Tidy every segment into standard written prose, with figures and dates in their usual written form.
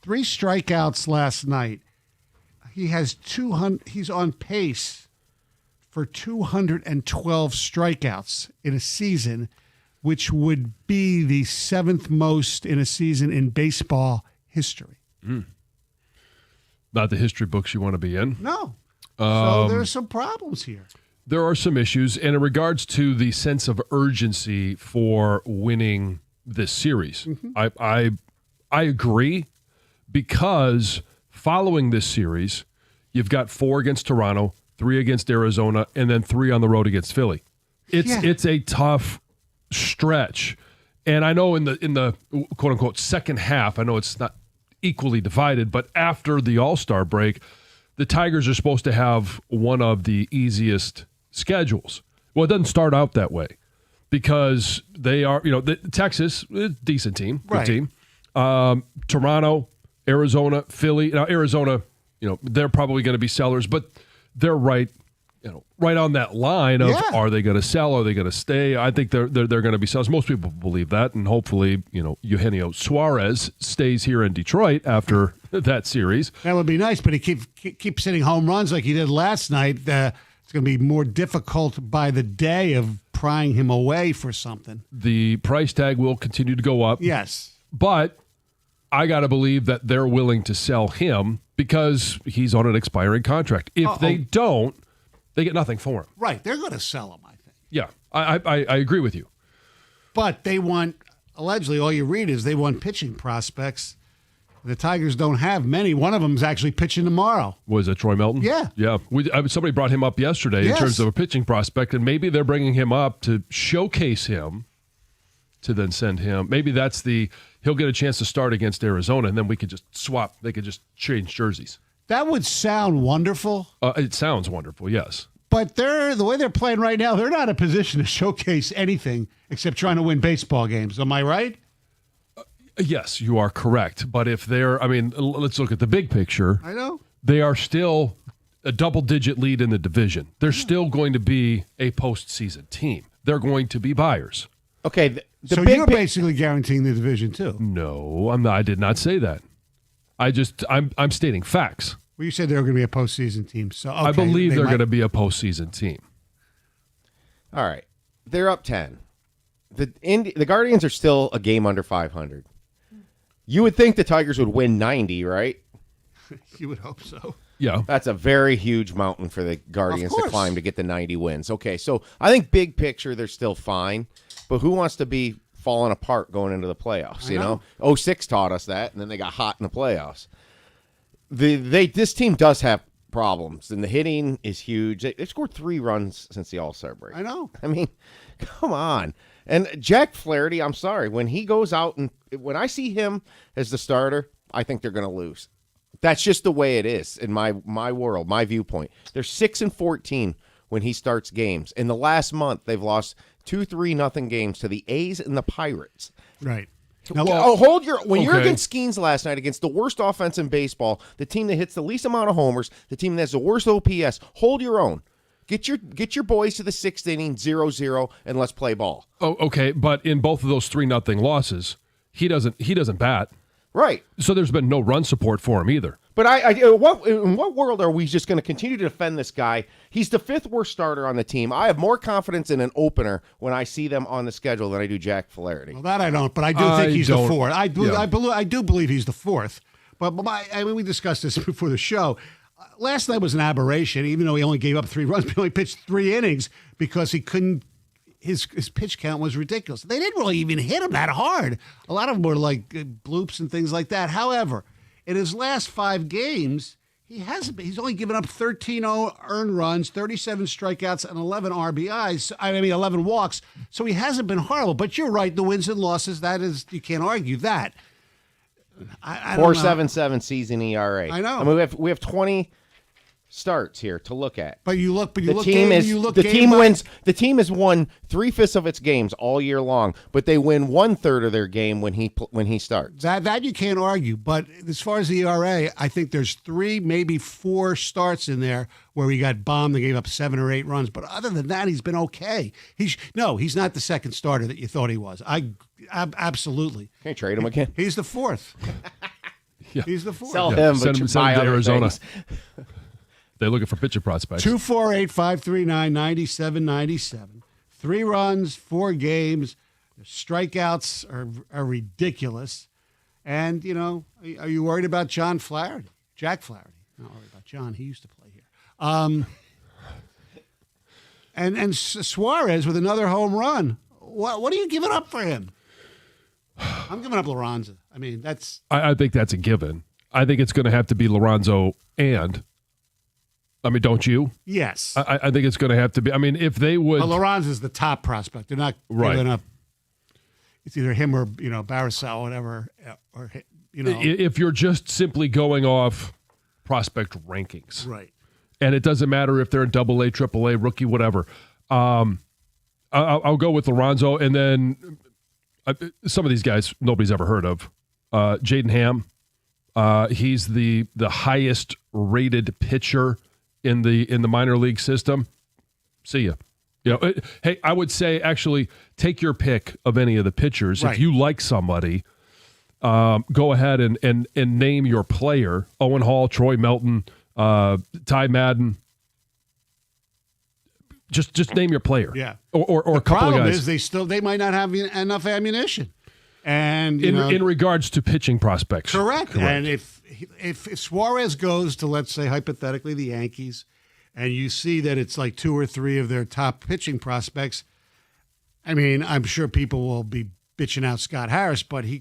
3 strikeouts last night. He has 200. He's on pace for 212 strikeouts in a season, which would be the 7th most in a season in baseball history. Not the history books you want to be in. No. So there's some problems here. There are some issues. And in regards to the sense of urgency for winning this series, I agree, because following this series, you've got 4 against Toronto, 3 against Arizona, and then 3 on the road against Philly. It's a tough stretch. And I know in the quote unquote second half, I know it's not equally divided, but after the All-Star break, the Tigers are supposed to have one of the easiest schedules. Well, it doesn't start out that way, because they are, Texas, decent team, good team. Toronto, Arizona, Philly. Now, Arizona, they're probably going to be sellers, but they're right on that line of, are they going to sell? Are they going to stay? I think they're going to be sellers. Most people believe that, and hopefully, Eugenio Suarez stays here in Detroit after that series. That would be nice, but he keeps hitting home runs like he did last night. It's going to be more difficult by the day of prying him away for something. The price tag will continue to go up. Yes. But I got to believe that they're willing to sell him because he's on an expiring contract. If they don't, they get nothing for him. Right. They're going to sell him, I think. Yeah, I agree with you. But they want, allegedly, all you read is they want pitching prospects. The Tigers don't have many. One of them is actually pitching tomorrow. Was it Troy Melton? Yeah. Yeah. Somebody brought him up yesterday in terms of a pitching prospect, and maybe they're bringing him up to showcase him to then send him. Maybe that's he'll get a chance to start against Arizona, and then we could just swap. They could just change jerseys. That would sound wonderful. It sounds wonderful, yes. But the way they're playing right now, they're not in a position to showcase anything except trying to win baseball games. Am I right? Yes, you are correct. But if let's look at the big picture. I know. They are still a double-digit lead in the division. They're still going to be a postseason team. They're going to be buyers. Okay. So you're basically guaranteeing the division too. No, I'm not. I did not say that. I'm stating facts. Well, you said they were going to be a postseason team. So okay, I believe they're going to be a postseason team. All right. They're up 10. The Guardians are still a game under 500. You would think the Tigers would win 90, right? You would hope so. Yeah. That's a very huge mountain for the Guardians to climb to get the 90 wins. Okay, so I think big picture, they're still fine. But who wants to be falling apart going into the playoffs? You know, 06 taught us that, and then they got hot in the playoffs. This team does have problems, and the hitting is huge. They've scored 3 runs since the All-Star break. I know. I mean, come on. And Jack Flaherty, I'm sorry, when he goes out and when I see him as the starter, I think they're going to lose. That's just the way it is in my world, my viewpoint. They're 6-14 when he starts games. In the last month, they've lost 2-3-0 games to the A's and the Pirates. Right. Now, you're against Skeens last night against the worst offense in baseball, the team that hits the least amount of homers, the team that has the worst OPS, hold your own. Get your boys to the 6th inning, 0-0, and let's play ball. Oh, okay, but in both of those 3-0 losses, he doesn't bat. Right. So there's been no run support for him either. But in what world are we just going to continue to defend this guy? He's the 5th worst starter on the team. I have more confidence in an opener when I see them on the schedule than I do Jack Flaherty. Well, that I don't, but I do think he's the 4th. I do believe he's the 4th. But we discussed this before the show. Last night was an aberration, even though he only gave up 3 runs. He only pitched 3 innings because he couldn't. His pitch count was ridiculous. They didn't really even hit him that hard. A lot of them were like bloops and things like that. However, in his last 5 games, he's only given up 13 earned runs, 37 strikeouts, and 11 RBIs. 11 walks. So he hasn't been horrible. But you're right, the wins and losses, you can't argue that. I 4.77 season ERA. I know. I mean, we have 20 starts here to look at. The team has won 3/5 of its games all year long, but they win 1/3 of their game when he starts. That you can't argue. But as far as the ERA, I think there's 3, maybe 4 starts in there where he got bombed and gave up 7 or 8 runs. But other than that, he's been okay. He's not the second starter that you thought he was. Absolutely. Can you trade him again? He's the 4th. Yeah. He's the fourth. Sell him, Send but him buy to other Arizona. things. They're looking for pitcher prospects. 248-539-9797. 3 runs, 4 games. The strikeouts are ridiculous. And, you know, are you worried about John Flaherty? Jack Flaherty. Not worried about John. He used to play here. And Suarez with another home run. What are you giving up for him? I'm giving up Lorenzo. I mean, that's... I think that's a given. I think it's going to have to be Lorenzo and... I mean, don't you? Yes. I think it's going to have to be... I mean, if they would... Well, Lorenzo's the top prospect. They're not giving up... It's either him or, you know, Barisal, whatever, or, you know... If you're just simply going off prospect rankings. Right. And it doesn't matter if they're in AA, AAA, rookie, whatever. I'll go with Lorenzo, and then some of these guys nobody's ever heard of. Jaden Ham, he's the highest rated pitcher in the minor league system. See ya. You know, hey, I would say actually take your pick of any of the pitchers. Right. If you like somebody, go ahead and name your player. Owen Hall, Troy Melton, Ty Madden. Just name your player. Yeah. Or a couple of guys. The problem is they might not have enough ammunition. And in regards to pitching prospects. Correct. And if Suarez goes to, let's say, hypothetically, the Yankees, and you see that it's like 2 or 3 of their top pitching prospects, I mean, I'm sure people will be bitching out Scott Harris, but if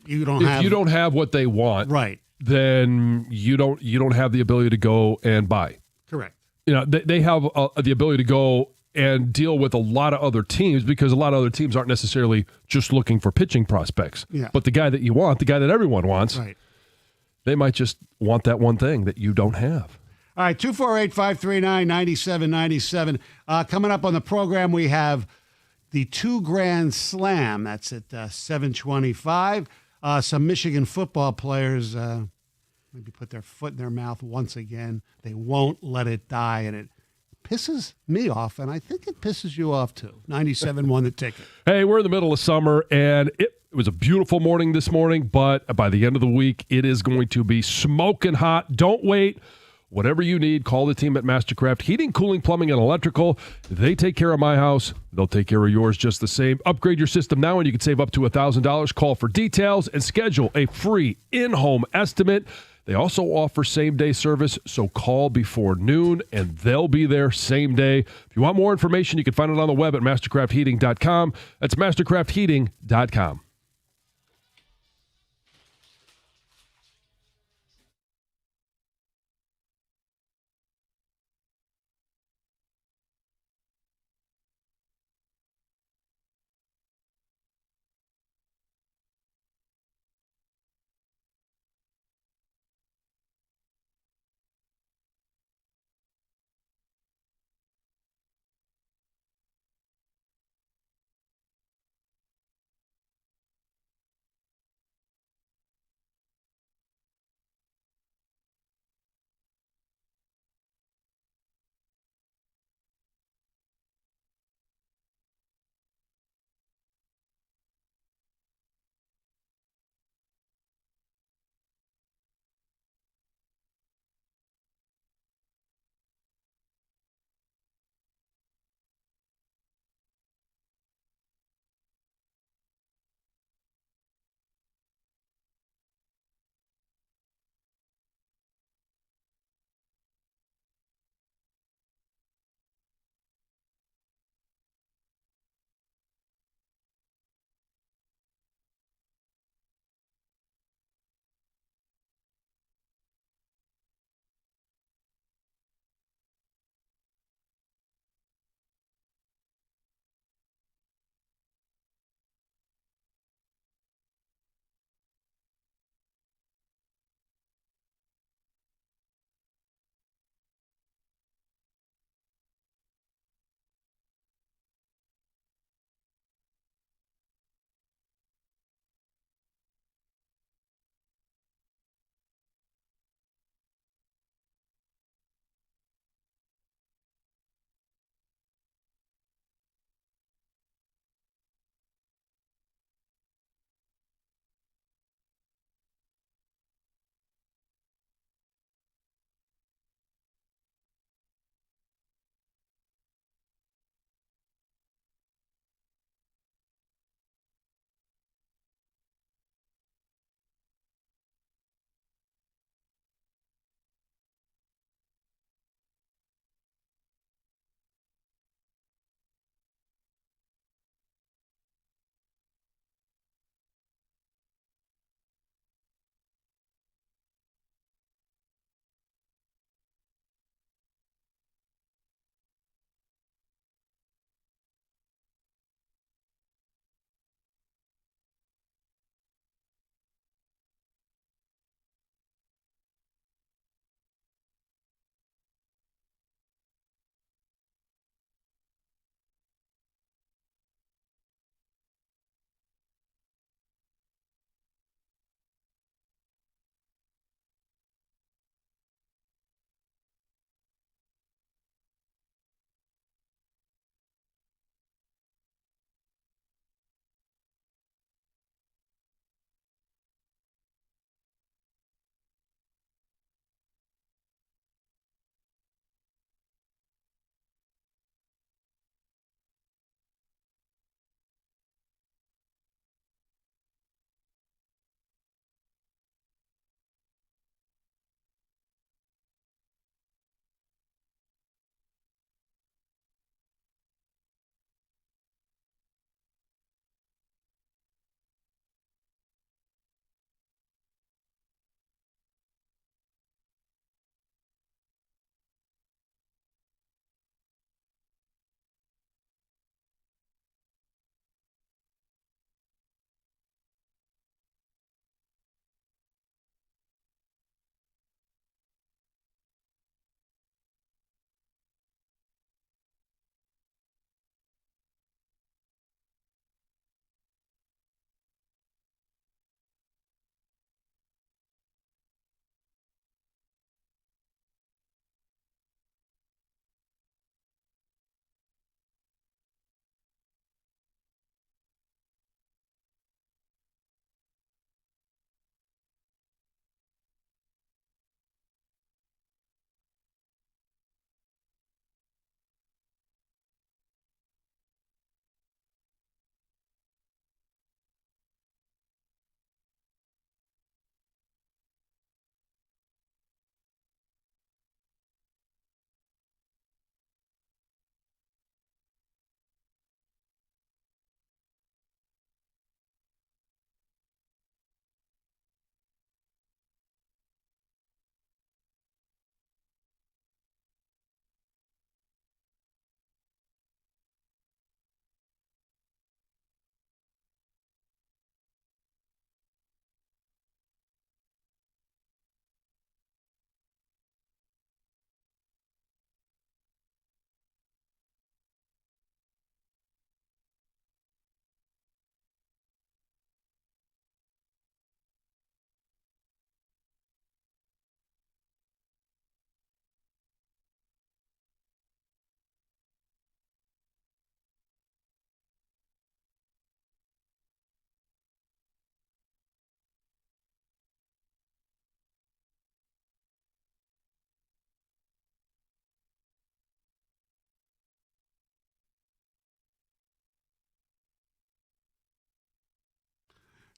you don't have what they want, right, then you don't have the ability to go and buy. Correct. You know, they have the ability to go and deal with a lot of other teams because a lot of other teams aren't necessarily just looking for pitching prospects. Yeah. But the guy that you want, the guy that everyone wants, right, they might just want that one thing that you don't have. All right, 248-539-9797. Coming up on the program, we have the 2 Grand Slam. That's at 7:25. Some Michigan football players maybe put their foot in their mouth once again. They won't let it die, and it pisses me off, and I think it pisses you off too. 97 won the ticket. Hey, we're in the middle of summer, and it was a beautiful morning this morning, but by the end of the week, it is going to be smoking hot. Don't wait. Whatever you need, call the team at Mastercraft Heating, Cooling, Plumbing, and Electrical. They take care of my house. They'll take care of yours just the same. Upgrade your system now, and you can save up to $1,000. Call for details and schedule a free in-home estimate. They also offer same-day service, so call before noon, and they'll be there same day. If you want more information, you can find it on the web at mastercraftheating.com. That's mastercraftheating.com.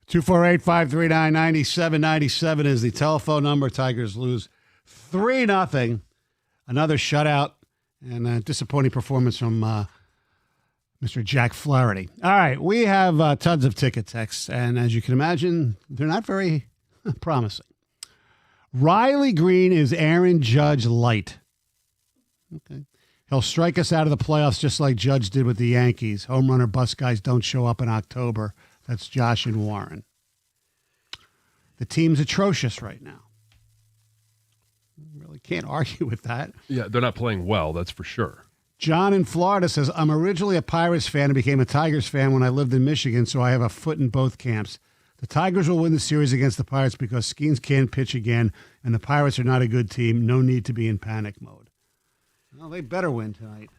248-539-9797 is the telephone number. Tigers lose 3-0. Another shutout and a disappointing performance from Mr. Jack Flaherty. All right, we have tons of ticket texts, and as you can imagine, they're not very promising. Riley Green is Aaron Judge light. Okay. He'll strike us out of the playoffs just like Judge did with the Yankees. Home runner bust guys don't show up in October. That's Josh and Warren. The team's atrocious right now. Really can't argue with that. Yeah, they're not playing well, that's for sure. John in Florida says, I'm originally a Pirates fan and became a Tigers fan when I lived in Michigan, so I have a foot in both camps. The Tigers will win the series against the Pirates because Skeens can't pitch again, and the Pirates are not a good team. No need to be in panic mode. Well, they better win tonight.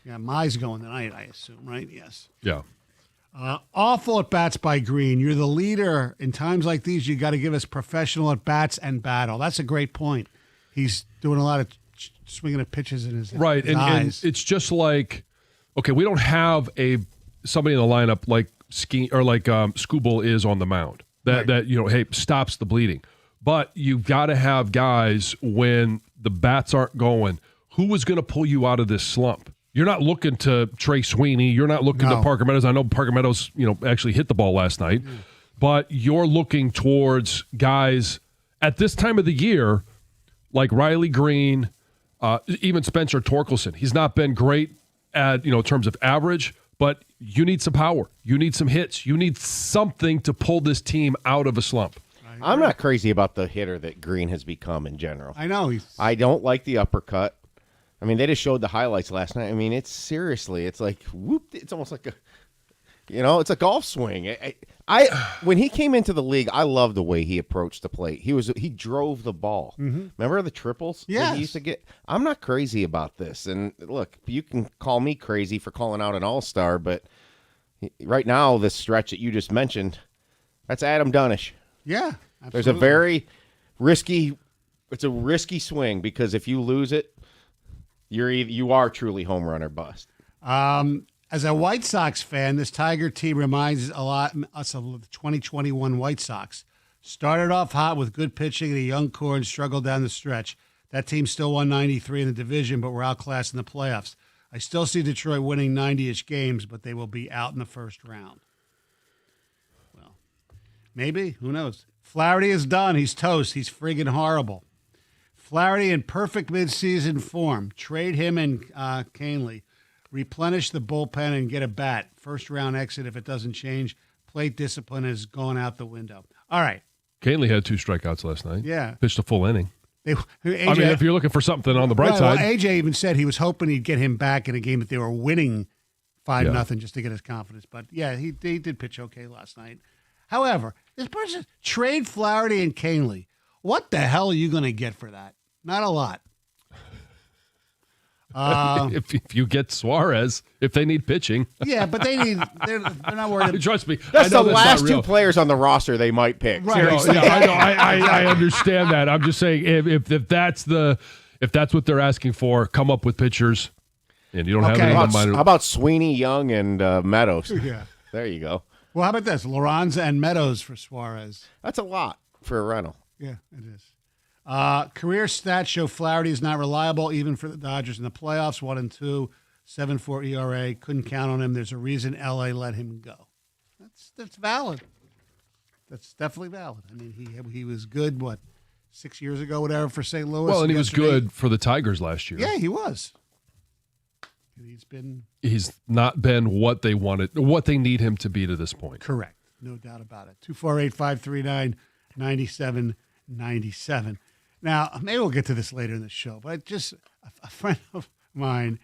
Yeah, Mai's going tonight, I assume, right? Yes. Yeah. Awful at-bats by Green. You're the leader. In times like these, you got to give us professional at-bats and battle. That's a great point. He's doing a lot of swinging at pitches in his right, his and eyes. it's just like, okay, we don't have somebody in the lineup like Skubal is on the mound that hey, stops the bleeding. But you've got to have guys when the bats aren't going. Who is going to pull you out of this slump? You're not looking to Trey Sweeney. You're not looking to Parker Meadows. I know Parker Meadows, actually hit the ball last night. But you're looking towards guys at this time of the year like Riley Green, even Spencer Torkelson. He's not been great at, in terms of average, but you need some power. You need some hits. You need something to pull this team out of a slump. I'm not crazy about the hitter that Green has become in general. I know. I don't like the uppercut. I mean, they just showed the highlights last night. I mean, it's like whoop. It's almost like it's a golf swing. When he came into the league, I loved the way he approached the plate. He drove the ball. Mm-hmm. Remember the triples? Yes. That he used to get. I'm not crazy about this. And look, you can call me crazy for calling out an all-star, but right now, this stretch that you just mentioned, that's Adam Dunnish. Yeah, absolutely. There's a very risky. It's a risky swing because if you lose it, you are truly home run or bust. As a White Sox fan, this Tiger team reminds us of the 2021 White Sox. Started off hot with good pitching and a young core and struggled down the stretch. That team still won 93 in the division, but were outclassed in the playoffs. I still see Detroit winning 90-ish games, but they will be out in the first round. Well, maybe. Who knows? Flaherty is done. He's toast. He's friggin' horrible. Flaherty in perfect midseason form. Trade him and Canely. Replenish the bullpen and get a bat. First-round exit if it doesn't change. Plate discipline has gone out the window. All right. Canely had 2 strikeouts last night. Yeah. Pitched a full inning. AJ, if you're looking for something on the bright side. Well, AJ even said he was hoping he'd get him back in a game that they were winning 5-0 just to get his confidence. But, yeah, he did pitch okay last night. However, this person, trade Flaherty and Canely. What the hell are you going to get for that? Not a lot. If you get Suarez, if they need pitching. Yeah, but they're not worried. Trust me. That's the last 2 players on the roster they might pick. Right. Seriously. I know. I understand that. I'm just saying if that's what they're asking for, come up with pitchers. And you don't have any how about Sweeney, Young, and Meadows? Yeah. There you go. Well, how about this? Lorenza and Meadows for Suarez. That's a lot for a rental. Yeah, it is. Career stats show Flaherty is not reliable, even for the Dodgers in the playoffs. 1-2, 7.4 ERA. Couldn't count on him. There's a reason LA let him go. That's valid. That's definitely valid. I mean, he was good. 6 years ago, whatever, for St. Louis. Well, and he was good for the Tigers last year. Yeah, he was. He's not been what they wanted, what they need him to be to this point. Correct, no doubt about it. 248-539-9797. Now, maybe we'll get to this later in the show, but just a friend of mine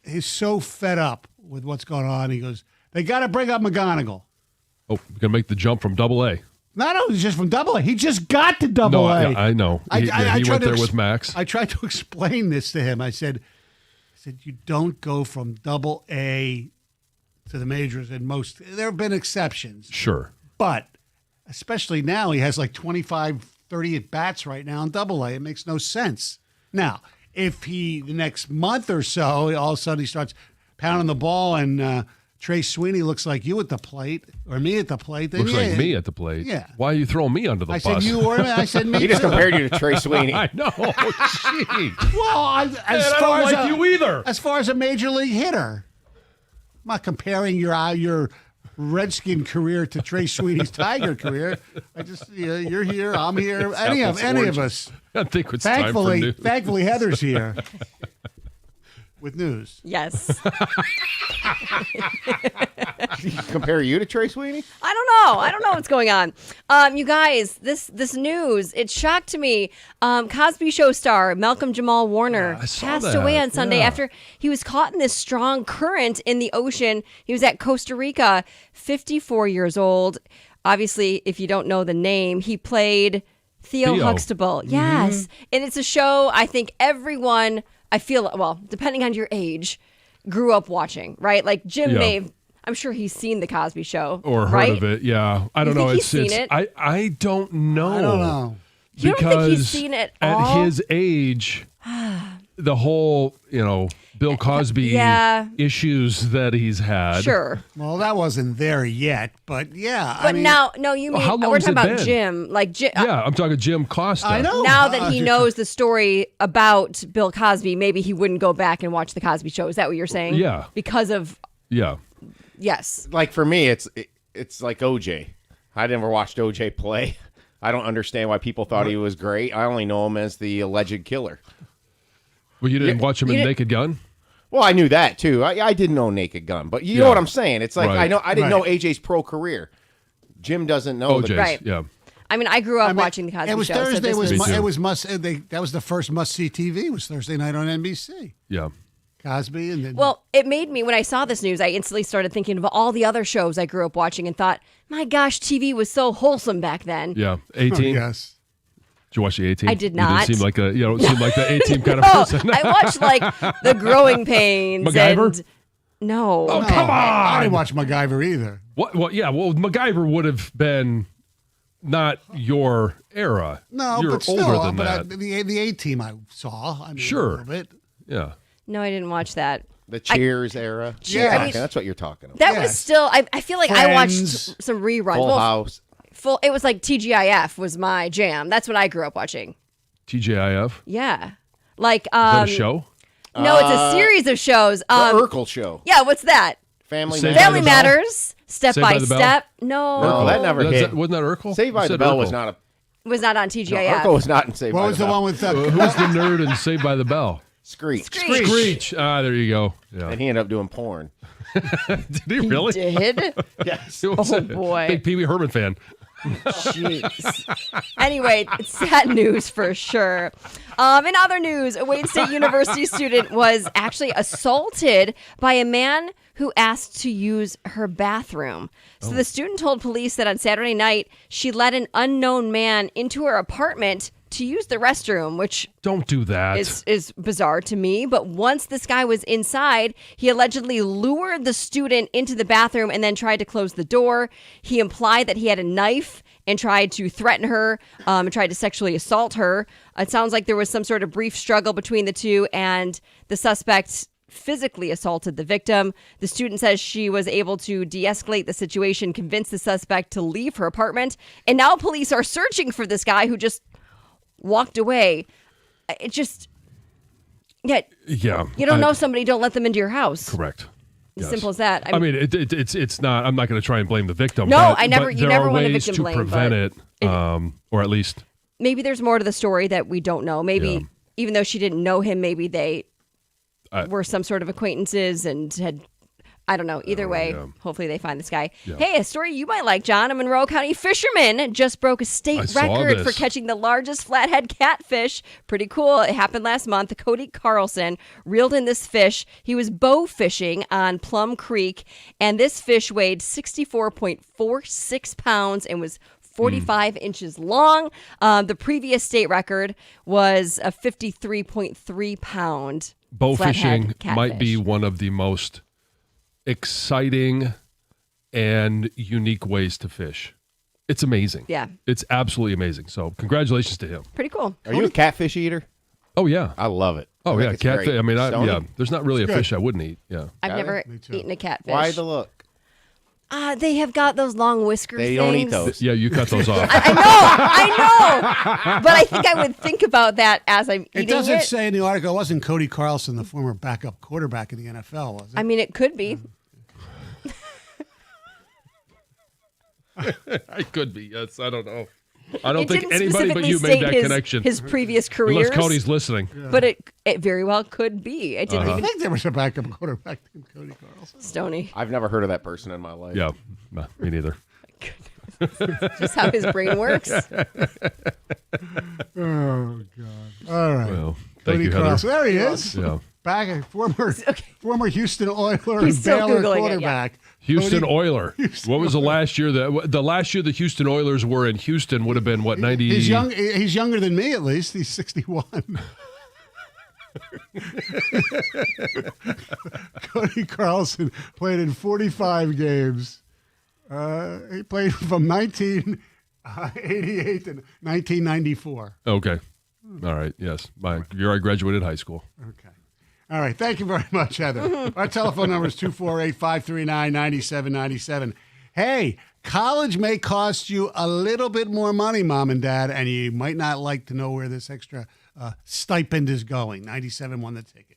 is so fed up with what's going on. He goes, they got to bring up McGonigal. Oh, we're going to make the jump from Double-A. Not only just from Double-A. He just got to Double-A. No, I know. He went there with Max. I tried to explain this to him. I said, you don't go from Double-A to the majors in most. There have been exceptions. Sure. But especially now, he has like 25, 30 at-bats right now in Double-A. It makes no sense. Now, if the next month or so, all of a sudden he starts pounding the ball and Trace Sweeney looks like you at the plate or me at the plate, then Looks like me at the plate. Yeah. Why are you throwing me under the I bus? said you or me. I said me. He just too. compared you to Trey Sweeney. I know. Gee. Well, I don't like you either. As far as a major league hitter, I'm not comparing your Redskin career to Trace Sweeney's Tiger career. I just you're here, I'm here. Any of us. I think it's time for news. Thankfully, Heather's here with news. Yes. Compare you to Trey Sweeney? I don't know what's going on. You guys, this news, it shocked me. Cosby Show star Malcolm Jamal Warner passed away on Sunday after he was caught in this strong current in the ocean. He was at Costa Rica, 54 years old. Obviously, if you don't know the name, he played Theo Huxtable. Yes. And it's a show I think everyone, depending on your age, grew up watching, right? Like Jim I'm sure he's seen The Cosby Show. Or heard of it, yeah. I don't know. He's seen it? I don't know. I don't know. You don't think he's seen it all? At his age, the whole, Bill Cosby issues that he's had. Sure. Well, that wasn't there yet, but yeah. But you mean how long we're has talking it about been? Jim, Yeah, I'm talking Jim Costa. I know. Now that he knows the story about Bill Cosby, maybe he wouldn't go back and watch The Cosby Show. Is that what you're saying? Yeah. Because of yes. Like for me, it's like OJ. I never watched OJ play. I don't understand why people thought he was great. I only know him as the alleged killer. Well, you didn't watch him in Naked Gun? Well, I knew that too. I didn't know Naked Gun, but you know what I'm saying. It's like I didn't know AJ's pro career. Jim doesn't know. OJ's, Right. yeah. I mean, I grew up watching The Cosby Show. It was Thursday. So That was the first must-see TV. It was Thursday night on NBC. Yeah. Cosby and then. Well, it made me, when I saw this news, I instantly started thinking of all the other shows I grew up watching and thought, my gosh, TV was so wholesome back then. Yeah. 18? Yes. Did you watch the 18? I did not. You didn't seem like the 18 kind of person. I watched like The Growing Pains. MacGyver? No. Oh, come on. I didn't watch MacGyver either. What? Well, yeah. Well, MacGyver would have been not your era. No, you're but still, older than that. The A-Team I saw. I mean, Sure. a little bit. Yeah. No, I didn't watch that. The Cheers era. Yeah. I mean, That's what you're talking about. That was still, I feel like I watched Friends. some reruns. Full House. It was like TGIF was my jam. That's what I grew up watching. TGIF? Yeah. Like, Is that a show? No, it's a series of shows. The Urkel Show. Yeah, what's that? Family Saved Matters. by Family the Bell? Matters. Step Saved by by the Bell? Step. No. No, that never hit. Wasn't that Urkel? Saved by You the said Bell Urkel. was not a. Was not on TGIF. Urkel was not in Saved What by was the the Bell. one with Who's the nerd in Saved by the Bell? Screech. Screech. Ah, there you go. Yeah. And he ended up doing porn. Did he really? Did? Yes. He was Oh, a boy. Big Pee Wee Herman fan. Jeez. Anyway, it's sad news for sure. In other news, a Wayne State University student was actually assaulted by a man who asked to use her bathroom. So the student told police that on Saturday night, she let an unknown man into her apartment to use the restroom, which Don't do that. is bizarre to me. But once this guy was inside, he allegedly lured the student into the bathroom and then tried to close the door. He implied that he had a knife and tried to threaten her and tried to sexually assault her. It sounds like there was some sort of brief struggle between the two, and the suspect physically assaulted the victim. The student says she was able to de-escalate the situation, convince the suspect to leave her apartment, and now police are searching for this guy who just walked away. It just, yeah. you don't know somebody, don't let them into your house. Correct. As Yes. simple as that. I mean, it's not. I'm not going to try and blame the victim. No, but, you there never are want a ways victim to blame, prevent but it, or at least maybe there's more to the story that we don't know. Maybe Yeah. even though she didn't know him, maybe they I- were some sort of acquaintances and had, I don't know. Either way, yeah. hopefully they find this guy. Yeah. Hey, a story you might like, John. A Monroe County fisherman just broke a I state saw record this. for catching the largest flathead catfish. Pretty cool. It happened last month. Cody Carlson reeled in this fish. He was bow fishing on Plum Creek, and this fish weighed 64.46 pounds and was 45 inches long. The previous state record was a 53.3 pound bow flathead fishing catfish. might be one of the most exciting and unique ways to fish. It's amazing. Yeah. It's absolutely amazing. So congratulations to him. Pretty cool. Are you a catfish eater? Oh yeah. I love it. Oh yeah, it's great. catfish. I mean, Stony? there's not really a good. fish I wouldn't eat. Yeah. I've Got never it? Me too. eaten a catfish. Why the look? They have got those long whiskers. They don't eat things. those. Yeah, you cut those off. I know. But I think I would think about that as I'm eating It doesn't say in the article. It wasn't Cody Carlson, the former backup quarterback in the NFL, was it? I mean, it could be. I could be. Yes, I don't know. I don't It think didn't anybody but specifically you state made that his, connection. His previous careers. Unless Cody's listening. But it very well could be. It didn't I even. think there was a backup quarterback named Cody Carlson. Stony. I've never heard of that person in my life. Yeah, no, me neither. Just how his brain works. Oh, God. All right. Well, thank Cody you, Heather. Carlson. There he is. Yeah. Back, former Houston Oiler He's and still Baylor Googling it, quarterback. Houston Cody- Oiler. What was the last year the last year the Houston Oilers were in Houston would have been what 90? He's younger than me at least. He's 61. Cody Carlson played in 45 games. He played from 1988 to 1994. Okay. All right. Yes. My year I graduated high school. Okay. All right. Thank you very much, Heather. Our telephone number is 248-539-9797. Hey, college may cost you a little bit more money, Mom and Dad, and you might not like to know where this extra stipend is going. 97 won the ticket.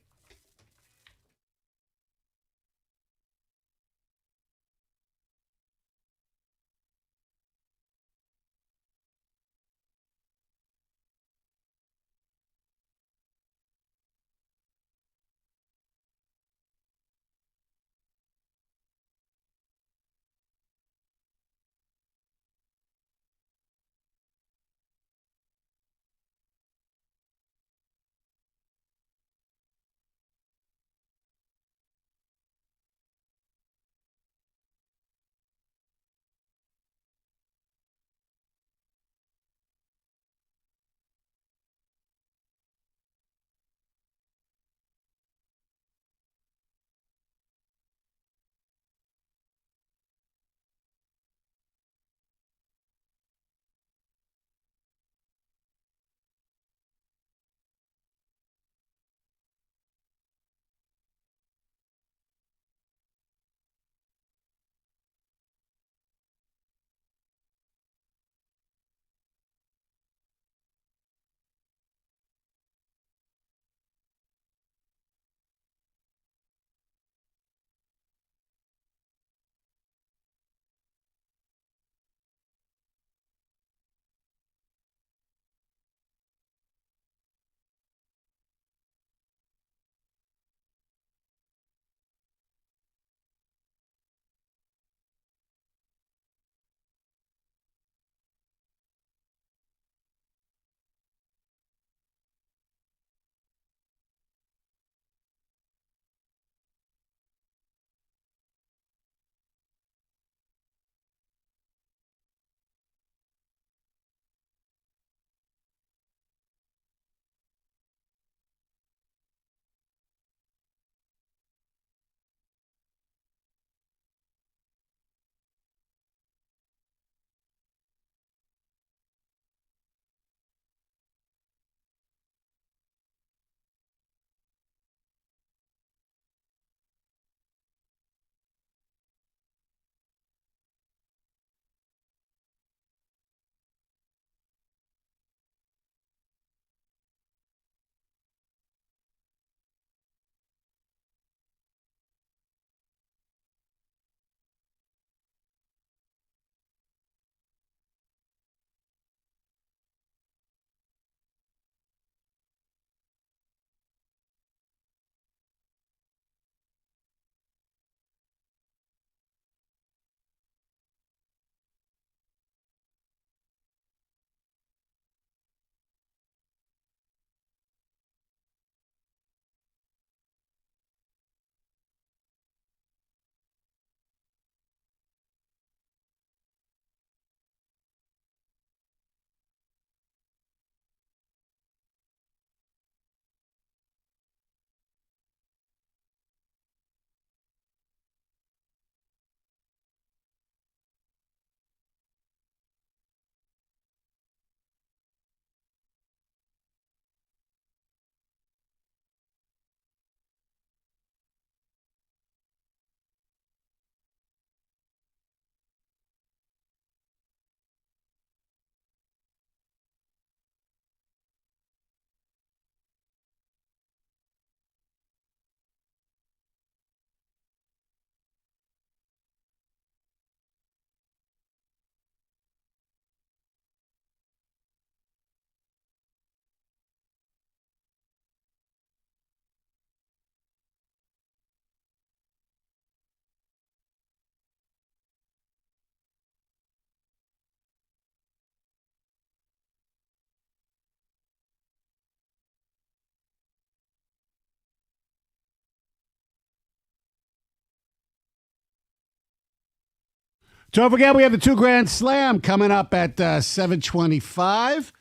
Don't forget, we have the 2 Grand Slam coming up at 7:25.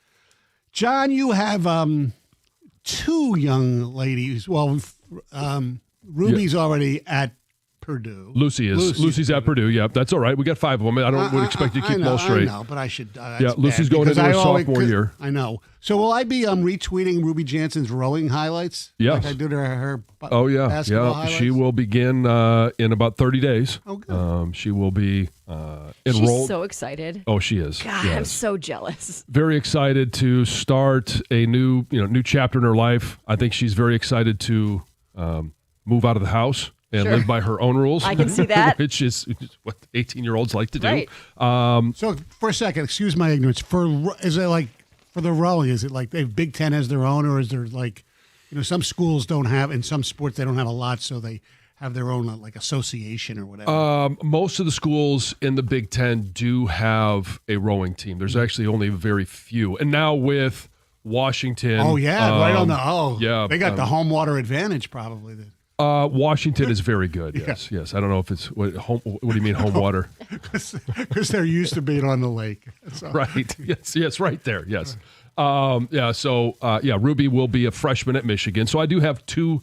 John, you have 2 young ladies. Well, Ruby's already at Purdue. Lucy's at Purdue. Yeah, that's all right. We got 5 of them. I would expect you to keep them all straight. I know, but I should. Lucy's going into her sophomore year. I know. So will I be retweeting Ruby Jansen's rowing highlights? Yes. Like I did her Yeah. basketball highlights? She will begin in about 30 days. Oh, good. She will be enrolled. She's so excited. Oh, she is. God, yes. I'm so jealous. Very excited to start a new chapter in her life. I think she's very excited to move out of the house and live by her own rules. I can see that. Which is what 18-year-olds like to do. Right. So for a second, excuse my ignorance. Is it like for the rowing? Is it like Big Ten has their own, or is there like, some schools don't have in some sports they don't have a lot, so they have their own like association or whatever? Most of the schools in the Big Ten do have a rowing team. There's actually only very few, and now with Washington. Oh yeah, right on the yeah. They got the home water advantage probably. Washington is very good. Yes, yes. I don't know if it's what do you mean home water? Because they're used to being on the lake. So. Right. Yes. Right there. Yes. So Ruby will be a freshman at Michigan. So I do have 2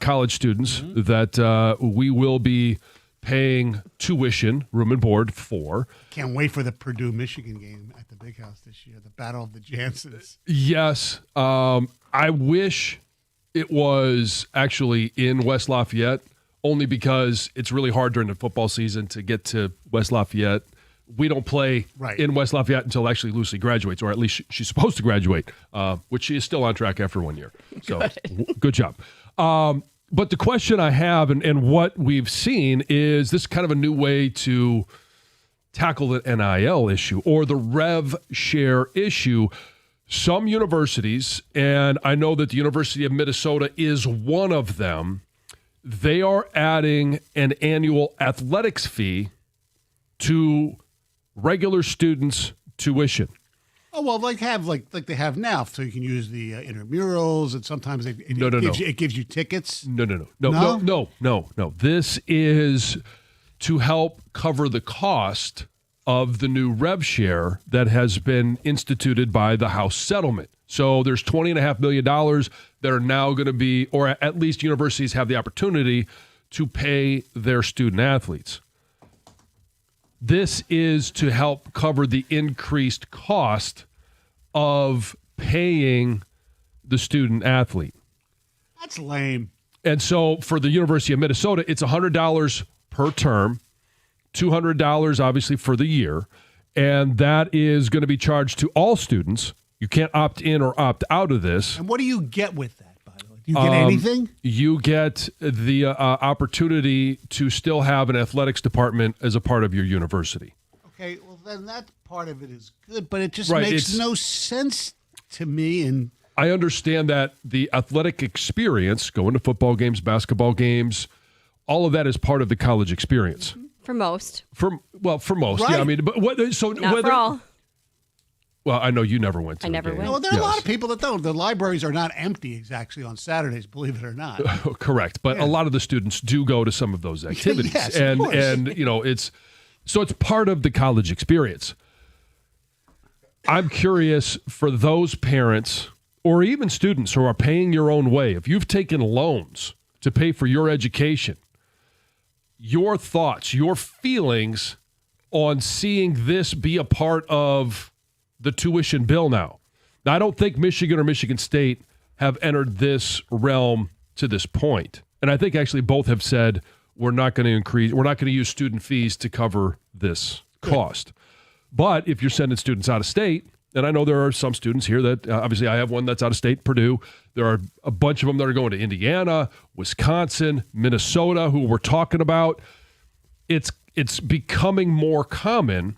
college students that we will be paying tuition, room and board for. Can't wait for the Purdue-Michigan game at the Big House this year. The Battle of the Jansens. Yes. I wish it was actually in West Lafayette, only because it's really hard during the football season to get to West Lafayette. We don't play in West Lafayette until actually Lucy graduates, or at least she's supposed to graduate, which she is still on track after 1 year. So good job. But the question I have and what we've seen is this kind of a new way to tackle the NIL issue or the rev share issue. Some universities, and I know that the University of Minnesota is one of them, they are adding an annual athletics fee to regular students' tuition. Oh, well, like they have now, so you can use the intramurals, and sometimes it gives you tickets. No. This is to help cover the cost of the new rev share that has been instituted by the House settlement. So there's $20.5 million that are now going to be, or at least universities have the opportunity to pay their student athletes. This is to help cover the increased cost of paying the student athlete. That's lame. And so for the University of Minnesota, it's $100 per term. $200 obviously for the year, and that is going to be charged to all students. You can't opt in or opt out of this. And what do you get with that, by the way? Do you get anything? You get the opportunity to still have an athletics department as a part of your university. Okay, well then that part of it is good, but it just makes no sense to me. And I understand that the athletic experience, going to football games, basketball games, all of that is part of the college experience. Mm-hmm. For most. For most, right. Yeah. I mean, but not for all. Well, I know you never went to. I never went. Well, there are a lot of people that don't. The libraries are not empty exactly on Saturdays, believe it or not. Correct, but a lot of the students do go to some of those activities, yes, and of course. it's part of the college experience. I'm curious for those parents or even students who are paying your own way. If you've taken loans to pay for your education, your thoughts, your feelings on seeing this be a part of the tuition bill now. Now, I don't think Michigan or Michigan State have entered this realm to this point. And I think actually both have said we're not going to use student fees to cover this cost. But if you're sending students out of state, and I know there are some students here that obviously I have one that's out of state, Purdue. There are a bunch of them that are going to Indiana, Wisconsin, Minnesota, who we're talking about. It's becoming more common.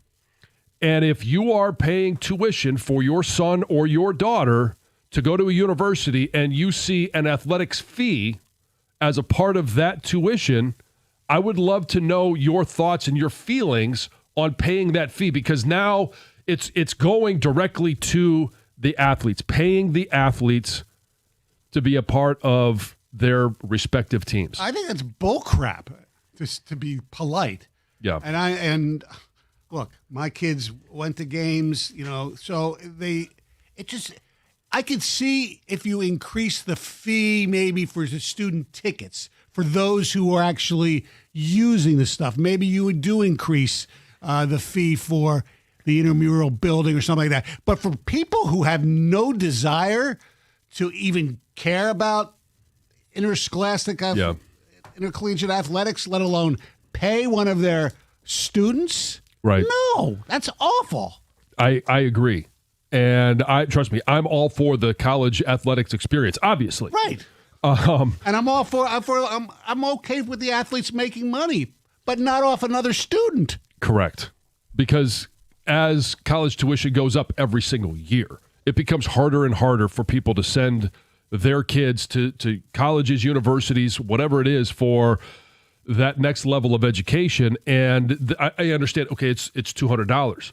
And if you are paying tuition for your son or your daughter to go to a university and you see an athletics fee as a part of that tuition, I would love to know your thoughts and your feelings on paying that fee, because now it's going directly to the athletes, paying the athletes to be a part of their respective teams. I think that's bull crap, just to be polite. Yeah. And look, my kids went to games, so I could see if you increase the fee maybe for the student tickets for those who are actually using the stuff. Maybe you would do increase the fee for the intramural building or something like that. But for people who have no desire to even care about intercollegiate athletics, let alone pay one of their students, right? No, that's awful. I agree. And trust me, I'm all for the college athletics experience, obviously. Right. And I'm all I'm okay with the athletes making money, but not off another student. Correct. Because as college tuition goes up every single year, it becomes harder and harder for people to send their kids to colleges, universities, whatever it is, for that next level of education. And I understand, okay, it's $200.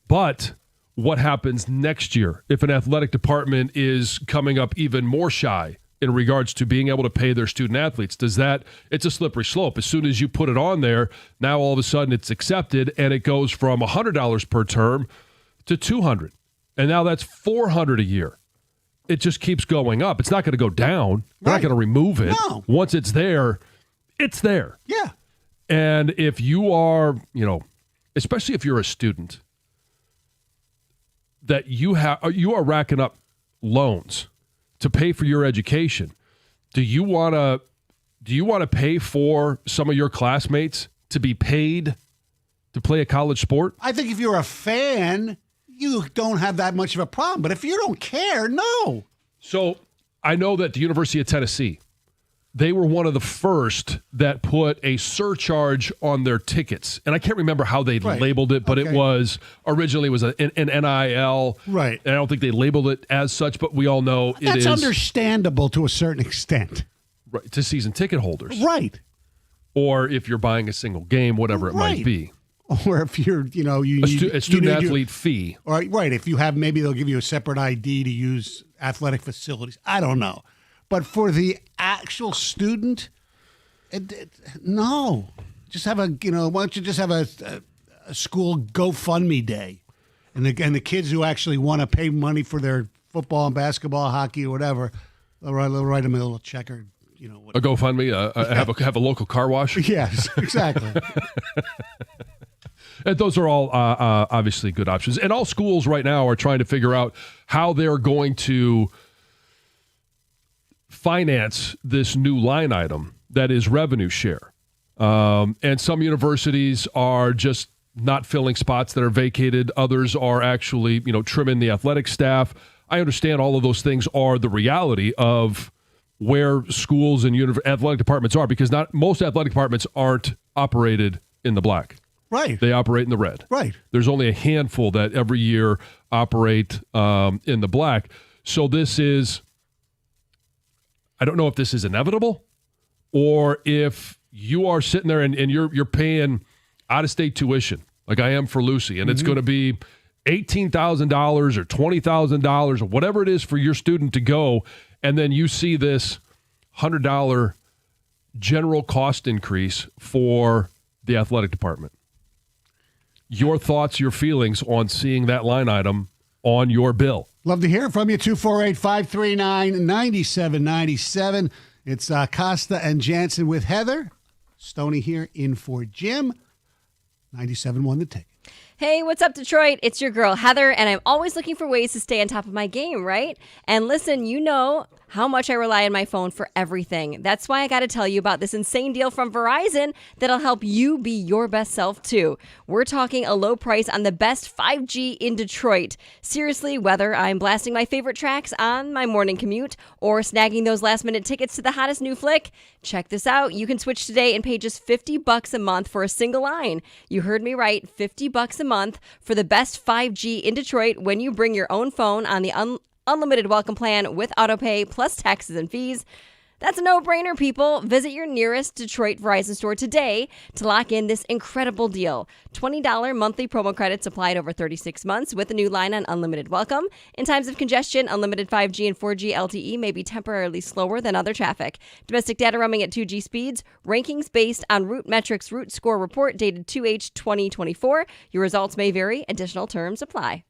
But what happens next year if an athletic department is coming up even more shy in regards to being able to pay their student athletes? It's a slippery slope. As soon as you put it on there, now all of a sudden it's accepted and it goes from $100 per term to $200. And now that's $400 a year. It just keeps going up. It's not going to go down. They're not going to remove it. No. Once it's there, it's there. Yeah. And if you are, especially if you're a student, that you are racking up loans to pay for your education. Do you want to pay for some of your classmates to be paid to play a college sport? I think if you're a fan, you don't have that much of a problem. But if you don't care, no. So I know that the University of Tennessee, they were one of the first that put a surcharge on their tickets. And I can't remember how they labeled it, but it was originally an NIL. Right. And I don't think they labeled it as such, but we all know it is. That's understandable to a certain extent. Right, to season ticket holders. Right. Or if you're buying a single game, whatever it might be. Or if you're, a student athlete fee. Or, right. If you have, maybe they'll give you a separate ID to use athletic facilities. I don't know. But for the actual student, no. Just have why don't you just have a school GoFundMe day? And the kids who actually want to pay money for their football and basketball, hockey, or whatever, they'll write them a little check or, a GoFundMe, have a local car wash? Yes, exactly. And those are all obviously good options. And all schools right now are trying to figure out how they're going to finance this new line item that is revenue share. And some universities are just not filling spots that are vacated. Others are actually, trimming the athletic staff. I understand all of those things are the reality of where schools and athletic departments are, because not most athletic departments aren't operated in the black. Right. They operate in the red. Right. There's only a handful that every year operate in the black. So this is, I don't know if this is inevitable or if you are sitting there and you're paying out-of-state tuition like I am for Lucy, and it's going to be $18,000 or $20,000 or whatever it is for your student to go, and then you see this $100 general cost increase for the athletic department. Your thoughts, your feelings on seeing that line item on your bill. Love to hear from you. 248-539-9797. It's Costa and Jansen with Heather. Stoney here in for Jim. 97.1 The Ticket. Hey, what's up, Detroit? It's your girl, Heather, and I'm always looking for ways to stay on top of my game, right? And listen, you know how much I rely on my phone for everything. That's why I got to tell you about this insane deal from Verizon that'll help you be your best self, too. We're talking a low price on the best 5G in Detroit. Seriously, whether I'm blasting my favorite tracks on my morning commute or snagging those last-minute tickets to the hottest new flick, check this out. You can switch today and pay just $50 a month for a single line. You heard me right, $50 a month for the best 5G in Detroit when you bring your own phone on the unlimited welcome plan with autopay plus taxes and fees. That's a no-brainer, people. Visit your nearest Detroit Verizon store today to lock in this incredible deal. $20 monthly promo credits applied over 36 months with a new line on unlimited welcome. In times of congestion, unlimited 5G and 4G LTE may be temporarily slower than other traffic. Domestic data roaming at 2G speeds. Rankings based on Root Metrics Root Score report dated 2H 2024. Your results may vary. Additional terms apply.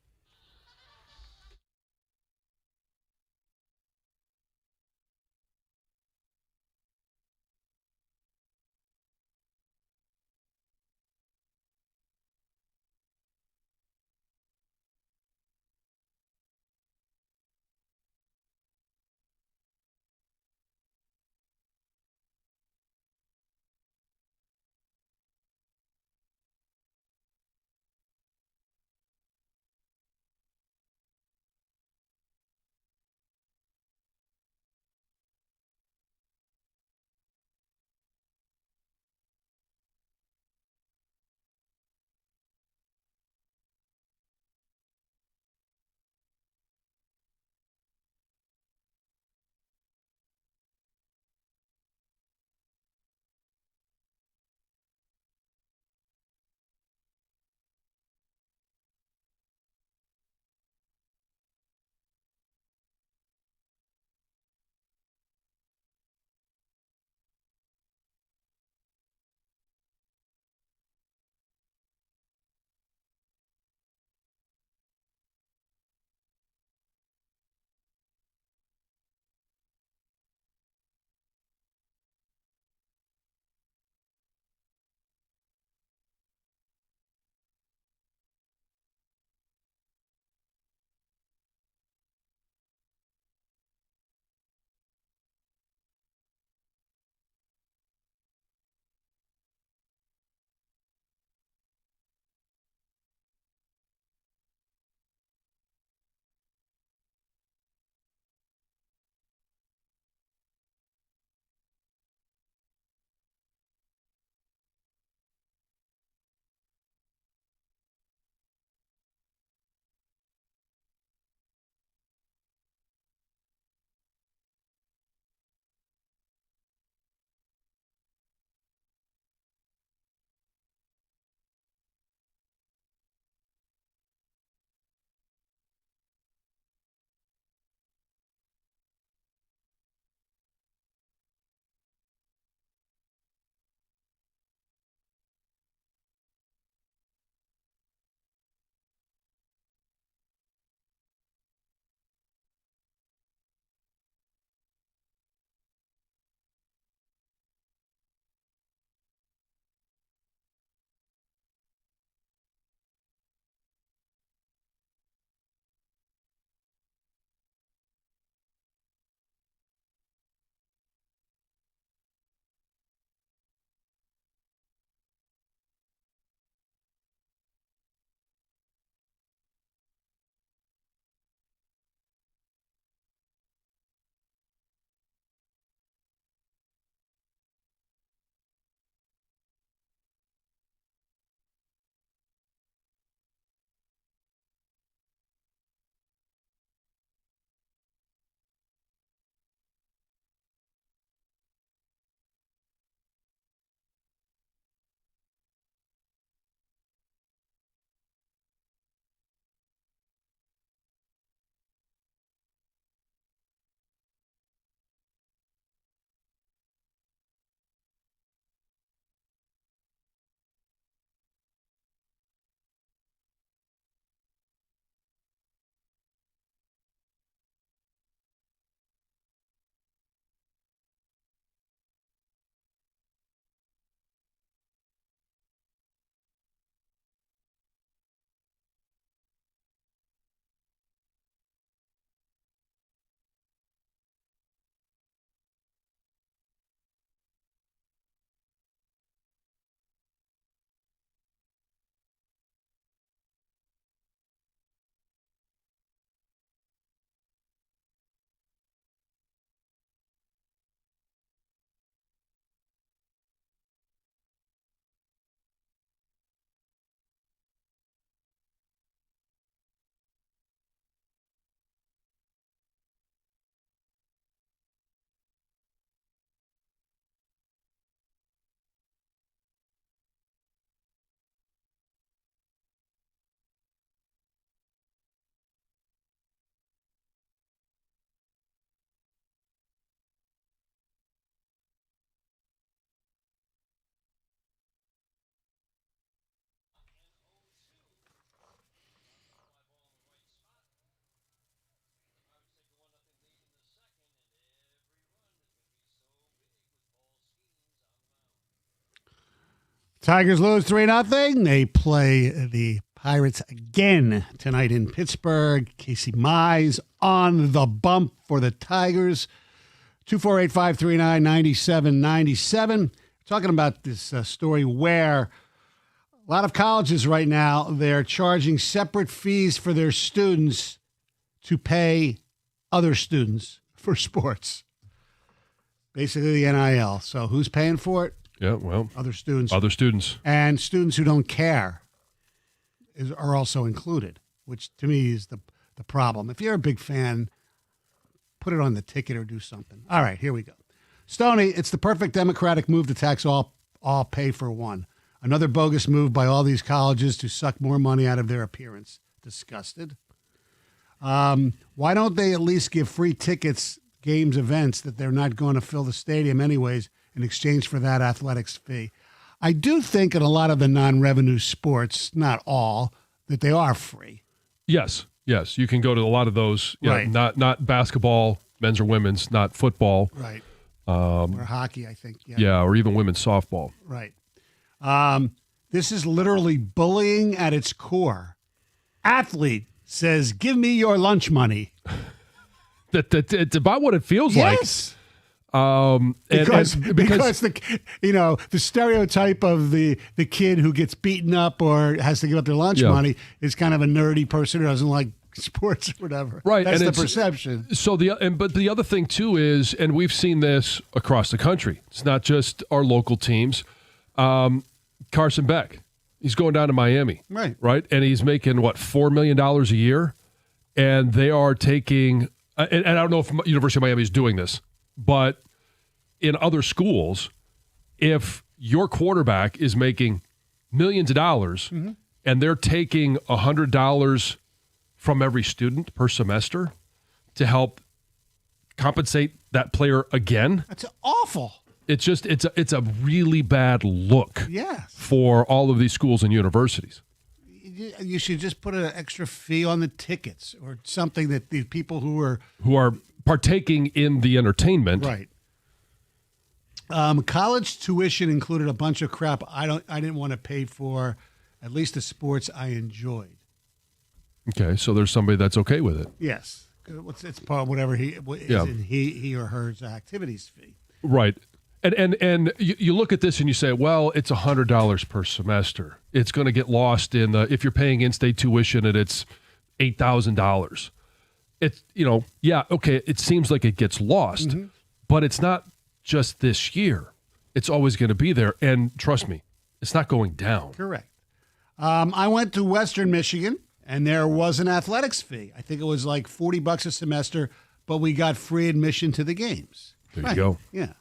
Tigers lose 3-0. They play the Pirates again tonight in Pittsburgh. Casey Mize on the bump for the Tigers. 248-539-9797. Talking about this story where a lot of colleges right now, they're charging separate fees for their students to pay other students for sports. Basically the NIL. So who's paying for it? Yeah, well, Other students. Other students. And students who don't care are also included, which to me is the problem. If you're a big fan, put it on the ticket or do something. All right, here we go. Stoney, it's the perfect Democratic move to tax all pay for one. Another bogus move by all these colleges to suck more money out of their appearance. Disgusted. Why don't they at least give free tickets, games, events that they're not going to fill the stadium anyways in exchange for that athletics fee? I do think in a lot of the non-revenue sports, not all, that they are free. Yes. You can go to a lot of those. Right. Not basketball, men's or women's, not football. Right. Or hockey, I think. Yeah, or even women's softball. Right. This is literally bullying at its core. Athlete says, "Give me your lunch money." It's about what it feels like. Yes. Because the stereotype of the kid who gets beaten up or has to give up their lunch money is kind of a nerdy person who doesn't like sports or whatever. Right. That's and the perception. So but the other thing too is, and we've seen this across the country. It's not just our local teams. Carson Beck, he's going down to Miami. Right. And he's making $4 million a year, and they are taking. And I don't know if University of Miami is doing this, but in other schools, if your quarterback is making millions of dollars and they're taking $100 from every student per semester to help compensate that player again, that's awful. It's just it's a really bad look for all of these schools and universities. You should just put an extra fee on the tickets or something that the people who are partaking in the entertainment. Right. College tuition included a bunch of crap I didn't want to pay for, at least the sports I enjoyed. Okay, so there's somebody that's okay with it. Yes. It's part of whatever he or her activities fee. Right. And you look at this and you say, well, it's $100 per semester. It's going to get lost in if you're paying in-state tuition and it's $8,000. It's, okay, it seems like it gets lost, but it's not just this year. It's always going to be there. And trust me, it's not going down. Correct. I went to Western Michigan and there was an athletics fee. I think it was like $40 a semester, but we got free admission to the games. There you go. Yeah.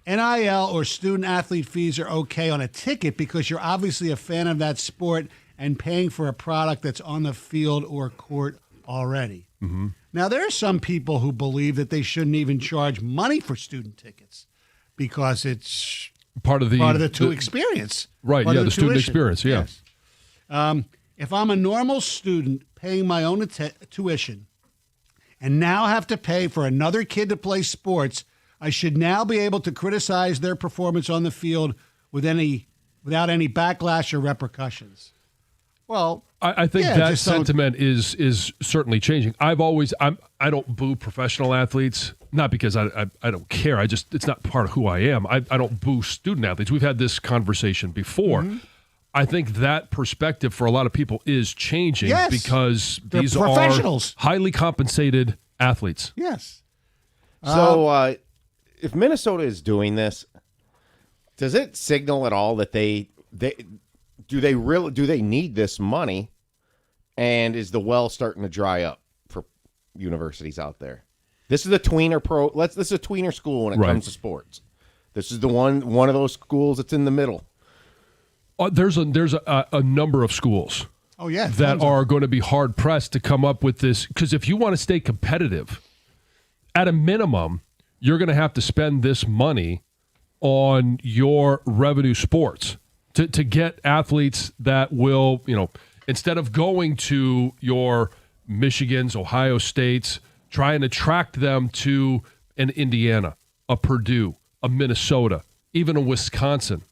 NIL or student athlete fees are okay on a ticket because you're obviously a fan of that sport and paying for a product that's on the field or court already. Now, there are some people who believe that they shouldn't even charge money for student tickets because it's part of the experience. Right, part yeah, of the student tuition. experience, yeah. Yes. If I'm a normal student paying my own tuition and now have to pay for another kid to play sports, I should now be able to criticize their performance on the field without any backlash or repercussions. Well, I think that sentiment is certainly changing. I don't boo professional athletes, not because I don't care. It's not part of who I am. I don't boo student athletes. We've had this conversation before. I think that perspective for a lot of people is changing because these are professionals, highly compensated athletes. Yes. So if Minnesota is doing this, does it signal at all that they need this money, and is the well starting to dry up for universities out there? This is a tweener this is a tweener school when it comes to sports. This is the one of those schools that's in the middle. There's a number of schools that are going to be hard pressed to come up with this, because if you want to stay competitive, at a minimum, you're going to have to spend this money on your revenue sports to get athletes that will, instead of going to your Michigans, Ohio States, try and attract them to an Indiana, a Purdue, a Minnesota, even a Wisconsin.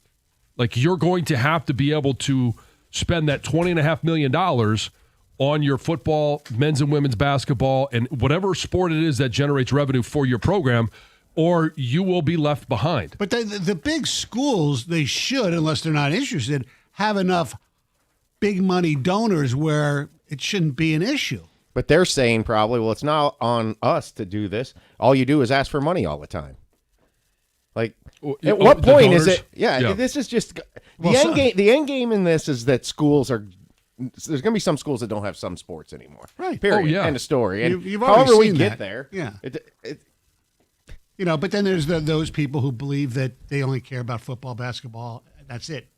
Like, you're going to have to be able to spend that $20.5 million on your football, men's and women's basketball, and whatever sport it is that generates revenue for your program, or you will be left behind. But the big schools, they should, unless they're not interested, have enough big money donors where it shouldn't be an issue. But they're saying probably, well, it's not on us to do this. All you do is ask for money all the time. Like, at what point is it? Yeah, this is just the end game. The end game in this is that schools are. There's going to be some schools that don't have some sports anymore. Right. Period. Oh, yeah. End of story. And You've already however we seen get that. there, Yeah. It, But then there's those people who believe that they only care about football, basketball. That's it.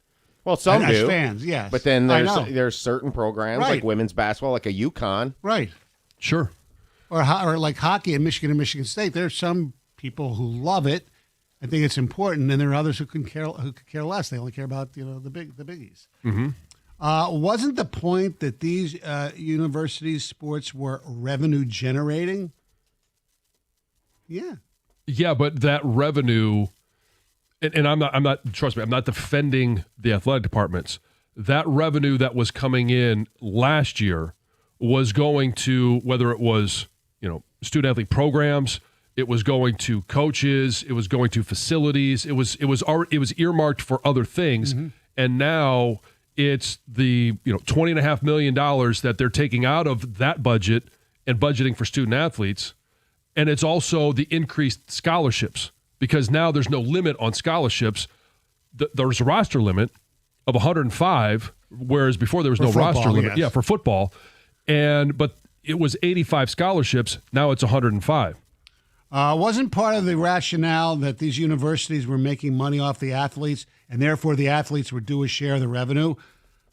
well, some As do. fans, yes. But then I know. there's certain programs Right. like women's basketball, like a UConn. Right. Sure. Or like hockey in Michigan and Michigan State. There's some people who love it. I think it's important, and there are others who could care less. They only care about the biggies. Mm-hmm. Wasn't the point that these universities' sports were revenue generating? Yeah. Yeah, but that revenue, and I'm not. Trust me, I'm not defending the athletic departments. That revenue that was coming in last year was going to, whether it was student athlete programs, it was going to coaches, it was going to facilities, it was earmarked for other things, and now it's the $20.5 million that they're taking out of that budget and budgeting for student athletes. And it's also the increased scholarships, because now there's no limit on scholarships. There's a roster limit of 105, whereas before there was no football, roster limit. yes. Yeah, for football. But it was 85 scholarships. Now it's 105. Wasn't part of the rationale that these universities were making money off the athletes, and therefore the athletes were due a share of the revenue?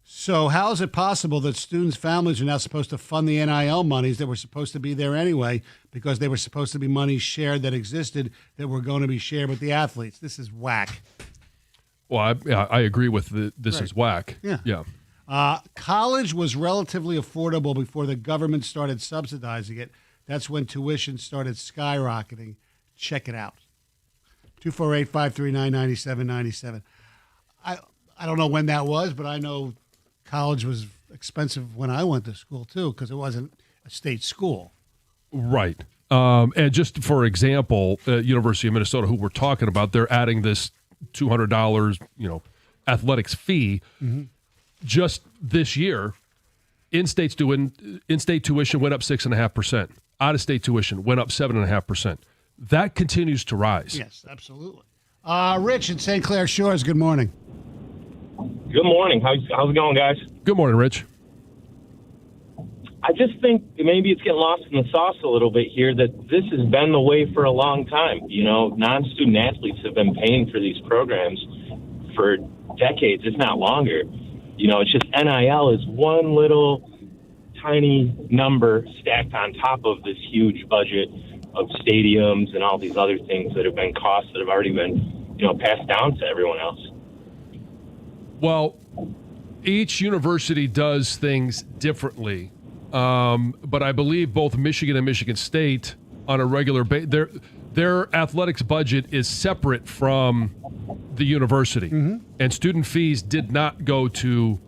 So how is it possible that students' families are now supposed to fund the NIL monies that were supposed to be there anyway, because they were supposed to be money shared that existed that were going to be shared with the athletes? This is whack. Well, I agree with this is whack. Yeah. College was relatively affordable before the government started subsidizing it. That's when tuition started skyrocketing. Check it out. 248-539-9797. I don't know when that was, but I know college was expensive when I went to school, too, because it wasn't a state school. Right. And just for example, University of Minnesota, who we're talking about, they're adding this $200, athletics fee. Mm-hmm. Just this year, in-state tuition went up 6.5%. Out-of-state tuition went up 7.5%. That continues to rise. Yes, absolutely. Rich in St. Clair Shores, good morning. Good morning. How's it going, guys? Good morning, Rich. I just think maybe it's getting lost in the sauce a little bit here that this has been the way for a long time. Non-student athletes have been paying for these programs for decades, if not longer. It's just NIL is one little tiny number stacked on top of this huge budget of stadiums and all these other things that have been costs that have already been, passed down to everyone else. Well, each university does things differently, but I believe both Michigan and Michigan State, on a regular basis, their athletics budget is separate from the university, and student fees did not go to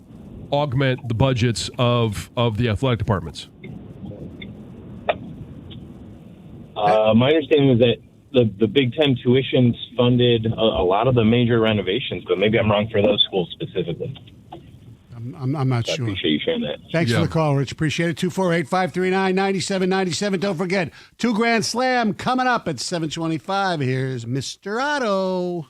augment the budgets of the athletic departments. My understanding was that the Big Ten tuitions funded a lot of the major renovations, but maybe I'm wrong for those schools specifically. I'm not sure. I appreciate you sharing that. Thanks for the call, Rich. Appreciate it. 248-539-9797. Don't forget, $2 Grand Slam coming up at 7:25. Here's Mr. Otto.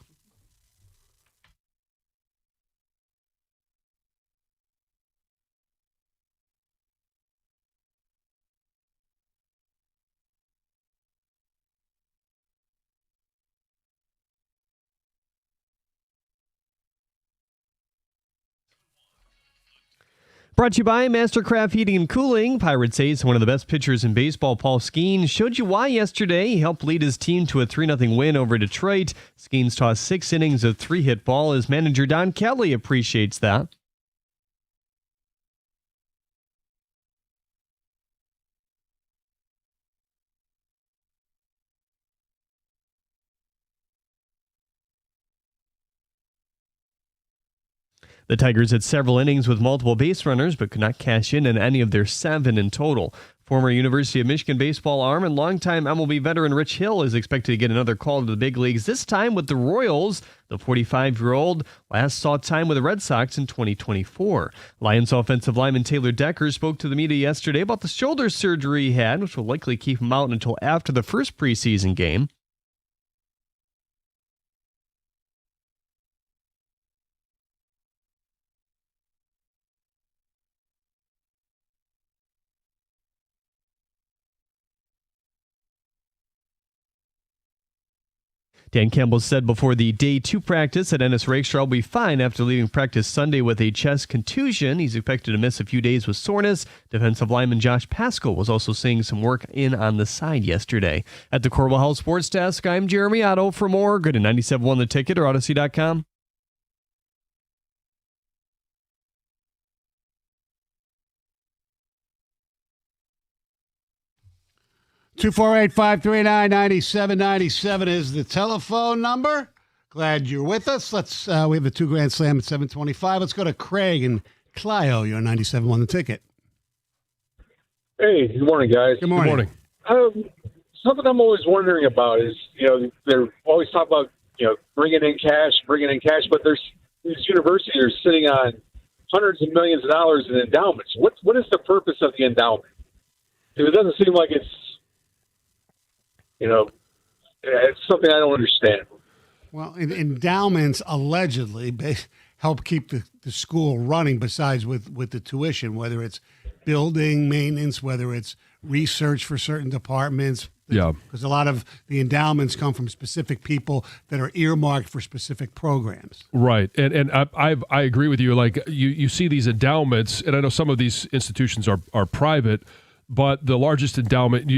Brought to you by Mastercraft Heating and Cooling. Pirates ace, one of the best pitchers in baseball, Paul Skeens, showed you why yesterday. He helped lead his team to a 3-0 win over Detroit. Skeens tossed 6 innings of 3-hit ball. His manager, Don Kelly, appreciates that. The Tigers had several innings with multiple base runners, but could not cash in any of their 7 in total. Former University of Michigan baseball arm and longtime MLB veteran Rich Hill is expected to get another call to the big leagues, this time with the Royals. The 45-year-old last saw time with the Red Sox in 2024. Lions offensive lineman Taylor Decker spoke to the media yesterday about the shoulder surgery he had, which will likely keep him out until after the first preseason game. Dan Campbell said before the Day 2 practice that Ennis Rakestraw will be fine after leaving practice Sunday with a chest contusion. He's expected to miss a few days with soreness. Defensive lineman Josh Pascal was also seeing some work in on the side yesterday. At the Corwell House Sports Desk, I'm Jeremy Otto. For more, go to 97.1 The Ticket or Odyssey.com. Two 248-539-9797 is the telephone number. Glad you're with us. Let's we have the 2 Grand Slam at 7:25. Let's go to Craig and Clio. You're 97.1 The Ticket. Hey, good morning, guys. Good morning. Something I'm always wondering about is, they're always talking about, bringing in cash, but there's these universities are sitting on hundreds of millions of dollars in endowments. What is the purpose of the endowment? It doesn't seem like it's something I don't understand. Well, endowments allegedly help keep the school running besides with the tuition, whether it's building maintenance, whether it's research for certain departments. Yeah. Because a lot of the endowments come from specific people that are earmarked for specific programs. Right. And I agree with you. Like you see these endowments, and I know some of these institutions are private, but the largest endowment,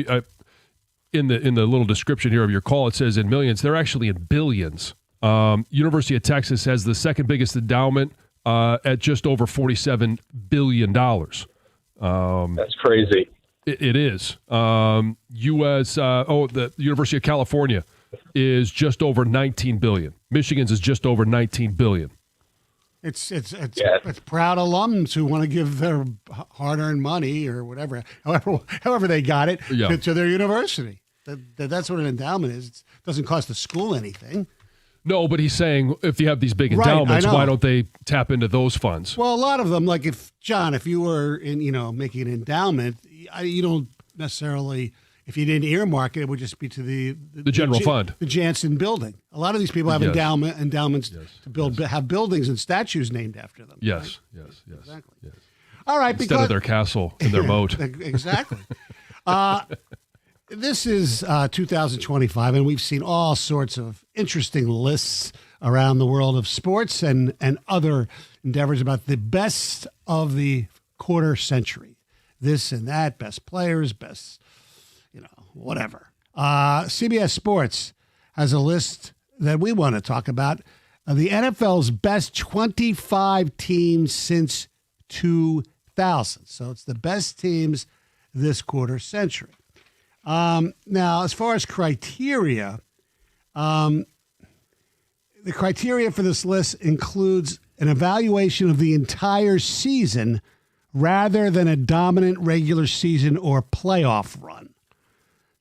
in the little description here of your call, it says in millions. They're actually in billions. University of Texas has the second biggest endowment at just over $47 billion. That's crazy. It is. The University of California is just over $19 billion. Michigan's is just over $19 billion. It's proud alums who want to give their hard-earned money or whatever, however they got it, to their university. That's what an endowment is. It doesn't cost the school anything. No, but he's saying if you have these big endowments, why don't they tap into those funds? Well, a lot of them, like if you were making an endowment, you don't necessarily. If you didn't earmark it, it would just be to the general fund, the Jansen building. A lot of these people have endowments to have buildings and statues named after them. Yes, right? yes. Exactly. Yes. All right, instead of their castle and their moat. Exactly. This is 2025, and we've seen all sorts of interesting lists around the world of sports and other endeavors about the best of the quarter century. This and that, best players, best, whatever. CBS Sports has a list that we want to talk about of the NFL's best 25 teams since 2000. So it's the best teams this quarter century. Now, as far as criteria, the criteria for this list includes an evaluation of the entire season rather than a dominant regular season or playoff run.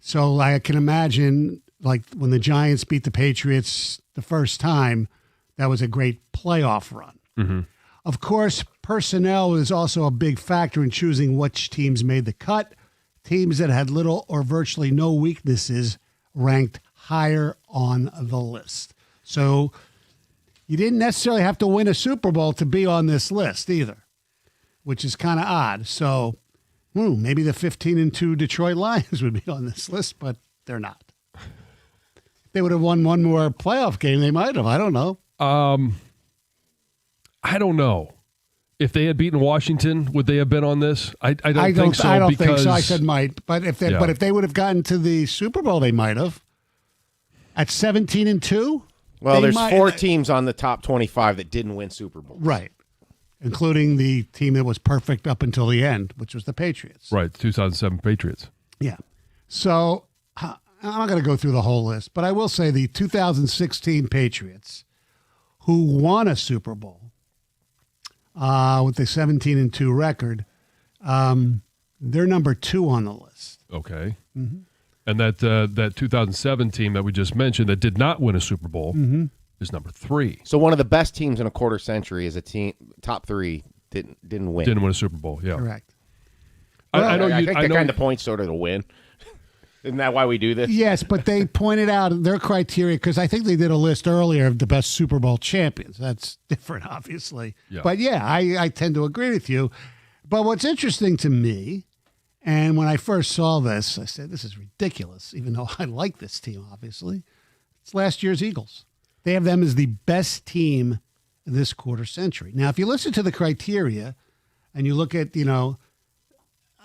So I can imagine, like when the Giants beat the Patriots the first time, that was a great playoff run. Mm-hmm. Of course, personnel is also a big factor in choosing which teams made the cut. Teams that had little or virtually no weaknesses ranked higher on the list. So you didn't necessarily have to win a Super Bowl to be on this list either, which is kind of odd. So maybe the 15-2 Detroit Lions would be on this list, but they're not. If they would have won one more playoff game, they might have. I don't know. I don't know. If they had beaten Washington, would they have been on this? I don't think so. I don't think so. I said might, but if they would have gotten to the Super Bowl, they might have. At 17-2. Well, there's 4 teams on the top 25 that didn't win Super Bowls, right? Including the team that was perfect up until the end, which was the Patriots. Right, 2007 Patriots. Yeah. So I'm not going to go through the whole list, but I will say the 2016 Patriots, who won a Super Bowl, with the 17-2 record. They're number 2 on the list. Okay. Mm-hmm. And that 2007 team that we just mentioned that did not win a Super Bowl is number 3. So one of the best teams in a quarter century is a team, top 3, didn't win. Didn't win a Super Bowl, yeah. Correct. I know I you. think I the know, kind of points sort of to win. Isn't that why we do this? Yes, but they pointed out their criteria because I think they did a list earlier of the best Super Bowl champions. That's different, obviously. Yeah. But yeah, I tend to agree with you. But what's interesting to me, and when I first saw this, I said, this is ridiculous, even though I like this team, obviously. It's last year's Eagles. They have them as the best team this quarter century. Now, if you listen to the criteria and you look at,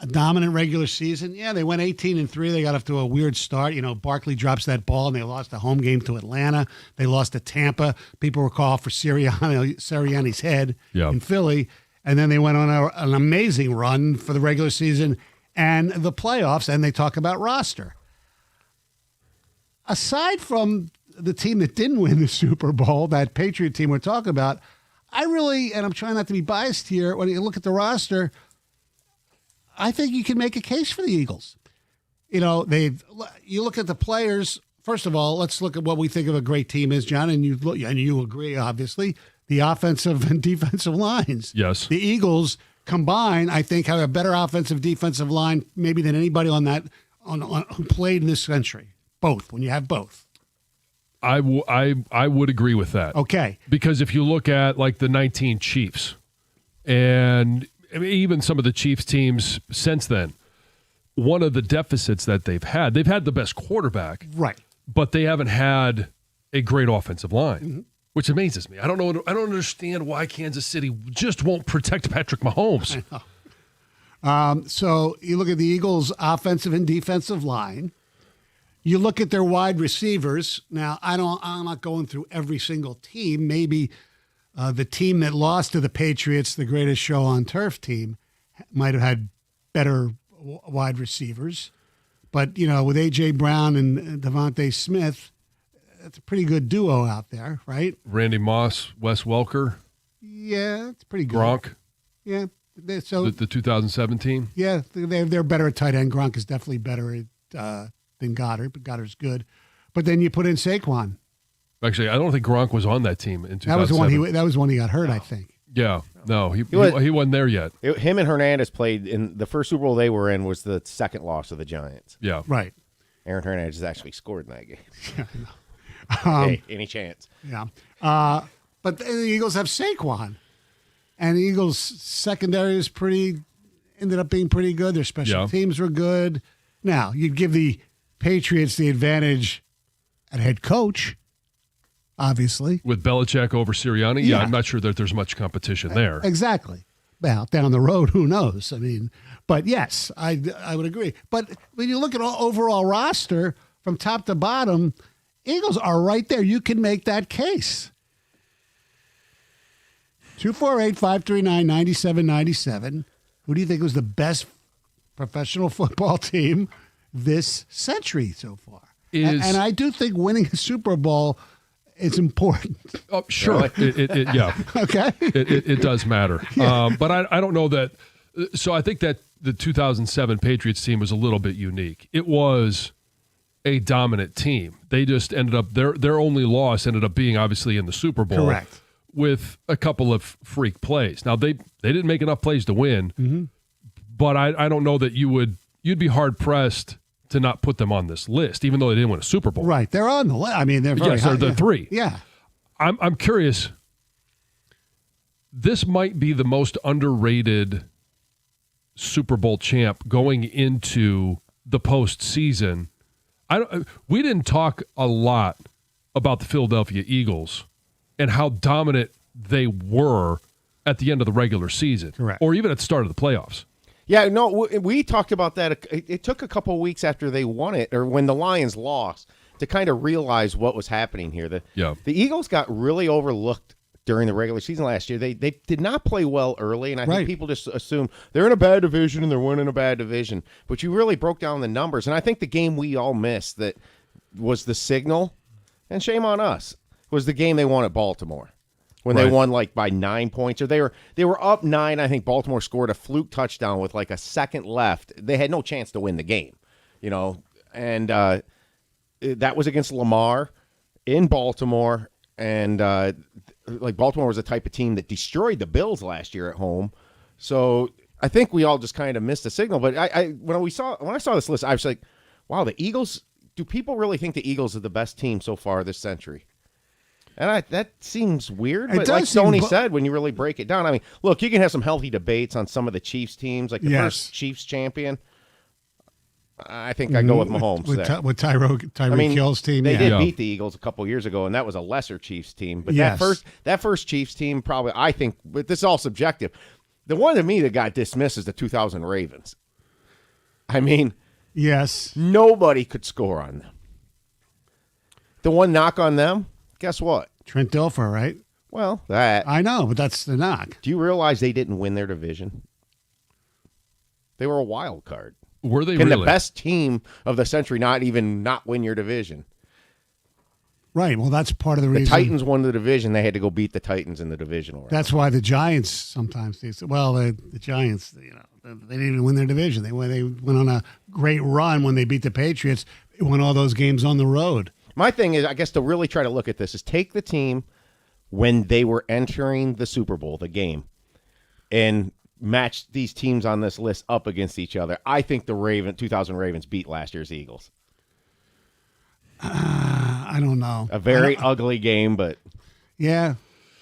a dominant regular season, yeah, they went 18-3. They got off to a weird start. Barkley drops that ball, and they lost a home game to Atlanta. They lost to Tampa. People were called for Sirianni's head in Philly. And then they went on an amazing run for the regular season and the playoffs, and they talk about roster. Aside from the team that didn't win the Super Bowl, that Patriot team we're talking about, I really, and I'm trying not to be biased here, when you look at the roster, I think you can make a case for the Eagles. You look at the players. First of all, let's look at what we think of a great team is, John, and you agree, obviously, the offensive and defensive lines. Yes. The Eagles combined, I think, have a better offensive defensive line maybe than anybody on who played in this century. Both, when you have both. I would agree with that. Okay. Because if you look at like the 19 Chiefs and even some of the Chiefs teams since then, one of the deficits that they've had the best quarterback. Right. But they haven't had a great offensive line, which amazes me. I don't understand why Kansas City just won't protect Patrick Mahomes. I know. So you look at the Eagles' offensive and defensive line. You look at their wide receivers. Now, I'm not going through every single team. Maybe the team that lost to the Patriots, the greatest show on turf team, might have had better wide receivers. But, with A.J. Brown and Devontae Smith, it's a pretty good duo out there, right? Randy Moss, Wes Welker. Yeah, it's pretty good. Gronk. Yeah. So the 2017. Yeah, they're better at tight end. Gronk is definitely better at than Goddard, but Goddard's good. But then you put in Saquon. Actually, I don't think Gronk was on that team in 2007. That was when he got hurt, I think. Yeah, no, he wasn't there yet. Him and Hernandez played in the first Super Bowl they were in was the second loss of the Giants. Yeah, right. Aaron Hernandez actually scored in that game. Yeah, I know. Hey, any chance? Yeah, but the Eagles have Saquon, and the Eagles' secondary is ended up being pretty good. Their special teams were good. Now you'd give the Patriots the advantage at head coach. Obviously. With Belichick over Sirianni? Yeah, I'm not sure that there's much competition there. Exactly. Well, down the road, who knows? I mean, but yes, I would agree. But when you look at overall roster from top to bottom, Eagles are right there. You can make that case. 248-539-9797. Who do you think was the best professional football team this century so far? And I do think winning a Super Bowl is important. Oh, sure. Yeah. Okay. It does matter. Yeah. But I don't know that. So I think that the 2007 Patriots team was a little bit unique. It was a dominant team. They just ended up, their only loss ended up being obviously in the Super Bowl. Correct. With a couple of freak plays. Now, they didn't make enough plays to win, but I don't know that you'd be hard-pressed to not put them on this list, even though they didn't win a Super Bowl. Right. They're on the list. I mean, they're very high. They're 3. Yeah. I'm curious. This might be the most underrated Super Bowl champ going into the postseason. We didn't talk a lot about the Philadelphia Eagles and how dominant they were at the end of the regular season. Correct. Or even at the start of the playoffs. Yeah, no, we talked about that. It took a couple of weeks after they won it, or when the Lions lost, to kind of realize what was happening here. The Eagles got really overlooked during the regular season last year. They did not play well early, and I think people just assume they're in a bad division and they're winning a bad division. But you really broke down the numbers, and I think the game we all missed that was the signal, and shame on us, was the game they won at Baltimore. when they won like by 9 points, or they were up 9. I think Baltimore scored a fluke touchdown with like a second left. They had no chance to win the game, and that was against Lamar in Baltimore, and like Baltimore was the type of team that destroyed the Bills last year at home. So I think we all just kind of missed the signal. But when I saw this list, I was like, wow, the Eagles. Do people really think the Eagles are the best team so far this century? And that seems weird, but like Stoney said, when you really break it down, I mean, look, you can have some healthy debates on some of the Chiefs teams, like the first Chiefs champion. I think I go with Mahomes with Tyreek Hill's team. They did beat the Eagles a couple years ago, and that was a lesser Chiefs team. But that first Chiefs team, probably, I think, but this is all subjective. The one to me that got dismissed is the 2000 Ravens. I mean, nobody could score on them. The one knock on them. Guess what? Trent Dilfer, right? Well, that. I know, but that's the knock. Do you realize they didn't win their division? They were a wild card. Were they Can really? the best team of the century not win your division? Right. Well, that's part of the reason. The Titans won the division. They had to go beat the Titans in the divisional round. That's why the Giants sometimes say, the Giants, they didn't even win their division. They went on a great run when they beat the Patriots. They won all those games on the road. My thing is, I guess, to really try to look at this is take the team when they were entering the Super Bowl, the game, and match these teams on this list up against each other. I think the 2000 Ravens beat last year's Eagles. I don't know. A very ugly game, but yeah,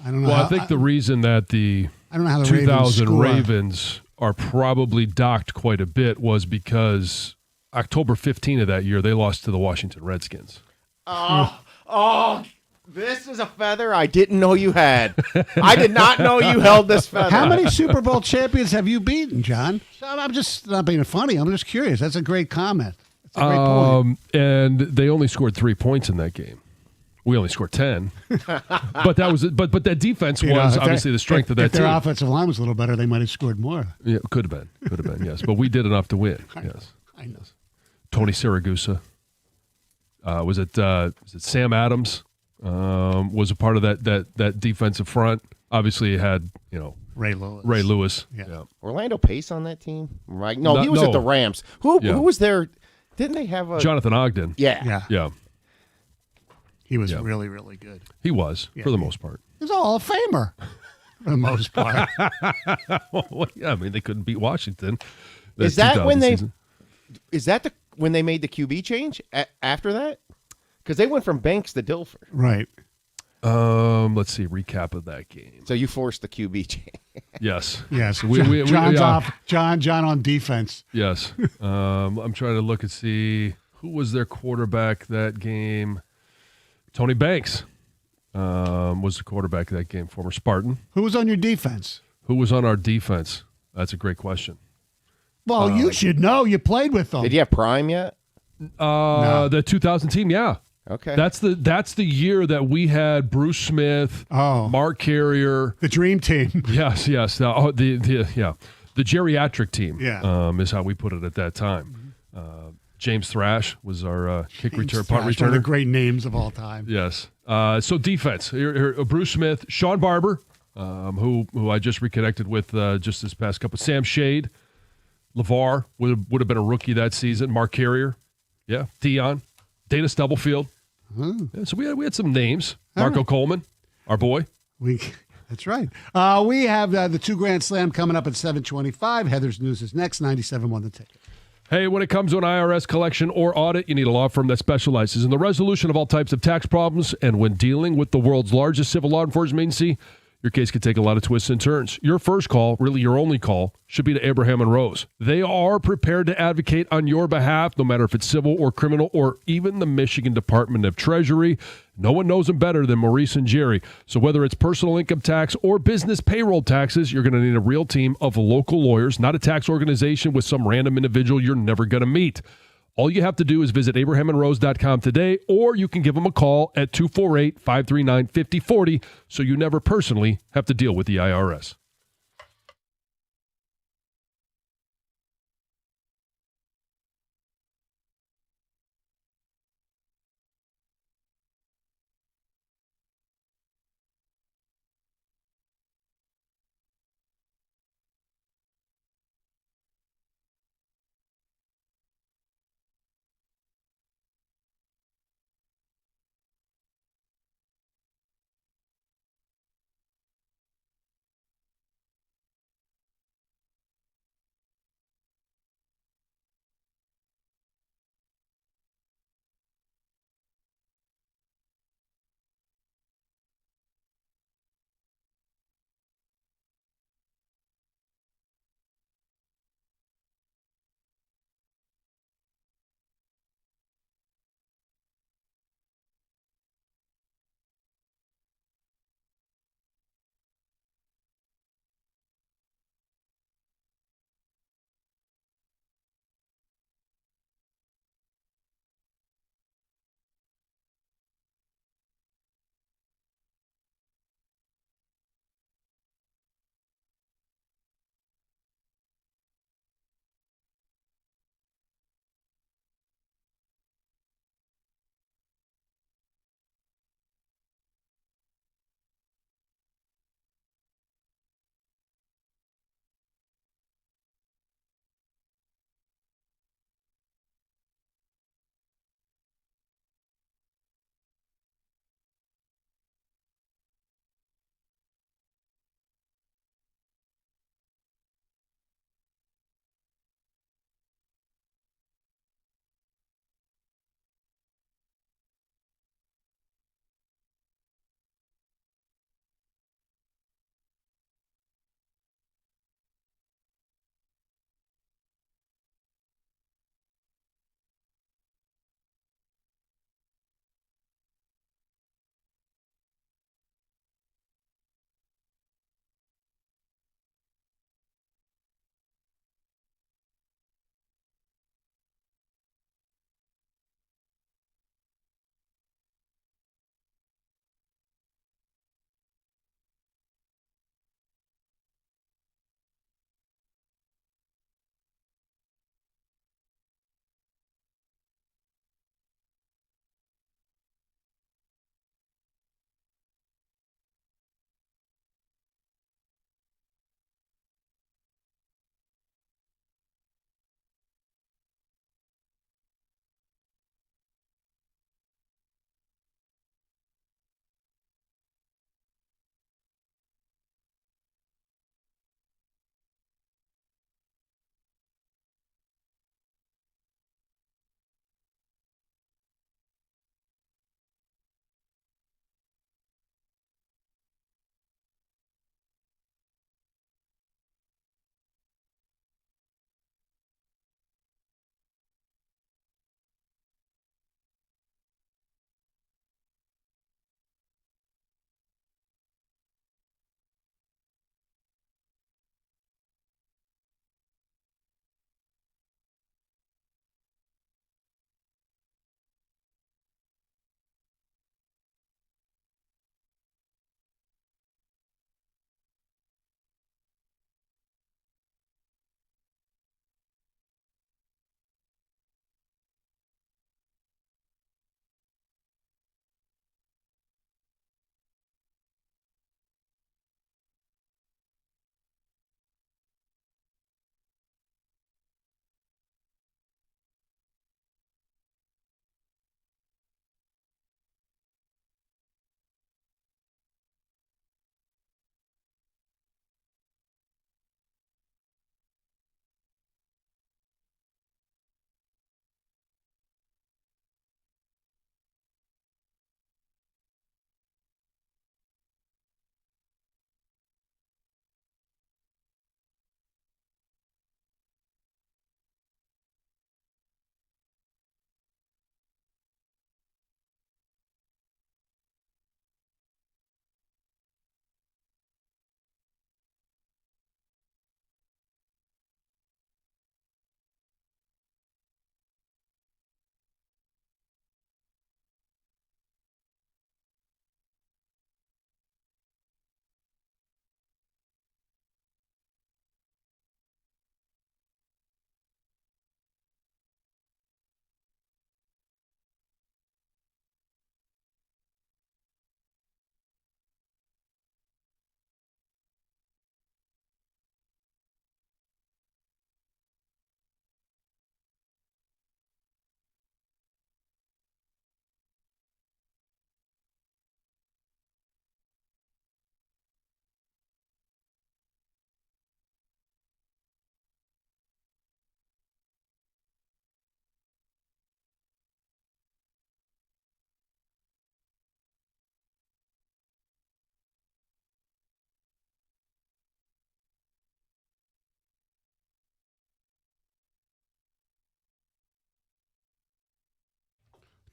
I don't know. Well, I think the reason that the I don't know how the 2000 Ravens are probably docked quite a bit was because October 15 of that year they lost to the Washington Redskins. This is a feather I didn't know you had. I did not know you held this feather. How many Super Bowl champions have you beaten, John? I'm just not being funny. I'm just curious. That's a great comment. That's a great point. And they only scored 3 points in that game. We only scored 10. But that defense was obviously the strength of that if team. their offensive line was a little better, they might have scored more. Yeah, could have been, yes. But we did enough to win. Yes. I know. Tony Siragusa. Was it Sam Adams? Was a part of that defensive front. Obviously, it had Ray Lewis. Ray Lewis. Yeah. Orlando Pace on that team, right? No, he was at the Rams. Who was there? Didn't they have a Jonathan Ogden? Yeah. He was really, really good. He was for the most part. He's a Hall of Famer for the most part. Well, yeah, I mean they couldn't beat Washington. Is that when they? Season. Is that when they made the QB change after that? Because they went from Banks to Dilfer. Right. Let's see. Recap of that game. So you forced the QB change. Yes. Yes. John's off. John on defense. Yes. I'm trying to look and see who was their quarterback that game. Tony Banks was the quarterback of that game, former Spartan. Who was on your defense? Who was on our defense? That's a great question. Well, you should know. You played with them. Did you have Prime yet? No. The 2000 team, yeah. Okay. That's the year that we had Bruce Smith, Mark Carrier, the dream team. Yes. The geriatric team. Yeah. Is how we put it at that time. James Thrash was our punt returner. One of the great names of all time. Yes. So defense. Here, Bruce Smith, Sean Barber, who I just reconnected with just this past couple. Sam Shade, LeVar would have been a rookie that season. Mark Carrier, Dion, Dana Stubblefield. Yeah, so we had some names. Marco Coleman, our boy. That's right. We have the 2 Grand Slam coming up at 7:25. Heather's News is next. 97.1 The Ticket. Hey, when it comes to an IRS collection or audit, you need a law firm that specializes in the resolution of all types of tax problems. And when dealing with the world's largest civil law enforcement agency, your case could take a lot of twists and turns. Your first call, really your only call, should be to Abraham and Rose. They are prepared to advocate on your behalf, no matter if it's civil or criminal or even the Michigan Department of Treasury. No one knows them better than Maurice and Jerry. So whether it's personal income tax or business payroll taxes, you're going to need a real team of local lawyers, not a tax organization with some random individual you're never going to meet. All you have to do is visit abrahamandrose.com today, or you can give them a call at 248-539-5040 so you never personally have to deal with the IRS.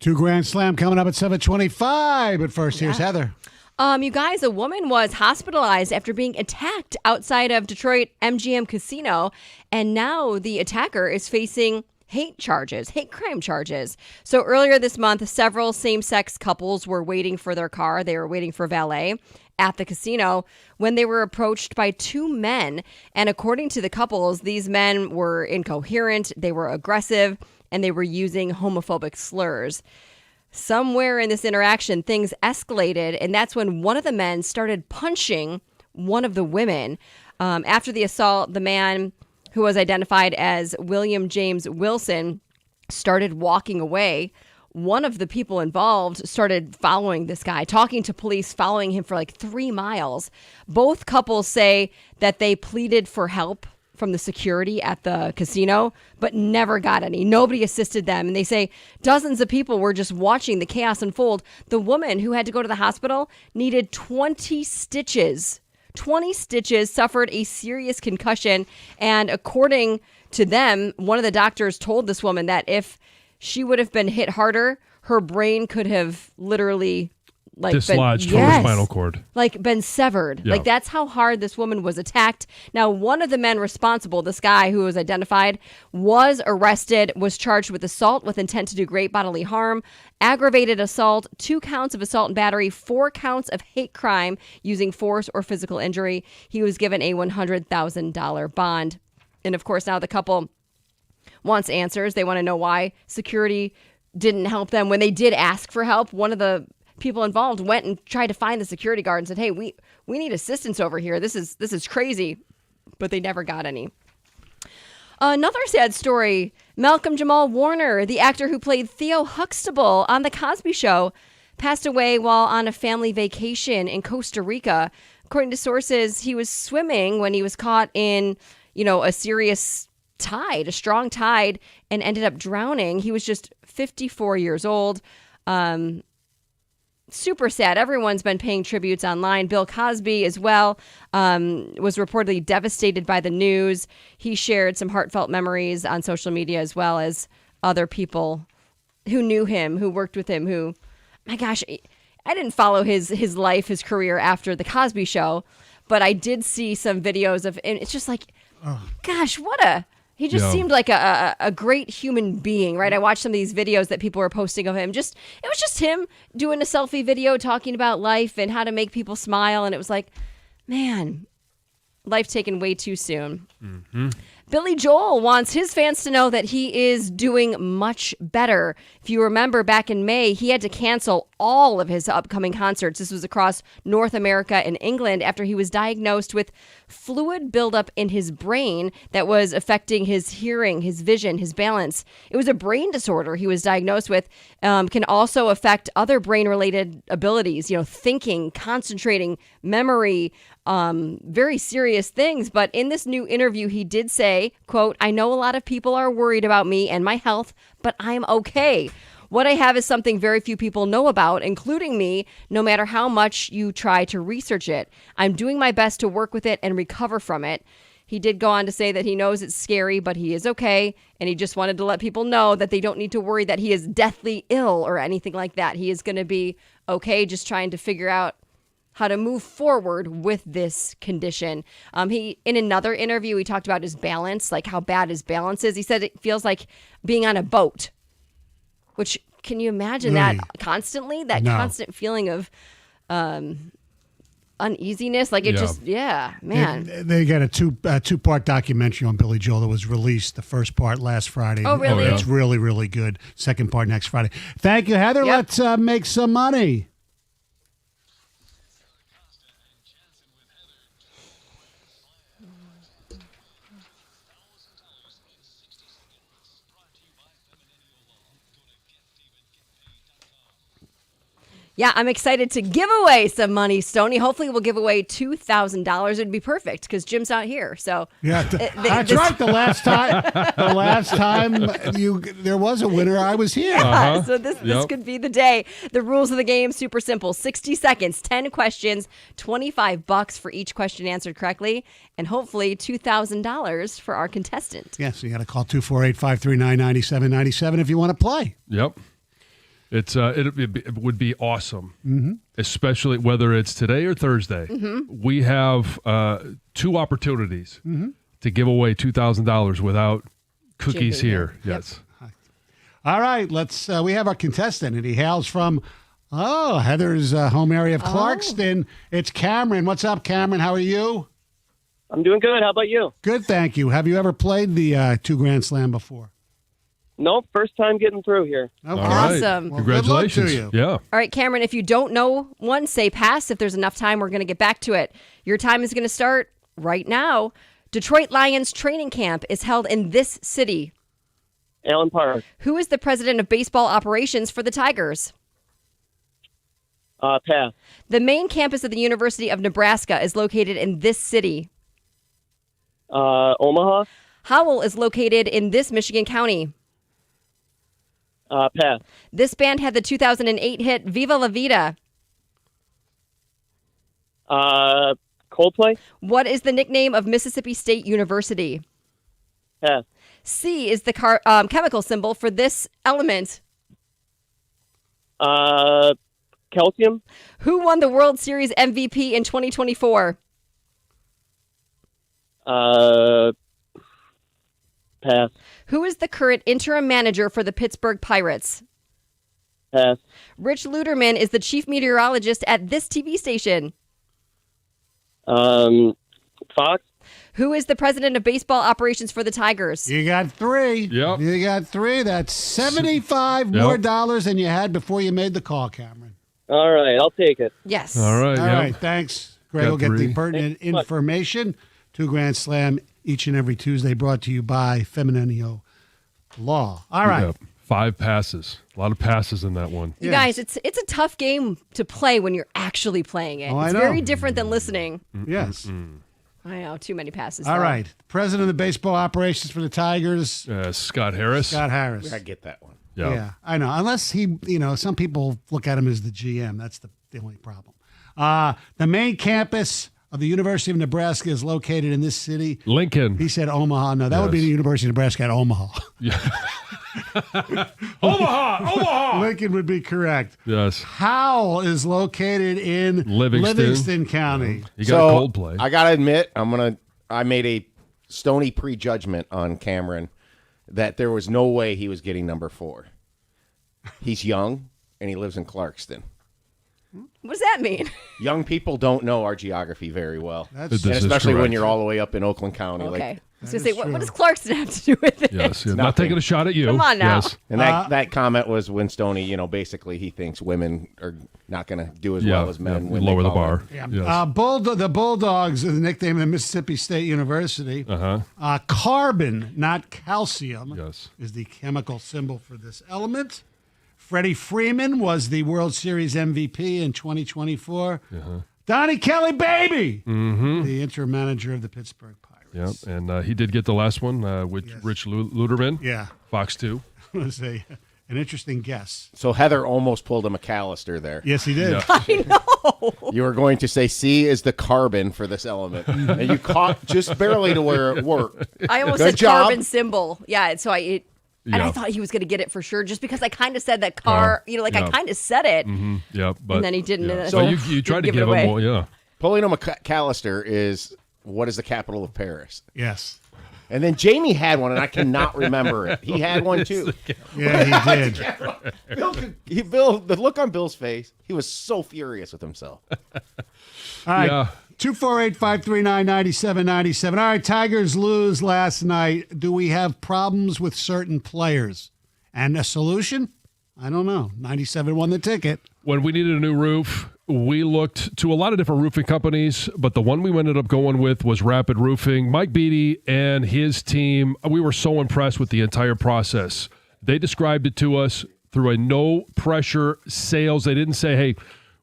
2 Grand Slam coming up at 7:25. But first, here's Heather. You guys, a woman was hospitalized after being attacked outside of Detroit MGM Casino, and now the attacker is facing hate crime charges. So earlier this month, several same-sex couples were waiting for their car. They were waiting for valet at the casino when they were approached by 2 men. And according to the couples, these men were incoherent, they were aggressive, and they were using homophobic slurs. Somewhere in this interaction, things escalated, and that's when one of the men started punching one of the women. After the assault, the man, who was identified as William James Wilson, started walking away. One of the people involved started following this guy, talking to police, following him for like 3 miles. Both couples say that they pleaded for help from the security at the casino, but never got any. Nobody assisted them. And they say dozens of people were just watching the chaos unfold. The woman who had to go to the hospital needed 20 stitches. 20 stitches, suffered a serious concussion. And according to them, one of the doctors told this woman that if she would have been hit harder, her brain could have literally dislodged from the spinal cord. Been severed. Yeah. That's how hard this woman was attacked. Now, one of the men responsible, this guy who was identified, was arrested, was charged with assault with intent to do great bodily harm, aggravated assault, 2 counts of assault and battery, 4 counts of hate crime using force or physical injury. He was given a $100,000 bond. And of course, now the couple wants answers. They want to know why security didn't help them. When they did ask for help, one of the people involved went and tried to find the security guard and said, hey, we need assistance over here. This is crazy. But they never got any. Another sad story. Malcolm Jamal Warner, the actor who played Theo Huxtable on The Cosby Show, passed away while on a family vacation in Costa Rica. According to sources, he was swimming when he was caught in, a serious tide, a strong tide, and ended up drowning. He was just 54 years old. Super sad. Everyone's been paying tributes online. Bill Cosby as well was reportedly devastated by the news. He shared some heartfelt memories on social media, as well as other people who knew him, who worked with him, who, my gosh, I didn't follow his life, his career after The Cosby Show, but I did see some videos of, and it's just like, gosh, he just seemed like a great human being, right? I watched some of these videos that people were posting of him. It was just him doing a selfie video talking about life and how to make people smile. And it was like, man, life taken way too soon. Mm-hmm. Billy Joel wants his fans to know that he is doing much better. If you remember back in May, he had to cancel all of his upcoming concerts. This was across North America and England after he was diagnosed with fluid buildup in his brain that was affecting his hearing, his vision, his balance. It was a brain disorder he was diagnosed with. Can also affect other brain-related abilities, thinking, concentrating, memory, very serious things. But in this new interview, he did say, quote, "I know a lot of people are worried about me and my health, but I'm okay. What I have is something very few people know about, including me, no matter how much you try to research it. I'm doing my best to work with it and recover from it." He did go on to say that he knows it's scary, but he is okay. And he just wanted to let people know that they don't need to worry that he is deathly ill or anything like that. He is going to be okay, just trying to figure out how to move forward with this condition. He, in another interview, he talked about his balance, like how bad his balance is. He said it feels like being on a boat, which, can you imagine that constantly? That constant feeling of uneasiness? Like man. They got a two-part documentary on Billy Joel that was released. The first part last Friday. Oh, really? It's really, really good. Second part next Friday. Thank you, Heather. Yep. Let's make some money. Yeah, I'm excited to give away some money, Stoney. Hopefully we'll give away $2,000. It'd be perfect because Jim's not here. So that's right. The last time there was a winner, I was here. Yeah, so this could be the day. The rules of the game, super simple. 60 seconds, 10 questions, $25 for each question answered correctly, and hopefully $2,000 for our contestant. Yes, you got to call 248-539-9797 if you want to play. Yep. It would be awesome, especially whether it's today or Thursday. We have 2 opportunities to give away $2,000 without cookies Jimmy, here. Yep. Yes. All right, let's. We have our contestant, and he hails from Heather's home area of Clarkston. It's Cameron. What's up, Cameron? How are you? I'm doing good. How about you? Good, thank you. Have you ever played the 2 Grand Slam before? Nope, first time getting through here. Okay. All right. Awesome. Well, good luck to Congratulations. you. Yeah. All right, Cameron, if you don't know one, say pass. If there's enough time, we're going to get back to it. Your time is going to start right now. Detroit Lions training camp is held in this city. Allen Park. Who is the president of baseball operations for the Tigers? Pass. The main campus of the University of Nebraska is located in this city. Omaha. Howell is located in this Michigan county. Pass. This band had the 2008 hit Viva La Vida. Coldplay. What is the nickname of Mississippi State University? Pass. C is the chemical symbol for this element. Calcium. Who won the World Series MVP in 2024? Pass. Who is the current interim manager for the Pittsburgh Pirates? Pass. Rich Luderman is the chief meteorologist at this TV station. Fox. Who is the president of baseball operations for the Tigers? You got 3. Yep. You got 3. That's $75 more dollars than you had before you made the call, Cameron. All right, I'll take it. Yes. All right. All yep. right, thanks. Greg Got will get the 3. pertinent Thanks. information. 2 Grand Slam each and every Tuesday, brought to you by Feminenio Law. All right. Yep. 5 passes. A lot of passes in that one. You Yes. guys, it's a tough game to play when you're actually playing it. Oh, I It's know. very different than listening. Yes. I know, too many passes. All though. right. President of the baseball operations for the Tigers, Scott Harris. Scott Harris. I get that one. Yeah. Yeah, I know. Unless he, some people look at him as the GM. That's the only problem. The main campus of the University of Nebraska is located in this city. Lincoln. He said Omaha. No, that would be Yes. the University of Nebraska at Omaha. Omaha. Lincoln would be correct. Yes. Howell is located in Livingston. County. You got So Coldplay. I gotta admit, I made a stony prejudgment on Cameron that there was no way he was getting number 4. He's young and he lives in Clarkston. What does that mean? Young people don't know our geography very well, That's This and is especially when correct. you're all the way up in Oakland County. Okay. Like, I was going That to say, is what true. does Clarkston have to do with it? Yes. Not Nothing. taking a shot at you. Come on now. Yes. and that comment was when Stoney, basically he thinks women are not going to do as Yeah. well as men. yeah. When they Lower the call bar. it. Yeah. Yes. The Bulldogs are the nickname of the Mississippi State University. Uh-huh. Carbon, not calcium, Yes. is the chemical symbol for this element. Freddie Freeman was the World Series MVP in 2024. Donnie Kelly, baby, the interim manager of the Pittsburgh Pirates. Yep. And he did get the last one with Yes. Rich Luderman. Yeah, Fox 2. it was an interesting guess. So Heather almost pulled a McAllister there. Yes, he did. Yeah. I know. You were going to say C is the carbon for this element, and you caught just barely to where it worked. I almost Good said job. carbon symbol. Yeah, so I Yeah. thought he was going to get it for sure just because I kind of said that car, I yeah. kind of said it. Yep. But, And then he didn't, Yeah. and So then you tried to give it give him away. more. Yeah. Pulling a McAllister is what is the capital of Paris? Yes. And then Jamie had one, and I cannot remember it. He had one too. Yeah, he did. Bill, the look on Bill's face, he was so furious with himself. All right. Yeah. 248-539-9797. All right, Tigers lose last night. Do we have problems with certain players? And a solution? I don't know. 97 won the ticket. When we needed a new roof, we looked to a lot of different roofing companies, but the one we ended up going with was Rapid Roofing. Mike Beatty and his team, we were so impressed with the entire process. They described it to us through a no-pressure sales. They didn't say, hey,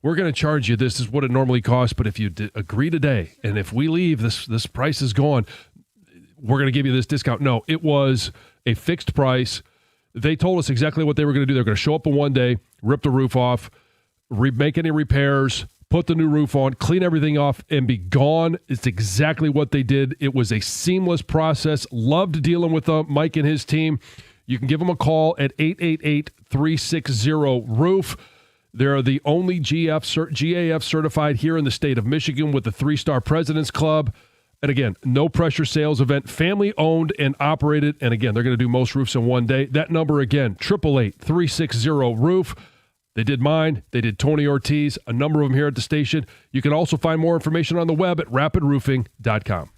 we're going to charge you this is what it normally costs, but if you agree today, and if we leave, this price is gone, we're going to give you this discount. No, it was a fixed price. They told us exactly what they were going to do. They're going to show up in one day, rip the roof off, make any repairs, put the new roof on, clean everything off, and be gone. It's exactly what they did. It was a seamless process. Loved dealing with Mike and his team. You can give them a call at 888-360-ROOF. They're the only GAF certified here in the state of Michigan with the 3-star President's Club. And again, no pressure sales event, family owned and operated. And again, they're going to do most roofs in one day. That number again, 888-360-ROOF. They did mine. They did Tony Ortiz, a number of them here at the station. You can also find more information on the web at rapidroofing.com.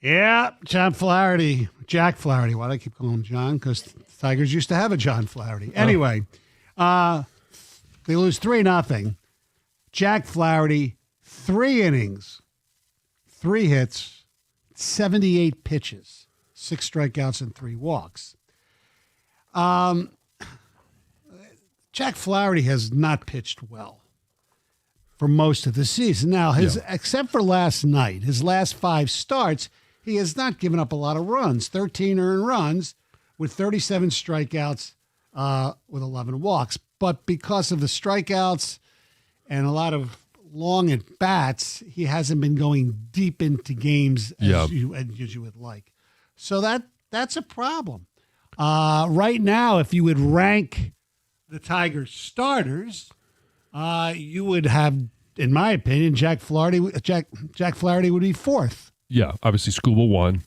Yeah, John Flaherty, Jack Flaherty. Why do I keep calling him John? Because the Tigers used to have a John Flaherty. Anyway, they lose 3-0. Jack Flaherty, 3 innings, 3 hits, 78 pitches, 6 strikeouts and 3 walks. Jack Flaherty has not pitched well for most of the season. Now, except for last night, his last 5 starts, he has not given up a lot of runs, 13 earned runs with 37 strikeouts with 11 walks. But because of the strikeouts and a lot of long at bats, he hasn't been going deep into games as you would like. So that's a problem. Right now, if you would rank the Tigers starters, you would have, in my opinion, Jack Flaherty would be 4th. Yeah, obviously Scuba 1,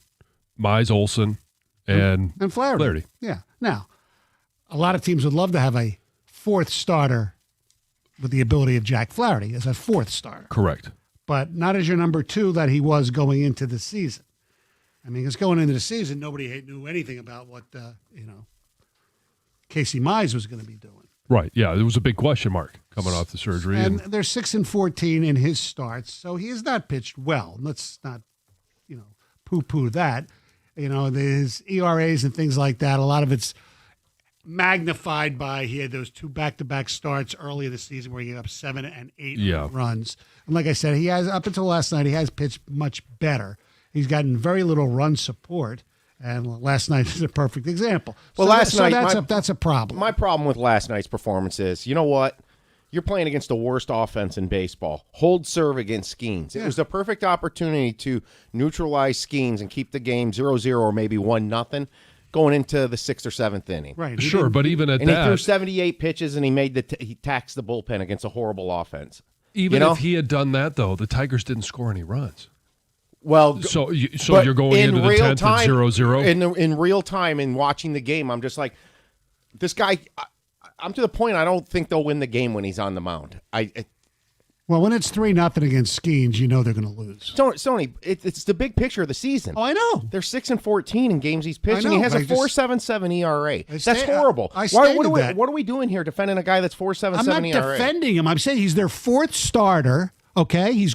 Mize, Olson, and Flaherty. Yeah. Now, a lot of teams would love to have a 4th starter with the ability of Jack Flaherty as a 4th starter. Correct. But not as your number 2 that he was going into the season. I mean, because going into the season, nobody knew anything about what, Casey Mize was going to be doing. Right, yeah, there was a big question mark coming off the surgery. And they're 6-14 in his starts, so he has not pitched well. Let's not, poo-poo that. His ERAs and things like that, a lot of it's magnified by he had those 2 back-to-back starts early in the season where he gave up 7 and 8 runs. And like I said, he has, up until last night, he has pitched much better. He's gotten very little run support. And last night is a perfect example. Well, that's a problem. My problem with last night's performance is, you know what? You're playing against the worst offense in baseball. Hold serve against Skeens. It was the perfect opportunity to neutralize Skeens and keep the game 0-0 or maybe 1-0 going into the 6th or 7th inning. Right. Sure, but even at that, he threw 78 pitches and he taxed the bullpen against a horrible offense. Even if he had done that, though, the Tigers didn't score any runs. Well, so you're going into the 10th at 0-0? In real time and watching the game, I'm just like, this guy, I'm to the point I don't think they'll win the game when he's on the mound. Well, when it's 3-0 against Skeens, you know they're going to lose. Sony, it's the big picture of the season. Oh, I know. They're 6-14 in games he's pitching. He has a 4.77 ERA. That's horrible. What are we doing here defending a guy that's 4.77 ERA? I'm not defending him. I'm saying he's their 4th starter. Okay, he's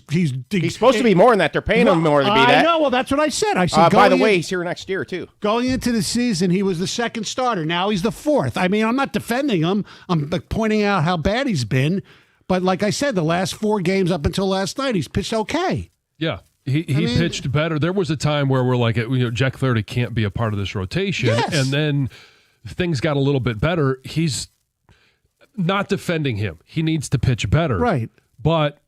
supposed to be more than that. They're paying him more to be that. I know. Well, that's what I said. I said. By the way, he's here next year too. Going into the season, he was the 2nd starter. Now he's the 4th. I mean, I'm not defending him. I'm pointing out how bad he's been. But like I said, the last 4 games up until last night, he's pitched okay. Yeah, he pitched better. There was a time where we're like, Jack Flaherty can't be a part of this rotation, and then things got a little bit better. He's not defending him. He needs to pitch better. Right. But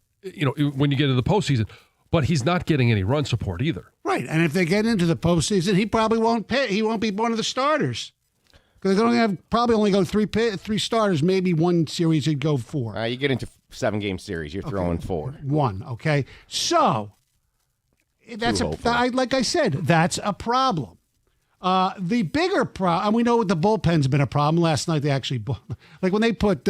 when you get into the postseason, but he's not getting any run support either. Right, and if they get into the postseason, he probably won't pitch. He won't be one of the starters because they're going to probably only go 3 starters. Maybe one series he'd go 4. You get into 7-game series, you're throwing 4. 1. Okay, so that's like I said, that's a problem. The bigger problem, and we know the bullpen's been a problem. Last night they actually, like when they put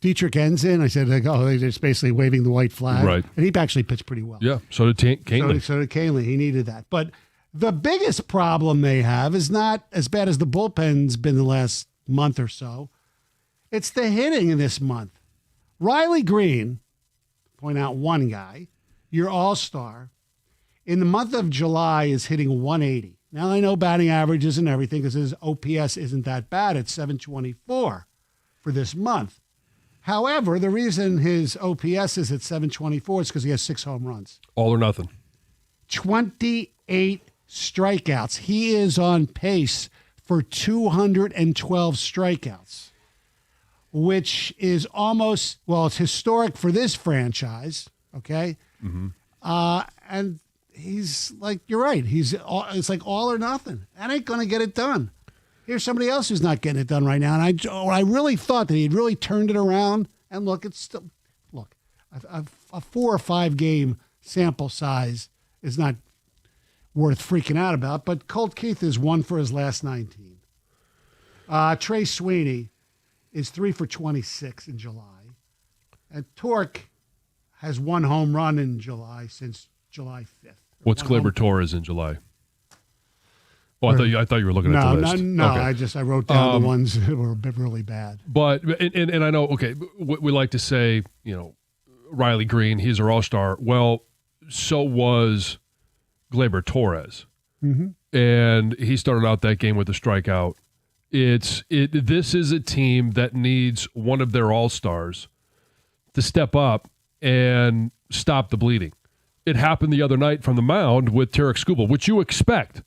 Dietrich Enns in, I said, they're just basically waving the white flag. Right. And he actually pitched pretty well. Yeah, so did Canely. So did Canely. He needed that. But the biggest problem they have is not as bad as the bullpen's been the last month or so. It's the hitting in this month. Riley Green, point out one guy, your all-star, in the month of July is hitting 180. Now, I know batting average isn't everything because his OPS isn't that bad. It's 724 for this month. However, the reason his OPS is at 724 is because he has 6 home runs. All or nothing. 28 strikeouts. He is on pace for 212 strikeouts, which is almost, it's historic for this franchise, okay? Mm-hmm. And he's like, you're right. It's like all or nothing. That ain't going to get it done. Here's somebody else who's not getting it done right now. And I really thought that he'd really turned it around. And it's still, a 4 or 5 game sample size is not worth freaking out about. But Colt Keith is 1 for his last 19. Trey Sweeney is 3 for 26 in July. And Torque has 1 home run in July since July 5th. What's Gleyber Torres in July? Oh, I thought you were looking at the list. No. Okay. I wrote down the ones that were really bad. But and I know. Okay, we like to say, Riley Green, he's our all-star. Well, so was Gleyber Torres, and he started out that game with a strikeout. This is a team that needs one of their all-stars to step up and stop the bleeding. It happened the other night from the mound with Tarek Skubal, which you expect.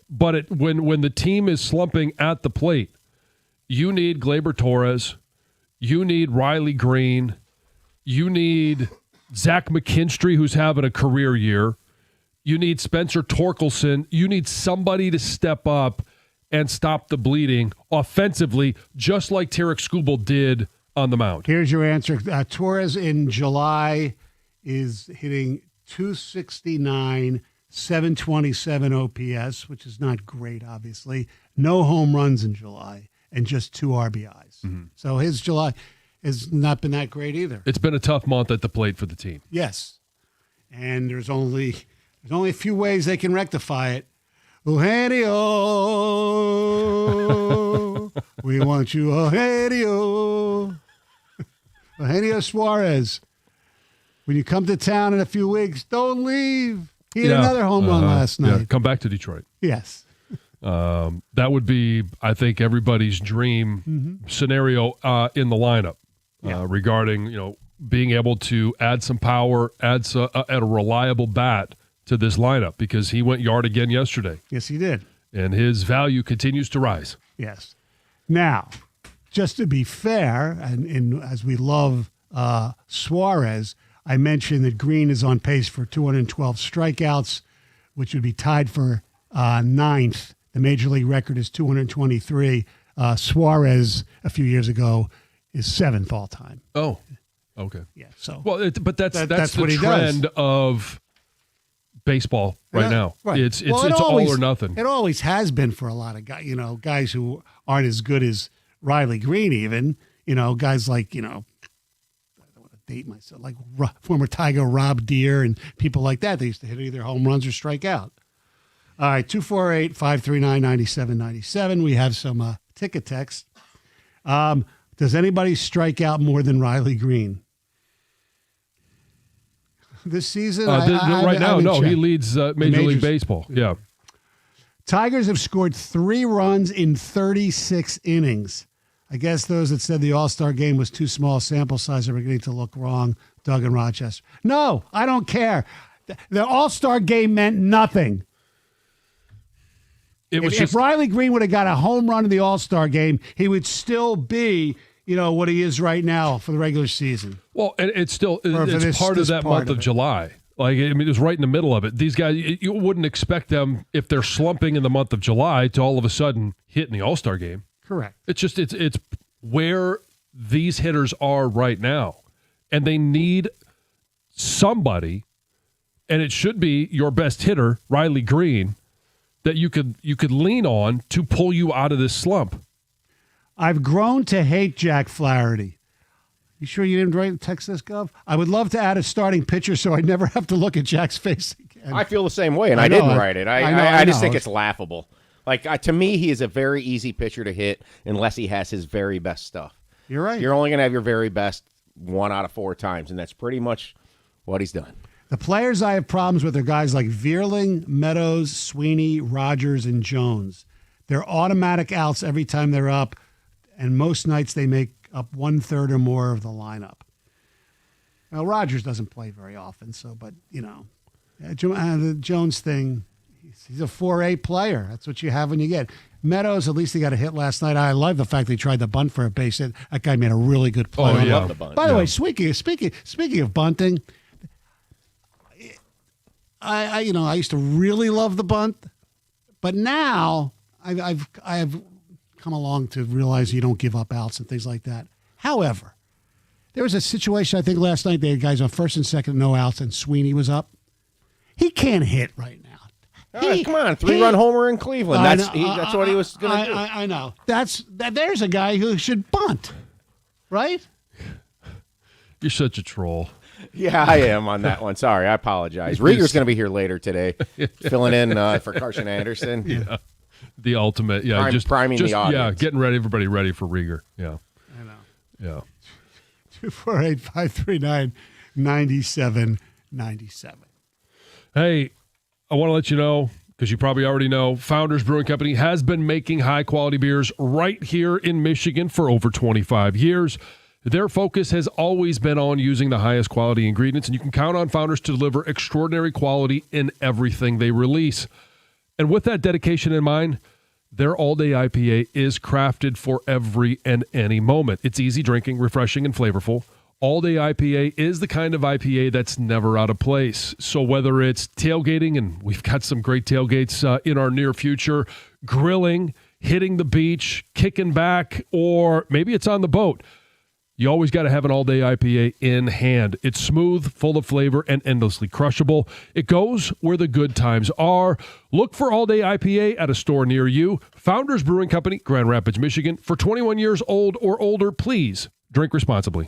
But when the team is slumping at the plate, you need Gleyber Torres, you need Riley Green, you need Zach McKinstry, who's having a career year, you need Spencer Torkelson, you need somebody to step up and stop the bleeding offensively, just like Tarek Skubal did on the mound. Here's your answer. Torres in July is hitting 269, 727 OPS, which is not great, obviously. No home runs in July and just 2 RBIs. So his July has not been that great either. It's been a tough month at the plate for the team. Yes. And there's only a few ways they can rectify it. Eugenio, we want you, Eugenio. Eugenio Suarez. When you come to town in a few weeks, don't leave. He had another home run last night. Yeah, come back to Detroit. Yes. That would be, I think, everybody's dream scenario in the lineup regarding, being able to add some power, add a reliable bat to this lineup, because he went yard again yesterday. Yes, he did. And his value continues to rise. Yes. Now, just to be fair, and as we love Suarez, I mentioned that Green is on pace for 212 strikeouts, which would be tied for ninth. The major league record is 223. Suarez, a few years ago, is 7th all time. Oh, okay. Yeah. So, well, but that's the what he trend does. Of baseball right now. Right. It's all or nothing. It always has been for a lot of guys. Guys who aren't as good as Riley Green, even. Guys like I don't want to date myself, like former Tiger Rob Deere and people like that. They used to hit either home runs or strike out. All right, 248-539-9797. We have some ticket text. Does anybody strike out more than Riley Green this season? Right now, no. He leads Major League Baseball. Yeah. Tigers have scored 3 runs in 36 innings. I guess those that said the All-Star game was too small sample size are beginning to look wrong. Doug in Rochester. No, I don't care. The All-Star game meant nothing. If Riley Green would have got a home run in the All-Star game, he would still be, what he is right now for the regular season. Well, and it's part of that month of July. Like, it was right in the middle of it. These guys, you wouldn't expect them, if they're slumping in the month of July, to all of a sudden hit in the All-Star game. Correct. It's just it's where these hitters are right now, and they need somebody, and it should be your best hitter, Riley Green, that you could lean on to pull you out of this slump. I've grown to hate Jack Flaherty. You sure you didn't text this, Gov? I would love to add a starting pitcher so I'd never have to look at Jack's face again. I feel the same way, and I didn't write it. I just think it's laughable. Like, to me, he is a very easy pitcher to hit unless he has his very best stuff. You're right. You're only going to have your very best 1 out of 4 times, and that's pretty much what he's done. The players I have problems with are guys like Vierling, Meadows, Sweeney, Rogers, and Jones. They're automatic outs every time they're up, and most nights they make up 1/3 or more of the lineup. Now, Rogers doesn't play very often, but, the Jones thing, he's a 4A player. That's what you have when you get. Meadows, at least he got a hit last night. I love the fact they tried to bunt for a base hit. That guy made a really good play. Oh, yeah. The bunt. By the way, speaking of bunting, I used to really love the bunt, but now I have come along to realize you don't give up outs and things like that. However, there was a situation, I think last night, they had guys on first and second, no outs, and Sweeney was up. He can't hit right now. Come on, 3-run homer in Cleveland. That's what he was going to do. I know. There's a guy who should bunt, right? You're such a troll. Yeah, I am on that one. Sorry, I apologize. Rieger's going to be here later today, filling in for Carson Anderson. Yeah. The ultimate. Yeah. Priming the audience. Yeah, getting everybody ready for Rieger. Yeah. I know. Yeah. 248-539-9797. Hey, I want to let you know, because you probably already know, Founders Brewing Company has been making high-quality beers right here in Michigan for over 25 years. Their focus has always been on using the highest quality ingredients, and you can count on Founders to deliver extraordinary quality in everything they release. And with that dedication in mind, their all-day IPA is crafted for every and any moment. It's easy drinking, refreshing, and flavorful. All-day IPA is the kind of IPA that's never out of place. So whether it's tailgating, and we've got some great tailgates in our near future, grilling, hitting the beach, kicking back, or maybe it's on the boat, you always got to have an all-day IPA in hand. It's smooth, full of flavor, and endlessly crushable. It goes where the good times are. Look for all-day IPA at a store near you. Founders Brewing Company, Grand Rapids, Michigan. For 21 years old or older, please drink responsibly.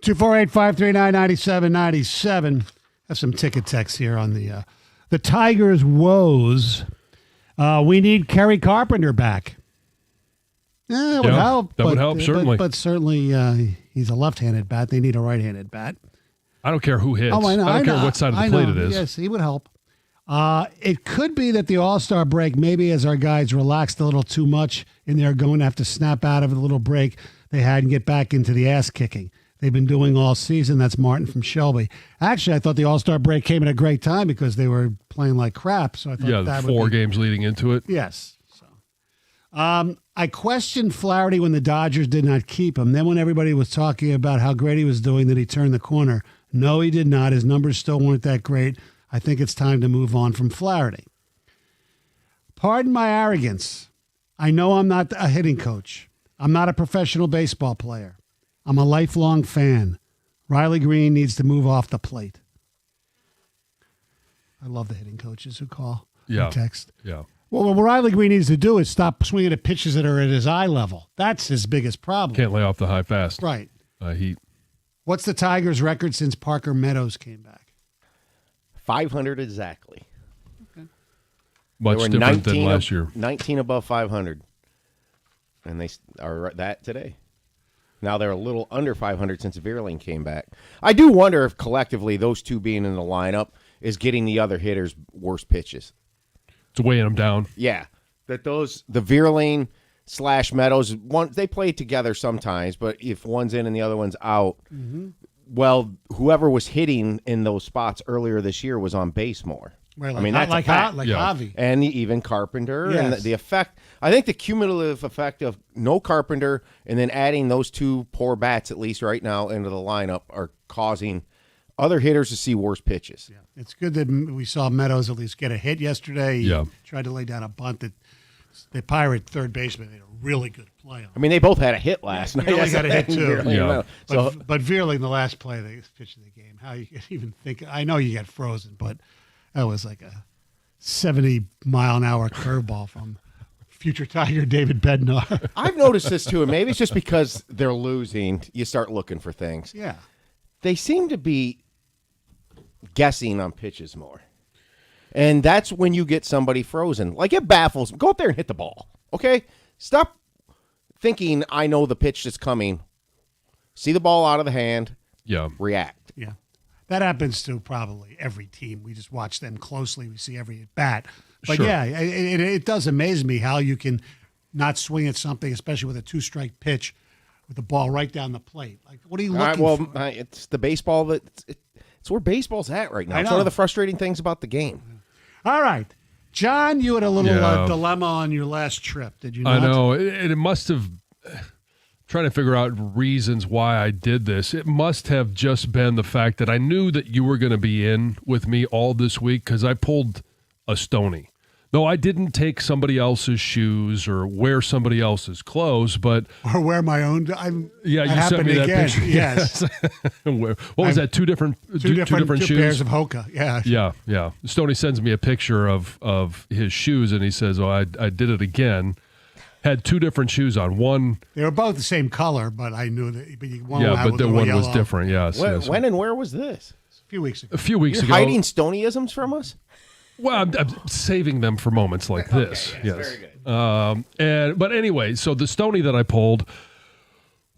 248-539-9797. Have some ticket text here on the Tigers' woes. We need Kerry Carpenter back. That would help. That would help, certainly. But certainly he's a left-handed bat. They need a right-handed bat. I don't care who hits. Oh, I know. I don't care what side of the plate it is. Yes, he would help. It could be that the All-Star break, maybe as our guys relaxed a little too much and they're going to have to snap out of the little break they had and get back into the ass-kicking they've been doing all season. That's Martin from Shelby. Actually, I thought the All-Star break came at a great time because they were playing like crap. So I thought that would be 4 games leading into it. Yes. So, I questioned Flaherty when the Dodgers did not keep him. Then when everybody was talking about how great he was doing, that he turned the corner. No, he did not. His numbers still weren't that great. I think it's time to move on from Flaherty. Pardon my arrogance. I know I'm not a hitting coach. I'm not a professional baseball player. I'm a lifelong fan. Riley Green needs to move off the plate. I love the hitting coaches who call and text. Yeah. Well, what Riley Green needs to do is stop swinging at pitches that are at his eye level. That's his biggest problem. Can't lay off the high fast. Right. Heat. What's the Tigers' record since Parker Meadows came back? 500 exactly. Okay. Much different than last year. 19 above 500. And they are that today. Now they're a little under 500 since Veerling came back. I do wonder if collectively those two being in the lineup is getting the other hitters worse pitches. It's weighing them down. Yeah. The Veerling / Meadows, they play together sometimes, but if one's in and the other one's out, well, whoever was hitting in those spots earlier this year was on base more. Right, I mean, that's like a fact. Javi. And even Carpenter. Yes. And the effect, I think the cumulative effect of no Carpenter and then adding those two poor bats, at least right now, into the lineup are causing other hitters to see worse pitches. Yeah. It's good that we saw Meadows at least get a hit yesterday. He tried to lay down a bunt that the Pirate third baseman made a really good play on. I mean, they both had a hit last night. Veerling got a hit too. But Veerling, the last play they pitched in the game, how you could even think? I know you got frozen, but that was like a 70-mile-an-hour curveball from future Tiger David Bednar. I've noticed this too, and maybe it's just because they're losing. You start looking for things. Yeah, they seem to be guessing on pitches more. And that's when you get somebody frozen. Like, it baffles me. Go up there and hit the ball, okay? Stop thinking I know the pitch that's coming. See the ball out of the hand. Yeah. React. Yeah. That happens to probably every team. We just watch them closely. We see every at-bat. But, sure. yeah, it does amaze me how you can not swing at something, especially with a two-strike pitch, with the ball right down the plate. Like, what are you looking for? It's the baseball it's where baseball's at right now. It's one of the frustrating things about the game. All right. John, you had a little dilemma on your last trip, did you not? I know. It must have, trying to figure out reasons why I did this. It must have just been the fact that I knew that you were going to be in with me all this week because I pulled a Stoney. No, I didn't take somebody else's shoes or wear somebody else's clothes, but or wear my own. You sent me that picture. Yes. What was that? Two different shoes. Pairs of Hoka. Yeah. Yeah. Stoney sends me a picture of his shoes, and he says, "Oh, I did it again." Had 2 different shoes on. One. They were both the same color, but I knew that. But the one was different. Yes. When and where was this? A few weeks ago. A few weeks You're ago. Hiding Stoneyisms from us? Well, I'm saving them for moments like this. Okay, yes. Very good. But anyway, so the Stoney that I pulled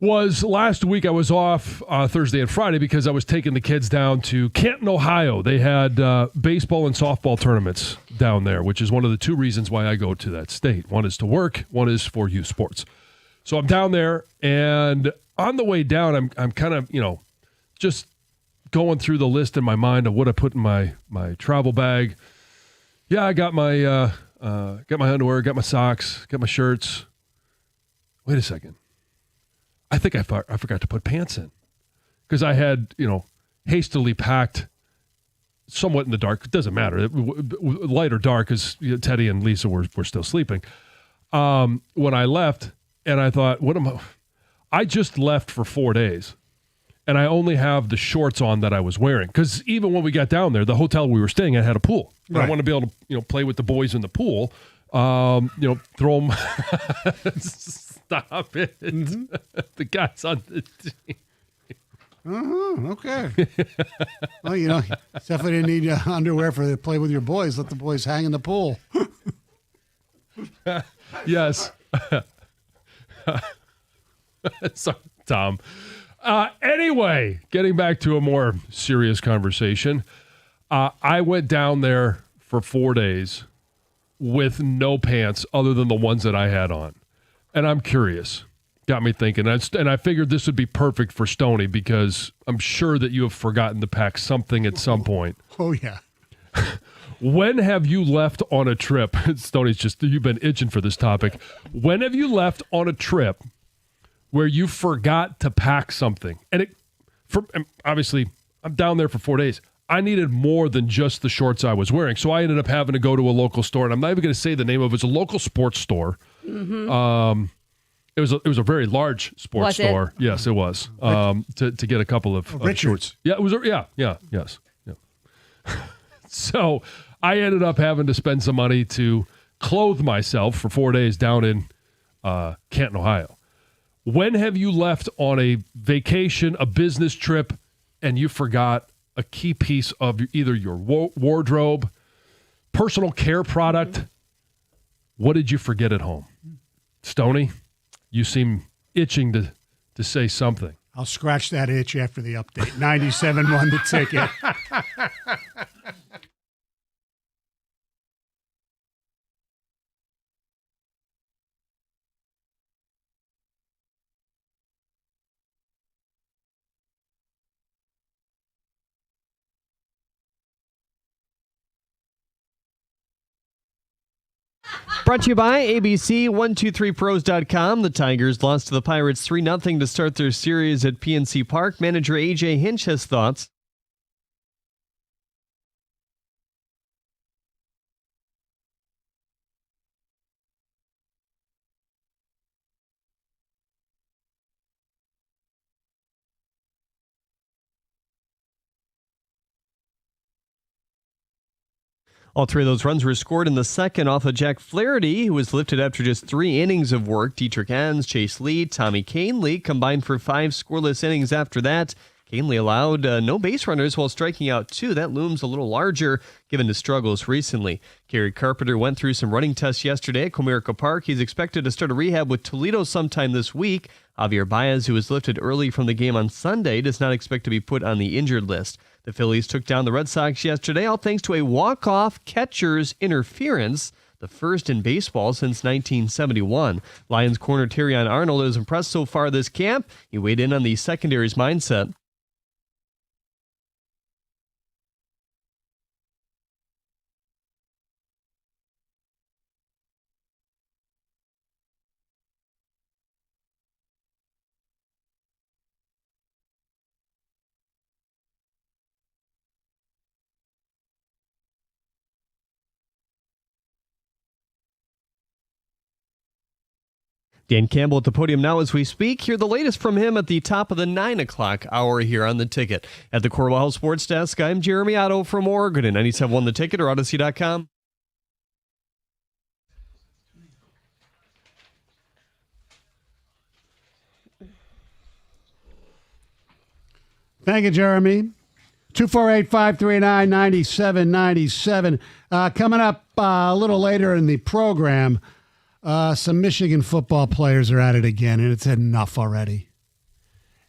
was last week. I was off Thursday and Friday because I was taking the kids down to Canton, Ohio. They had baseball and softball tournaments down there, which is one of the 2 reasons why I go to that state. One is to work. One is for youth sports. So I'm down there, and on the way down, I'm kind of, just going through the list in my mind of what I put in my travel bag. Yeah, I got my underwear, got my socks, got my shirts. Wait a second. I think I forgot to put pants in because I had, hastily packed somewhat in the dark. It doesn't matter. Light or dark because Teddy and Lisa were still sleeping. When I left, and I thought, I just left for 4 days. And I only have the shorts on that I was wearing. Because even when we got down there, the hotel we were staying at had a pool. Right. I want to be able to, play with the boys in the pool. Throw them. Stop it. Mm-hmm. The guys on the team. Okay. Well, definitely didn't need underwear for the play with your boys. Let the boys hang in the pool. Yes. So, Tom. Anyway, getting back to a more serious conversation. I went down there for 4 days with no pants other than the ones that I had on. And I'm curious. Got me thinking. And I figured this would be perfect for Stoney because I'm sure that you have forgotten to pack something at some point. Oh, yeah. When have you left on a trip? Stoney's you've been itching for this topic. When have you left on a trip where you forgot to pack something? And obviously, I'm down there for 4 days. I needed more than just the shorts I was wearing. So I ended up having to go to a local store, and I'm not even going to say the name of it. It's a local sports store. Mm-hmm. It was a very large sports store. Yes, it was. To get a couple of shorts. Yeah, it was. Yes. So I ended up having to spend some money to clothe myself for 4 days down in Canton, Ohio. When have you left on a vacation, a business trip, and you forgot a key piece of either your wardrobe, personal care product? What did you forget at home? Stoney, you seem itching to say something. I'll scratch that itch after the update. 97 won the ticket. Brought to you by ABC 123pros.com. The Tigers lost to the Pirates 3-0 to start their series at PNC Park. Manager A.J. Hinch has thoughts. All three of those runs were scored in the second off of Jack Flaherty, who was lifted after just 3 innings of work. Dietrich Hans, Chase Lee, Tommy Kahnle combined for 5 scoreless innings after that. Kahnle allowed no base runners while striking out 2. That looms a little larger given his struggles recently. Gary Carpenter went through some running tests yesterday at Comerica Park. He's expected to start a rehab with Toledo sometime this week. Javier Baez, who was lifted early from the game on Sunday, does not expect to be put on the injured list. The Phillies took down the Red Sox yesterday, all thanks to a walk-off catcher's interference, the first in baseball since 1971. Lions corner Terrion Arnold is impressed so far this camp. He weighed in on the secondary's mindset. Dan Campbell at the podium now as we speak. Hear the latest from him at the top of the 9 o'clock hour here on The Ticket. At the Corwell Sports Desk, I'm Jeremy Otto from Oregon at 97.1 The Ticket or Odyssey.com. Thank you, Jeremy. 248-539-9797. Coming up a little later in the program, some Michigan football players are at it again, and it's enough already.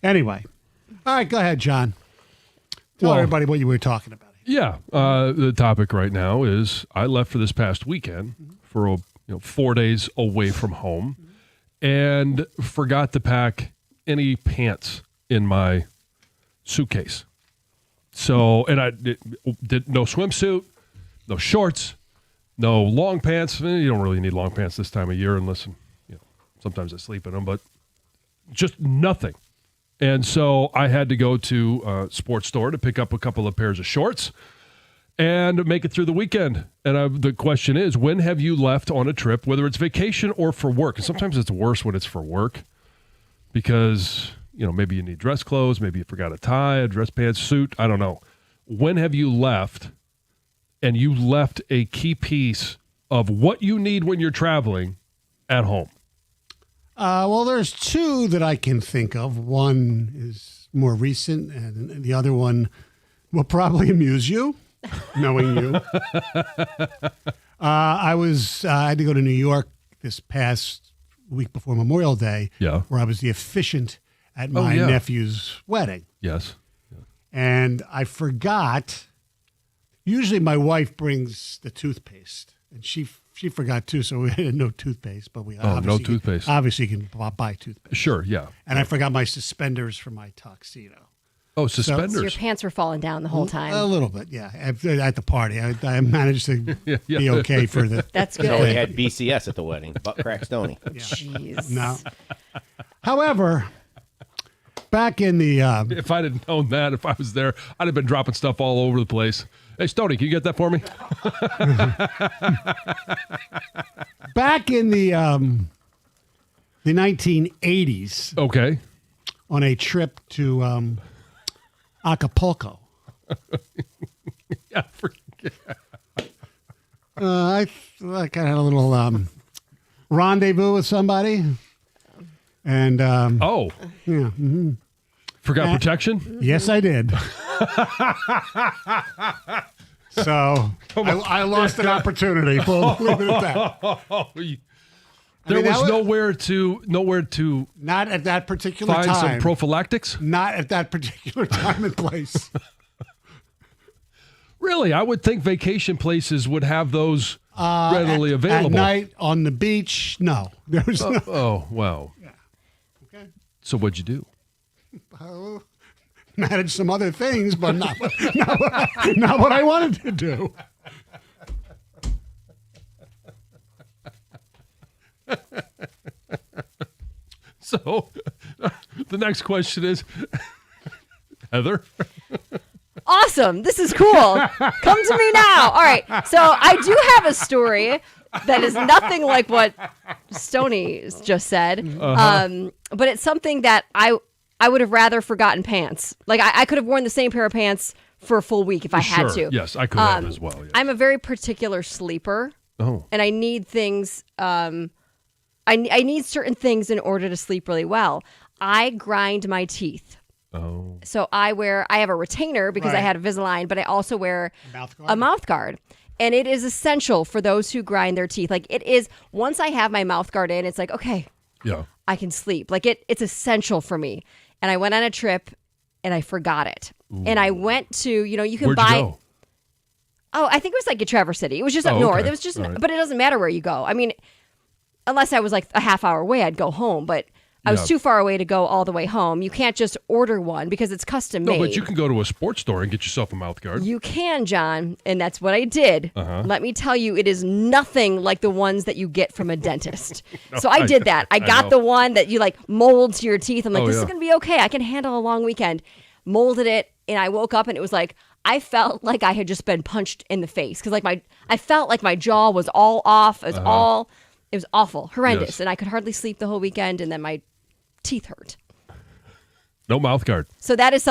Anyway. All right, go ahead, John. Tell everybody what you were talking about. Yeah. The topic right now is I left for this past weekend for 4 days away from home and forgot to pack any pants in my suitcase. So, and I did no swimsuit, no shorts, no long pants. You don't really need long pants this time of year unless, sometimes I sleep in them, but just nothing. And so I had to go to a sports store to pick up a couple of pairs of shorts and make it through the weekend. And the question is, when have you left on a trip, whether it's vacation or for work? And sometimes it's worse when it's for work because, maybe you need dress clothes, maybe you forgot a tie, a dress pants, suit, I don't know. When have you left and you left a key piece of what you need when you're traveling at home? Well, there's two that I can think of. One is more recent, and the other one will probably amuse you, knowing you. I had to go to New York this past week before Memorial Day, where I was the officiant at my nephew's wedding. Yes. And I forgot. Usually my wife brings the toothpaste, and she forgot too, so we had no toothpaste. But we no toothpaste. Obviously, you can buy toothpaste. Sure, yeah. And I forgot my suspenders for my tuxedo. Oh, suspenders. So your pants were falling down the whole time. A little bit, yeah. At the party, I managed to be okay for the. That's good. So we had BCS at the wedding. Butt crack Stoney. Jeez. No. However, back in the. If I'd have known that, if I was there, I'd have been dropping stuff all over the place. Hey, Stoney, can you get that for me? Back in the 1980s. Okay. On a trip to Acapulco. Yeah, forget. I kind of had a little rendezvous with somebody. And yeah. Mm-hmm. Forgot protection? Yes, I did. So I lost an opportunity. We'll leave it at that. There was nowhere to not at that particular find time. some prophylactics? Not at that particular time and place. Really? I would think vacation places would have those readily available. At night on the beach, no. There was no. Oh, wow. Yeah. Okay. So what'd you do? Manage some other things, but not what I wanted to do. So the next question is, Heather? Awesome. This is cool. Come to me now. All right. So I do have a story that is nothing like what Stoney just said. But it's something that I would have rather forgotten pants. Like I could have worn the same pair of pants for a full week if I had to. Yes, I could have as well. Yes. I'm a very particular sleeper. Oh. And I need things, I need certain things in order to sleep really well. I grind my teeth. Oh. So I have a retainer because I had Invisalign, but I also wear a mouth guard. And it is essential for those who grind their teeth. Like it is, once I have my mouth guard in, it's like, okay, I can sleep. Like it's essential for me. And I went on a trip and I forgot it. Ooh. And I went to, you can Where'd buy. You go? Oh, I think it was like at Traverse City. It was just up north. It was just, but it doesn't matter where you go. I mean, unless I was like a half hour away, I'd go home. But I was too far away to go all the way home. You can't just order one because it's custom made. No, but you can go to a sports store and get yourself a mouth guard. You can, John, and that's what I did. Let me tell you, it is nothing like the ones that you get from a dentist. So I did that. I got the one that you like mold to your teeth. I'm like, this is going to be okay. I can handle a long weekend. Molded it, and I woke up and it was like, I felt like I had just been punched in the face because I felt like my jaw was all off. It was awful, horrendous, and I could hardly sleep the whole weekend, and then my teeth hurt. No mouth guard. So that's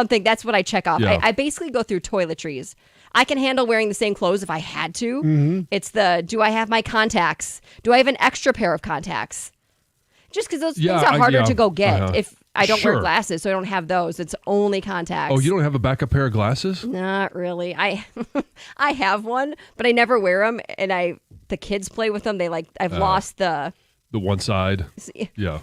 what I check off. Yeah. I basically go through toiletries. I can handle wearing the same clothes if I had to. Mm-hmm. It's do I have my contacts? Do I have an extra pair of contacts? Just because those things are harder to go get if I don't wear glasses, so I don't have those. It's only contacts. Oh, you don't have a backup pair of glasses? Not really. I have one, but I never wear them, and the kids play with them. I've lost the one side. Yeah.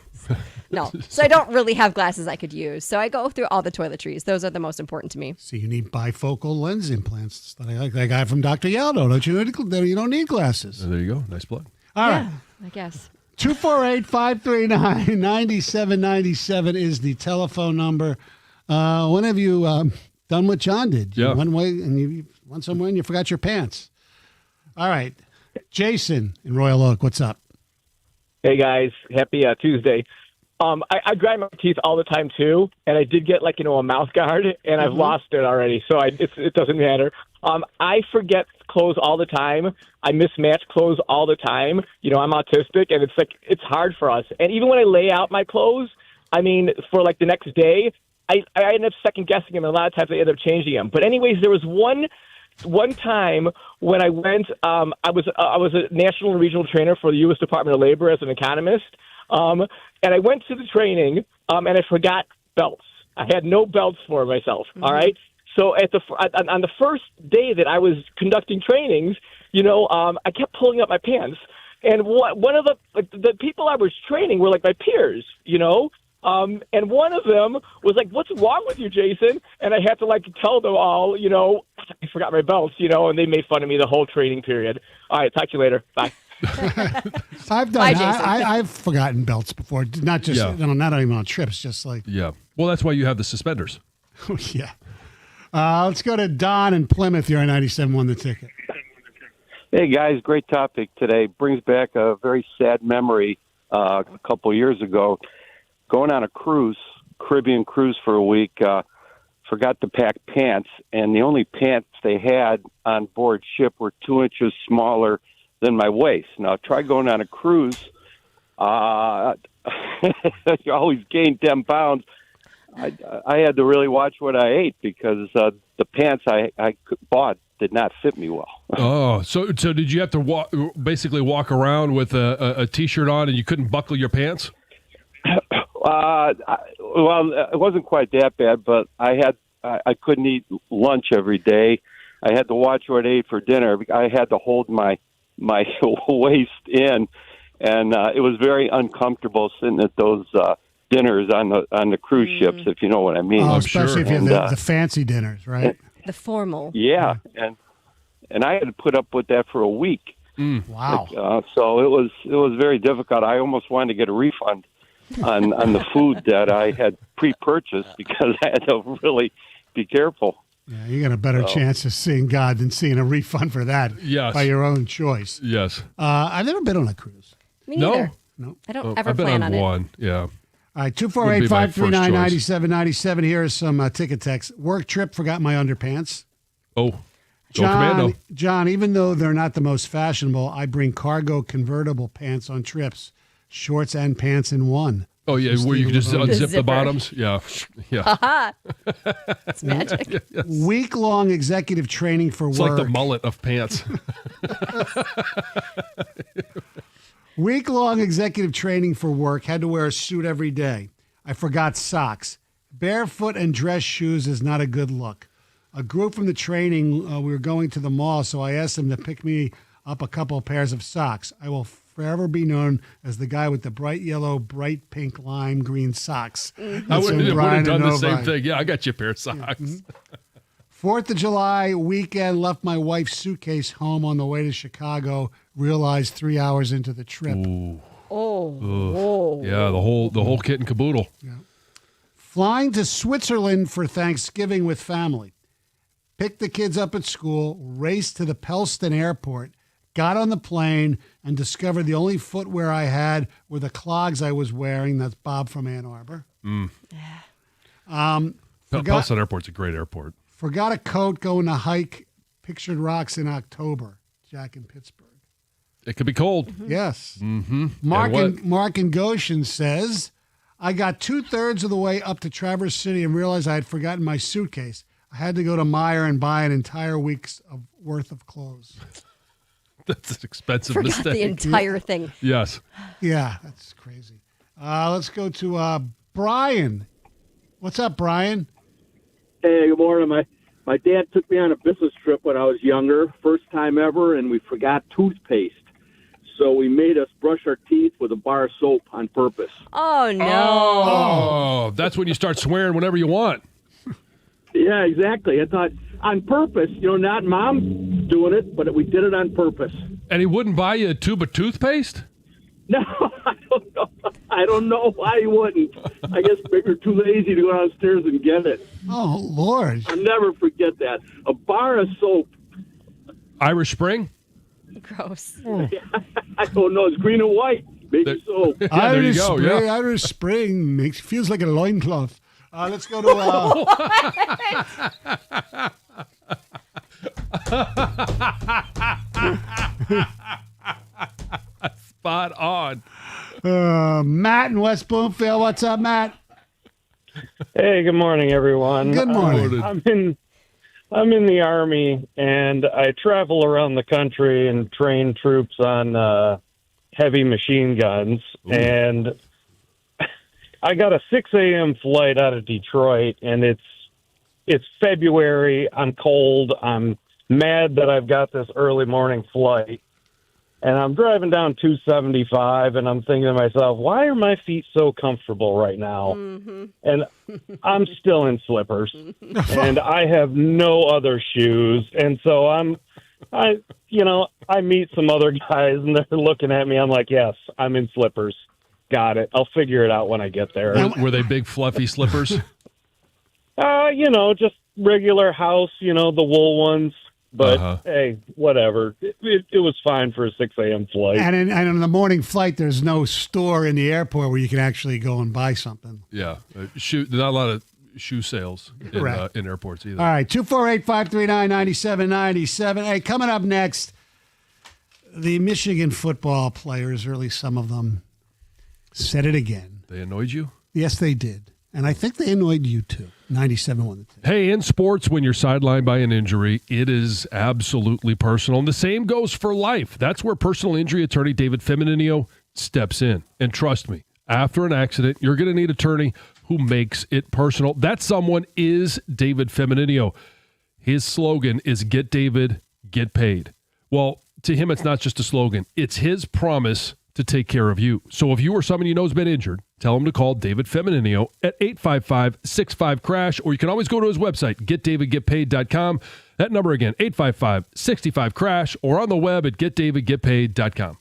No. So I don't really have glasses I could use. So I go through all the toiletries. Those are the most important to me. So you need bifocal lens implants. That I like that guy from Dr. Yaldo. Don't you? You don't need glasses. There you go. Nice plug. All right. I guess. 248-539-9797 is the telephone number. When have you done what John did? You went away and you went somewhere and you forgot your pants. All right. Jason in Royal Oak, what's up? Hey, guys. Happy Tuesday. I grind my teeth all the time, too, and I did get, a mouth guard, and I've lost it already, so it doesn't matter. I forget clothes all the time. I mismatch clothes all the time. I'm autistic, and it's hard for us. And even when I lay out my clothes, for the next day, I end up second-guessing them, and a lot of times I end up changing them. But anyways, there was one time when I went, I was a national and regional trainer for the U.S. Department of Labor as an economist. And I went to the training, and I forgot belts. I had no belts for myself. All right. So on the first day that I was conducting trainings, I kept pulling up my pants, and one of the people I was training were like my peers, and one of them was like, "What's wrong with you, Jason?" And I had to tell them all, I forgot my belts, and they made fun of me the whole training period. All right, talk to you later. Bye. I've forgotten belts before, not just not even on trips, just like Well, that's why you have the suspenders. yeah. Let's go to Don in Plymouth. You're on 97.1 The Ticket. Hey, guys, great topic today. Brings back a very sad memory a couple years ago. Going on a cruise, Caribbean cruise for a week, forgot to pack pants, and the only pants they had on board ship were 2 inches smaller than my waist. Now, try going on a cruise. You always gain 10 pounds. I had to really watch what I ate because the pants I bought did not fit me well. Oh, so did you have to basically walk around with a T-shirt on and you couldn't buckle your pants? Well, it wasn't quite that bad, but I couldn't eat lunch every day. I had to watch what I ate for dinner. I had to hold my waist in, and it was very uncomfortable sitting at those dinners on the cruise ships, if you know what I mean. Oh, especially if you have the fancy dinners, right? The formal. Yeah, and I had to put up with that for a week. Wow. So it was very difficult. I almost wanted to get a refund on the food that I had pre-purchased because I had to really be careful. Yeah, you got a better chance of seeing God than seeing a refund for that by your own choice. Yes. I've never been on a cruise. Me neither. No. I don't ever I've been plan on on one. Yeah. All right, 248-539-9797. Here is some ticket text. Work trip, forgot my underpants. Oh, go Commando. John, even though they're not the most fashionable, I bring cargo convertible pants on trips, shorts and pants in one. Oh, yeah, where you can just unzip the bottoms? Yeah. Yeah. It's magic. Yes. Week-long executive training for it's work. It's like the mullet of pants. Week-long executive training for work. Had to wear a suit every day. I forgot socks. Barefoot and dress shoes is not a good look. A group from the training, we were going to the mall, so I asked them to pick me up a couple of pairs of socks. I will forever be known as the guy with the bright yellow, bright pink, lime green socks. I would have done the same thing. Yeah, I got you a pair of socks. Yeah. 4th of July weekend, left my wife's suitcase home on the way to Chicago, realized 3 hours into the trip. Ooh. Oh. Yeah, the whole kit and caboodle. Yeah. Flying to Switzerland for Thanksgiving with family. Picked the kids up at school, raced to the Pelston airport, got on the plane, and discovered the only footwear I had were the clogs I was wearing. That's Bob from Ann Arbor. Pelston Airport's a great airport. Forgot a coat going to hike Pictured Rocks in October. Jack in Pittsburgh. It could be cold. Yes. Mm-hmm. Mark in Goshen says, I got 2/3 of the way up to Traverse City and realized I had forgotten my suitcase. I had to go to Meijer and buy an entire week's worth of clothes. That's an expensive Forgot mistake. the entire thing. Yes. Yeah, that's crazy. Let's go to Brian. What's up, Brian? Hey, good morning. My dad took me on a business trip when I was younger, first time ever, and we forgot toothpaste. So we made us brush our teeth with a bar of soap on purpose. Oh, no. Oh, that's when you start swearing whenever you want. Yeah, exactly. I thought on purpose, not Mom doing it, but we did it on purpose. And he wouldn't buy you a tube of toothpaste? No, I don't know. I don't know why he wouldn't. I guess we were too lazy to go downstairs and get it. Oh, Lord. I'll never forget that. A bar of soap. Irish Spring? Gross. I don't know. It's green and white. Baby soap. Yeah, there you go. Spring, Yeah. Irish Spring feels like a loincloth. Let's go to... Spot on. Matt in West Bloomfield. What's up, Matt? Hey, good morning, everyone. Good morning. I'm in the Army, and I travel around the country and train troops on heavy machine guns, and I got a 6 a.m. flight out of Detroit, and it's February. I'm cold. I'm mad that I've got this early morning flight. And I'm driving down 275, and I'm thinking to myself, why are my feet so comfortable right now? And I'm still in slippers, and I have no other shoes. And so I meet some other guys, and they're looking at me. I'm like, yes, I'm in slippers. Got it. I'll figure it out when I get there. Were they big, fluffy slippers? Just regular house, the wool ones. But, hey, whatever. It was fine for a 6 a.m. flight. And in the morning flight, there's no store in the airport where you can actually go and buy something. Yeah. Not a lot of shoe sales in airports either. All right, 248-539-9797. Hey, coming up next, the Michigan football players, or at least some of them, said it again. They annoyed you? Yes, they did. And I think they annoyed you too. 97-1. Hey, in sports, when you're sidelined by an injury, it is absolutely personal. And the same goes for life. That's where personal injury attorney David Femininio steps in. And trust me, after an accident, you're going to need an attorney who makes it personal. That someone is David Femininio. His slogan is "Get David, get paid." Well, to him, it's not just a slogan. It's his promise to take care of you. So if you or someone you know has been injured, tell him to call David Femininio at 855-65-CRASH, or you can always go to his website, getdavidgetpaid.com. That number again, 855-65-CRASH, or on the web at getdavidgetpaid.com.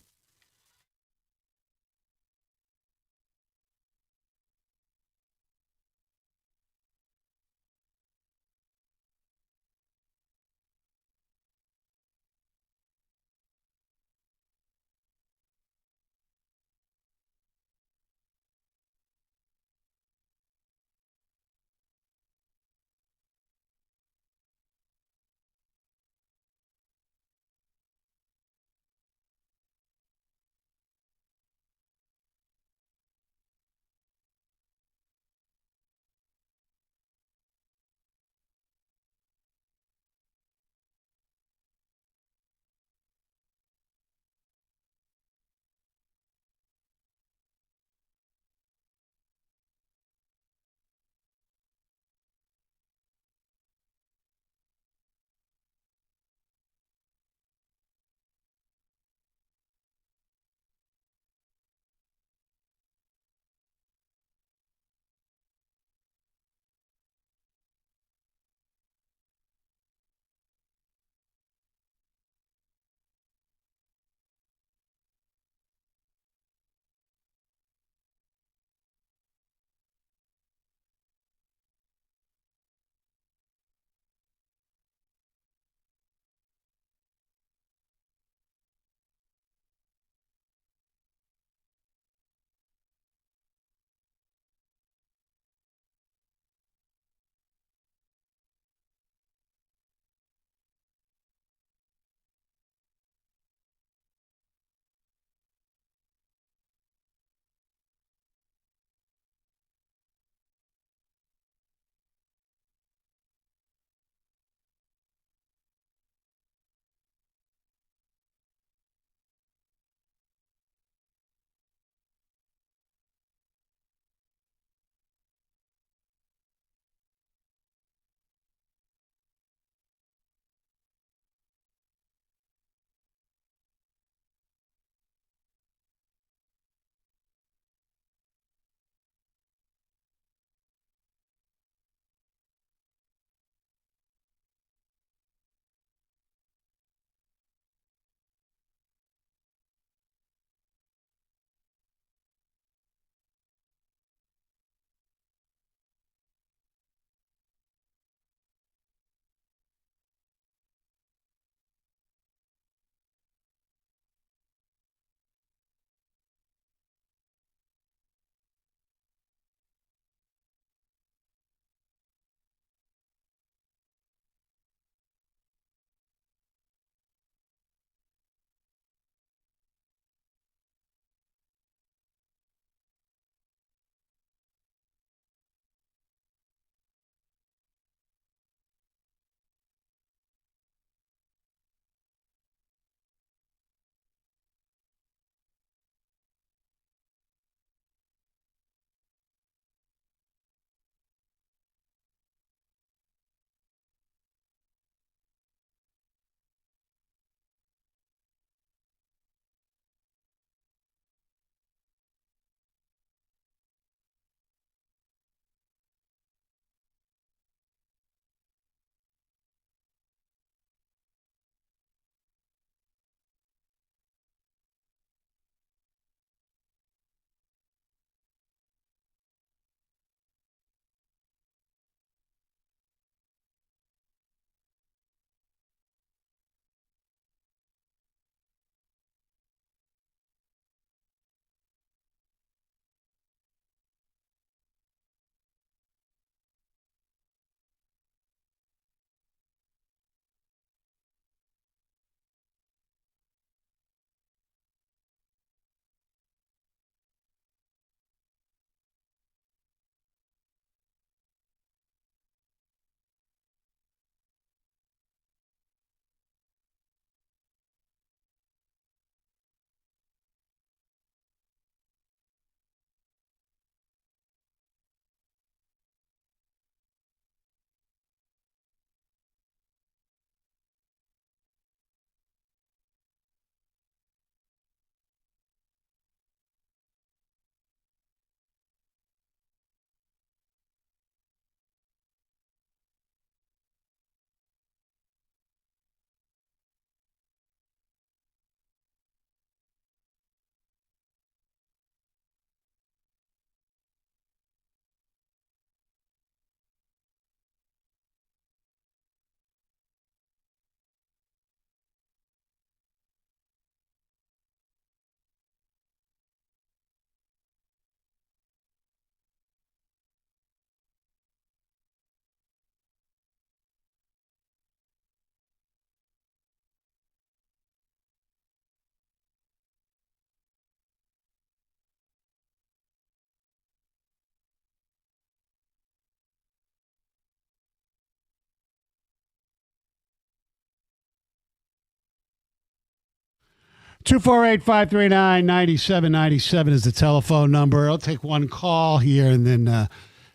248-539-9797 is the telephone number. I'll take one call here and then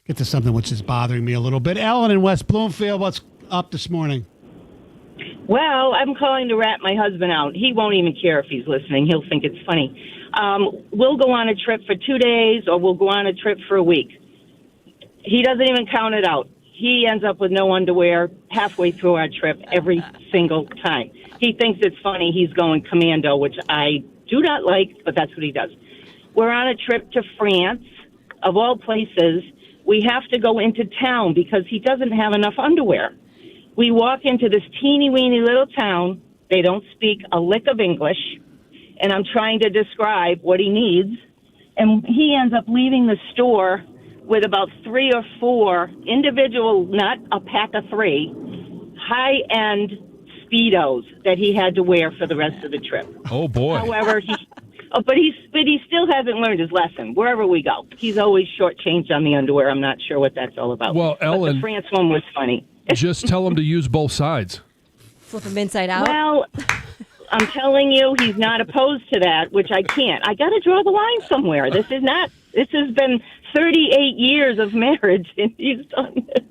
get to something which is bothering me a little bit. Ellen in West Bloomfield, what's up this morning? Well, I'm calling to rat my husband out. He won't even care if he's listening. He'll think it's funny. We'll go on a trip for 2 days or we'll go on a trip for a week. He doesn't even count it out. He ends up with no underwear halfway through our trip every single time. He thinks it's funny. He's going commando, which I do not like, but that's what he does. We're on a trip to France, of all places. We have to go into town because he doesn't have enough underwear. We walk into this teeny-weeny little town. They don't speak a lick of English, and I'm trying to describe what he needs. And he ends up leaving the store with about 3 or 4 individual, not a pack of 3, high-end Speedos that he had to wear for the rest of the trip. Oh, boy. However, he still hasn't learned his lesson. Wherever we go, he's always shortchanged on the underwear. I'm not sure what that's all about. Well, Ellen, but the France one was funny. Just tell him to use both sides. Flip him inside out. Well, I'm telling you, he's not opposed to that, which I can't. I got to draw the line somewhere. This has been 38 years of marriage, and he's done it.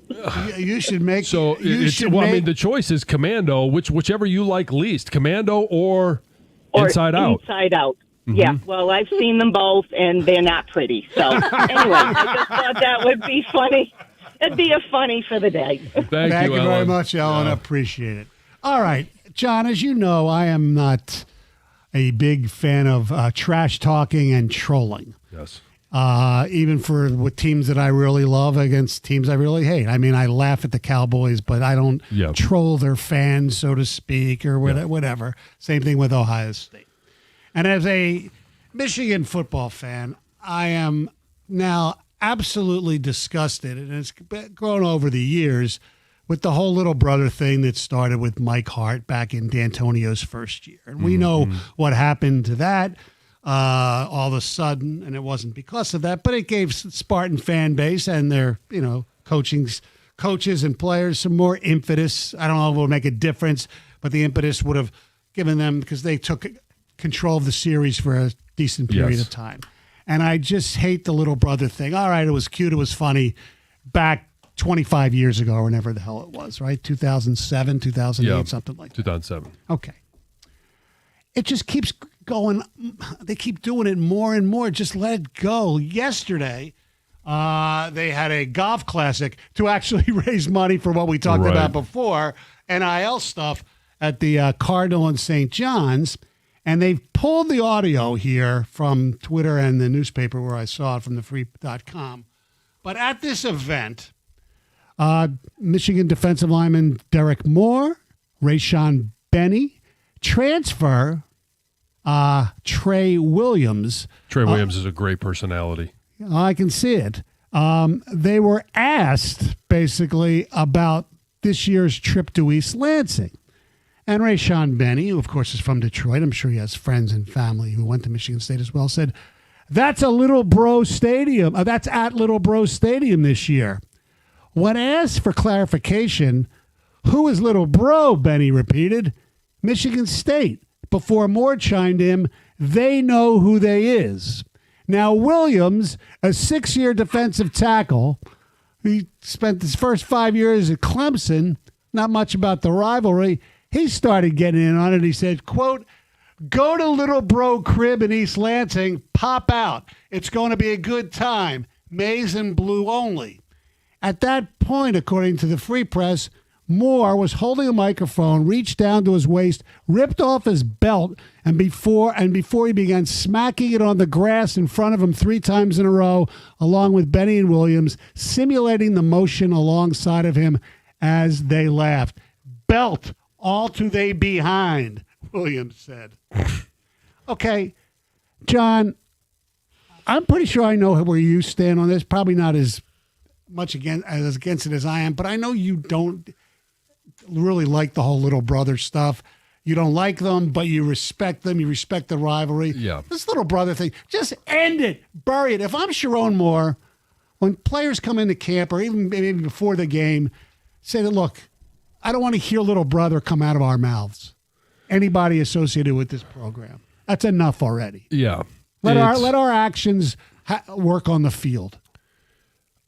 You should make. So I mean, the choice is commando, whichever you like least, commando or inside out. Inside out. Mm-hmm. Yeah. Well, I've seen them both, and they're not pretty. So anyway, I just thought that would be funny. It'd be a funny for the day. Thank you very much, Ellen. I appreciate it. All right, John, as you know, I am not a big fan of trash talking and trolling. Yes. Even with teams that I really love against teams I really hate. I mean, I laugh at the Cowboys, but I don't troll their fans, so to speak, or whatever. Same thing with Ohio State. And as a Michigan football fan, I am now absolutely disgusted, and it's grown over the years, with the whole little brother thing that started with Mike Hart back in D'Antonio's first year. And we know what happened to that all of a sudden, and it wasn't because of that, but it gave Spartan fan base and their, coaches and players some more impetus. I don't know if it would make a difference, but the impetus would have given them, because they took control of the series for a decent period of time. And I just hate the little brother thing. All right, it was cute, it was funny back 25 years ago or whenever the hell it was, right? 2007, 2008, something like that. 2007. Okay. It just keeps going. They keep doing it more and more. Just let it go. Yesterday, they had a golf classic to actually raise money for what we talked about before, NIL stuff at the Cardinal in St. John's. And they've pulled the audio here from Twitter and the newspaper where I saw it from thefree.com. But at this event, Michigan defensive lineman Derek Moore, Rayshawn Benny, transfer Trey Williams. Trey Williams is a great personality. I can see it. They were asked basically about this year's trip to East Lansing. And Rayshawn Benny, who of course is from Detroit, I'm sure he has friends and family who went to Michigan State as well, said, that's a Little Bro Stadium. That's at Little Bro Stadium this year. When asked for clarification, who is Little Bro, Benny repeated, Michigan State. Before Moore chimed in, they know who they is. Now Williams, a 6-year defensive tackle, he spent his first 5 years at Clemson, not much about the rivalry. He started getting in on it. He said, quote, go to Little Bro Crib in East Lansing, pop out. It's going to be a good time. Maize and blue only. At that point, according to the Free Press, Moore was holding a microphone, reached down to his waist, ripped off his belt, and before he began smacking it on the grass in front of him 3 times in a row, along with Benny and Williams, simulating the motion alongside of him as they laughed. Belt all to they behind, Williams said. Okay, John, I'm pretty sure I know where you stand on this. Probably not as much against it as I am, but I know you don't really like the whole little brother stuff. You don't like them, but you respect them. You respect the rivalry. Yeah. This little brother thing, just end it. Bury it. If I'm Sharon Moore, when players come into camp or even maybe before the game, say that, look, I don't want to hear little brother come out of our mouths. Anybody associated with this program. That's enough already. Yeah. Let our actions work on the field.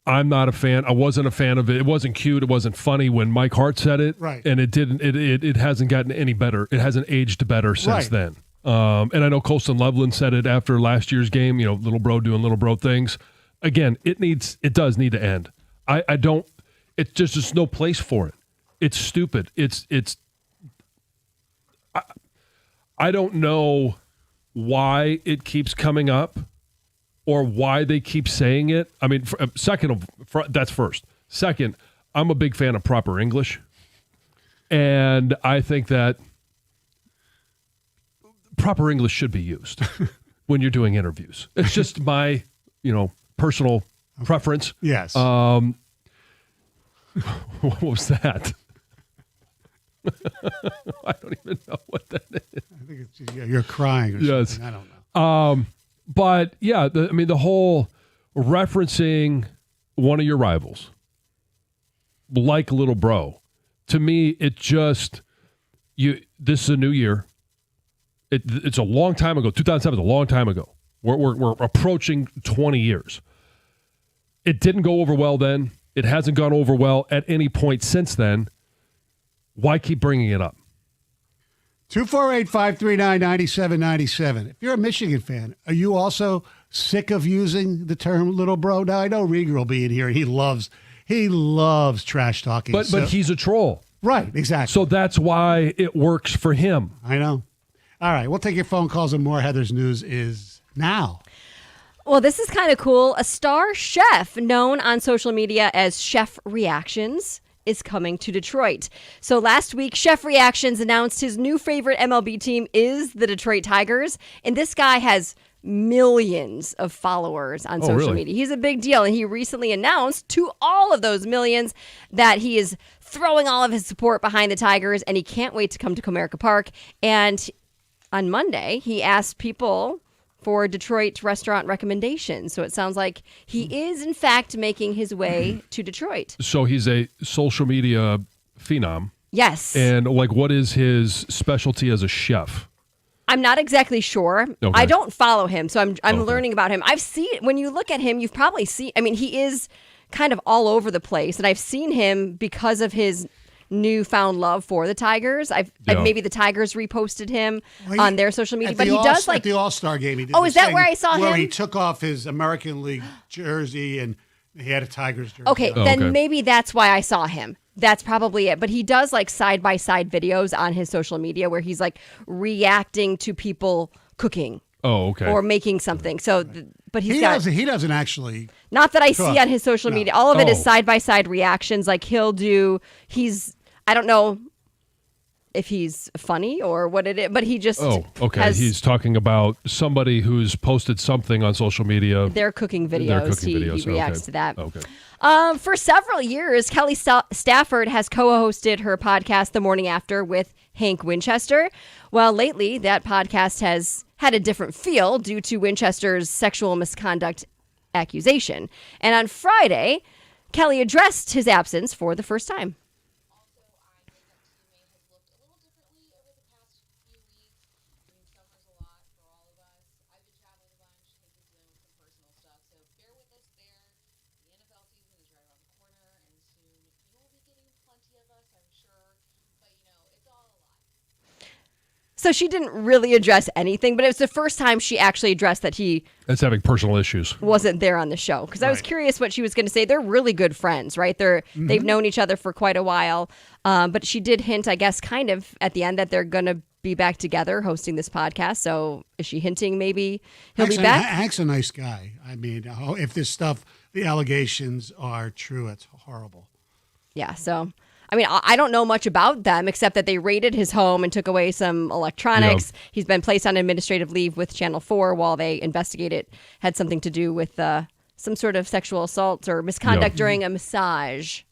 I'm not a fan. I wasn't a fan of it. It wasn't cute. It wasn't funny when Mike Hart said it. Right. And it didn't. It hasn't gotten any better. It hasn't aged better since then. And I know Colston Loveland said it after last year's game. Little bro doing little bro things. Again, it does need to end. I don't. It's just there's no place for it. It's stupid. I don't know why it keeps coming up. Or why they keep saying it. I mean, that's first. Second, I'm a big fan of proper English. And I think that proper English should be used when you're doing interviews. It's just my, personal preference. Yes. What was that? I don't even know what that is. I think it's you're crying or something. I don't know. But yeah, the whole referencing one of your rivals, like little bro, to me, it just this is a new year. It's a long time ago. 2007 is a long time ago. We're approaching 20 years. It didn't go over well then. It hasn't gone over well at any point since then. Why keep bringing it up? 248-539-9797. If you're a Michigan fan, are you also sick of using the term little bro? Now, I know Rieger will be in here. He loves trash talking. But he's a troll. Right, exactly. So that's why it works for him. I know. All right, we'll take your phone calls and more. Heather's News is now. Well, this is kind of cool. A star chef known on social media as Chef Reactions is coming to Detroit. So last week, Chef Reactions announced his new favorite MLB team is the Detroit Tigers. And this guy has millions of followers on social media. He's a big deal. And he recently announced to all of those millions that he is throwing all of his support behind the Tigers. And he can't wait to come to Comerica Park. And on Monday, he asked people for Detroit restaurant recommendations. So it sounds like he is, in fact, making his way to Detroit. So he's a social media phenom. Yes. And what is his specialty as a chef? I'm not exactly sure. Okay. I don't follow him, so I'm learning about him. I've seen, when you look at him, you've probably seen, he is kind of all over the place. And I've seen him because of his newfound love for the Tigers. Maybe the Tigers reposted him on their social media, but he does at the All-Star game. He did is that where I saw him? Where he took off his American League jersey and he had a Tigers jersey. Okay, then maybe that's why I saw him. That's probably it. But he does side-by-side videos on his social media where he's reacting to people cooking. Oh, okay. Or making something. So, but he doesn't actually. Not that I see on his social media. All of it is side-by-side reactions. I don't know if he's funny or what it is, but he just he's talking about somebody who's posted something on social media. Their cooking videos. He reacts to that. Okay. For several years, Kelly Stafford has co-hosted her podcast The Morning After with Hank Winchester. Well, lately, that podcast has had a different feel due to Winchester's sexual misconduct accusation. And on Friday, Kelly addressed his absence for the first time. So she didn't really address anything, but it was the first time she actually addressed that he is having personal issues. Wasn't there on the show. Because I was curious what she was going to say. They're really good friends, right? They've known each other for quite a while. But she did hint, I guess, kind of at the end that they're going to be back together hosting this podcast. So is she hinting maybe he'll be back? Hank's a nice guy. I mean, if this stuff, the allegations are true, it's horrible. Yeah, so I don't know much about them except that they raided his home and took away some electronics. Yep. He's been placed on administrative leave with Channel 4 while they investigate it. Had something to do with some sort of sexual assault or misconduct during a massage.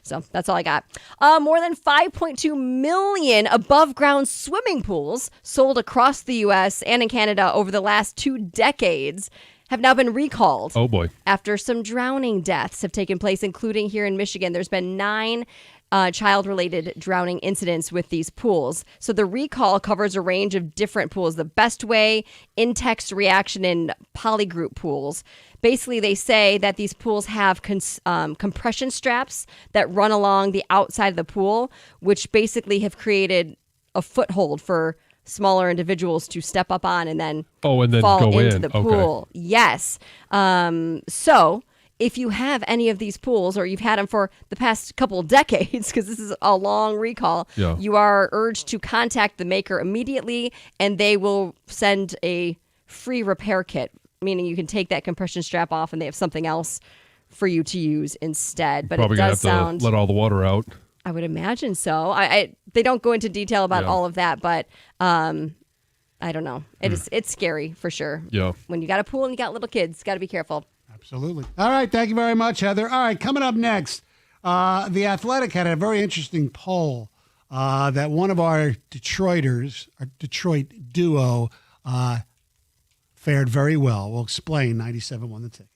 So that's all I got. More than 5.2 million above-ground swimming pools sold across the U.S. and in Canada over the last 2 decades have now been recalled. Oh, boy. After some drowning deaths have taken place, including here in Michigan. There's been 9 child-related drowning incidents with these pools. So the recall covers a range of different pools. The Best Way, in-text reaction, and polygroup pools. Basically, they say that these pools have compression straps that run along the outside of the pool, which basically have created a foothold for smaller individuals to step up on and then fall into in. the pool. Okay. Yes. So if you have any of these pools, or you've had them for the past couple of decades, because this is a long recall, you are urged to contact the maker immediately, and they will send a free repair kit, meaning you can take that compression strap off and they have something else for you to use instead. But probably it does gonna have to let all the water out. I would imagine so. They don't go into detail about all of that, but I don't know. It's scary for sure. Yeah. When you got a pool and you got little kids, got to be careful. Absolutely. All right. Thank you very much, Heather. All right. Coming up next, The Athletic had a very interesting poll that one of our Detroiters, our Detroit duo, fared very well. We'll explain. 97 won the ticket.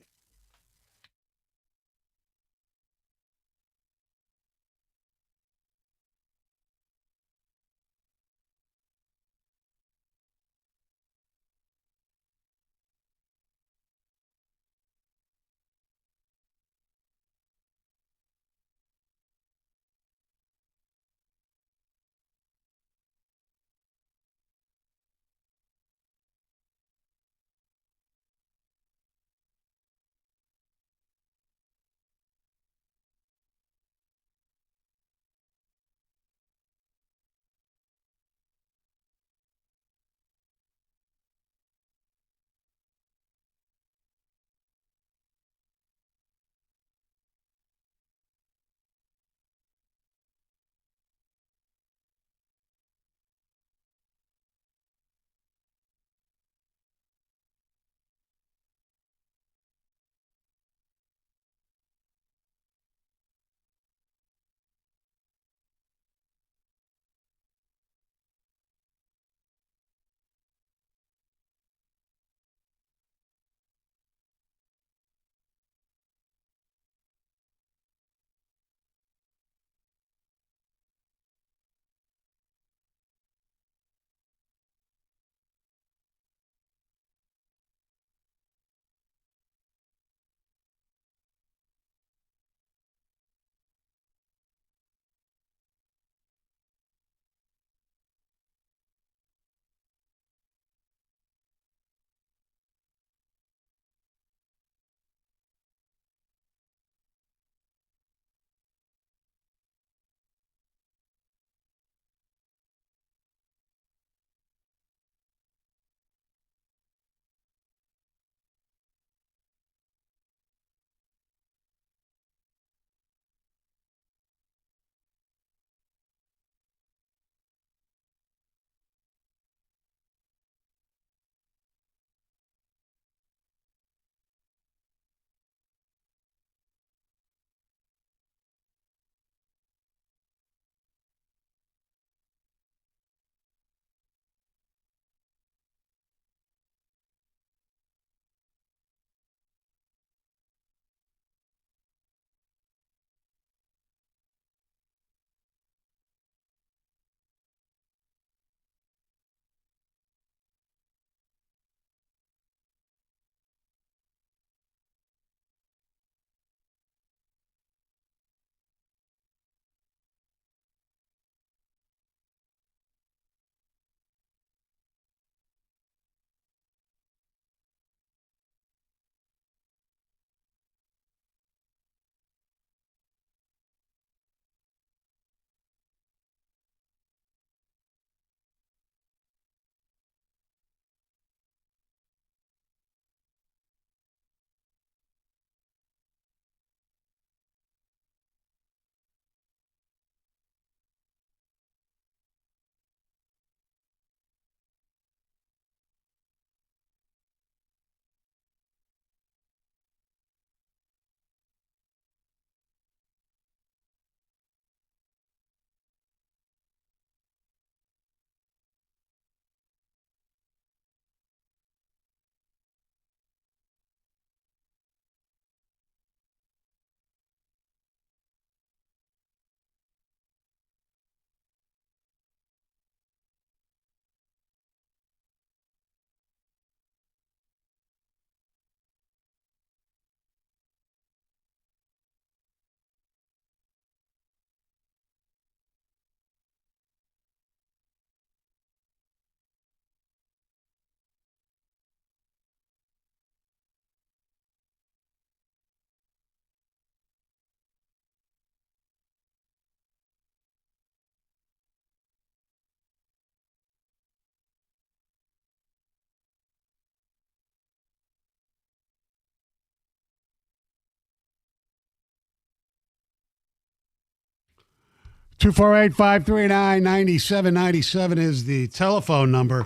248-539-9797 is the telephone number.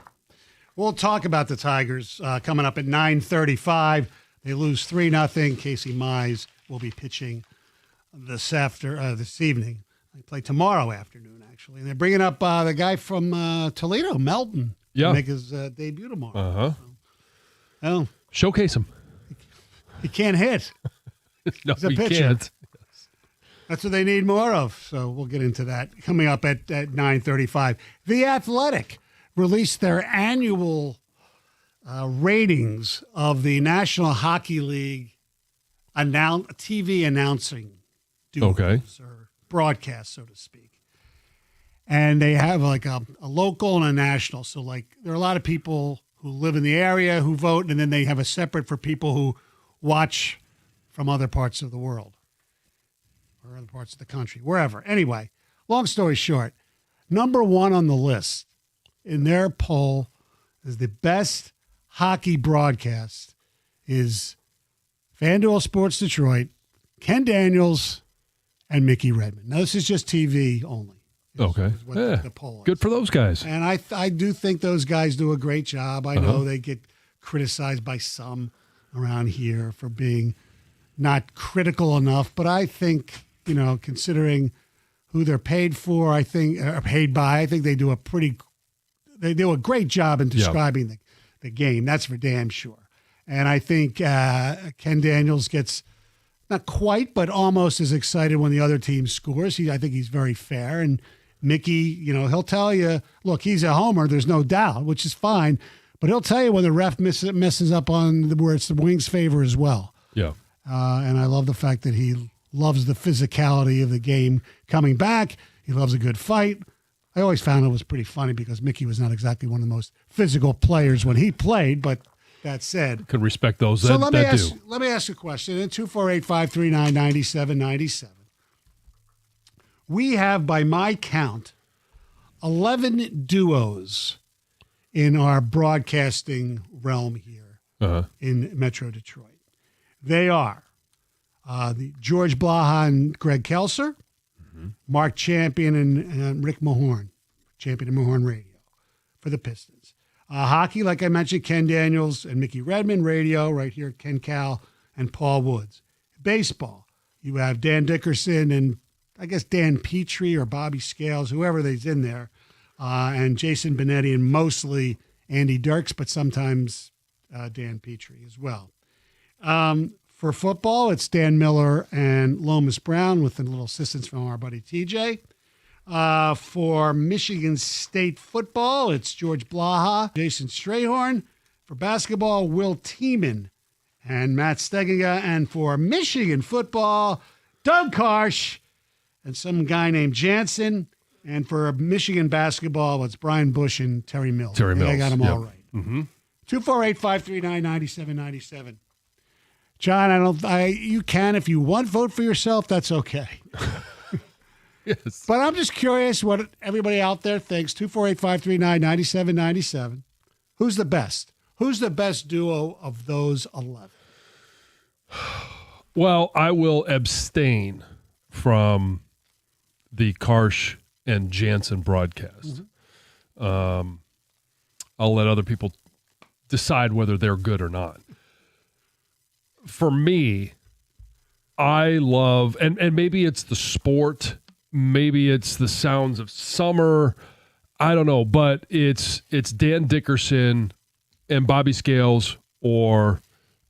We'll talk about the Tigers coming up at 9:35. They lose 3-0. Casey Mize will be pitching this evening. They play tomorrow afternoon, actually. And they're bringing up the guy from Toledo, Melton, to make his debut tomorrow. Uh-huh. So, showcase him. He can't hit. No, He's a he pitcher. can't. That's what they need more of. So we'll get into that coming up at 9:35. The Athletic released their annual ratings of the National Hockey League TV announcing duties or broadcast, so to speak. And they have like a local and a national. So like there are a lot of people who live in the area who vote, and then they have a separate for people who watch from other parts of the world. Or other parts of the country, wherever. Anyway, long story short, number one on the list in their poll is the best hockey broadcast is FanDuel Sports Detroit, Ken Daniels, and Mickey Redmond. Now, this is just TV only. Okay. The poll is. Good for those guys. And I do think those guys do a great job. I know they get criticized by some around here for being not critical enough, but I think, considering who they're paid for, I think they do a great job in describing the game. That's for damn sure. And I think Ken Daniels gets not quite, but almost as excited when the other team scores. I think he's very fair. And Mickey, he'll tell you, look, he's a homer. There's no doubt, which is fine. But he'll tell you when the ref messes up on where it's the Wings' favor as well. Yeah. And I love the fact that he loves the physicality of the game coming back. He loves a good fight. I always found it was pretty funny because Mickey was not exactly one of the most physical players when he played, but that said. Could respect those So that do. Let me ask you a question. At 248-539-9797, we have, by my count, 11 duos in our broadcasting realm here in Metro Detroit. They are the George Blaha and Greg Kelser, Mark Champion and Rick Mahorn, Champion and Mahorn Radio for the Pistons. Hockey, like I mentioned, Ken Daniels and Mickey Redmond. Radio, right here, Ken Cal and Paul Woods. Baseball, you have Dan Dickerson and I guess Dan Petrie or Bobby Scales, whoever they's in there, and Jason Benetti and mostly Andy Dirks, but sometimes Dan Petrie as well. For football, it's Dan Miller and Lomas Brown with a little assistance from our buddy TJ. For Michigan State football, it's George Blaha, Jason Strayhorn. For basketball, Will Tiemann and Matt Stegiga. And for Michigan football, Doug Karsh and some guy named Jansen. And for Michigan basketball, it's Brian Bush and Terry Mills. Terry Mills. I got them all right. 248-539-9797. John, you can, if you want, vote for yourself. That's okay. Yes. But I'm just curious what everybody out there thinks. 248-539-9797. Who's the best? Who's the best duo of those 11? Well, I will abstain from the Karsh and Jansen broadcast. I'll let other people decide whether they're good or not. For me, I love, and maybe it's the sport, maybe it's the sounds of summer, I don't know, but it's Dan Dickerson and Bobby Scales or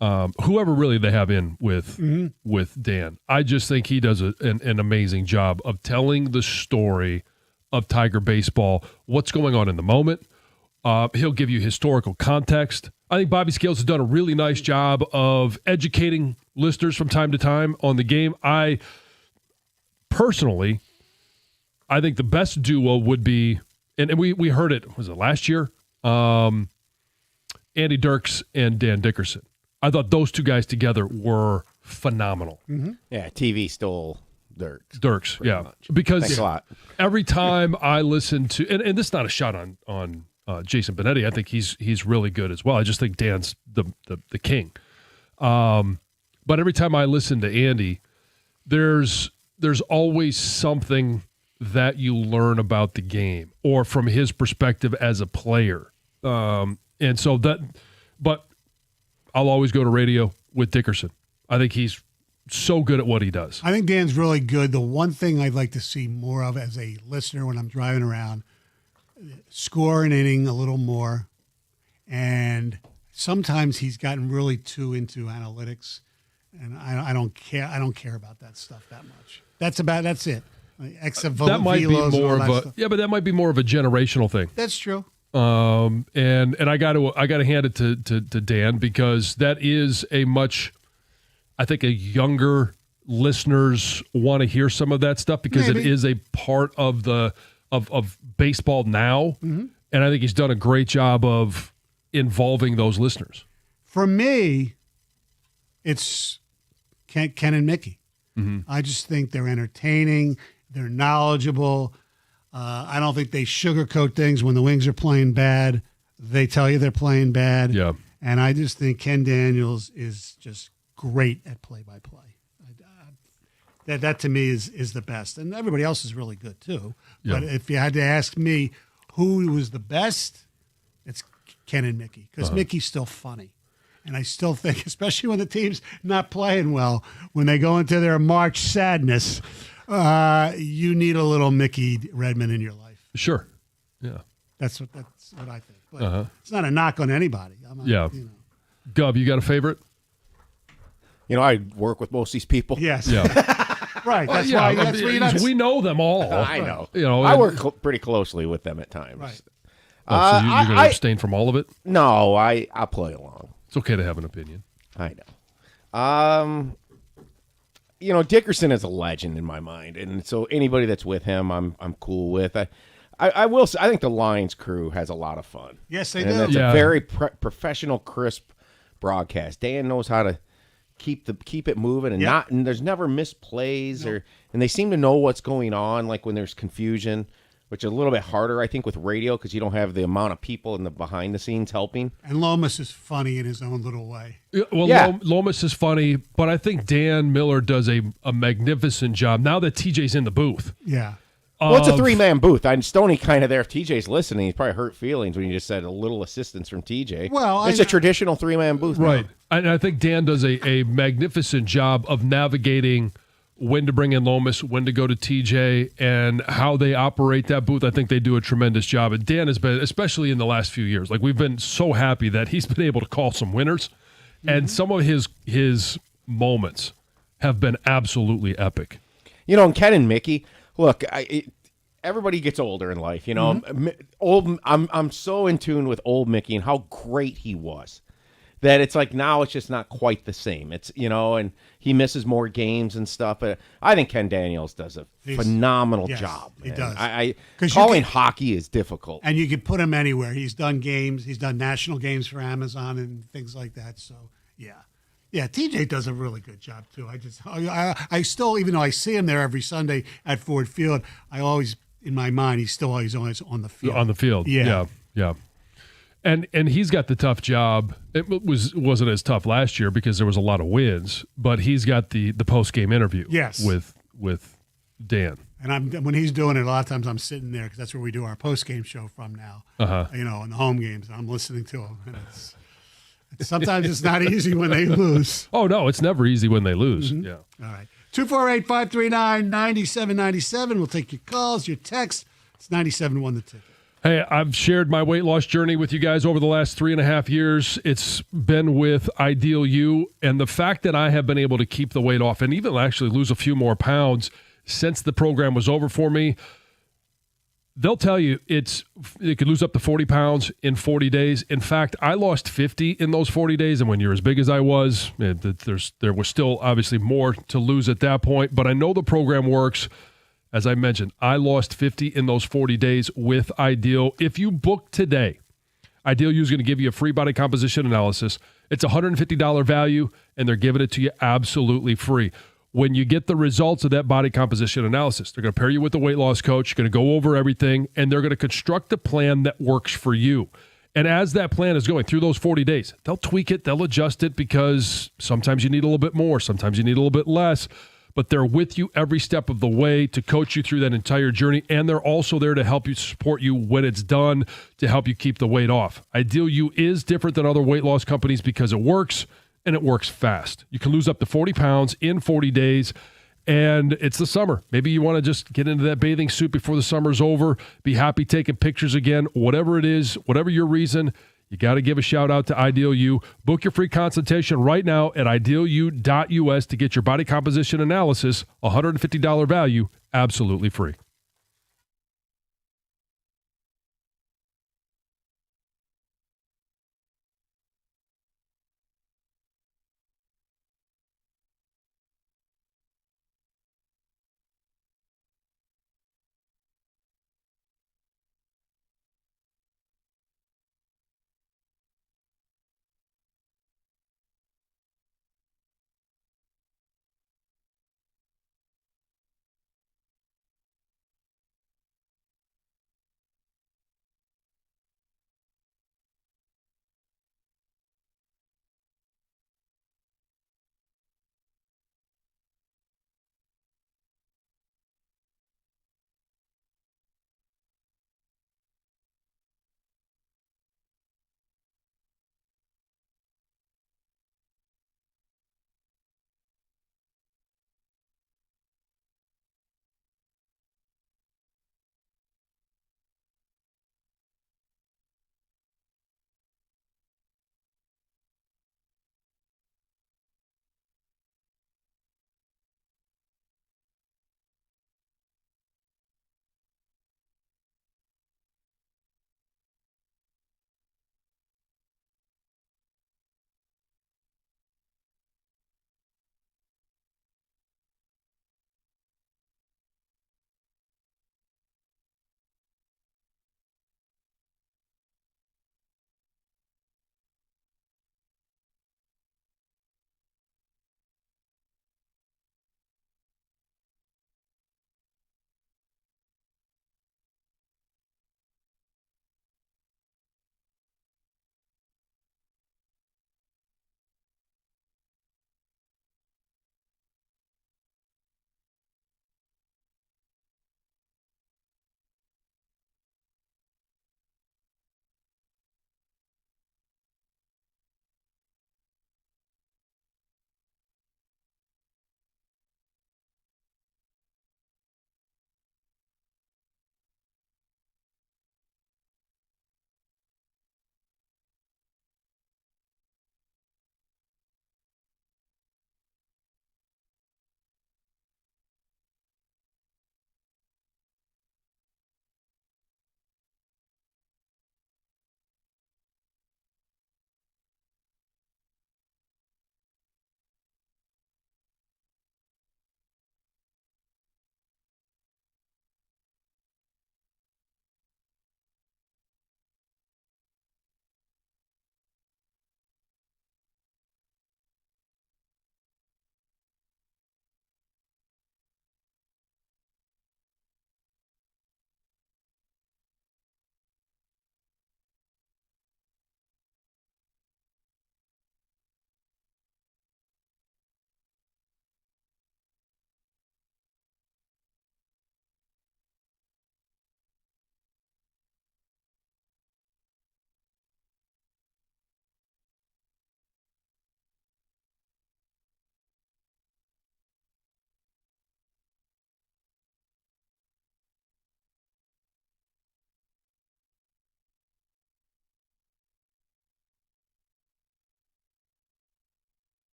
whoever really they have in with Dan. I just think he does an amazing job of telling the story of Tiger baseball, what's going on in the moment. He'll give you historical context. I think Bobby Scales has done a really nice job of educating listeners from time to time on the game. I think the best duo would be, and we heard it, was it last year? Andy Dirks and Dan Dickerson. I thought those two guys together were phenomenal. Yeah, TV stole Dirks, yeah. much. Because Thanks a lot. Every time I listen to, and this is not a shot on Jason Benetti. I think he's really good as well. I just think Dan's the king. But every time I listen to Andy, there's always something that you learn about the game or from his perspective as a player. And so but I'll always go to radio with Dickerson. I think he's so good at what he does. I think Dan's really good. The one thing I'd like to see more of as a listener when I'm driving around, score an inning a little more. And sometimes he's gotten really too into analytics, and I don't care. I don't care about that stuff that much. That's it. That might be more of a but that might be more of a generational thing. That's true. And I got to hand it to Dan, because that is I think a younger listeners want to hear some of that stuff, because it is a part of of baseball now. Mm-hmm. And I think he's done a great job of involving those listeners. For me, it's Ken and Mickey. Mm-hmm. I just think they're entertaining. They're knowledgeable. I don't think they sugarcoat things. When the Wings are playing bad, they tell you they're playing bad. Yeah. And I just think Ken Daniels is just great at play-by-play. That to me is the best. And everybody else is really good too. Yeah. But if you had to ask me who was the best, it's Ken and Mickey, because Mickey's still funny. And I still think, especially when the team's not playing well, when they go into their March sadness, you need a little Mickey Redmond in your life. Sure. Yeah. That's what I think. But it's not a knock on anybody. Gov, you got a favorite? I work with most of these people. Yes. Yeah. Right. That's why we know them all. I know. I work pretty closely with them at times. Right. So you're going to abstain from all of it? No, I'll play along. It's okay to have an opinion. I know. Dickerson is a legend in my mind, and so anybody that's with him, I'm cool with. I will say, I think the Lions crew has a lot of fun. Yes, they do. And it's a very professional, crisp broadcast. Dan knows how to keep it moving, and there's never missed plays, and they seem to know what's going on, like when there's confusion, which is a little bit harder, I think, with radio, because you don't have the amount of people in the behind the scenes helping. And Lomas is funny in his own little way. Lomas is funny, but I think Dan Miller does a magnificent job now that TJ's in the booth. Yeah. Well, it's a three-man booth. Stoney kind of there. If TJ's listening, he's probably hurt feelings when you just said a little assistance from TJ. Well, it's a traditional three-man booth. Right. Now. And I think Dan does a magnificent job of navigating when to bring in Lomas, when to go to TJ, and how they operate that booth. I think they do a tremendous job. And Dan has been, especially in the last few years, like we've been so happy that he's been able to call some winners. Mm-hmm. And some of his moments have been absolutely epic. And Ken and Mickey, look, everybody gets older in life, Mm-hmm. I'm so in tune with old Mickey and how great he was, that it's like now it's just not quite the same. It's and he misses more games and stuff. But I think Ken Daniels does a phenomenal job. He does. Calling hockey is difficult, and you can put him anywhere. He's done games. He's done national games for Amazon and things like that. So yeah, TJ does a really good job too. I still, even though I see him there every Sunday at Ford Field, I always, in my mind, he's always on the field. On the field, yeah. And he's got the tough job. It wasn't as tough last year because there was a lot of wins, but he's got the post game interview. Yes. with Dan. And when he's doing it, a lot of times I'm sitting there because that's where we do our post game show from now. In the home games, and I'm listening to him. And sometimes it's not easy when they lose. Oh no, it's never easy when they lose. Mm-hmm. Yeah. All right. 248-539-9797. We'll take your calls, your texts. It's 97.1 The Ticket. Hey, I've shared my weight loss journey with you guys over the last 3.5 years. It's been with Ideal You, and the fact that I have been able to keep the weight off and even actually lose a few more pounds since the program was over for me, they'll tell you it could lose up to 40 pounds in 40 days. In fact, I lost 50 in those 40 days, and when you're as big as I was, there was still obviously more to lose at that point, but I know the program works. As I mentioned, I lost 50 in those 40 days with Ideal. If you book today, Ideal U is going to give you a free body composition analysis. It's $150 value, and they're giving it to you absolutely free. When you get the results of that body composition analysis, they're going to pair you with a weight loss coach, going to go over everything, and they're going to construct a plan that works for you. And as that plan is going through those 40 days, they'll tweak it, they'll adjust it, because sometimes you need a little bit more, sometimes you need a little bit less. but they're with you every step of the way to coach you through that entire journey, and they're also there to help you, support you when it's done, to help you keep the weight off. Ideal U is different than other weight loss companies because it works, and it works fast. You can lose up to 40 pounds in 40 days, and it's the summer. Maybe you want to just get into that bathing suit before the summer's over, be happy taking pictures again, whatever it is, whatever your reason. You got to give a shout out to Ideal U. Book your free consultation right now at idealu.us to get your body composition analysis, $150 value, absolutely free.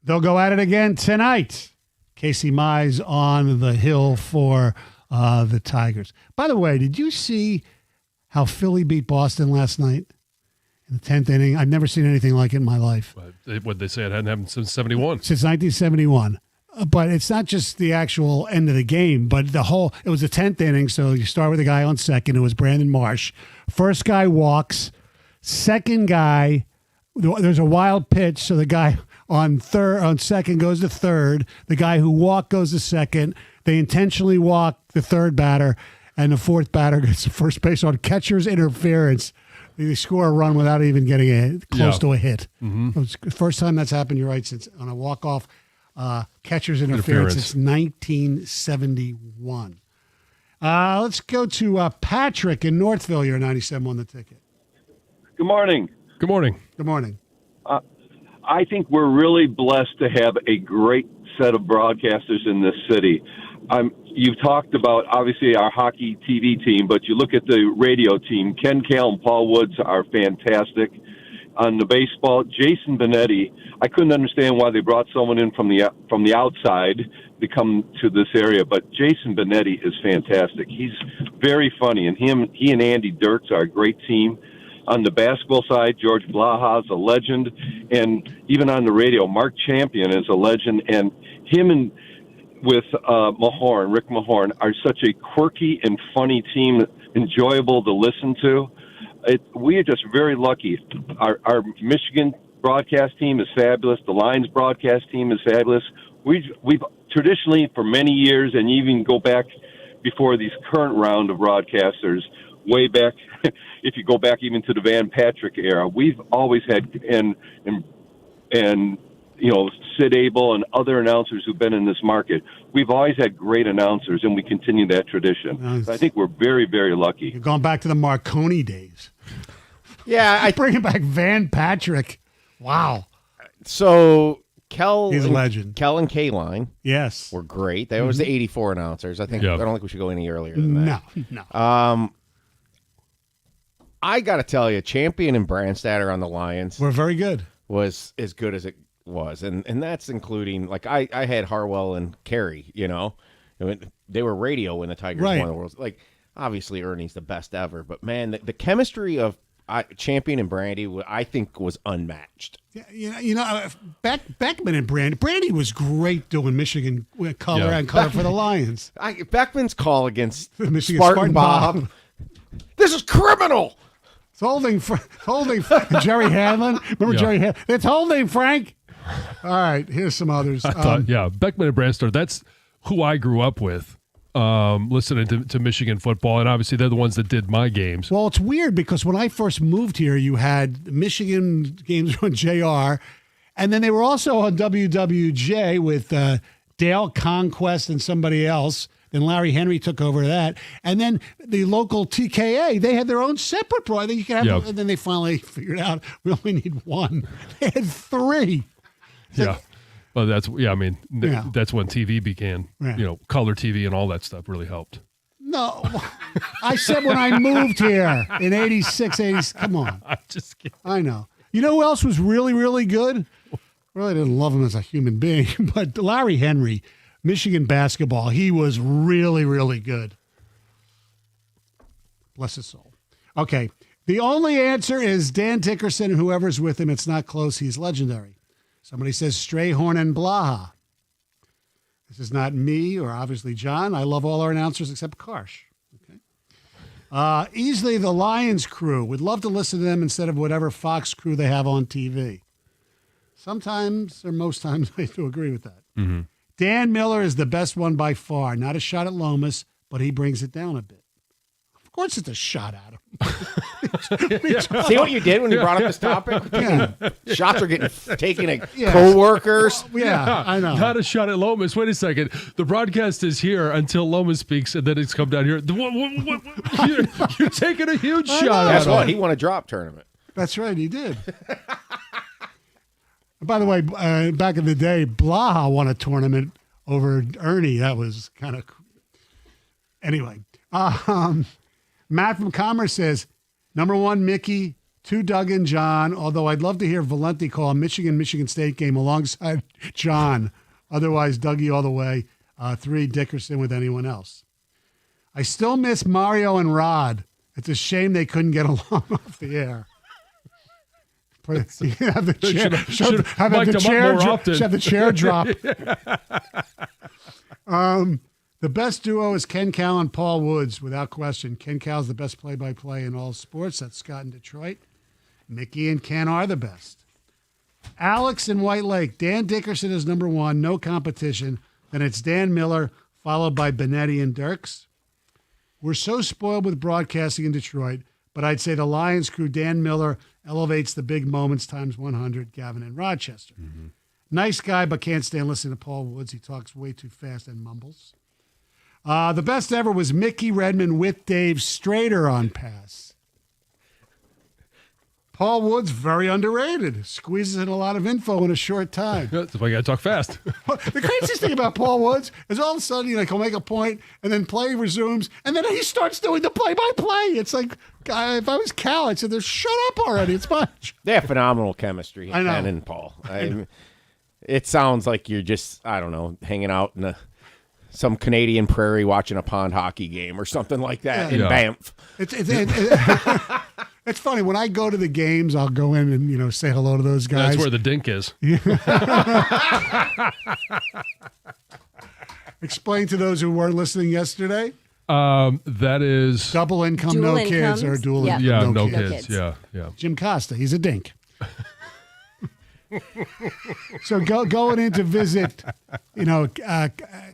They'll go at it again tonight. Casey Mize on the hill for the Tigers. By the way, did you see how Philly beat Boston last night in the 10th inning? I've never seen anything like it in my life. What they say, it hadn't happened since 71. Since 1971. But it's not just the actual end of the game, but it was the 10th inning, so you start with a guy on second. It was Brandon Marsh. First guy walks. Second guy, there's a wild pitch, so the guy on second goes to third. The guy who walked goes to second. They intentionally walk the third batter, and the fourth batter gets to first base on catcher's interference. They score a run without even getting close to a hit. Mm-hmm. It's the first time that's happened, you're right, since on a walk-off catcher's interference. It's 1971. Let's go to Patrick in Northville. You're 97 on the ticket. Good morning. Good morning. Good morning. I think we're really blessed to have a great set of broadcasters in this city. You've talked about, obviously, our hockey TV team, but you look at the radio team. Ken Kale and Paul Woods are fantastic. On the baseball, Jason Benetti, I couldn't understand why they brought someone in from the outside to come to this area, but Jason Benetti is fantastic. He's very funny, and he and Andy Dirks are a great team. On the basketball side, George Blaha is a legend, and even on the radio, Mark Champion is a legend, and him with Rick Mahorn, are such a quirky and funny team, enjoyable to listen to. We are just very lucky. Our Michigan broadcast team is fabulous. The Lions broadcast team is fabulous. We've traditionally, for many years, and even go back before these current round of broadcasters, way back, if you go back even to the Van Patrick era, we've always had, and Sid Abel and other announcers who've been in this market, we've always had great announcers, and we continue that tradition. Nice. I think we're very, very lucky. You're going back to the Marconi days. Yeah. Bringing back Van Patrick. Wow. So he's a legend. Kel and K-Line. Yes. Were great. They was the 84 announcers. I don't think we should go any earlier than that. No. I got to tell you, Champion and Brandstatter on the Lions were very good. Was as good as it was. And that's including, like, I had Harwell and Carey, They were radio when the Tigers won the World. Like, obviously Ernie's the best ever. But, man, the chemistry of Champion and Brandy, I think, was unmatched. Yeah, Beckman and Brandy was great doing Michigan color and color for the Lions. Beckman's call against Michigan Spartan Bob. This is criminal. It's holding Jerry Hanlon. Remember Jerry Hanlon? It's holding, Frank. All right, here's some others. I thought, Beckman and Brandstar, that's who I grew up with, listening to Michigan football, and obviously they're the ones that did my games. Well, it's weird because when I first moved here, you had Michigan games on JR, and then they were also on WWJ with Dale Conquest and somebody else. Then Larry Henry took over that. And then the local TKA, they had their own separate program. You could have, and then they finally figured out we only need one. They had three. Yeah. Well, that's when TV began, color TV and all that stuff really helped. No. I said when I moved here in 86, 80. Come on. I'm just kidding. I know. You know who else was really, really good? Really didn't love him as a human being, but Larry Henry. Michigan basketball, he was really, really good. Bless his soul. Okay, the only answer is Dan Dickerson and whoever's with him. It's not close. He's legendary. Somebody says Strayhorn and Blaha. This is not me or obviously John. I love all our announcers except Karsh. Okay. Easily the Lions crew. Would love to listen to them instead of whatever Fox crew they have on TV. Sometimes or most times I do agree with that. Mm-hmm. Dan Miller is the best one by far. Not a shot at Lomas, but he brings it down a bit. Of course it's a shot at him. See what you did when you brought up this topic? Yeah. Shots are getting taken at co-workers. Yeah, I know. Not a shot at Lomas. Wait a second. The broadcast is here until Lomas speaks, and then it's come down here. You're taking a huge shot at him. Guess what? He won a drop tournament. That's right, he did. By the way, back in the day, Blaha won a tournament over Ernie. That was kind of... Anyway, Matt from Commerce says, number one, Mickey, 2, Doug and John, although I'd love to hear Valenti call a Michigan State game alongside John. Otherwise, Dougie all the way. 3, Dickerson with anyone else. I still miss Mario and Rod. It's a shame they couldn't get along off the air. Have the chair drop. The best duo is Ken Cal and Paul Woods, without question. Ken Cal's the best play-by-play in all sports. That's Scott in Detroit. Mickey and Ken are the best. Alex in White Lake. Dan Dickerson is number 1, no competition. Then it's Dan Miller, followed by Benetti and Dirks. We're so spoiled with broadcasting in Detroit, but I'd say the Lions crew, Dan Miller, elevates the big moments times 100, Gavin in Rochester. Mm-hmm. Nice guy, but can't stand listening to Paul Woods. He talks way too fast and mumbles. The best ever was Mickey Redmond with Dave Strader on pass. Paul Woods, very underrated. Squeezes in a lot of info in a short time. That's why you got to talk fast. The craziest thing about Paul Woods is all of a sudden, he'll make a point, and then play resumes, and then he starts doing the play-by-play. It's like, if I was Cal, I'd say, shut up already. It's much. They have phenomenal chemistry, I know. Ken and Paul. It sounds like you're just, I don't know, hanging out in some Canadian prairie watching a pond hockey game or something like that in Banff. It's funny. When I go to the games, I'll go in and, say hello to those guys. That's where the dink is. Explain to those who weren't listening yesterday. That is double income, no kids, or dual income, no kids. kids. Yeah. Jim Costa, he's a dink. So going in to visit,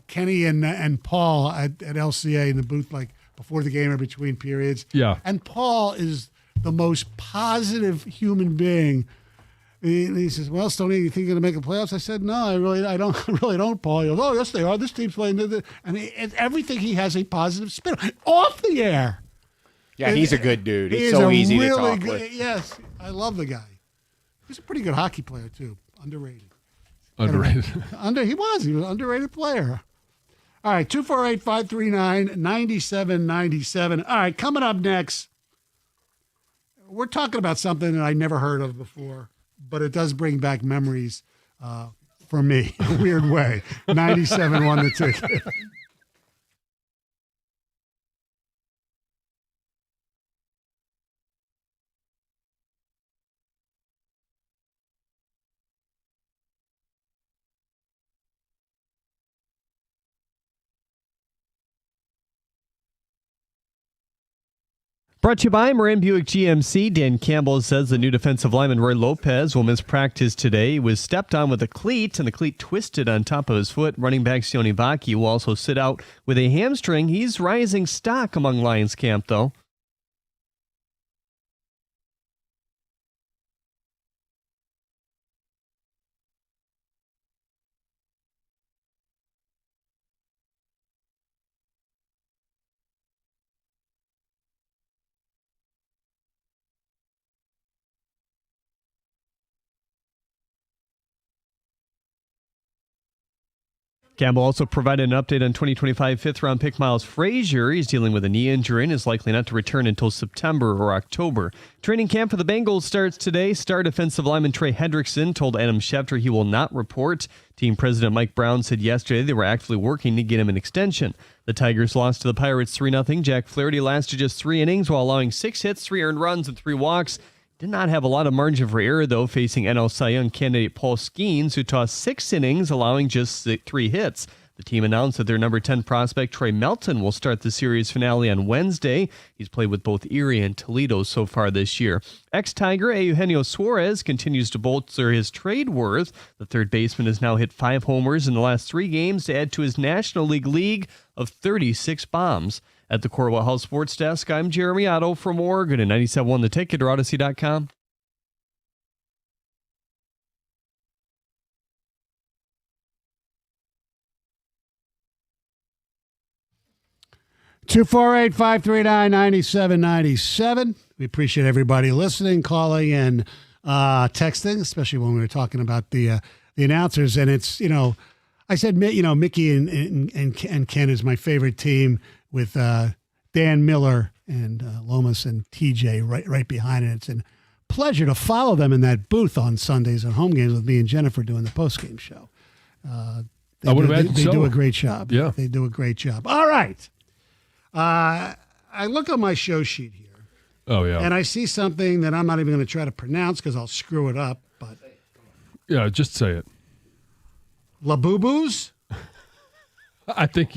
Kenny and Paul at LCA in the booth, like before the game or between periods. Yeah. And Paul is the most positive human being. He says, "Well, Stoney, you think you're going to make the playoffs?" I said, "No, I really don't, Paul." He goes, "Oh, yes, they are. This team's playing." And everything he has a positive spin off the air. Yeah, he's a good dude. He's so easy to talk with. Yes, I love the guy. He's a pretty good hockey player too. Underrated. He was an underrated player. All right, 248-539-9797. All right, coming up next, we're talking about something that I never heard of before, but it does bring back memories for me in a weird way. 97 won the ticket. Brought to you by Moran Buick GMC. Dan Campbell says the new defensive lineman Roy Lopez will miss practice today. He was stepped on with a cleat, and the cleat twisted on top of his foot. Running back Sione Vaki will also sit out with a hamstring. He's rising stock among Lions camp, though. Campbell also provided an update on 2025 fifth-round pick Miles Frazier. He's dealing with a knee injury and is likely not to return until September or October. Training camp for the Bengals starts today. Star defensive lineman Trey Hendrickson told Adam Schefter he will not report. Team president Mike Brown said yesterday they were actively working to get him an extension. The Tigers lost to the Pirates 3-0. Jack Flaherty lasted just 3 innings while allowing 6 hits, 3 earned runs, and 3 walks. Did not have a lot of margin for error, though, facing NL Cy Young candidate Paul Skeens, who tossed 6 innings, allowing just 3 hits. The team announced that their number 10 prospect, Trey Melton, will start the series finale on Wednesday. He's played with both Erie and Toledo so far this year. Ex-Tiger Eugenio Suarez continues to bolster his trade worth. The third baseman has now hit 5 homers in the last 3 games to add to his National League of 36 bombs. At the Corwell House Sports Desk, I'm Jeremy Otto for more. Go to 97.1 The Ticket or Odyssey.com. Two 248-539-9797. We appreciate everybody listening, calling, and texting, especially when we were talking about the announcers. And it's, I said, Mickey and Ken is my favorite team with Dan Miller and Lomas and TJ right behind it. And pleasure to follow them in that booth on Sundays at home games with me and Jennifer doing the post-game show. I would imagine they so. do a great job. Yeah. They do a great job. All right. I look on my show sheet here. Oh, yeah. And I see something that I'm not even going to try to pronounce because I'll screw it up. But Yeah, just say it. Labubu's? I think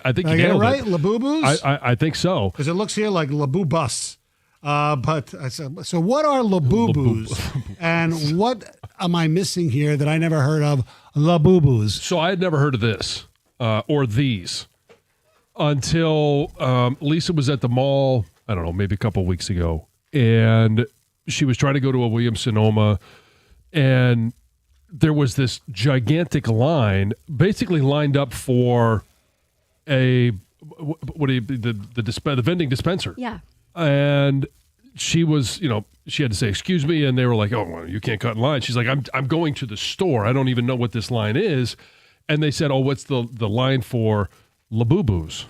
I think Did I you get it nailed right? Labubu's? I think so. Because it looks here like Labubus. So what are Labubus? And what am I missing here that I never heard of Labubus? So I had never heard of this or these until Lisa was at the mall, I don't know, maybe a couple of weeks ago, and she was trying to go to a Williams-Sonoma, and there was this gigantic line, basically lined up for the vending dispenser. Yeah. And she was, she had to say, excuse me. And they were like, oh, well, you can't cut in line. She's like, I'm going to the store. I don't even know what this line is. And they said, oh, what's the line for Labubus?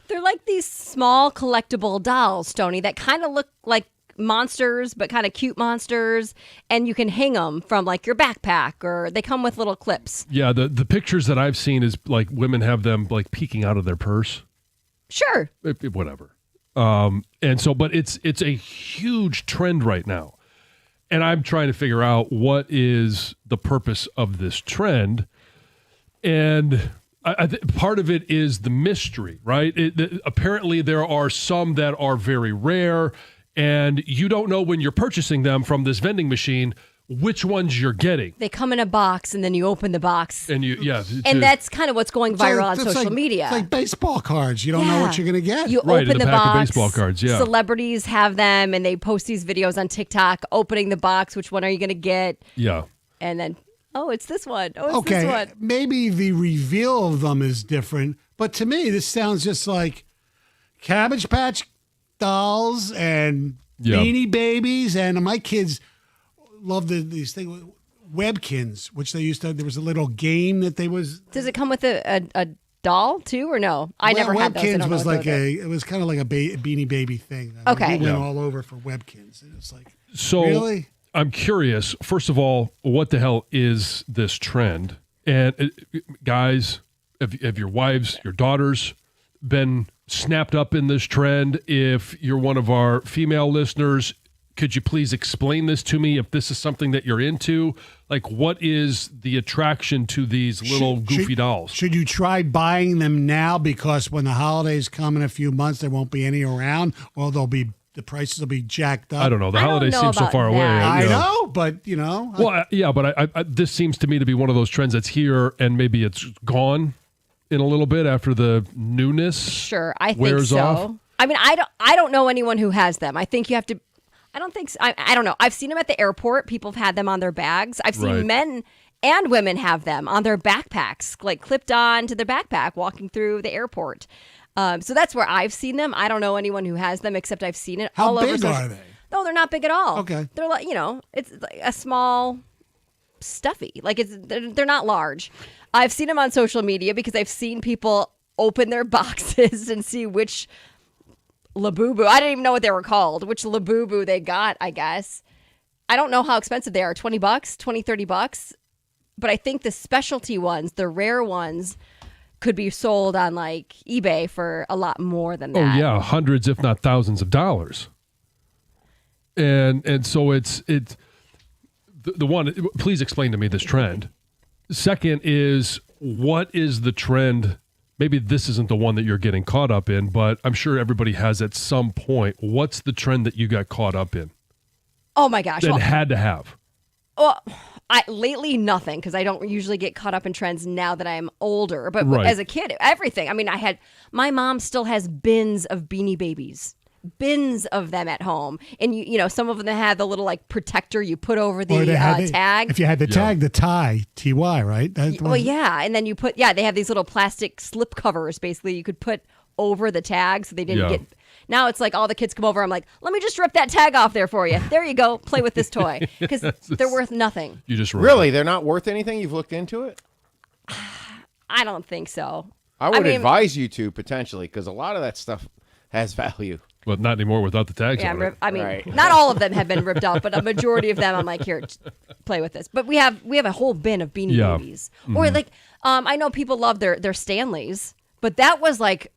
They're like these small collectible dolls, Stoney, that kind of look like monsters, but kind of cute monsters. And you can hang them from like your backpack, or they come with little clips. Yeah, the pictures that I've seen is like women have them like peeking out of their purse. Sure. Whatever. And so, but it's a huge trend right now. And I'm trying to figure out what is the purpose of this trend. And I part of it is the mystery, right? Apparently there are some that are very rare, and you don't know when you're purchasing them from this vending machine which ones you're getting. They come in a box, and then you open the box. And and that's kind of what's going viral on social media. It's like baseball cards. You don't know what you're going to get. You right, open in the box. pack of baseball cards, yeah. Celebrities have them, and they post these videos on TikTok, opening the box. Which one are you going to get? Yeah. And then, oh, it's this one. Oh, it's this one. Maybe the reveal of them is different, but to me, this sounds just like Cabbage Patch dolls and Beanie Babies, and my kids love these things, Webkins, which they used to. There was a little game that they was. Does it come with a doll too, or no? I never had those. Webkins was like it was kind of like a Beanie Baby thing. Okay, we went all over for Webkins. And it's like, so really? I'm curious. First of all, what the hell is this trend? And guys, have your wives, your daughters been snapped up in this trend? If you're one of our female listeners, could you please explain this to me if this is something that you're into? Like, what is the attraction to these little goofy dolls? Should you try buying them now, because when the holidays come in a few months, there won't be any around, or the prices will be jacked up? I don't know. The holidays seem so far away. I know, but Well, yeah, but I this seems to me to be one of those trends that's here and maybe it's gone in a little bit after the newness. Sure, I think wears so. off. I mean, I don't know anyone who has them. I think you have to. I don't think so. I don't know. I've seen them at the airport. People have had them on their bags. I've seen men and women have them on their backpacks, like clipped on to their backpack, walking through the airport. So that's where I've seen them. I don't know anyone who has them, except I've seen it all over. How big are they? No, they're not big at all. Okay. They're like, it's like a small stuffy. Like they're not large. I've seen them on social media because I've seen people open their boxes and see which Labubu. I didn't even know what they were called. Which Labubu they got, I guess. I don't know how expensive they are. $20, $20, $30. But I think the specialty ones, the rare ones, could be sold on like eBay for a lot more than that. Oh yeah, hundreds, if not thousands of dollars. And so it's the one. Please explain to me this trend. Second is, what is the trend? Maybe this isn't the one that you're getting caught up in, but I'm sure everybody has at some point. What's the trend that you got caught up in? Oh my gosh. That had to have. Well, lately nothing, because I don't usually get caught up in trends now that I'm older. But as a kid, everything. I mean, my mom still has bins of Beanie Babies. Bins of them at home, and you some of them had the little like protector you put over the tag. If you had the tag, the tie, TY, right? Well, yeah, and then you put they have these little plastic slip covers basically you could put over the tag so they didn't get. Now it's like all the kids come over. I'm like, let me just rip that tag off there for you. There you go. Play with this toy, because they're worth nothing. You just really they're not worth anything. You've looked into it. I don't think so. I would advise you to potentially, because a lot of that stuff has value. Well, not anymore without the tags Yeah, on it. I mean, Right. not all of them have been ripped out, but a majority of them, I'm like, here, play with this. But we have a whole bin of Beanie Yeah. Babies, or like, I know people love their Stanleys, but that was like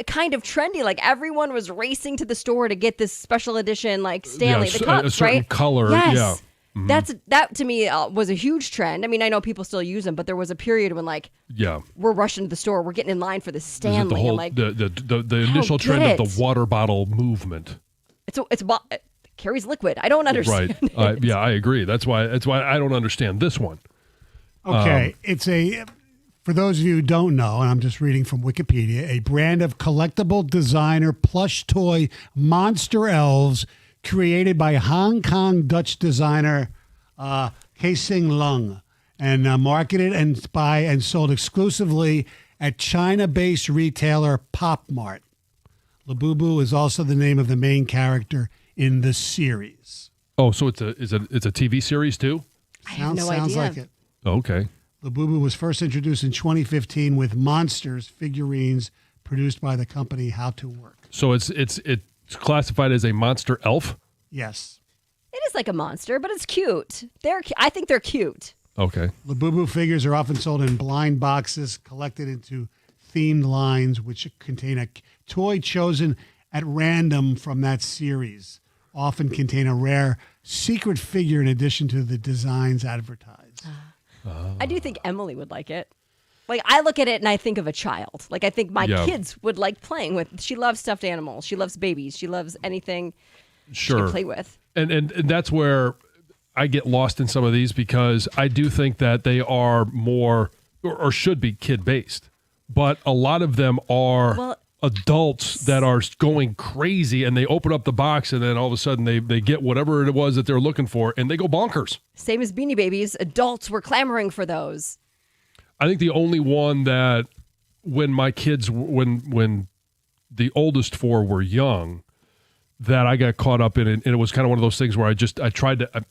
kind of trendy. Like everyone was racing to the store to get this special edition, like Stanley, the cups, a certain right? color. Yes. Yeah. That to me was a huge trend. I mean, I know people still use them, but there was a period when like, Yeah. we're rushing to the store, we're getting in line for the Is it Stanley. the whole I'm like, the initial get trend of it. the water bottle movement? it carries liquid. I don't understand. Right. Yeah, I agree. That's why I don't understand this one. Okay, it's for those of you who don't know, and I'm just reading from Wikipedia, a brand of collectible designer plush toy monster elves created by Hong Kong Dutch designer Kaising Lung and marketed and sold exclusively at China-based retailer Pop Mart. Labubu is also the name of the main character in the series. Oh, so it's a TV series too? I have no Sounds idea. like it. Okay. Labubu was first introduced in 2015 with Monsters figurines produced by the company How to Work. So it's classified as a monster elf? Yes. It is like a monster, but it's cute. I think they're cute. Okay. Labubu figures are often sold in blind boxes collected into themed lines which contain a toy chosen at random from that series, often contain a rare secret figure in addition to the designs advertised. I do think Emily would like it. Like, I look at it and I think of a child. Like, I think my kids would like playing with. She loves stuffed animals. She loves babies. She loves anything she can play with. And that's where I get lost in some of these because I do think that they are more or should be kid-based. But a lot of them are adults that are going crazy, and they open up the box, and then all of a sudden they get whatever it was that they're looking for, and they go bonkers. Same as Beanie Babies. Adults were clamoring for those. I think the only one that when my kids, when the oldest four were young, that I got caught up in it, and it was kind of one of those things where I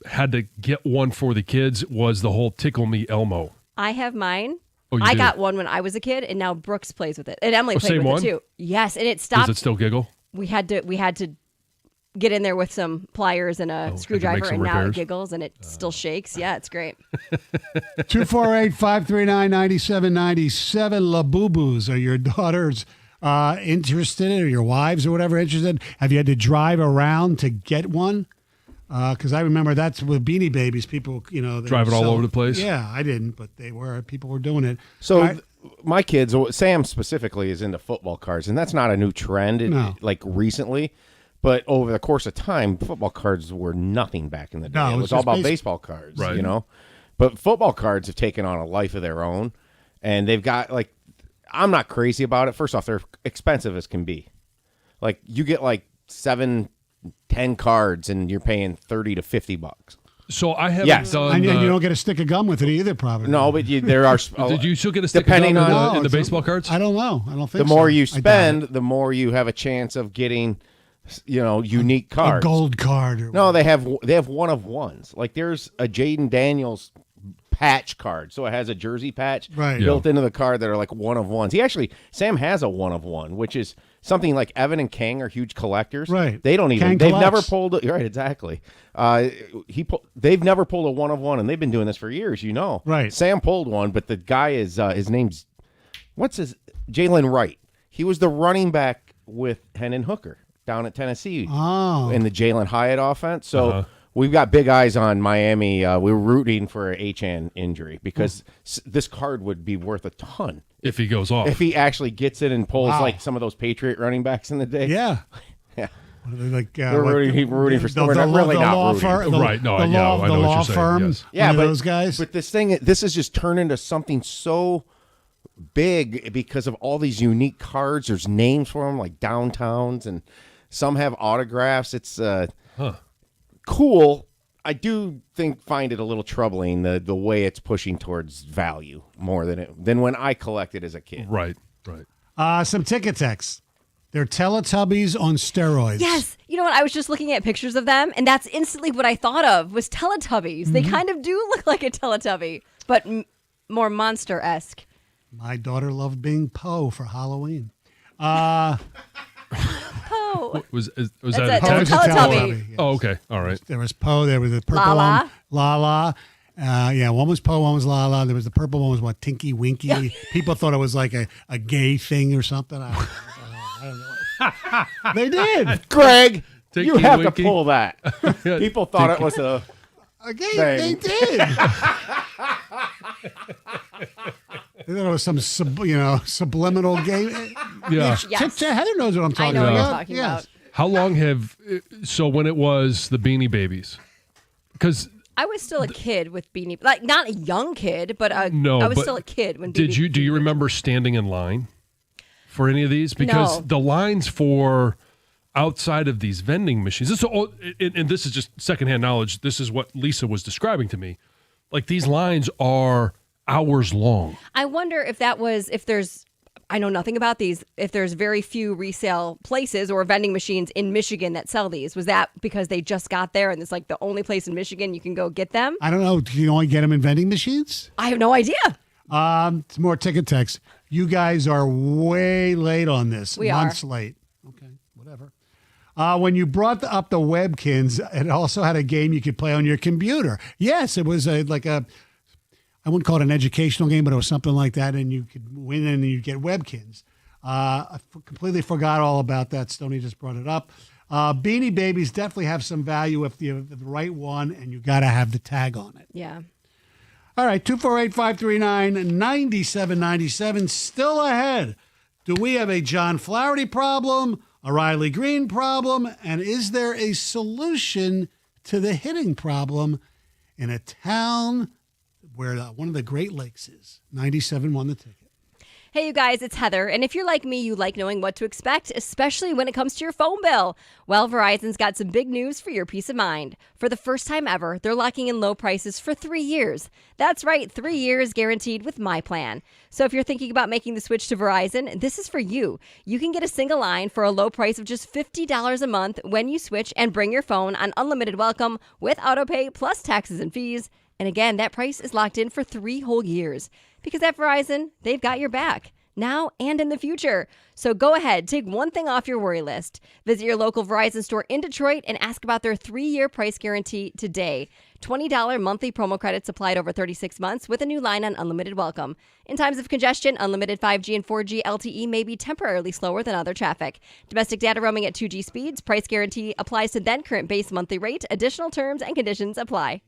had to get one for the kids, was the whole Tickle Me Elmo. I have mine. Oh, you I do? got one when I was a kid, and now Brooks plays with it, and Emily played same with one? it too. Yes, and it stopped. Does it still giggle? We had to get in there with some pliers and a screwdriver, some and now it repairs? giggles and it still shakes. Yeah, it's great. 248-539-9797. Labubus. Are your daughters interested, or your wives or whatever interested? Have you had to drive around to get one? Because I remember that's with Beanie Babies. People, they Driving were all over the place? Yeah, I didn't, but people were doing it. So my kids, Sam specifically, is into football cards, and that's not a new trend, like recently. But over the course of time, football cards were nothing back in the day. No, it was all about baseball cards, Right. But football cards have taken on a life of their own, and they've got, like, I'm not crazy about it. First off, they're expensive as can be. Like, you get like 7-10 cards, and you're paying $30 to $50. So I haven't done. And you don't get a stick of gum with it either, probably. No, but there are. Did you still get a stick depending of gum on in the baseball cards? I don't know. I don't think the so. more you I doubt spend, it. the more you have a chance of getting, unique A cards. gold card. No, they have one of ones. Like there's a Jaden Daniels patch card, so it has a jersey patch built into the card that are like one of ones. Sam has a one of one, which is something like Evan and King are huge collectors. Right. They don't even. King They've collects. never pulled. Right. Exactly. They've never pulled a one of one, and they've been doing this for years. Right. Sam pulled one, but the guy is his name's Jalen Wright. He was the running back with Hendon Hooker down at Tennessee in the Jalen Hyatt offense. So we've got big eyes on Miami. We were rooting for an H-An injury because this card would be worth a ton if he goes off. If he actually gets it and pulls like some of those Patriot running backs in the day. Yeah. Yeah. Like, we're rooting for the we're not really not law rooting. firm, Right, no, the yeah, law, I know the what law you're saying, firm. yes. Yeah, one but of those guys. But this has just turned into something so big because of all these unique cards. There's names for them, like downtowns, and some have autographs. It's cool. I do find it a little troubling the way it's pushing towards value more than when I collected as a kid. Right, right. Some ticket techs. They're Teletubbies on steroids. Yes. You know what? I was just looking at pictures of them, and that's instantly what I thought of was Teletubbies. They kind of do look like a Teletubby, but more monster-esque. My daughter loved being Poe for Halloween. Poe No. Was That's that a a text? Teletubby. Yes. Oh, okay. All right. There was Poe. There was the purple Lala. one. Lala. Yeah, one was Poe, one was Lala. There was the purple one was what, Tinky Winky. People thought it was like a gay thing or something. I don't know. They did. Greg, Tinky you have Winky. to pull that. People thought it was a They thing. did. They thought it was some subliminal game. Yeah. Yes. Heather knows what I'm I talking know what about. you're talking Yes. about. How long so when it was the Beanie Babies? Because I was still a kid with Beanie, like not a young kid, but I but was still a kid when. do Beanie you remember standing in line for any of these? Because No. the lines for outside of these vending machines. And this is just secondhand knowledge. This is what Lisa was describing to me. Like these lines are hours long. I wonder if there's. I know nothing about these. If there's very few resale places or vending machines in Michigan that sell these, was that because they just got there and it's like the only place in Michigan you can go get them? I don't know. Do you only get them in vending machines? I have no idea. It's more ticket text. You guys are way late on this. We are. Months late. Okay, whatever. When you brought up the Webkins, it also had a game you could play on your computer. Yes, it was I wouldn't call it an educational game, but it was something like that, and you could win and you'd get Webkins. Completely forgot all about that. Stoney just brought it up. Beanie Babies definitely have some value if you have the right one, and you got to have the tag on it. Yeah. All right, 248-539-9797, still ahead. Do we have a John Flaherty problem, a Riley Green problem, and is there a solution to the hitting problem in a town where one of the Great Lakes is? 97 won the ticket. Hey, you guys, it's Heather. And if you're like me, you like knowing what to expect, especially when it comes to your phone bill. Well, Verizon's got some big news for your peace of mind. For the first time ever, they're locking in low prices for 3 years. That's right, 3 years guaranteed with my plan. So if you're thinking about making the switch to Verizon, this is for you. You can get a single line for a low price of just $50 a month when you switch and bring your phone on unlimited welcome with autopay plus taxes and fees. And again, that price is locked in for 3 whole years. Because at Verizon, they've got your back, now and in the future. So go ahead, take one thing off your worry list. Visit your local Verizon store in Detroit and ask about their 3-year price guarantee today. $20 monthly promo credits applied over 36 months with a new line on unlimited welcome. In times of congestion, unlimited 5G and 4G LTE may be temporarily slower than other traffic. Domestic data roaming at 2G speeds. Price guarantee applies to then current base monthly rate. Additional terms and conditions apply.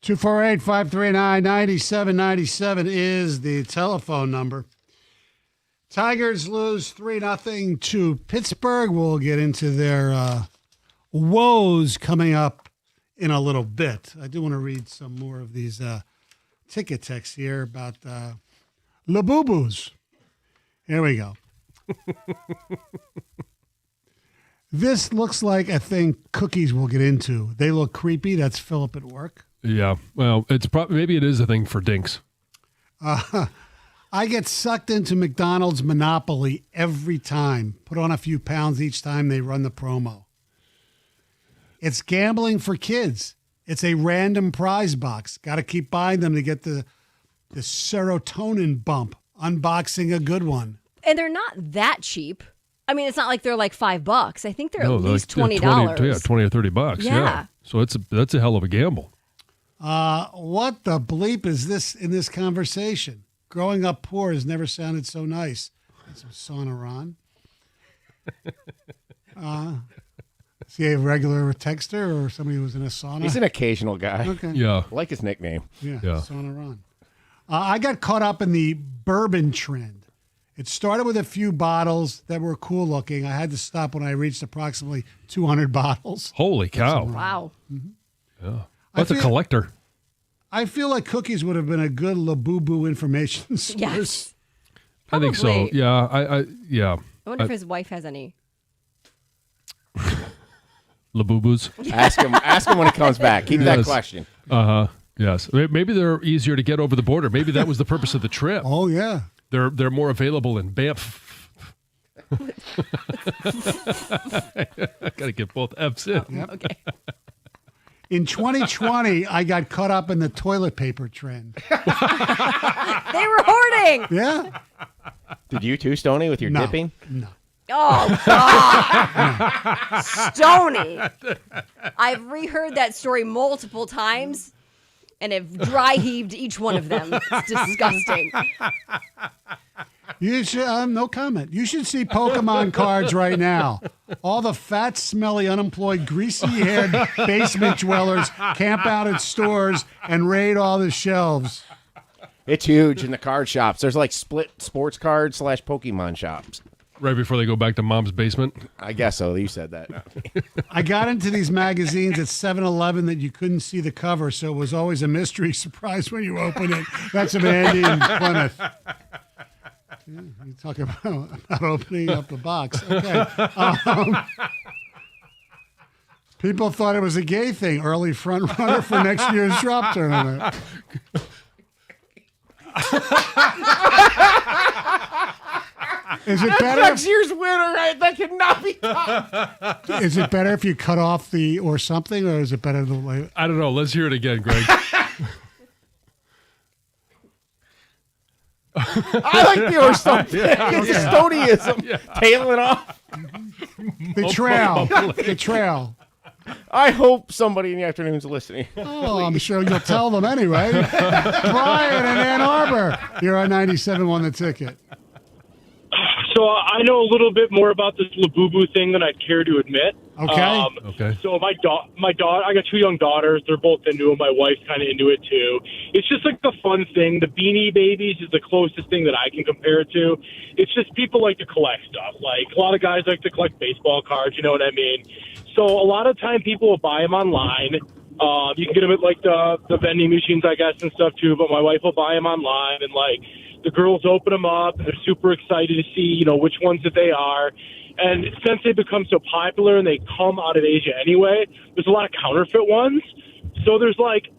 248-539-9797 is the telephone number. Tigers lose 3-0 to Pittsburgh. We'll get into their woes coming up in a little bit. I do want to read some more of these ticket texts here about Labubus. Here we go. This looks like a thing Cookies will get into. They look creepy. That's Philip at work. Yeah. Well, it's maybe it is a thing for dinks. I get sucked into McDonald's Monopoly every time. Put on a few pounds each time they run the promo. It's gambling for kids. It's a random prize box. Got to keep buying them to get the serotonin bump. Unboxing a good one. And they're not that cheap. I mean, it's not like they're like $5. I think they're at least $20. $20 or $30. Yeah. So that's a hell of a gamble. What the bleep is this in this conversation? Growing up poor has never sounded so nice. That's sauna Ron. Is he a regular texter or somebody who was in a sauna? He's an occasional guy. Okay. Yeah. I like his nickname. Yeah. Sauna Ron. I got caught up in the bourbon trend. It started with a few bottles that were cool looking. I had to stop when I reached approximately 200 bottles. Holy cow. Wow. Mm-hmm. Yeah. That's a collector. I feel like Cookies would have been a good Labubu information source. Yes. I think so. Yeah. Yeah. I wonder if his wife has any. Labubus. Ask him when he comes back. Keep that question. Yes. Maybe they're easier to get over the border. Maybe that was the purpose of the trip. Oh yeah. They're more available in Banff. I got to get both F's in. Yep. Okay. In 2020, I got caught up in the toilet paper trend. They were hoarding. Yeah. Did you too, Stoney, with your dipping? No. Oh, God. Stoney. I've reheard that story multiple times and have dry heaved each one of them. It's disgusting. You should, no comment. You should see Pokemon cards right now. All the fat, smelly, unemployed, greasy-haired basement dwellers camp out at stores and raid all the shelves. It's huge in the card shops. There's like split sports cards / Pokemon shops. Right before they go back to Mom's basement? I guess so. You said that. I got into these magazines at 7-Eleven that you couldn't see the cover, so it was always a mystery surprise when you open it. That's from Andy in Plymouth. Yeah, you talk about opening up the box. Okay. People thought it was a gay thing. Early front runner for next year's drop tournament. Is it better? Next year's winner, right? That cannot be topped. Is it better if you cut off the or something, or is it better the way? I don't know. Let's hear it again, Greg. I like the or something. It's a Stoneyism. Yeah. Tailing off. The trail. The trail. I hope somebody in the afternoon's listening. Oh, I'm sure you'll tell them anyway. Brian in Ann Arbor. You're on 97 won the ticket. So I know a little bit more about this Labubu thing than I'd care to admit. Okay. Okay. So my daughter, I got 2 young daughters. They're both into it. My wife's kind of into it too. It's just like the fun thing. The Beanie Babies is the closest thing that I can compare it to. It's just people like to collect stuff. Like a lot of guys like to collect baseball cards. You know what I mean? So a lot of time people will buy them online. You can get them at like the vending machines, I guess, and stuff too. But my wife will buy them online, and like the girls open them up, and they're super excited to see, you know, which ones that they are. And since they become so popular and they come out of Asia anyway, there's a lot of counterfeit ones. So there's like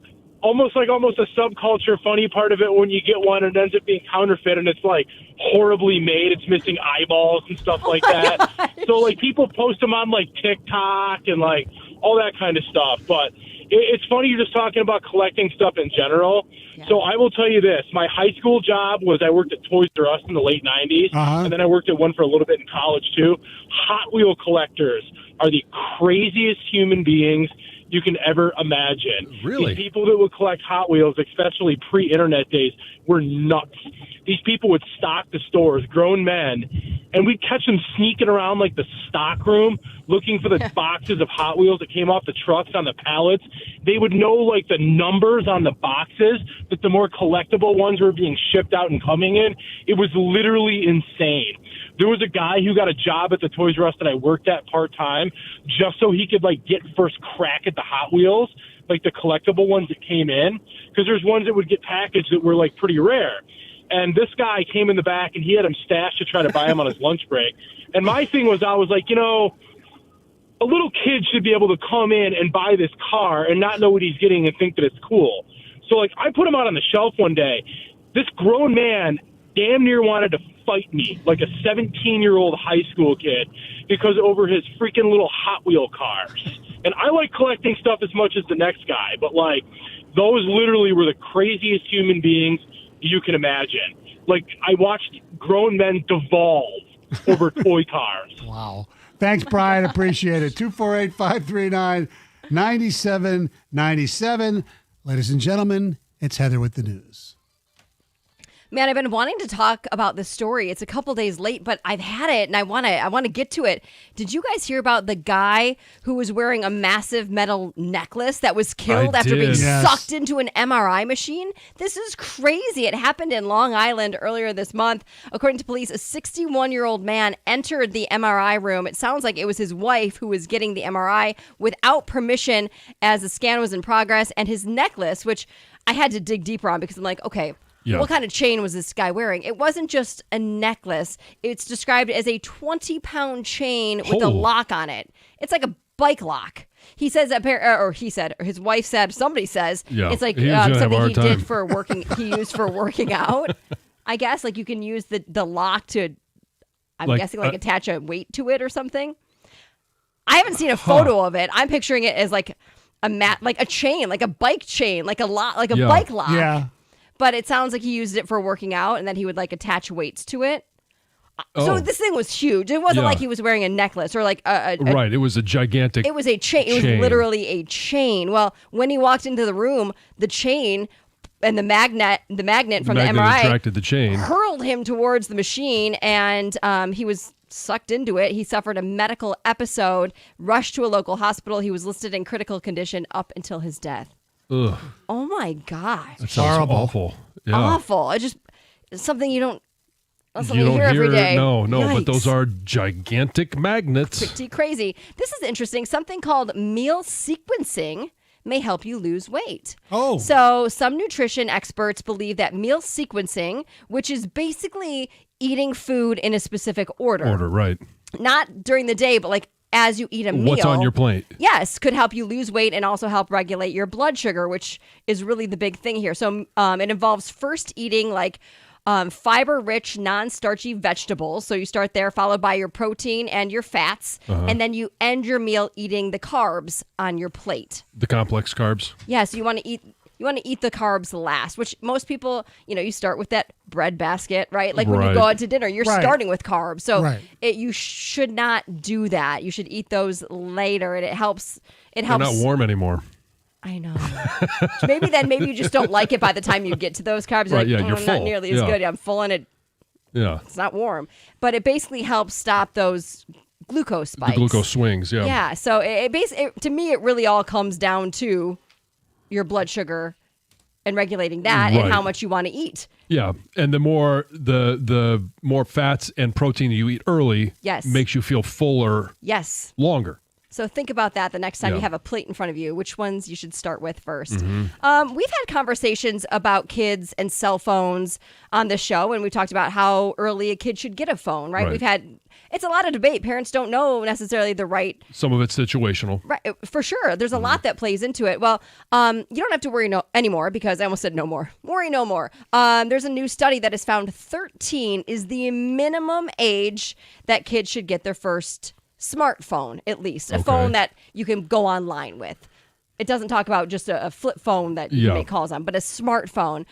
almost a subculture funny part of it when you get one and it ends up being counterfeit and it's like horribly made. It's missing eyeballs and stuff like that. So like people post them on like TikTok and like all that kind of stuff. But it's funny you're just talking about collecting stuff in general. Yeah. So I will tell you this. My high school job was I worked at Toys R Us in the late 90s, and then I worked at one for a little bit in college too. Hot Wheel collectors are the craziest human beings you can ever imagine. Really? These people that would collect Hot Wheels, especially pre-internet days, were nuts. these people would stock the stores, grown men, and we'd catch them sneaking around like the stock room looking for the boxes of Hot Wheels that came off the trucks on the pallets. They would know like the numbers on the boxes, that the more collectible ones were being shipped out and coming in. It was literally insane. There was a guy who got a job at the Toys R Us that I worked at part-time just so he could like get first crack at the Hot Wheels, like the collectible ones that came in, because there's ones that would get packaged that were like pretty rare. And this guy came in the back and he had them stashed to try to buy them on his lunch break. And my thing was, I was like, you know, a little kid should be able to come in and buy this car and not know what he's getting and think that it's cool. So like I put him out on the shelf one day. This grown man damn near wanted to fight me like a 17-year-old high school kid because over his freaking little Hot Wheel cars. And I like collecting stuff as much as the next guy, but like those literally were the craziest human beings you can imagine. Like I watched grown men devolve over toy cars. Wow. Thanks, Brian. Appreciate it. 248-539-9797. Ladies and gentlemen, it's Heather with the news. Man, I've been wanting to talk about this story. It's a couple days late, but I've had it and I want to get to it. Did you guys hear about the guy who was wearing a massive metal necklace that was killed after being sucked into an MRI machine? This is crazy. It happened in Long Island earlier this month. According to police, a 61-year-old man entered the MRI room. It sounds like it was his wife who was getting the MRI without permission as the scan was in progress, and his necklace, which I had to dig deeper on because I'm like, okay, what kind of chain was this guy wearing? It wasn't just a necklace. It's described as a 20-pound chain with a lock on it. It's like a bike lock. He says that, or his wife said, somebody says, it's like something he did for working. He used for working out. I guess like you can use the lock to, I'm guessing like attach a weight to it or something. I haven't seen a photo of it. I'm picturing it as like a chain, like a bike chain, like a bike lock. Yeah. But it sounds like he used it for working out, and then he would like attach weights to it. So this thing was huge. It wasn't like he was wearing a necklace or like a right. It was a gigantic. It was a chain. It was literally a chain. Well, when he walked into the room, the chain and the magnet from the MRI attracted the chain, hurled him towards the machine, and he was sucked into it. He suffered a medical episode, rushed to a local hospital. He was listed in critical condition up until his death. Ugh. Oh my gosh. That sounds awful. Yeah. Awful. It's something you don't hear every day. No, Yikes. but those are gigantic magnets. Pretty crazy. This is interesting. Something called meal sequencing may help you lose weight. Oh. So some nutrition experts believe that meal sequencing, which is basically eating food in a specific order. Right. Not during the day, but like as you eat a meal. What's on your plate? Yes, could help you lose weight and also help regulate your blood sugar, which is really the big thing here. So it involves first eating like fiber-rich, non-starchy vegetables. So you start there, followed by your protein and your fats, and then you end your meal eating the carbs on your plate. The complex carbs? Yeah, so you want to eat the carbs last, which most people, you start with that bread basket, right? Like when you go out to dinner, you're starting with carbs. So you should not do that. You should eat those later, and it helps. They're not warm anymore. I know. maybe you just don't like it by the time you get to those carbs. Right, you're full. Not nearly as good. I'm full and it's not warm. But it basically helps stop those glucose spikes. The glucose swings, yeah. Yeah, so to me, it really all comes down to your blood sugar and regulating that and how much you want to eat. Yeah, and the more fats and protein you eat early makes you feel fuller longer. So think about that the next time you have a plate in front of you, which ones you should start with first. Mm-hmm. We've had conversations about kids and cell phones on the show, and we talked about how early a kid should get a phone, right? It's a lot of debate. Parents don't know necessarily the right. Some of it's situational. Right, for sure. There's a lot that plays into it. Well, you don't have to worry anymore because I almost said no more. Worry no more. There's a new study that has found 13 is the minimum age that kids should get their first smartphone, at least. A phone that you can go online with. It doesn't talk about just a flip phone that you make calls on, but a smartphone,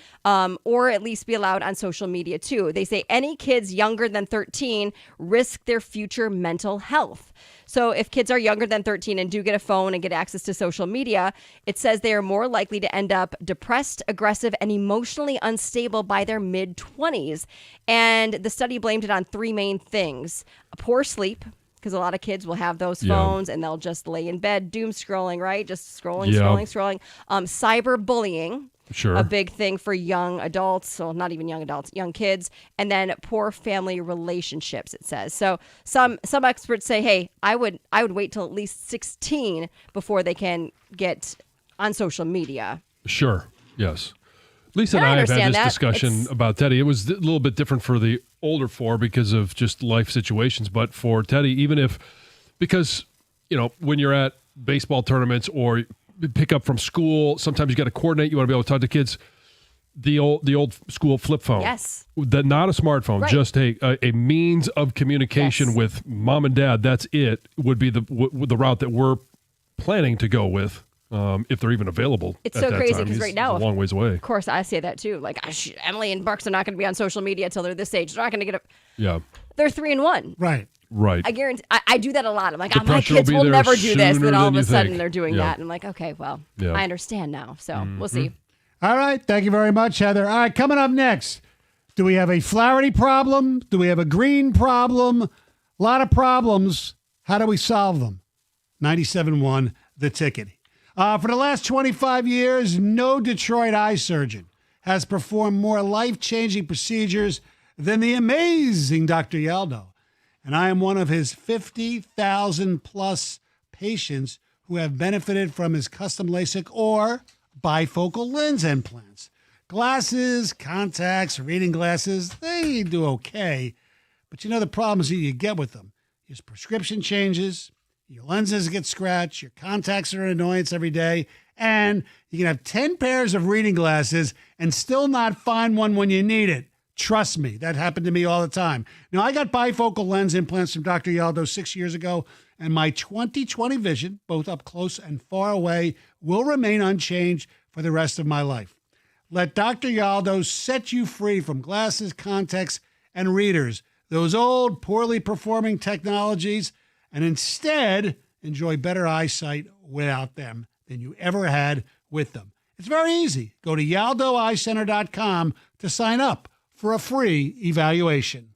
or at least be allowed on social media too. They say any kids younger than 13 risk their future mental health. So if kids are younger than 13 and do get a phone and get access to social media, it says they are more likely to end up depressed, aggressive, and emotionally unstable by their mid-20s. And the study blamed it on three main things: poor sleep, because a lot of kids will have those phones and they'll just lay in bed doom scrolling, right? Just scrolling. Cyberbullying, a big thing for young adults. So not even young adults, young kids. And then poor family relationships, it says. So some experts say, hey, I would wait till at least 16 before they can get on social media. Sure. Yes. Lisa and I have had this discussion about Teddy. It was a little bit different for the older four because of just life situations. But for Teddy, because when you're at baseball tournaments or pick up from school, sometimes you got to coordinate. You want to be able to talk to kids. The old school flip phone. Yes. Not a smartphone, right. just a means of communication with mom and dad. That's it. Would be the route that we're planning to go with. If they're even available. It's so crazy because right now, a long ways away. Of course, I say that too. Like, Emily and Brooks are not going to be on social media until they're this age. They're not going to get Yeah. They're 3 and 1. Right. I guarantee. I do that a lot. I'm like, my kids will never do this. And then all of a sudden they're doing that. And I'm like, okay, well, I understand now. So we'll see. All right. Thank you very much, Heather. All right. Coming up next, do we have a Flaherty problem? Do we have a green problem? A lot of problems. How do we solve them? 97.1, The Ticket. For the last 25 years, no Detroit eye surgeon has performed more life-changing procedures than the amazing Dr. Yaldo. And I am one of his 50,000-plus patients who have benefited from his custom LASIK or bifocal lens implants. Glasses, contacts, reading glasses, they do okay. But the problems that you get with them. His prescription changes. Your lenses get scratched, your contacts are an annoyance every day, and you can have 10 pairs of reading glasses and still not find one when you need it. Trust me, that happened to me all the time. Now, I got bifocal lens implants from Dr. Yaldo 6 years ago, and my 20/20 vision, both up close and far away, will remain unchanged for the rest of my life. Let Dr. Yaldo set you free from glasses, contacts, and readers, those old, poorly performing technologies, and instead enjoy better eyesight without them than you ever had with them. It's very easy. Go to YaldoEyeCenter.com to sign up for a free evaluation.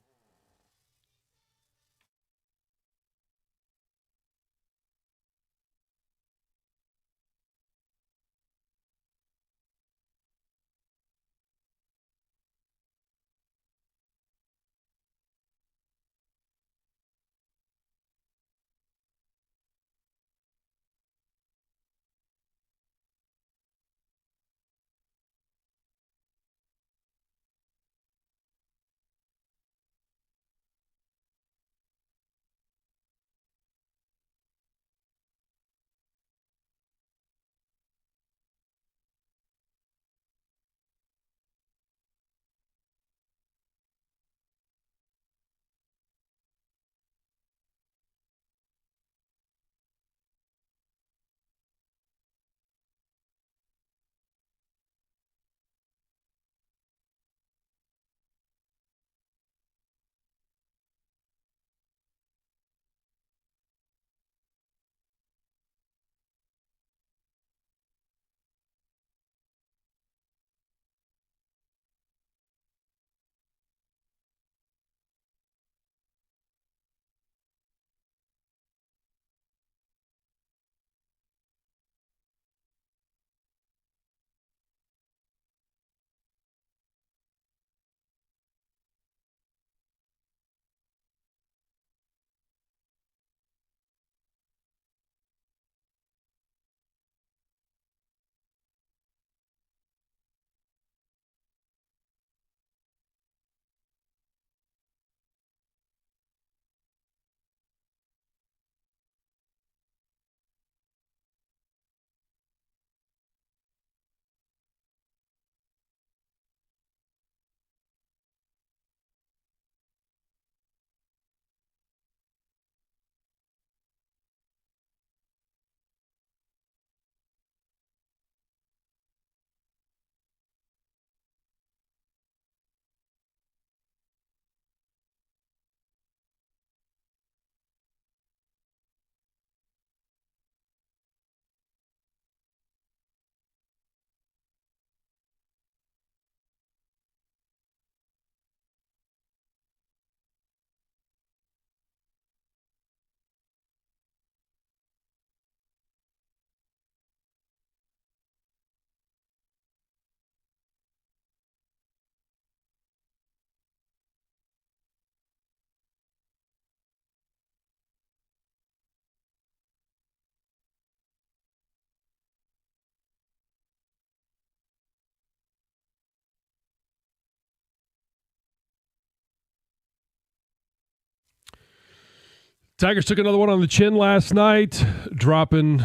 Tigers took another one on the chin last night, dropping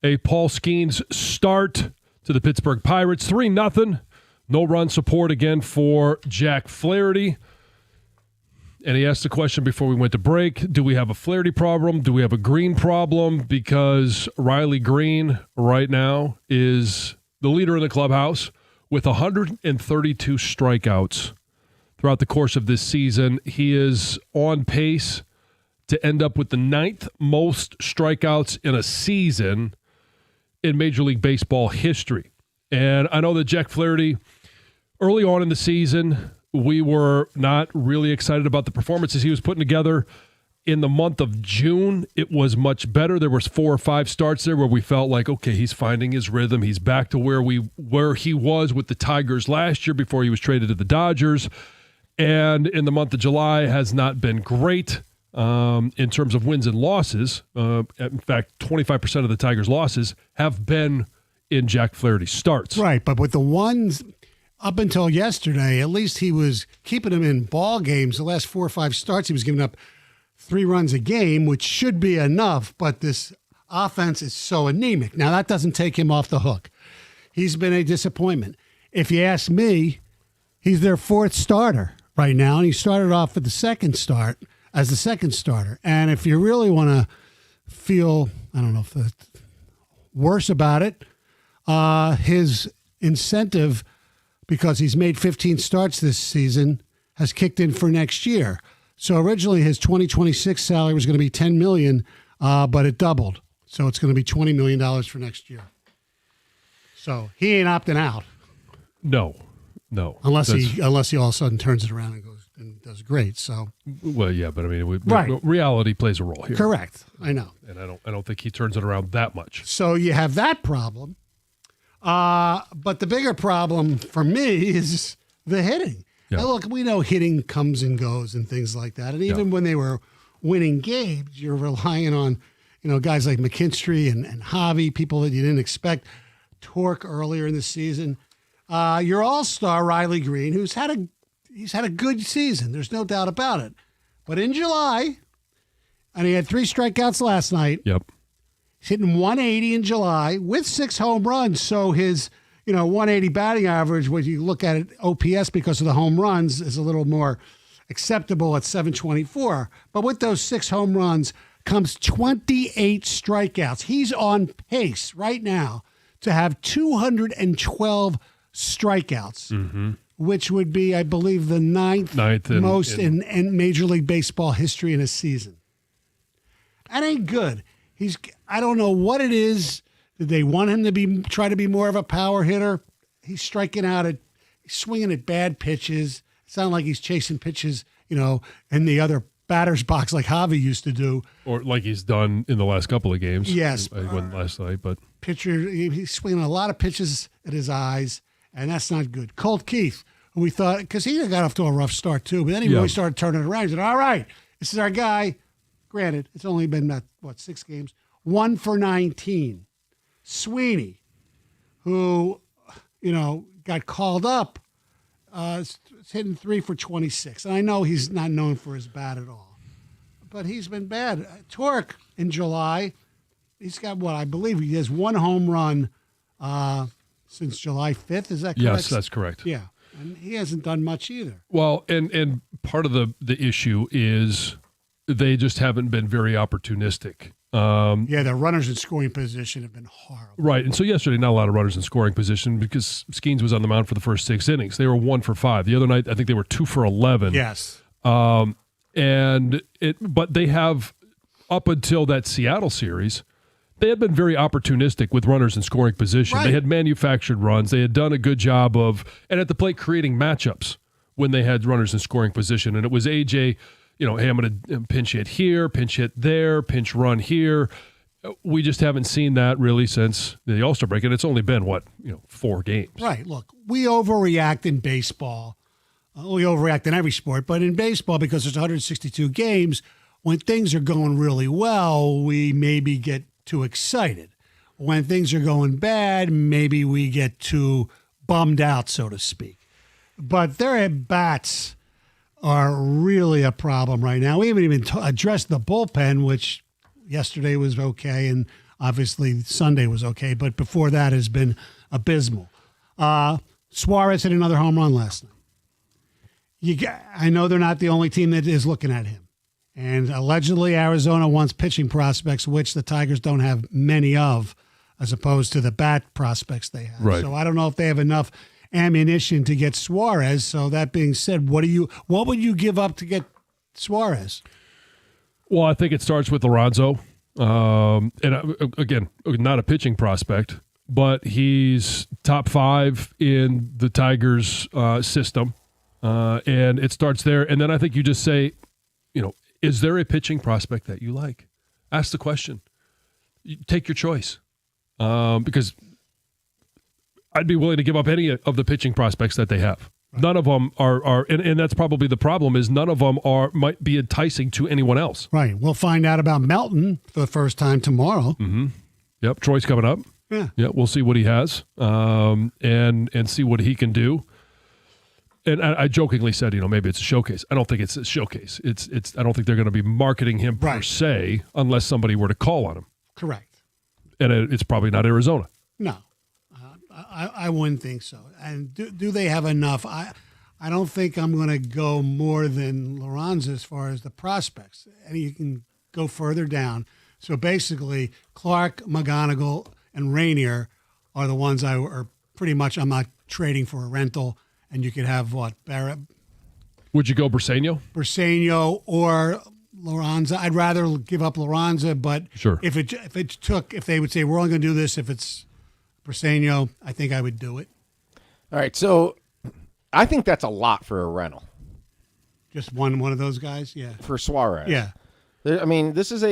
a Paul Skeens start to the Pittsburgh Pirates. 3-0. No run support again for Jack Flaherty. And he asked the question before we went to break, do we have a Flaherty problem? Do we have a Green problem? Because Riley Green right now is the leader in the clubhouse with 132 strikeouts throughout the course of this season. He is on pace to end up with the 9th most strikeouts in a season in Major League Baseball history. And I know that Jack Flaherty, early on in the season, we were not really excited about the performances he was putting together. In the month of June, it was much better. There was 4 or 5 starts there where we felt like, okay, he's finding his rhythm. He's back to where he was with the Tigers last year before he was traded to the Dodgers. And in the month of July has not been great in terms of wins and losses. In fact, 25% of the Tigers' losses have been in Jack Flaherty's starts. Right, but with the ones up until yesterday, at least he was keeping them in ball games. The last 4 or 5 starts, he was giving up 3 runs a game, which should be enough, but this offense is so anemic. Now, that doesn't take him off the hook. He's been a disappointment. If you ask me, he's their 4th starter right now, and he started off with the second start as the second starter. And if you really want to feel, I don't know if that's worse about it, his incentive, because he's made 15 starts this season, has kicked in for next year. So originally his 2026 salary was going to be $10 million, but it doubled. So it's going to be $20 million for next year. So he ain't opting out. No. Unless he all of a sudden turns it around and goes and does great. So well, yeah, but I mean, right. Reality plays a role here. Correct. I know. And I don't think he turns it around that much. So you have that problem. But the bigger problem for me is the hitting. Yeah. Now, look, we know hitting comes and goes and things like that. And even when they were winning games, you're relying on, guys like McKinstry and Javi, people that you didn't expect. Torque earlier in the season. Your all-star Riley Green, he's had a good season. There's no doubt about it. But in July, and he had 3 strikeouts last night. Yep. He's hitting 180 in July with 6 home runs. So his, 180 batting average, when you look at it, OPS because of the home runs, is a little more acceptable at 724. But with those 6 home runs comes 28 strikeouts. He's on pace right now to have 212 strikeouts, which would be, I believe, the ninth most in Major League Baseball history in a season. That ain't good. I don't know what it is. Did they want him to try to be more of a power hitter? He's swinging at bad pitches. It sounds like he's chasing pitches, in the other batter's box like Javi used to do. Or like he's done in the last couple of games. Yes. I went last night, but. He's swinging a lot of pitches at his eyes, and that's not good. Colt Keith, who we thought, because he got off to a rough start too, but then he really started turning it around. He said, all right, this is our guy. Granted, it's only been, 6 games. 1 for 19. Sweeney, who, got called up, is hitting 3 for 26. And I know he's not known for his bat at all, but he's been bad. Torque in July, he's got I believe he has 1 home run since July 5th. Is that correct? Yes, that's correct. Yeah. And he hasn't done much either. Well, and part of the issue is they just haven't been very opportunistic. The runners in scoring position have been horrible. Right. And so yesterday, not a lot of runners in scoring position because Skeens was on the mound for the first 6 innings. They were 1 for 5. The other night, I think they were 2 for 11. Yes. But they have, up until that Seattle series, they had been very opportunistic with runners in scoring position. Right. They had manufactured runs. They had done a good job of, and at the plate, creating matchups when they had runners in scoring position. And it was AJ, hey, I'm going to pinch hit here, pinch hit there, pinch run here. We just haven't seen that really since the All-Star break, and it's only been, 4 games. Right. Look, we overreact in baseball. We overreact in every sport, but in baseball, because there's 162 games, when things are going really well, we maybe get too excited. When things are going bad, maybe we get too bummed out, so to speak. But their at-bats are really a problem right now. We haven't even addressed the bullpen, which yesterday was okay, and obviously Sunday was okay, but before that has been abysmal. Suarez hit another home run last night. I know they're not the only team that is looking at him. And allegedly Arizona wants pitching prospects, which the Tigers don't have many of, as opposed to the bat prospects they have. Right. So I don't know if they have enough ammunition to get Suarez. So that being said, what would you give up to get Suarez? Well, I think it starts with Alonso. And again, not a pitching prospect, but he's top 5 in the Tigers system. And it starts there. And then I think you just say, is there a pitching prospect that you like? Ask the question. Take your choice. Because I'd be willing to give up any of the pitching prospects that they have. Right. None of them are and that's probably the problem, is none of them might be enticing to anyone else. Right. We'll find out about Melton for the first time tomorrow. Mm-hmm. Yep. Troy's coming up. Yeah. We'll see what he has, and see what he can do. And I jokingly said, maybe it's a showcase. I don't think it's a showcase. It's. I don't think they're going to be marketing him per se, unless somebody were to call on him. Correct. And it's probably not Arizona. No, I wouldn't think so. And do they have enough? I don't think I'm going to go more than Lorenzo as far as the prospects. And you can go further down. So basically, Clark, McGonigal, and Rainier are the ones I'm not trading for a rental. And you could have Barrett? Would you go Briseño? Briseño or Lorenzo. I'd rather give up Lorenzo, but sure. If they would say we're only going to do this if it's Briseño, I think I would do it. All right, so I think that's a lot for a rental. Just one of those guys, yeah. For Suarez, yeah. I mean, this is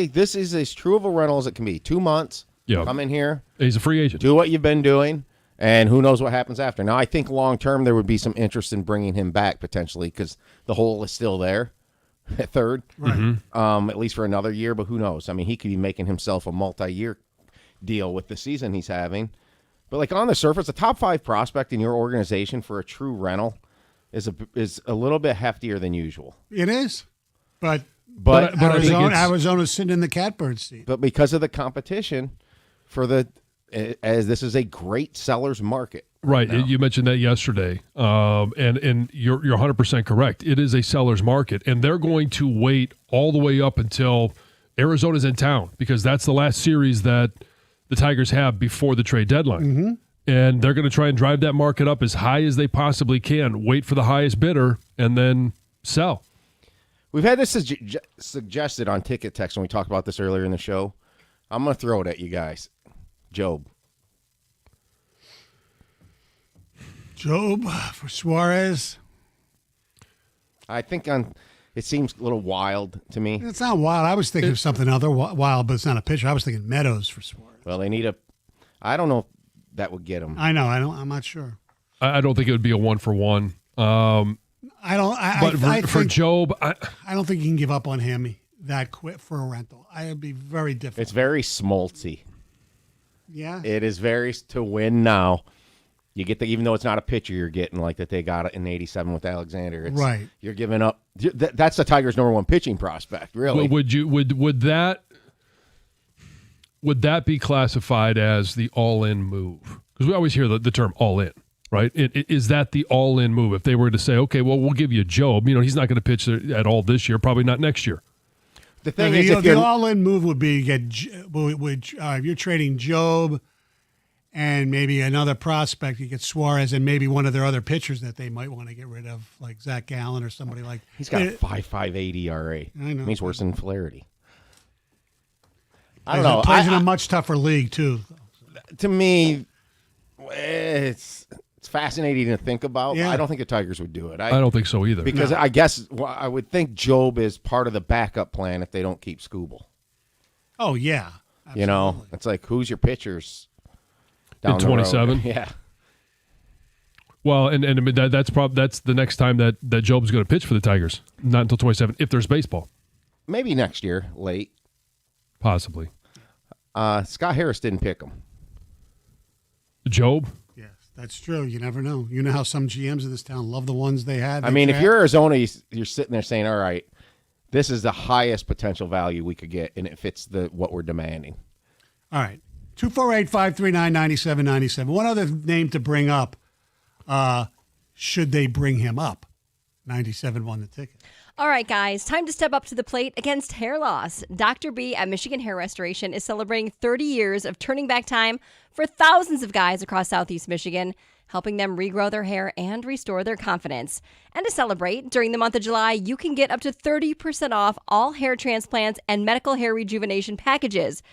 as true of a rental as it can be. 2 months. Yeah. Come in here. He's a free agent. Do what you've been doing. And who knows what happens after. Now, I think long-term there would be some interest in bringing him back potentially because the hole is still there at third, right? At least for another year, but who knows? I mean, he could be making himself a multi-year deal with the season he's having. But, on the surface, a top 5 prospect in your organization for a true rental is a little bit heftier than usual. It is. But Arizona's sitting in the catbird seat. But because of the competition as this is a great seller's market. Right. You mentioned that yesterday. And you're 100% correct. It is a seller's market. And they're going to wait all the way up until Arizona's in town because that's the last series that the Tigers have before the trade deadline. Mm-hmm. And they're going to try and drive that market up as high as they possibly can, wait for the highest bidder, and then sell. We've had this suggested on Ticket Text when we talked about this earlier in the show. I'm going to throw it at you guys. Job for Suarez. I think it seems a little wild to me. It's not wild. I was thinking of something other wild, but it's not a pitcher. I was thinking Meadows for Suarez. Well, they need I don't know if that would get him. I know. I'm not sure. I don't think it would be a 1-for-1. For Job, I don't think you can give up on him that quick for a rental. It'd be very difficult. It's very smolty. Yeah. It is very to win now. You get even though it's not a pitcher you're getting like that they got it in '87 with Alexander. Right. You're giving up. That's the Tigers' number 1 pitching prospect. Really. Would that be classified as the all-in move? Because we always hear the term all-in, right? Is that the all-in move? If they were to say, okay, well, we'll give you Job. He's not going to pitch at all this year, probably not next year. The thing is, the all-in move would be if you're trading Job and maybe another prospect, you get Suarez and maybe one of their other pitchers that they might want to get rid of, like Zach Gallen or somebody like. He's got a 5.58 ERA. I know. He's worse than Flaherty. I don't know. Plays in a much tougher league too. To me, it's fascinating to think about. Yeah. I don't think the Tigers would do it. I don't think so either. Because I guess I would think Job is part of the backup plan if they don't keep Skubal. Oh, yeah. Absolutely. It's like, who's your pitchers down in 27? Yeah. Well, and I mean, that's the next time that Job's going to pitch for the Tigers. Not until 27, if there's baseball. Maybe next year, late. Possibly. Scott Harris didn't pick him. Job? Yes. That's true. You never know. You know how some GMs in this town love the ones they have. I mean, if you're Arizona, you're sitting there saying, all right, this is the highest potential value we could get, and it fits what we're demanding. All right. 248-539-9797. One other name to bring up, should they bring him up? 97 won the ticket. All right, guys, time to step up to the plate against hair loss. Dr. B at Michigan Hair Restoration is celebrating 30 years of turning back time for thousands of guys across Southeast Michigan, helping them regrow their hair and restore their confidence. And to celebrate, during the month of July, you can get up to 30% off all hair transplants and medical hair rejuvenation packages.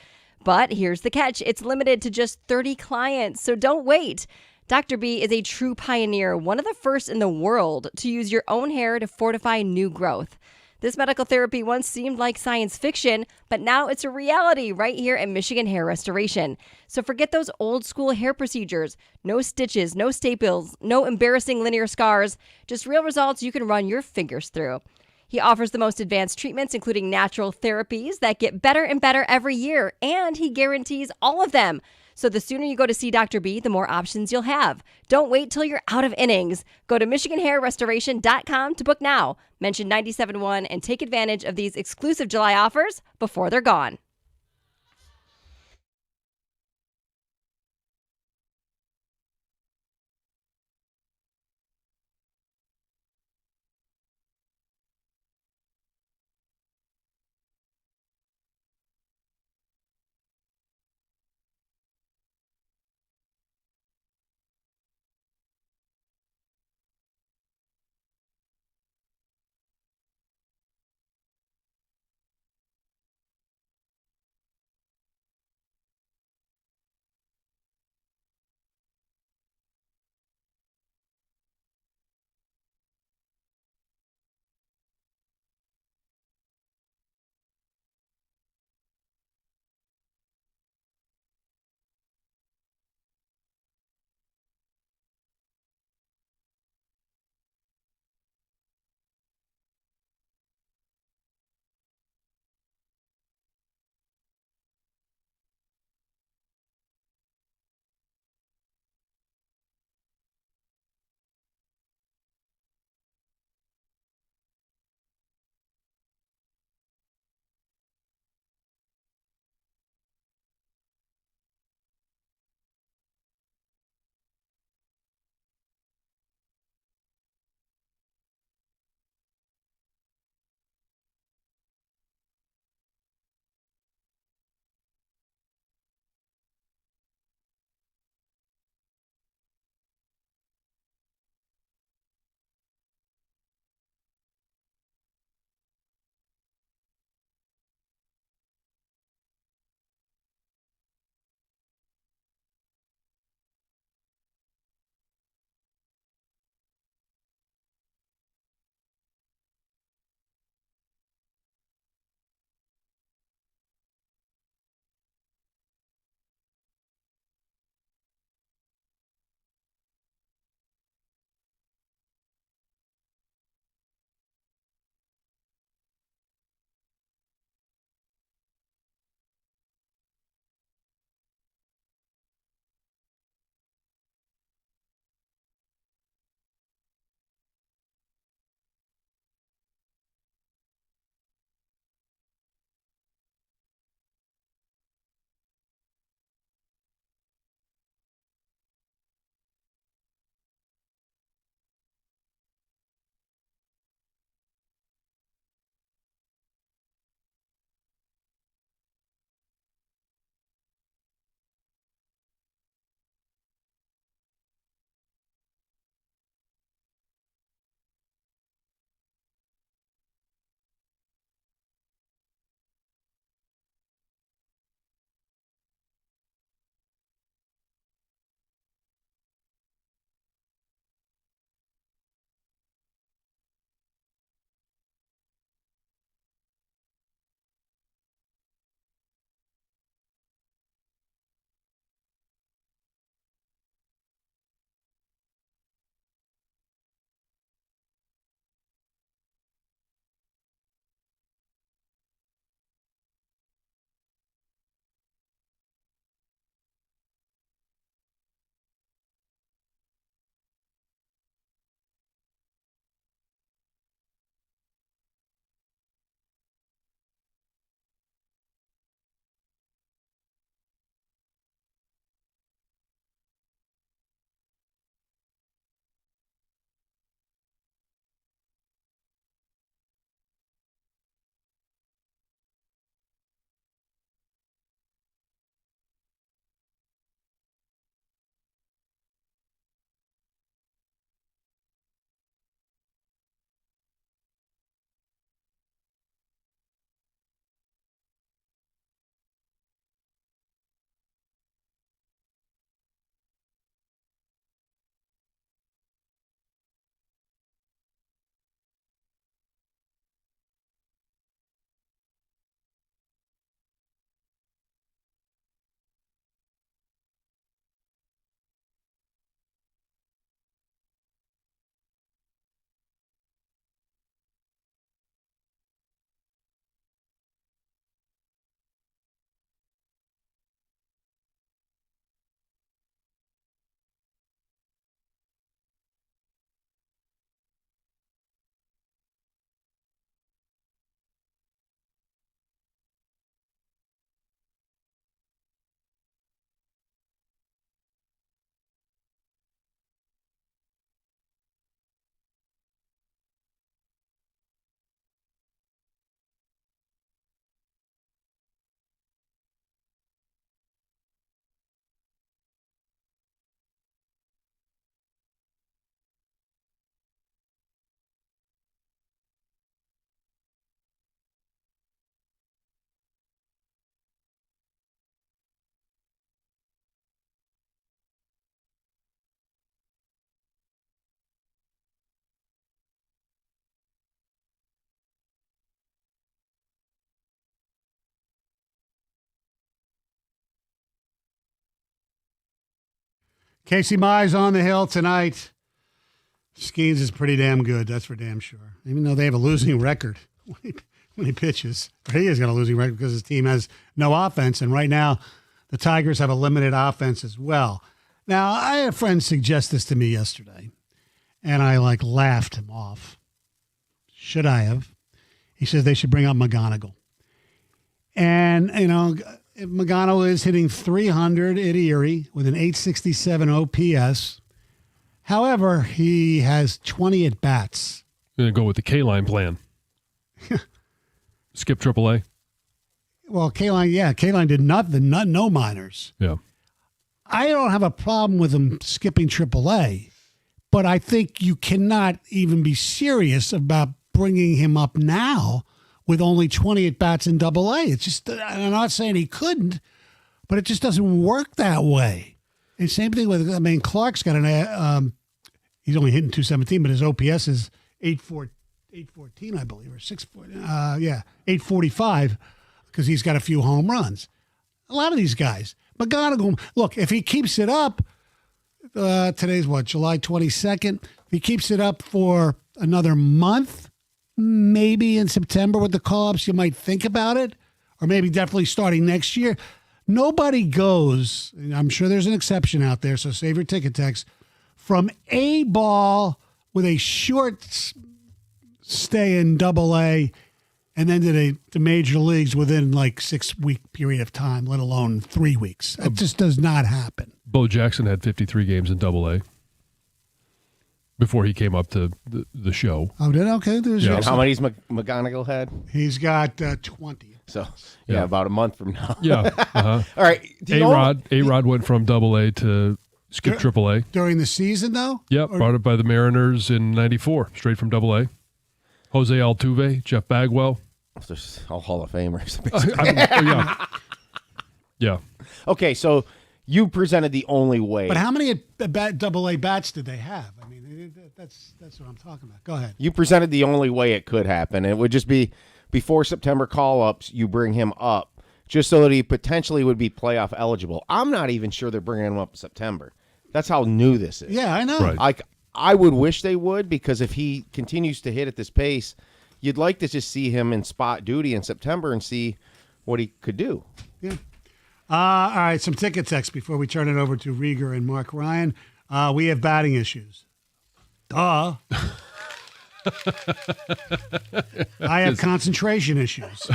But here's the catch. It's limited to just 30 clients, so don't wait. Dr. B is a true pioneer, one of the first in the world to use your own hair to fortify new growth. This medical therapy once seemed like science fiction, but now it's a reality right here at Michigan Hair Restoration. So forget those old school hair procedures. No stitches, no staples, no embarrassing linear scars, just real results you can run your fingers through. He offers the most advanced treatments, including natural therapies that get better and better every year, and he guarantees all of them. So the sooner you go to see Dr. B, the more options you'll have. Don't wait till you're out of innings. Go to MichiganHairRestoration.com to book now. Mention 97.1 and take advantage of these exclusive July offers before they're gone. Casey Mize on the hill tonight. Skeens is pretty damn good. That's for damn sure. Even though they have a losing record when he pitches. He has got a losing record because his team has no offense. And right now, the Tigers have a limited offense as well. Now, I had a friend suggest this to me yesterday, and I laughed him off. Should I have? He says they should bring up McGonigal. And, if McGonigal is hitting 300 at Erie with an 867 OPS, however, he has 20 at-bats. You're going to go with the K-line plan. Skip AAA? Well, K-line did nothing, no minors. Yeah. I don't have a problem with him skipping AAA, but I think you cannot even be serious about bringing him up now with only 20 at-bats in AA. It's just, I'm not saying he couldn't, but it just doesn't work that way. And same thing with, Clark's got he's only hitting 217, but his OPS is 814, I believe, or 845, because he's got a few home runs. A lot of these guys. McGonigal, look, if he keeps it up, today's July 22nd, if he keeps it up for another month, maybe in September with the call-ups, you might think about it, or maybe definitely starting next year. Nobody goes, and I'm sure there's an exception out there, so save your ticket text, from A ball with a short stay in AA and then to the major leagues within 6-week period of time, let alone 3 weeks. It just does not happen. Bo Jackson had 53 games in AA before he came up to the show. Oh, did okay? And how many's McGonigal had? He's got 20. So about a month from now. Yeah. Uh-huh. All right. A-Rod went from AA to skip AAA. During the season, though? Yep, brought up by the Mariners in 94, straight from AA. Jose Altuve, Jeff Bagwell. There's all Hall of Famers. Yeah. Okay, so you presented the only way. But how many AA bats did they have? That's what I'm talking about. Go ahead. You presented the only way it could happen. It would just be before September call-ups, you bring him up just so that he potentially would be playoff eligible. I'm not even sure they're bringing him up in September. That's how new this is. Yeah, I know. Right. I would wish they would, because if he continues to hit at this pace, you'd like to just see him in spot duty in September and see what he could do. Yeah. All right, some ticket text before we turn it over to Rieger and Mark Ryan. We have batting issues. Duh. I have concentration issues.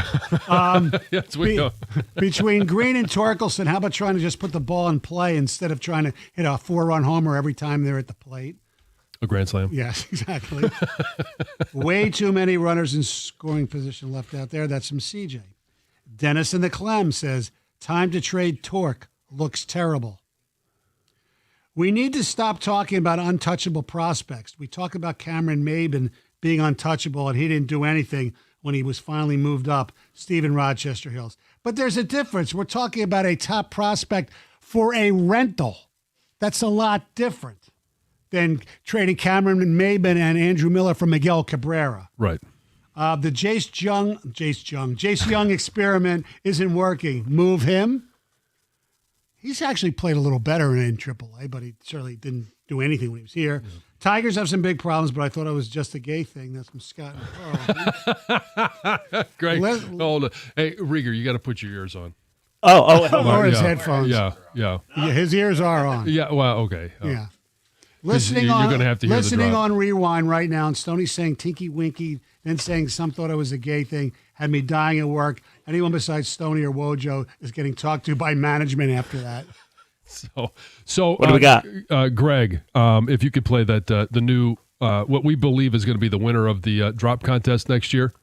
Yes, we know. Between Green and Torkelson, how about trying to just put the ball in play instead of trying to hit a 4-run homer every time they're at the plate? A grand slam. Yes, exactly. Way too many runners in scoring position left out there. That's from CJ. Dennis in the Clem says, time to trade Torque. Looks terrible. We need to stop talking about untouchable prospects. We talk about Cameron Maben being untouchable, and he didn't do anything when he was finally moved up. Stephen Rochester Hills. But there's a difference. We're talking about a top prospect for a rental. That's a lot different than trading Cameron Maben and Andrew Miller for Miguel Cabrera. Right. The Jace Young experiment isn't working. Move him. He's actually played a little better in AAA, but he certainly didn't do anything when he was here. Yeah. Tigers have some big problems, but I thought it was just a gay thing. That's from Scott and Carl. Great. Hold on. Hey, Rieger, you got to put your ears on. Or his headphones. Yeah. His ears are on. Yeah, well, okay. Yeah. You're going to have to hear listening the drop. on Rewind right now, and Stoney saying Tinky Winky, then saying some thought it was a gay thing, had me dying at work. Anyone besides Stoney or Wojo is getting talked to by management after that. So what do we got? Greg, if you could play that the new what we believe is going to be the winner of the drop contest next year.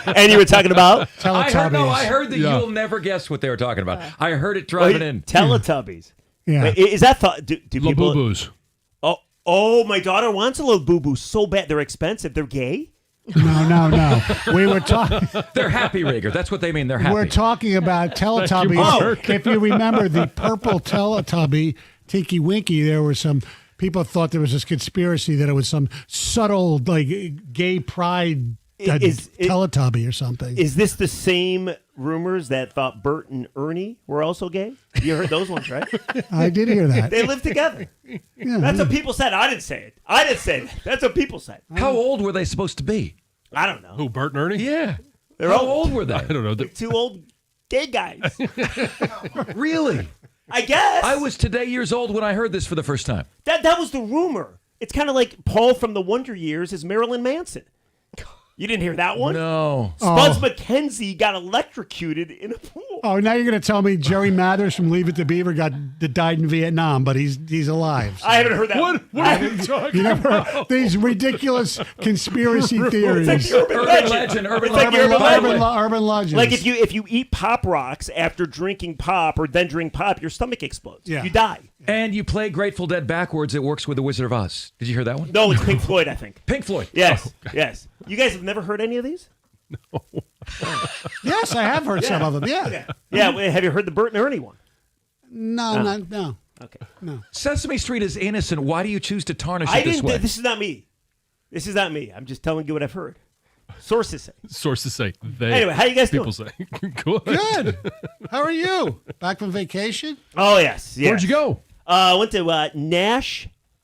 And you were talking about Teletubbies. I heard that you'll never guess what they were talking about. I heard it driving in. Teletubbies. Yeah. Wait, is that do Little people? boo-boos. Oh, my daughter wants a little boo-boo so bad. They're expensive. They're gay? No. We were talking. They're happy, Rieger. That's what they mean. They're happy. We're talking about Teletubbies. If you remember the purple Teletubby, Tinky Winky, there were some people thought there was this conspiracy that it was some subtle, gay pride Teletubby or something. Is this the same rumors that thought Bert and Ernie were also gay? You heard those ones, right? I did hear that. They live together. Yeah, That's what people said. I didn't say it. I didn't say that. That's what people said. How old were they supposed to be? I don't know. Who, Bert and Ernie? Yeah. They're How old. old were they? I don't know. Like two old gay guys. Really? I guess. I was today years old when I heard this for the first time. That was the rumor. It's kind of like Paul from the Wonder Years is Marilyn Manson. You didn't hear that one? No. Spuds McKenzie got electrocuted in a pool. Oh, now you're going to tell me Jerry Mathers from Leave It to Beaver died in Vietnam, but he's alive. So. I haven't heard that. What are you talking about? These ridiculous conspiracy theories. It's like urban legend. Urban Urban legends. Like if you eat Pop Rocks after drinking pop or then drink pop, your stomach explodes. Yeah. You die. And you play Grateful Dead backwards, it works with The Wizard of Oz. Did you hear that one? No, it's Pink Floyd, I think. Pink Floyd. Yes, Oh, okay. yes. You guys have never heard any of these? Yes, I have heard some of them. Yeah. Yeah. Well, have you heard the Bert and Ernie one? No, no. Okay. No. Sesame Street is innocent. Why do you choose to tarnish I it this didn't. way? This is not me. This is not me. I'm just telling you what I've heard. Sources say. Sources say they. Anyway, how you guys people doing? say. Good. Good. How are you? Back from vacation? Oh yes. Where'd you go? I went to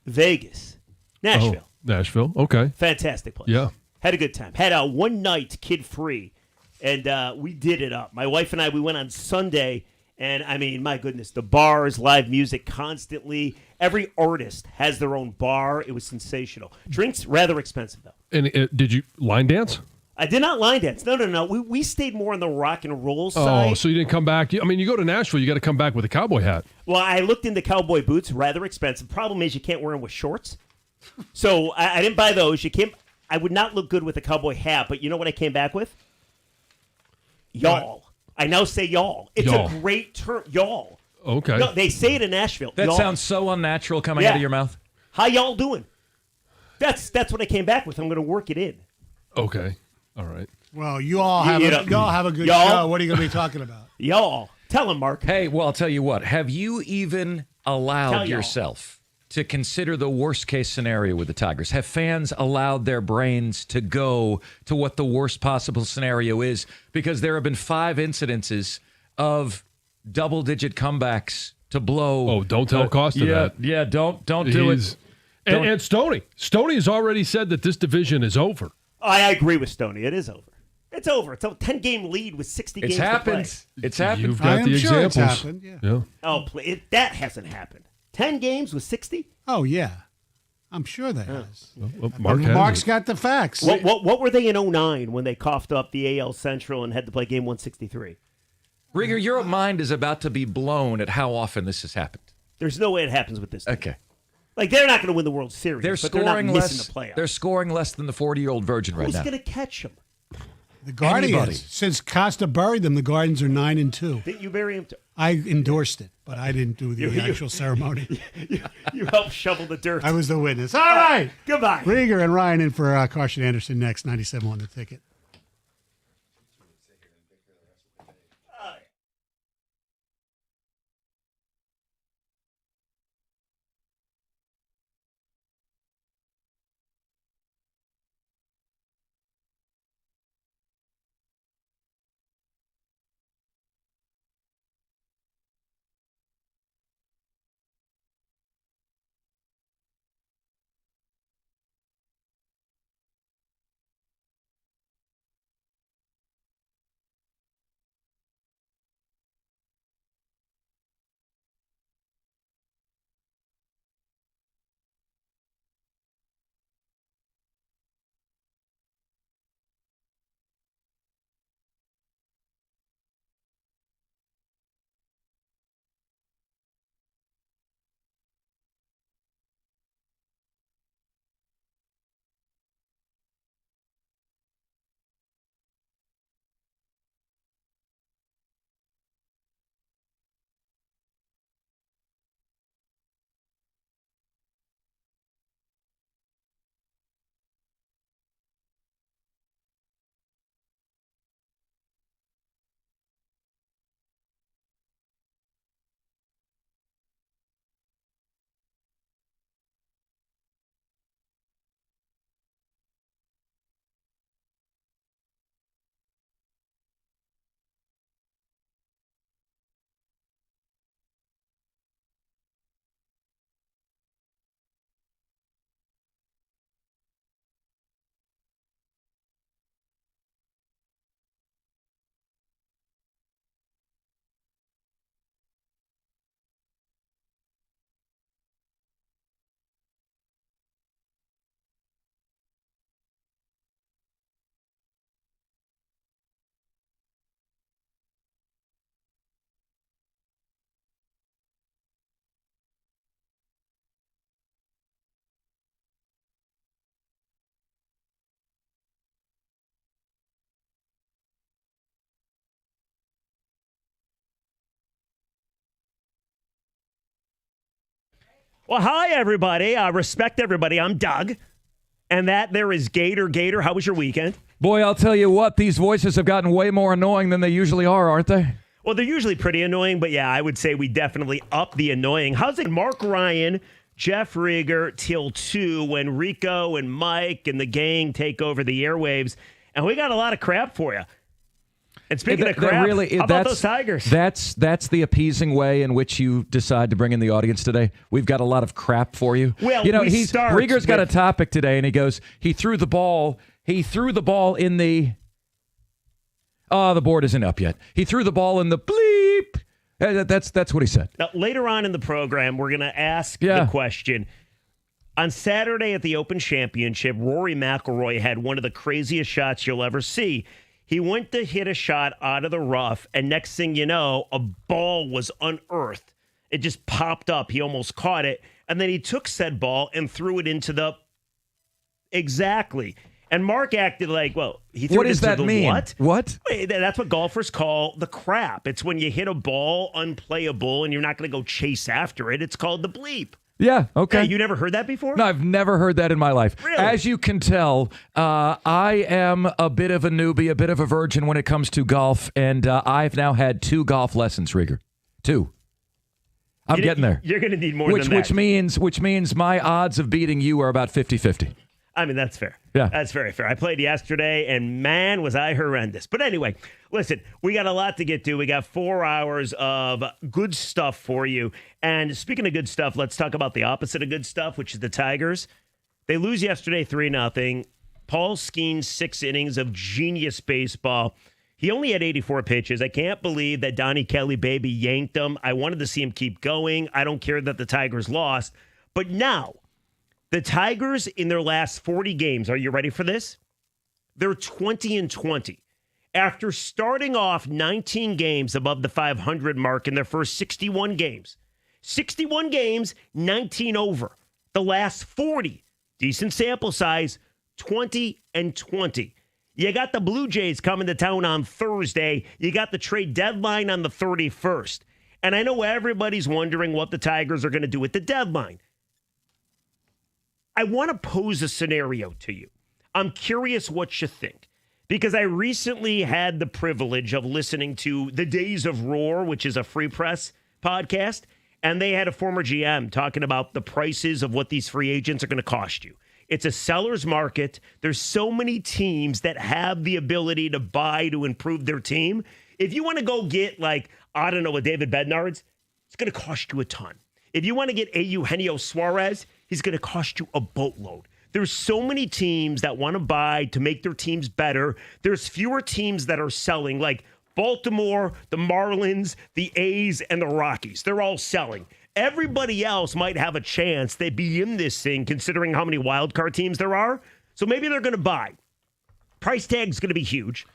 Vegas, Nashville. Oh, Nashville. Okay. Fantastic place. Yeah. Had a good time. Had a one night kid free, and we did it up. My wife and I, we went on Sunday, and I mean, my goodness, the bars, live music constantly. Every artist has their own bar. It was sensational. Drinks rather expensive though. And did you line dance? I did not line dance. No. We stayed more on the rock and roll Oh, side. so you didn't come back. I mean, you go to Nashville, you got to come back with a cowboy hat. Well, I looked into cowboy boots, rather expensive. Problem is, you can't wear them with shorts. So I didn't buy those. I would not look good with a cowboy hat, but you know what I came back with? Y'all. I now say y'all. It's Y'all. a great term. Y'all. Okay. No, they say it in Nashville. That Y'all. sounds so unnatural coming Yeah. out of your mouth. How y'all doing? That's what I came back with. I'm going to work it in. Okay. All right. Well, you all have a good Y'all. show. What are you going to be talking about? Y'all. Tell him, Mark. Hey, well, I'll tell you what. Have you even Tell allowed y'all. yourself to consider the worst case scenario with the Tigers? Have fans allowed their brains to go to what the worst possible scenario is? Because there have been 5 incidences of double-digit comebacks to blow. Oh, don't tell Costa that. Yeah, don't do it. And Stoney. Stoney has already said that this division is over. I agree with Stoney. It is over. It's over. It's a 10-game lead with 60 games It's happened. to play. It's happened. You've got the sure examples. it's happened. Yeah. Oh, that hasn't happened. 10 games with 60? Oh, yeah. I'm sure that has. Well, Mark has Mark's it. got the facts. What were they in 09 when they coughed up the AL Central and had to play game 163? Rigger, your mind is about to be blown at how often this has happened. There's no way it happens with this team. Okay. Like, they're not going to win the World Series, They're but they're not scoring missing less. the playoffs. They're scoring less than the 40-year-old virgin right Who's now. going to catch them? The Guardians. Anybody. Since Costa buried them, the Guardians are 9-2. Didn't you bury him? I endorsed it, but I didn't do the actual ceremony. You helped shovel the dirt. I was the witness. All right. Goodbye. Rieger and Ryan in for Carson Anderson next. 97 on the ticket. Well, hi, everybody. Respect everybody. I'm Doug. And that there is Gator. Gator, how was your weekend? Boy, I'll tell you what, these voices have gotten way more annoying than they usually are, aren't they? Well, they're usually pretty annoying, but yeah, I would say we definitely up the annoying. How's it, Mark Ryan, Jeff Rieger, till 2 when Rico and Mike and the gang take over the airwaves? And we got a lot of crap for you. And speaking of crap, how about those Tigers? That's the appeasing way in which you decide to bring in the audience today. We've got a lot of crap for you. Well, Rieger's got a topic today, and he goes, he threw the ball in the... Oh, the board isn't up yet. He threw the ball in the bleep. That's what he said. Now, later on in the program, we're going to ask the question. On Saturday at the Open Championship, Rory McIlroy had one of the craziest shots you'll ever see. He went to hit a shot out of the rough, and next thing you know, a ball was unearthed. It just popped up. He almost caught it, and then he took said ball and threw it into the... Exactly. And Mark acted like, well, he threw what it does into that the mean? What? Wait, that's what golfers call the crap. It's when you hit a ball unplayable and you're not going to go chase after it. It's called the bleep. Yeah, okay. Hey, you never heard that before? No, I've never heard that in my life. Really? As you can tell, I am a bit of a newbie, a bit of a virgin when it comes to golf, and I've now had 2 golf lessons, Rieger. 2. I'm getting there. You're going to need more than that. Which means my odds of beating you are about 50-50. I mean, that's fair. Yeah. That's very fair. I played yesterday, and man, was I horrendous. But anyway, listen, we got a lot to get to. We got 4 hours of good stuff for you. And speaking of good stuff, let's talk about the opposite of good stuff, which is the Tigers. They lose yesterday 3-0. Paul Skeens 6 innings of genius baseball. He only had 84 pitches. I can't believe that Donnie Kelly, baby, yanked him. I wanted to see him keep going. I don't care that the Tigers lost. But now, the Tigers in their last 40 games, are you ready for this? They're 20-20. After starting off 19 games above the 500 mark in their first 61 games. 61 games, 19 over. The last 40, decent sample size, 20-20. You got the Blue Jays coming to town on Thursday. You got the trade deadline on the 31st. And I know everybody's wondering what the Tigers are going to do at the deadline. I want to pose a scenario to you. I'm curious what you think, because I recently had the privilege of listening to The Days of Roar, which is a Free Press podcast, and they had a former GM talking about the prices of what these free agents are going to cost you. It's a seller's market. There's so many teams that have the ability to buy to improve their team. If you want to go get, like, I don't know, a David Bednards, it's going to cost you a ton. If you want to get Eugenio Suarez, he's going to cost you a boatload. There's so many teams that want to buy to make their teams better. There's fewer teams that are selling, like Baltimore, the Marlins, the A's, and the Rockies. They're all selling. Everybody else might have a chance they'd be in this thing, considering how many wild card teams there are. So maybe they're going to buy. Price tag's going to be huge.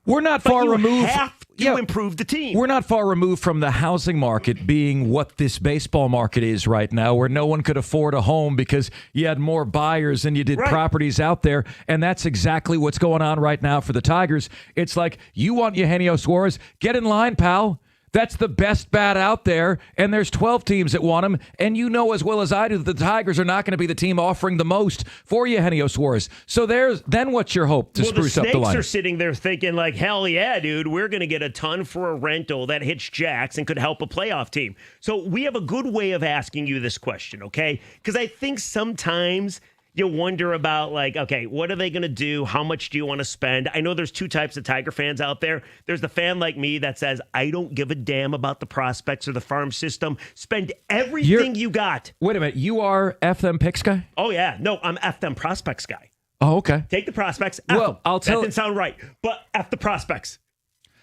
We're not far removed. Have to improve the team. We're not far removed from the housing market being what this baseball market is right now, where no one could afford a home because you had more buyers than you did properties out there. And that's exactly what's going on right now for the Tigers. It's like, you want Eugenio Suarez? Get in line, pal. That's the best bat out there, and there's 12 teams that want him, and you know as well as I do that the Tigers are not going to be the team offering the most for Eugenio Suarez. So then what's your hope to spruce up the line? The Snakes are sitting there thinking like, hell yeah, dude, we're going to get a ton for a rental that hits jacks and could help a playoff team. So we have a good way of asking you this question, okay? Because I think sometimes you wonder about, like, okay, what are they going to do? How much do you want to spend? I know there's 2 types of Tiger fans out there. There's the fan like me that says, I don't give a damn about the prospects or the farm system. Spend everything you got. Wait a minute. You are F them picks guy? Oh, yeah. No, I'm F them prospects guy. Oh, okay. Take the prospects. F them. That didn't sound right, but F the prospects.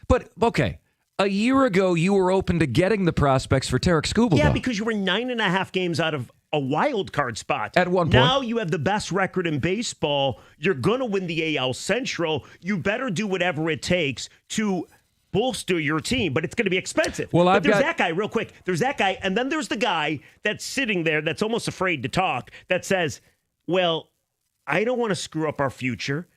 But, okay. A year ago, you were open to getting the prospects for Tarek Skubal. Yeah, because you were 9.5 games out of a wild card spot. At one point. Now you have the best record in baseball. You're going to win the AL Central. You better do whatever it takes to bolster your team, but it's going to be expensive. Well, but there's that guy, real quick. There's that guy, and then there's the guy that's sitting there that's almost afraid to talk that says, well, I don't want to screw up our future.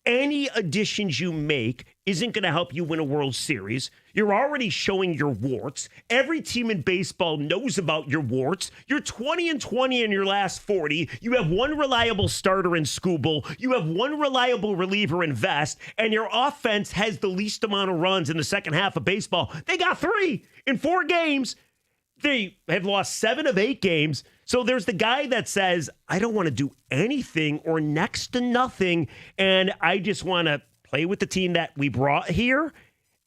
any additions you make isn't going to help you win a World Series. You're already showing your warts. Every team in baseball knows about your warts. You're 20-20 in your last 40. You have one reliable starter in Skubal. You have one reliable reliever in Vest. And your offense has the least amount of runs in the second half of baseball. They got 3 in 4 games. They have lost 7 of 8 games. So there's the guy that says, I don't want to do anything or next to nothing, and I just want to play with the team that we brought here,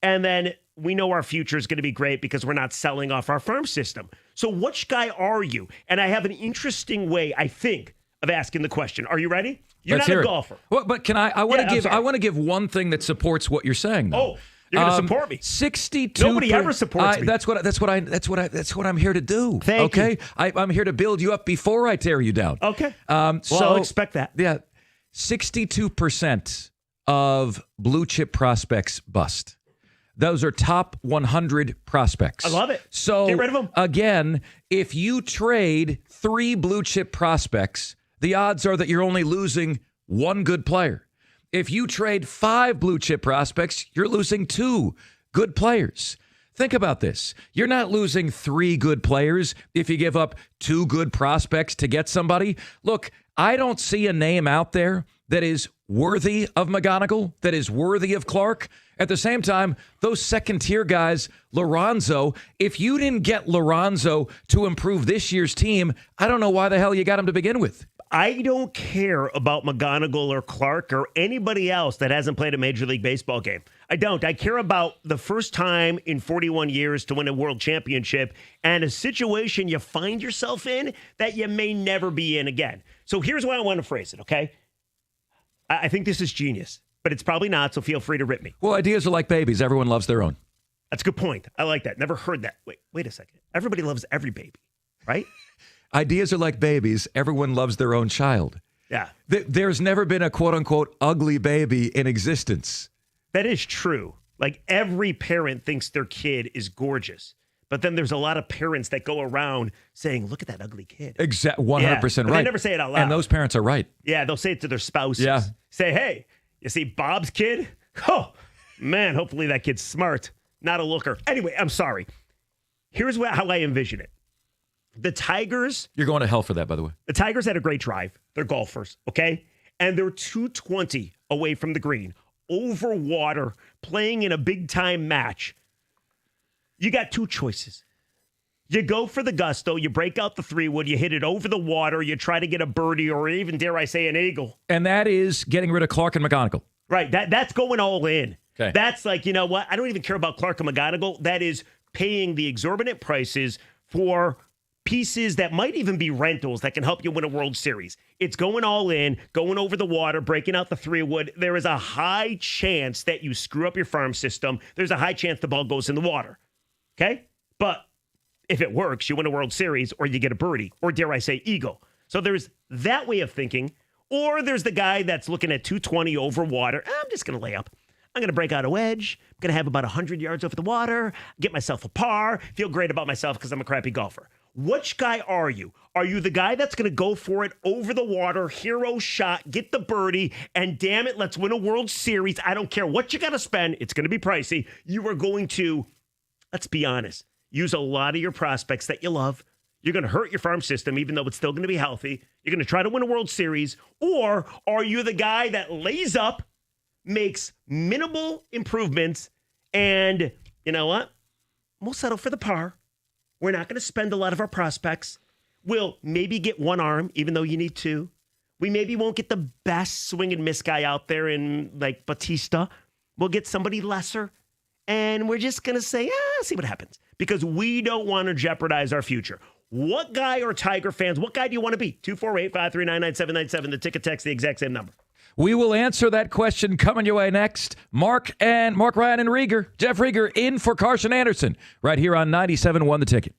and then we know our future is going to be great because we're not selling off our farm system. So which guy are you? And I have an interesting way, I think, of asking the question. Are you ready? You're Let's not hear a it. golfer. Well, but can I want to Yeah, give I want to give one thing that supports what you're saying, though. Oh, you're going to support me. 62. Nobody ever supports me. That's what I'm here to do. Thank you. I'm here to build you up before I tear you down. Okay. So I'll expect that. Yeah, 62% of blue chip prospects bust. Those are top 100 prospects. I love it. So get rid of them. Again, if you trade 3 blue chip prospects, the odds are that you're only losing 1 good player. If you trade 5 blue chip prospects, you're losing 2 good players. Think about this. You're not losing 3 good players if you give up 2 good prospects to get somebody. Look, I don't see a name out there that is worthy of McGonigal, that is worthy of Clark. At the same time, those second-tier guys, Lorenzo, if you didn't get Lorenzo to improve this year's team, I don't know why the hell you got him to begin with. I don't care about McGonigal or Clark or anybody else that hasn't played a Major League Baseball game. I don't. I care about the first time in 41 years to win a world championship and a situation you find yourself in that you may never be in again. So here's why I want to phrase it, okay? I think this is genius, but it's probably not, so feel free to rip me. Well, ideas are like babies. Everyone loves their own. That's a good point. I like that. Never heard that. Wait a second. Everybody loves every baby, right? Ideas are like babies. Everyone loves their own child. Yeah. There's never been a quote-unquote ugly baby in existence. That is true. Like every parent thinks their kid is gorgeous. But then there's a lot of parents that go around saying, look at that ugly kid. 100% but right. They never say it out loud. And those parents are right. Yeah, they'll say it to their spouses. Yeah. Say, hey, you see Bob's kid? Oh, man, hopefully that kid's smart. Not a looker. Anyway, I'm sorry. Here's how I envision it. The Tigers. You're going to hell for that, by the way. The Tigers had a great drive. They're golfers, okay? And they're 220 away from the green, over water, playing in a big-time match. You got 2 choices. You go for the gusto, you break out the 3-wood, you hit it over the water, you try to get a birdie or even, dare I say, an eagle. And that is getting rid of Clark and McGonigal. Right, that's going all in. Okay. That's like, you know what? I don't even care about Clark and McGonigal. That is paying the exorbitant prices for pieces that might even be rentals that can help you win a World Series. It's going all in, going over the water, breaking out the 3-wood. There is a high chance that you screw up your farm system. There's a high chance the ball goes in the water. Okay? But if it works, you win a World Series or you get a birdie or, dare I say, eagle. So there's that way of thinking. Or there's the guy that's looking at 220 over water. I'm just going to lay up. I'm going to break out a wedge. I'm going to have about 100 yards over the water, get myself a par, feel great about myself because I'm a crappy golfer. Which guy are you? Are you the guy that's going to go for it over the water, hero shot, get the birdie, and damn it, let's win a World Series? I don't care what you got to spend. It's going to be pricey. You are going to, let's be honest, use a lot of your prospects that you love. You're going to hurt your farm system, even though it's still going to be healthy. You're going to try to win a World Series. Or are you the guy that lays up, makes minimal improvements, and you know what? We'll settle for the par. We're not going to spend a lot of our prospects. We'll maybe get 1 arm, even though you need 2. We maybe won't get the best swing and miss guy out there in like Batista. We'll get somebody lesser. And we're just going to say, see what happens. Because we don't want to jeopardize our future. What guy or Tiger fans, what guy do you want to be? 248-539-9797. The ticket text, the exact same number. We will answer that question coming your way next. Mark Ryan and Rieger. Jeff Rieger in for Carson Anderson right here on 97.1 The Ticket.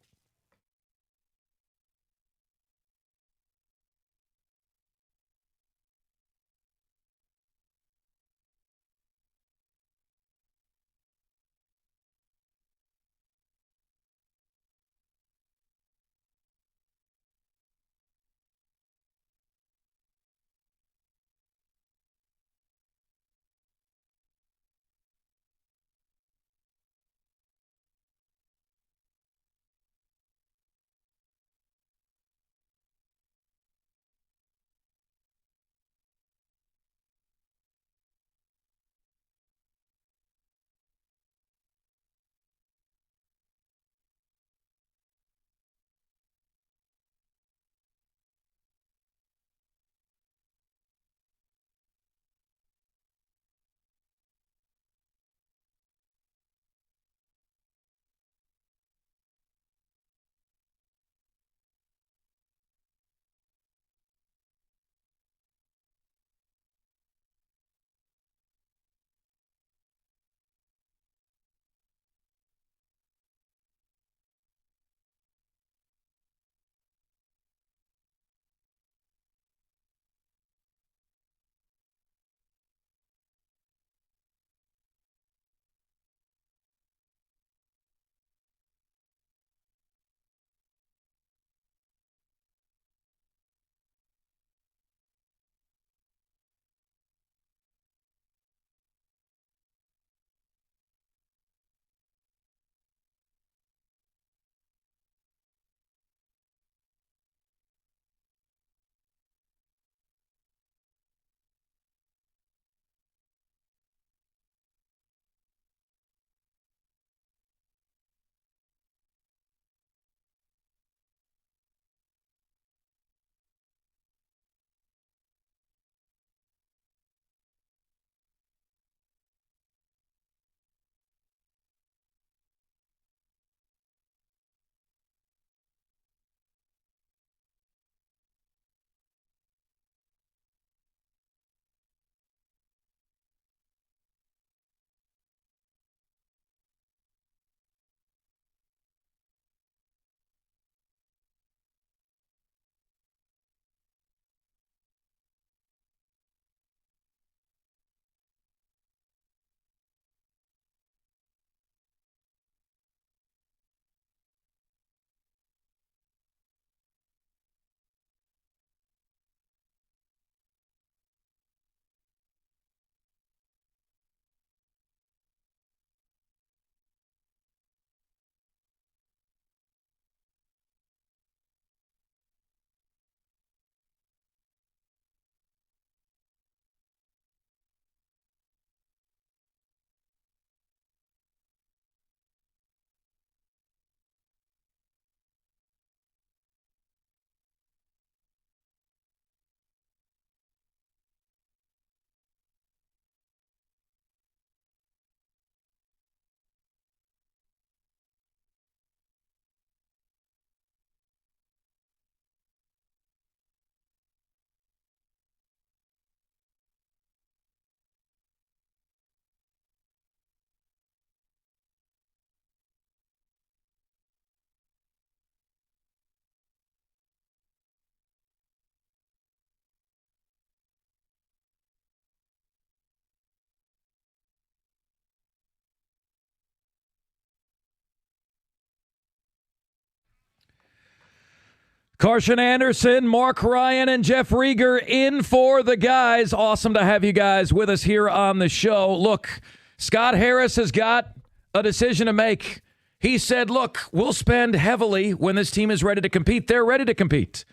Carson Anderson, Mark Ryan, and Jeff Rieger in for the guys. Awesome to have you guys with us here on the show. Look, Scott Harris has got a decision to make. He said, look, we'll spend heavily when this team is ready to compete. They're ready to compete.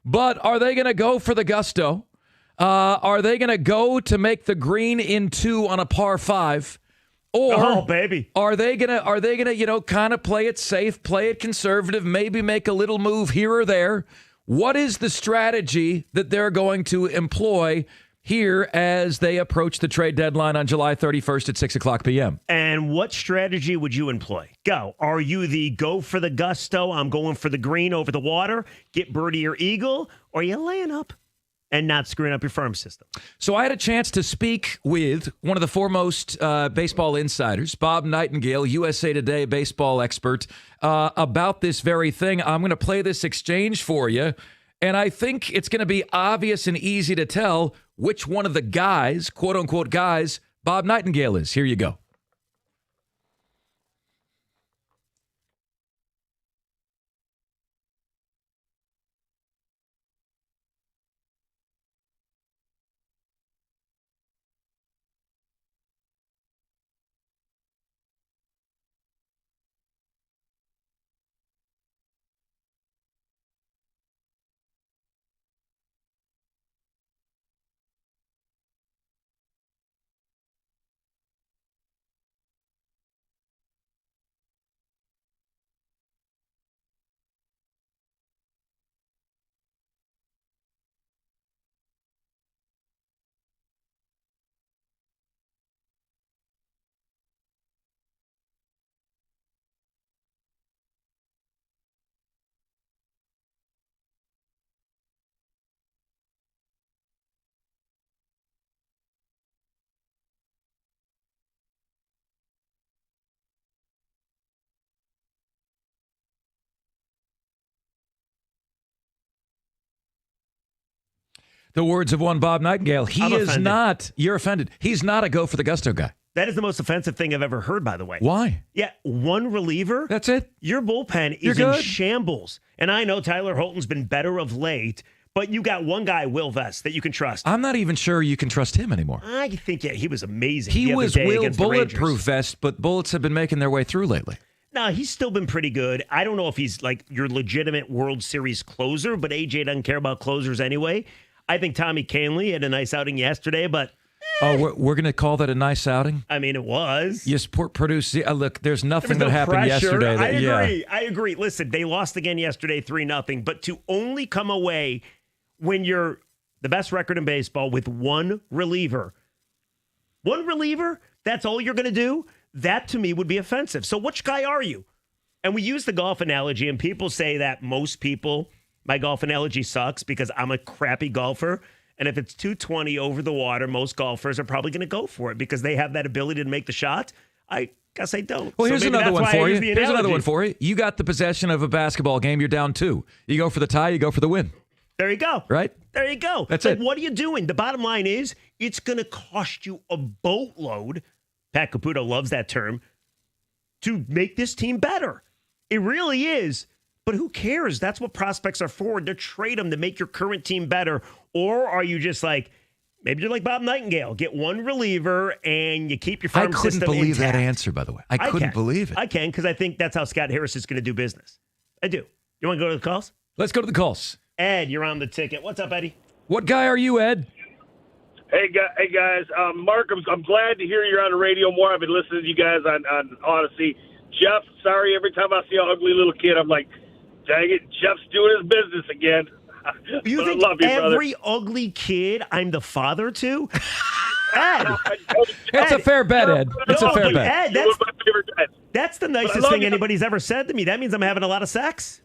But are they going to go for the gusto? Are they going to go to make the green in 2 on a par 5? Or baby, are they gonna kind of play it safe, play it conservative, maybe make a little move here or there? What is the strategy that they're going to employ here as they approach the trade deadline on July 31st at 6:00 p.m.? And what strategy would you employ? Go. Are you the go for the gusto, I'm going for the green over the water, get birdie or eagle, or are you laying up and not screwing up your farm system? So I had a chance to speak with one of the foremost baseball insiders, Bob Nightingale, USA Today baseball expert, about this very thing. I'm going to play this exchange for you, and I think it's going to be obvious and easy to tell which one of the guys, quote-unquote guys, Bob Nightingale is. Here you go. The words of one Bob Nightingale. He is not, you're offended, he's not a go for the gusto guy. That is the most offensive thing I've ever heard, by the way. Why? Yeah, one reliever. That's it? Your bullpen is in shambles. And I know Tyler Holton's been better of late, but you got one guy, Will Vest, that you can trust. I'm not even sure you can trust him anymore. I think, he was amazing. He the was other day Will against the Bulletproof Rangers. Vest, but bullets have been making their way through lately. No, he's still been pretty good. I don't know if he's like your legitimate World Series closer, but AJ doesn't care about closers anyway. I think Tommy Kahnle had a nice outing yesterday, but... Oh, we're going to call that a nice outing? I mean, it was. You produce... look, there's nothing there was that happened yesterday. I agree. Listen, they lost again yesterday 3-0, but to only come away when you're the best record in baseball with one reliever, that's all you're going to do? That, to me, would be offensive. So which guy are you? And we use the golf analogy, and people say that most people... My golf analogy sucks because I'm a crappy golfer. And if it's 220 over the water, most golfers are probably going to go for it because they have that ability to make the shot. I guess I don't. Well, here's another one for you. Here's another one for you. You got the possession of a basketball game. You're down 2. You go for the tie. You go for the win. There you go. Right? There you go. That's it. What are you doing? The bottom line is it's going to cost you a boatload. Pat Caputo loves that term. To make this team better. It really is. But who cares? That's what prospects are for, to trade them to make your current team better. Or are you just like, maybe you're like Bob Nightingale, get one reliever and you keep your farm system intact. I couldn't believe that answer, by the way. I couldn't believe it. I can, because I think that's how Scott Harris is going to do business. I do. You want to go to the calls? Let's go to the calls. Ed, you're on the ticket. What's up, Eddie? What guy are you, Ed? Hey guys. Mark, I'm glad to hear you're on the radio more. I've been listening to you guys on Odyssey. Jeff, sorry, every time I see an ugly little kid, I'm like, dang it, Jeff's doing his business again. You think I love you, every brother. ugly kid I'm the father to? Ed. It's a fair bet, Ed. It's a fair bet. Ed, that's the nicest thing anybody's ever said to me. That means I'm having a lot of sex.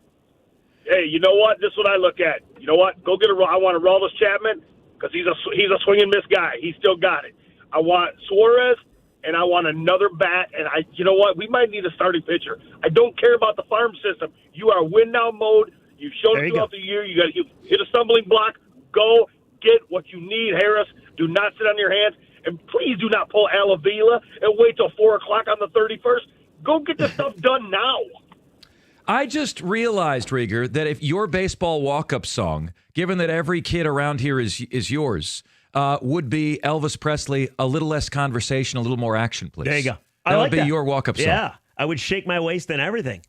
Hey, you know what? This is what I look at. You know what? Go get I want a Aroldis Chapman because he's a swing and miss guy. He still got it. I want Suarez. And I want another bat, and you know what? We might need a starting pitcher. I don't care about the farm system. You are win now mode. You've shown it throughout the year. You hit a stumbling block. Go get what you need, Harris. Do not sit on your hands, and please do not pull Alavila and wait till 4:00 on the 31st. Go get this stuff done now. I just realized, Rieger, that if your baseball walk-up song, given that every kid around here is yours, would be Elvis Presley, a little less conversation, a little more action, please. There you go. That would be your walk-up song. Yeah, I would shake my waist and everything.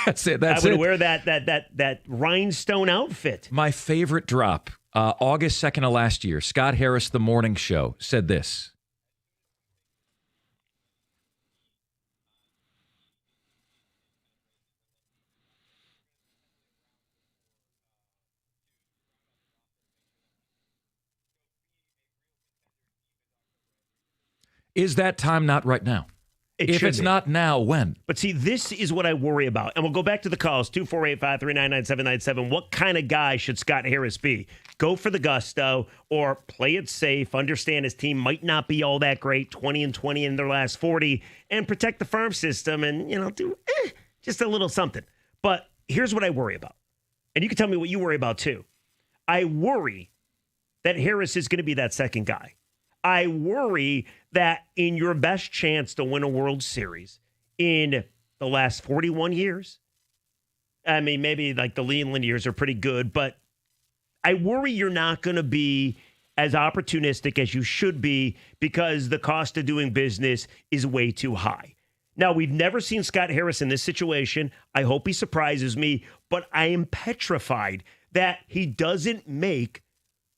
That's it. I would wear that rhinestone outfit. My favorite drop, August 2nd of last year, Scott Harris, The Morning Show, said this. Is that time not right now? If it's not now, when? But see, this is what I worry about. And we'll go back to the calls, 248-539-9797. What kind of guy should Scott Harris be? Go for the gusto or play it safe, understand his team might not be all that great, 20-20 in their last 40, and protect the farm system and, do just a little something. But here's what I worry about. And you can tell me what you worry about, too. I worry that Harris is going to be that second guy. I worry that in your best chance to win a World Series in the last 41 years, I mean, maybe like the Leland years are pretty good, but I worry you're not going to be as opportunistic as you should be because the cost of doing business is way too high. Now, we've never seen Scott Harris in this situation. I hope he surprises me, but I am petrified that he doesn't make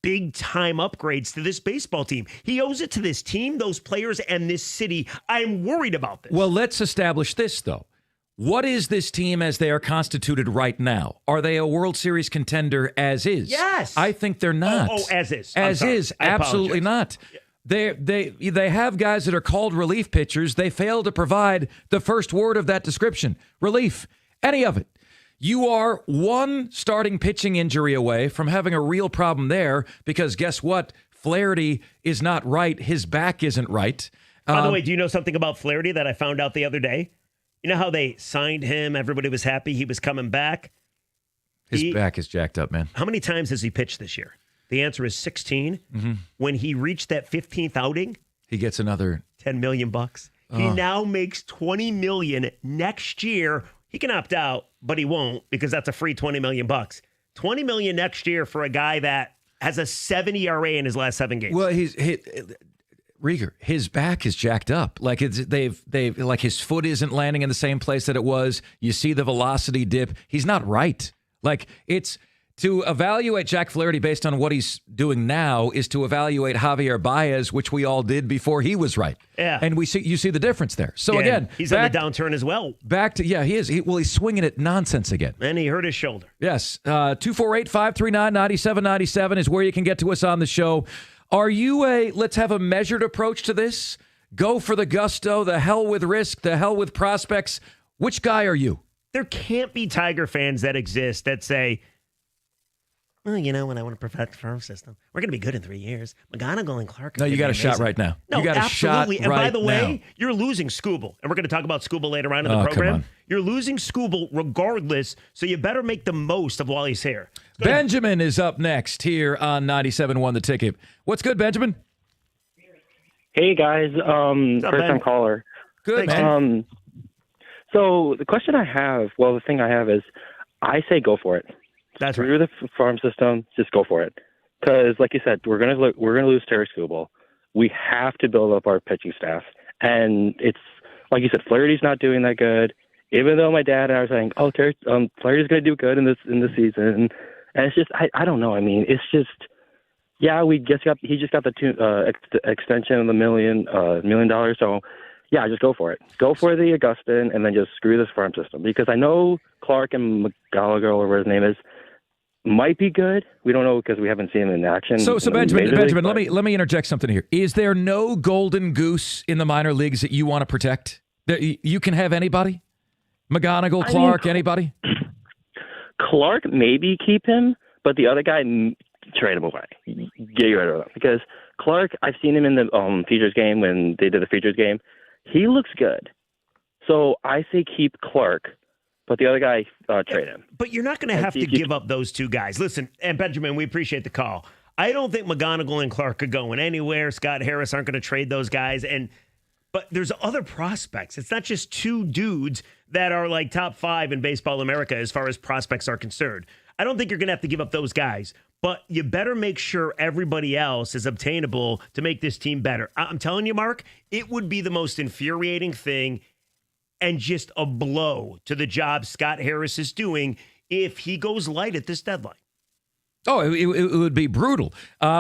big-time upgrades to this baseball team. He owes it to this team, those players, and this city. I'm worried about this. Well, let's establish this, though. What is this team as they are constituted right now? Are they a World Series contender as is? Yes. I think they're not. Oh, as is. As is. Absolutely not. They have guys that are called relief pitchers. They fail to provide the first word of that description. Relief. Any of it. You are one starting pitching injury away from having a real problem there because guess what? Flaherty is not right. His back isn't right. By the way, do you know something about Flaherty that I found out the other day? You know how they signed him? Everybody was happy he was coming back. His back is jacked up, man. How many times has he pitched this year? The answer is 16. Mm-hmm. When he reached that 15th outing, he gets another $10 million. He now makes $20 million next year. He can opt out, but he won't because that's a free $20 million. $20 million next year for a guy that has a 7 ERA in his last 7 games. Well, Rieger, his back is jacked up. Like they've like his foot isn't landing in the same place that it was. You see the velocity dip. He's not right. Like it's to evaluate Jack Flaherty based on what he's doing now is to evaluate Javier Baez, which we all did before he was right. Yeah, and you see the difference there. So again, he's on the downturn as well. He is. He's swinging at nonsense again, and he hurt his shoulder. Yes, 248-539-9797 is where you can get to us on the show. Are you let's have a measured approach to this? Go for the gusto, the hell with risk, the hell with prospects. Which guy are you? There can't be Tiger fans that exist that say, well, when I want to perfect the farm system, we're going to be good in 3 years. McGonigal and Clark. No, you got a shot right now. No, you got absolutely. A shot and by the way, now. You're losing Skubal. And we're going to talk about Skubal later on in the program. Come on. You're losing Skubal regardless, so you better make the most of while he's here. Benjamin is up next here on 97.1 The Ticket. What's good, Benjamin? Hey, guys. First-time caller. Good, man. So the question I have, the thing I have is I say go for it. That's Screw the farm system. Just go for it. Because, like you said, we're gonna lose Terry Skubal. We have to build up our pitching staff, and it's like you said, Flaherty's not doing that good. Even though my dad and I are saying, Flaherty's gonna do good in this season, and it's just I don't know. I mean, it's just he just got the extension of the $1 million. So yeah, just go for it. Go for the Augustin, and then just screw this farm system. Because I know Clark and McGallagher, or whatever his name is, might be good. We don't know because we haven't seen him in action. So Benjamin, let me interject something here. Is there no golden goose in the minor leagues that you want to protect? That you can have anybody? McGonigal, Clark, anybody? Clark, maybe keep him, but the other guy, trade him away. Get rid of him. Because Clark, I've seen him in the Features game when they did the Features game. He looks good. So I say keep Clark, but the other guy, trade him. But you're not going to have to give up those two guys. Listen, and Benjamin, we appreciate the call. I don't think McGonigal and Clark are going anywhere. Scott Harris aren't going to trade those guys. And but there's other prospects. It's not just two dudes that are like top 5 in Baseball America as far as prospects are concerned. I don't think you're going to have to give up those guys, but you better make sure everybody else is obtainable to make this team better. I'm telling you, Mark, it would be the most infuriating thing and just a blow to the job Scott Harris is doing if he goes light at this deadline. Oh, it would be brutal.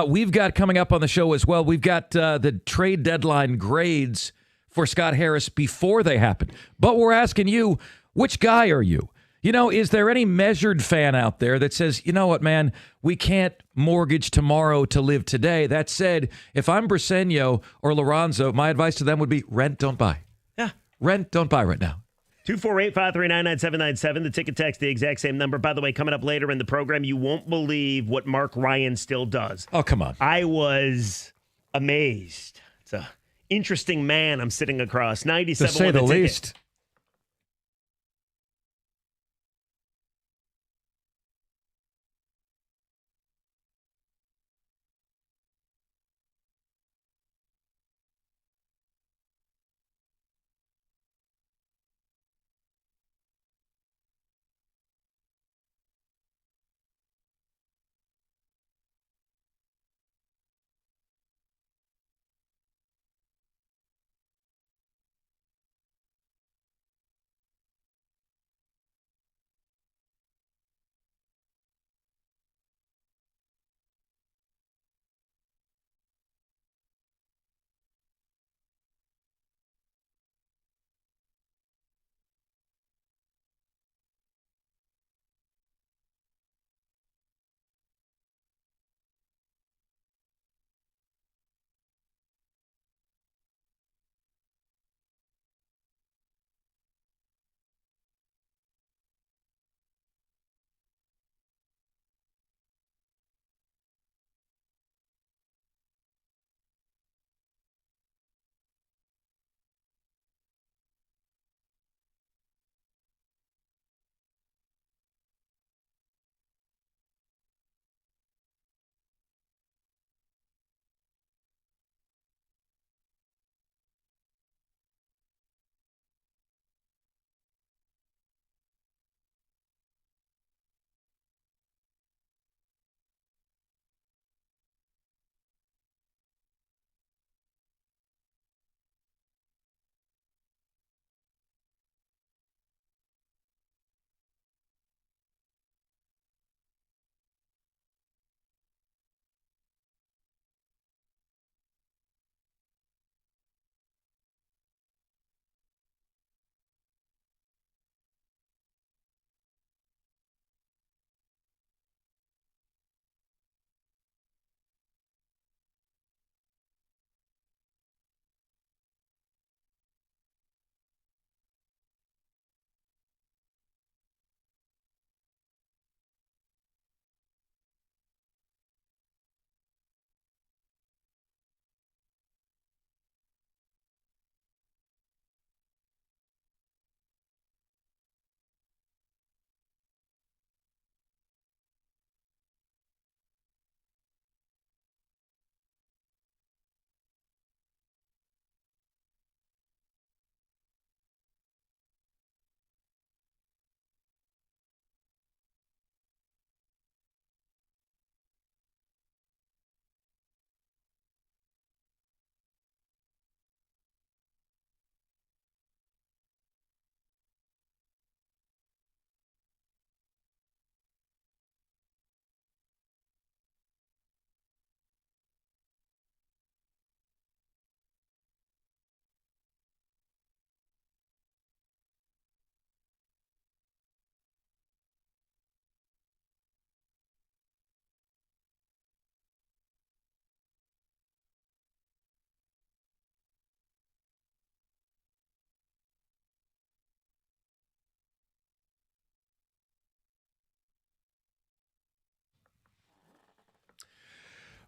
We've got coming up on the show as well, we've got the trade deadline grades for Scott Harris before they happen. But we're asking you, which guy are you? You know, is there any measured fan out there that says, you know what, man, we can't mortgage tomorrow to live today? That said, if I'm Briseño or Lorenzo, my advice to them would be rent, don't buy. Yeah. Rent, don't buy right now. 248-539-9797. The ticket text, the exact same number. By the way, coming up later in the program, you won't believe what Mark Ryan still does. Oh, come on. I was amazed. It's a interesting man I'm sitting across. 97 to say the least.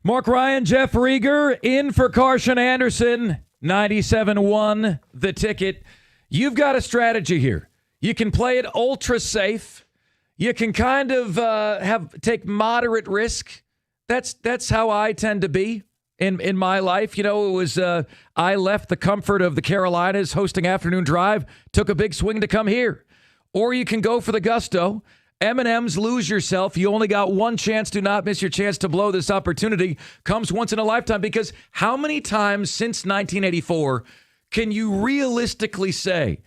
Mark Ryan, Jeff Rieger, in for Carson Anderson, 97-1, the ticket. You've got a strategy here. You can play it ultra safe. You can kind of take moderate risk. That's how I tend to be in my life. It was I left the comfort of the Carolinas hosting Afternoon Drive, took a big swing to come here. Or you can go for the gusto. M&M's Lose Yourself. You only got one chance. Do not miss your chance to blow. This opportunity comes once in a lifetime, because how many times since 1984 can you realistically say,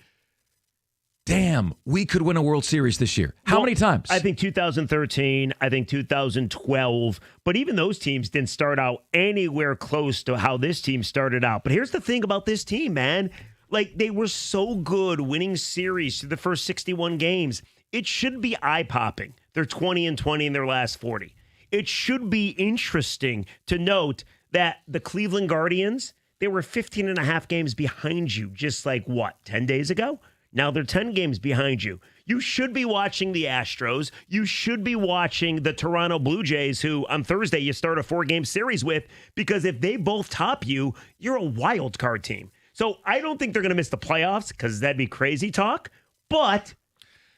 damn, we could win a World Series this year? How many times? I think 2013, I think 2012, but even those teams didn't start out anywhere close to how this team started out. But here's the thing about this team, man. Like, they were so good winning series through the first 61 games. It should be eye-popping. They're 20-20 in their last 40. It should be interesting to note that the Cleveland Guardians, they were 15 and a half games behind you just 10 days ago? Now they're 10 games behind you. You should be watching the Astros. You should be watching the Toronto Blue Jays, who on Thursday you start a 4-game series with, because if they both top you, you're a wild card team. So I don't think they're going to miss the playoffs, because that'd be crazy talk. But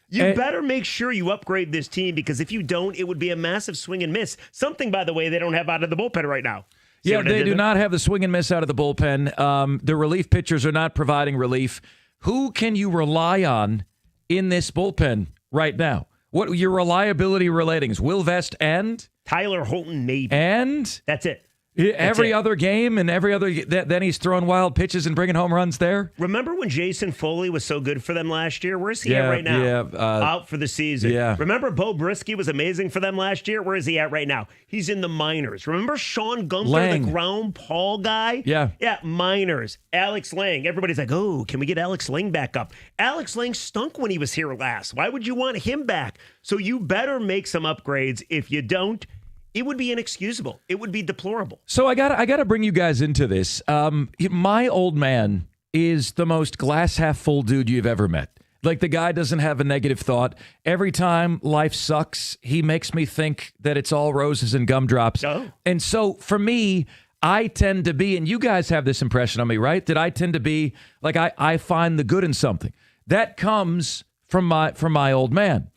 you better make sure you upgrade this team, because if you don't, it would be a massive swing and miss. Something, by the way, they don't have out of the bullpen right now. Yeah, they do not have the swing and miss out of the bullpen. The relief pitchers are not providing relief. Who can you rely on in this bullpen right now? What your reliability ratings? Will Vest and Tyler Holton, maybe. And that's it. Every other game and every other, then he's throwing wild pitches and bringing home runs there. Remember when Jason Foley was so good for them last year? Where's he at right now? Out for the season. Yeah. Remember Bo Brisky was amazing for them last year? Where is he at right now? He's in the minors. Remember Sean Gunther, the ground Paul guy? Yeah. Yeah, minors. Alex Lang. Everybody's like, oh, can we get Alex Lang back up? Alex Lang stunk when he was here last. Why would you want him back? So you better make some upgrades. If you don't, it would be inexcusable. It would be deplorable. So I got to bring you guys into this. My old man is the most glass half full dude you've ever met. Like, the guy doesn't have a negative thought. Every time life sucks, he makes me think that it's all roses and gumdrops. Oh. And so for me, I tend to be, and you guys have this impression on me, right? That I tend to be like, I find the good in something. That comes from my old man.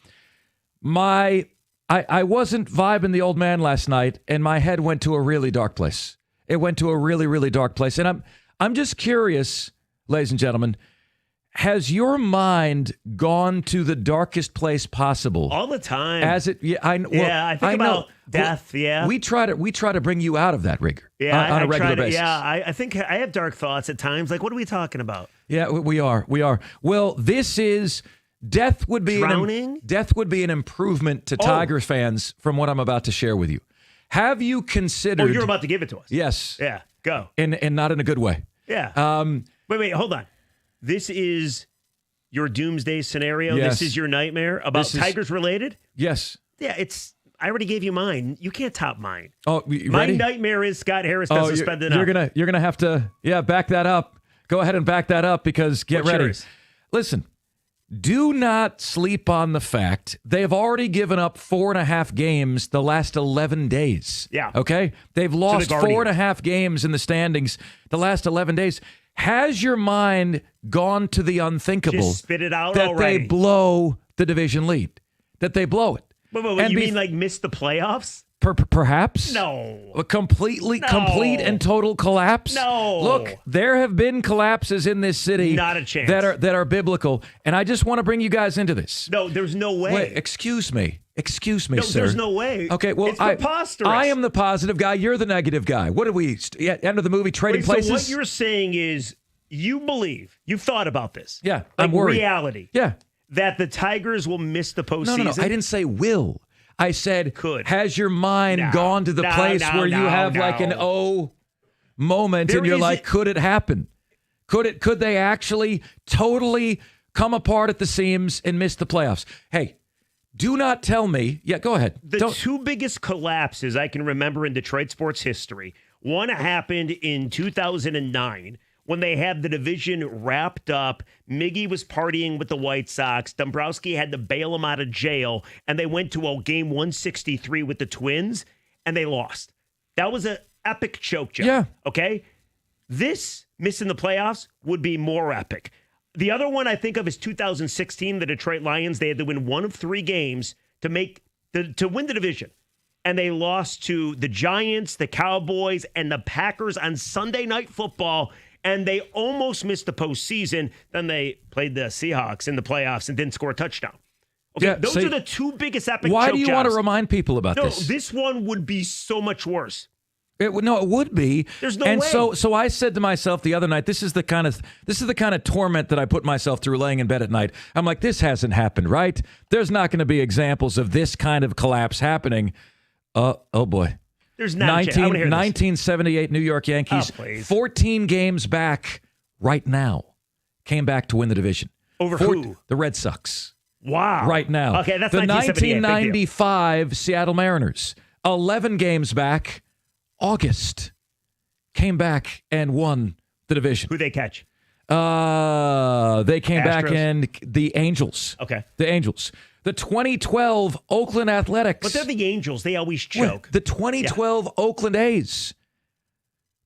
I wasn't vibing the old man last night, and my head went to a really dark place. It went to a really, really dark place. And I'm just curious, ladies and gentlemen, has your mind gone to the darkest place possible? All the time. I think about death. Yeah, we try to bring you out of that rigor. Yeah, on a regular basis. Yeah, I think I have dark thoughts at times. Like, what are we talking about? Yeah, we are. Well, this is. Death would be an improvement to Tigers fans from what I'm about to share with you. Have you considered? Oh, you're about to give it to us. Yes. Yeah. Go. And not in a good way. Yeah. Wait. Hold on. This is your doomsday scenario. Yes. This is your nightmare about Tigers related. Yes. Yeah. I already gave you mine. You can't top mine. Oh, my nightmare is Scott Harris doesn't spend enough. You're gonna have to back that up. Go ahead and back that up, because get ready. Yours? Listen. Do not sleep on the fact they have already given up 4.5 games the last 11 days. Yeah. Okay? They've lost 4.5 games in the standings the last 11 days. Has your mind gone to the unthinkable? Just spit it out that already. They blow the division lead. That they blow it. Wait, you mean like miss the playoffs? Perhaps? No. A complete and total collapse? No. Look, there have been collapses in this city. Not a chance. That are biblical, and I just want to bring you guys into this. No, there's no way. Wait, excuse me, no, sir. There's no way. Okay, well, it's preposterous. I am the positive guy. You're the negative guy. What did we end of the movie trading places? So what you're saying is you've thought about this. Yeah, like I'm worried. Reality. Yeah, that the Tigers will miss the postseason. No. I didn't say will. I said, has your mind gone to the place where you have like an moment and you're like, could it happen? Could they actually totally come apart at the seams and miss the playoffs? Hey, do not tell me. Yeah, go ahead. The two biggest collapses I can remember in Detroit sports history. One happened in 2009. When they had the division wrapped up, Miggy was partying with the White Sox. Dombrowski had to bail him out of jail, and they went to a game 163 with the Twins, and they lost. That was an epic choke job. Yeah. Okay? This, missing the playoffs, would be more epic. The other one I think of is 2016, the Detroit Lions. They had to win one of 3 games to win the division. and they lost to the Giants, the Cowboys, and the Packers on Sunday Night Football, and they almost missed the postseason. Then they played the Seahawks in the playoffs and didn't score a touchdown. Okay, Yeah, those are the two biggest epic Why choke do you want to jobs. remind people about No, this? this one would be so much worse. It would be. There's no and way. so I said to myself the other night, this is the kind of torment that I put myself through laying in bed at night. I'm like, this hasn't happened, right? There's not going to be examples of this kind of collapse happening. Oh boy. There's not. I wanna hear this. 1978 New York Yankees, 14 games back right now, came back to win the division. Over who? The Red Sox. Wow. Right now. Okay, that's the 1978. 1995 Seattle Mariners, 11 games back, August, came back and won the division. Who they catch? They came back Astros? and the Angels. Okay. The Angels. The 2012 Oakland Athletics. But they're the Angels. They always choke. The 2012 Oakland A's.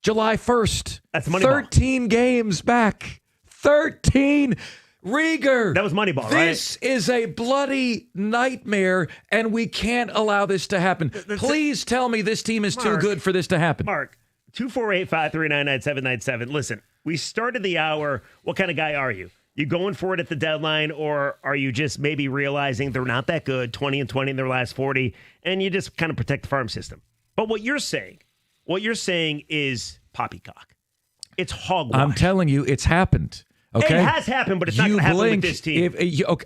July 1st. That's Moneyball. 13 games back. 13. Rieger. That was Moneyball, right? This is a bloody nightmare, and we can't allow this to happen. Please tell me this team is too Mark, good for this to happen. Mark, 248-539-9797. Listen, we started the hour. What kind of guy are you? You going for it at the deadline, or are you just maybe realizing they're not that good, 20-20 in their last 40, and you just kind of protect the farm system? But what you're saying is poppycock. It's hogwash. I'm telling you, it's happened. Okay? It has happened, but it's not going to happen with this team.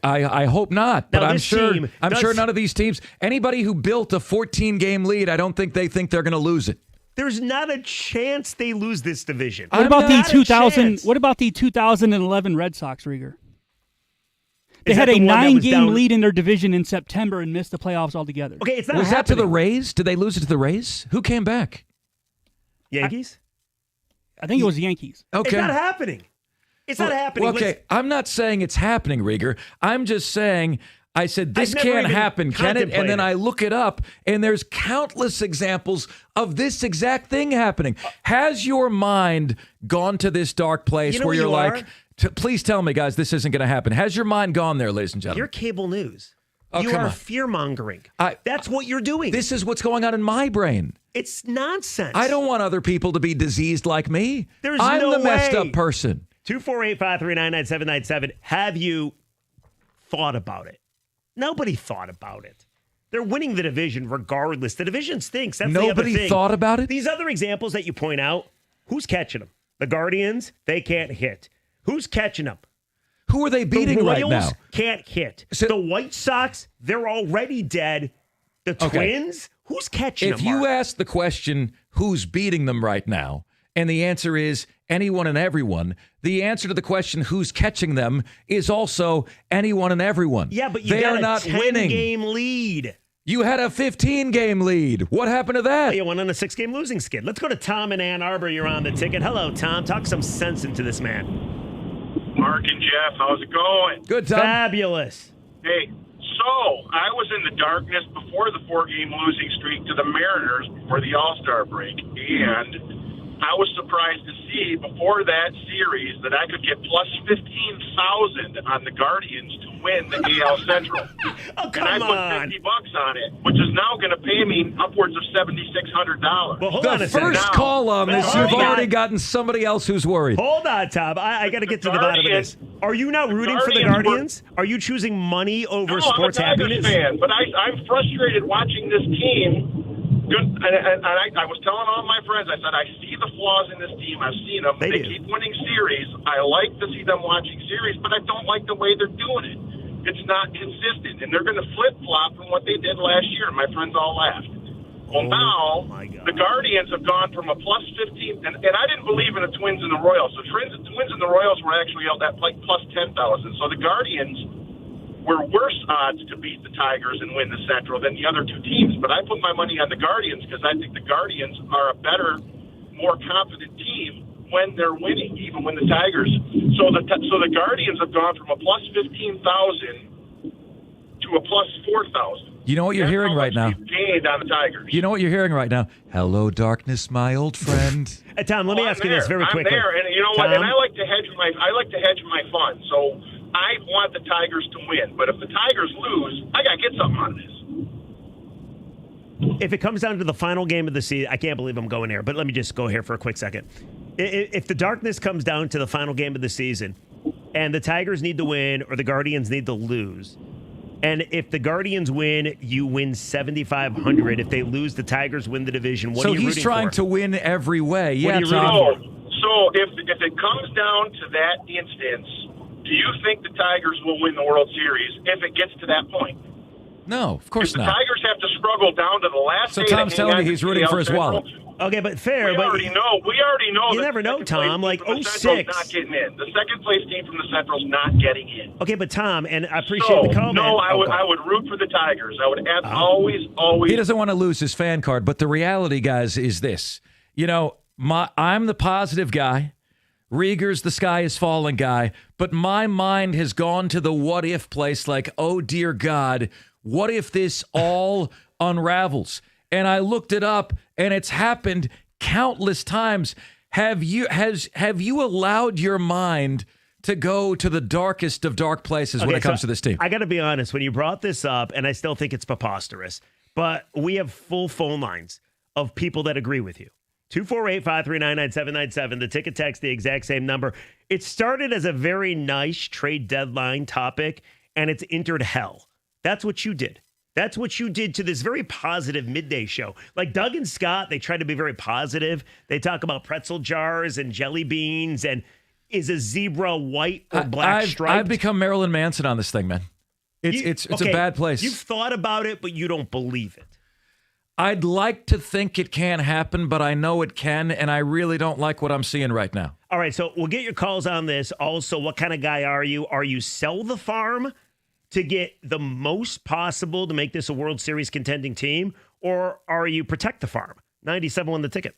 I hope not, but Now, I'm this sure. team I'm does- sure none of these teams. Anybody who built a 14-game lead, I don't think they think they're going to lose it. There's not a chance they lose this division. What about the Not a 2000? chance. What about the 2011 Red Sox, Rieger? They Is had that a the one that was 9-game down- lead in their division in September and missed the playoffs altogether. Okay, it's not Was that to the happening. Rays? Did they lose it to the Rays? Who came back? Yankees? I think it was the Yankees. Okay. It's not happening. It's not happening. Well, okay, I'm not saying it's happening, Rieger. I'm just saying, I said, this I've never can't even happen, can it? And contemplated then it. I look it up, and there's countless examples of this exact thing happening. Has your mind gone to this dark place You know where what you're you like, are? please tell me, guys, this isn't going to happen? Has your mind gone there, ladies and gentlemen? You're cable news. Oh, you come are on. fear-mongering. That's what you're doing. This is what's going on in my brain. It's nonsense. I don't want other people to be diseased like me. There's I'm no the messed way. up person. 248-539-9797. Have you thought about it? Nobody thought about it. They're winning the division regardless. The division stinks. That's the other Nobody thing. thought about it? These other examples that you point out, who's catching them? The Guardians, they can't hit. Who's catching them? Who are they beating the right Royals now? Can't hit. The White Sox, they're already dead. The Twins, who's catching If them? you Mark? ask the question, who's beating them right now, and the answer is anyone and everyone, the answer to the question, who's catching them, is also anyone and everyone. Yeah, but you they got are a not winning. 10-game lead. You had a 15-game lead. What happened to that? You went on a 6-game losing skid. Let's go to Tom in Ann Arbor. You're on the ticket. Hello, Tom. Talk some sense into this man. Mark and Jeff, how's it going? Good, Tom. Fabulous. Hey, so I was in the darkness before the 4-game losing streak to the Mariners before the All-Star break, and I was surprised to see before that series that I could get plus 15,000 on the Guardians to win the AL Central. Oh, and I put $50 on it, which is now going to pay me upwards of $7,600. Well, hold The on a second. first call on this, Hold you've on. already gotten somebody else who's worried. Hold on, Tom. I got to get to the bottom of this. Are you now rooting for the Guardians? Are you choosing money over sports I'm a Tigers happiness? fan, but I'm frustrated watching this team. And I was telling all my friends, I said, I see the flaws in this team. I've seen them. They keep winning series. I like to see them watching series, but I don't like the way they're doing it. It's not consistent, and they're going to flip-flop from what they did last year. My friends all laughed. Well, now the Guardians have gone from a plus 15, and I didn't believe in the Twins and the Royals. The Twins and the Royals were actually out at like plus 10,000. So the Guardians were worse odds to beat the Tigers and win the Central than the other two teams. But I put my money on the Guardians because I think the Guardians are a better, more confident team when they're winning, even when the Tigers. So the Guardians have gone from a plus 15,000 to a plus 4,000. You know what you're hearing right now? Gained on the Tigers. You know what you're hearing right now? Hello, darkness, my old friend. Hey, Tom, let me ask you this very quickly. I'm there, and you know what? And I like to hedge my funds. So I want the Tigers to win, but if the Tigers lose, I got to get something out of this. if it comes down to the final game of the season, I can't believe I'm going here, but let me just go here for a quick second. If the darkness comes down to the final game of the season and the Tigers need to win or the Guardians need to lose, and if the Guardians win, you win 7,500. If they lose, the Tigers win the division. What are you rooting for? So he's trying to win every way. What are you Tom. rooting for? So if it comes down to that instance, do you think the Tigers will win the World Series if it gets to that point? No, of course The not. Tigers have to struggle down to the last So day to Tom's hang telling on you to he's the rooting AL for his Central. wallet. Okay, but fair. We already know. You that never the know, second place Tom. team Like from the Central's 06. not getting in. The second place team from the Central's not getting in. Okay, but Tom, and I appreciate the comment. No, I Okay. would root for the Tigers. I would always. He doesn't want to lose his fan card, but the reality, guys, is this. I'm the positive guy. Rieger's the sky is falling guy, but my mind has gone to the what if place like, oh, dear God, what if this all unravels? And I looked it up, and it's happened countless times. Have you allowed your mind to go to the darkest of dark places when it comes to this team? I got to be honest. When you brought this up, and I still think it's preposterous, but we have full phone lines of people that agree with you. 248-539-9797. The ticket text, the exact same number. It started as a very nice trade deadline topic, and it's entered hell. That's what you did. That's what you did to this very positive midday show. Like Doug and Scott, they try to be very positive. They talk about pretzel jars and jelly beans and is a zebra white or black striped? I've become Marilyn Manson on this thing, man. It's a bad place. You've thought about it, but you don't believe it. I'd like to think it can happen, but I know it can, and I really don't like what I'm seeing right now. All right, so we'll get your calls on this. Also, what kind of guy are you? Are you sell the farm to get the most possible to make this a World Series contending team, or are you protect the farm? 97 won the ticket.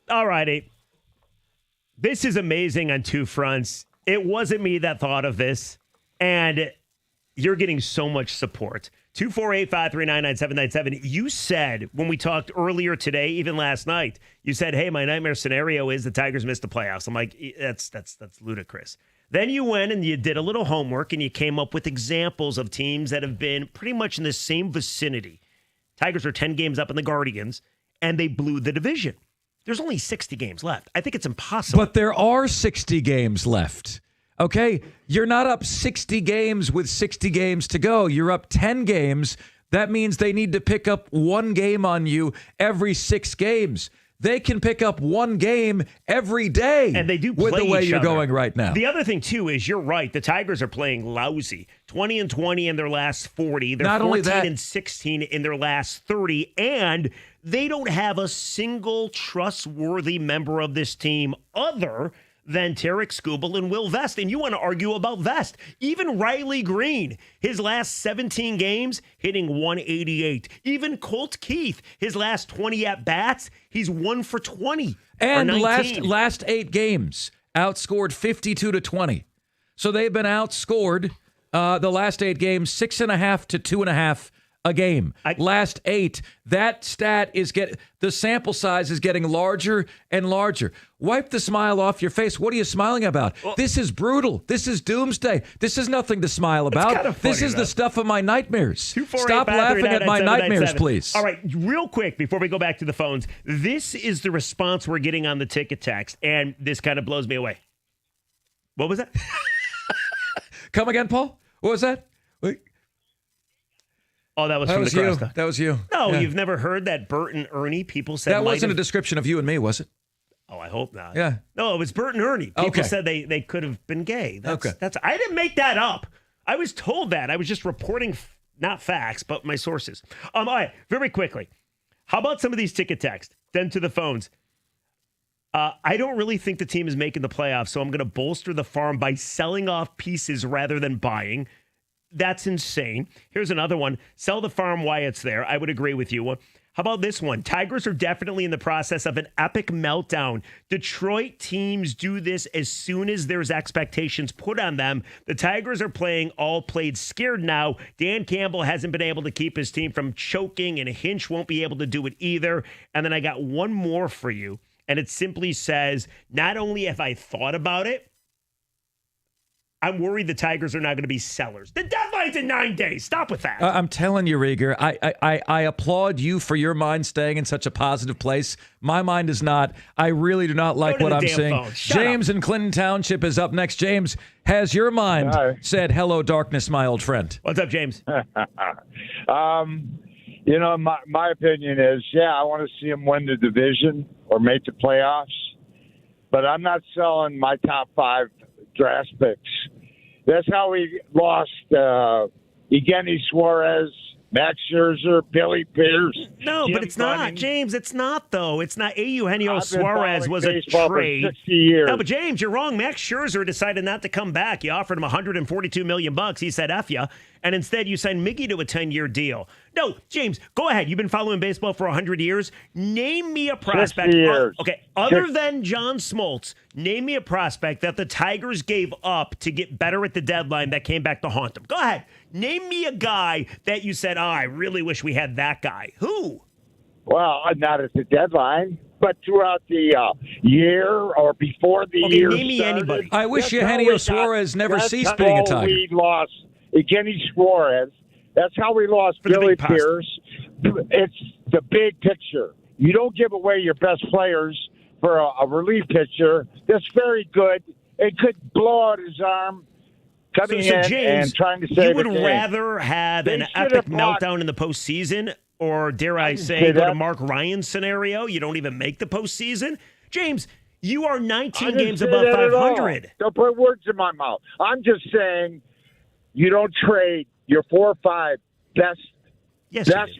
All righty. This is amazing on two fronts. It wasn't me that thought of this, and you're getting so much support. 248-539-9797. You said when we talked earlier today, even last night, you said, hey, my nightmare scenario is the Tigers missed the playoffs. I'm like, that's ludicrous. Then you went and you did a little homework and you came up with examples of teams that have been pretty much in the same vicinity. Tigers are 10 games up in the Guardians, and they blew the division. There's only 60 games left. I think it's impossible. But there are 60 games left. Okay? You're not up 60 games with 60 games to go. You're up 10 games. That means they need to pick up one game on you every 6 games. They can pick up one game every day. And they do play with the way each you're other. going right now. The other thing, too, is you're right. The Tigers are playing lousy. 20-20 in their last 40. They're Not only that, 14-16 in their last 30. And they don't have a single trustworthy member of this team other than Tarek Skubal and Will Vest. And you want to argue about Vest. Even Riley Green, his last 17 games, hitting 188. Even Colt Keith, his last 20 at-bats, he's 1 for 20. And or 19. last 8 games, outscored 52-20. So they've been outscored the last 8 games, 6.5 to 2.5 a game. Last 8, that stat is the sample size is getting larger and larger. Wipe the smile off your face. What are you smiling about? Well, this is brutal. This is doomsday. This is nothing to smile about. This is the stuff of my nightmares. Stop laughing at my nightmares, please. All right, real quick before we go back to the phones, this is the response we're getting on the ticket text, and this kind of blows me away. What was that? Come again, Paul? What was that? Wait. Oh, that was from the crowd. That was you. No, Yeah. You've never heard that Bert and Ernie people said that wasn't a description of you and me, was it? Oh, I hope not. Yeah. No, it was Bert and Ernie. People said they could have been gay. That's I didn't make that up. I was told that. I was just reporting not facts, but my sources. All right, very quickly. How about some of these ticket texts? Then to the phones. I don't really think the team is making the playoffs, so I'm going to bolster the farm by selling off pieces rather than buying. That's insane. Here's another one. Sell the farm while it's there. I would agree with you. How about this one? Tigers are definitely in the process of an epic meltdown. Detroit teams do this as soon as there's expectations put on them. The Tigers are played scared now. Dan Campbell hasn't been able to keep his team from choking, and Hinch won't be able to do it either. And then I got one more for you, and it simply says, not only have I thought about it, I'm worried the Tigers are not going to be sellers. The deadline's in 9 days. Stop with that. I'm telling you, Rieger, I applaud you for your mind staying in such a positive place. My mind is not. I really do not like what I'm seeing. James in Clinton Township is up next. James, has your mind said, hello, darkness, my old friend? What's up, James? You know, my opinion is, I want to see them win the division or make the playoffs. But I'm not selling my top 5 draft picks. That's how we lost Eugenio Suarez, Max Scherzer, Billy Pierce. No, but it's not, James. It's not, though. It's not. Eugenio Suarez was a trade. For 60 years. No, but James, you're wrong. Max Scherzer decided not to come back. You offered him $142 million. He said, F ya. And instead, you signed Miggy to a 10-year deal. No, James, go ahead. You've been following baseball for 100 years. Name me a prospect. 60 years. Other than John Smoltz, name me a prospect that the Tigers gave up to get better at the deadline that came back to haunt them. Go ahead. Name me a guy that you said, I really wish we had that guy. Who? Well, not at the deadline, but throughout the year or before the year name me started. anybody. I wish Eugenio Suarez never ceased being a Tiger. We lost Eugenio Suarez. That's how we lost Billy Pierce. It's the big picture. You don't give away your best players for a relief pitcher that's very good. It could blow out his arm coming in James, and trying to save you would a game. rather have an epic meltdown in the postseason, or dare I say, go to Mark Ryan's scenario? You don't even make the postseason? James, you are 19 games above 500. Don't put words in my mouth. I'm just saying you don't trade your 4 or 5 best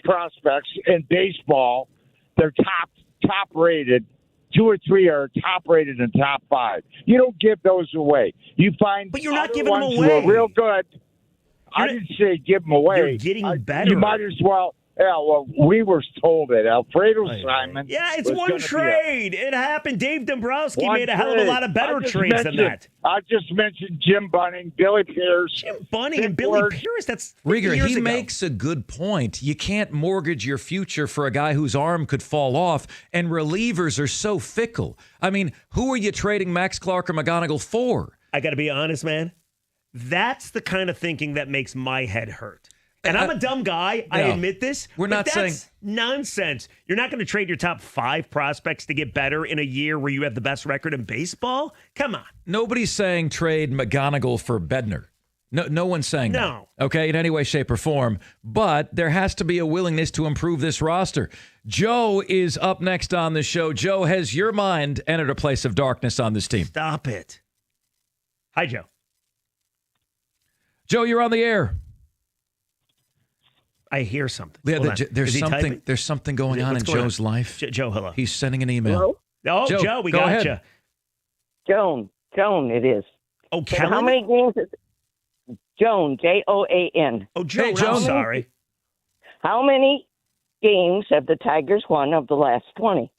prospects in baseball. They're top rated. 2 or 3 are top rated and top 5. You don't give those away. You find, but you're not giving them ones away. Who are real good. I didn't say give them away. You're getting better. You might as well. Yeah, well, we were told that Alfredo Simon. Yeah, it's was one gonna be trade. It happened. Dave Dombrowski One made a hell of a trade. lot of better I just trades than mentioned- that. I just mentioned Jim Bunning, Billy Pierce. Jim Bunning and Billy Pierce, that's 50 Rieger, years he ago. makes a good point. You can't mortgage your future for a guy whose arm could fall off, and relievers are so fickle. I mean, who are you trading Max Clark or McGonigal for? I got to be honest, man. That's the kind of thinking that makes my head hurt. And I'm a dumb guy. I No, admit this. we're but not that's saying- nonsense. You're not going to trade your top 5 prospects to get better in a year where you have the best record in baseball? Come on. Nobody's saying trade McGonigal for Bednar. No one's saying No. that, okay, in any way, shape, or form. But there has to be a willingness to improve this roster. Joe is up next on the show. Joe, has your mind entered a place of darkness on this team? Stop it. Hi, Joe. Joe, you're on the air. I hear something. Yeah, Hold on. there's Is he something. typing? There's something going on What's in going Joe's life. Joe, hello. He's sending an email. Oh, Joe, we go got ahead. you. Joan, it is. Oh, And Kellen? how many games is Joan, Joan. Oh, Joan, Hey, Joan. I'm sorry. How many games have the Tigers won of the last 20?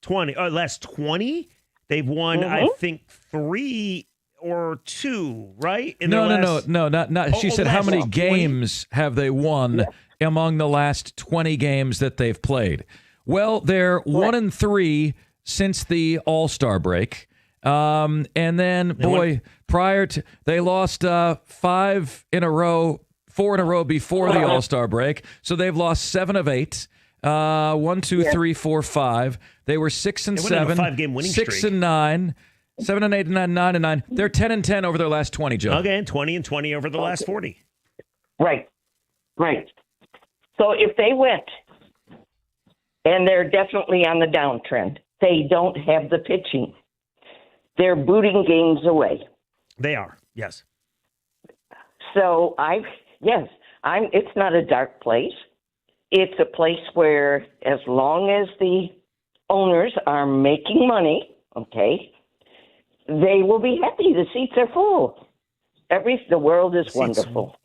20. Last 20? They've won, I Mhm. think, 3 or 2, right? In No, their last- not. She said, how last many 20? games have they won among the last 20 games that they've played? Well, they're 1-3 since the All-Star break. And then, prior to, they lost 4 in a row before the All-Star break. So they've lost 7 of 8. 1, 2, 3, 4, 5. They were 6 and They went on a 7, 5-game winning 6 streak. and 9, 7 and 8 and 9, 9 and 9. They're 10 and 10 over their last 20, Joe. Okay, and 20 and 20 over the last 40. Right. So if they went, and they're definitely on the downtrend, they don't have the pitching. They're booting games away. They are, yes. So it's not a dark place. It's a place where as long as the owners are making money, okay, they will be happy. The seats are full. The world is wonderful.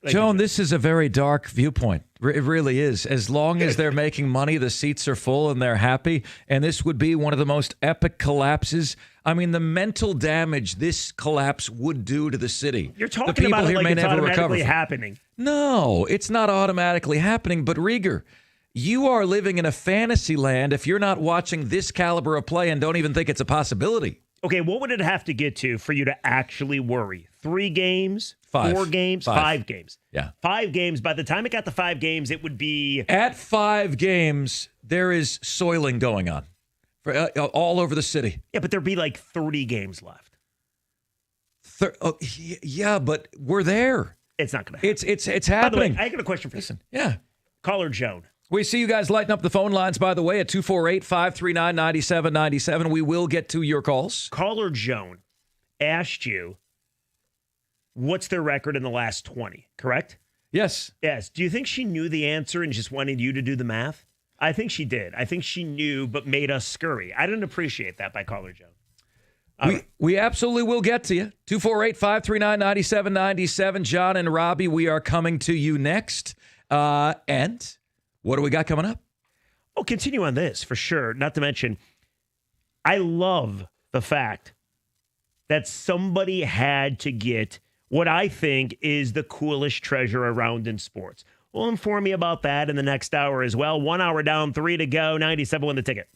Joan, this is a very dark viewpoint. It really is. As long as they're making money, the seats are full and they're happy. And this would be one of the most epic collapses. I mean, the mental damage this collapse would do to the city. You're The talking people about it here like may it's never recover automatically from it. happening. No, it's not automatically happening. But Rieger, you are living in a fantasy land if you're not watching this caliber of play and don't even think it's a possibility. Okay, what would it have to get to for you to actually worry? 3 games? 5. 4 games? 5 games. Yeah. 5 games. By the time it got to 5 games, it would be... At 5 games, there is soiling going on for, all over the city. Yeah, but there'd be like 30 games left. Yeah, but we're there. It's not going to happen. It's By the way, happening. I got a question for you. Listen, yeah. Caller Joan. We see you guys lighting up the phone lines, by the way, at 248-539-9797. We will get to your calls. Caller Joan asked you, what's their record in the last 20, correct? Yes. Yes. Do you think she knew the answer and just wanted you to do the math? I think she did. I think she knew but made us scurry. I didn't appreciate that by Caller Joan. We absolutely will get to you. 248-539-9797. John and Robbie, we are coming to you next. And what do we got coming up? Oh, continue on this for sure. Not to mention, I love the fact that somebody had to get what I think is the coolest treasure around in sports. We'll inform you about that in the next hour as well. 1 hour down, 3 to go. 97 win the ticket.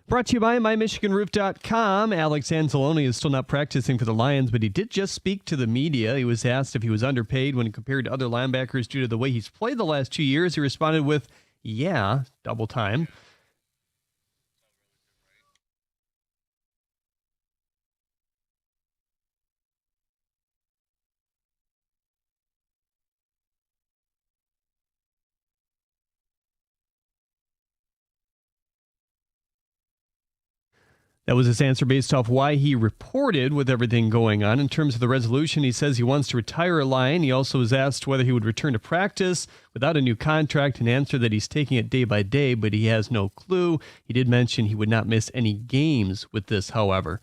Brought to you by MyMichiganRoof.com. Alex Anzalone is still not practicing for the Lions, but he did just speak to the media. He was asked if he was underpaid when compared to other linebackers due to the way he's played the last 2 years. He responded with, yeah, double time. That was his answer based off why he reported with everything going on. In terms of the resolution, he says he wants to retire a Lion. He also was asked whether he would return to practice without a new contract and answered that he's taking it day by day, but he has no clue. He did mention he would not miss any games with this, however.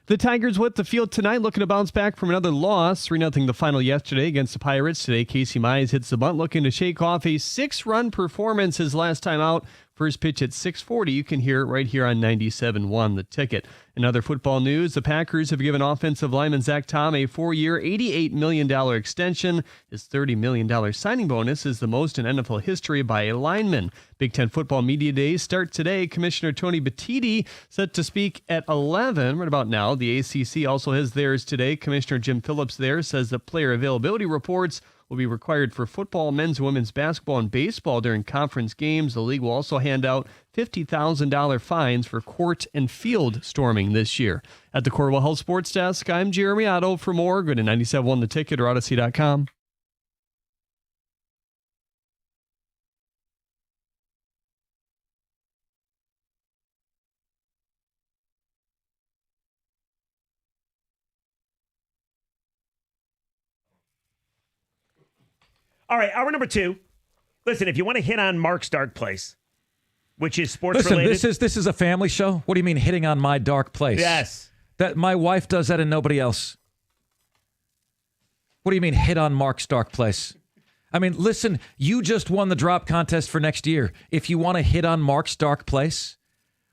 The Tigers with the field tonight, looking to bounce back from another loss. 3-0 the final yesterday against the Pirates. Today, Casey Mize hits the bunt, looking to shake off a 6-run performance his last time out. First pitch at 6:40. You can hear it right here on 97.1 The Ticket. In other football news, the Packers have given offensive lineman Zach Tom a 4-year, $88 million extension. His $30 million signing bonus is the most in NFL history by a lineman. Big Ten Football Media Days start today. Commissioner Tony Batiti set to speak at 11 right about now. The ACC also has theirs today. Commissioner Jim Phillips there says that player availability reports will be required for football, men's and women's basketball, and baseball during conference games. The league will also hand out $50,000 fines for court and field storming this year. At the Corwell Health Sports Desk, I'm Jeremy Otto. For more, go to 97.1 The Ticket or Odyssey.com. All right, hour number 2. Listen, if you want to hit on Mark's dark place, which is sports related. Listen, this is a family show. What do you mean hitting on my dark place? Yes. That my wife does that and nobody else. What do you mean hit on Mark's dark place? I mean, listen, you just won the drop contest for next year. If you want to hit on Mark's dark place,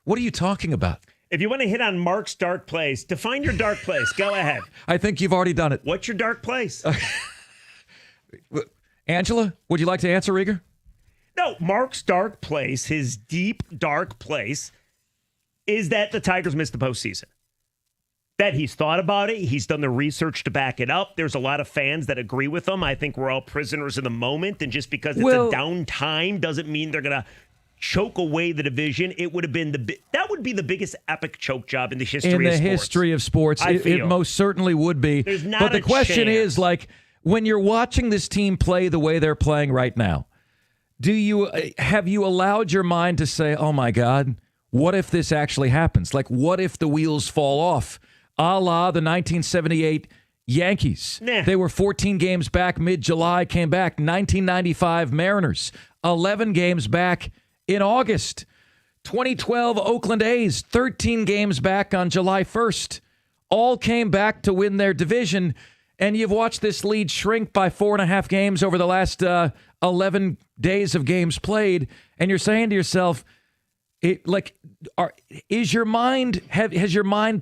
what are you talking about? If you want to hit on Mark's dark place, define your dark place. Go ahead. I think you've already done it. What's your dark place? Angela, would you like to answer, Rieger? No, Mark's dark place, his deep, dark place, is that the Tigers missed the postseason. That he's thought about it. He's done the research to back it up. There's a lot of fans that agree with him. I think we're all prisoners of the moment. And just because it's a down time doesn't mean they're going to choke away the division. It would have been that would be the biggest epic choke job in the history of sports. In the history of sports, it most certainly would be. There's not but the question chance. is, like, when you're watching this team play the way they're playing right now, have you allowed your mind to say, oh my God, what if this actually happens? Like, what if the wheels fall off? A la the 1978 Yankees. Nah. They were 14 games back mid-July, came back. 1995 Mariners, 11 games back in August. 2012 Oakland A's, 13 games back on July 1st. All came back to win their division. And you've watched this lead shrink by 4.5 games over the last 11 days of games played. And you're saying to yourself, has your mind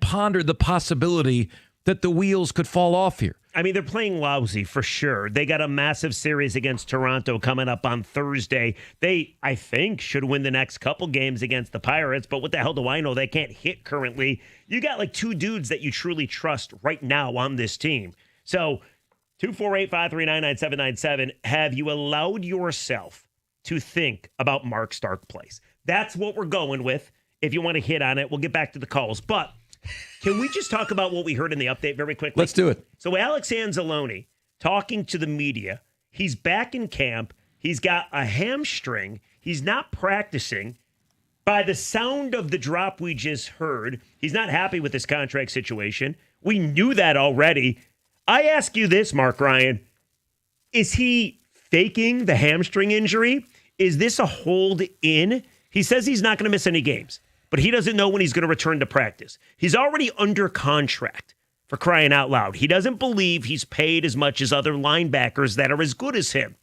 pondered the possibility that the wheels could fall off here? I mean, they're playing lousy for sure. They got a massive series against Toronto coming up on Thursday. They, I think, should win the next couple games against the Pirates, but what the hell do I know? They can't hit currently. You got like two dudes that you truly trust right now on this team. So, 248-539-9797, have you allowed yourself to think about Mark's dark place? That's what we're going with. If you want to hit on it, we'll get back to the calls. But can we just talk about what we heard in the update very quickly? Let's do it. So Alex Anzalone talking to the media. He's back in camp. He's got a hamstring. He's not practicing. By the sound of the drop we just heard, he's not happy with this contract situation. We knew that already. I ask you this, Mark Ryan. Is he faking the hamstring injury? Is this a hold in? He says he's not going to miss any games, but he doesn't know when he's going to return to practice. He's already under contract, for crying out loud. He doesn't believe he's paid as much as other linebackers that are as good as him.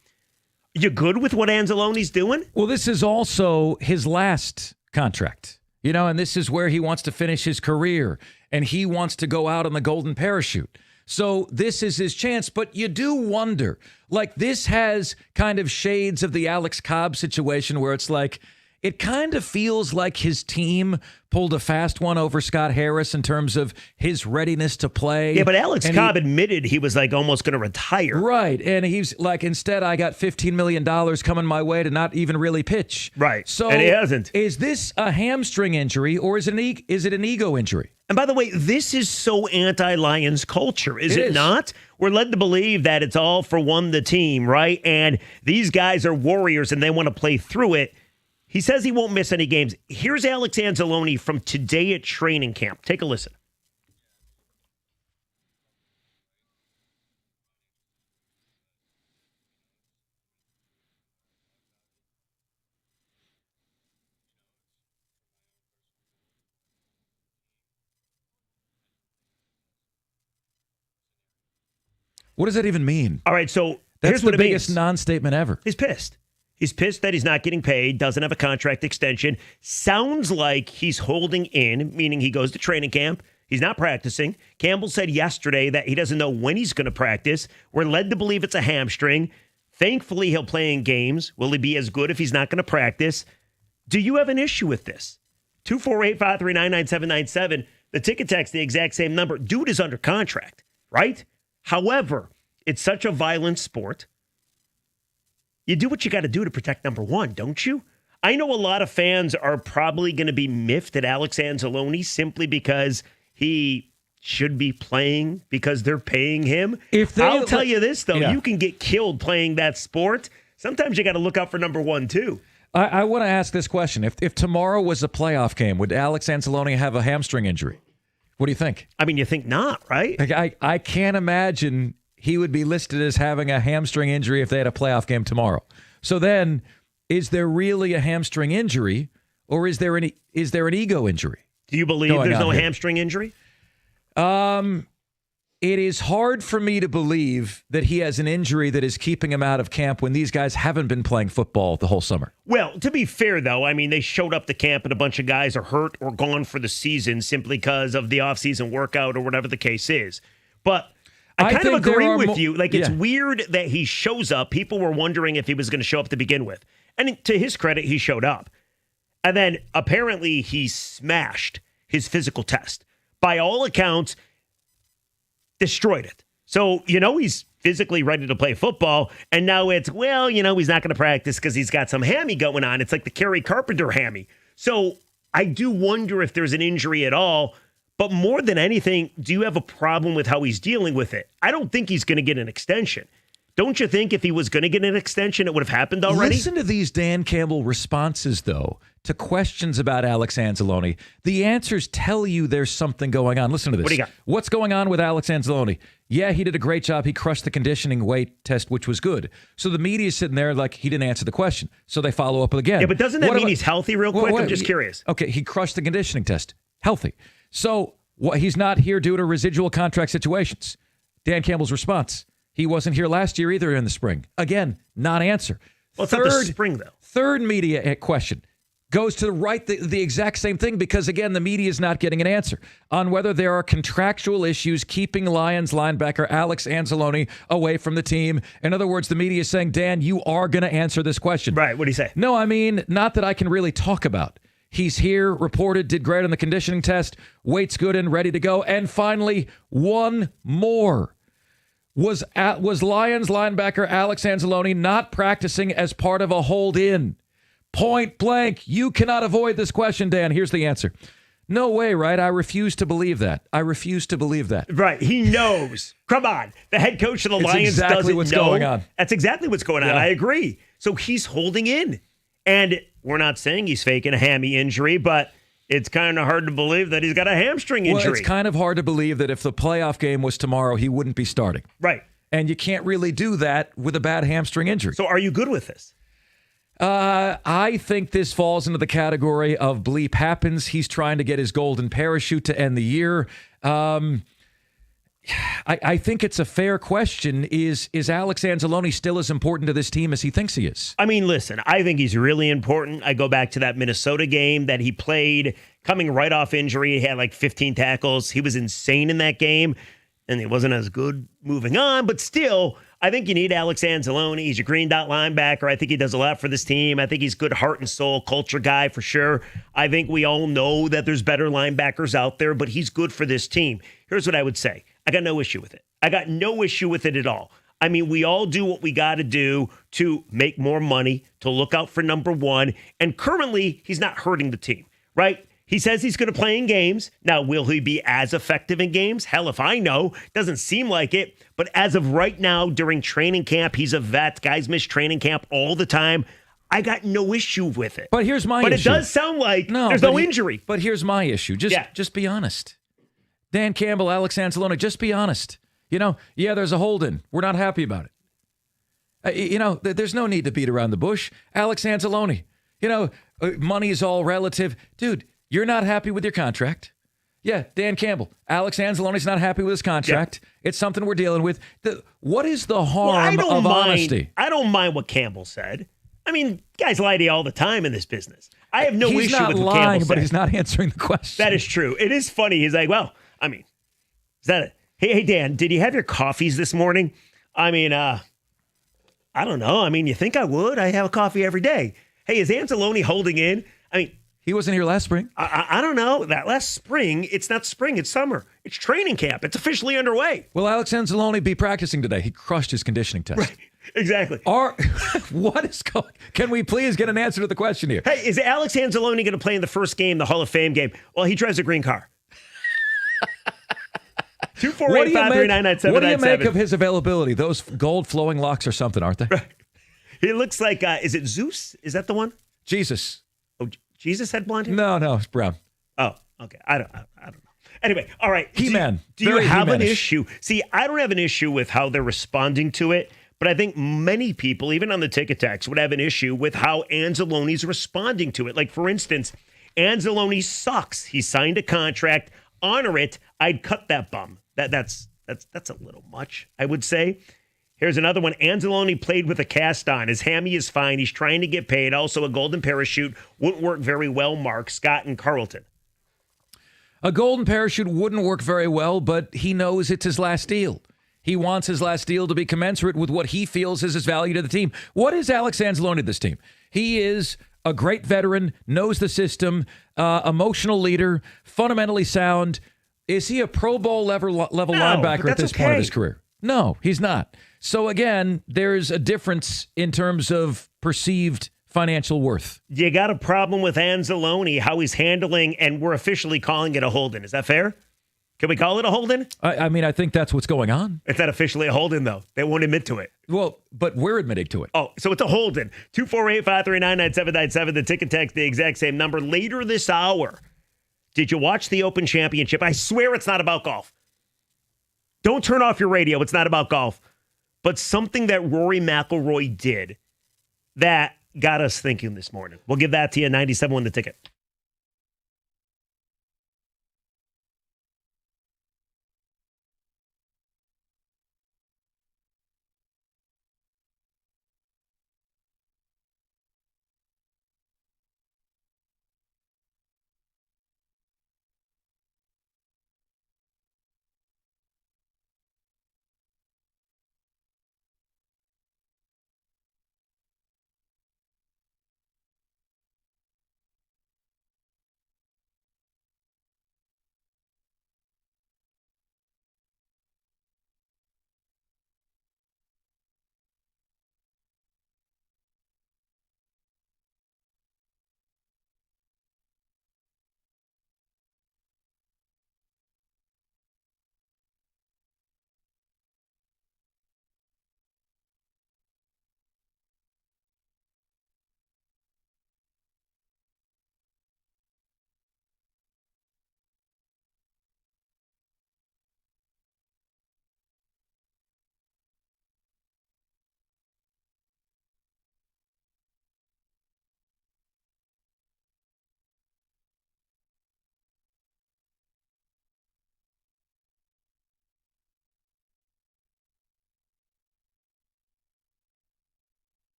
You good with what Anzalone's doing? Well, this is also his last contract, and this is where he wants to finish his career, and he wants to go out on the golden parachute. So this is his chance, but you do wonder, like, this has kind of shades of the Alex Cobb situation where it's like, it kind of feels like his team pulled a fast one over Scott Harris in terms of his readiness to play. Yeah, but Alex Cobb admitted he was like almost going to retire. Right. And he's like, instead, I got $15 million coming my way to not even really pitch. Right. So and he hasn't. Is this a hamstring injury or is it an ego injury? And by the way, this is so anti-Lions culture, is it not? We're led to believe that it's all for the team, right? And these guys are warriors and they want to play through it. He says he won't miss any games. Here's Alex Anzalone from today at training camp. Take a listen. What does that even mean? All right, so that's here's the what it biggest means. non-statement ever. He's pissed. He's pissed that he's not getting paid, doesn't have a contract extension. Sounds like he's holding in, meaning he goes to training camp. He's not practicing. Campbell said yesterday that he doesn't know when he's going to practice. We're led to believe it's a hamstring. Thankfully, he'll play in games. Will he be as good if he's not going to practice? Do you have an issue with this? 248-539-9797. The ticket text, the exact same number. Dude is under contract, right? However, it's such a violent sport. You do what you got to do to protect number one, don't you? I know a lot of fans are probably going to be miffed at Alex Anzalone simply because he should be playing because they're paying him. I'll tell you this, though. You can get killed playing that sport. Sometimes you got to look out for number one, too. I want to ask this question. If tomorrow was a playoff game, would Alex Anzalone have a hamstring injury? What do you think? I mean, you think not, right? I can't imagine he would be listed as having a hamstring injury if they had a playoff game tomorrow. So then, is there really a hamstring injury, or is there an ego injury? Do you believe there's no hamstring injury? It is hard for me to believe that he has an injury that is keeping him out of camp when these guys haven't been playing football the whole summer. Well, to be fair, though, I mean, they showed up to camp and a bunch of guys are hurt or gone for the season simply because of the offseason workout or whatever the case is. But I kind of agree with you. Like, it's weird that he shows up. People were wondering if he was going to show up to begin with. And to his credit, he showed up. And then apparently he smashed his physical test. By all accounts, destroyed it. So, he's physically ready to play football. And now it's, he's not going to practice because he's got some hammy going on. It's like the Kerry Carpenter hammy. So I do wonder if there's an injury at all. But more than anything, do you have a problem with how he's dealing with it? I don't think he's going to get an extension. Don't you think if he was going to get an extension, it would have happened already? Listen to these Dan Campbell responses, though, to questions about Alex Anzalone. The answers tell you there's something going on. Listen to this. What do you got? What's going on with Alex Anzalone? Yeah, he did a great job. He crushed the conditioning weight test, which was good. So the media is sitting there like he didn't answer the question. So they follow up again. Yeah, but doesn't that mean he's healthy real quick? I'm just curious. Okay, he crushed the conditioning test. Healthy. So he's not here due to residual contract situations. Dan Campbell's response. He wasn't here last year either in the spring. Again, non-answer. Well, it's not the spring, though. Third media question goes to the exact same thing because, again, the media is not getting an answer on whether there are contractual issues keeping Lions linebacker Alex Anzalone away from the team. In other words, the media is saying, Dan, you are going to answer this question. Right. What do you say? No, I mean, not that I can really talk about. He's here, reported, did great on the conditioning test, weight's good and ready to go. And finally, one more. Was Lions linebacker Alex Anzalone not practicing as part of a hold-in? Point blank. You cannot avoid this question, Dan. Here's the answer. No way, right? I refuse to believe that. Right. He knows. Come on. The head coach of the Lions doesn't know. Going on. That's exactly what's going on. Yeah. I agree. So he's holding in. And we're not saying he's faking a hammy injury, but it's kind of hard to believe that he's got a hamstring injury. Well, it's kind of hard to believe that if the playoff game was tomorrow, he wouldn't be starting. Right. And you can't really do that with a bad hamstring injury. So are you good with this? I think this falls into the category of bleep happens. He's trying to get his golden parachute to end the year. I think it's a fair question. Is Alex Anzalone still as important to this team as he thinks he is? I mean, listen, I think he's really important. I go back to that Minnesota game that he played coming right off injury. He had like 15 tackles. He was insane in that game, and he wasn't as good moving on. But still, I think you need Alex Anzalone. He's a green dot linebacker. I think he does a lot for this team. I think he's good heart and soul, culture guy for sure. I think we all know that there's better linebackers out there, but he's good for this team. Here's what I would say. I got no issue with it. I got no issue with it at all. I mean, we all do what we got to do to make more money, to look out for number one. And currently, he's not hurting the team, right? He says he's going to play in games. Now, will he be as effective in games? Hell, if I know. Doesn't seem like it. But as of right now, during training camp, he's a vet. Guys miss training camp all the time. I got no issue with it. But here's my issue. But it does sound like there's no injury. But here's my issue. Just be honest. Dan Campbell, Alex Anzalone, just be honest. There's a hold-in. We're not happy about it. There's no need to beat around the bush. Alex Anzalone, money is all relative. Dude, you're not happy with your contract. Yeah, Dan Campbell. Alex Anzalone's not happy with his contract. Yeah. It's something we're dealing with. What is the harm of honesty? I don't mind what Campbell said. I mean, guys lie to you all the time in this business. I have no issue with what Campbell said. He's not lying, but he's not answering the question. That is true. It is funny. He's like, well, I mean, is that it? Hey, Dan, did you have your coffees this morning? I mean, I don't know. I mean, you think I would? I have a coffee every day. Hey, is Anzalone holding in? I mean, he wasn't here last spring. I don't know. That last spring, it's not spring, it's summer. It's training camp. It's officially underway. Will Alex Anzalone be practicing today? He crushed his conditioning test. Right. Exactly. What is going? Can we please get an answer to the question here? Hey, is Alex Anzalone going to play in the first game, the Hall of Fame game? Well, he drives a green car. 248-539-9797. What do you make of his availability? Those gold flowing locks or something, aren't they? Right. He looks like, is it Zeus? Is that the one? Jesus. Oh, Jesus had blonde hair? No, it's brown. Oh, okay. I don't know. Anyway, all right. He-Man. Do you have an issue? See, I don't have an issue with how they're responding to it, but I think many people, even on the ticket tax, would have an issue with how Anzalone's responding to it. Like, for instance, Anzalone sucks. He signed a contract. Honor it. I'd cut that bum. That's a little much, I would say. Here's another one. Anzalone played with a cast on. His hammy is fine. He's trying to get paid. Also, a golden parachute wouldn't work very well, Mark, Scott, and Carlton. A golden parachute wouldn't work very well, but he knows it's his last deal. He wants his last deal to be commensurate with what he feels is his value to the team. What is Alex Anzalone to this team? He is a great veteran, knows the system, emotional leader, fundamentally sound. Is he a Pro Bowl level linebacker at this point of his career? No, he's not. So again, there's a difference in terms of perceived financial worth. You got a problem with Anzalone, how he's handling, and we're officially calling it a hold-in. Is that fair? Can we call it a hold-in? I mean, I think that's what's going on. It's not officially a hold-in, though. They won't admit to it. Well, but we're admitting to it. Oh, so it's a hold-in. 248-539-9797. The ticket text, the exact same number. Later this hour, did you watch the Open Championship? I swear it's not about golf. Don't turn off your radio. It's not about golf. But something that Rory McIlroy did that got us thinking this morning. We'll give that to you. 97 The Ticket.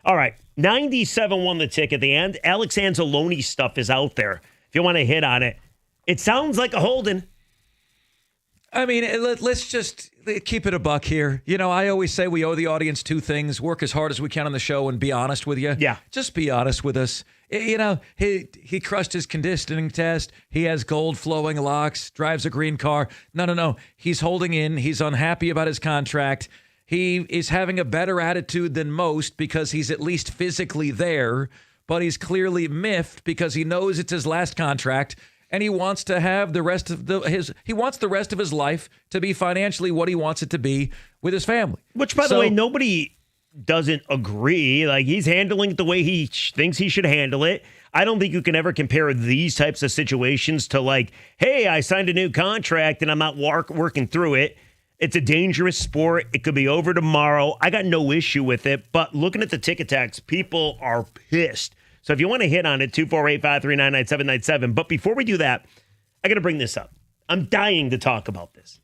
All right. 97 won the ticket. The end. Alex Anzalone's stuff is out there. If you want to hit on it, it sounds like a holding. I mean, let's just keep it a buck here. You know, I always say we owe the audience two things: work as hard as we can on the show and be honest with you. Yeah. Just be honest with us. You know, he crushed his conditioning test. He has gold flowing locks, drives a green car. No. He's holding in. He's unhappy about his contract. He is having a better attitude than most because he's at least physically there, but he's clearly miffed because he knows it's his last contract. And he wants to have the rest of his life to be financially what he wants it to be with his family. Which, by the way, nobody doesn't agree. Like, he's handling it the way he thinks he should handle it. I don't think you can ever compare these types of situations to like, hey, I signed a new contract and I'm not working through it. It's a dangerous sport. It could be over tomorrow. I got no issue with it. But looking at the ticket tax, people are pissed. So if you want to hit on it, 248-539-9797. But before we do that, I got to bring this up. I'm dying to talk about this.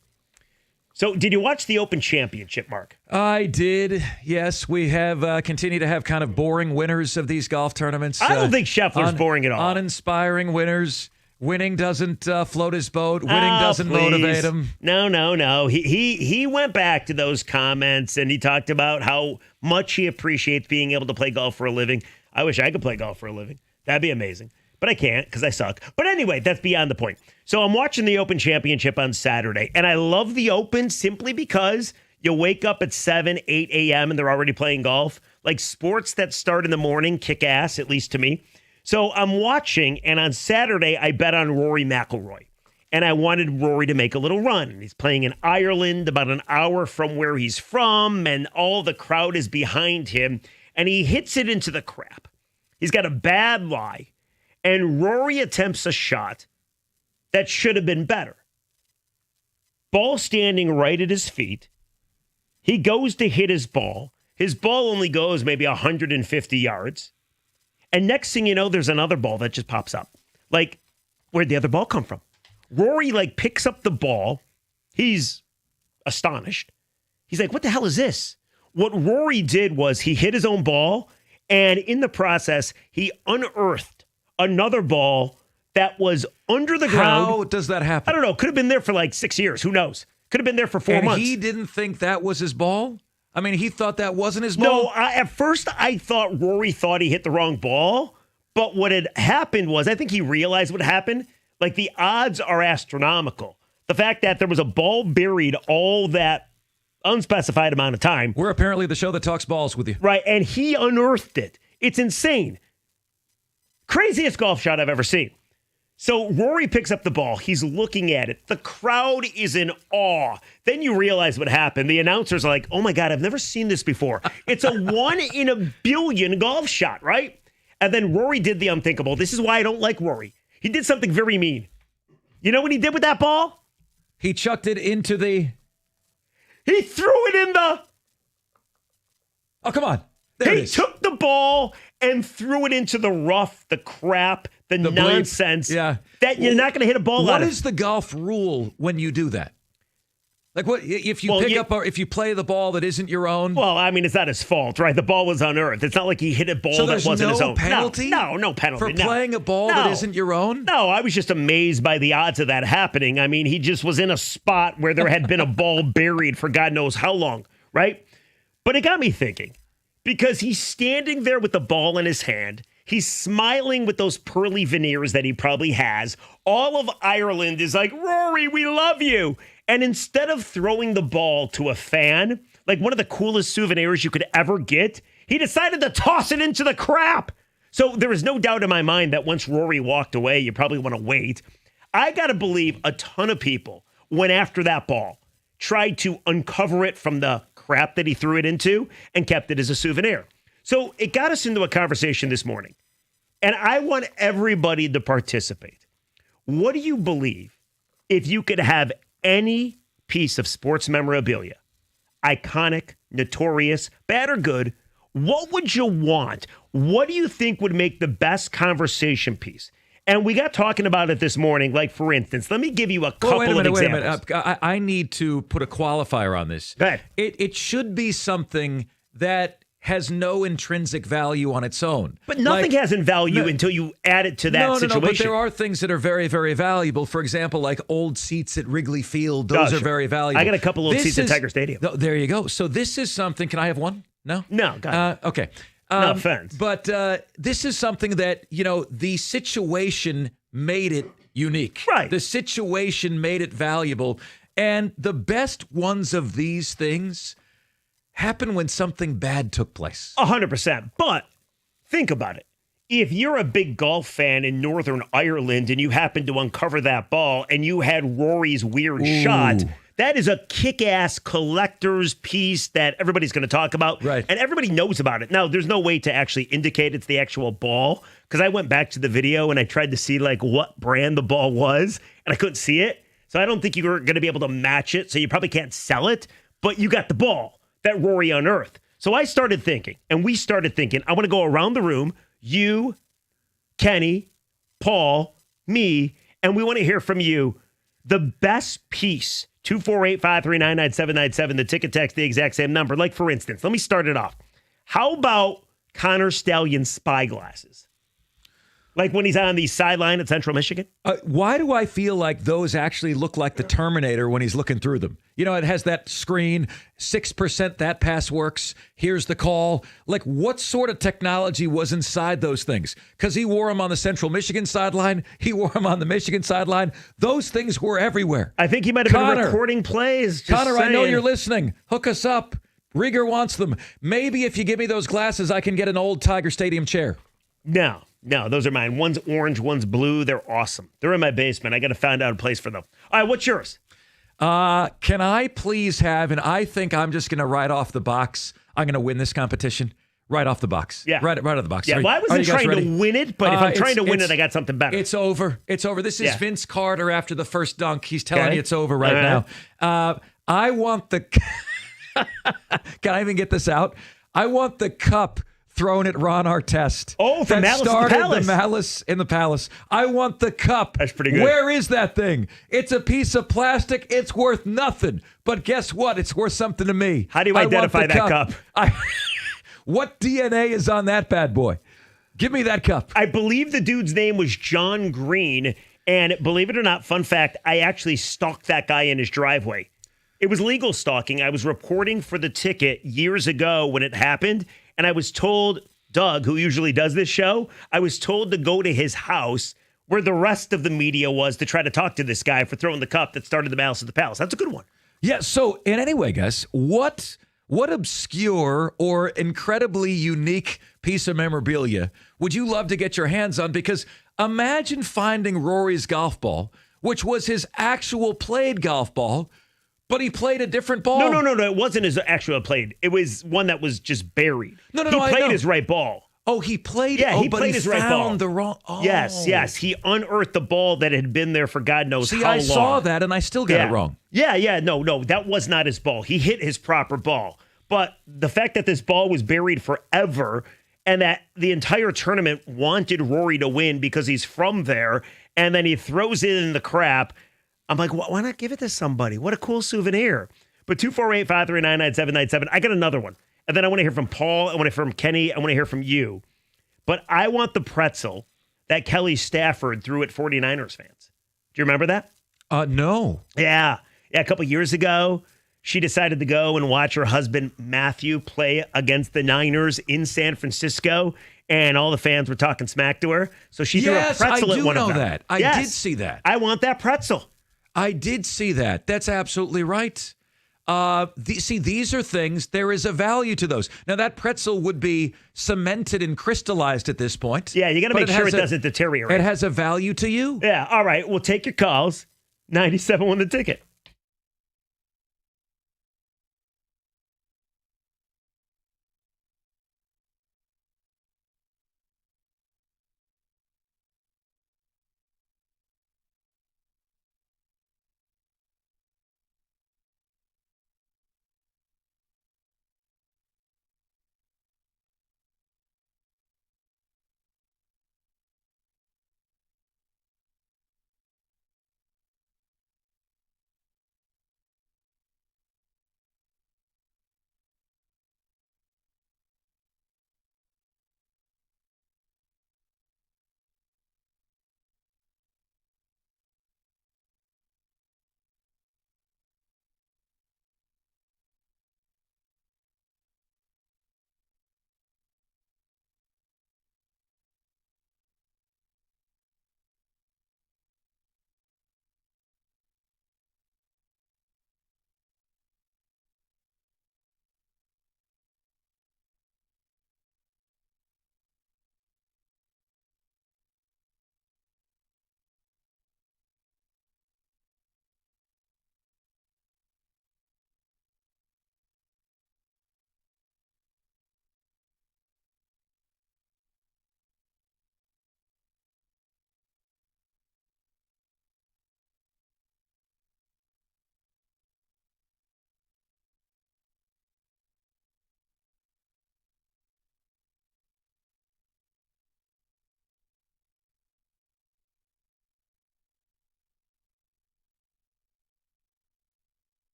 So did you watch the Open Championship, Mark? I did. Yes, we have continued to have kind of boring winners of these golf tournaments. I don't think Scheffler's boring at all. Uninspiring winners. Winning doesn't float his boat. Winning doesn't motivate him. No. He went back to those comments and he talked about how much he appreciates being able to play golf for a living. I wish I could play golf for a living. That'd be amazing. But I can't because I suck. But anyway, that's beyond the point. So I'm watching the Open Championship on Saturday, and I love the Open simply because you wake up at 7, 8 a.m. and they're already playing golf. Like, sports that start in the morning kick ass, at least to me. So I'm watching, and on Saturday, I bet on Rory McIlroy. And I wanted Rory to make a little run. He's playing in Ireland, about an hour from where he's from, and all the crowd is behind him. And he hits it into the crap. He's got a bad lie. And Rory attempts a shot that should have been better. Ball standing right at his feet. He goes to hit his ball. His ball only goes maybe 150 yards. And next thing you know, there's another ball that just pops up. Like, where'd the other ball come from? Rory, picks up the ball. He's astonished. He's like, what the hell is this? What Rory did was he hit his own ball, and in the process, he unearthed another ball that was under the ground. How does that happen? I don't know. Could have been there for 6 years. Who knows? Could have been there for 4 months. And he didn't think that was his ball? I mean, he thought that wasn't his ball? No, at first I thought Rory thought he hit the wrong ball, but what had happened was, I think he realized what happened. The odds are astronomical. The fact that there was a ball buried all that unspecified amount of time. We're apparently the show that talks balls with you. Right, and he unearthed it. It's insane. Craziest golf shot I've ever seen. So Rory picks up the ball. He's looking at it. The crowd is in awe. Then you realize what happened. The announcers are like, oh my God, I've never seen this before. It's a 1 in a billion golf shot, right? And then Rory did the unthinkable. This is why I don't like Rory. He did something very mean. You know what he did with that ball? He chucked it into the... He threw it in the... Oh, come on. He took the ball and threw it into the rough, the crap, the nonsense. Yeah. That you're not going to hit a ball out of. What is the golf rule when you do that? What if you if you play the ball that isn't your own? Well, I mean, it's not his fault, right? The ball was unearthed. It's not like he hit a ball that wasn't his own. Penalty? No penalty. For playing a ball that isn't your own? No, I was just amazed by the odds of that happening. I mean, he just was in a spot where there had been a ball buried for God knows how long, right? But it got me thinking, because he's standing there with the ball in his hand. He's smiling with those pearly veneers that he probably has. All of Ireland is like, Rory, we love you. And instead of throwing the ball to a fan, like one of the coolest souvenirs you could ever get, he decided to toss it into the crap. So there is no doubt in my mind that once Rory walked away, you probably want to wait. I got to believe a ton of people went after that ball, tried to uncover it from the crap that he threw it into, and kept it as a souvenir. So it got us into a conversation this morning, and I want everybody to participate. What do you believe if you could have any piece of sports memorabilia, iconic, notorious, bad or good, what would you want? What do you think would make the best conversation piece? And we got talking about it this morning. Like, for instance, let me give you a couple of examples. Wait a minute. I need to put a qualifier on this. Go ahead. It should be something that has no intrinsic value on its own. But nothing has in value until you add it to that situation. No, but there are things that are very, very valuable. For example, like old seats at Wrigley Field. Those are very valuable. I got a couple old seats at Tiger Stadium. There you go. So this is something. Can I have one? No? No, go ahead. Okay. No offense. But this is something that, the situation made it unique. Right. The situation made it valuable. And the best ones of these things happen when something bad took place. 100%. But think about it. If you're a big golf fan in Northern Ireland and you happen to uncover that ball and you had Rory's weird shot, that is a kick-ass collector's piece that everybody's going to talk about. Right. And everybody knows about it. Now, there's no way to actually indicate it's the actual ball because I went back to the video and I tried to see what brand the ball was and I couldn't see it. So I don't think you were going to be able to match it. So you probably can't sell it, but you got the ball that Rory unearthed. So I started thinking, and we started thinking, I want to go around the room, you, Kenny, Paul, me, and we want to hear from you the best piece. 248-539-9797, the ticket text, the exact same number. Like, for instance, let me start it off. How about Connor Stalions' spy glasses? Like when he's on the sideline at Central Michigan? Why do I feel like those actually look like the Terminator when he's looking through them? It has that screen, 6% that pass works, here's the call. Like, what sort of technology was inside those things? Because he wore them on the Central Michigan sideline. He wore them on the Michigan sideline. Those things were everywhere. I think he might have been recording plays. Connor, I know you're listening. Hook us up. Rieger wants them. Maybe if you give me those glasses, I can get an old Tiger Stadium chair. No, those are mine. One's orange, one's blue. They're awesome. They're in my basement. I got to find out a place for them. All right, what's yours? Can I please have, and I think I'm just going to right off the box, I'm going to win this competition. Right off the box. Yeah. Right out of the box. Yeah, well, I wasn't trying to win it, but if I'm trying to win it, I got something better. It's over. This is Vince Carter after the first dunk. He's telling you it's over right now. I want the... Can I even get this out? I want the cup thrown at Ron Artest. Oh, from Malice in the Palace. The Malice in the Palace. I want the cup. That's pretty good. Where is that thing? It's a piece of plastic. It's worth nothing. But guess what? It's worth something to me. How do you identify that cup? What DNA is on that bad boy? Give me that cup. I believe the dude's name was John Green. And believe it or not, fun fact, I actually stalked that guy in his driveway. It was legal stalking. I was reporting for the ticket years ago when it happened. And I was told, Doug, who usually does this show, I was told to go to his house where the rest of the media was to try to talk to this guy for throwing the cup that started the Malice at the Palace. That's a good one. Yeah, so, and anyway, guys, what obscure or incredibly unique piece of memorabilia would you love to get your hands on? Because imagine finding Rory's golf ball, which was his actual played golf ball, but he played a different ball. No. It wasn't his actual played. It was one that was just buried. No. He played his right ball. Oh, he played. Yeah, he played his right ball. The wrong. Oh. Yes. He unearthed the ball that had been there for God knows how long. I saw that and I still got it wrong. Yeah. No, that was not his ball. He hit his proper ball. But the fact that this ball was buried forever and that the entire tournament wanted Rory to win because he's from there, and then he throws it in the crap. I'm like, why not give it to somebody? What a cool souvenir. But 248-539-9797. I got another one. And then I want to hear from Paul. I want to hear from Kenny. I want to hear from you. But I want the pretzel that Kelly Stafford threw at 49ers fans. Do you remember that? No. Yeah. A couple years ago, she decided to go and watch her husband Matthew play against the Niners in San Francisco. And all the fans were talking smack to her. So she threw a pretzel at one of them. That. I did see that. I want that pretzel. I did see that. That's absolutely right. These are things, there is a value to those. Now, that pretzel would be cemented and crystallized at this point. Yeah, you got to make sure it doesn't deteriorate. It has a value to you. Yeah, all right. We'll take your calls. 97 won the ticket.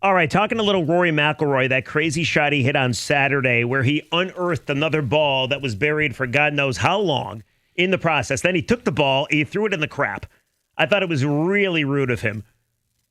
All right, talking a little Rory McIlroy, that crazy shot he hit on Saturday where he unearthed another ball that was buried for God knows how long in the process. Then he took the ball, he threw it in the crap. I thought it was really rude of him.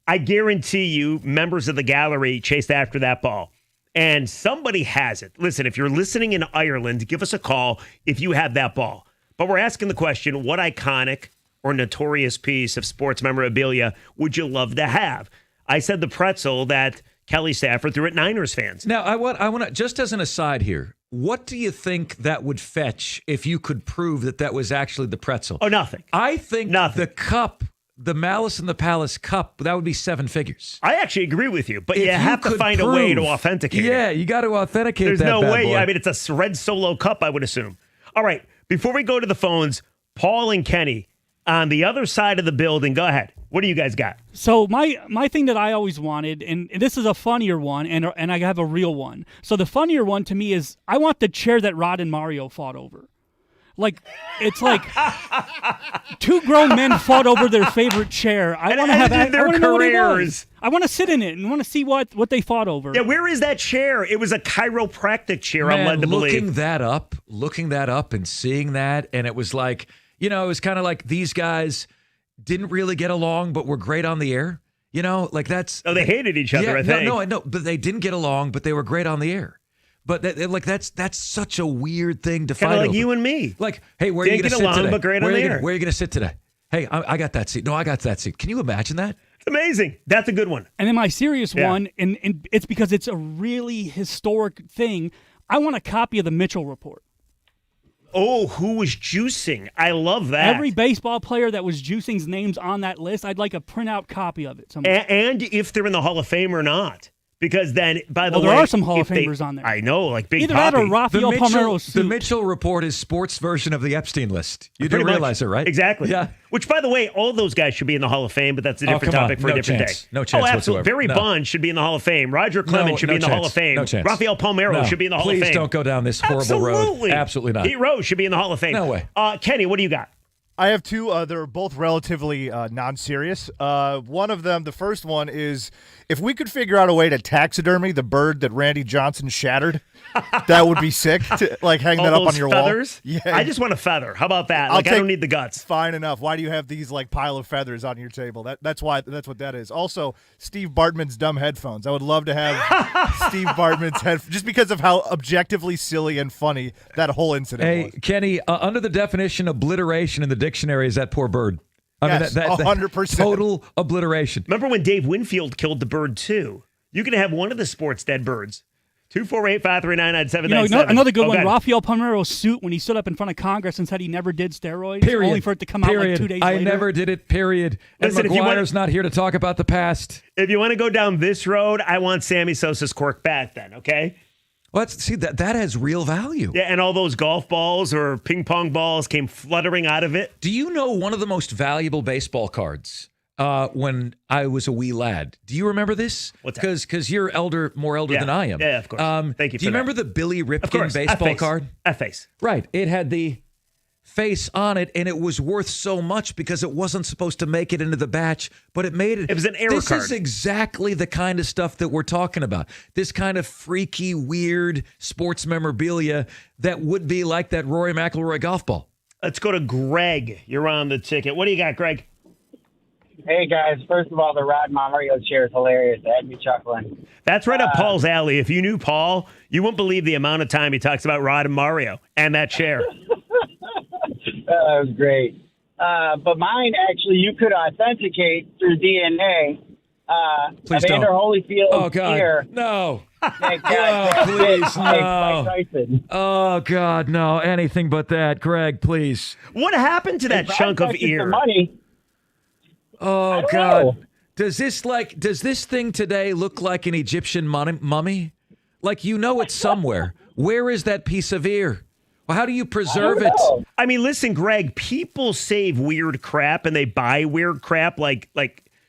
I guarantee you members of the gallery chased after that ball. And somebody has it. Listen, if you're listening in Ireland, give us a call if you have that ball. But we're asking the question, what iconic or notorious piece of sports memorabilia would you love to have? I said the pretzel that Kelly Stafford threw at Niners fans. Now, I want to, just as an aside here, what do you think that would fetch if you could prove that was actually the pretzel? Oh, nothing. I think the cup, the Malice in the Palace cup, that would be 7 figures. I actually agree with you, but you have to find a way to authenticate it. Yeah, you got to authenticate There's that no bad way. boy. I mean, it's a red Solo cup, I would assume. All right, before we go to the phones, Paul and Kenny on the other side of the building, go ahead. What do you guys got? So my thing that I always wanted, and this is a funnier one, and I have a real one. So the funnier one to me is I want the chair that Rod and Mario fought over. Like, it's like two grown men fought over their favorite chair. I want to have that. I want to know what it was. I want to sit in it and want to see what they fought over. Yeah, where is that chair? It was a chiropractic chair, I'm led to believe. Looking that up and seeing that, and it was like, it was kind of like these guys didn't really get along, but were great on the air. Like that's... Oh, they hated each other, I think. No, I know, but they didn't get along, but they were great on the air. But that's such a weird thing to fight over. Kind of like you and me. Like, hey, where are you going to sit today? But great on the air. Where are you going to sit today? Hey, I got that seat. No, I got that seat. Can you imagine that? It's amazing. That's a good one. And then my serious one, and it's because it's a really historic thing. I want a copy of the Mitchell Report. Oh, who was juicing? I love that. Every baseball player that was juicing's name's on that list. I'd like a printout copy of it somewhere. And if they're in the Hall of Fame or not. Because then, by the way... there are some Hall of Famers on there. I know, like Big Either Papi. that or Rafael Palmeiro suit. The Mitchell Report is sports version of the Epstein list. You do realize it, right? Exactly. Yeah. Which, by the way, all those guys should be in the Hall of Fame, but that's a different topic for a different day. No chance absolutely. whatsoever. Barry Bonds should be in the Hall of Fame. Roger Clemens should be in the Hall of Fame. No chance. Rafael Palmeiro should be in the Hall of Fame. Please don't go down this horrible road. Absolutely not. Pete Rose should be in the Hall of Fame. No way. Kenny, what do you got? I have two. They're both relatively non-serious. One of them, the first one is, if we could figure out a way to taxidermy the bird that Randy Johnson shattered, that would be sick. To, hang that up on your feathers? wall. Yeah, I just want a feather. How about that? I don't need the guts. Fine enough. Why do you have these pile of feathers on your table? That's what that is. Also, Steve Bartman's dumb headphones. I would love to have Steve Bartman's headphones, just because of how objectively silly and funny that whole incident was. Hey, Kenny, under the definition obliteration in the dictionary is that poor bird. Yes, 100%. Total obliteration. Remember when Dave Winfield killed the bird, too? You can have one of the sports dead birds. 248-539-9797. Another good one, Rafael Palmeiro's suit when he stood up in front of Congress and said he never did steroids, period. Only for it to come out 2 days later. I never did it, period. Listen, and McGuire's not here to talk about the past. If you want to go down this road, I want Sammy Sosa's cork bat then, okay? Well, see, that has real value. Yeah, and all those golf balls or ping pong balls came fluttering out of it. Do you know one of the most valuable baseball cards when I was a wee lad? Do you remember this? What's that? Because you're more elder than I am. Yeah, of course. Thank you for Do you that. remember the Billy Ripken baseball card? F-face. Right. It had the face on it, and it was worth so much because it wasn't supposed to make it into the batch, but it made it. It was an error This card. is exactly the kind of stuff that we're talking about. This kind of freaky, weird sports memorabilia that would be like that Rory McIlroy golf ball. Let's go to Greg. You're on the ticket. What do you got, Greg? Hey, guys. First of all, the Rod Mario chair is hilarious. It had me chuckling. That's right up Paul's alley. If you knew Paul, you wouldn't believe the amount of time he talks about Rod and Mario and that chair. That was great. But mine, actually, you could authenticate through DNA. Please Evander don't. Holyfield's Oh, God. ear. No. That Oh, got please, Mike no. Tyson. Oh, God, no. Anything but that. Greg, please. What happened to that If chunk I of invested ear? the money, Oh, don't God. know. Does this thing today look like an Egyptian mummy? Like, it's somewhere. Where is that piece of ear? Well, how do you preserve it? I mean, listen, Greg, people save weird crap and they buy weird crap like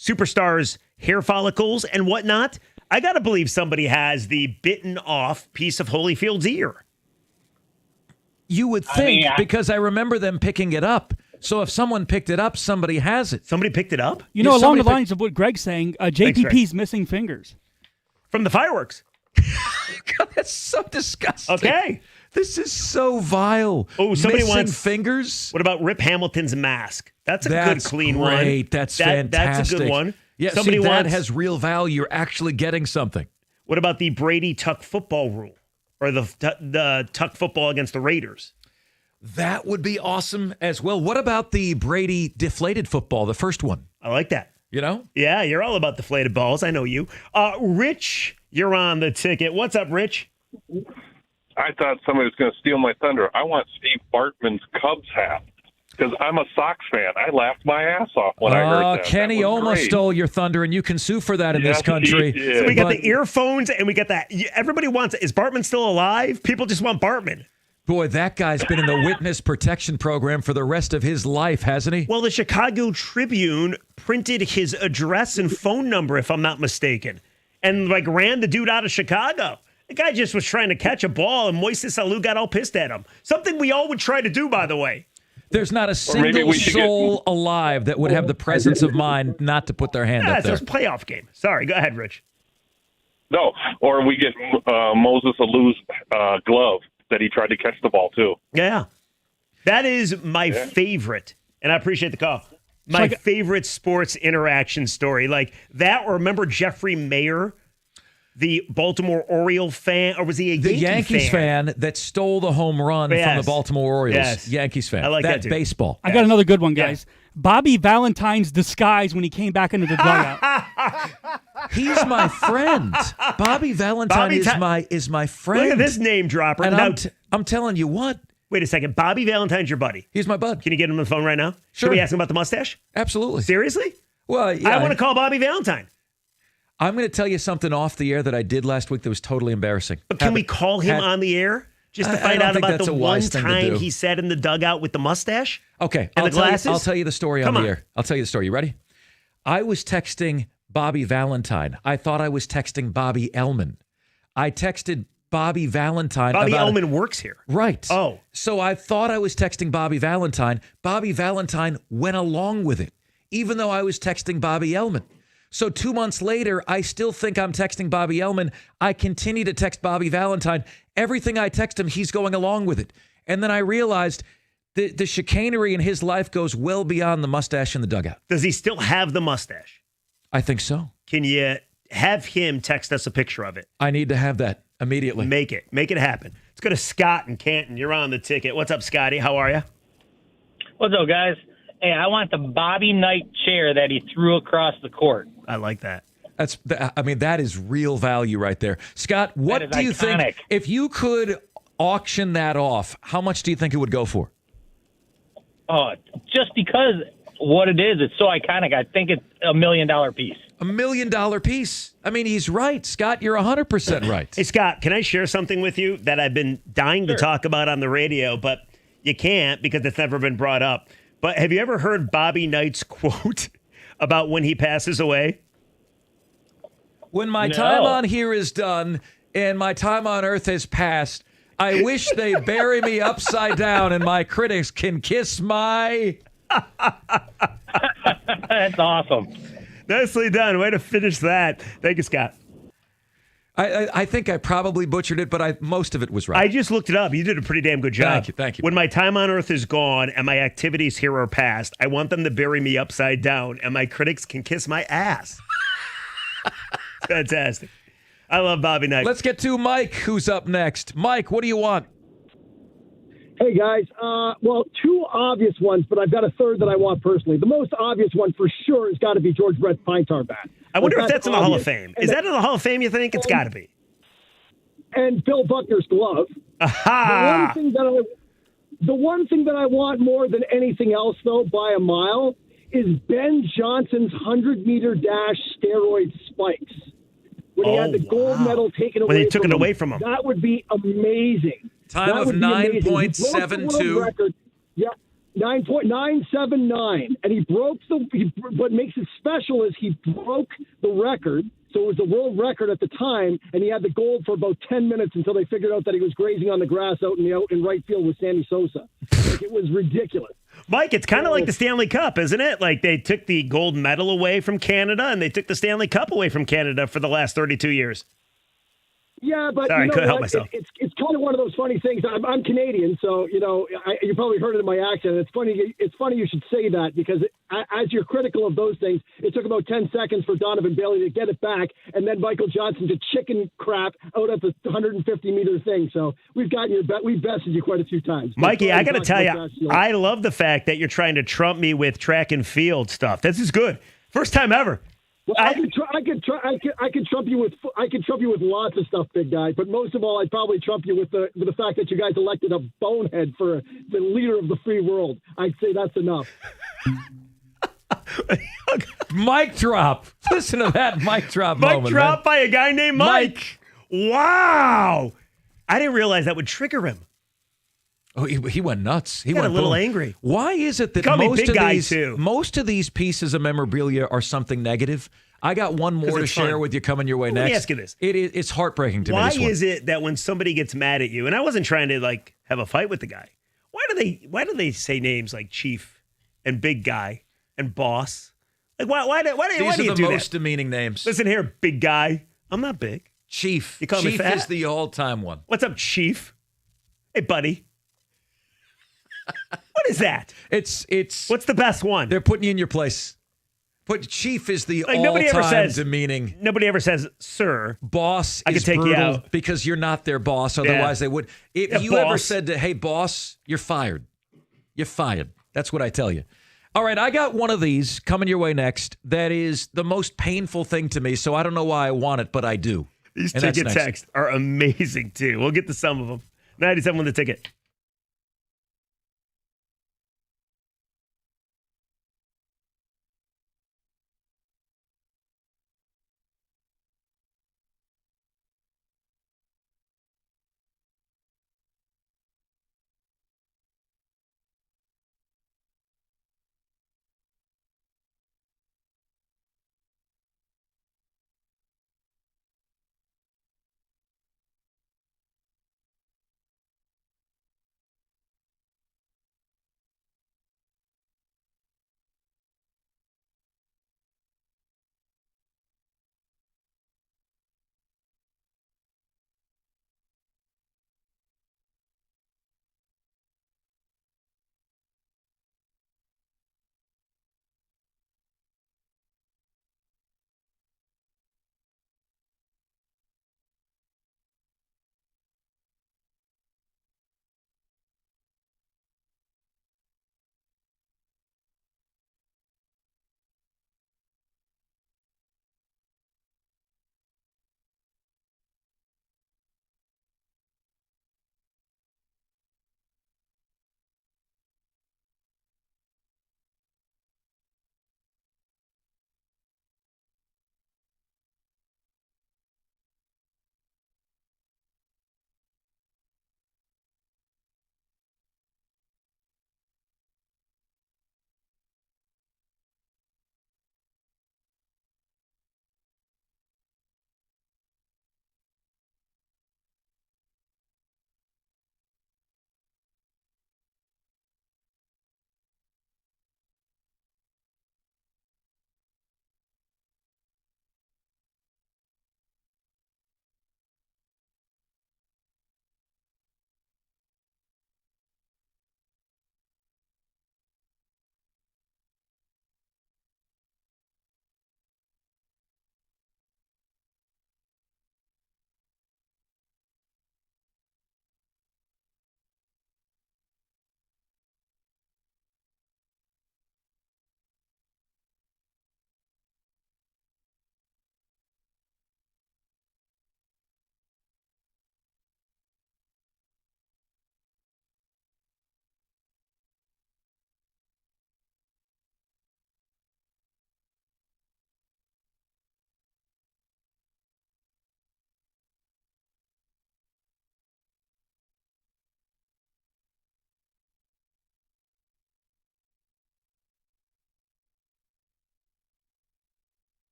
superstars' hair follicles and whatnot. I got to believe somebody has the bitten off piece of Holyfield's ear. You would think, because I remember them picking it up. So if someone picked it up, somebody has it. Somebody picked it up? Along the lines of what Greg's saying, JPP's missing fingers. From the fireworks. God, that's so disgusting. Okay. This is so vile. Oh, somebody Missing wants fingers. What about Rip Hamilton's mask? That's a good, clean great. one. That's fantastic. fantastic. That's a good one. Yeah, somebody see, that wants, has real value. You're actually getting something. What about the Brady Tuck football rule? Or the Tuck football against the Raiders? That would be awesome as well. What about the Brady deflated football, the first one? I like that. You know? Yeah, you're all about deflated balls. I know you. Rich, you're on the ticket. What's up, Rich? I thought somebody was going to steal my thunder. I want Steve Bartman's Cubs hat because I'm a Sox fan. I laughed my ass off when I heard that. Kenny that almost great. stole your thunder, and you can sue for that in this country. So we got the earphones, and we got that. Everybody wants it. Is Bartman still alive? People just want Bartman. Boy, that guy's been in the witness protection program for the rest of his life, hasn't he? Well, the Chicago Tribune printed his address and phone number, if I'm not mistaken, and ran the dude out of Chicago. The guy just was trying to catch a ball, and Moises Alou got all pissed at him. Something we all would try to do, by the way. There's not a single soul alive that would have the presence of mind not to put their hand up there. It's a playoff game. Sorry, go ahead, Rich. No, or we get Moses Alou's glove that he tried to catch the ball, too. Yeah. That is my favorite, and I appreciate the call. My favorite sports interaction story. Like that, or remember Jeffrey Mayer, the Baltimore Oriole fan, or was he a Yankees fan that stole the home run from the Baltimore Orioles? Yes. Yankees fan. I like that dude. Baseball. I got another good one, guys. Bobby Valentine's disguise when he came back into the dugout. He's my friend. Bobby Valentine is my friend. Look at this name dropper. And I'm telling you what. Wait a second. Bobby Valentine's your buddy. He's my bud. Can you get him on the phone right now? Sure. Should we ask him about the mustache? Absolutely. Seriously? Well, yeah, I want to call Bobby Valentine. I'm going to tell you something off the air that I did last week that was totally embarrassing. But can we call him on the air? Just to find out about the one time he sat in the dugout with the mustache? Okay. And the glasses? I'll tell you the story on the air. I'll tell you the story. You ready? I was texting Bobby Valentine. I thought I was texting Bobby Ellman. I texted Bobby Valentine. Bobby Ellman works here. Right. Oh. So I thought I was texting Bobby Valentine. Bobby Valentine went along with it, even though I was texting Bobby Ellman. So 2 months later, I still think I'm texting Bobby Ellman. I continue to text Bobby Valentine. Everything I text him, he's going along with it. And then I realized the chicanery in his life goes well beyond the mustache in the dugout. Does he still have the mustache? I think so. Can you have him text us a picture of it? I need to have that immediately. Make it happen. Let's go to Scott in Canton. You're on the ticket. What's up, Scotty? How are you? What's up, guys? Hey, I want the Bobby Knight chair that he threw across the court. I like that. That is real value right there. Scott, what do you think, if you could auction that off, how much do you think it would go for? Oh, just because what it is, it's so iconic. I think it's $1 million piece. $1 million piece. I mean, he's right. Scott, you're 100% right. Hey, Scott, can I share something with you that I've been dying to talk about on the radio, but you can't because it's never been brought up. But have you ever heard Bobby Knight's quote about when he passes away? When my time on here is done and my time on earth has passed, I wish they bury me upside down and my critics can kiss my... That's awesome. Nicely done. Way to finish that. Thank you, Scott. I think I probably butchered it, but most of it was right. I just looked it up. You did a pretty damn good job. Thank you. When my time on earth is gone and my activities here are past, I want them to bury me upside down and my critics can kiss my ass. Fantastic. I love Bobby Knight. Let's get to Mike, who's up next. Mike, what do you want? Hey, guys. Well, two obvious ones, but I've got a third that I want personally. The most obvious one for sure has got to be George Brett's pine tar bat. I wonder if that's in the Hall of obvious. Fame. Is that in the Hall of Fame, you think? It's got to be. And Bill Buckner's glove. Aha! The one thing that I want more than anything else, though, by a mile, is Ben Johnson's 100-meter dash steroid spikes. When he had the gold medal taken away when they took it away from him. That would be amazing. Time of 9.72. Yeah, 9.979. And he broke what makes it special is he broke the record. So it was the world record at the time, and he had the gold for about 10 minutes until they figured out that he was grazing on the grass out in right field with Sammy Sosa. It was ridiculous. Mike, it's kind of like the Stanley Cup, isn't it? Like they took the gold medal away from Canada, and they took the Stanley Cup away from Canada for the last 32 years. Yeah, but Sorry, you know couldn't help what? myself. It's kind of one of those funny things. I'm Canadian, so you probably heard it in my accent. It's funny. It's funny you should say that because as you're critical of those things, it took about 10 seconds for Donovan Bailey to get it back, and then Michael Johnson to chicken crap out at the 150-meter thing. So we've bested you quite a few times. Mikey, I got to tell you, I love the fact that you're trying to trump me with track and field stuff. This is good. First time ever. Well, I could trump you with lots of stuff, big guy. But most of all, I'd probably trump you with the fact that you guys elected a bonehead for the leader of the free world. I'd say that's enough. Mic drop. Listen to that mic drop moment. Mic drop man. by a guy named Mike. Wow. I didn't realize that would trigger him. Oh, he went nuts. He got went a little boom. angry. Why is it that Call me most big of guy, these too. most of these pieces of memorabilia are something negative? I got one more to it's share fun. with you coming your way Let next. me ask you this. It's heartbreaking to me. Why This one. is it that when somebody gets mad at you, and I wasn't trying to have a fight with the guy, why do they say names like Chief and Big Guy and Boss? Like why do you the do most that? demeaning names. Listen here, Big Guy. I'm not big. Chief. You call me Chief fat? is the all-time one. What's up, Chief? Hey, buddy. What is that? It's what's the best one? They're putting you in your place. Chief is the nobody ever all-time says demeaning. Nobody ever says, "Sir." Boss I is could take you brutal out because you're not their boss. Otherwise, they would. If Yeah, you ever boss. said to, "Hey, boss, you're fired," you're fired. That's what I tell you. All right, I got one of these coming your way next. That is the most painful thing to me. So I don't know why I want it, but I do. These And that's ticket next. texts are amazing too. We'll get to some of them. 97 with the ticket.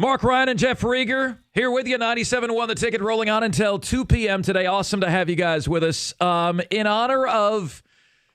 Mark Ryan and Jeff Rieger here with you. 97.1 The Ticket, rolling on until 2 p.m. today. Awesome to have you guys with us. In honor of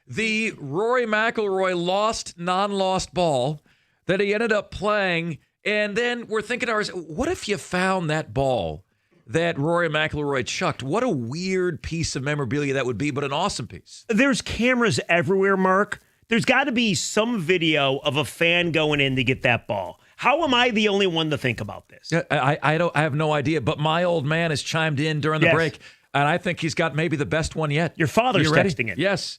the Rory McIlroy lost, non-lost ball that he ended up playing, and then we're thinking to ourselves, what if you found that ball that Rory McIlroy chucked? What a weird piece of memorabilia that would be, but an awesome piece. There's cameras everywhere, Mark. There's got to be some video of a fan going in to get that ball. How am I the only one to think about this? I have no idea, but my old man has chimed in during the break, and I think he's got maybe the best one yet. Your father's texting it. Yes.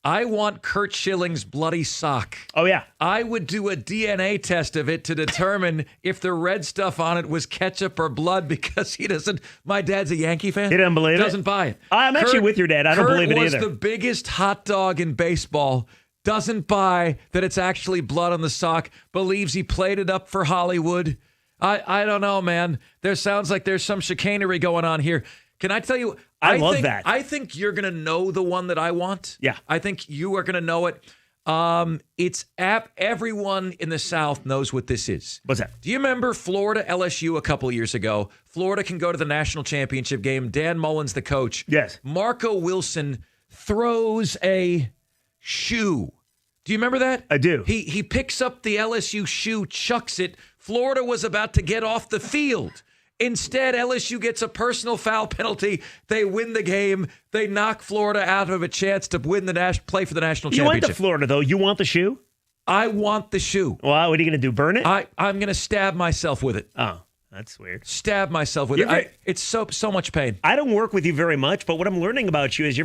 I want Kurt Schilling's bloody sock. Oh, yeah. I would do a DNA test of it to determine if the red stuff on it was ketchup or blood, because he doesn't. My dad's a Yankee fan. He doesn't believe it. Doesn't buy it. I'm actually with your dad. I don't believe it either. Kurt was the biggest hot dog in baseball. Doesn't buy that it's actually blood on the sock. Believes he played it up for Hollywood. I don't know, man. There sounds like there's some chicanery going on here. Can I tell you? I love that. I think you're going to know the one that I want. Yeah. I think you are going to know it. Everyone in the South knows what this is. What's that? Do you remember Florida LSU a couple of years ago? Florida can go to the national championship game. Dan Mullen's the coach. Yes. Marco Wilson throws a shoe. Do you remember that? I do. He picks up the LSU shoe, chucks it. Florida was about to get off the field. Instead, LSU gets a personal foul penalty. They win the game. They knock Florida out of a chance to win play for the national You championship. went to Florida, though. You want the shoe? I want the shoe. Well, what are you going to do, burn it? I'm going to stab myself with it. Oh, that's weird. Stab myself with it. It's so much pain. I don't work with you very much, but what I'm learning about you is you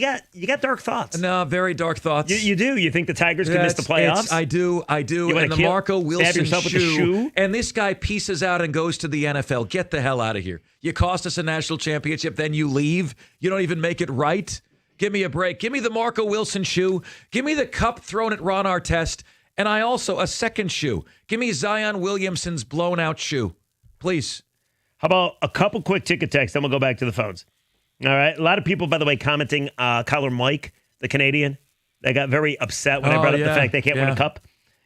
got dark thoughts. No, very dark thoughts. You do. You think the Tigers can miss the playoffs? I do. You And the Marco Wilson stab yourself with the shoe? And this guy pieces out and goes to the NFL. Get the hell out of here. You cost us a national championship, then you leave. You don't even make it right. Give me a break. Give me the Marco Wilson shoe. Give me the cup thrown at Ron Artest. And I also, a second shoe. Give me Zion Williamson's blown out shoe. Please. How about a couple quick ticket texts, then we'll go back to the phones. All right. A lot of people, by the way, commenting, Kyler Mike, the Canadian, they got very upset when I brought up the fact they can't win a cup.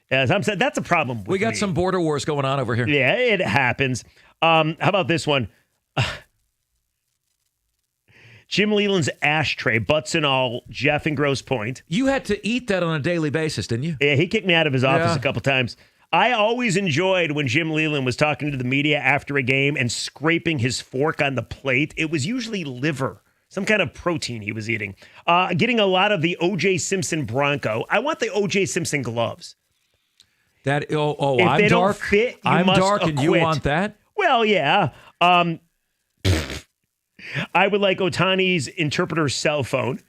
As I'm saying, that's a problem. We got some border wars going on over here. Yeah, it happens. How about this one? Jim Leland's ashtray, butts and all, Jeff in Grosse Pointe. You had to eat that on a daily basis, didn't you? Yeah, he kicked me out of his office a couple times. I always enjoyed when Jim Leland was talking to the media after a game and scraping his fork on the plate. It was usually liver, some kind of protein he was eating. Getting a lot of the O.J. Simpson Bronco. I want the O.J. Simpson gloves. If if I'm they dark. Don't fit, you I'm must dark, and you acquit. want that? Well, yeah. I would like Otani's interpreter's cell phone.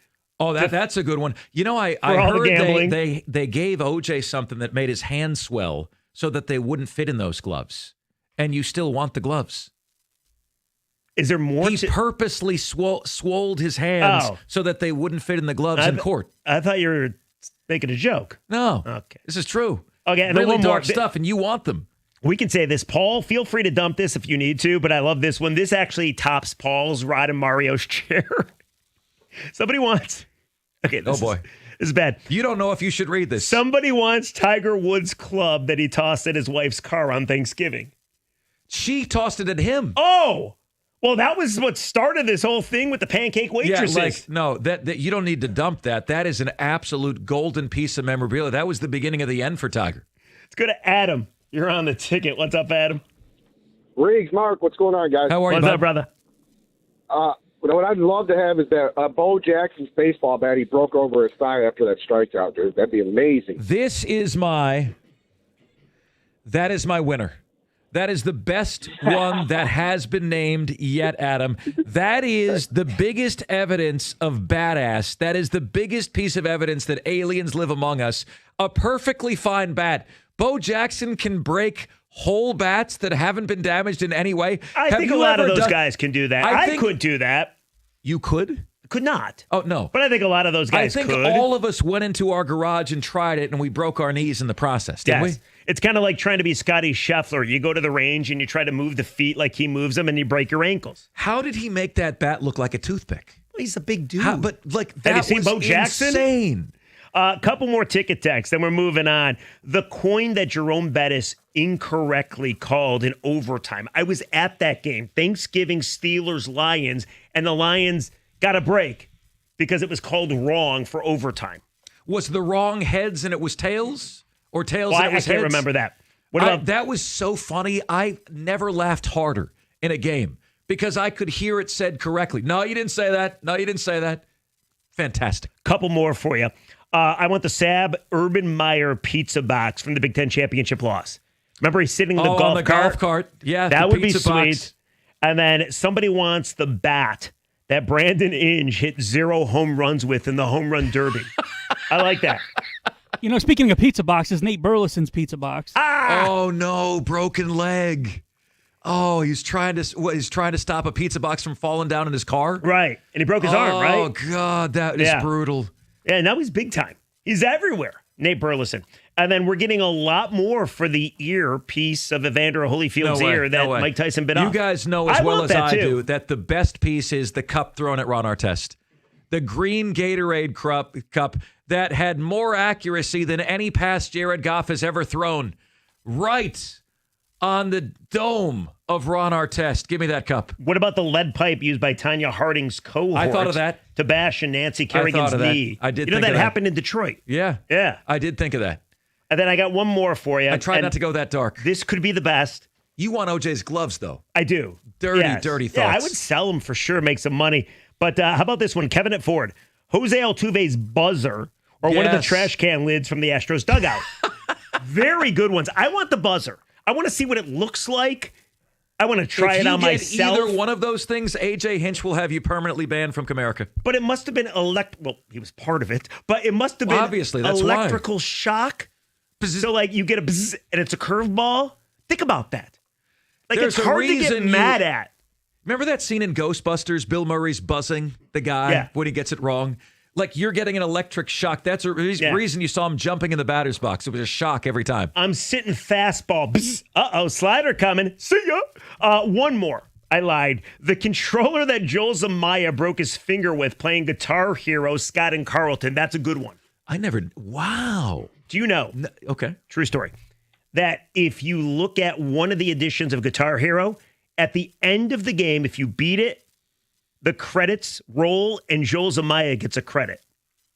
Oh, that's a good one. You know, I heard they gave OJ something that made his hands swell so that they wouldn't fit in those gloves. And you still want the gloves. Is there more? He purposely swolled his hands so that they wouldn't fit in the gloves in court. I thought you were making a joke. No. Okay. This is true. Okay. And really then dark stuff, and you want them. We can say this. Paul, feel free to dump this if you need to, but I love this one. This actually tops Paul's Rod and Mario's chair. Somebody wants... Okay, this is bad. You don't know if you should read this. Somebody wants Tiger Woods' club that he tossed at his wife's car on Thanksgiving. She tossed it at him. Oh! Well, that was what started this whole thing with the pancake waitresses. Yeah, that you don't need to dump that. That is an absolute golden piece of memorabilia. That was the beginning of the end for Tiger. Let's go to Adam. You're on the ticket. What's up, Adam? Riggs, Mark, what's going on, guys? How are you, What's up, brother? What I'd love to have is that Bo Jackson's baseball bat he broke over his thigh after that strikeout, dude. That'd be amazing. That is my winner. That is the best one that has been named yet, Adam. That is the biggest evidence of badass. That is the biggest piece of evidence that aliens live among us. A perfectly fine bat. Bo Jackson can break whole bats that haven't been damaged in any way. I think a lot of those guys can do that. I could do that. You could? Could not. Oh, no. But I think a lot of those guys could. I think all of us went into our garage and tried it, and we broke our knees in the process, didn't we? It's kind of like trying to be Scotty Scheffler. You go to the range and you try to move the feet like he moves them, and you break your ankles. How did he make that bat look like a toothpick? Well, he's a big dude. That Have you seen was Bo Jackson? Insane. A couple more ticket texts, then we're moving on. The coin that Jerome Bettis incorrectly called in overtime. I was at that game, Thanksgiving Steelers-Lions, and the Lions got a break because it was called wrong for overtime. Was the wrong heads and it was tails? Or tails and it was I can't heads? remember that. What about that was so funny. I never laughed harder in a game because I could hear it said correctly. No, you didn't say that. No, you didn't say that. Fantastic. Couple more for you. I want the Sab Urban Meyer pizza box from the Big Ten championship loss. Remember he's sitting in the golf cart? Yeah, that would be pizza sweet. box. And then somebody wants the bat that Brandon Inge hit 0 home runs with in the home run derby. I like that. Speaking of pizza boxes, Nate Burleson's pizza box. Oh no, broken leg. Oh, he's trying to stop a pizza box from falling down in his car. Right, and he broke his arm. Right. Oh God, that is brutal. Yeah, now he's big time. He's everywhere. Nate Burleson. And then we're getting a lot more for the ear piece of Evander Holyfield's ear that Mike Tyson bit off. You guys know as well as I do that the best piece is the cup thrown at Ron Artest. The green Gatorade cup that had more accuracy than any pass Jared Goff has ever thrown. Right on the dome of Ron Artest. Give me that cup. What about the lead pipe used by Tanya Harding's cohort? I thought of that. To bash Nancy Kerrigan's knee. I did think of that that. happened in Detroit. Yeah. Yeah. I did think of that. And then I got one more for you. I tried not to go that dark. This could be the best. You want OJ's gloves, though. I do. Dirty thoughts. Yeah, I would sell them for sure, make some money. But how about this one? Kevin at Ford. Jose Altuve's buzzer or one of the trash can lids from the Astros dugout. Very good ones. I want the buzzer. I want to see what it looks like. I want to try it on myself. Either one of those things, AJ Hinch will have you permanently banned from Comerica. But it must have been well, he was part of it, but it must have been obviously, that's electrical shock. So like you get a bzz and it's a curveball. Think about that. Like There's it's hard to get mad at. Remember that scene in Ghostbusters? Bill Murray's buzzing the guy when he gets it wrong. Like you're getting an electric shock. That's the reason you saw him jumping in the batter's box. It was a shock every time. I'm sitting fastball. Uh-oh, slider coming. See ya. One more. I lied. The controller that Joel Zamaya broke his finger with playing Guitar Hero, Scott and Carlton. That's a good one. Wow. Do you know? Okay. True story. That if you look at one of the editions of Guitar Hero, at the end of the game, if you beat it, the credits roll and Joel Zamaya gets a credit.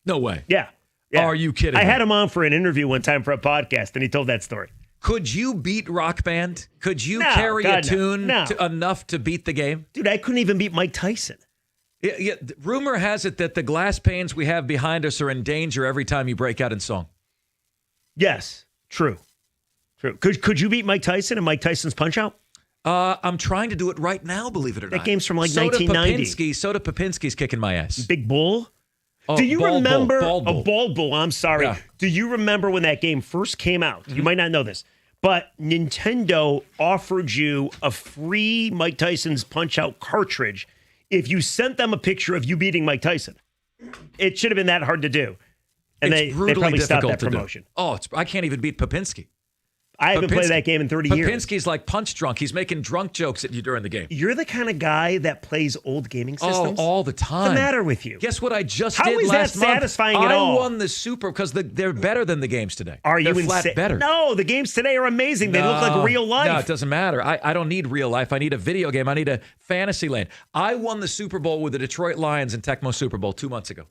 No way. Yeah. Are you kidding I me? had him on for an interview one time for a podcast, and he told that story. Could you beat Rock Band? Could you carry a tune enough to beat the game? Dude, I couldn't even beat Mike Tyson. Yeah, rumor has it that the glass panes we have behind us are in danger every time you break out in song. Yes, true. Could you beat Mike Tyson and Mike Tyson's Punch-Out? I'm trying to do it right now, believe it or not. That game's from like 1990. Soda Popinski's kicking my ass. Big Bull? Oh, Do you remember Bald Bull? I'm sorry. Yeah. Do you remember when that game first came out? You might not know this, but Nintendo offered you a free Mike Tyson's Punch-Out cartridge if you sent them a picture of you beating Mike Tyson. It should have been that hard to do. And they probably stopped that promotion. Oh, I can't even beat Popinski. I haven't played that game in 30 years. Popinski's like punch drunk. He's making drunk jokes at you during the game. You're the kind of guy that plays old gaming systems? Oh, all the time. What's the matter with you? Guess what I just How did is last that month? satisfying at all? I won the Super because they're better than the games today. Are you they're flat insane? better? No, the games today are amazing. They look like real life. No, it doesn't matter. I don't need real life. I need a video game. I need a fantasy land. I won the Super Bowl with the Detroit Lions in Tecmo Super Bowl 2 months ago.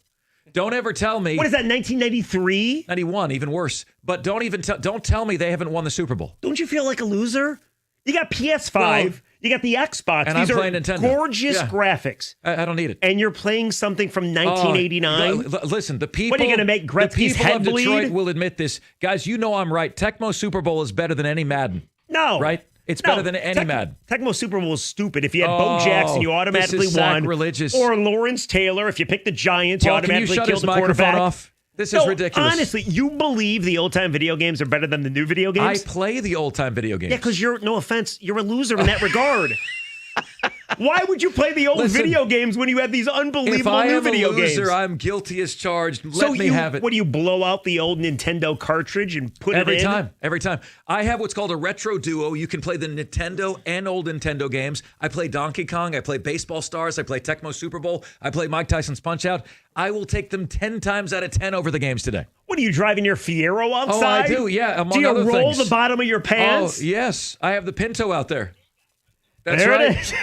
Don't ever tell me. What is that, 1993? 91, even worse. But don't tell me they haven't won the Super Bowl. Don't you feel like a loser? You got PS5, you got the Xbox. And These I'm are playing Nintendo. Gorgeous graphics. I don't need it. And you're playing something from 1989? Listen, the people. What are you going to make Gretzky's head of Detroit bleed? will admit this. Guys, you know I'm right. Tecmo Super Bowl is better than any Madden. No. Right? It's better than any Madden. Tecmo Super Bowl is stupid. If you had Bo Jackson, you automatically this is won. sacrilegious. Or Lawrence Taylor, if you picked the Giants, you Paul, can you automatically shut killed his the microphone quarterback. off? This is ridiculous. Honestly, you believe the old-time video games are better than the new video games? I play the old-time video games. Yeah, because no offense, you're a loser in that regard. Why would you play the old video games when you have these unbelievable new video games? If I am a loser, I'm guilty as charged. Let me have it. What do you blow out the old Nintendo cartridge and put it in? Every time. I have what's called a retro duo. You can play the Nintendo and old Nintendo games. I play Donkey Kong. I play Baseball Stars. I play Tecmo Super Bowl. I play Mike Tyson's Punch-Out. I will take them 10 times out of 10 over the games today. What are you driving your Fiero outside? Oh, I do. Yeah. Among do you other roll things. the bottom of your pants? Oh, yes. I have the Pinto out there. That's there right. It is.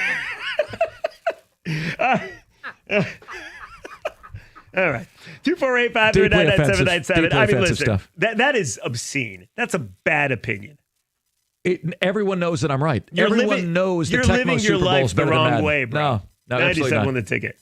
All right. 248-539-9797. I mean, listen, stuff. That is obscene. That's a bad opinion. Everyone knows that I'm right. Everyone knows the Tecmo Super Bowl is better than Madden. You're living your life the wrong way, bro. No, absolutely 97 not. won the ticket.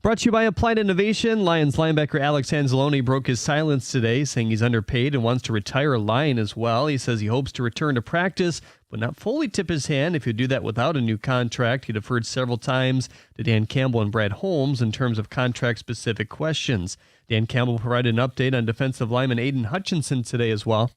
Brought to you by Applied Innovation. Lions linebacker Alex Anzalone broke his silence today, saying he's underpaid and wants to retire a Lion as well. He says he hopes to return to practice, but not fully tip his hand if he'd do that without a new contract. He deferred several times to Dan Campbell and Brad Holmes in terms of contract-specific questions. Dan Campbell provided an update on defensive lineman Aiden Hutchinson today as well.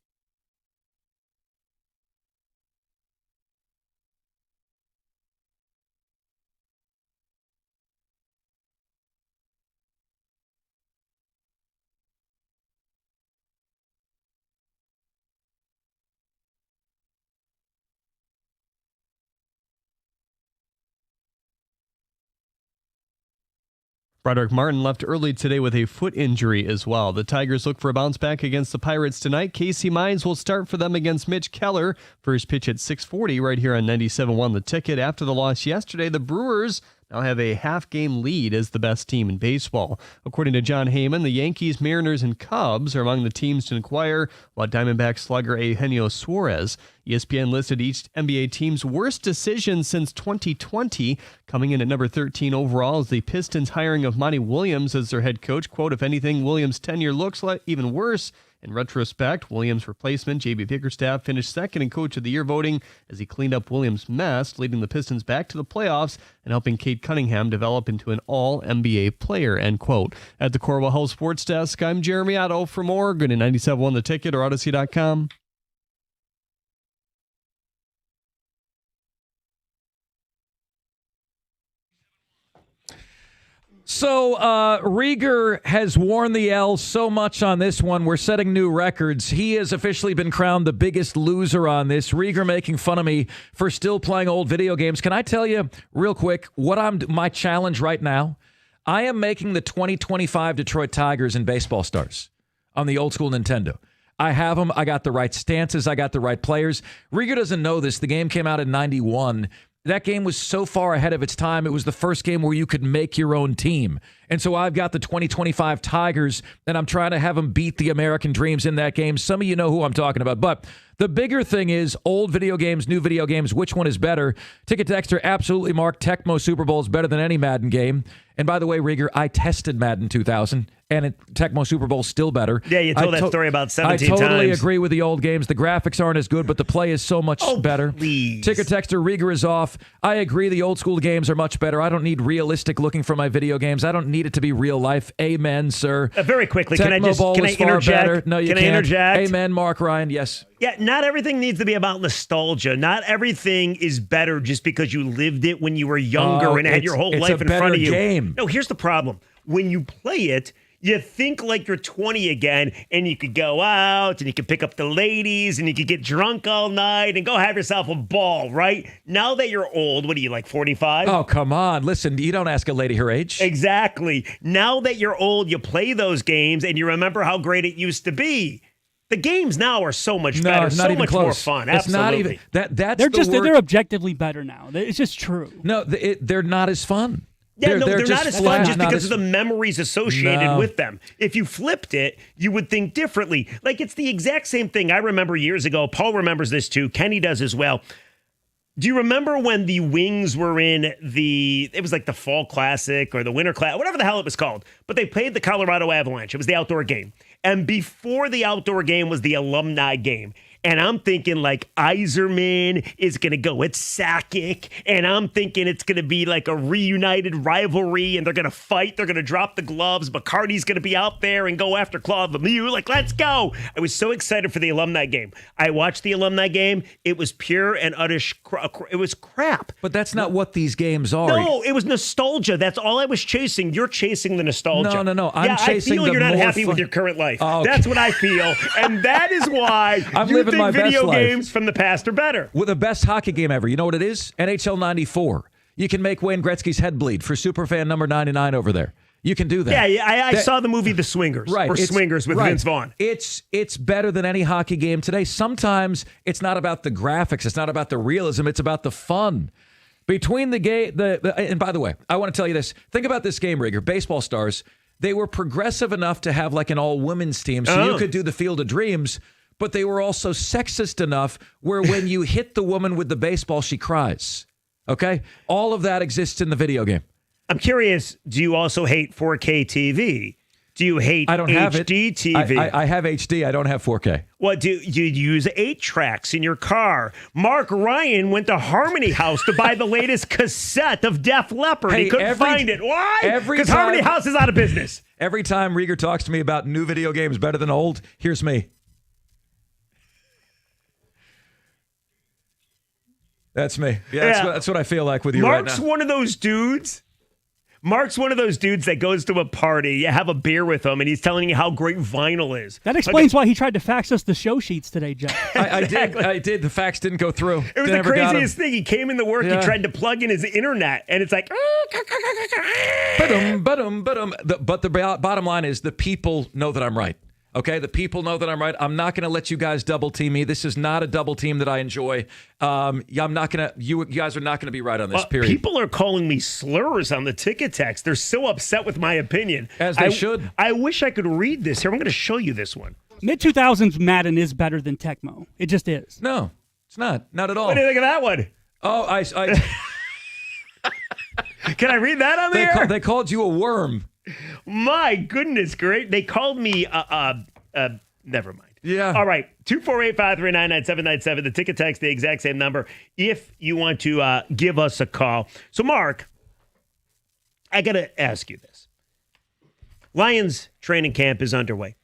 Broderick Martin left early today with a foot injury as well. The Tigers look for a bounce back against the Pirates tonight. Casey Mize will start for them against Mitch Keller. First pitch at 6:40 right here on 97.1 The Ticket. After the loss yesterday, the Brewers now have a half-game lead as the best team in baseball. According to John Heyman, the Yankees, Mariners, and Cubs are among the teams to inquire about Diamondback slugger Eugenio Suarez. ESPN listed each NBA team's worst decision since 2020. Coming in at number 13 overall is the Pistons' hiring of Monty Williams as their head coach. Quote, if anything, Williams' tenure looks like even worse. In retrospect, Williams' replacement, J.B. Bickerstaff, finished second in Coach of the Year voting as he cleaned up Williams' mess, leading the Pistons back to the playoffs and helping Cade Cunningham develop into an all-NBA player, end quote. At the Corwell Health Sports Desk, I'm Jeremy Otto. For more, go to 97.1 The Ticket or Odyssey.com. So Rieger has worn the L so much on this one. We're setting new records. He has officially been crowned the biggest loser on this. Rieger making fun of me for still playing old video games. Can I tell you real quick what my challenge right now? I am making the 2025 Detroit Tigers in Baseball Stars on the old school Nintendo. I have them. I got the right stances. I got the right players. Rieger doesn't know this. The game came out in 91. That game was so far ahead of its time. It was the first game where you could make your own team. And so I've got the 2025 Tigers, and I'm trying to have them beat the American Dreams in that game. Some of you know who I'm talking about. But the bigger thing is old video games, new video games, which one is better? Ticket Texter absolutely marked Tecmo Super Bowl is better than any Madden game. And by the way, Rieger, I tested Madden 2000, and Tecmo Super Bowl still better. Yeah, you told that story about 17 times. I totally agree with the old games. The graphics aren't as good, but the play is so much better. Please. Ticket Texter, Rieger is off. I agree the old school games are much better. I don't need realistic looking for my video games. I don't need it to be real life. Amen, sir. Very quickly, can I interject? No, you can't. Interject? Amen, Mark Ryan. Yes. Yeah, not everything needs to be about nostalgia. Not everything is better just because you lived it when you were younger and had your whole life in front of you. Game. No, here's the problem. When you play it, you think like you're 20 again, and you could go out, and you could pick up the ladies, and you could get drunk all night, and go have yourself a ball, right? Now that you're old, what are you, like 45? Oh, come on. Listen, you don't ask a lady her age. Exactly. Now that you're old, you play those games, and you remember how great it used to be. The games now are so much better, so much more fun. It's Absolutely. not even that's they're objectively better now. It's just true. No, they're not as fun. Yeah, they're just not as fun just because as of the memories associated with them. If you flipped it, you would think differently. Like, it's the exact same thing I remember years ago. Paul remembers this too. Kenny does as well. Do you remember when the Wings were in it was like the Fall Classic or the Winter Classic, whatever the hell it was called, but they played the Colorado Avalanche. It was the outdoor game. And before the outdoor game was the alumni game. And I'm thinking like Yzerman is going to go at Sakic. And I'm thinking it's going to be like a reunited rivalry. And they're going to fight. They're going to drop the gloves. McCarty's going to be out there and go after Claude Lemieux. Like, let's go. I was so excited for the alumni game. I watched the alumni game. It was pure and utter it was crap. But that's not what these games are. No, it was nostalgia. That's all I was chasing. You're chasing the nostalgia. No. I'm chasing I feel you're not happy fun. with your current life. Oh, okay. That's what I feel. And that is why you think my video best games life. from the past are better. With the best hockey game ever. You know what it is? NHL 94. You can make Wayne Gretzky's head bleed for superfan number 99 over there. You can do that. Yeah, I saw the movie The Swingers. Right. Or Swingers with Vince Vaughn. It's better than any hockey game today. Sometimes it's not about the graphics. It's not about the realism. It's about the fun. Between the game, and by the way, I want to tell you this. Think about this game, Rieger. Baseball Stars, they were progressive enough to have like an all-women's team, so you could do the Field of Dreams, but they were also sexist enough where when you hit the woman with the baseball, she cries. Okay? All of that exists in the video game. I'm curious, do you also hate 4K TV? Do you hate I don't have HD TV? I have HD. I don't have 4K. What, do you use 8 tracks in your car? Mark Ryan went to Harmony House to buy the latest cassette of Def Leppard. He couldn't find it. Why? Because Harmony House is out of business. Every time Rieger talks to me about new video games better than old, here's me. That's me. Yeah, that's what I feel like with you right now. Mark's one of those dudes. Mark's one of those dudes that goes to a party, you have a beer with him, and he's telling you how great vinyl is. That explains why he tried to fax us the show sheets today, Jeff. I did. The fax didn't go through. It was the craziest thing. He came into work, he tried to plug in his internet, and it's like... But the bottom line is the people know that I'm right. Okay, the people know that I'm right. I'm not going to let you guys double team me. This is not a double team that I enjoy. I'm not going to. You guys are not going to be right on this. Period. People are calling me slurs on the ticket text. They're so upset with my opinion. As they should. I wish I could read this here. I'm going to show you this one. Mid-2000s Madden is better than Tecmo. It just is. No, it's not. Not at all. What do you think of that one? Oh, I Can I read that on there? They called you a worm. My goodness, great. They called me, never mind. Yeah. All right, 248-539-9797. The ticket text, the exact same number, if you want to give us a call. So, Mark, I got to ask you this. Lions training camp is underway.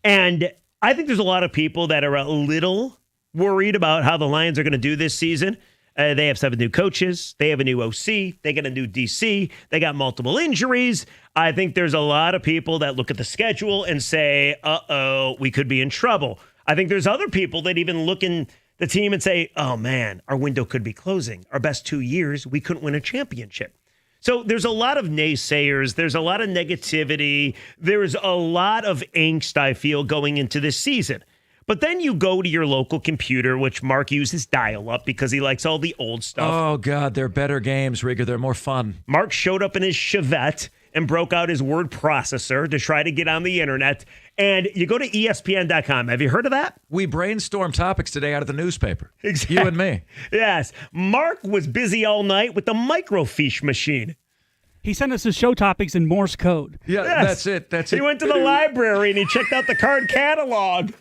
And I think there's a lot of people that are a little worried about how the Lions are going to do this season. They have 7 new coaches. They have a new OC. They got a new DC. They got multiple injuries. I think there's a lot of people that look at the schedule and say, uh-oh, we could be in trouble. I think there's other people that even look in the team and say, oh, man, our window could be closing. Our best 2 years, we couldn't win a championship. So there's a lot of naysayers. There's a lot of negativity. There's a lot of angst, I feel, going into this season. But then you go to your local computer, which Mark uses dial-up because he likes all the old stuff. Oh, God, they're better games, Rieger. They're more fun. Mark showed up in his Chevette and broke out his word processor to try to get on the internet. And you go to ESPN.com. Have you heard of that? We brainstormed topics today out of the newspaper. Exactly. You and me. Yes. Mark was busy all night with the microfiche machine. He sent us his show topics in Morse code. Yeah, Yes. That's it. He went to the library and he checked out the card catalog.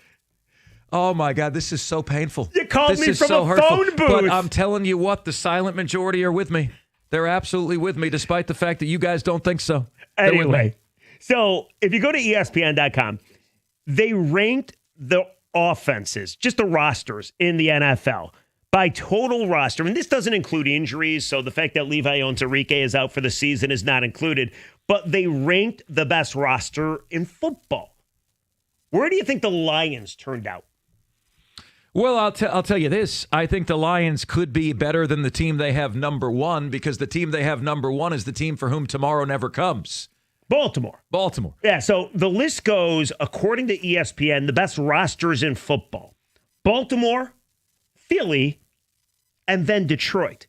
Oh, my God, this is so painful. You called this me is from so a hurtful. phone booth. But I'm telling you what, the silent majority are with me. They're absolutely with me, despite the fact that you guys don't think so. They're with me. Anyway, so if you go to ESPN.com, they ranked the offenses, just the rosters in the NFL, by total roster. And this doesn't include injuries, so the fact that Levi Onwuzurike is out for the season is not included. But they ranked the best roster in football. Where do you think the Lions turned out? Well, I'll tell you this. I think the Lions could be better than the team they have number 1 because the team they have number 1 is the team for whom tomorrow never comes. Baltimore. Yeah, so the list goes, according to ESPN, the best rosters in football. Baltimore, Philly, and then Detroit,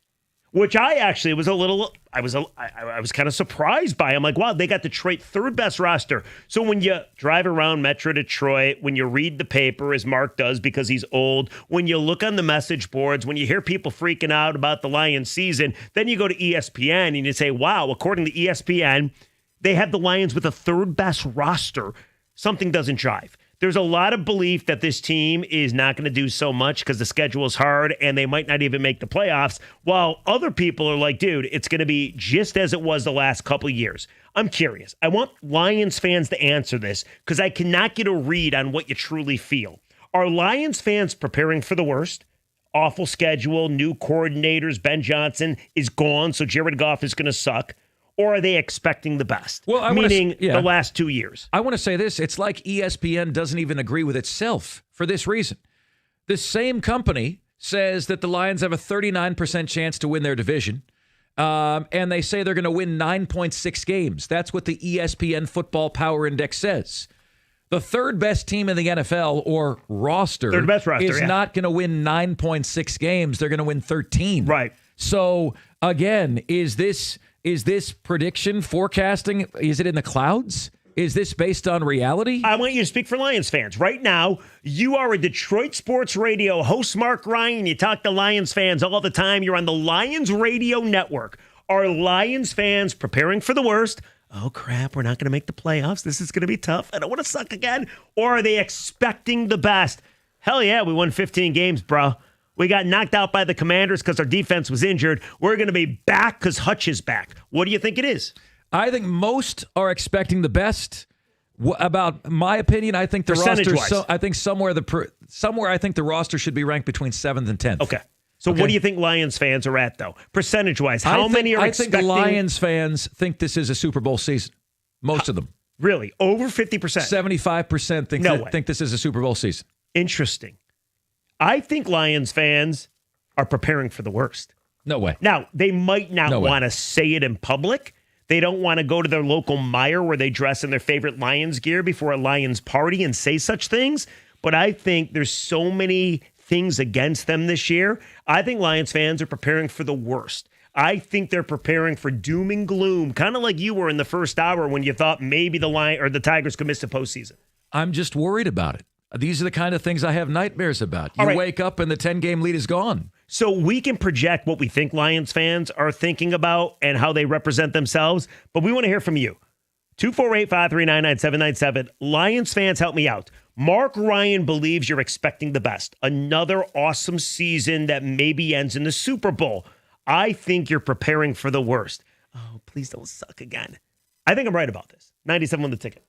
which I actually was I was kind of surprised by. I'm like, wow, they got Detroit third best roster. So when you drive around Metro Detroit, when you read the paper, as Mark does because he's old, when you look on the message boards, when you hear people freaking out about the Lions season, then you go to ESPN and you say, wow, according to ESPN, they have the Lions with a third best roster. Something doesn't jive. There's a lot of belief that this team is not going to do so much because the schedule is hard and they might not even make the playoffs, while other people are like, dude, it's going to be just as it was the last couple of years. I'm curious. I want Lions fans to answer this because I cannot get a read on what you truly feel. Are Lions fans preparing for the worst? Awful schedule, new coordinators, Ben Johnson is gone, so Jared Goff is going to suck. Or are they expecting the best? Well, meaning the last 2 years. I want to say this. It's like ESPN doesn't even agree with itself for this reason. This same company says that the Lions have a 39% chance to win their division, and they say they're going to win 9.6 games. That's what the ESPN Football Power Index says. The third best team in the NFL, or roster, third best roster, is not going to win 9.6 games. They're going to win 13. Right. So, again, is this prediction, forecasting, is it in the clouds? Is this based on reality? I want you to speak for Lions fans. Right now, you are a Detroit sports radio host, Mark Ryan. You talk to Lions fans all the time. You're on the Lions radio network. Are Lions fans preparing for the worst? Oh, crap, we're not going to make the playoffs. This is going to be tough. I don't want to suck again. Or are they expecting the best? Hell yeah, we won 15 games, bro. We got knocked out by the Commanders because our defense was injured. We're going to be back because Hutch is back. What do you think it is? I think most are expecting the best. About my opinion, I think the roster. I think somewhere I think the roster should be ranked between 7th and 10th. Okay. So what do you think Lions fans are at, though? Percentage-wise, how many are expecting? I think Lions fans think this is a Super Bowl season. Most of them. Really? Over 50%? 75% think this is a Super Bowl season. Interesting. I think Lions fans are preparing for the worst. No way. Now, they might not want to say it in public. They don't want to go to their local Meijer where they dress in their favorite Lions gear before a Lions party and say such things. But I think there's so many things against them this year. I think Lions fans are preparing for the worst. I think they're preparing for doom and gloom, kind of like you were in the first hour when you thought maybe the Tigers could miss the postseason. I'm just worried about it. These are the kind of things I have nightmares about. You wake up and the 10-game lead is gone. So we can project what we think Lions fans are thinking about and how they represent themselves, but we want to hear from you. 248-539-9797. Lions fans, help me out. Mark Ryan believes you're expecting the best. Another awesome season that maybe ends in the Super Bowl. I think you're preparing for the worst. Oh, please don't suck again. I think I'm right about this. 97 on the ticket.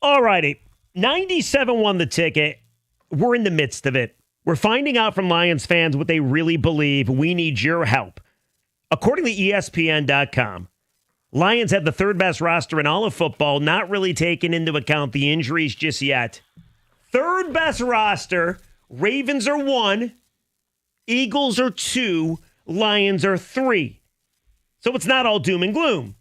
All righty. 97 won the ticket. We're in the midst of it. We're finding out from Lions fans what they really believe. We need your help. According to ESPN.com, Lions have the third best roster in all of football, not really taking into account the injuries just yet. Third best roster. Ravens are 1. Eagles are 2. Lions are 3. So it's not all doom and gloom.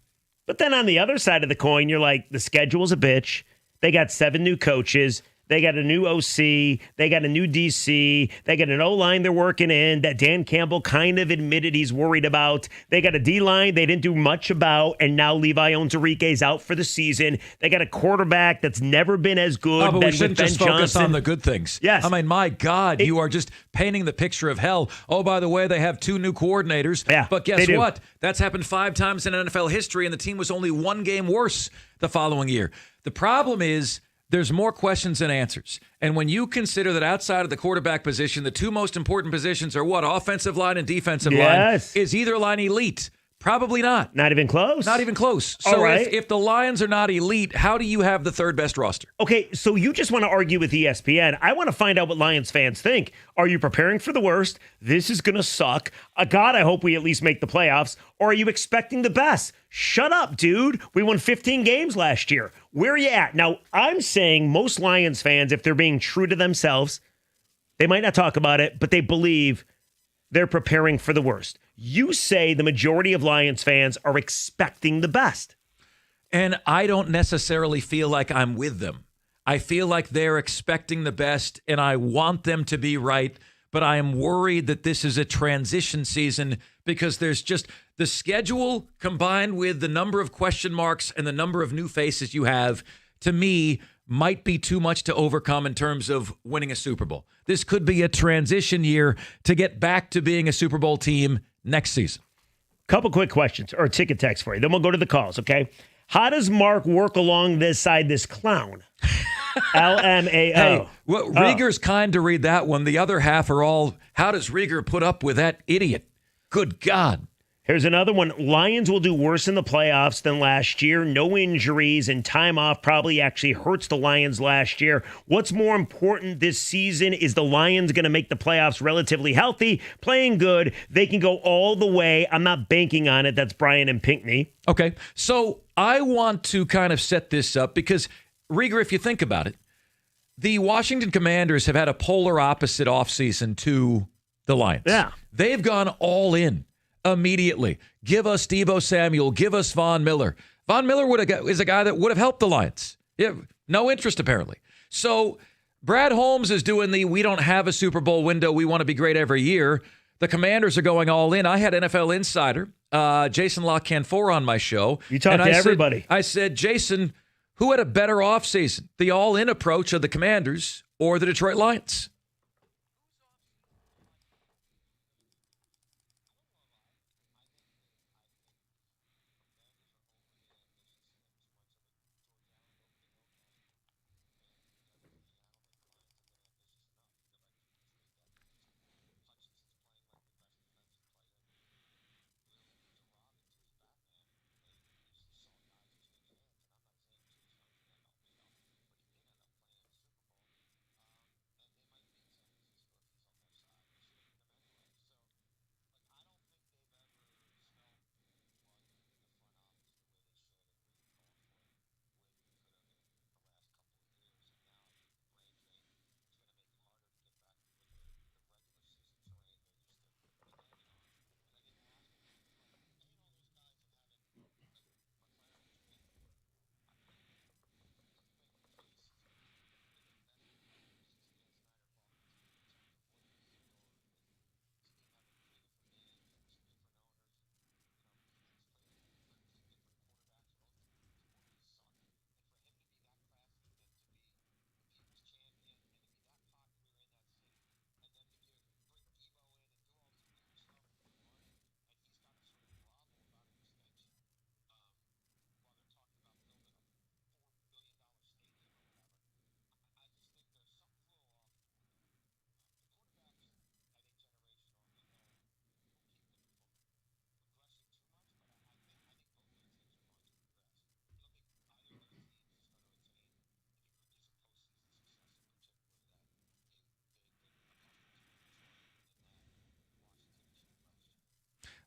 But then on the other side of the coin, you're like, the schedule's a bitch. They got 7 new coaches. They got a new OC. They got a new DC. They got an O-line they're working in that Dan Campbell kind of admitted he's worried about. They got a D-line they didn't do much about, and now Levi Onwuzurike's out for the season. They got a quarterback that's never been as good. Oh, but we shouldn't Ben just focus Johnson. on the good things. Yes. I mean, my God, you are just painting the picture of hell. Oh, by the way, they have 2 new coordinators. Yeah, but they guess do. what? That's happened 5 times in NFL history, and the team was only 1 game worse the following year. The problem is there's more questions than answers. And when you consider that outside of the quarterback position, the 2 most important positions are what? Offensive line and defensive line. Is either line elite? Probably not. Not even close? Not even close. All So right. if the Lions are not elite, how do you have the third best roster? Okay, so you just want to argue with ESPN. I want to find out what Lions fans think. Are you preparing for the worst? This is going to suck. God, I hope we at least make the playoffs. Or are you expecting the best? Shut up, dude. We won 15 games last year. Where are you at? Now, I'm saying most Lions fans, if they're being true to themselves, they might not talk about it, but they believe they're preparing for the worst. You say the majority of Lions fans are expecting the best. And I don't necessarily feel like I'm with them. I feel like they're expecting the best, and I want them to be right, but I am worried that this is a transition season because there's just the schedule combined with the number of question marks and the number of new faces you have, to me, might be too much to overcome in terms of winning a Super Bowl. This could be a transition year to get back to being a Super Bowl team next season. Couple quick questions or ticket text for you. Then we'll go to the calls, okay? How does Mark work along this clown? LMAO. Hey, well, Rieger's kind to read that one. The other half are all, how does Rieger put up with that idiot? Good God. Here's another one. Lions will do worse in the playoffs than last year. No injuries and time off probably actually hurts the Lions last year. What's more important this season is the Lions going to make the playoffs relatively healthy, playing good. They can go all the way. I'm not banking on it. That's Brian and Pinckney. Okay, so I want to kind of set this up because, Rieger, if you think about it, the Washington Commanders have had a polar opposite offseason to the Lions. Yeah. They've gone all in immediately. Give us Deebo Samuel. Give us Von Miller. Von Miller is a guy that would have helped the Lions. Yeah, no interest, apparently. So Brad Holmes is doing the we don't have a Super Bowl window. We want to be great every year. The Commanders are going all in. I had NFL Insider, Jason LaCanfora, on my show. You talked to everybody. I said, Jason, who had a better offseason? The all-in approach of the Commanders or the Detroit Lions?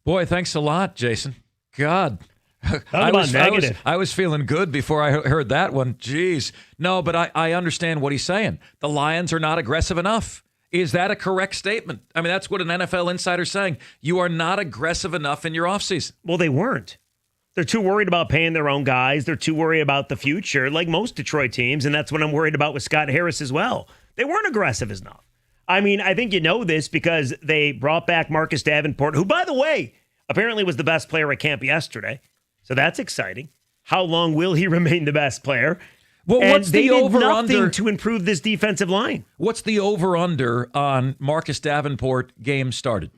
Boy, thanks a lot, Jason. God. I was feeling good before I heard that one. Jeez. No, but I understand what he's saying. The Lions are not aggressive enough. Is that a correct statement? I mean, that's what an NFL insider's saying. You are not aggressive enough in your offseason. Well, they weren't. They're too worried about paying their own guys. They're too worried about the future, like most Detroit teams, and that's what I'm worried about with Scott Harris as well. They weren't aggressive enough. I mean, I think you know this because they brought back Marcus Davenport, who, by the way, apparently was the best player at camp yesterday. So that's exciting. How long will he remain the best player? Well, and what's the over-under to improve this defensive line? What's the over-under on Marcus Davenport games started?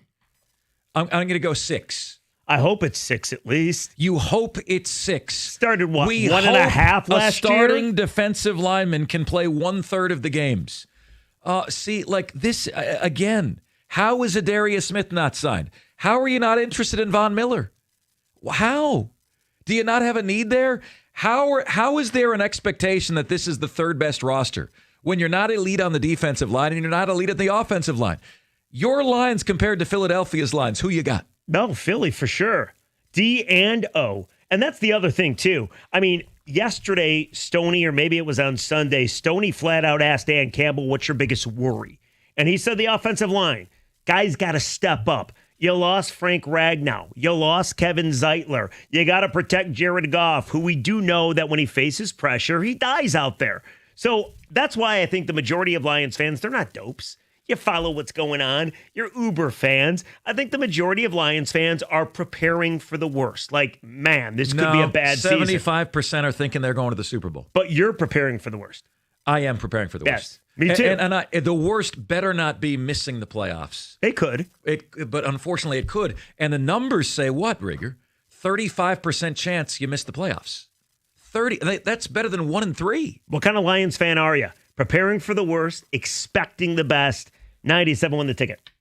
I'm going to go 6. I hope it's 6 at least. You hope it's 6. Started what? We 1.5 last year? A starting defensive lineman can play 1/3 of the games. See, like this, again, how is Adarius Smith not signed? How are you not interested in Von Miller? How? Do you not have a need there? How is there an expectation that this is the third best roster when you're not elite on the defensive line and you're not elite at the offensive line? Your lines compared to Philadelphia's lines, who you got? No, Philly for sure. D and O. And that's the other thing, too. I mean, yesterday, Stoney, or maybe it was on Sunday, Stoney flat out asked Dan Campbell, what's your biggest worry? And he said the offensive line. Guys got to step up. You lost Frank Ragnow. You lost Kevin Zeitler. You got to protect Jared Goff, who we do know that when he faces pressure, he dies out there. So that's why I think the majority of Lions fans, they're not dopes. You follow what's going on. You're Uber fans. I think the majority of Lions fans are preparing for the worst. Like, man, this could be a bad 75% season. 75% are thinking they're going to the Super Bowl. But you're preparing for the worst. I am preparing for the worst. Me too. And the worst better not be missing the playoffs. It could. But unfortunately it could. And the numbers say what, Rigger? 35% chance you miss the playoffs. 30. That's better than 1 in 3. What kind of Lions fan are you? Preparing for the worst, expecting the best. 97 won the ticket.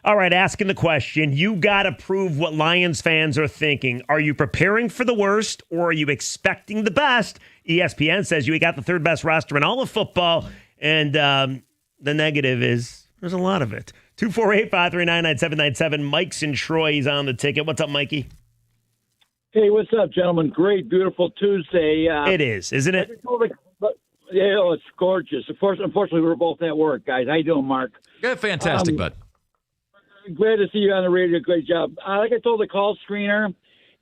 All right, asking the question, you got to prove what Lions fans are thinking. Are you preparing for the worst or are you expecting the best? ESPN says you got the third best roster in all of football, and the negative is there's a lot of it. 248-539-9797. Mike's in Troy. He's on the ticket. What's up, Mikey? Hey, what's up, gentlemen? Great, beautiful Tuesday. It is, isn't it? Yeah, it's gorgeous. Unfortunately, we're both at work, guys. How you doing, Mark? Good, fantastic, bud. Glad to see you on the radio. Great job. Like I told the call screener,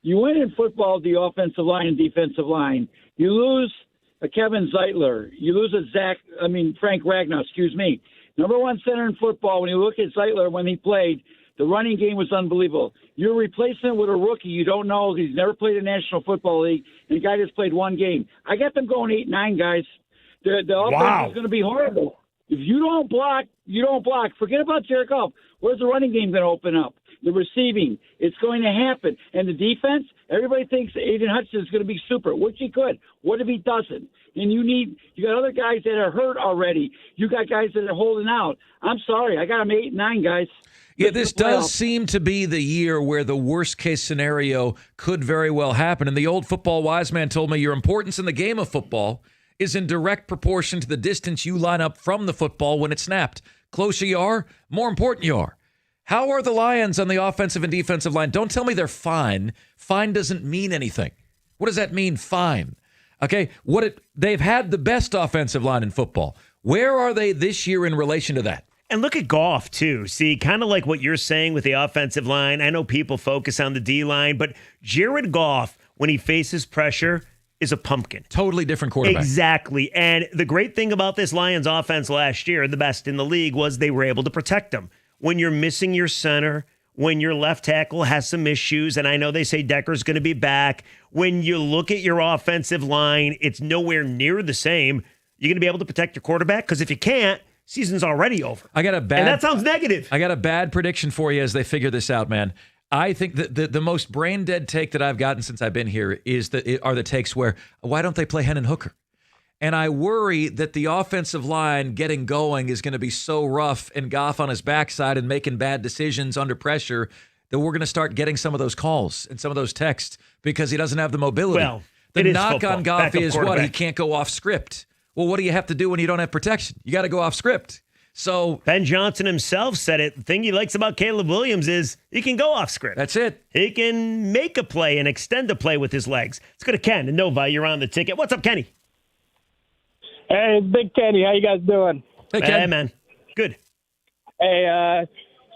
you win in football the offensive line and defensive line. You lose a Kevin Zeitler. You lose a Frank Ragnow, excuse me. Number one center in football, when you look at Zeitler when he played, the running game was unbelievable. You're replacing it with a rookie you don't know. He's never played a National Football League, and the guy just played one game. I got them going 8-9, guys. The offense is going to be horrible. If you don't block, you don't block. Forget about Jared Goff. Where's the running game going to open up? The receiving, it's going to happen. And the defense, everybody thinks Aiden Hutchinson is going to be super, which he could. What if he doesn't? And you got other guys that are hurt already. You got guys that are holding out. I'm sorry. I got them 8-9, guys. Yeah, this does seem to be the year where the worst-case scenario could very well happen. And the old football wise man told me your importance in the game of football is in direct proportion to the distance you line up from the football when it's snapped. Closer you are, more important you are. How are the Lions on the offensive and defensive line? Don't tell me they're fine. Fine doesn't mean anything. What does that mean, fine? Okay, they've had the best offensive line in football. Where are they this year in relation to that? And look at Goff, too. See, kind of like what you're saying with the offensive line. I know people focus on the D-line, but Jared Goff, when he faces pressure, is a pumpkin. Totally different quarterback. Exactly. And the great thing about this Lions offense last year, the best in the league, was they were able to protect them. When you're missing your center, when your left tackle has some issues, and I know they say Decker's going to be back, when you look at your offensive line, it's nowhere near the same. You're going to be able to protect your quarterback? Because if you can't, season's already over. And that sounds negative. I got a bad prediction for you as they figure this out, man. I think that the most brain dead take that I've gotten since I've been here are the takes where, why don't they play Hendon Hooker? And I worry that the offensive line getting going is going to be so rough and Goff on his backside and making bad decisions under pressure that we're going to start getting some of those calls and some of those texts because he doesn't have the mobility. Well, the knock on Goff is what? He can't go off script. Well, what do you have to do when you don't have protection? You got to go off script. So Ben Johnson himself said it. The thing he likes about Caleb Williams is he can go off script. That's it. He can make a play and extend a play with his legs. Let's go to Ken in Novi. You're on the ticket. What's up, Kenny? Hey, Big Kenny. How you guys doing? Hey, Ken. Hey, man. Good. Hey,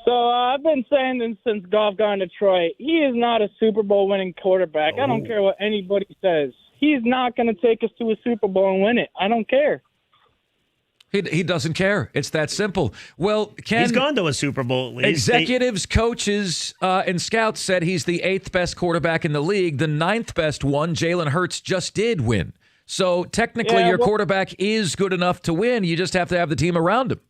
so I've been saying this since Goff got in Detroit. He is not a Super Bowl winning quarterback. I don't care what anybody says. He's not going to take us to a Super Bowl and win it. I don't care. He doesn't care. It's that simple. Well, Ken, he's gone to a Super Bowl at least. Executives, coaches, and scouts said he's the 8th best quarterback in the league. The 9th best one, Jalen Hurts, just did win. So technically your quarterback is good enough to win. You just have to have the team around him.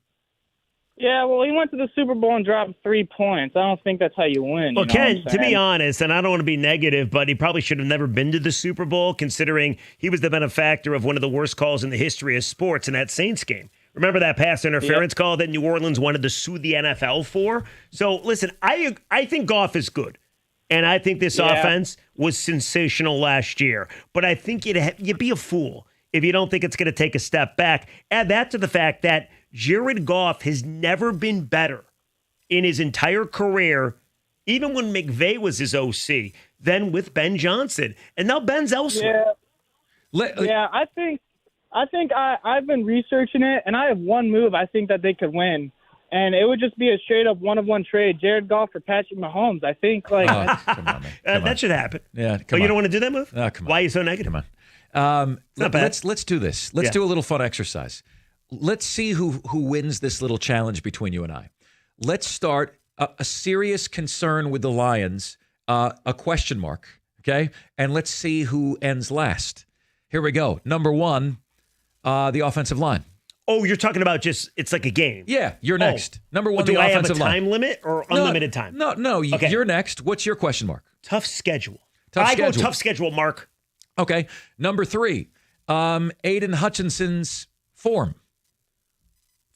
Yeah, well, he went to the Super Bowl and dropped 3 points. I don't think that's how you win. Well, Ken, to be honest, and I don't want to be negative, but he probably should have never been to the Super Bowl, considering he was the benefactor of one of the worst calls in the history of sports in that Saints game. Remember that pass interference call that New Orleans wanted to sue the NFL for? So, listen, I think Goff is good. And I think this offense was sensational last year. But I think you'd be a fool if you don't think it's going to take a step back. Add that to the fact that Jared Goff has never been better in his entire career, even when McVay was his OC, than with Ben Johnson. And now Ben's elsewhere. Yeah, I think I've been researching it, and I have one move I think that they could win. And it would just be a straight-up one-of-one trade, Jared Goff for Patrick Mahomes. I think, come on, man. That should happen. Yeah, come on. You don't want to do that move? Come on. Why are you so negative? Come on. not bad. Let's do this. Let's do a little fun exercise. Let's see who wins this little challenge between you and I. Let's start a serious concern with the Lions, a question mark, okay? And let's see who ends last. Here we go. Number 1, the offensive line. Oh, you're talking about it's like a game. Yeah, you're next. Number 1, the do I have a offensive line. time limit or unlimited time? No, Okay. You're next. What's your question mark? Tough schedule. I go tough schedule, Mark. Okay. Number 3, Aiden Hutchinson's form.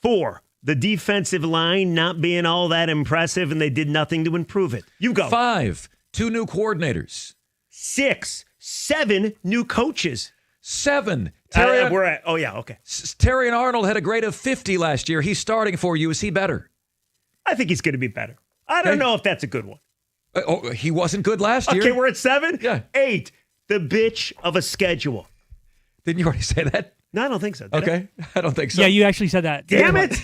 4, The defensive line not being all that impressive, and they did nothing to improve it. You go. 5, 2 new coordinators. 6, 7 new coaches. 7. We're at. Oh yeah, okay. Terry and Arnold had a grade of 50 last year. He's starting for you. Is he better? I think he's going to be better. I don't know if that's a good one. He wasn't good last year. Okay, we're at 7? Yeah. 8, the bitch of a schedule. Didn't you already say that? No, I don't think so. Okay. I don't think so. Yeah, you actually said that. Damn it.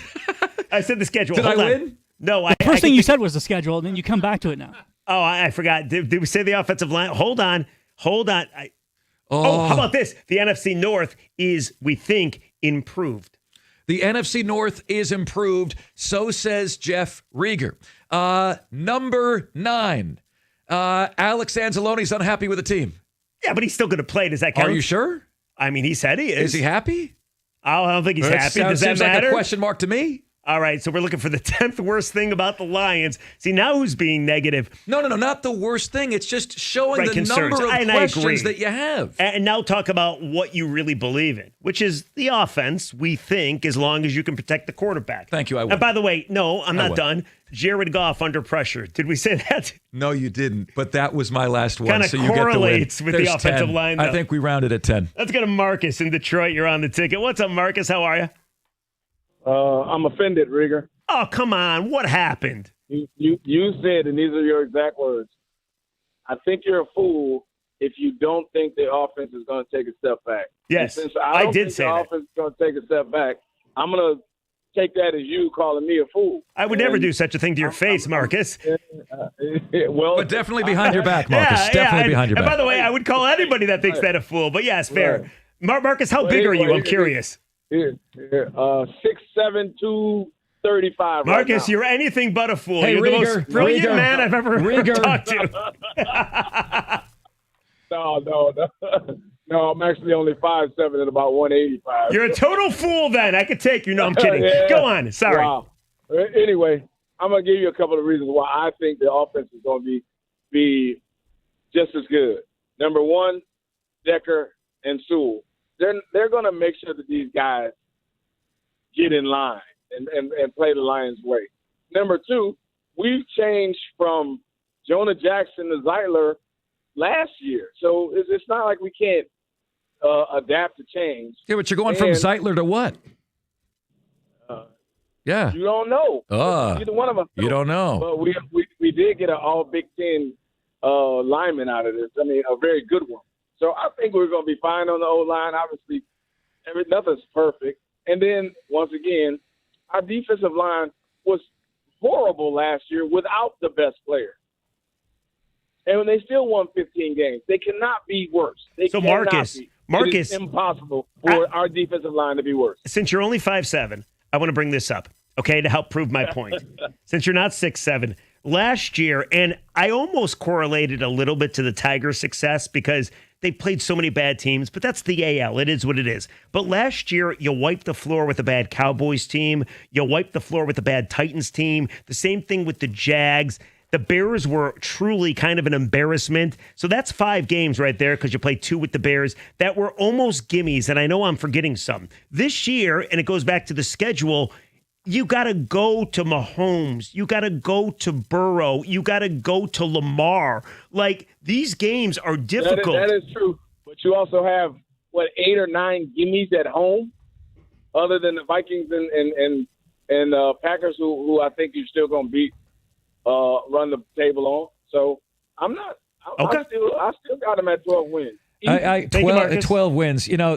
I said the schedule. Did Hold I on. win? No, The first thing you said was the schedule, and then you come back to it now. Oh, I forgot. Did we say the offensive line? Hold on. How about this? The NFC North is, we think, improved. The NFC North is improved. So says Jeff Rieger. Number 9. Alex Anzalone's unhappy with the team. Yeah, but he's still going to play. Does that count? Are you sure? I mean, he said he is. Is he happy? I don't think he's happy. Does that seems matter? like a question mark to me. All right, so we're looking for the 10th worst thing about the Lions. See, now who's being negative? No, not the worst thing. It's just showing Right, the concerns. number of And I questions agree. that you have. And now talk about what you really believe in, which is the offense, we think, as long as you can protect the quarterback. Thank you, I will. And by the way, no, I'm I not will. done. Jared Goff under pressure. Did we say that? No, you didn't. But that was my last one. Kinda so you get the win. correlates with the There's offensive 10. line, I though. think we rounded at 10. Let's go to Marcus in Detroit. You're on the ticket. What's up, Marcus? How are you? I'm offended, Rieger. Oh, come on. What happened? You said, and these are your exact words, I think you're a fool if you don't think the offense is going to take a step back. Yes, And since I don't did think say the that. offense is going to take a step back, I'm going to take that as you calling me a fool. I would never do such a thing to your face, Marcus. Well, But definitely behind your back, Marcus. Definitely behind your and back. by the way, I would call anybody that thinks that a fool. But yeah, it's fair. Marcus, how big are you? I'm curious. 6'7", 235. Marcus, right now. you're anything but a fool. Hey, You're the Rieger, most brilliant Rieger, man I've ever Rieger. talked to. No, I'm actually only 5'7" and about 185. You're a total fool then. I could take you. No, I'm kidding. Yeah. Go on. Sorry. Wow. Anyway, I'm going to give you a couple of reasons why I think the offense is going to be just as good. Number one, Decker and Sewell. They're going to make sure that these guys get in line and play the Lions' way. Number two, we've changed from Jonah Jackson to Zeitler last year. So it's not like we can't adapt to change. Yeah, but you're going from Zeitler to what? Yeah. You don't know. Either one of us. You don't know. But we did get an all Big Ten lineman out of this. I mean, a very good one. So I think we're going to be fine on the O-line. Obviously, nothing's perfect. And then, once again, our defensive line was horrible last year without the best player. And when they still won 15 games, they cannot be worse. They So, cannot Marcus, be. It is impossible for our defensive line to be worse. Since you're only 5'7", I want to bring this up, okay, to help prove my point. Since you're not 6'7", last year, and I almost correlated a little bit to the Tigers' success because they played so many bad teams, but that's the AL. It is what it is. But last year, you wiped the floor with a bad Cowboys team. You wiped the floor with a bad Titans team. The same thing with the Jags. The Bears were truly kind of an embarrassment. So that's 5 games right there because you played 2 with the Bears that were almost gimmies, and I know I'm forgetting some. This year, and it goes back to the schedule, you got to go to Mahomes. You got to go to Burrow. You got to go to Lamar. Like, these games are difficult. That is true. But you also have, 8 or 9 gimmies at home, other than the Vikings and Packers, who I think you're still going to beat, run the table on. So I'm not. I still got them at 12 wins. 12 wins. You know,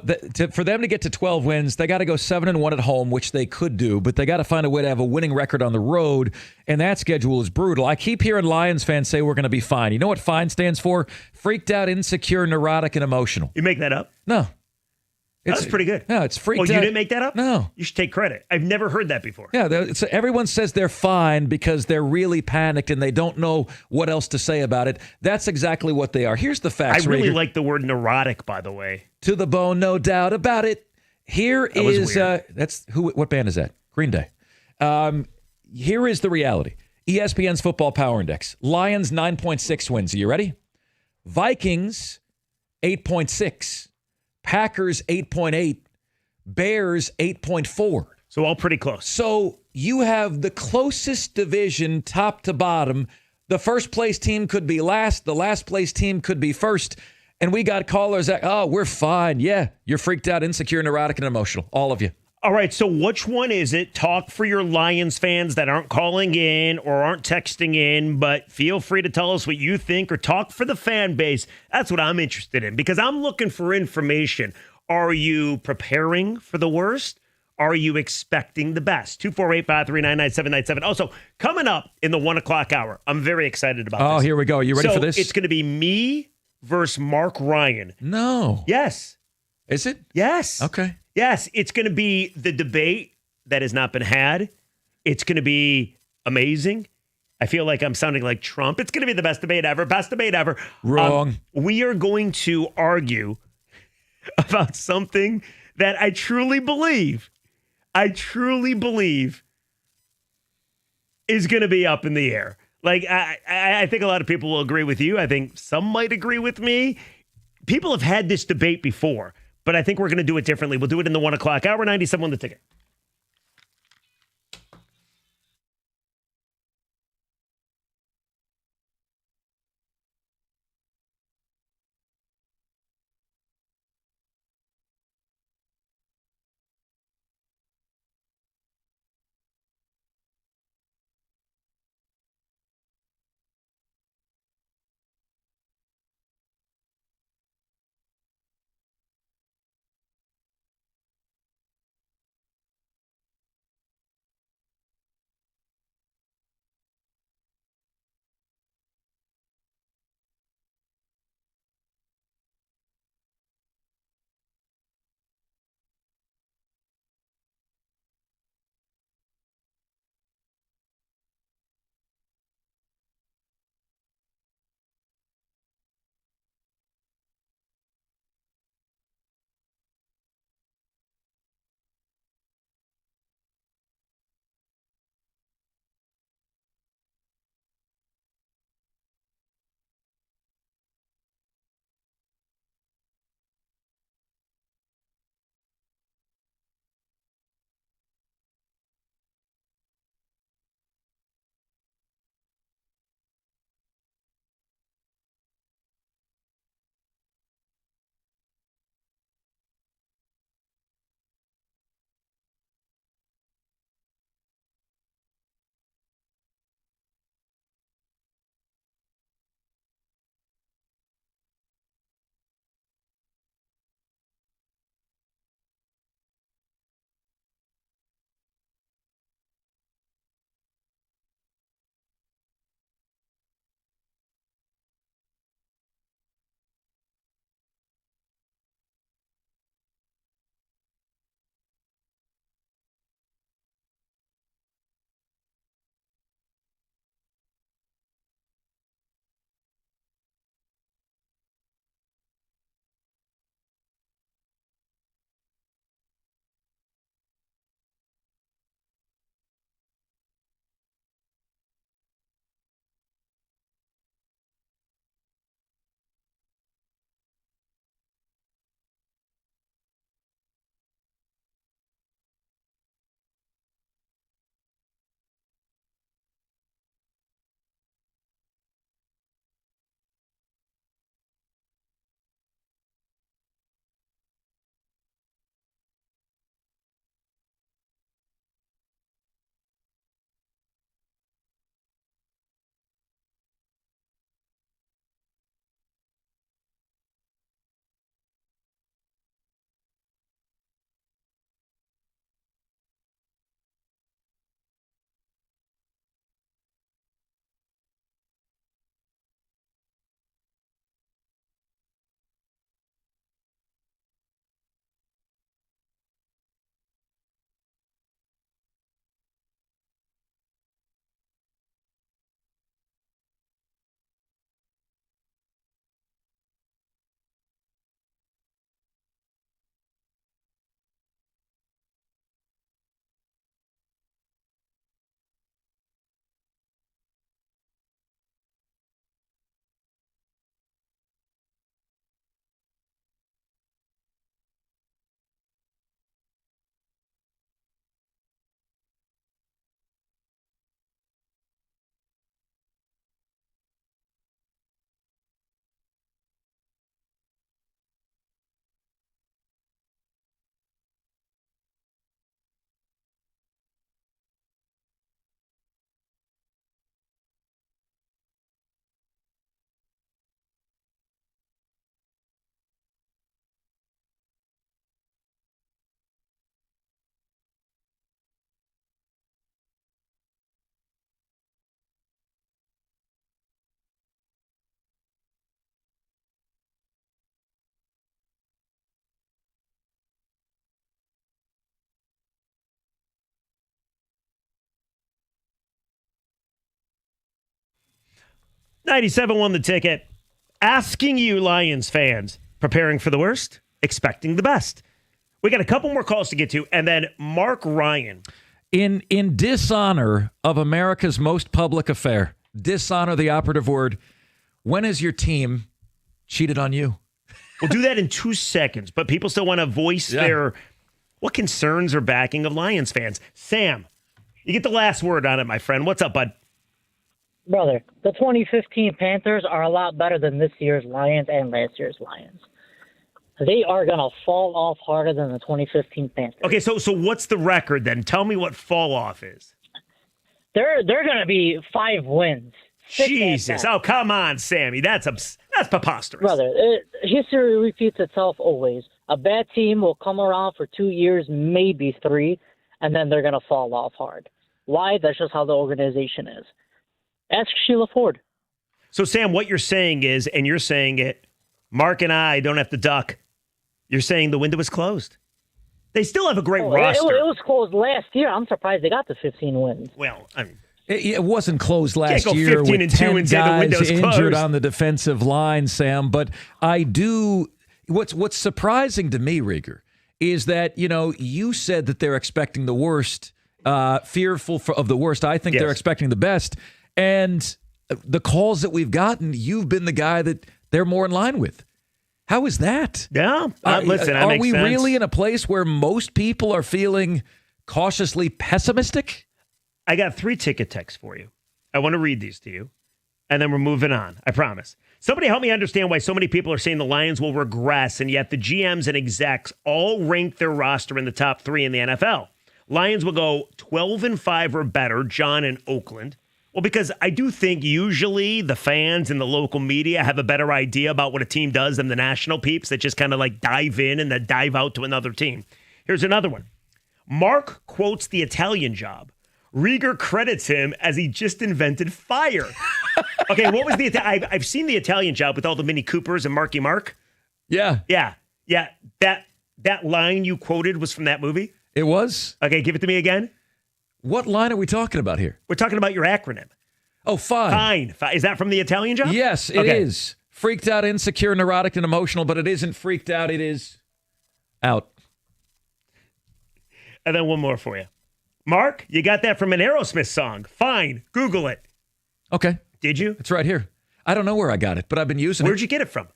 for them to get to 12 wins, they got to go 7-1 at home, which they could do, but they got to find a way to have a winning record on the road, and that schedule is brutal. I keep hearing Lions fans say we're going to be fine. You know what FINE stands for? Freaked out, insecure, neurotic, and emotional. You make that up? No. That's pretty good. No, it's freaked out. Oh, you didn't make that up? No. You should take credit. I've never heard that before. Yeah, so everyone says they're fine because they're really panicked and they don't know what else to say about it. That's exactly what they are. Here's the facts, I really Rieger. like the word neurotic, by the way. To the bone, no doubt about it. Here That was is weird. that's who. What band is that? Green Day. Here is the reality. ESPN's Football Power Index. Lions 9.6 wins. Are you ready? Vikings 8.6. Packers 8.8. Bears 8.4. So all pretty close. So you have the closest division top to bottom. The first place team could be last. The last place team could be first. And we got callers that, oh, we're fine. Yeah, you're freaked out, insecure, neurotic, and emotional. All of you. All right, so which one is it? Talk for your Lions fans that aren't calling in or aren't texting in, but feel free to tell us what you think, or talk for the fan base. That's what I'm interested in, because I'm looking for information. Are you preparing for the worst? Are you expecting the best? 248-539-9797. Also, coming up in the 1 o'clock hour, I'm very excited about this. Oh, here we go. You ready for this? It's going to be me versus Mark Ryan. No. Yes. Is it? Yes. Okay. Yes, it's going to be the debate that has not been had. It's going to be amazing. I feel like I'm sounding like Trump. It's going to be the best debate ever. Best debate ever. Wrong. We are going to argue about something that I truly believe is going to be up in the air. Like, I think a lot of people will agree with you. I think some might agree with me. People have had this debate before, but I think we're going to do it differently. We'll do it in the 1 o'clock hour. 97 on the ticket. 97 won the ticket. Asking you, Lions fans, preparing for the worst, expecting the best. We got a couple more calls to get to, and then Mark Ryan. In dishonor of America's most public affair, dishonor the operative word, when has your team cheated on you? We'll do that in 2 seconds, but people still want to voice their what concerns or backing of Lions fans. Sam, you get the last word on it, my friend. What's up, bud? Brother, the 2015 Panthers are a lot better than this year's Lions and last year's Lions. They are going to fall off harder than the 2015 Panthers. Okay, so what's the record then? Tell me what fall off is. They're going to be 5 wins. Jesus. Oh, come on, Sammy. That's preposterous. Brother, history repeats itself always. A bad team will come around for 2 years, maybe 3, and then they're going to fall off hard. Why? That's just how the organization is. Ask Sheila Ford. So, Sam, what you're saying is, and you're saying it, Mark and I don't have to duck. You're saying the window is closed. They still have a great roster. It was closed last year. I'm surprised they got the 15 wins. Well, I mean, it wasn't closed last Can't go year 15 with and 2 10 and say the guys window's injured closed. on the defensive line, Sam. But I do. What's surprising to me, Rieger, is that you said that they're expecting the worst, fearful of the worst. I think they're expecting the best, and the calls that we've gotten, you've been the guy that they're more in line with. How is that? Yeah, listen, that are makes we sense. really in a place where most people are feeling cautiously pessimistic? I got 3 ticket texts for you. I want to read these to you, and then we're moving on. I promise. Somebody help me understand why so many people are saying the Lions will regress, and yet the GMs and execs all rank their roster in the top 3 in the NFL. Lions will go 12-5 or better, John in Oakland. Well, because I do think usually the fans and the local media have a better idea about what a team does than the national peeps that just kind of like dive in and then dive out to another team. Here's another one. Mark quotes the Italian Job. Rieger credits him as he just invented fire. Okay, what was I've seen the Italian Job with all the Mini Coopers and Marky Mark. Yeah. That line you quoted was from that movie? It was? Okay, give it to me again. What line are we talking about here? We're talking about your acronym. Oh, fine. Is that from the Italian Job? Yes, it is. Freaked out, insecure, neurotic, and emotional, but it isn't freaked out. It is out. And then one more for you. Mark, you got that from an Aerosmith song. Fine. Google it. Okay. Did you? It's right here. I don't know where I got it, but I've been using it. Where'd you get it from?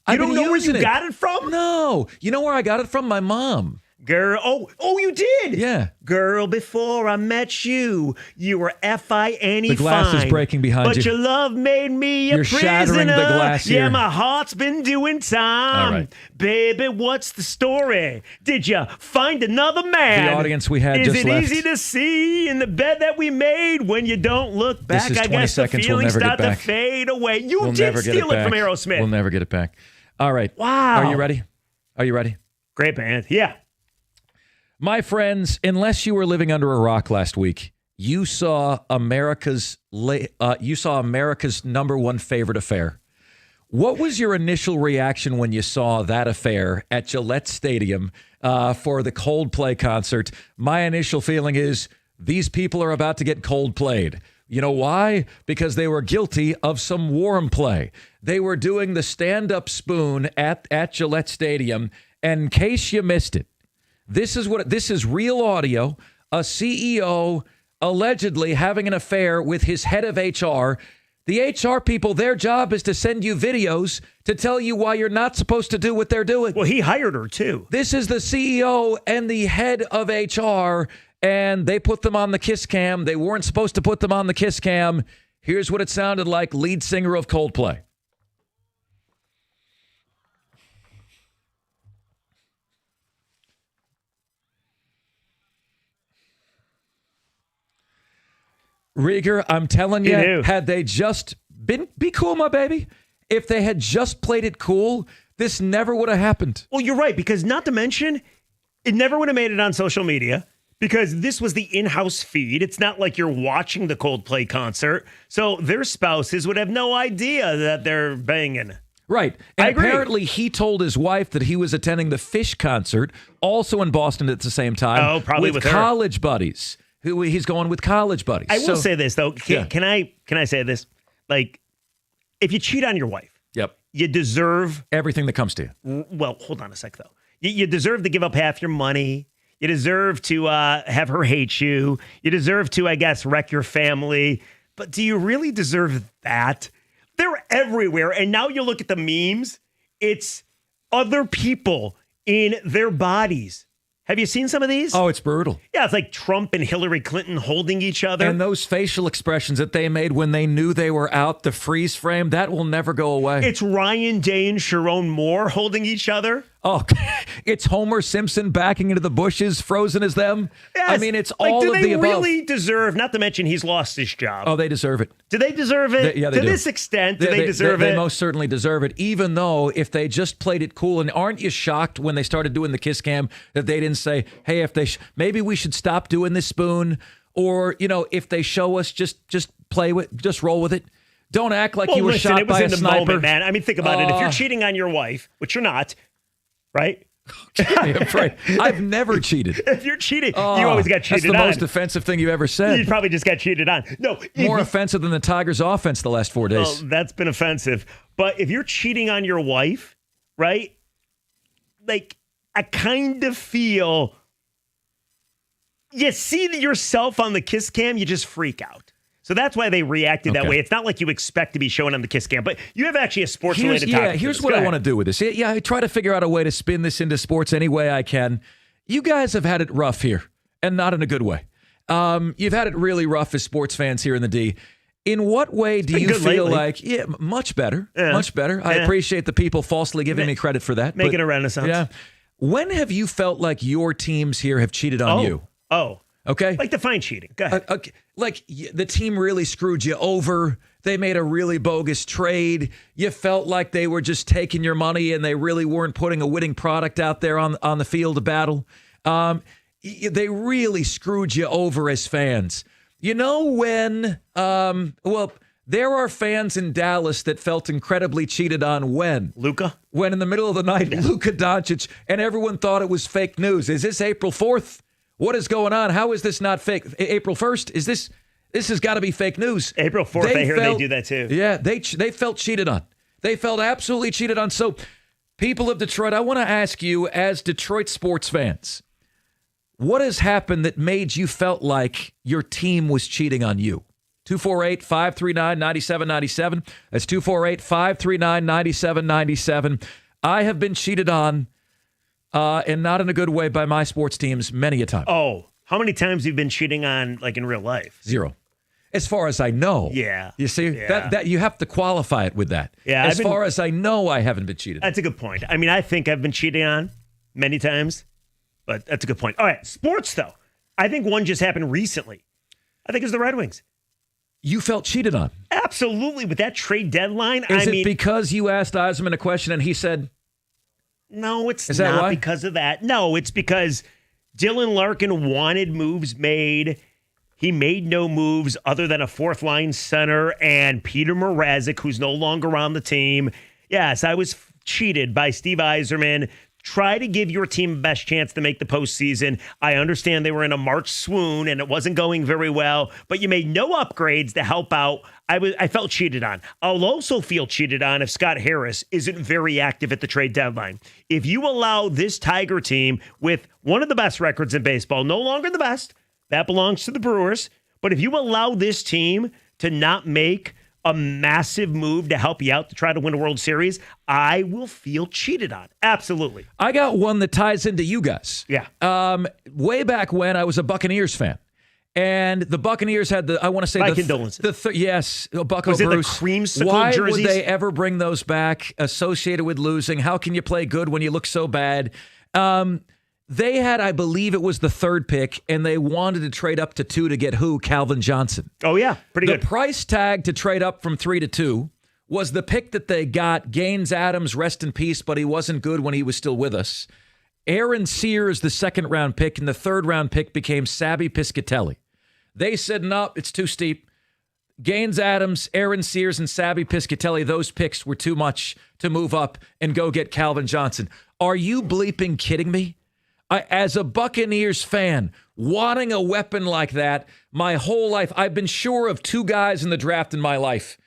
You don't know where you got it from? No. You know where I got it from? My mom. Girl, oh, you did? Yeah. Girl, before I met you, you were F-I-N-E The glass is breaking behind but you. But your love made me a You're prisoner. shattering the glass Yeah, here. my heart's been doing time. All right. Baby, what's the story? Did you find another man? The audience we had is just it left. easy to see in the bed that we made when you don't look back? This is 20 I guess the seconds. We'll feelings never get start to back. fade away. You We'll did never get steal it back. from Aerosmith. We'll never get it back. All right. Wow. Are you ready? Are you ready? Great band. Yeah. My friends, unless you were living under a rock last week, you saw America's number one favorite affair. What was your initial reaction when you saw that affair at Gillette Stadium for the Coldplay concert? My initial feeling is these people are about to get Coldplayed. You know why? Because they were guilty of some warm play. They were doing the stand-up spoon at Gillette Stadium. And in case you missed it, this is real audio. A CEO allegedly having an affair with his head of HR. The HR people, their job is to send you videos to tell you why you're not supposed to do what they're doing. Well, he hired her too. This is the CEO and the head of HR, and they put them on the kiss cam. They weren't supposed to put them on the kiss cam. Here's what it sounded like, lead singer of Coldplay. Rieger, I'm telling you, had they just be cool, my baby. If they had just played it cool, this never would have happened. Well, you're right, because not to mention, it never would have made it on social media because this was the in-house feed. It's not like you're watching the Coldplay concert. So their spouses would have no idea that they're banging. Right. And apparently he told his wife that he was attending the Fish concert, also in Boston at the same time. Oh, probably with her. college buddies. He's going with college buddies. I will say this though. Can I say this? Like, if you cheat on your wife, Yep. you deserve everything that comes to you. Well, hold on a sec, though. You deserve to give up half your money. You deserve to have her hate you. You deserve to, I guess, wreck your family. But do you really deserve that? They're everywhere. And now you look at the memes, it's other people in their bodies. Have you seen some of these? Oh, it's brutal. Yeah, it's like Trump and Hillary Clinton holding each other. And those facial expressions that they made when they knew they were out, the freeze frame, that will never go away. It's Ryan Day and Sharon Moore holding each other. Oh, it's Homer Simpson backing into the bushes, frozen as them. Yes. I mean, it's all of the above. Do they really deserve, not to mention he's lost his job. Oh, they deserve it. Do they deserve it? Yeah, they do. To this extent, do they deserve it? They most certainly deserve it, even though if they just played it cool. And aren't you shocked when they started doing the kiss cam that they didn't say, hey, if they maybe we should stop doing this spoon, or, if they show us, just roll with it. Don't act like you were shot by a sniper. It was in the moment, man. I mean, think about it. If you're cheating on your wife, which you're not, right? I've never cheated. If you're cheating, you always got cheated on. That's the most offensive thing you ever said. You probably just got cheated on. No, more offensive than the Tigers' offense the last 4 days. Well, that's been offensive. But if you're cheating on your wife, right? Like, I kind of feel you see yourself on the kiss cam, you just freak out. So that's why they reacted that way. It's not like you expect to be shown on the kiss cam, but you have actually a sports-related topic. Here's what I want to do with this. Yeah, I try to figure out a way to spin this into sports any way I can. You guys have had it rough here, and not in a good way. You've had it really rough as sports fans here in the D. In what way do you feel like, much better, much better. I appreciate the people falsely giving me credit for that. Making a renaissance. Yeah. When have you felt like your teams here have cheated on you? Okay. Like define cheating. Go ahead. Okay. Like the team really screwed you over. They made a really bogus trade. You felt like they were just taking your money and they really weren't putting a winning product out there on the field of battle. They really screwed you over as fans. When, there are fans in Dallas that felt incredibly cheated on when? Luka? When in the middle of the night, Luka Doncic, and everyone thought it was fake news. Is this April 4th? What is going on? How is this not fake? April 1st? Is this has got to be fake news. April 4th, I hear they do that too. Yeah, they felt cheated on. They felt absolutely cheated on. So, people of Detroit, I want to ask you as Detroit sports fans, what has happened that made you felt like your team was cheating on you? 248-539-9797. That's 248-539-9797. I have been cheated on. And not in a good way by my sports teams many a time. Oh, how many times have you been cheating on, like, in real life? 0. As far as I know. Yeah. You see, that you have to qualify it with that. Yeah. As far as I know, I haven't been cheated on. That's a good point. I mean, I think I've been cheating on many times, but that's a good point. All right, sports, though. I think one just happened recently. I think it's the Red Wings. You felt cheated on? Absolutely. With that trade deadline, Is it because you asked Eisman a question and he said... No, it's not why? because of that. No, it's because Dylan Larkin wanted moves made. He made no moves other than a fourth-line center and Peter Mrazek, who's no longer on the team. Yes, I was cheated by Steve Yzerman. Try to give your team the best chance to make the postseason. I understand they were in a March swoon and it wasn't going very well, but you made no upgrades to help out. I felt cheated on. I'll also feel cheated on if Scott Harris isn't very active at the trade deadline. If you allow this Tiger team with one of the best records in baseball, no longer the best, that belongs to the Brewers, but if you allow this team to not make a massive move to help you out to try to win a World Series, I will feel cheated on. Absolutely. I got one that ties into you guys. Yeah. Way back when I was a Buccaneers fan. And the Buccaneers had My condolences. Yes, Bucco Was it Bruce. the creamsicle Why jerseys? would they ever bring those back associated with losing? How can you play good when you look so bad? They had, I believe it was the 3rd pick, and they wanted to trade up to 2 to get who? Calvin Johnson. Oh, yeah. Pretty good. The price tag to trade up from 3 to 2 was the pick that they got. Gaines Adams, rest in peace, but he wasn't good when he was still with us. Aaron Sears, the 2nd-round pick, and the 3rd-round pick became Sabby Piscatelli. They said, no, it's too steep. Gaines Adams, Aaron Sears, and Sabby Piscatelli, those picks were too much to move up and go get Calvin Johnson. Are you bleeping kidding me? As a Buccaneers fan, wanting a weapon like that my whole life, I've been sure of 2 guys in the draft in my life.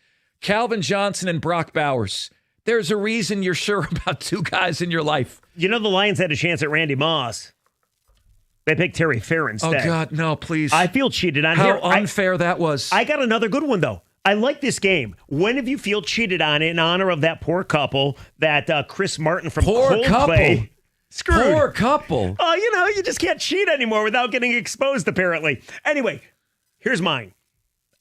Calvin Johnson and Brock Bowers. There's a reason you're sure about two guys in your life. You know the Lions had a chance at Randy Moss. They picked Terry Fair instead. Oh, God, no, please. I feel cheated on How here. unfair that was. I got another good one, though. I like this game. When have you feel cheated on in honor of that poor couple that Chris Martin from Coldplay couple. screwed? Poor couple. Oh, you just can't cheat anymore without getting exposed, apparently. Anyway, here's mine.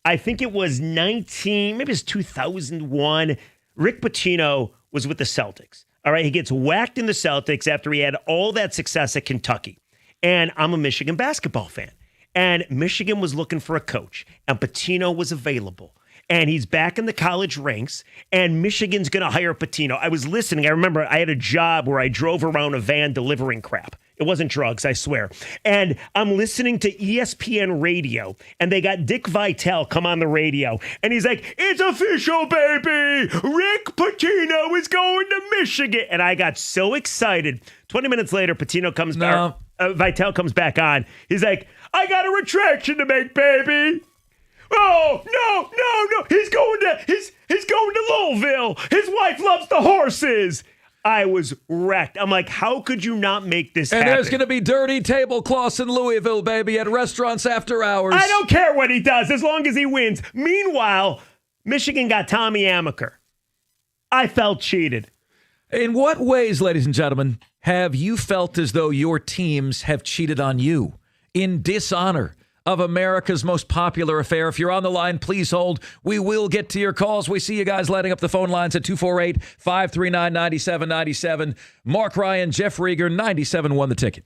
I think it was maybe it's 2001. Rick Pitino was with the Celtics. All right, he gets whacked in the Celtics after he had all that success at Kentucky. And I'm a Michigan basketball fan. And Michigan was looking for a coach, and Pitino was available. And he's back in the college ranks, and Michigan's going to hire Pitino. I was listening. I remember I had a job where I drove around a van delivering crap. It wasn't drugs, I swear. And I'm listening to ESPN radio, and they got Dick Vitale come on the radio. And he's like, it's official, baby. Rick Pitino is going to Michigan. And I got so excited. 20 minutes later, Pitino comes back. Vitale comes back on. He's like, I got a retraction to make, baby. Oh, no. He's going to Louisville. His wife loves the horses. I was wrecked. I'm like, how could you not make this happen? And there's going to be dirty tablecloths in Louisville, baby, at restaurants after hours. I don't care what he does as long as he wins. Meanwhile, Michigan got Tommy Amaker. I felt cheated. In what ways, ladies and gentlemen, have you felt as though your teams have cheated on you in dishonor of America's most popular affair? If you're on the line, please hold. We will get to your calls. We see you guys lighting up the phone lines at 248-539-9797. Mark Ryan, Jeff Rieger, 97.1 The Ticket.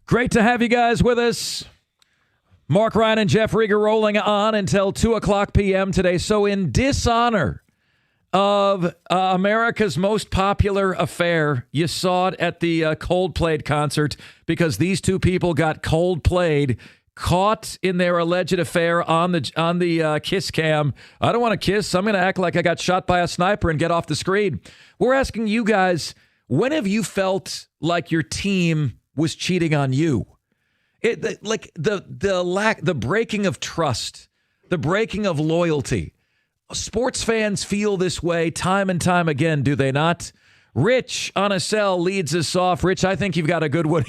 Great to have you guys with us. Mark Ryan and Jeff Rieger rolling on until 2 o'clock p.m. today. So in dishonor of America's most popular affair, you saw it at the Coldplay concert because these two people got Coldplayed, caught in their alleged affair on the kiss cam. I don't want to kiss. I'm going to act like I got shot by a sniper and get off the screen. We're asking you guys, when have you felt like your team was cheating on you? Like the breaking of trust, the breaking of loyalty. Sports fans feel this way time and time again, do they not? Rich on a cell leads us off. Rich, I think you've got a good one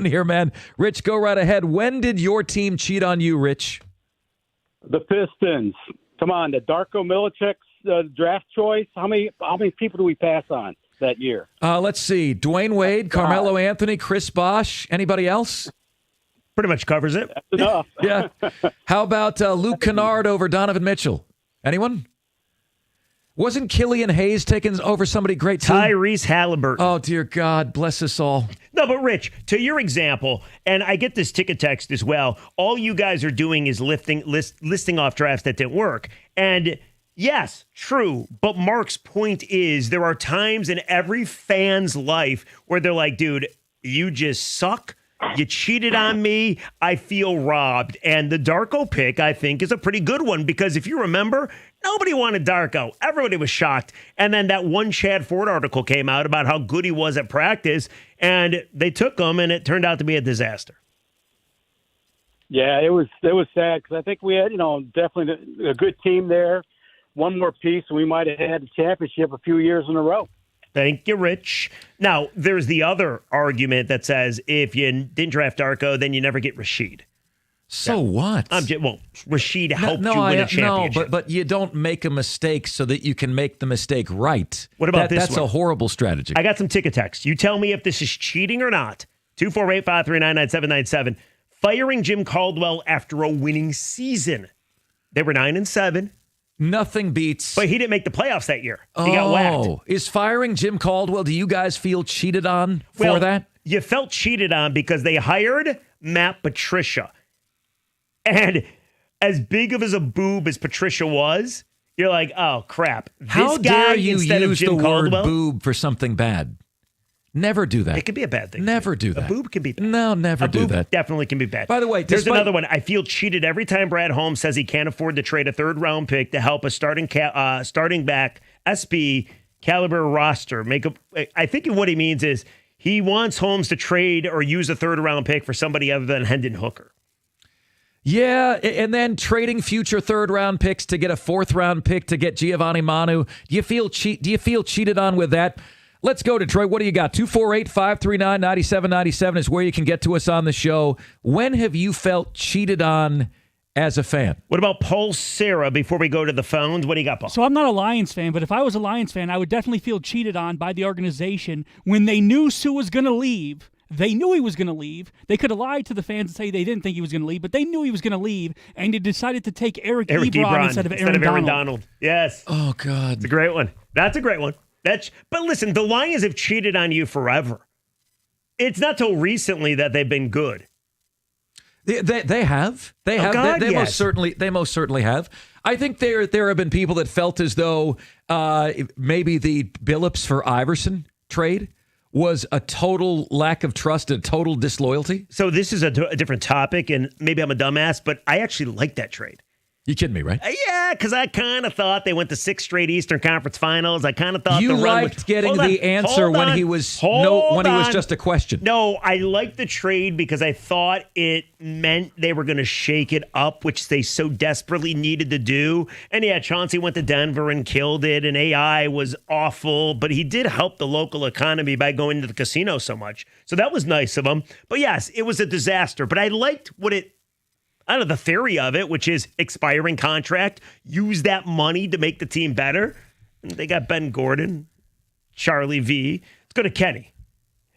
here, man. Rich, go right ahead. When did your team cheat on you, Rich? The Pistons. Come on, the Darko Milicic's draft choice. How many people do we pass on that year? Let's see. Dwayne Wade, Carmelo Anthony, Chris Bosh. Anybody else? Pretty much covers it. That's enough. Yeah. How about Luke Kennard over Donovan Mitchell? Anyone? Wasn't Killian Hayes taken over somebody great too? Tyrese Halliburton. Oh, dear God. Bless us all. No, but Rich, to your example, and I get this ticket text as well, all you guys are doing is listing off drafts that didn't work. And yes, true. But Mark's point is there are times in every fan's life where they're like, dude, you just suck. You cheated on me. I feel robbed. And the Darko pick, I think, is a pretty good one because if you remember, nobody wanted Darko. Everybody was shocked. And then that one Chad Ford article came out about how good he was at practice, and they took him, and it turned out to be a disaster. Yeah, it was sad because I think we had, definitely a good team there. One more piece, and we might have had the championship a few years in a row. Thank you, Rich. Now, there's the other argument that says if you didn't draft Darko, then you never get Rashid. So what? Rashid helped you win a championship. No, but you don't make a mistake so that you can make the mistake right. What about this That's one? a horrible strategy. I got some ticket text. You tell me if this is cheating or not. 248-539-9797. Firing Jim Caldwell after a winning season. They were 9-7. Nothing beats. But he didn't make the playoffs that year. He got whacked. Is firing Jim Caldwell, do you guys feel cheated on for that? You felt cheated on because they hired Matt Patricia. And as big of a boob as Patricia was, you're like, oh, crap. How this guy, dare you instead use of Jim the Caldwell, word boob for something bad? Never do that. It could be a bad thing. Never do that. A boob can be bad. No, never do that. Definitely can be bad. By the way, there's another one. I feel cheated every time Brad Holmes says he can't afford to trade a third-round pick to help a starting back SB caliber roster. I think what he means is he wants Holmes to trade or use a third-round pick for somebody other than Hendon Hooker. Yeah, and then trading future third-round picks to get a fourth-round pick to get Giovanni Manu. Do you feel cheated on with that? Let's go, Detroit. What do you got? 248-539-9797 is where you can get to us on the show. When have you felt cheated on as a fan? What about Paul Serra before we go to the phones? What do you got, Paul? So I'm not a Lions fan, but if I was a Lions fan, I would definitely feel cheated on by the organization when they knew Sue was going to leave. They knew he was going to leave. They could have lied to the fans and say they didn't think he was going to leave, but they knew he was going to leave, and they decided to take Eric Ebron instead of Aaron Donald. Yes. Oh, God. It's a great one. That's a great one. But listen, the Lions have cheated on you forever. It's not till recently that they've been good. They have. They have. God, they yes. most certainly have. I think there have been people that felt as though maybe the Billups for Iverson trade was a total lack of trust, a total disloyalty. So this is a different topic, and maybe I'm a dumbass, but I actually like that trade. You kidding me, right? Yeah, because I kind of thought they went to 6 straight Eastern Conference Finals. I kind of thought you the run liked getting the answer when he was just a question. No, I liked the trade because I thought it meant they were going to shake it up, which they so desperately needed to do. And yeah, Chauncey went to Denver and killed it, and AI was awful, but he did help the local economy by going to the casino so much. So that was nice of him. But yes, it was a disaster. But I liked the theory of it, which is expiring contract, use that money to make the team better. And they got Ben Gordon, Charlie V. Let's go to Kenny.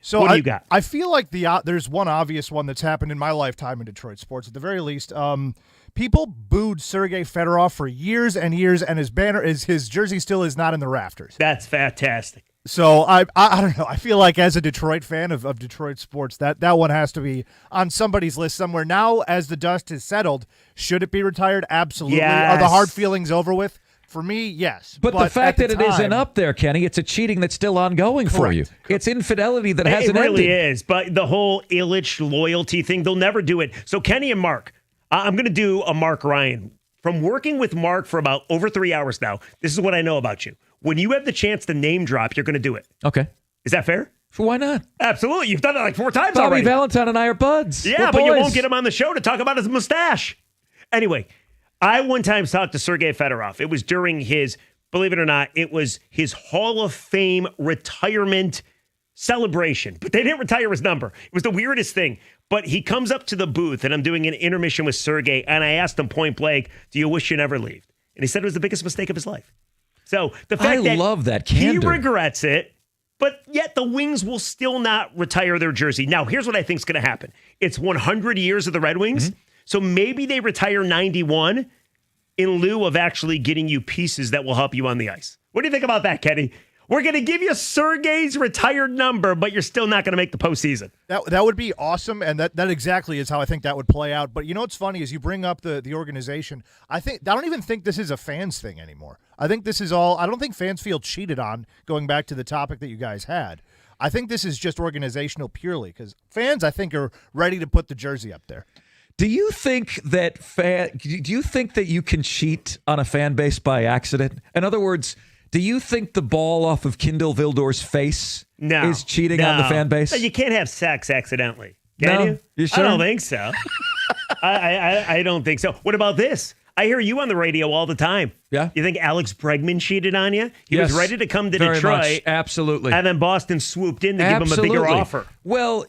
So what do you got? I feel like there's one obvious one that's happened in my lifetime in Detroit sports. At the very least, People booed Sergei Fedorov for years and years, and his jersey still is not in the rafters. That's fantastic. So I don't know. I feel like as a Detroit fan of Detroit sports, that one has to be on somebody's list somewhere. Now, as the dust has settled, should it be retired? Absolutely. Yes. Are the hard feelings over with? For me, yes. But the fact that it isn't up there, Kenny, it's a cheating that's still ongoing for you. It's infidelity that hasn't ended. It really is. But the whole Illich loyalty thing, they'll never do it. So Kenny and Mark, I'm going to do a Mark Ryan. From working with Mark for about over 3 hours now, this is what I know about you. When you have the chance to name drop, you're going to do it. Okay. Is that fair? Why not? Absolutely. You've done it like 4 times Bobby already. Valentine and I are buds. Yeah, We're but you boys. won't get him on the show to talk about his mustache. Anyway, I one time talked to Sergei Fedorov. It was during his, believe it or not, it was his Hall of Fame retirement celebration. But they didn't retire his number. It was the weirdest thing. But he comes up to the booth, and I'm doing an intermission with Sergei, and I asked him point blank, do you wish you never left? And he said it was the biggest mistake of his life. So the fact I love that candor. He regrets it, but yet the Wings will still not retire their jersey. Now, here's what I think is going to happen. It's 100 years of the Red Wings, so maybe they retire 91 in lieu of actually getting you pieces that will help you on the ice. What do you think about that, Kenny? We're going to give you Sergei's retired number, but you're still not going to make the postseason. That would be awesome, and that exactly is how I think that would play out. But you know what's funny is you bring up the organization. I don't even think this is a fans thing anymore. I think this is all. I don't think fans feel cheated on. Going back to the topic that you guys had, I think this is just organizational purely because fans, I think, are ready to put the jersey up there. Do you think that you can cheat on a fan base by accident? In other words, do you think the ball off of Kindle Vildor's face is cheating on the fan base? You can't have sex accidentally. Can you? You sure? I don't think so. I don't think so. What about this? I hear you on the radio all the time. Yeah. You think Alex Bregman cheated on you? He was ready to come to very Detroit. Much. Absolutely. And then Boston swooped in to give him a bigger offer. Well,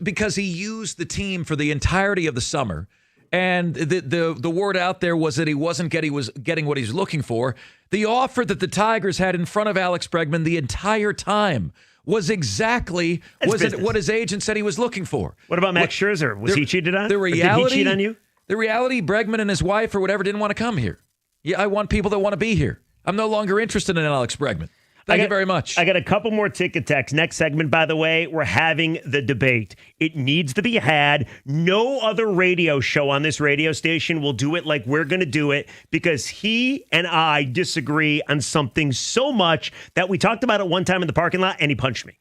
because he used the team for the entirety of the summer. And the word out there was that he wasn't getting what he was looking for. The offer that the Tigers had in front of Alex Bregman the entire time was exactly what his agent said he was looking for. What about Max Scherzer? Was he cheated on? The reality, did he cheat on you? The reality, Bregman and his wife or whatever didn't want to come here. Yeah, I want people that want to be here. I'm no longer interested in Alex Bregman. Thank you very much. I got a couple more ticket texts. Next segment, by the way, we're having the debate. It needs to be had. No other radio show on this radio station will do it like we're going to do it because he and I disagree on something so much that we talked about it one time in the parking lot and he punched me.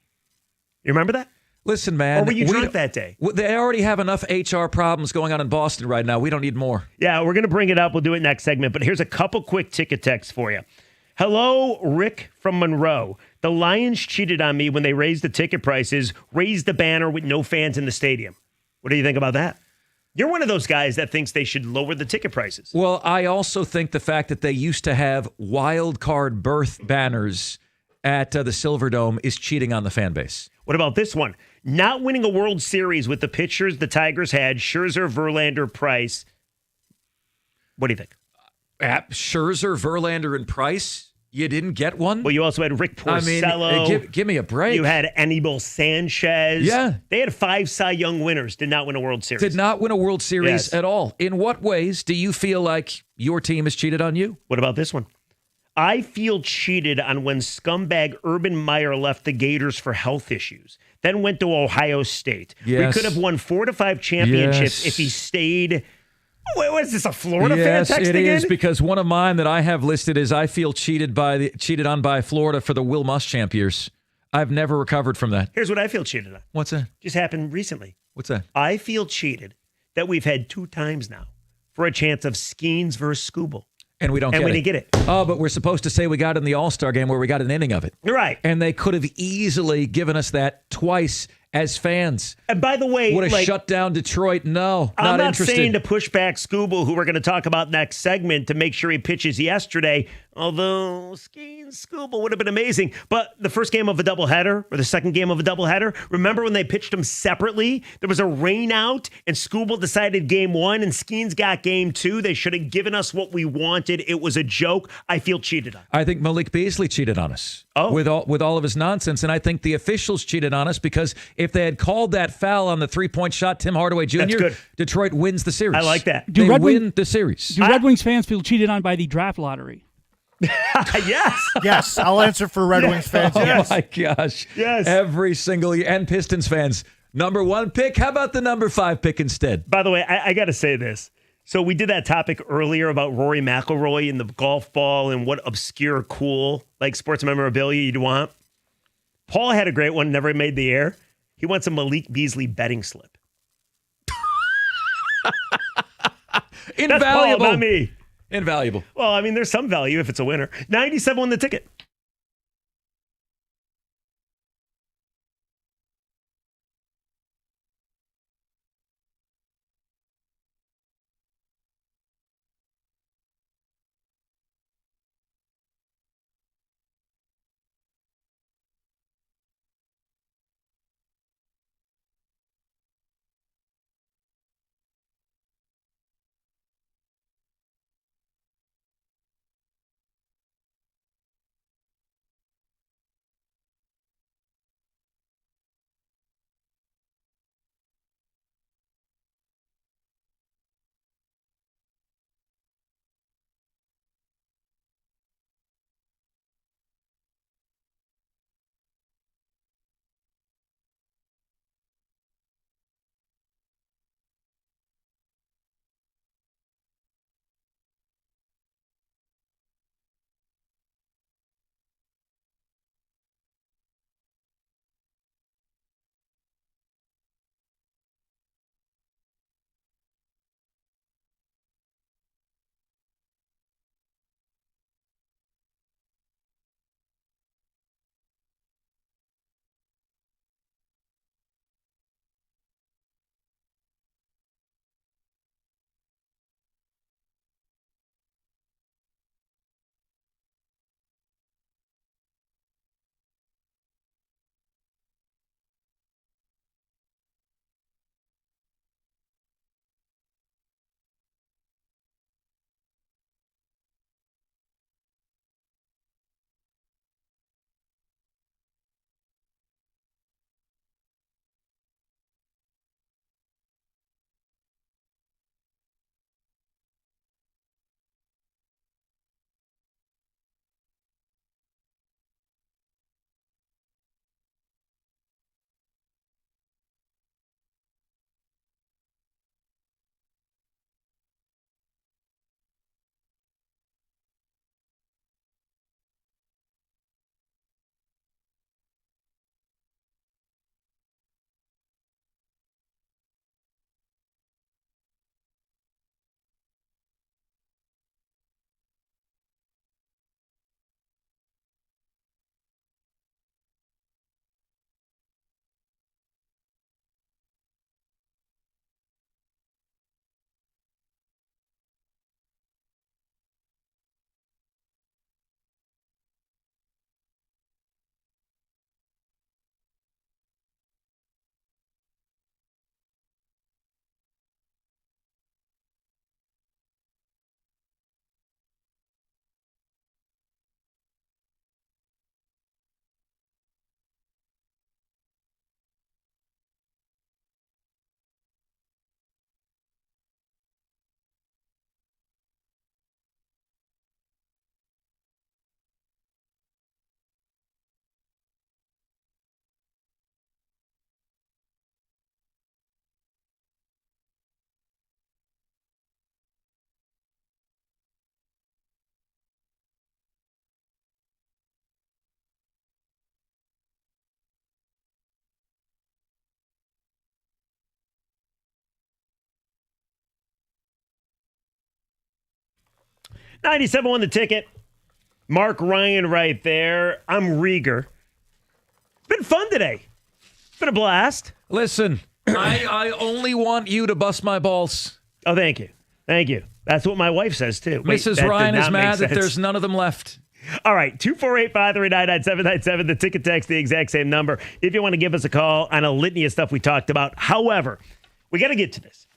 You remember that? Listen, man. Or were you drunk that day? They already have enough HR problems going on in Boston right now. We don't need more. Yeah, we're going to bring it up. We'll do it next segment. But here's a couple quick ticket texts for you. Hello, Rick from Monroe. The Lions cheated on me when they raised the ticket prices, raised the banner with no fans in the stadium. What do you think about that? You're one of those guys that thinks they should lower the ticket prices. Well, I also think the fact that they used to have wild card berth banners at the Silverdome is cheating on the fan base. What about this one? Not winning a World Series with the pitchers the Tigers had, Scherzer, Verlander, Price. What do you think? Scherzer, Verlander, and Price? You didn't get one? Well, you also had Rick Porcello. Give me a break. You had Anibal Sanchez. Yeah. They had 5 Cy Young winners, did not win a World Series. Did not win a World Series at all. In what ways do you feel like your team has cheated on you? What about this one? I feel cheated on when scumbag Urban Meyer left the Gators for health issues, then went to Ohio State. Yes. We could have won 4 to 5 championships if he stayed. Wait, what is this, a Florida fan texting Yes, it is, in? because one of mine that I have listed is I feel cheated on by Florida for the Will Muschamp years. I've never recovered from that. Here's what I feel cheated on. What's that? Just happened recently. What's that? I feel cheated that we've had 2 times now for a chance of Skeens versus Skubal. And we don't get it. And we didn't get it. Oh, but we're supposed to say we got it in the All-Star game where we got an inning of it. Right. And they could have easily given us that twice as fans. And by the way, would have shut down Detroit. No, I'm not interested. saying to push back Skubal, who we're going to talk about next segment, to make sure he pitches yesterday. Although Skeens Scooble would have been amazing. But the first game of a doubleheader or the second game of a doubleheader, remember when they pitched them separately? There was a rain out and Scooble decided game 1 and Skeens got game 2. They should have given us what we wanted. It was a joke. I feel cheated on. I think Malik Beasley cheated on us with all of his nonsense. And I think the officials cheated on us because if they had called that foul on the 3-point shot, Tim Hardaway Jr., That's good. Detroit wins the series. I like that. They win the series. Do Red Wings fans feel cheated on by the draft lottery? Yes. Yes, I'll answer for Red Wings fans. Oh, Yes. my gosh. Yes. Every single year. And Pistons fans. Number 1 pick. How about the number 5 pick instead? By the way, I got to say this. So we did that topic earlier about Rory McIlroy and the golf ball and what obscure, cool, like sports memorabilia you'd want. Paul had a great one, never made the air. He wants a Malik Beasley betting slip. Invaluable. That's Paul, not me. Invaluable. Well, I mean, there's some value if it's a winner. 97 won the ticket. $97 won the ticket. Mark Ryan right there. I'm Rieger. Been fun today. Been a blast. Listen, I only want you to bust my balls. Oh, thank you. Thank you. That's what my wife says, too. Wait, Mrs. that Ryan did is not make mad that sense. there's none of them left. All right, 248-539-9797, the ticket text, the exact same number. If you want to give us a call on a litany of stuff we talked about. However, we got to get to this.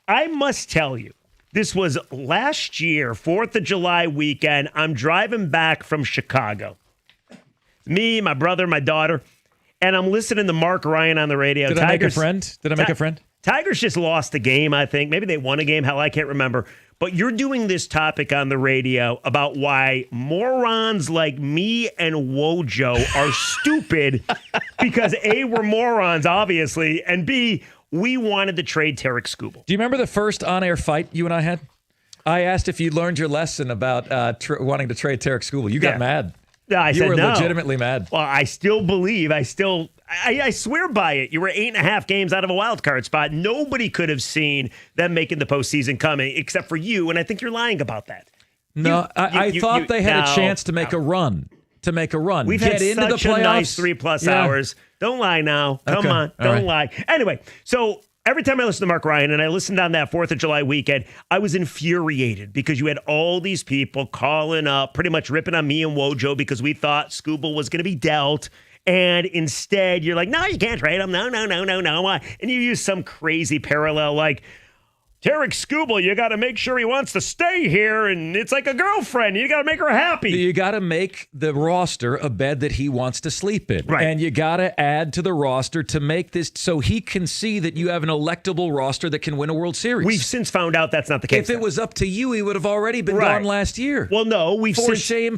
I must tell you, this was last year, 4th of July weekend. I'm driving back from Chicago. Me, my brother, my daughter, and I'm listening to Mark Ryan on the radio. Did I make a friend? Did I make a friend? Tigers just lost a game, I think. Maybe they won a game. Hell, I can't remember. But you're doing this topic on the radio about why morons like me and Wojo are stupid because A, we're morons, obviously, and B, we wanted to trade Tarek Skubal. Do you remember the first on-air fight you and I had? I asked if you learned your lesson about wanting to trade Tarek Skubal. You got mad. No, I you said were no. legitimately mad. Well, I still believe. I swear by it. You were 8.5 games out of a wild card spot. Nobody could have seen them making the postseason coming except for you, and I think you're lying about that. No, I thought they had a chance to make a run. We've Get had into such the playoffs. a nice 3+ hours. Don't lie now. Come Okay. on. All Don't right. lie. Anyway, so every time I listen to Mark Ryan, and I listened on that 4th of July weekend, I was infuriated because you had all these people calling up, pretty much ripping on me and Wojo because we thought Skubal was going to be dealt. And instead, you're like, no, you can't trade him. No. Why? And you use some crazy parallel like, Tarek Skubal, you got to make sure he wants to stay here, and it's like a girlfriend. You got to make her happy. You got to make the roster a bed that he wants to sleep in. Right. And you got to add to the roster to make this so he can see that you have an electable roster that can win a World Series. We've since found out that's not the case. If it was up to you, he would have already been Right. gone last year. Well, no, For shame.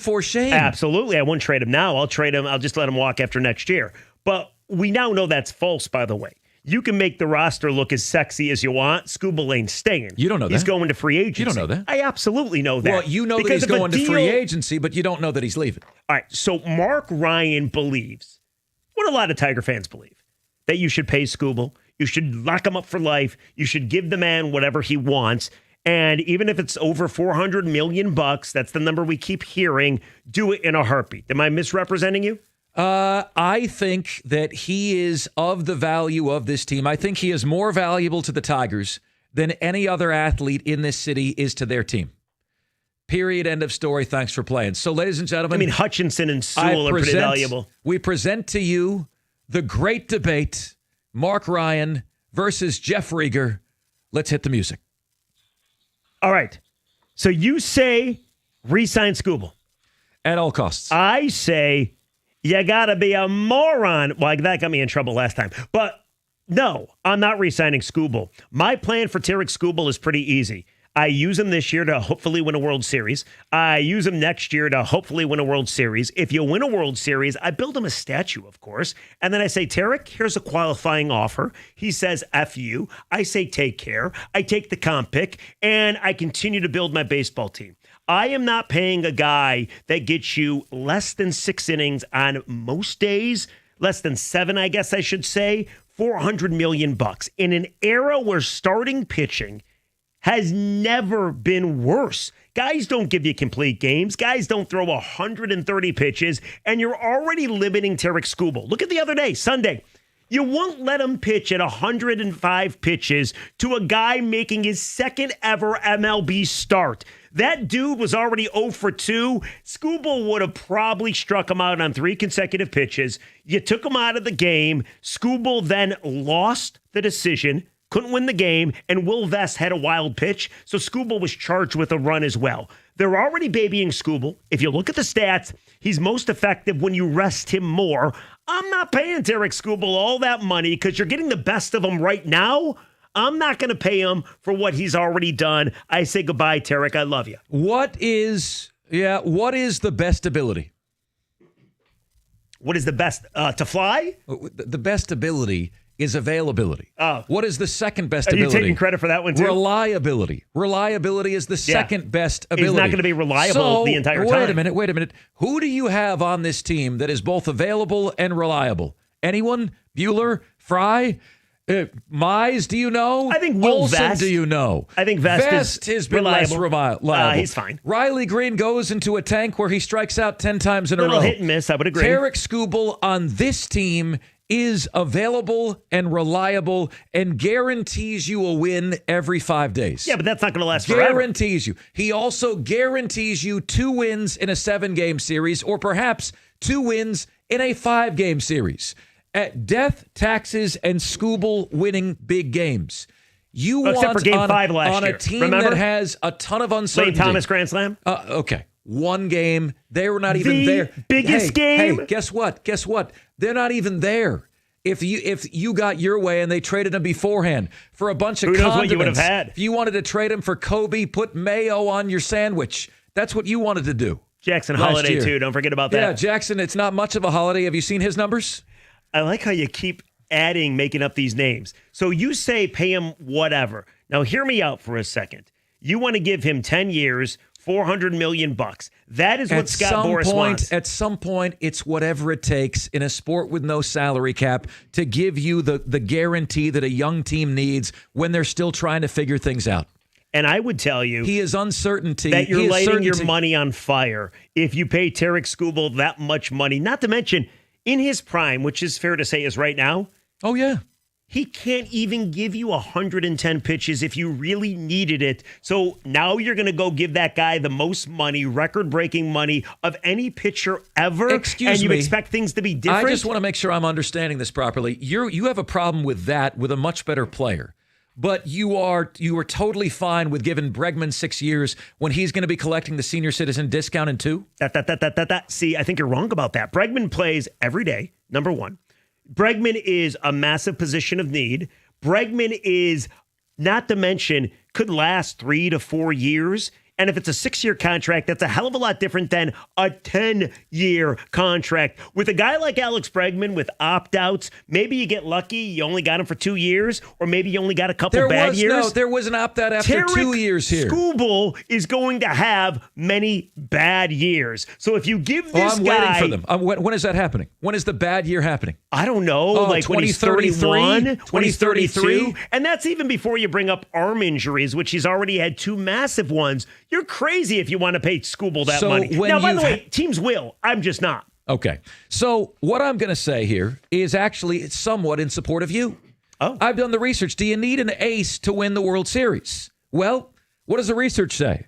Absolutely. I won't trade him now. I'll trade him. I'll just let him walk after next year. But we now know that's false, by the way. You can make the roster look as sexy as you want. Skubal ain't staying. You don't know that. He's going to free agency. You don't know that. I absolutely know that. Well, you know that Because he's if a going to deal- free agency, but you don't know that he's leaving. All right, so Mark Ryan believes, what a lot of Tiger fans believe, that you should pay Skubal. You should lock him up for life. You should give the man whatever he wants. And even if it's over $400 million, that's the number we keep hearing, do it in a heartbeat. Am I misrepresenting you? I think that he is of the value of this team. I think he is more valuable to the Tigers than any other athlete in this city is to their team. Period. End of story. Thanks for playing. So, ladies and gentlemen, I mean, Hutchinson and Sewell are pretty valuable. We present to you the great debate, Mark Ryan versus Jeff Rieger. Let's hit the music. All right. So you say re-sign Skubal. At all costs. I say you got to be a moron. Well, that got me in trouble last time. But no, I'm not re-signing Skubal. My plan for Tarek Skubal is pretty easy. I use him this year to hopefully win a World Series. I use him next year to hopefully win a World Series. If you win a World Series, I build him a statue, of course. And then I say, Tarek, here's a qualifying offer. He says, F you. I say, take care. I take the comp pick, and I continue to build my baseball team. I am not paying a guy that gets you less than 6 innings on most days, less than 7, I guess I should say, $400 million in an era where starting pitching has never been worse. Guys don't give you complete games. Guys don't throw 130 pitches, and you're already limiting Tarek Skubal. Look at the other day, Sunday. You won't let him pitch at 105 pitches to a guy making his second ever MLB start. That dude was already 0 for 2. Skubal would have probably struck him out on 3 consecutive pitches. You took him out of the game. Skubal then lost the decision, couldn't win the game, and Will Vest had a wild pitch, so Skubal was charged with a run as well. They're already babying Skubal. If you look at the stats, he's most effective when you rest him more. I'm not paying Tarek Skubal all that money because you're getting the best of him right now. I'm not going to pay him for what he's already done. I say goodbye, Tarek. I love you. What is the best ability? What is the best? To fly? The best ability is availability. Oh. What is the second best Are ability? you taking credit for that one, too? Reliability. Reliability is the second best ability. He's not going to be reliable the entire time. Wait a minute. Who do you have on this team that is both available and reliable? Anyone? Bueller? Fry? Mize, do you know? I think Will Olsen, Vest. do you know? I think Vest has been less reliable. He's fine. Riley Green goes into a tank where he strikes out 10 times in a row. Little hit and miss, I would agree. Tarek Skubal on this team is available and reliable and guarantees you a win every 5 days. Yeah, but that's not going to last forever. Guarantees you. He also guarantees you 2 wins in a 7-game series or perhaps 2 wins in a 5-game series. At death, taxes, and Scooble winning big games. You Except want for Game on, 5 last on year. a team Remember? that has a ton of uncertainty. Lane Thomas Grand Slam? Okay. 1 game. They were not even The there. biggest game? Hey, guess what? Guess what? They're not even there. If you got your way and they traded him beforehand for a bunch of Who knows condiments, what you would have had? If you wanted to trade him for Kobe, put mayo on your sandwich. That's what you wanted to do. Jackson last Holiday, year. too. Don't forget about that. Yeah, Jackson, it's not much of a holiday. Have you seen his numbers? I like how you keep making up these names. So you say pay him whatever. Now hear me out for a second. You want to give him 10 years, $400 million. That is what Scott Boras wants. At some point, it's whatever it takes in a sport with no salary cap to give you the guarantee that a young team needs when they're still trying to figure things out. And I would tell you he is uncertainty. That you're lighting certainty. your money on fire if you pay Tarek Skubal that much money. Not to mention, in his prime, which is fair to say is right now. Oh, yeah. He can't even give you 110 pitches if you really needed it. So now you're going to go give that guy the most money, record-breaking money of any pitcher ever. Excuse me. And you me. expect things to be different? I just want to make sure I'm understanding this properly. You have a problem with that with a much better player. But you are totally fine with giving Bregman 6 years when he's going to be collecting the senior citizen discount in 2? See, I think you're wrong about that. Bregman plays every day, number one. Bregman is a massive position of need. Bregman is, not to mention, could last 3 to 4 years. And if it's a 6-year contract, that's a hell of a lot different than a 10-year contract. With a guy like Alex Bregman with opt-outs, maybe you get lucky, you only got him for 2 years, or maybe you only got a couple bad years. No, there was an opt-out after 2 years here. Skubal is going to have many bad years. So if you give this I'm guy... waiting for them. When is that happening? When is the bad year happening? I don't know, like 2031, 2032. And that's even before you bring up arm injuries, which he's already had 2 massive ones. You're crazy if you want to pay Skubal that money. Now, by the way, teams will. I'm just not. Okay. So what I'm going to say here is actually somewhat in support of you. Oh. I've done the research. Do you need an ace to win the World Series? Well, what does the research say?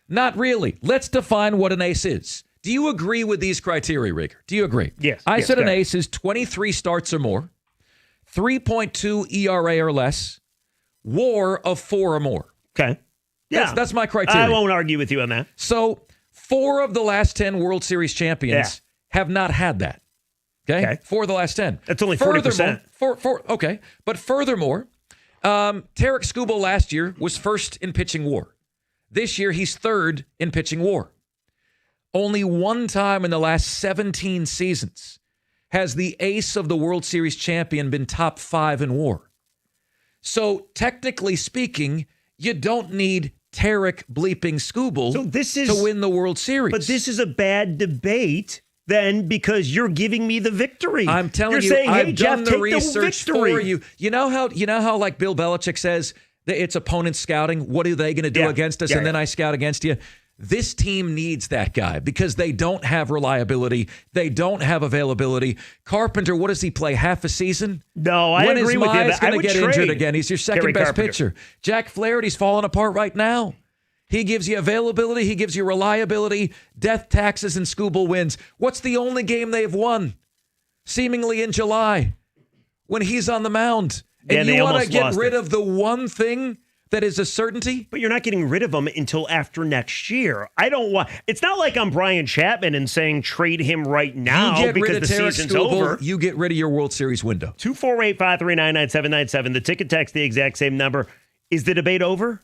Not really. Let's define what an ace is. Do you agree with these criteria, Rigger? Do you agree? Yes. I said an ace is 23 starts or more, 3.2 ERA or less, WAR of 4 or more. Okay. Yeah. That's my criteria. I won't argue with you on that. So 4 of the last 10 World Series champions have not had that. Okay? 4 of the last 10. That's only 40%. Okay. But furthermore, Tarek Skubal last year was first in pitching WAR. This year, he's third in pitching WAR. Only one time in the last 17 seasons has the ace of the World Series champion been top 5 in WAR. So technically speaking, you don't need Tarek bleeping Skubal to win the World Series. But this is a bad debate then because you're giving me the victory. I'm telling you, saying, hey, I've Jeff, done the take research the victory. for you. You know how like Bill Belichick says that it's opponent scouting. What are they going to do against us? And then I scout against you. This team needs that guy because they don't have reliability. They don't have availability. Carpenter, what does he play? Half a season? No, I agree with you. When is Mize going to get injured trade again? He's your second best pitcher. Jack Flaherty's falling apart right now. He gives you availability. He gives you reliability, death, taxes, and Skubal wins. What's the only game they've won? Seemingly in July when he's on the mound. And you want to get rid of the one thing that is a certainty? But you're not getting rid of him until after next year. I don't want. It's not like I'm Brian Chapman and saying trade him right now because the season's over. You get rid of your World Series window. 248-539-9797. The ticket text, the exact same number. Is the debate over?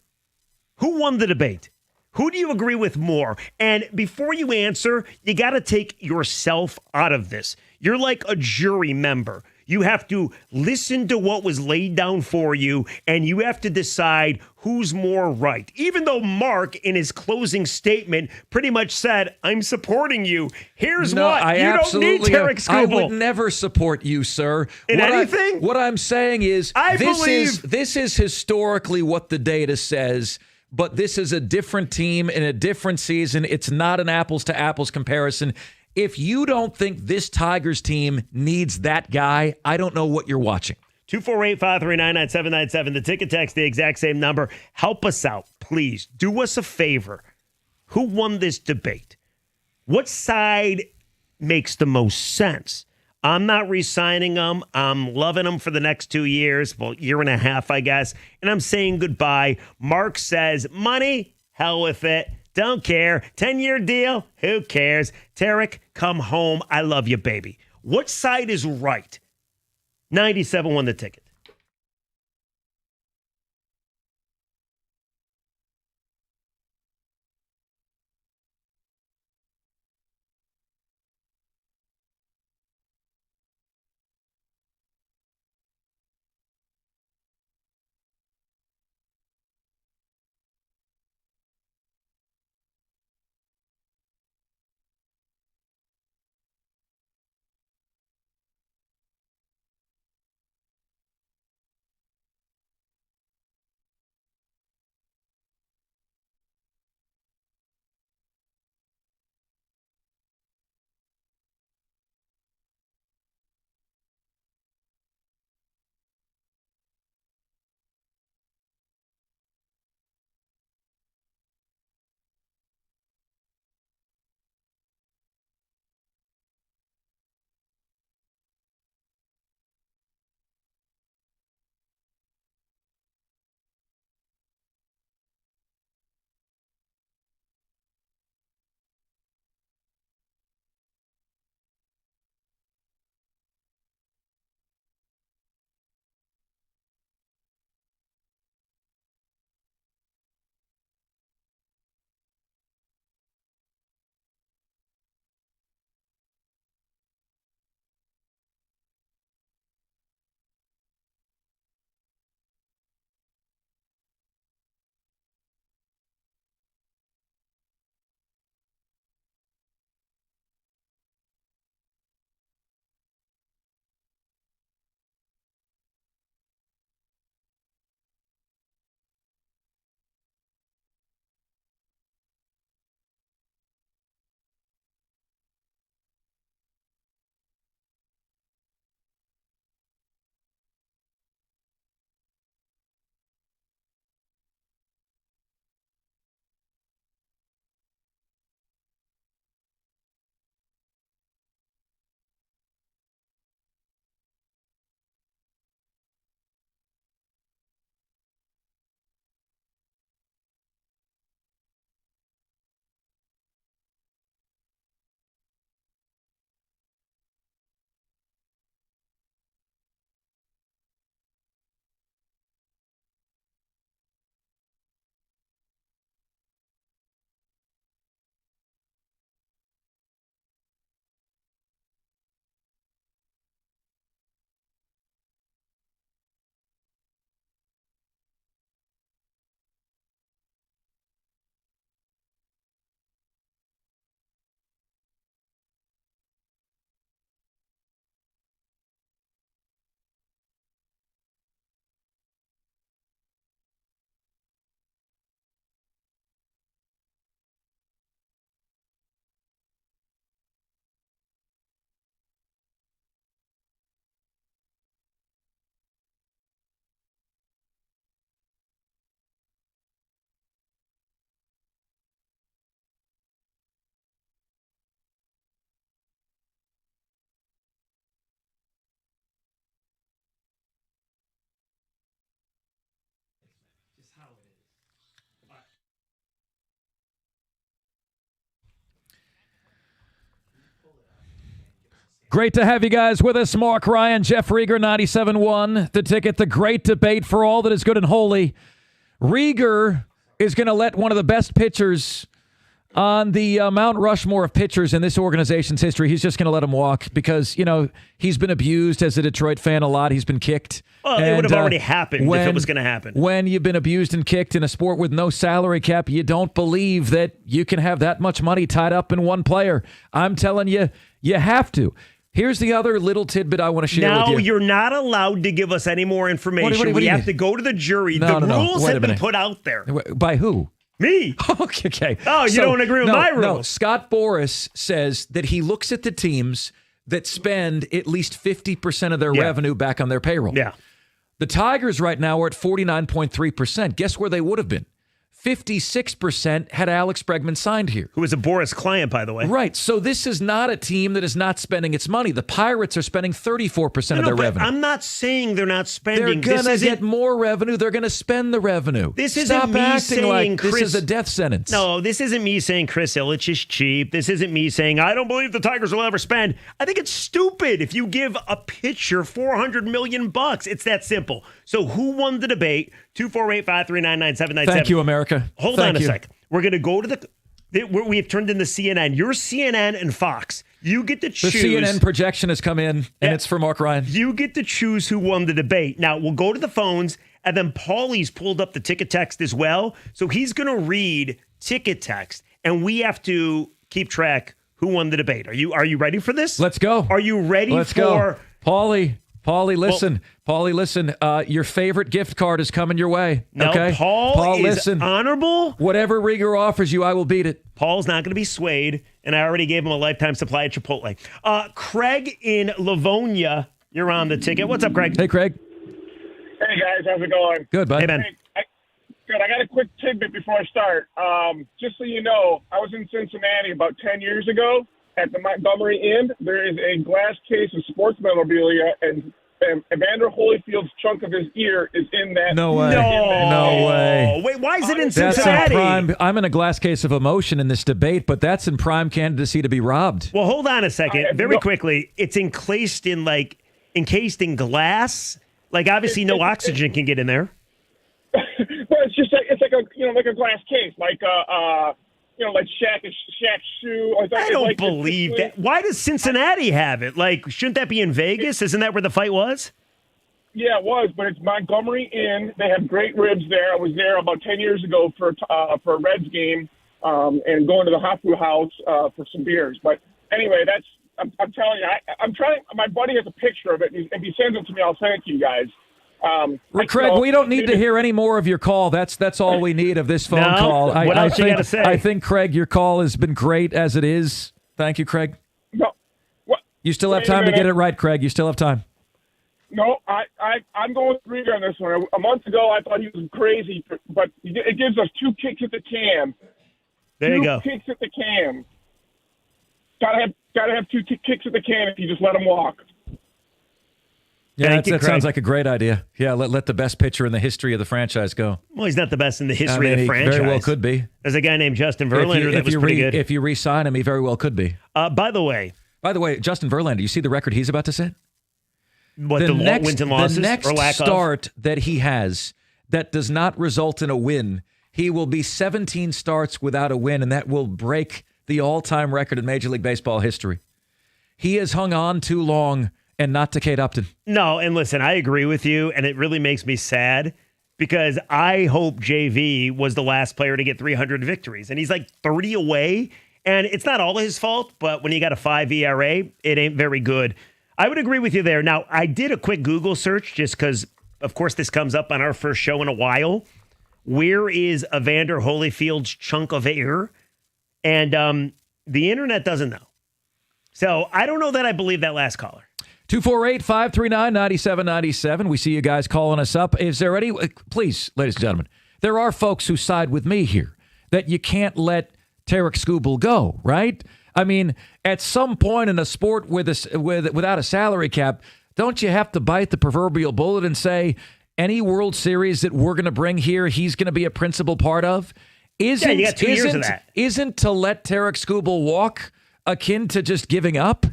Who won the debate? Who do you agree with more? And before you answer, you got to take yourself out of this. You're like a jury member. You have to listen to what was laid down for you, and you have to decide who's more right. Even though Mark, in his closing statement, pretty much said, I'm supporting you. Here's what. You don't need Tarek Skubal. I would never support you, sir. In anything? What I'm saying is, this is historically what the data says, but this is a different team in a different season. It's not an apples-to-apples comparison. If you don't think this Tigers team needs that guy, I don't know what you're watching. 248-539-9797. The ticket text, the exact same number. Help us out, please. Do us a favor. Who won this debate? What side makes the most sense? I'm not re-signing him. I'm loving him for the next 2 years, well, year and a half, I guess. And I'm saying goodbye. Mark says, money, hell with it. Don't care. 10-year deal, who cares? Tarek, come home. I love you, baby. What side is right? 97 won the ticket. Great to have you guys with us. Mark Ryan, Jeff Rieger, 97.1. The ticket, the great debate for all that is good and holy. Rieger is going to let one of the best pitchers on the Mount Rushmore of pitchers in this organization's history. He's just going to let him walk because, you know, he's been abused as a Detroit fan a lot. He's been kicked. Well, it would have already happened if it was going to happen. When you've been abused and kicked in a sport with no salary cap, you don't believe that you can have that much money tied up in one player. I'm telling you, you have to. Here's the other little tidbit I want to share with you. Now, you're not allowed to give us any more information. What do we you have mean? to go to the jury. No, the no. rules Wait a have been minute. put out there. By who? Me? Okay. Oh, you don't agree with my rule? No, Scott Boras says that he looks at the teams that spend at least 50% of their revenue back on their payroll. Yeah. The Tigers right now are at 49.3%. Guess where they would have been? 56% had Alex Bregman signed here. Who is a Boris client, by the way. Right. So this is not a team that is not spending its money. The Pirates are spending 34% of their revenue. I'm not saying they're not spending. They're going to get more revenue. They're going to spend the revenue. This isn't Stop me acting saying like Chris, this is a death sentence. No, this isn't me saying Chris Ilitch is cheap. This isn't me saying I don't believe the Tigers will ever spend. I think it's stupid if you give a pitcher $400 million. It's that simple. So who won the debate? 248-539-9797. Thank you, America. Hold on a sec. We're going to go to we have turned into CNN. You're CNN and Fox. You get to choose. The CNN projection has come in, and it's for Mark Ryan. You get to choose who won the debate. Now, we'll go to the phones, and then Paulie's pulled up the ticket text as well. So he's going to read ticket text, and we have to keep track who won the debate. Are you ready for this? Let's go. Are you ready Let's for... go. Paulie, listen. Paulie, listen. Your favorite gift card is coming your way. No, okay? Paul is listen. honorable. Whatever Rieger offers you, I will beat it. Paul's not going to be swayed, and I already gave him a lifetime supply at Chipotle. Craig in Livonia, you're on the ticket. What's up, Craig? Hey, Craig. Hey, guys. How's it going? Good, bud. Hey, Ben. Good. I got a quick tidbit before I start. Just so you know, I was in Cincinnati about 10 years ago at the Montgomery Inn. There is a glass case of sports memorabilia, and Evander Holyfield's chunk of his ear is in that. No way. No way. Wait, why is it in That's Cincinnati? I'm in a glass case of emotion in this debate, but that's in prime candidacy to be robbed. Well, hold on a second. Very quickly, it's encased in glass. Like, obviously, no oxygen can get in there. Well, it's like a glass case, like Shaq's shoe. I don't believe that. Why does Cincinnati have it? Like, shouldn't that be in Vegas? Isn't that where the fight was? Yeah, it was, but it's Montgomery Inn. They have great ribs there. I was there about 10 years ago for a Reds game and going to the Hafu House for some beers. But anyway, I'm telling you, I'm trying. My buddy has a picture of it. If he sends it to me, I'll send it to you guys. Craig, we don't need to hear any more of your call. That's all we need of this phone call. What else you got to say? I think, Craig, your call has been great as it is. Thank you, Craig. No, you still have time to get it right, Craig. You still have time. No, I'm going with Rieger on this one. A month ago, I thought he was crazy, but it gives us 2 kicks at the can. There you go. 2 kicks at the can. Gotta have 2 kicks at the can if you just let him walk. Yeah, that sounds like a great idea. Yeah, let the best pitcher in the history of the franchise go. Well, he's not the best in the history of the franchise. He very well could be. There's a guy named Justin Verlander that was pretty good. If you re-sign him, he very well could be. By the way, Justin Verlander, you see the record he's about to set? What, the wins and losses? The next or lack start that he has that does not result in a win, he will be 17 starts without a win, and that will break the all-time record in Major League Baseball history. He has hung on too long. And not to Kate Upton. No, and listen, I agree with you, and it really makes me sad because I hope JV was the last player to get 300 victories, and he's like 30 away, and it's not all his fault, but when you got a 5 ERA, it ain't very good. I would agree with you there. Now, I did a quick Google search just because, of course, this comes up on our first show in a while. Where is Evander Holyfield's chunk of air? And the internet doesn't know. So I don't know that I believe that last caller. 248-539-9797. We see you guys calling us up. Is there any, please, ladies and gentlemen, there are folks who side with me here that you can't let Tarek Skubal go, right? I mean, at some point in a sport without a salary cap, don't you have to bite the proverbial bullet and say, any World Series that we're going to bring here, he's going to be a principal part of? You got 2 years of that. Isn't to let Tarek Skubal walk akin to just giving up?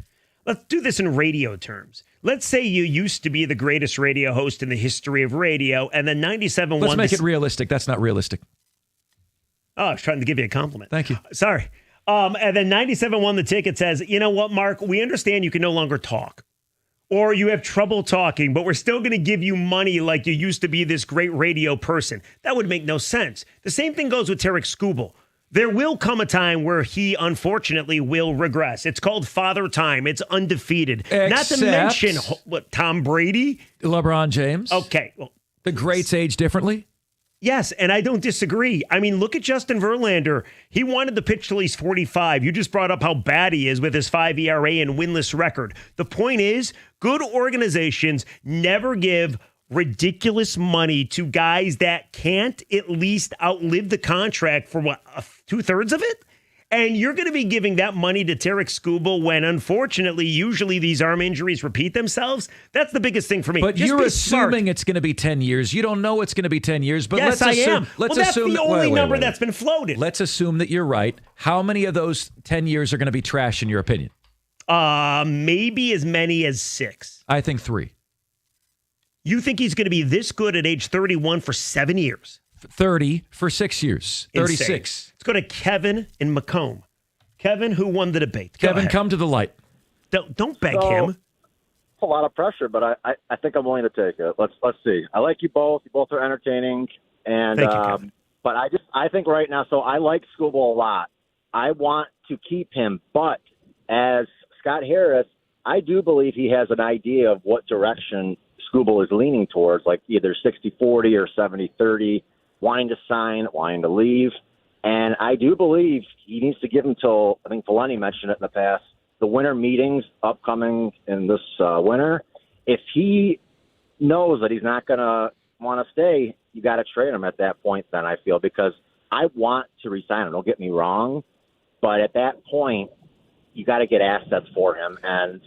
Let's do this in radio terms. Let's say you used to be the greatest radio host in the history of radio, and then 97 Let's make it realistic. That's not realistic. Oh, I was trying to give you a compliment. Thank you. Sorry. And then 97 won the ticket says, you know what, Mark? We understand you can no longer talk. Or you have trouble talking, but we're still going to give you money like you used to be this great radio person. That would make no sense. The same thing goes with Tarek Skubal. There will come a time where he, unfortunately, will regress. It's called father time. It's undefeated. Not to mention, Tom Brady? LeBron James? Okay. Well, the greats age differently? Yes, and I don't disagree. I mean, look at Justin Verlander. He wanted to pitch till he's 45. You just brought up how bad he is with his 5 ERA and winless record. The point is, good organizations never give ridiculous money to guys that can't at least outlive the contract for, what, 2/3 of it? And you're going to be giving that money to Tarek Skubal when, unfortunately, usually these arm injuries repeat themselves. That's the biggest thing for me. But Just you're be assuming smart. it's going to be 10 years. You don't know it's going to be 10 years. But Yes, let's I assume, am. Let's Well, that's assume the that, only wait, number wait. that's been floated. Let's assume that you're right. How many of those 10 years are going to be trash in your opinion? Maybe as many as 6. I think 3. You think he's going to be this good at age 31 for 7 years? 30 for 6 years. 36. Insane. Let's go to Kevin in Macomb. Kevin, who won the debate? Go Kevin, ahead. come to the light. Don't beg So, him. It's a lot of pressure, but I think I'm willing to take it. Let's see. I like you both. You both are entertaining, and Thank you, Kevin. but I think right now. So I like Skubal a lot. I want to keep him, but as Scott Harris, I do believe he has an idea of what direction Skubal is leaning towards, like either 60-40 or 70-30, wanting to sign, wanting to leave. And I do believe he needs to give him till, I think Valeni mentioned it in the past, the winter meetings upcoming in this winter. If he knows that he's not going to want to stay, you got to trade him at that point then, I feel, because I want to resign him. Don't get me wrong. But at that point, you got to get assets for him. And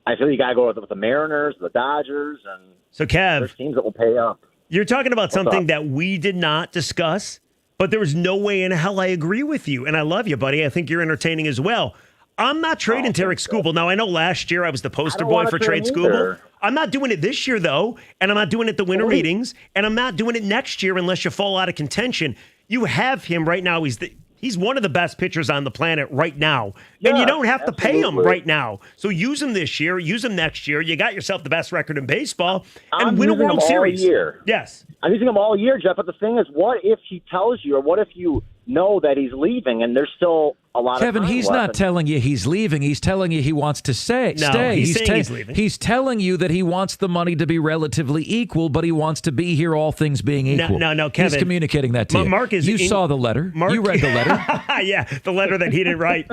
I feel you got to go with the Mariners, the Dodgers, and So, Kev, there's teams that will pay up. You're talking about something up? that we did not discuss, but there was no way in hell I agree with you. And I love you, buddy. I think you're entertaining as well. I'm not trading Tarek Skubal. Now, I know last year I was the poster boy for trade Skubal. I'm not doing it this year, though, and I'm not doing it at the winter meetings, and I'm not doing it next year unless you fall out of contention. You have him right now. He's one of the best pitchers on the planet right now. And you don't have to pay him right now. So use him this year, use him next year. You got yourself the best record in baseball and win a World Series. Year. Yes. I'm using him all year, Jeff. But the thing is, what if he tells you, or what if you know that he's leaving and there's still a lot Kevin, of time he's left? not telling you he's leaving. He's telling you he wants to stay. No, he's saying he's leaving. He's telling you that he wants the money to be relatively equal, but he wants to be here, all things being equal. No, Kevin. He's communicating that to you. Mark is you saw the letter. You read the letter. Yeah, the letter that he didn't write.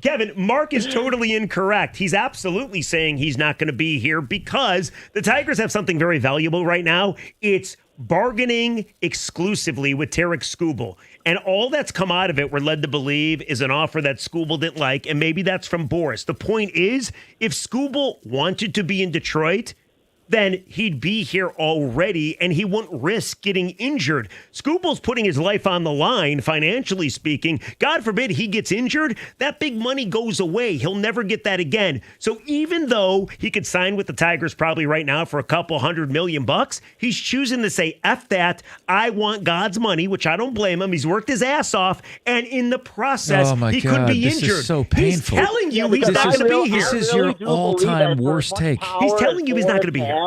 Kevin, Mark is totally incorrect. He's absolutely saying he's not going to be here because the Tigers have something very valuable right now. It's bargaining exclusively with Tarek Skubal. And all that's come out of it, we're led to believe, is an offer that Skubal didn't like, and maybe that's from Boris. The point is, if Skubal wanted to be in Detroit, then he'd be here already, and he wouldn't risk getting injured. Skubal's putting his life on the line, financially speaking. God forbid he gets injured, that big money goes away. He'll never get that again. So even though he could sign with the Tigers probably right now for a couple $100 million, he's choosing to say, F that, I want God's money, which I don't blame him. He's worked his ass off, and in the process, he could be this injured. Is so painful. He's telling you he's not going to be here. This is your all-time worst take. He's telling you he's not going to be here.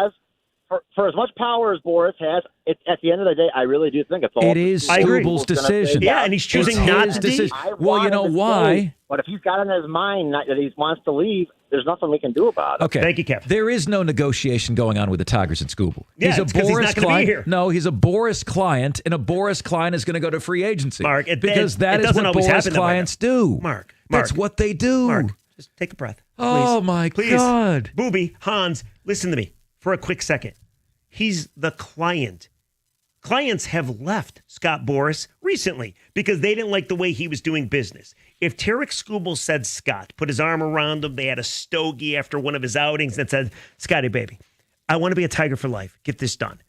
For as much power as Boris has, at the end of the day, I really do think it's all. It is Skubal's decision. Yeah, and he's choosing not to decision. Well, you know why? But if he's got in his mind that he wants to leave, there's nothing we can do about it. Okay. Thank you, Kev. There is no negotiation going on with the Tigers and Skubal. Yeah, he's a it's 'cause he's Boris not gonna be client. here. No, he's a Boris client, and a Boris client is going to go to free agency. Mark, because that is doesn't what always Boris happen that way, clients do. Mark, That's what they do. Mark, just take a breath. Oh, please. my Please. God. Booby, Hans, listen to me for a quick second. He's the client. Clients have left Scott Boras recently because they didn't like the way he was doing business. If Tarek Skubal said Scott, put his arm around him, they had a stogie after one of his outings and said, Scotty, baby, I want to be a Tiger for life. Get this done.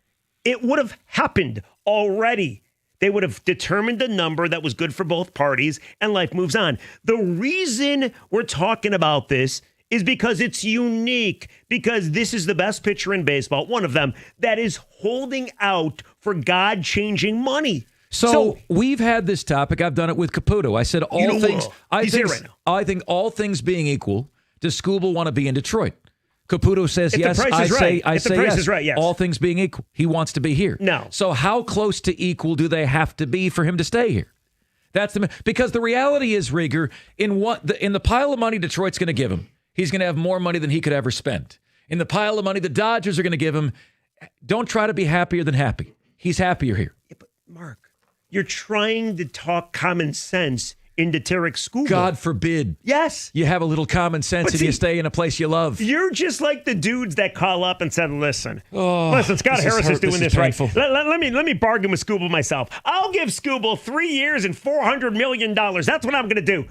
It would have happened already. They would have determined a number that was good for both parties, and life moves on. The reason we're talking about this is because it's unique, because this is the best pitcher in baseball, one of them, that is holding out for God-changing money. So we've had this topic. I've done it with Caputo. I said all things. He's here right now. I think all things being equal, does Skubal want to be in Detroit? Caputo says If yes. the price is right. I If the say price yes. is right, yes. All things being equal, he wants to be here. No. So how close to equal do they have to be for him to stay here? That's because the reality is, Rieger, in the pile of money Detroit's going to give him, he's going to have more money than he could ever spend. In the pile of money the Dodgers are going to give him, don't try to be happier than happy. He's happier here. Mark, you're trying to talk common sense into Tarek Skubal. God forbid. Yes. You have a little common sense and you stay in a place you love. You're just like the dudes that call up and said, listen, Scott this Harris is doing this right. painful. Let me bargain with Skubal myself. I'll give Skubal 3 years and $400 million. That's what I'm going to do.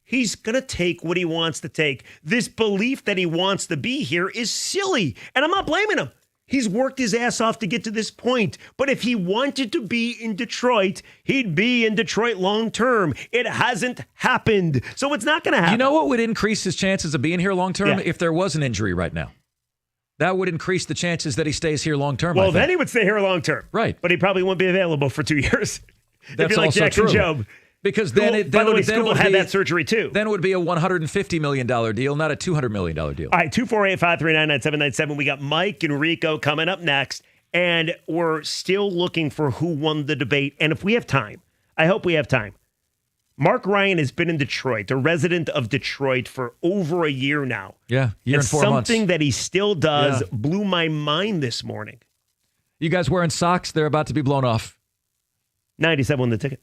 He's going to take what he wants to take. This belief that he wants to be here is silly, and I'm not blaming him. He's worked his ass off to get to this point. But if he wanted to be in Detroit, he'd be in Detroit long term. It hasn't happened. So it's not going to happen. You know what would increase his chances of being here long term? Yeah. If there was an injury right now. That would increase the chances that he stays here long term. Well, then he would stay here long term. Right. But he probably wouldn't be available for 2 years. That's if you're like also Jackson true. Job. Because then Skubal had that surgery too. Then it would be a $150 million deal, not a $200 million deal. All right, 248-539-9797. We got Mike and Rico coming up next, and we're still looking for who won the debate. And if we have time, I hope we have time. Mark Ryan has been in Detroit, a resident of Detroit, for over a year now. Yeah, year and 4 months. Something that he still does blew my mind this morning. You guys wearing socks? They're about to be blown off. 97 won the ticket.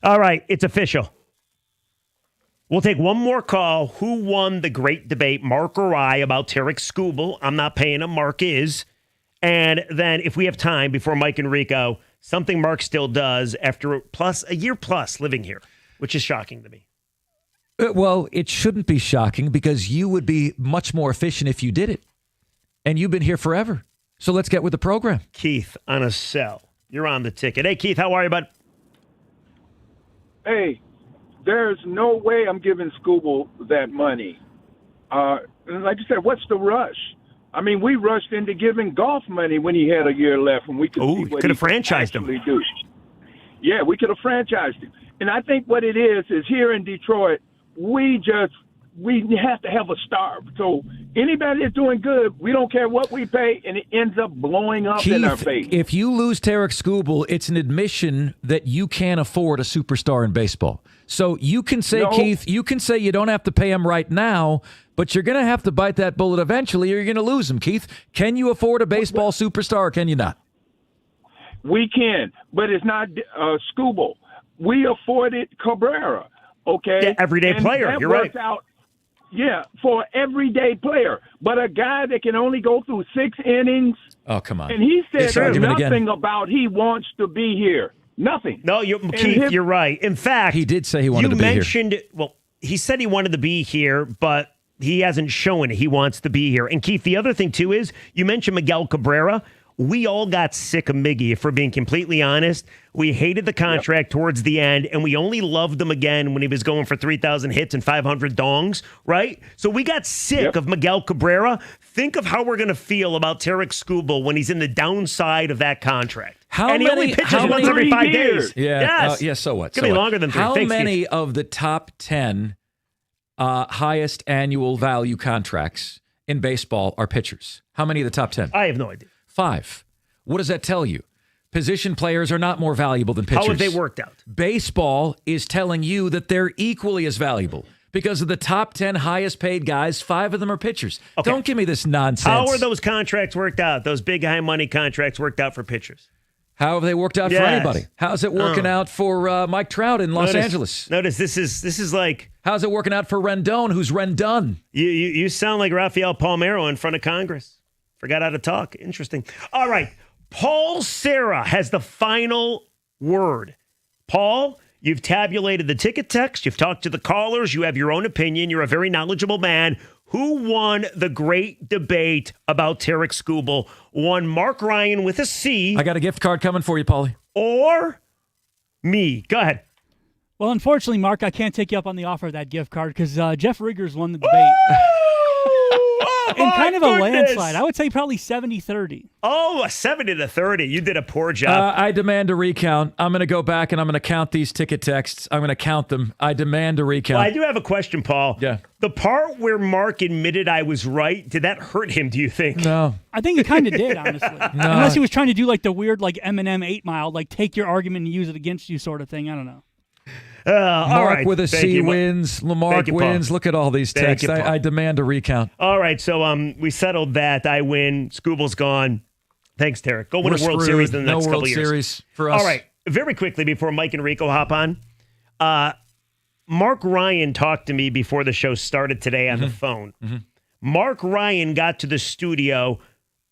All right, it's official. We'll take one more call. Who won the great debate, Mark or I, about Tarek Skubal? I'm not paying him. Mark is. And then if we have time before Mike and Rico, something Mark still does after a year plus living here, which is shocking to me. Well, it shouldn't be shocking because you would be much more efficient if you did it. And you've been here forever. So let's get with the program. Keith on a cell. You're on the ticket. Hey, Keith, how are you, bud? Hey, there's no way I'm giving Skubal that money. And like you said, what's the rush? I mean, we rushed into giving Golf money when he had a year left, and we could see what could have franchised him. Do. Yeah, we could have franchised him. And I think what it is here in Detroit, we have to have a star. So anybody that's doing good, we don't care what we pay, and it ends up blowing up in our face. If you lose Tarek Skubal, it's an admission that you can't afford a superstar in baseball. So you can say, Keith, you can say you don't have to pay him right now, but you're going to have to bite that bullet eventually or you're going to lose him, Keith. Can you afford a baseball superstar or can you not? We can, but it's not Skubal. We afforded Cabrera, okay? Yeah, everyday player, you're right. Yeah, for an everyday player. But a guy that can only go through 6 innings. Oh, come on. And he said nothing about he wants to be here. Nothing. No, Keith, you're right. In fact, he did say he wanted to be here. Well, he said he wanted to be here, but he hasn't shown he wants to be here. And Keith, the other thing, too, is you mentioned Miguel Cabrera. We all got sick of Miggy, if we're being completely honest. We hated the contract towards the end, and we only loved him again when he was going for 3,000 hits and 500 dongs, right? So we got sick of Miguel Cabrera. Think of how we're going to feel about Tarek Skubal when he's in the downside of that contract. He only pitches once every 5 days. Yeah. So what? It's going to be longer than 3. How Thanks, many Keith. of the top 10 highest annual value contracts in baseball are pitchers? How many of the top 10? I have no idea. 5. What does that tell you? Position players are not more valuable than pitchers. How have they worked out? Baseball is telling you that they're equally as valuable because of the top 10 highest paid guys. 5 of them are pitchers. Okay. Don't give me this nonsense. How are those contracts worked out? Those big high money contracts worked out for pitchers? How have they worked out for anybody? How's it working out for Mike Trout in Los Angeles? Notice this is like, how's it working out for Rendon, who's Rendon? You sound like Rafael Palmeiro in front of Congress. Forgot how to talk. Interesting. All right. Paul Serra has the final word. Paul, you've tabulated the ticket text. You've talked to the callers. You have your own opinion. You're a very knowledgeable man. Who won the great debate about Tarek Skubal? Won Mark Ryan with a C. I got a gift card coming for you, Paulie. Or me. Go ahead. Well, unfortunately, Mark, I can't take you up on the offer of that gift card because Jeff Riggers won the debate. And kind of a landslide. I would say probably 70-30. Oh, a 70-30. You did a poor job. I demand a recount. I'm going to go back and I'm going to count these ticket texts. I'm going to count them. I demand a recount. Well, I do have a question, Paul. Yeah. The part where Mark admitted I was right, did that hurt him, do you think? No. I think it kind of did, honestly. No. Unless he was trying to do like the weird like Eminem 8 Mile, like take your argument and use it against you sort of thing. I don't know. Mark with a C wins. Lamarck wins. Look at all these texts. I demand a recount. All right, so we settled that. I win. Scubal's gone. Thanks, Tarek. Go win a World Series in the next couple years. No World Series for us. All right, very quickly before Mike and Rico hop on, Mark Ryan talked to me before the show started today on the phone. Mm-hmm. Mark Ryan got to the studio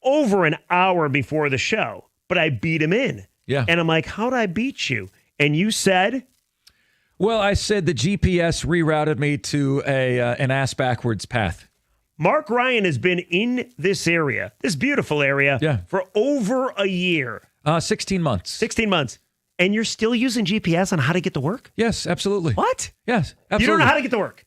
over an hour before the show, but I beat him in. Yeah. And I'm like, how'd I beat you? And you said... Well, I said the GPS rerouted me to an ass-backwards path. Mark Ryan has been in this area, this beautiful area, for over a year. 16 months. 16 months. And you're still using GPS on how to get to work? Yes, absolutely. What? Yes, absolutely. You don't know how to get to work?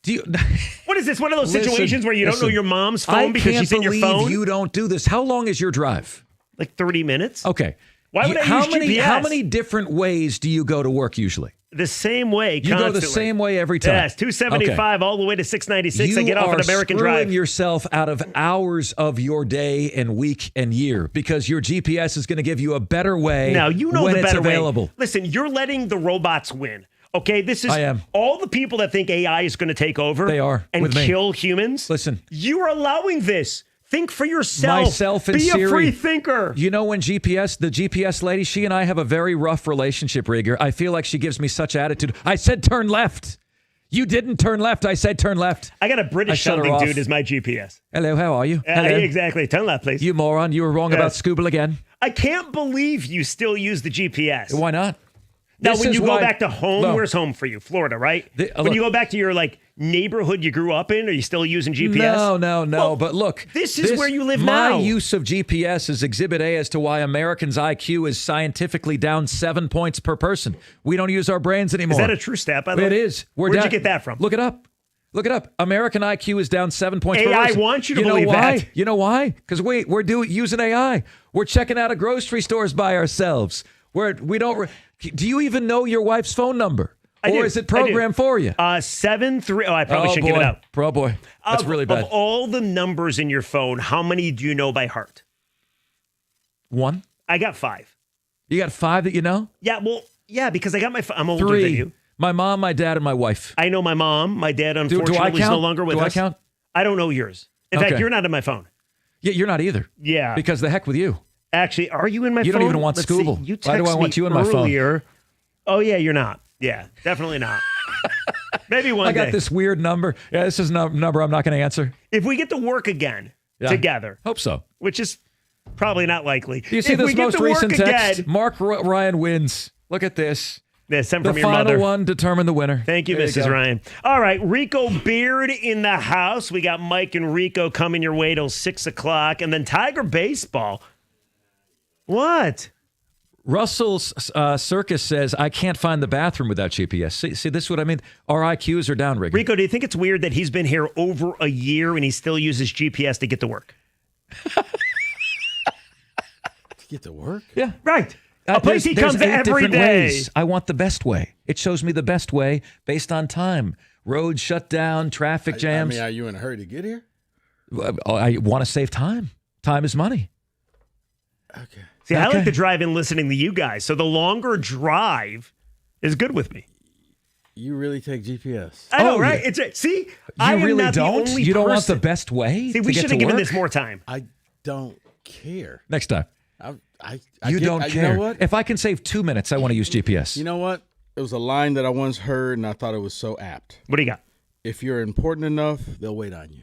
What is this, one of those situations where you don't know your mom's phone because she's in your phone? I can't believe you don't do this. How long is your drive? Like 30 minutes. Okay. Why would I use GPS? How many different ways do you go to work usually? The same way, constantly. You go the same way every time? Yes, 275 all the way to 696. I get off at American Drive. You are screwing yourself out of hours of your day and week and year because your GPS is going to give you a better way now, you know when the it's better available. Way. Listen, you're letting the robots win. Okay, this is I am. All the people that think AI is going to take over they are, and with me. kill humans. Listen. You are allowing this. Think for yourself. Myself and Be Siri. a free thinker. You know, when the GPS lady, she and I have a very rough relationship, Rieger. I feel like she gives me such attitude. I said turn left. You didn't turn left. I said turn left. I got a British something dude as my GPS. Hello, how are you? Hello. Exactly. Turn left, please. You moron. You were wrong about Scooble again. I can't believe you still use the GPS. Why not? Now, when you go back to home, where's home for you? Florida, right? When you go back to your neighborhood you grew up in, are you still using GPS? No. Well, but look, this is where you live my now. My use of GPS is Exhibit A as to why Americans' IQ is scientifically down 7 points per person. We don't use our brains anymore. Is that a true stat, by the way? It is. Where'd you get that from? Look it up. Look it up. American IQ is down 7 points per person. AI wants you to believe that. You know why? Because we're using AI. We're checking out of grocery stores by ourselves. We don't. Do you even know your wife's phone number? Or is it programmed for you? 73. Oh, I probably should give it out. Oh, boy. That's really bad. Of all the numbers in your phone, how many do you know by heart? 1. I got 5. You got 5 that you know? Yeah, because I got I'm older 3. than you. My mom, my dad, and my wife. I know my mom. My dad, unfortunately, is no longer with us. Do I count? I don't know yours. In fact, you're not in my phone. Yeah, you're not either. Yeah. Because the heck with you. Actually, are you in my phone? You don't even want Scooble. Why do I want you in my phone? Oh, yeah, you're not. Yeah, definitely not. Maybe one day. I got this weird number. Yeah, this is a number I'm not going to answer. If we get to work again together. Hope so. Which is probably not likely. You see this most recent text? Mark Ryan wins. Look at this. Yeah, sent from the your mother. final one determined the winner. Thank you, Mrs. Ryan. All right, Rico Beard in the house. We got Mike and Rico coming your way till 6 o'clock. And then Tiger Baseball. What? Russell Circus says, I can't find the bathroom without GPS. See, this is what I mean? Our IQs are down, Rick. Rico, do you think it's weird that he's been here over a year and he still uses GPS to get to work? To get to work? Yeah. Right. A place he comes every day. Ways. I want the best way. It shows me the best way based on time. Roads shut down, traffic jams. I mean, are you in a hurry to get here? I want to save time. Time is money. Okay. See, I like to drive in listening to you guys. So the longer drive is good with me. You really take GPS. I know, right? Yeah. I am really not don't? the only You don't person. want the best way? See, we should have given this more time. I don't care. Next time. You don't care. You know what? If I can save 2 minutes, I want to use GPS. You know what? It was a line that I once heard, and I thought it was so apt. What do you got? If you're important enough, they'll wait on you.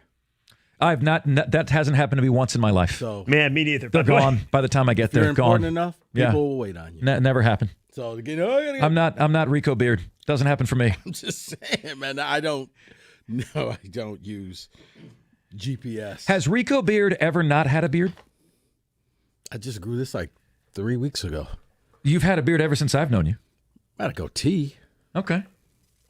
I've not. That hasn't happened to me once in my life. So, man, me neither. They're gone by the time I get there. If you're gone. important enough, people will wait on you. Never happened. So I'm not Rico Beard. Doesn't happen for me. I'm just saying, man. I don't use GPS. Has Rico Beard ever not had a beard? I just grew this like 3 weeks ago. You've had a beard ever since I've known you. I had a goatee. Okay.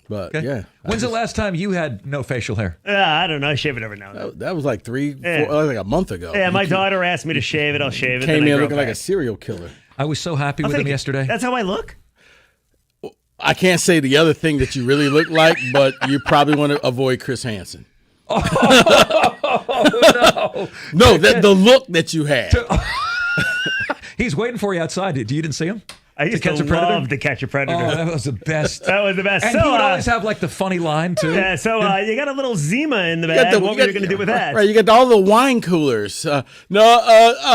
But yeah. When's the last time you had no facial hair? I don't know. I shave it every now and then. That was like 4, like a month ago. Yeah, my daughter asked me to shave it. I'll shave it. Came in looking like a serial killer. I was so happy with him yesterday. That's how I look? I can't say the other thing that you really look like, but you probably want to avoid Chris Hansen. No, the look that you had. He's waiting for you outside. You didn't see him? I used to love to catch a predator. Oh, that was the best. That was the best. And so, he would always have like the funny line too. Yeah. So you got a little Zima in the bag. What were you going to do with that? Right. You got all the wine coolers. I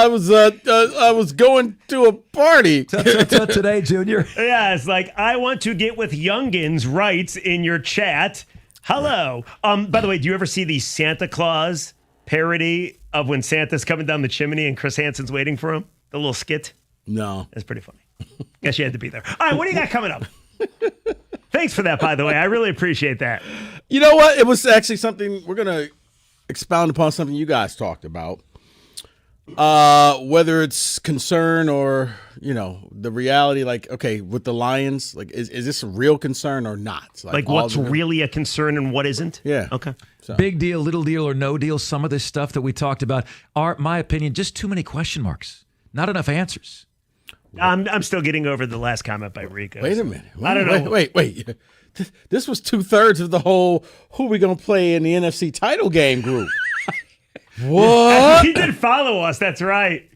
was going to a party today, Junior. Yeah. It's like I want to get with youngins. Writes in your chat. Hello. By the way, do you ever see the Santa Claus parody of when Santa's coming down the chimney and Chris Hansen's waiting for him? The little skit. No. That's pretty funny. Guess you had to be there. All right, what do you got coming up? Thanks for that, by the way. I really appreciate that. You know what? It was actually something we're going to expound upon something you guys talked about. Whether it's concern or, the reality, like, okay, with the Lions, like, is this a real concern or not? Like what's really a concern and what isn't? Yeah. Okay. So. Big deal, little deal, or no deal. Some of this stuff that we talked about are, my opinion, just too many question marks. Not enough answers. I'm still getting over the last comment by Rico. Wait a minute. I don't know. Wait. This was 2/3 of the whole who we going to play in the NFC title game group. What? He did follow us. That's right.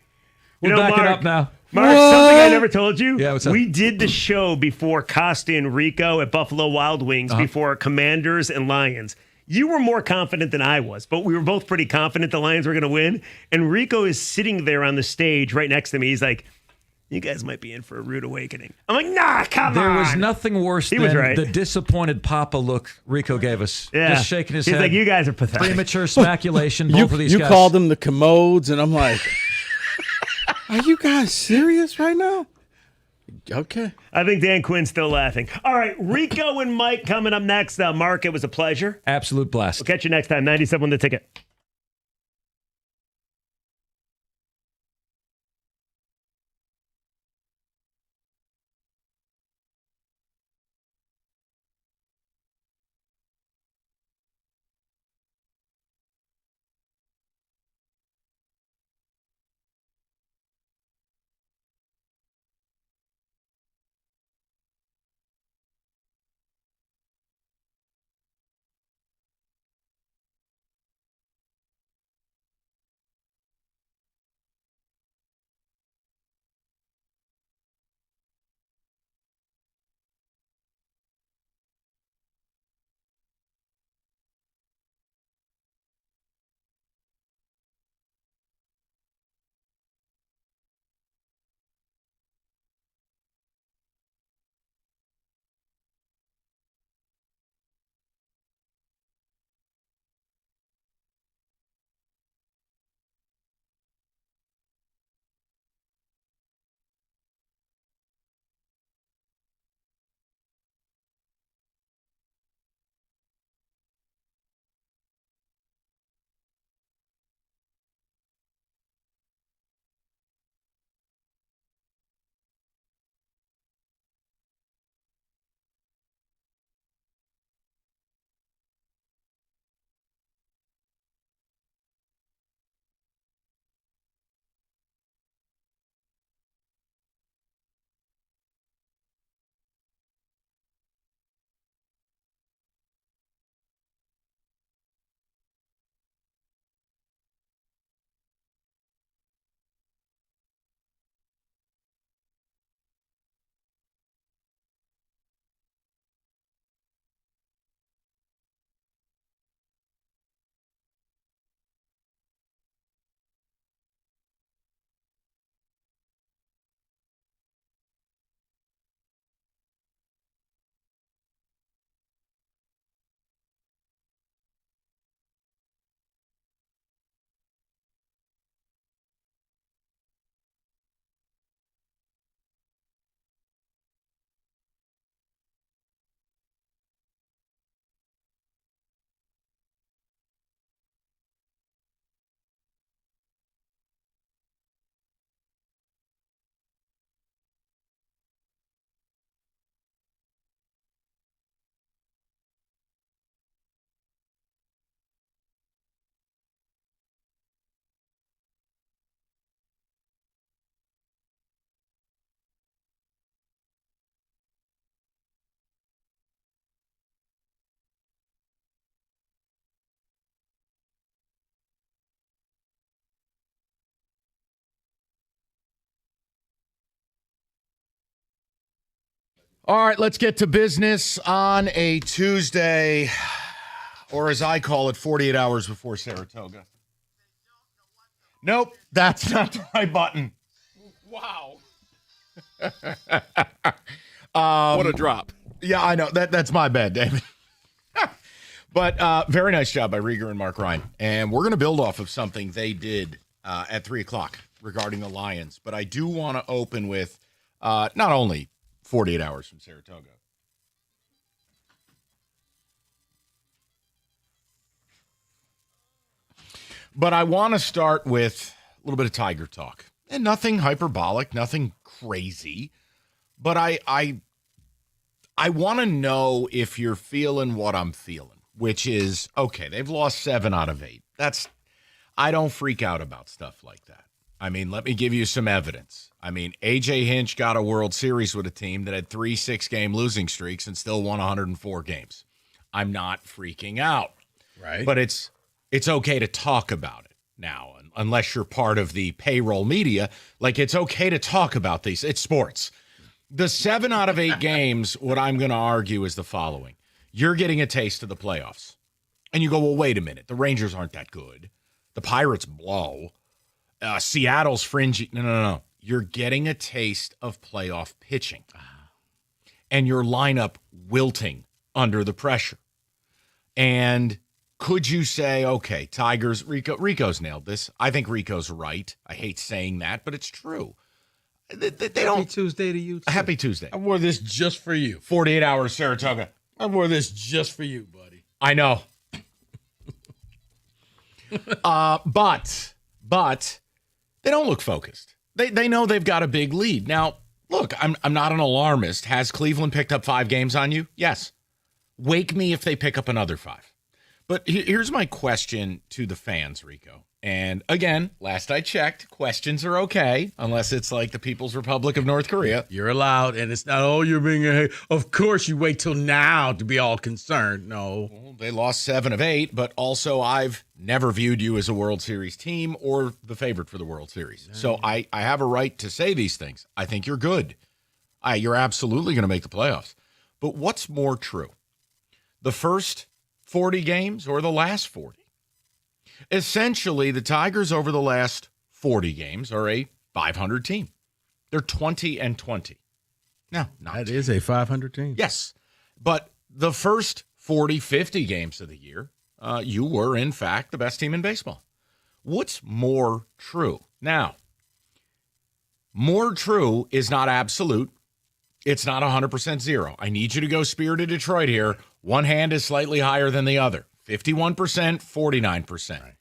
We're backing Mark, up now. Mark, something I never told you. Yeah, what's up? We did the show before Costa and Rico at Buffalo Wild Wings, before Commanders and Lions. You were more confident than I was, but we were both pretty confident the Lions were going to win. And Rico is sitting there on the stage right next to me. He's like, you guys might be in for a rude awakening. I'm like, nah, come on. There was nothing worse He than was right. the disappointed Papa look Rico gave us. Yeah. Just shaking his He's head. like, you guys are pathetic. Premature speculation, both of these you guys. called them the commodes, and I'm like, are you guys serious right now? Okay. I think Dan Quinn's still laughing. All right, Rico and Mike coming up next. Mark, it was a pleasure. Absolute blast. We'll catch you next time. 97 The Ticket. All right, let's get to business on a Tuesday, or as I call it, 48 hours before Saratoga. Nope, that's not the right button. Wow. What a drop. Yeah, I know. That's my bad, David. But very nice job by Rieger and Mark Ryan. And we're going to build off of something they did at 3 o'clock regarding the Lions. But I do want to open with not only 48 hours from Saratoga. But I want to start with a little bit of Tiger talk. And nothing hyperbolic, nothing crazy. But I want to know if you're feeling what I'm feeling, which is, okay, they've lost 7 out of 8. I don't freak out about stuff like that. I mean, let me give you some evidence. I mean, A.J. Hinch got a World Series with a team that had 3 6-game losing streaks and still won 104 games. I'm not freaking out. Right. But it's okay to talk about it now, unless you're part of the payroll media. Like, it's okay to talk about these. It's sports. The 7 out of 8 games, what I'm going to argue is the following. You're getting a taste of the playoffs. And you go, well, wait a minute. The Rangers aren't that good. The Pirates blow. Seattle's fringy. No. You're getting a taste of playoff pitching. And your lineup wilting under the pressure. And could you say, okay, Tigers, Rico's nailed this. I think Rico's right. I hate saying that, but it's true. They don't. Happy Tuesday to you, too. Happy Tuesday. I wore this just for you. 48 hours, Saratoga. I wore this just for you, buddy. I know. But they don't look focused. They know they've got a big lead. Now, look, I'm not an alarmist. Has Cleveland picked up 5 games on you? Yes. Wake me if they pick up another 5. But here's my question to the fans, Rico. And again, last I checked, questions are okay, unless it's like the People's Republic of North Korea. You're allowed, and it's not, oh, you're being a, of course you wait till now to be all concerned. No. Well, they lost 7 of 8, but also I've never viewed you as a World Series team or the favorite for the World Series. So I have a right to say these things. I think you're good. You're absolutely going to make the playoffs. But what's more true? The first 40 games or the last 40? Essentially, the Tigers over the last 40 games are a 500 team. They're 20-20. No, that is a 500 team. Yes, but the first 40, 50 games of the year, you were, in fact, the best team in baseball. What's more true? Now, more true is not absolute. It's not 100% zero. I need you to go Spirit of Detroit here. One hand is slightly higher than the other. 51%, 49%. Right.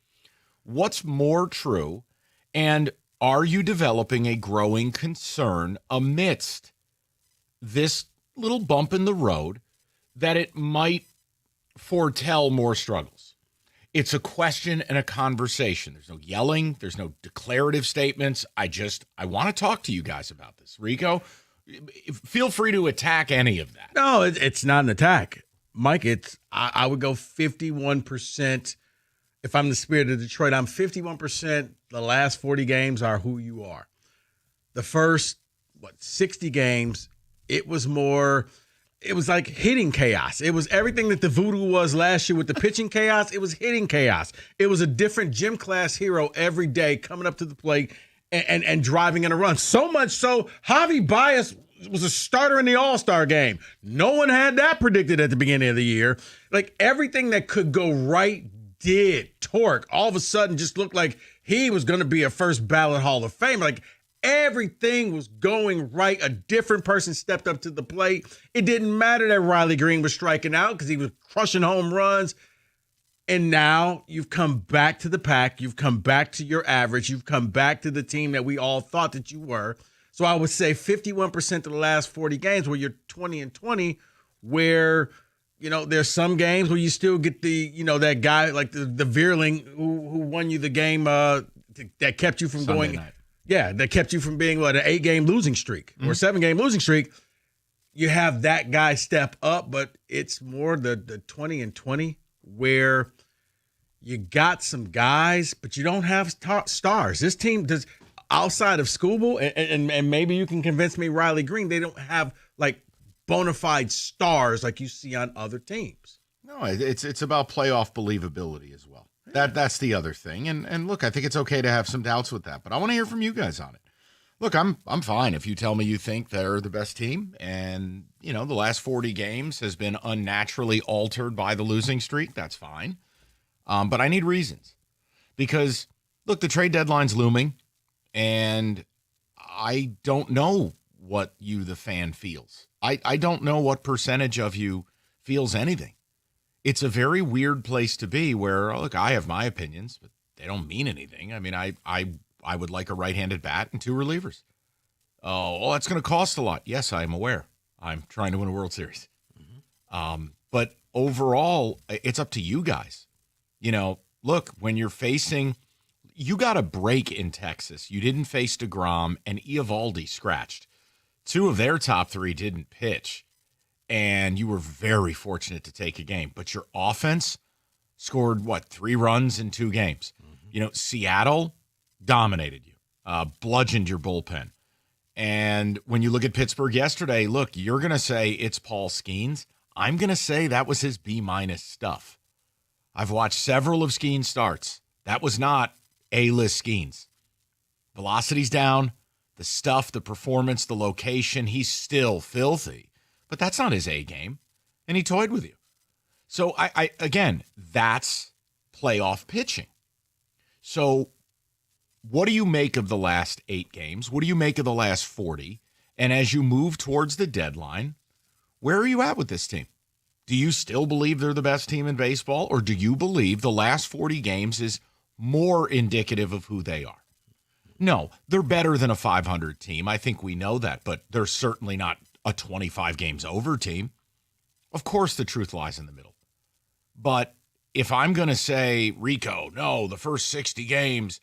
What's more true, and are you developing a growing concern amidst this little bump in the road that it might foretell more struggles? It's a question and a conversation. There's no yelling. There's no declarative statements. I want to talk to you guys about this. Rico, feel free to attack any of that. No, it's not an attack. Mike, I would go 51%. If I'm the Spirit of Detroit, I'm 51%. The last 40 games are who you are. The first, 60 games, it was like hitting chaos. It was everything that the voodoo was last year with the pitching chaos. It was hitting chaos. It was a different gym class hero every day coming up to the plate and driving in a run. So much so, Javi Baez was a starter in the All-Star game. No one had that predicted at the beginning of the year. Like, everything that could go right did. Torque all of a sudden just looked like he was going to be a first ballot Hall of Famer. Like, everything was going right. A different person stepped up to the plate. It didn't matter that Riley Green was striking out because he was crushing home runs. And now you've come back to the pack. You've come back to your average. You've come back to the team that we all thought that you were. So I would say 51% of the last 40 games where you're 20-20, where, there's some games where you still get the, that guy like the Veerling who won you the game that kept you from Sunday going. Night. Yeah, that kept you from being an 8-game losing streak or 7-game losing streak. You have that guy step up, but it's more the 20-20 where you got some guys, but you don't have stars. This team does. Outside of Skubal, and maybe you can convince me Riley Green, they don't have like bona fide stars like you see on other teams. No, it's about playoff believability as well. That's the other thing. And look, I think it's okay to have some doubts with that, but I want to hear from you guys on it. Look, I'm fine if you tell me you think they're the best team, and the last 40 games has been unnaturally altered by the losing streak. That's fine, but I need reasons because look, the trade deadline's looming. And I don't know what you, the fan, feels. I don't know what percentage of you feels anything. It's a very weird place to be where, look, I have my opinions, but they don't mean anything. I mean, I would like a right-handed bat and 2 relievers. Oh, well, that's going to cost a lot. Yes, I am aware. I'm trying to win a World Series. Mm-hmm. But overall, it's up to you guys. Look, when you're facing... You got a break in Texas. You didn't face DeGrom, and Eovaldi scratched. 2 of their top 3 didn't pitch, and you were very fortunate to take a game. But your offense scored, 3 runs in 2 games. Mm-hmm. Seattle dominated you, bludgeoned your bullpen. And when you look at Pittsburgh yesterday, look, you're going to say it's Paul Skeens. I'm going to say that was his B- stuff. I've watched several of Skeen's starts. That was not A-list Skeens. Velocity's down, the stuff, the performance, the location, he's still filthy. But that's not his A game, and he toyed with you. So, I again, that's playoff pitching. So, what do you make of the last 8 games? What do you make of the last 40? And as you move towards the deadline, where are you at with this team? Do you still believe they're the best team in baseball, or do you believe the last 40 games is more indicative of who they are? No, they're better than a 500 team. I think we know that, but they're certainly not a 25 games over team. Of course, the truth lies in the middle. But if I'm going to say, Rico, no, the first 60 games,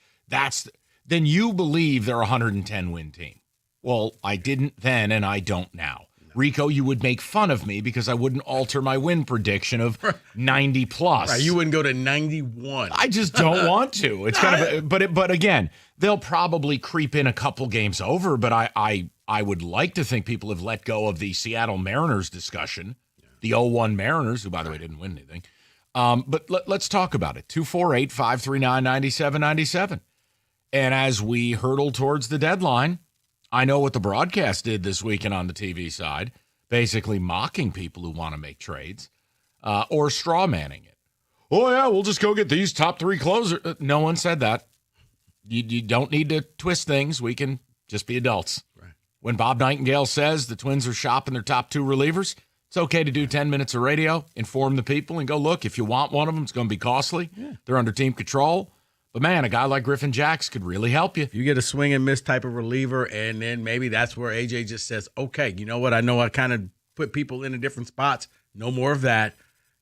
then you believe they're a 110 win team. Well, I didn't then, and I don't now. Rico, you would make fun of me because I wouldn't alter my win prediction of 90 plus. Right, you wouldn't go to 91. I just don't want to. It's kind of, but again, they'll probably creep in a couple games over. But I would like to think people have let go of the Seattle Mariners discussion, the 0-1 Mariners, who by the way didn't win anything. But let's talk about it. 248-539-9797. And as we hurtle towards the deadline, I know what the broadcast did this weekend on the TV side, basically mocking people who want to make trades or straw manning it. Oh, yeah, we'll just go get these top 3 closers. No one said that. You don't need to twist things. We can just be adults. Right. When Bob Nightingale says the Twins are shopping their top 2 relievers, it's okay to do 10 minutes of radio, inform the people, and go, look, if you want one of them, it's going to be costly. Yeah. They're under team control. But, man, a guy like Griffin Jacks could really help you. You get a swing and miss type of reliever, and then maybe that's where AJ just says, okay, you know what? I know I kind of put people into different spots. No more of that.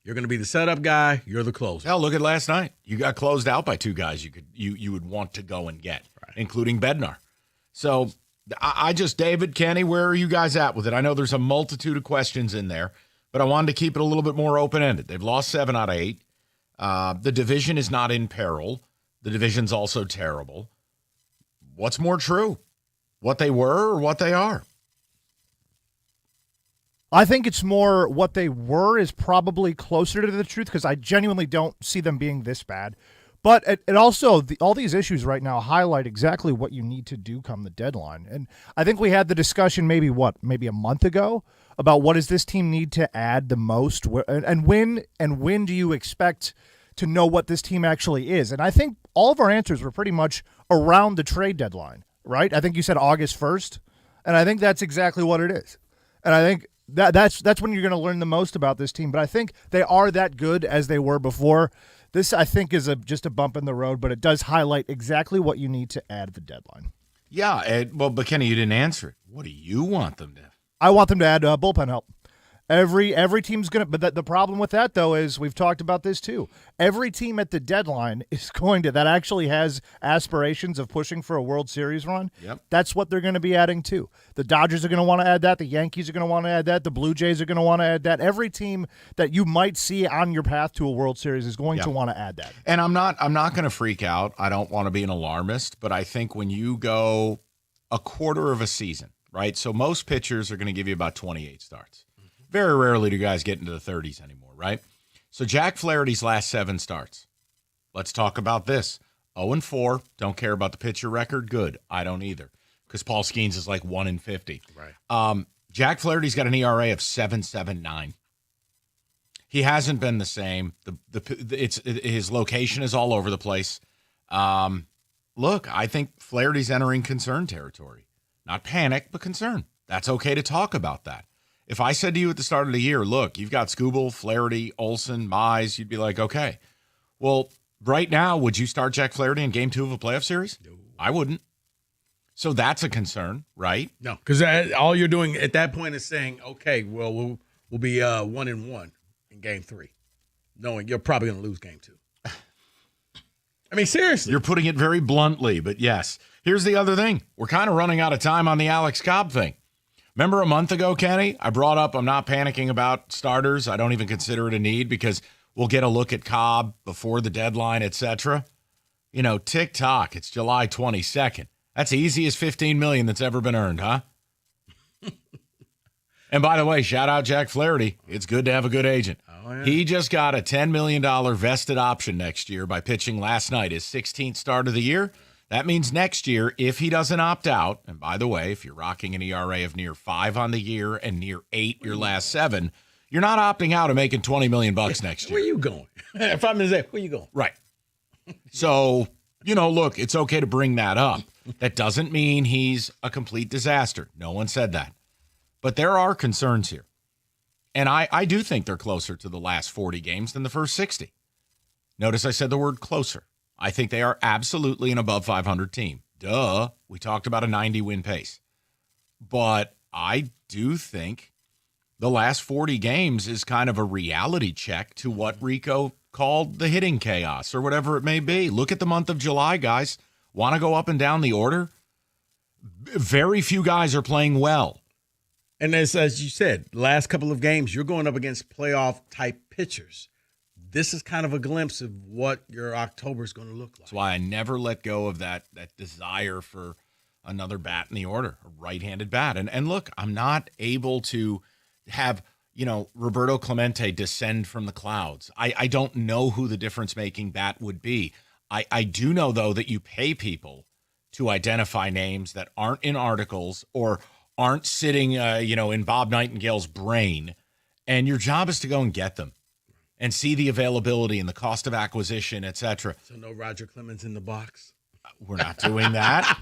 You're going to be the setup guy. You're the closer. Hell, look at last night. You got closed out by 2 guys you would want to go and get, right, including Bednar. So I just, David, Kenny, where are you guys at with it? I know there's a multitude of questions in there, but I wanted to keep it a little bit more open-ended. They've lost 7 out of 8. The division is not in peril. The division's also terrible. What's more true? What they were or what they are? I think it's more what they were is probably closer to the truth because I genuinely don't see them being this bad. But it also, all these issues right now highlight exactly what you need to do come the deadline. And I think we had the discussion maybe a month ago about what does this team need to add the most and when do you expect to know what this team actually is. And I think all of our answers were pretty much around the trade deadline, right? I think you said August 1st, and I think that's exactly what it is. And I think that's when you're going to learn the most about this team. But I think they are that good as they were before. This, I think, is just a bump in the road, but it does highlight exactly what you need to add at the deadline. Yeah, but Kenny, you didn't answer it. What do you want them to have? I want them to add bullpen help. Every team's going to – but the problem with that, though, is we've talked about this too. Every team at the deadline is going to – that actually has aspirations of pushing for a World Series run. Yep. That's what they're going to be adding too. The Dodgers are going to want to add that. The Yankees are going to want to add that. The Blue Jays are going to want to add that. Every team that you might see on your path to a World Series is going to want to add that. And I'm not going to freak out. I don't want to be an alarmist, but I think when you go a quarter of a season, right? So most pitchers are going to give you about 28 starts. Very rarely do guys get into the 30s anymore, right? So Jack Flaherty's last 7 starts. Let's talk about this. 0-4. Don't care about the pitcher record. Good. I don't either. Because Paul Skeens is like 1-50. Right. Jack Flaherty's got an ERA of 7.79. He hasn't been the same. His location is all over the place. Look, I think Flaherty's entering concern territory. Not panic, but concern. That's okay to talk about that. If I said to you at the start of the year, look, you've got Skubal, Flaherty, Olsen, Mize, you'd be like, okay. Well, right now, would you start Jack Flaherty in Game 2 of a playoff series? No. I wouldn't. So that's a concern, right? No, because all you're doing at that point is saying, okay, well, we'll be 1-1 in Game 3, knowing you're probably going to lose Game 2. I mean, seriously. You're putting it very bluntly, but yes. Here's the other thing. We're kind of running out of time on the Alex Cobb thing. Remember a month ago, Kenny, I brought up I'm not panicking about starters. I don't even consider it a need because we'll get a look at Cobb before the deadline, etc. You know, tick-tock, it's July 22nd. That's the easiest $15 million that's ever been earned, huh? And by the way, shout out Jack Flaherty. It's good to have a good agent. yeah. He just got a $10 million vested option next year by pitching last night, his 16th start of the year. That means next year, if he doesn't opt out, and by the way, if you're rocking an ERA of near 5 on the year and near 8 your last 7, you're not opting out and making $20 million next year. Where you going? If I'm in there, where you going? Right. So, look, it's okay to bring that up. That doesn't mean he's a complete disaster. No one said that. But there are concerns here. And I do think they're closer to the last 40 games than the first 60. Notice I said the word closer. I think they are absolutely an above 500 team. Duh. We talked about a 90-win pace. But I do think the last 40 games is kind of a reality check to what Rico called the hitting chaos or whatever it may be. Look at the month of July, guys. Want to go up and down the order? Very few guys are playing well. And as you said, last couple of games, you're going up against playoff-type pitchers. This is kind of a glimpse of what your October is going to look like. That's why I never let go of that desire for another bat in the order, a right-handed bat. And look, I'm not able to have, Roberto Clemente descend from the clouds. I don't know who the difference-making bat would be. I do know, though, that you pay people to identify names that aren't in articles or aren't sitting, in Bob Nightingale's brain, and your job is to go and get them and see the availability and the cost of acquisition, et cetera. So no Roger Clemens in the box? We're not doing that.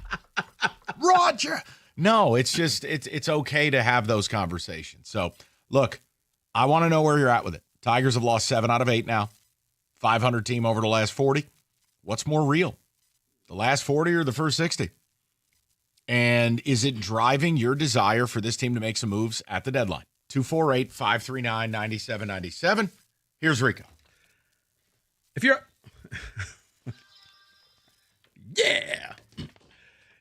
Roger! No, it's just, it's okay to have those conversations. So, look, I want to know where you're at with it. Tigers have lost 7 out of 8 now. 500 team over the last 40. What's more real? The last 40 or the first 60? And is it driving your desire for this team to make some moves at the deadline? 248-539-9797. Here's Rico. If you're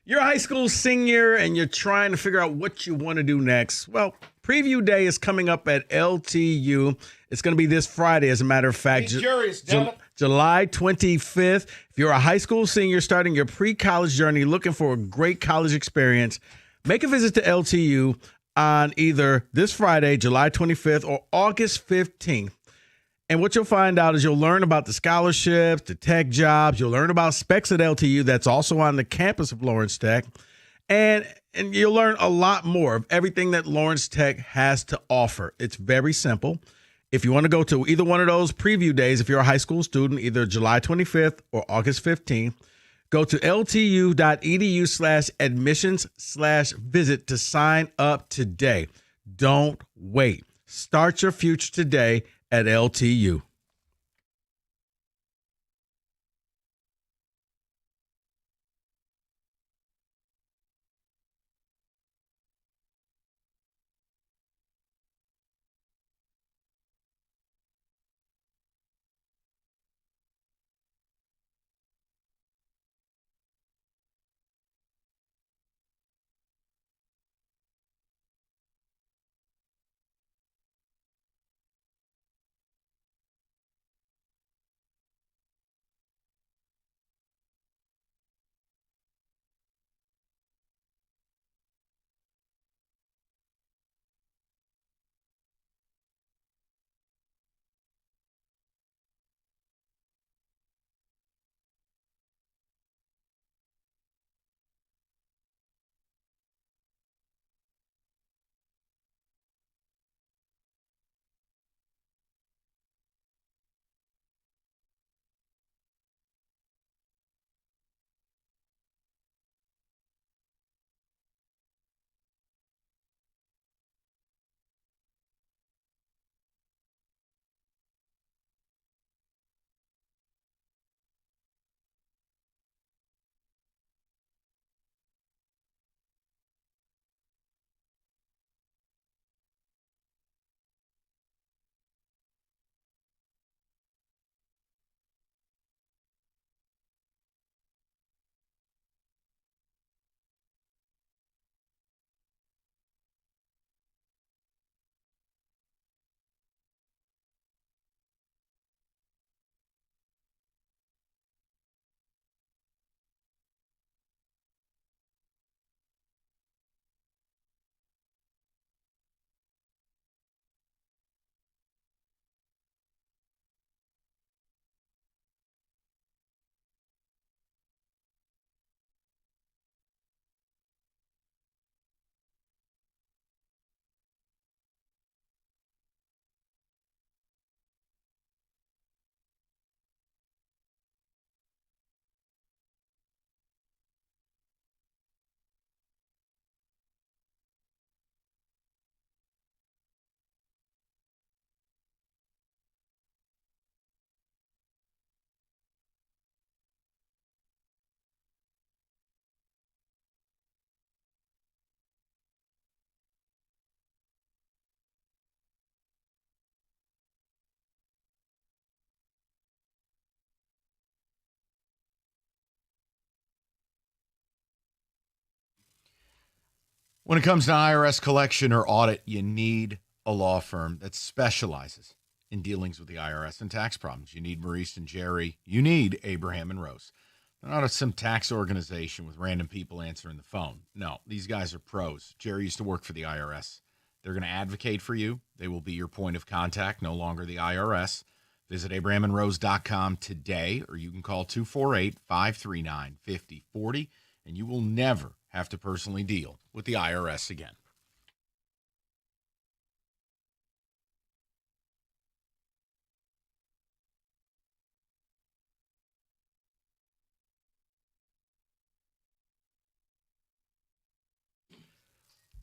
you're a high school senior and you're trying to figure out what you want to do next, well, preview day is coming up at LTU. It's going to be this Friday, as a matter of fact. July 25th. If you're a high school senior starting your pre-college journey, looking for a great college experience, make a visit to LTU on either this Friday, July 25th, or August 15th. And what you'll find out is you'll learn about the scholarships, the tech jobs. You'll learn about specs at LTU that's also on the campus of Lawrence Tech. And you'll learn a lot more of everything that Lawrence Tech has to offer. It's very simple. If you want to go to either one of those preview days, if you're a high school student, either July 25th or August 15th, go to ltu.edu/admissions/visit to sign up today. Don't wait. Start your future today at LTU. When it comes to IRS collection or audit, you need a law firm that specializes in dealings with the IRS and tax problems. You need Maurice and Jerry. You need Abraham and Rose. They're not some tax organization with random people answering the phone. No, these guys are pros. Jerry used to work for the IRS. They're going to advocate for you. They will be your point of contact, no longer the IRS. Visit abrahamandrose.com today, or you can call 248-539-5040, and you will never have to personally deal with the IRS again.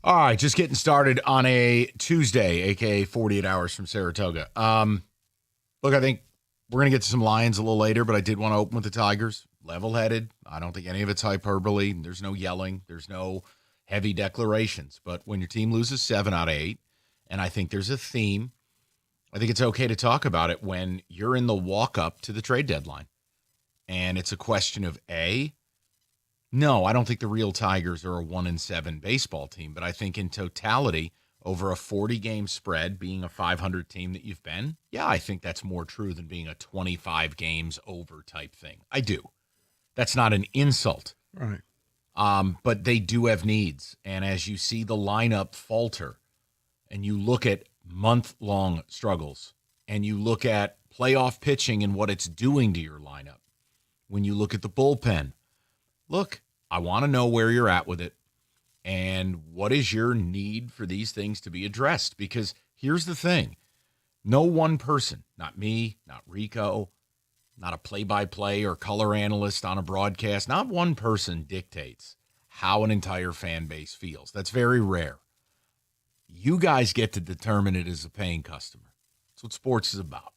All right, just getting started on a Tuesday, a.k.a. 48 hours from Saratoga. Look, I think we're going to get to some Lions a little later, but I did want to open with the Tigers. Level-headed. I don't think any of it's hyperbole. There's no yelling. There's no heavy declarations. But when your team loses 7 out of 8, and I think there's a theme, I think it's okay to talk about it when you're in the walk-up to the trade deadline. And it's a question of, no, I don't think the real Tigers are a 1-7 baseball team, but I think in totality, over a 40-game spread, being a 500 team that you've been, yeah, I think that's more true than being a 25 games over type thing. I do. That's not an insult. Right. But they do have needs. And as you see the lineup falter, and you look at month-long struggles, and you look at playoff pitching and what it's doing to your lineup, when you look at the bullpen, look, I want to know where you're at with it and what is your need for these things to be addressed. Because here's the thing. No one person, not me, not Rico, not a play-by-play or color analyst on a broadcast, not one person dictates how an entire fan base feels. That's very rare. You guys get to determine it as a paying customer. That's what sports is about.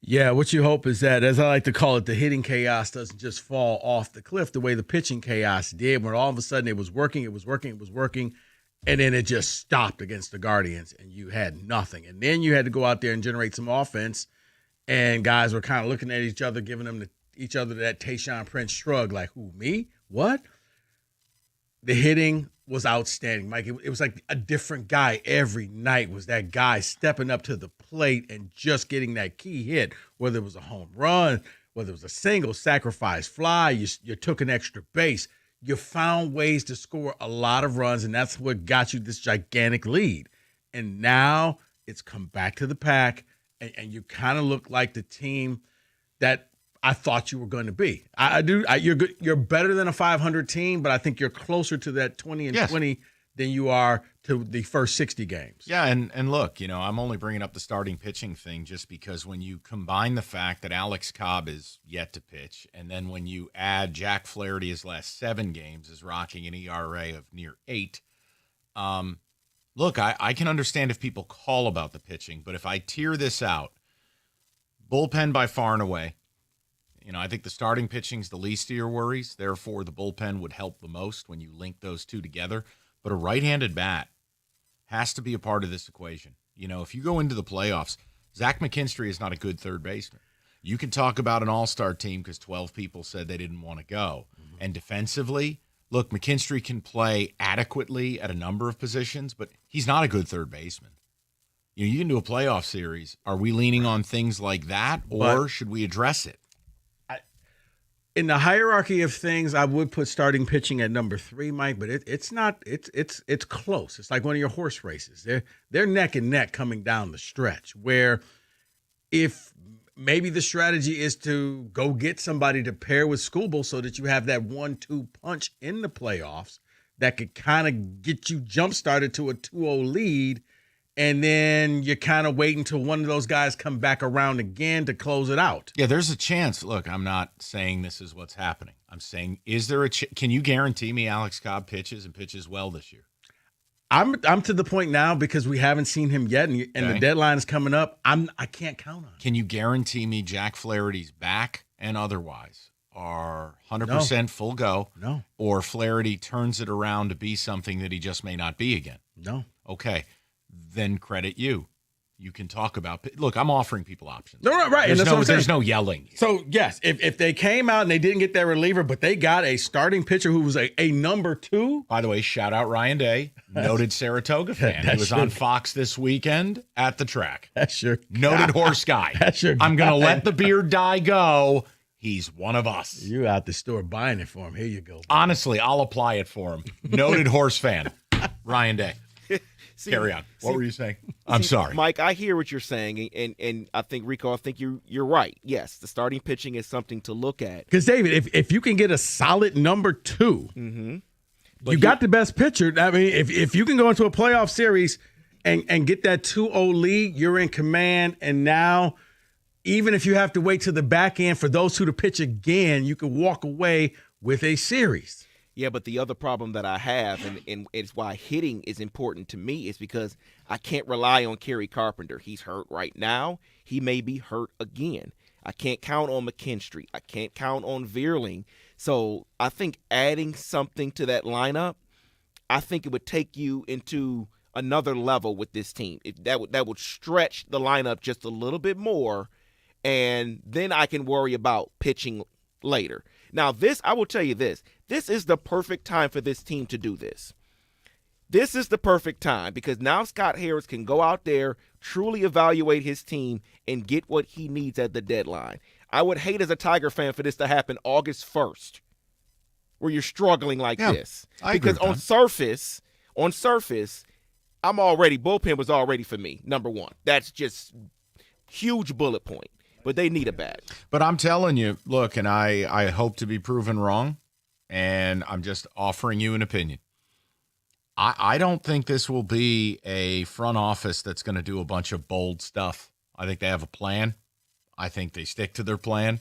Yeah, what you hope is that, as I like to call it, the hitting chaos doesn't just fall off the cliff the way the pitching chaos did, where all of a sudden it was working, and then it just stopped against the Guardians, and you had nothing. And then you had to go out there and generate some offense, and guys were kind of looking at each other, giving them each other that Tayshaun Prince shrug, like, who, me? What? The hitting was outstanding, Mike. It was like a different guy every night. Was that guy stepping up to the plate and just getting that key hit, whether it was a home run, whether it was a single, sacrifice fly, you took an extra base. You found ways to score a lot of runs, and that's what got you this gigantic lead. And now it's come back to the pack, and you kind of look like the team that I thought you were going to be. You're good. You're better than a 500 team, but I think you're closer to that 20-20 than you are to the first 60 games. Yeah, and look, I'm only bringing up the starting pitching thing just because when you combine the fact that Alex Cobb is yet to pitch, and then when you add Jack Flaherty his last 7 games is rocking an ERA of near 8, look, I can understand if people call about the pitching, but if I tier this out, bullpen by far and away. I think the starting pitching's the least of your worries. Therefore, the bullpen would help the most when you link those two together. But a right-handed bat has to be a part of this equation. If you go into the playoffs, Zach McKinstry is not a good third baseman. You can talk about an all-star team because 12 people said they didn't want to go. Mm-hmm. And defensively, look, McKinstry can play adequately at a number of positions, but he's not a good third baseman. You can do a playoff series. Are we leaning on things like that, or should we address it? In the hierarchy of things, I would put starting pitching at number 3, Mike, but it's not. It's close. It's like one of your horse races. They're neck and neck coming down the stretch. Where if maybe the strategy is to go get somebody to pair with Skubal so that you have that 1-2 punch in the playoffs that could kind of get you jump started to a 2-0 lead. And then you kind of wait until one of those guys come back around again to close it out. Yeah, there's a chance. Look, I'm not saying this is what's happening. I'm saying, is there can you guarantee me Alex Cobb pitches and pitches well this year? I'm to the point now because we haven't seen him yet, and the deadline is coming up. I can't count on it. Can you guarantee me Jack Flaherty's back and otherwise are 100% full go? No. Or Flaherty turns it around to be something that he just may not be again? No. Okay. Then credit you. you can talk about. Look, I'm offering people options. No, right. There's no yelling. So, yes, if they came out and they didn't get their reliever, but they got a starting pitcher who was a number 2. By the way, shout out Ryan Day, noted Saratoga fan. He was on Fox this weekend at the track. That's your noted horse guy. That's your I'm going to guy. let the beard dye go. He's one of us. You out the store buying it for him. Here you go. Honestly, I'll apply it for him. Noted horse fan, Ryan Day. Carry on. What were you saying? I'm sorry, Mike. I hear what you're saying, and I think Rico, I think you're right. Yes, the starting pitching is something to look at. Because David, if you can get a solid number 2, you got the best pitcher. I mean, if you can go into a playoff series and get that 2-0 lead, you're in command. And now, even if you have to wait to the back end for those 2 to pitch again, you can walk away with a series. Yeah, but the other problem that I have, and it's why hitting is important to me, is because I can't rely on Kerry Carpenter. He's hurt right now. He may be hurt again. I can't count on McKinstry. I can't count on Veerling. So I think adding something to that lineup, I think it would take you into another level with this team. That would stretch the lineup just a little bit more, and then I can worry about pitching later. Now, I will tell you this. This is the perfect time for this team to do this. This is the perfect time because now Scott Harris can go out there, truly evaluate his team, and get what he needs at the deadline. I would hate as a Tiger fan for this to happen August 1st, where you're struggling like this. Because on surface, bullpen was already for me, number 1. That's just huge bullet point. But they need a bat. But I'm telling you, look, and I hope to be proven wrong, and I'm just offering you an opinion. I don't think this will be a front office that's going to do a bunch of bold stuff. I think they have a plan. I think they stick to their plan.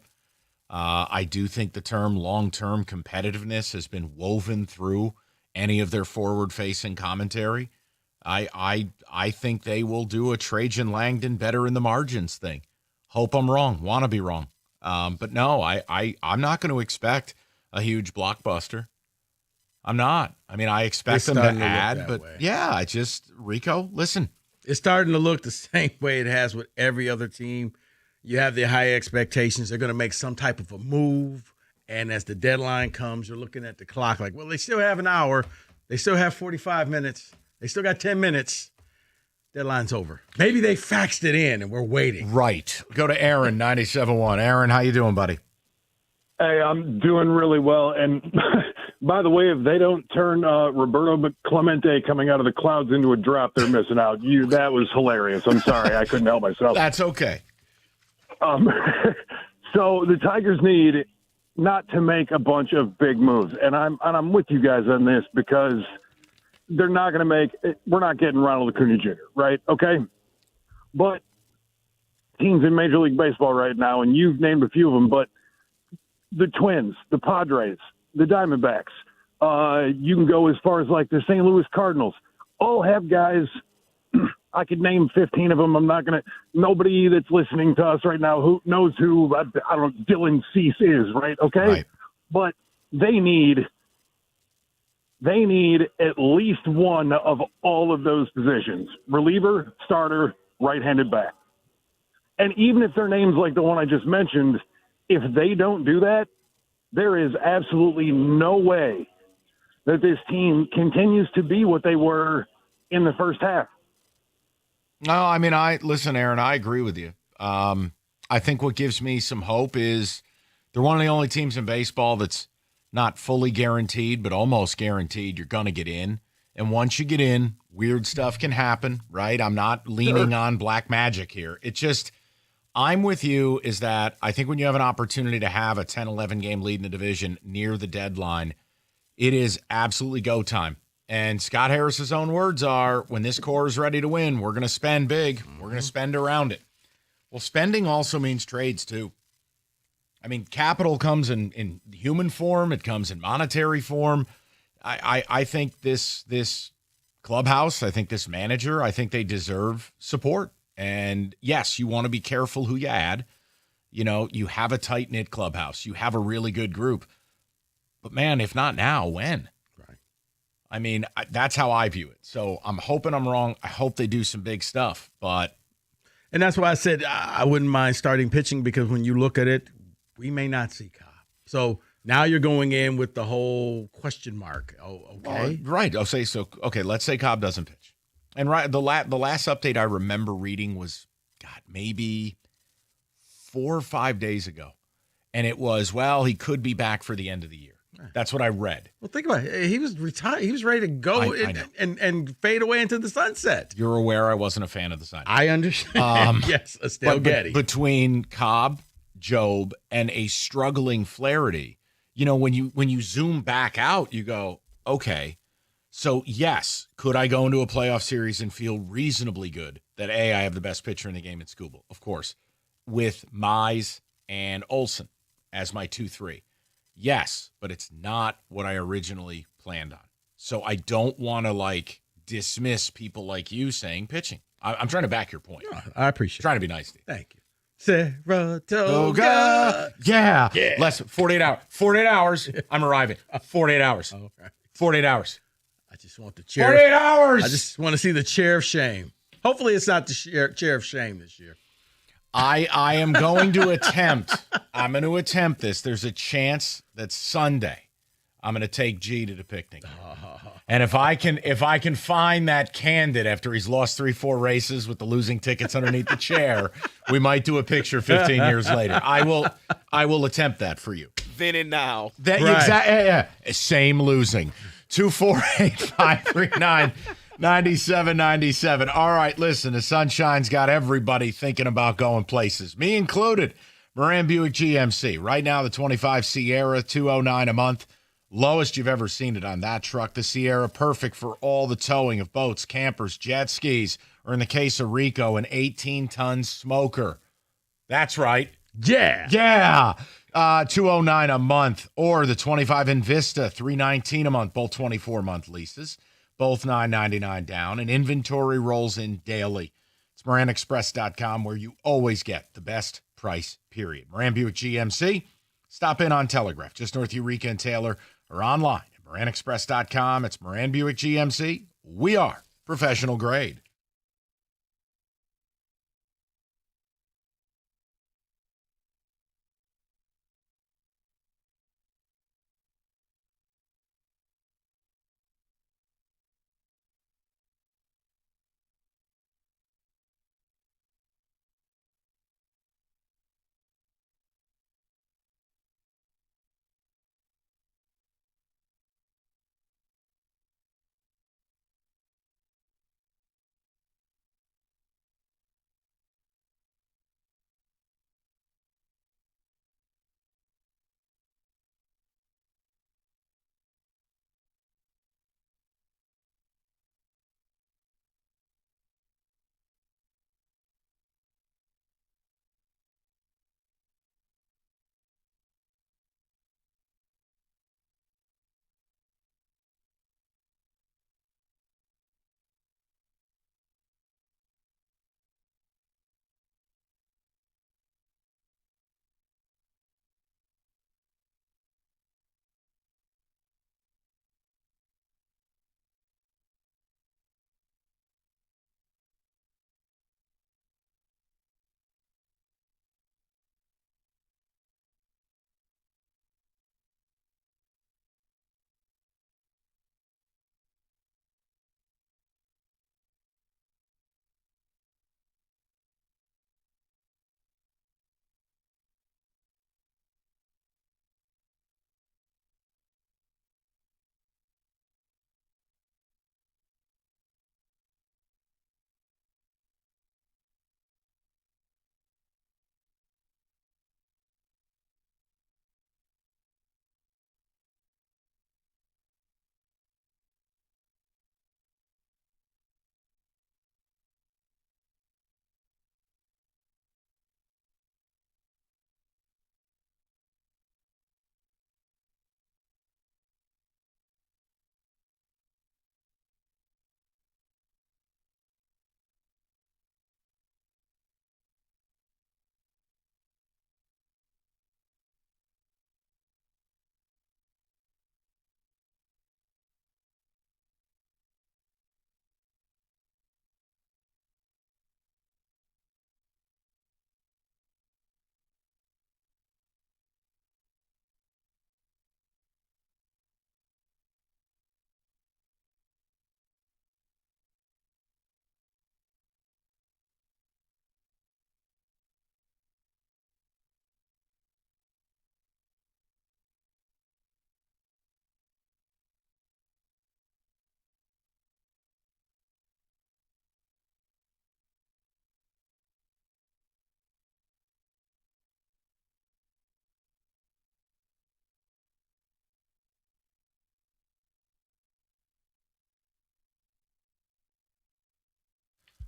I do think the term long-term competitiveness has been woven through any of their forward-facing commentary. I think they will do a Trajan Langdon better in the margins thing. Hope I'm wrong. Want to be wrong. But no, I'm not going to expect a huge blockbuster. I'm not. I mean, I expect them to add, but yeah, Rico, listen. It's starting to look the same way it has with every other team. You have the high expectations. They're going to make some type of a move. And as the deadline comes, you're looking at the clock like, well, they still have an hour. They still have 45 minutes. They still got 10 minutes. Deadline's over. Maybe they faxed it in and we're waiting. Right. Go to Aaron, 97.1. Aaron, how you doing, buddy? Hey, I'm doing really well. And by the way, if they don't turn Roberto Clemente coming out of the clouds into a drop, they're missing out. That was hilarious. I'm sorry. I couldn't help myself. That's okay. So the Tigers need not to make a bunch of big moves. And I'm with you guys on this because they're not going to we're not getting Ronald Acuna Jr., right? Okay. But teams in Major League Baseball right now, and you've named a few of them, but the Twins, the Padres, the Diamondbacks, you can go as far as like the St. Louis Cardinals, all have guys. I could name 15 of them. I'm not going to, nobody that's listening to us right now who knows who, I don't know, Dylan Cease is, right? Okay. Right. But they need at least one of all of those positions: reliever, starter, right-handed bat. And even if their name's like the one I just mentioned, if they don't do that, there is absolutely no way that this team continues to be what they were in the first half. No, I mean, listen, Aaron, I agree with you. I think what gives me some hope is they're one of the only teams in baseball that's not fully guaranteed, but almost guaranteed you're going to get in. And once you get in, weird stuff can happen, right? I'm not leaning on black magic here. It's just, I'm with you, is that I think when you have an opportunity to have a 10, 11 game lead in the division near the deadline, it is absolutely go time. And Scott Harris's own words are, when this core is ready to win, we're going to spend big. We're going to spend around it. Well, spending also means trades too. I mean, capital comes in human form. It comes in monetary form. I think this clubhouse, I think this manager, I think they deserve support. And yes, you want to be careful who you add. You know, you have a tight-knit clubhouse. You have a really good group. But man, if not now, when? Right. I mean, that's how I view it. So I'm hoping I'm wrong. I hope they do some big stuff. But And that's why I said I wouldn't mind starting pitching, because when you look at it, we may not see Cobb. So now you're going in with the whole question mark. Oh, okay. Right. I'll say so. Okay, let's say Cobb doesn't pitch. And the last update I remember reading was, maybe 4 or 5 days ago. And it was, he could be back for the end of the year. That's what I read. Well, think about it. He was retired. He was ready to go and fade away into the sunset. You're aware I wasn't a fan of the signing. I understand. Yes, Estelle Getty. Between Cobb, Job, and a struggling Flaherty, when you zoom back out, you go, okay, so yes, could I go into a playoff series and feel reasonably good that I have the best pitcher in the game at Skubal? Of course, with Mize and Olsen as my 2-3. Yes, but it's not what I originally planned on. So I don't want to dismiss people like you saying pitching. I'm trying to back your point. I appreciate it. Trying to be nice to you. Thank you. Saratoga. Yeah. Less 48 hours. 48 hours. I'm arriving. 48 hours. Okay. 48 hours. I just want the chair. 48 hours. I just want to see the chair of shame. Hopefully it's not the chair of shame this year. I am going to attempt. I'm going to attempt this. There's a chance that Sunday I'm going to take G to the picnic. And if I can find that candid after he's lost 3-4 races with the losing tickets underneath the chair, we might do a picture 15 years later. I will attempt that for you. Then and now. That exactly. Same losing. 248-539-9797. All right, listen, the sunshine's got everybody thinking about going places, me included. Moran Buick GMC. Right now, the 25 Sierra, $209 a month. Lowest you've ever seen it on that truck. The Sierra, perfect for all the towing of boats, campers, jet skis, or in the case of Rico, an 18-ton smoker. That's right. Yeah. Yeah. $209 a month. Or the 25 Invista, $319 a month, both 24-month leases. Both $999 down, and inventory rolls in daily. It's MoranExpress.com, where you always get the best price, period. Moran Buick GMC. Stop in on Telegraph, just north of Eureka and Taylor, or online at MoranExpress.com. It's Moran Buick GMC. We are professional grade.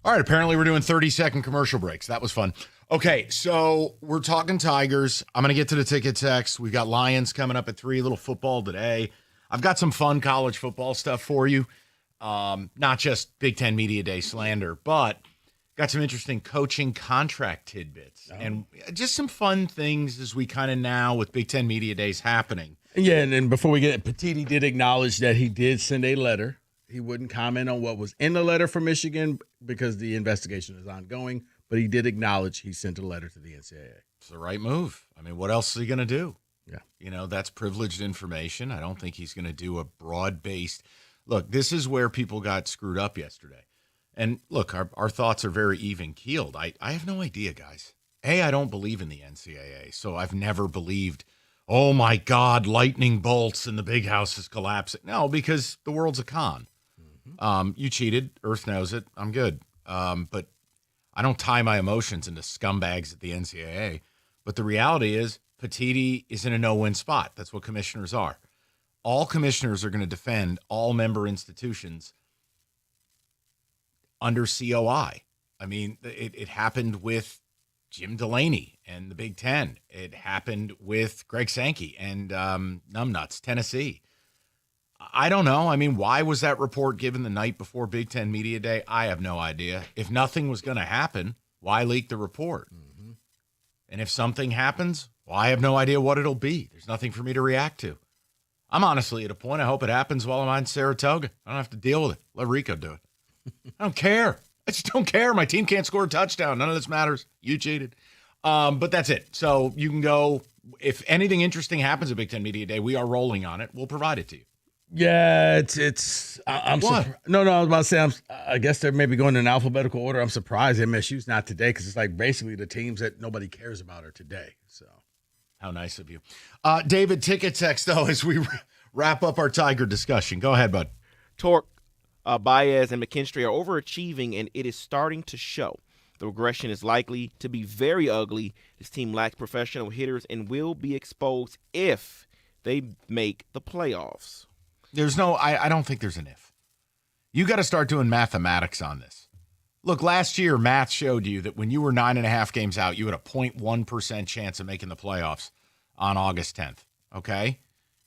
All right, apparently we're doing 30-second commercial breaks. That was fun. Okay, so we're talking Tigers. I'm going to get to the ticket text. We've got Lions coming up at 3, little football today. I've got some fun college football stuff for you. Not just Big Ten Media Day slander, but got some interesting coaching contract tidbits and just some fun things as we kind of now with Big Ten Media Days happening. Yeah, and then before we get it, Petiti did acknowledge that he did send a letter. He wouldn't comment on what was in the letter from Michigan because the investigation is ongoing, but he did acknowledge he sent a letter to the NCAA. It's the right move. I mean, what else is he going to do? Yeah. You know, that's privileged information. I don't think he's going to do a broad-based – look, this is where people got screwed up yesterday. And, look, our thoughts are very even-keeled. I have no idea, guys. I don't believe in the NCAA, so I've never believed, oh, my God, lightning bolts and the big house is collapsing. No, because the world's a con. You cheated. Earth knows it. I'm good. But I don't tie my emotions into scumbags at the NCAA. But the reality is Petiti is in a no-win spot. That's what commissioners are. All commissioners are going to defend all member institutions under COI. I mean, it happened with Jim Delaney and the Big Ten. It happened with Greg Sankey and Numbnuts, Tennessee. I don't know. I mean, why was that report given the night before Big Ten Media Day? I have no idea. If nothing was going to happen, why leak the report? Mm-hmm. And if something happens, well, I have no idea what it'll be. There's nothing for me to react to. I'm honestly at a point, I hope it happens while I'm on Saratoga. I don't have to deal with it. Let Rico do it. I don't care. I just don't care. My team can't score a touchdown. None of this matters. You cheated. But that's it. So you can go, if anything interesting happens at Big Ten Media Day, we are rolling on it. We'll provide it to you. Yeah, I'm What? No, I was about to say, I guess they're maybe going in alphabetical order. I'm surprised MSU's not today because it's like basically the teams that nobody cares about are today. So, how nice of you. David, ticket text, though, as we wrap up our Tiger discussion. Go ahead, bud. Torque, Baez, and McKinstry are overachieving, and it is starting to show. The regression is likely to be very ugly. This team lacks professional hitters and will be exposed if they make the playoffs. There's no, I don't think there's an if. You got to start doing mathematics on this. Look, last year, math showed you that when you were 9.5 games out, you had a 0.1% chance of making the playoffs on August 10th, okay?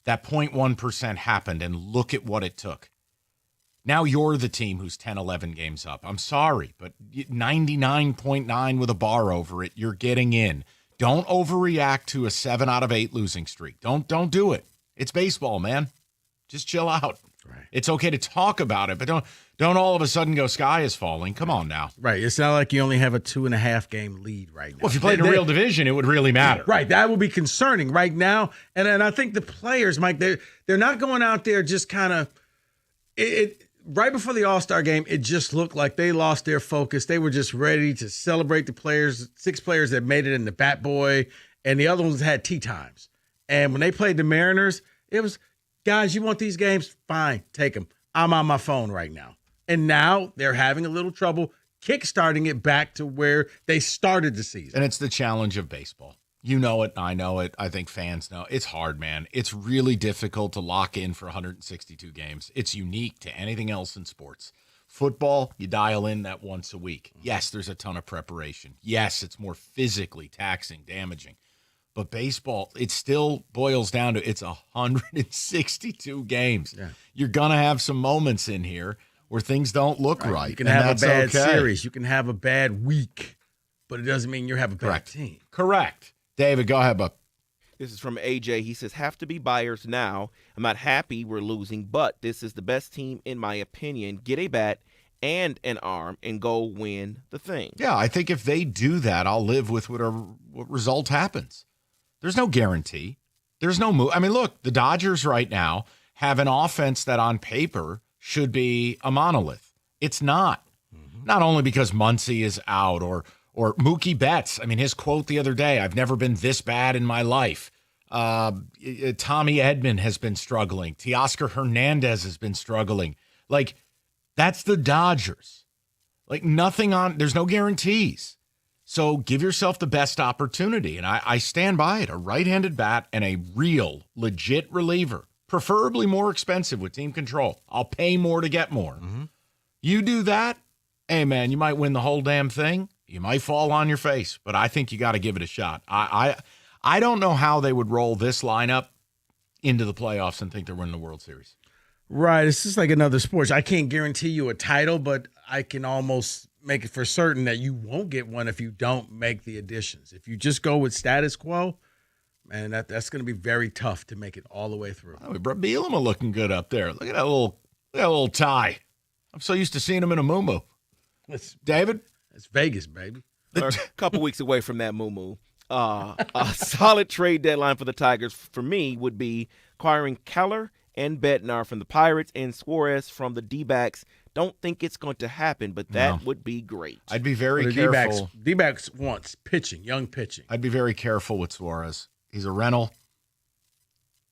That 0.1% happened, and look at what it took. Now you're the team who's 10, 11 games up. I'm sorry, but 99.9 with a bar over it, you're getting in. Don't overreact to a 7 out of 8 losing streak. Don't do it. It's baseball, man. Just chill out. Right. It's okay to talk about it, but don't all of a sudden go sky is falling. Come on now. Right. It's not like you only have a 2.5 game lead right now. Well, if you played in a real division, it would really matter. Right. That would be concerning right now. And I think the players, Mike, they're not going out there just kind of right before the All-Star game, it just looked like they lost their focus. They were just ready to celebrate the players, 6 players that made it in the Bat Boy, and the other ones had tee times. And when they played the Mariners, it was, guys, you want these games? Fine, take them. I'm on my phone right now. And now they're having a little trouble kickstarting it back to where they started the season. And it's the challenge of baseball. You know it, I know it, I think fans know. It's hard, man. It's really difficult to lock in for 162 games. It's unique to anything else in sports. Football, you dial in that once a week. Yes, there's a ton of preparation. Yes, it's more physically taxing, damaging. But baseball, it still boils down to it's 162 games. Yeah. You're going to have some moments in here where things don't look right. You can have a bad series. You can have a bad week, but it doesn't mean you have a bad team. Correct. David, go ahead, bud. This is from AJ. He says, have to be buyers now. I'm not happy we're losing, but this is the best team in my opinion. Get a bat and an arm and go win the thing. Yeah, I think if they do that, I'll live with what result happens. There's no guarantee. There's no move. I mean, look, the Dodgers right now have an offense that on paper should be a monolith. It's not. Mm-hmm. Not only because Muncy is out or Mookie Betts. I mean, his quote the other day, I've never been this bad in my life. Tommy Edman has been struggling. Teoscar Hernandez has been struggling. Like, that's the Dodgers. Like, there's no guarantees. So give yourself the best opportunity. And I stand by it. A right-handed bat and a real, legit reliever, preferably more expensive with team control. I'll pay more to get more. Mm-hmm. You do that, hey, man, you might win the whole damn thing. You might fall on your face, but I think you got to give it a shot. I don't know how they would roll this lineup into the playoffs and think they're winning the World Series. Right. It's just like another sport. I can't guarantee you a title, but I can almost make it for certain that you won't get one if you don't make the additions. If you just go with status quo, man, that's going to be very tough to make it all the way through. Oh, Bielema looking good up there. Look at that little tie. I'm so used to seeing him in a muumuu. David? It's Vegas, baby. We're a couple weeks away from that moo. A solid trade deadline for the Tigers, for me, would be acquiring Keller and Bednar from the Pirates and Suarez from the D-backs. Don't think it's going to happen, but that would be great. I'd be very careful. D-backs wants pitching, young pitching. I'd be very careful with Suarez. He's a rental.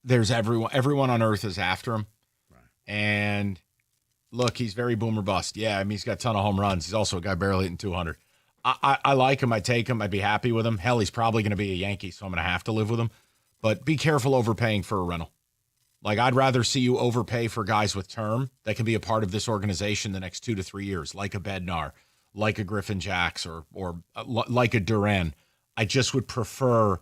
There's everyone on earth is after him. Right. And look, he's very boomer bust. Yeah, I mean, he's got a ton of home runs. He's also a guy barely hitting 200. I like him. I take him. I'd be happy with him. Hell, he's probably going to be a Yankee, so I'm going to have to live with him. But be careful overpaying for a rental. Like, I'd rather see you overpay for guys with term that can be a part of this organization the next 2 to 3 years, like a Bednar, like a Griffin Jacks, or like a Duran. I just would prefer,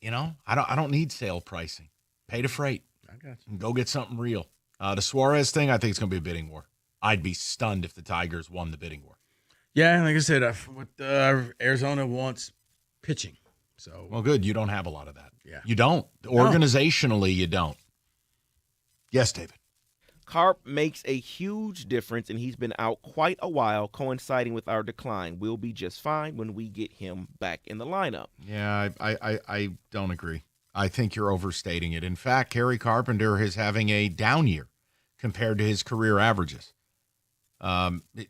I don't need sale pricing. Pay to freight. I got you. And go get something real. The Suarez thing, I think it's going to be a bidding war. I'd be stunned if the Tigers won the bidding war. Yeah, like I said, Arizona wants pitching. So well, good. You don't have a lot of that. Yeah. You don't. Organizationally, you don't. Yes, David. Carp makes a huge difference, and he's been out quite a while, coinciding with our decline. We'll be just fine when we get him back in the lineup. Yeah, I don't agree. I think you're overstating it. In fact, Kerry Carpenter is having a down year compared to his career averages.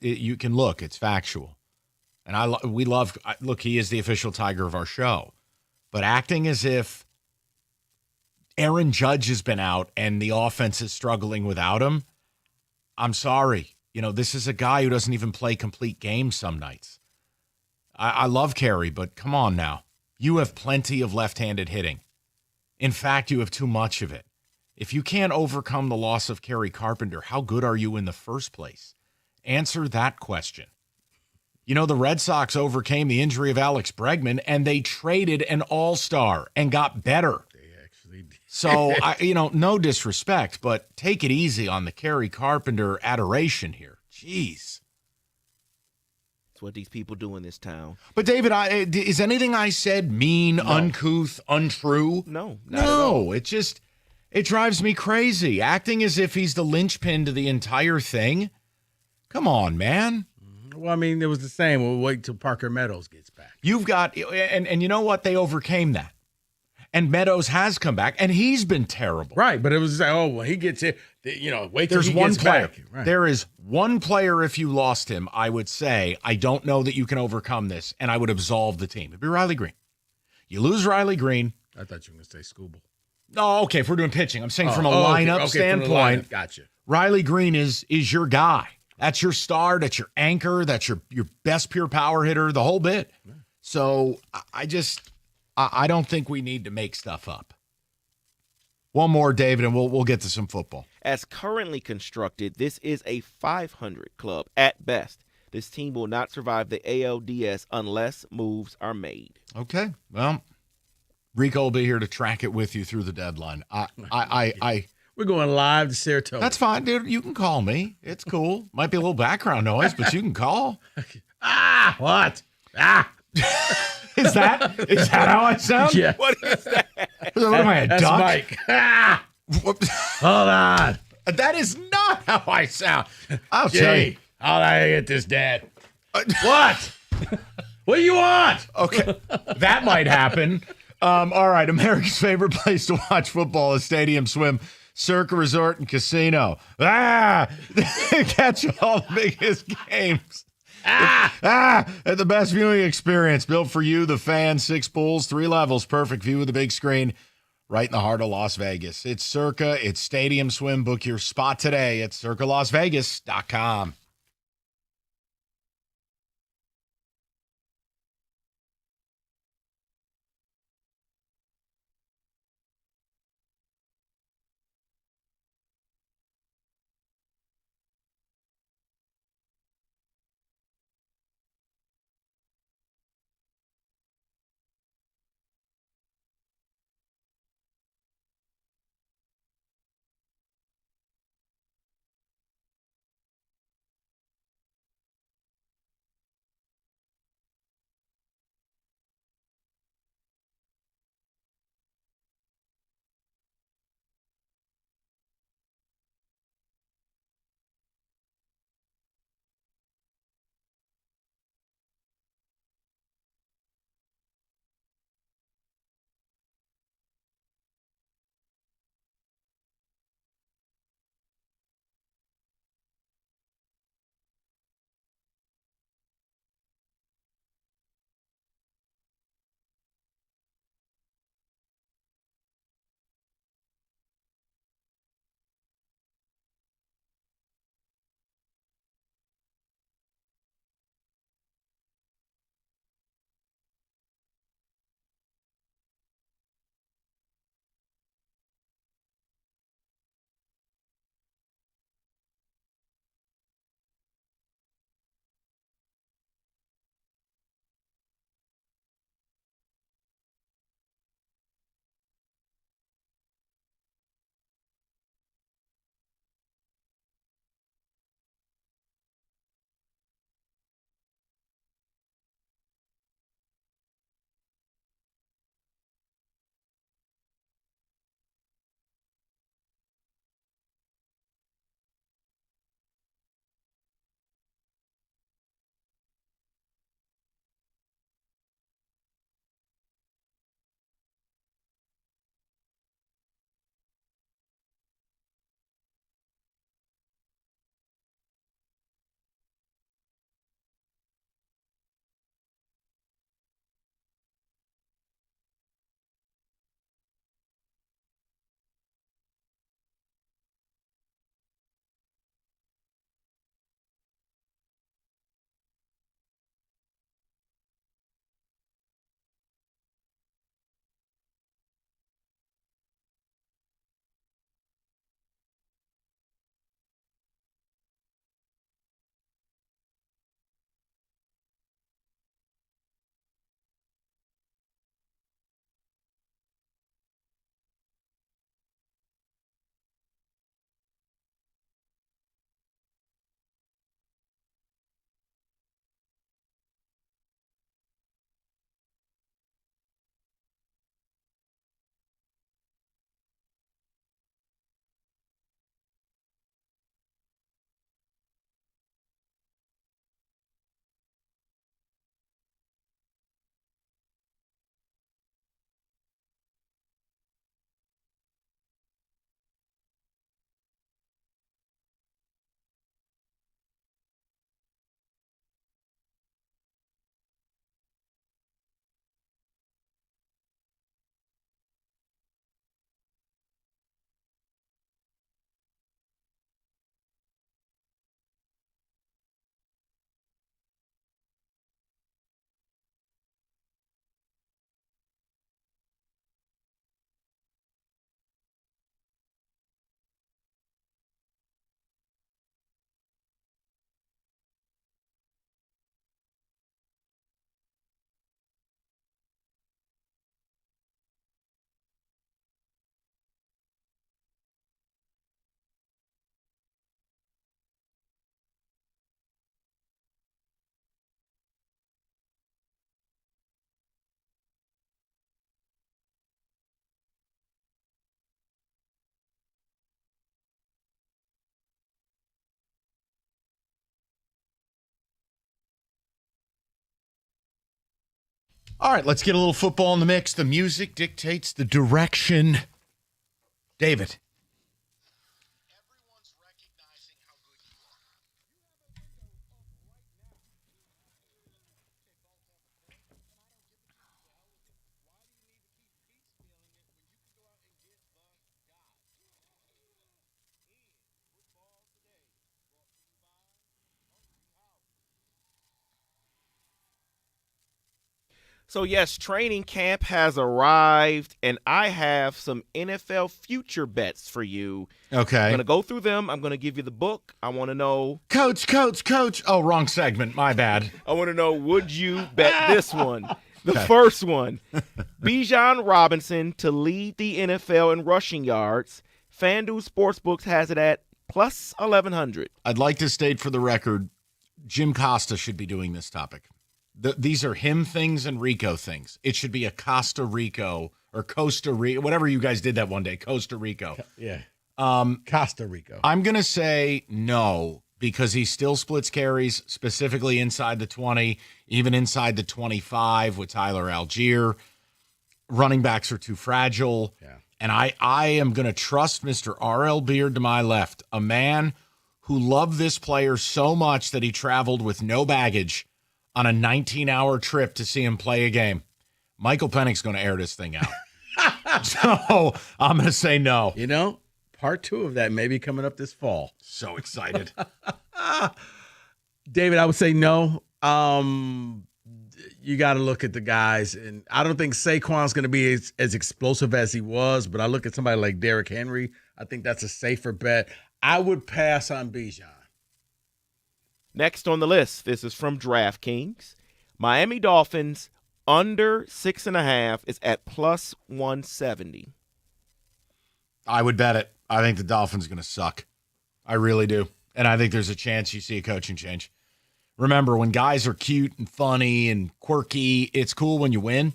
You can look; it's factual, and look. He is the official Tiger of our show, but acting as if Aaron Judge has been out and the offense is struggling without him. I'm sorry. This is a guy who doesn't even play complete games some nights. I love Kerry, but come on now. You have plenty of left-handed hitting. In fact, you have too much of it. If you can't overcome the loss of Kerry Carpenter, how good are you in the first place? Answer that question. The Red Sox overcame the injury of Alex Bregman, and they traded an all-star and got better. They actually did. So, no disrespect, but take it easy on the Kerry Carpenter adoration here. Jeez. That's what these people do in this town. But, David, is anything I said mean, uncouth, untrue? No, not at all. It drives me crazy. Acting as if he's the linchpin to the entire thing. Come on, man. Well, I mean, it was the same. We'll wait till Parker Meadows gets back. You've got, and you know what? They overcame that. And Meadows has come back, and he's been terrible. Right, but it was like, when he gets it, wait till There's he one gets player. back. Right. There is one player, if you lost him, I would say, I don't know that you can overcome this, and I would absolve the team. It'd be Riley Green. You lose Riley Green. I thought you were going to say Scooble. Oh, okay, if we're doing pitching. I'm saying from a lineup standpoint, gotcha. Riley Green is your guy. That's your star. That's your anchor. That's your best pure power hitter, the whole bit. So I don't think we need to make stuff up. One more, David, and we'll get to some football. As currently constructed, this is a 500 club at best. This team will not survive the ALDS unless moves are made. Okay. Well, Rico will be here to track it with you through the deadline. We're going live to Saratoga. That's fine, dude. You can call me. It's cool. Might be a little background noise, but you can call. What? Is that how I sound? Yeah. What is that? What am I, a That's duck? Mike. Hold on. That is not how I sound. I'll tell you. How'd I get this, Dad? What? What do you want? Okay, that might happen. All right, America's favorite place to watch football is Stadium Swim, Circa Resort and Casino. Catch all the biggest games. At the best viewing experience built for you, the fans. 6 pools, 3 levels, perfect view of the big screen right in the heart of Las Vegas. It's Circa, it's Stadium Swim. Book your spot today at circalasvegas.com. All right, let's get a little football in the mix. The music dictates the direction. David. So, yes, training camp has arrived, and I have some NFL future bets for you. Okay. I'm going to go through them. I'm going to give you the book. I want to know. Coach. Oh, wrong segment. My bad. I want to know, would you bet this one? The first one, Bijan Robinson to lead the NFL in rushing yards. FanDuel Sportsbooks has it at plus 1,100. I'd like to state for the record, Jim Costa should be doing this topic. These are him things and Rico things. It should be a Costa Rico or Costa Rica, whatever you guys did that one day, Costa Rico. Yeah. Costa Rico. I'm going to say no because he still splits carries, specifically inside the 20, even inside the 25 with Tyler Algier. Running backs are too fragile. Yeah. And I am going to trust Mr. R.L. Beard to my left, a man who loved this player so much that he traveled with no baggage on a 19-hour trip to see him play a game. Michael Pennick's going to air this thing out. So I'm going to say no. You know, part 2 of that may be coming up this fall. So excited. David, I would say no. You got to look at the guys. And I don't think Saquon's going to be as explosive as he was, but I look at somebody like Derrick Henry. I think that's a safer bet. I would pass on Bijan. Next on the list, this is from DraftKings. Miami Dolphins under 6.5 is at plus 170. I would bet it. I think the Dolphins are going to suck. I really do. And I think there's a chance you see a coaching change. Remember, when guys are cute and funny and quirky, it's cool when you win.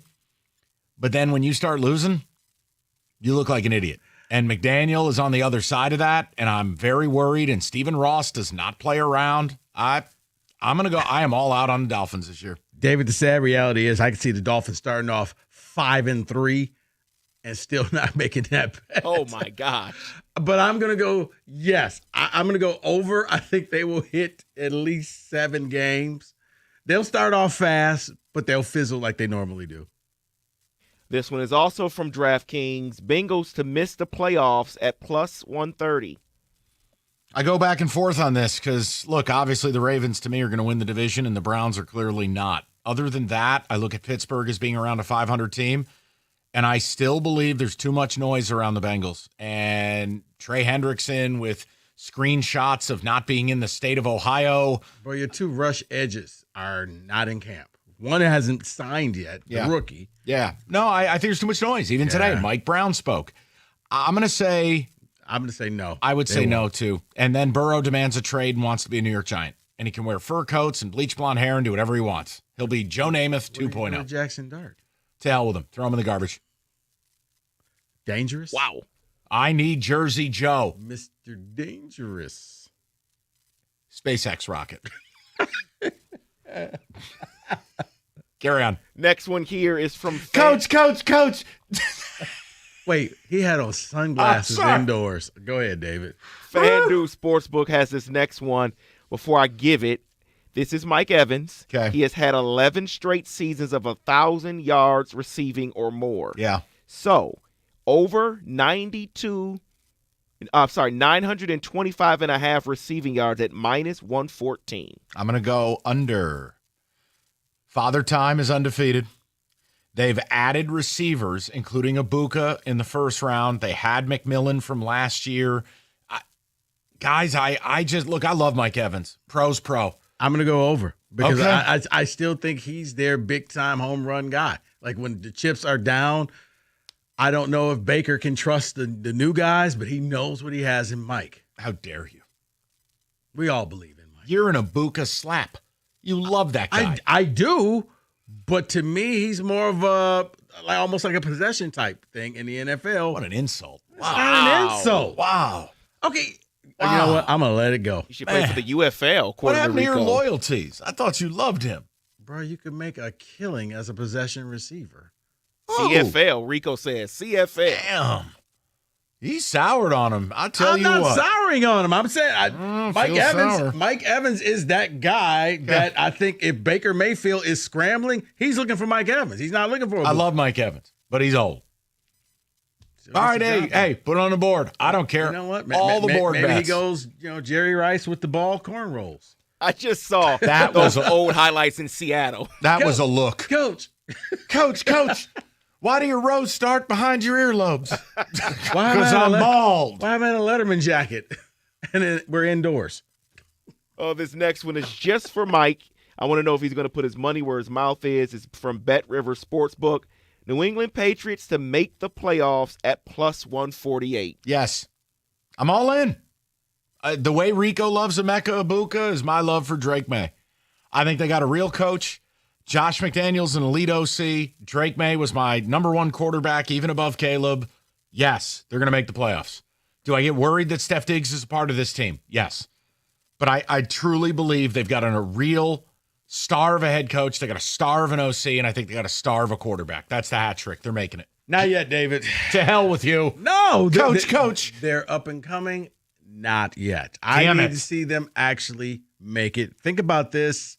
But then when you start losing, you look like an idiot. And McDaniel is on the other side of that, and I'm very worried. And Stephen Ross does not play around. I'm going to go. I am all out on the Dolphins this year. David, the sad reality is I can see the Dolphins starting off 5-3 and still not making that bet. Oh, my gosh. But I'm going to go, yes. I'm going to go over. I think they will hit at least 7 games. They'll start off fast, but they'll fizzle like they normally do. This one is also from DraftKings. Bengals to miss the playoffs at plus 130. I go back and forth on this because, look, obviously the Ravens to me are going to win the division and the Browns are clearly not. Other than that, I look at Pittsburgh as being around a 500 team, and I still believe there's too much noise around the Bengals. And Trey Hendrickson with screenshots of not being in the state of Ohio. Bro, your 2 rush edges are not in camp. One hasn't signed yet, the rookie. Yeah. No, I think there's too much noise. Even today, Mike Brown spoke. I'm going to say no. I would say no, too. And then Burrow demands a trade and wants to be a New York Giant. And he can wear fur coats and bleach blonde hair and do whatever he wants. He'll be Joe Namath 2.0. Jackson Dart. To hell with him. Throw him in the garbage. Dangerous? Wow. I need Jersey Joe. Mr. Dangerous. SpaceX rocket. Carry on. Next one here is from Coach. Wait, he had on sunglasses indoors. Go ahead, David. FanDuel Sportsbook has this next one. Before I give it, this is Mike Evans. Okay. He has had 11 straight seasons of 1,000 yards receiving or more. Yeah. So, over 925 and a half receiving yards at minus 114. I'm going to go under. Father Time is undefeated. They've added receivers, including Ibuka in the first round. They had McMillan from last year. I just look, I love Mike Evans. Pro's pro. I'm going to go over because I still think he's their big-time home run guy. Like when the chips are down, I don't know if Baker can trust the new guys, but he knows what he has in Mike. How dare you? We all believe in Mike. You're an Ibuka slap. You love that guy. I do, but to me, he's more of almost like a possession type thing in the NFL. What an insult. Wow. Not an insult. Wow. Okay. Wow. You know what? I'm going to let it go. You should play for the UFL. What happened to your loyalties? I thought you loved him. Bro, you could make a killing as a possession receiver. CFL, Rico says. CFL. Damn. He soured on him. I'll tell I'm you not what. souring on him. I'm saying Mike Evans is that guy that I think if Baker Mayfield is scrambling, he's looking for Mike Evans. He's not looking for I love Mike Evans, but he's old. All right, hey, put it on the board. I don't care. You know what? All the board maybe bets. he goes, Jerry Rice with the ball corn rolls. I just saw That those was old highlights in Seattle. That was a look. Coach. Coach. Why do your rows start behind your earlobes? Why am I Because in a I'm Le- bald. Why am I in a Letterman jacket? And then we're indoors. Oh, this next one is just for Mike. I want to know if he's going to put his money where his mouth is. It's from Bet River Sportsbook. New England Patriots to make the playoffs at plus 148. Yes. I'm all in. The way Rico loves Emeka Ibuka is my love for Drake May. I think they got a real coach. Josh McDaniels, an elite OC. Drake May was my number one quarterback, even above Caleb. Yes, they're going to make the playoffs. Do I get worried that Steph Diggs is a part of this team? Yes. But I truly believe they've got a real star of a head coach. They got a star of an OC, and I think they got a star of a quarterback. That's the hat trick. They're making it. Not yet, David. To hell with you. No. Coach. They're up and coming. Not yet. Damn I it. need to see them actually make it. Think about this.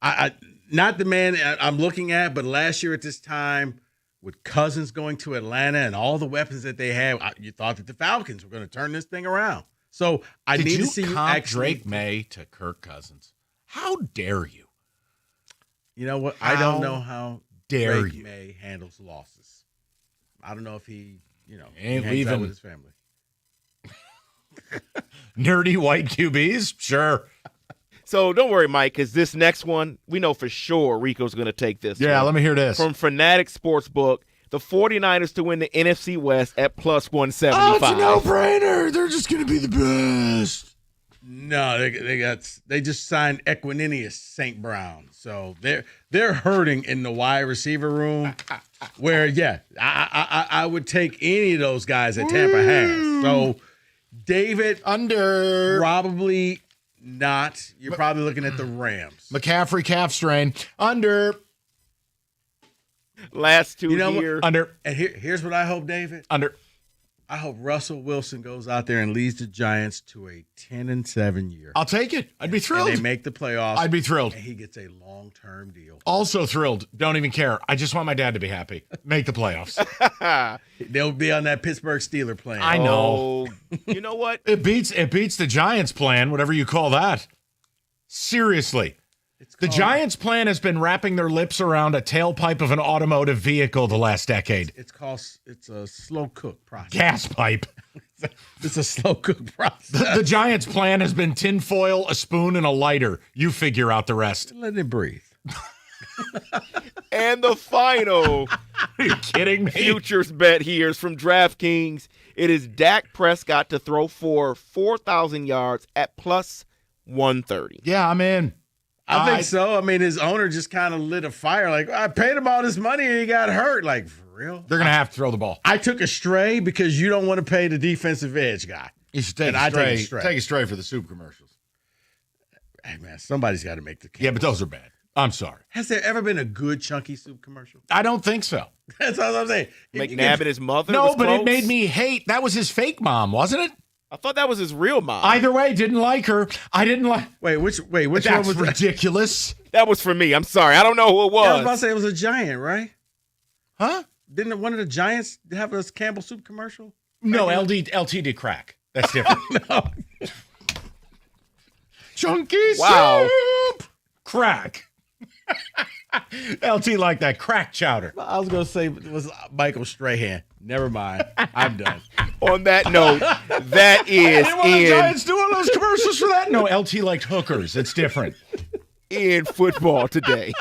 I not the man I'm looking at, but last year at this time, with Cousins going to Atlanta and all the weapons that they had, you thought that the Falcons were going to turn this thing around. So I Did need you to see you comp actually. Drake May to Kirk Cousins? How dare you? You know what? I don't know how dare Drake you? May handles losses. I don't know if he Ain't hangs out leaving. with his family. Nerdy white QBs? Sure. So don't worry, Mike, because this next one, we know for sure Rico's going to take this. Yeah, one. let me hear this. From Fanatic Sportsbook, the 49ers to win the NFC West at plus 175. Oh, it's a no-brainer. They're just going to be the best. No, they just signed Equininius St. Brown, so they're hurting in the wide receiver room. Where I would take any of those guys that Tampa has. So David under probably not. You're probably looking at the Rams. McCaffrey calf strain under. Last two here. Under. And here's what I hope, David. Under. I hope Russell Wilson goes out there and leads the Giants to a 10-7 year. I'll take it. I'd be thrilled. And they make the playoffs. I'd be thrilled. And he gets a long-term deal. Also thrilled. Don't even care. I just want my dad to be happy. Make the playoffs. They'll be on that Pittsburgh Steeler plan. I know. You know what? It beats the Giants plan, whatever you call that. Seriously. The Giants plan has been wrapping their lips around a tailpipe of an automotive vehicle the last decade. It's a slow cook process. Gas pipe. It's a slow cook process. The Giants plan has been tinfoil, a spoon, and a lighter. You figure out the rest. Let it breathe. And the final Are you kidding me? futures bet here is from DraftKings. It is Dak Prescott to throw for 4,000 yards at plus 130. Yeah, I'm in. I think so. I mean, his owner just kind of lit a fire. Like, I paid him all this money and he got hurt. Like, for real? They're going to have to throw the ball. I took a stray because you don't want to pay the defensive edge guy. You should take And a I stray. take a stray. Take a stray for the soup commercials. Hey, man, somebody's got to make the Yeah, but those are bad. I'm sorry. Has there ever been a good chunky soup commercial? I don't think so. That's all I'm saying. McNabb and his mother? No, was but close? it made me hate. That was his fake mom, wasn't it? I thought that was his real mom. Either way, didn't like her. I didn't like. Which one That's was ridiculous. That was for me. I'm sorry. I don't know who it was. Yeah, I was about to say it was a giant, right? Huh? Didn't one of the Giants have a Campbell soup commercial? No, LT did crack. That's different. No. Chunky Wow. soup. Crack. LT like that crack chowder. I was going to say it was Michael Strahan. Never mind. I'm done. On that note, that I is didn't want the in, Giants doing those commercials for that. No, LT liked hookers. It's different. in football today.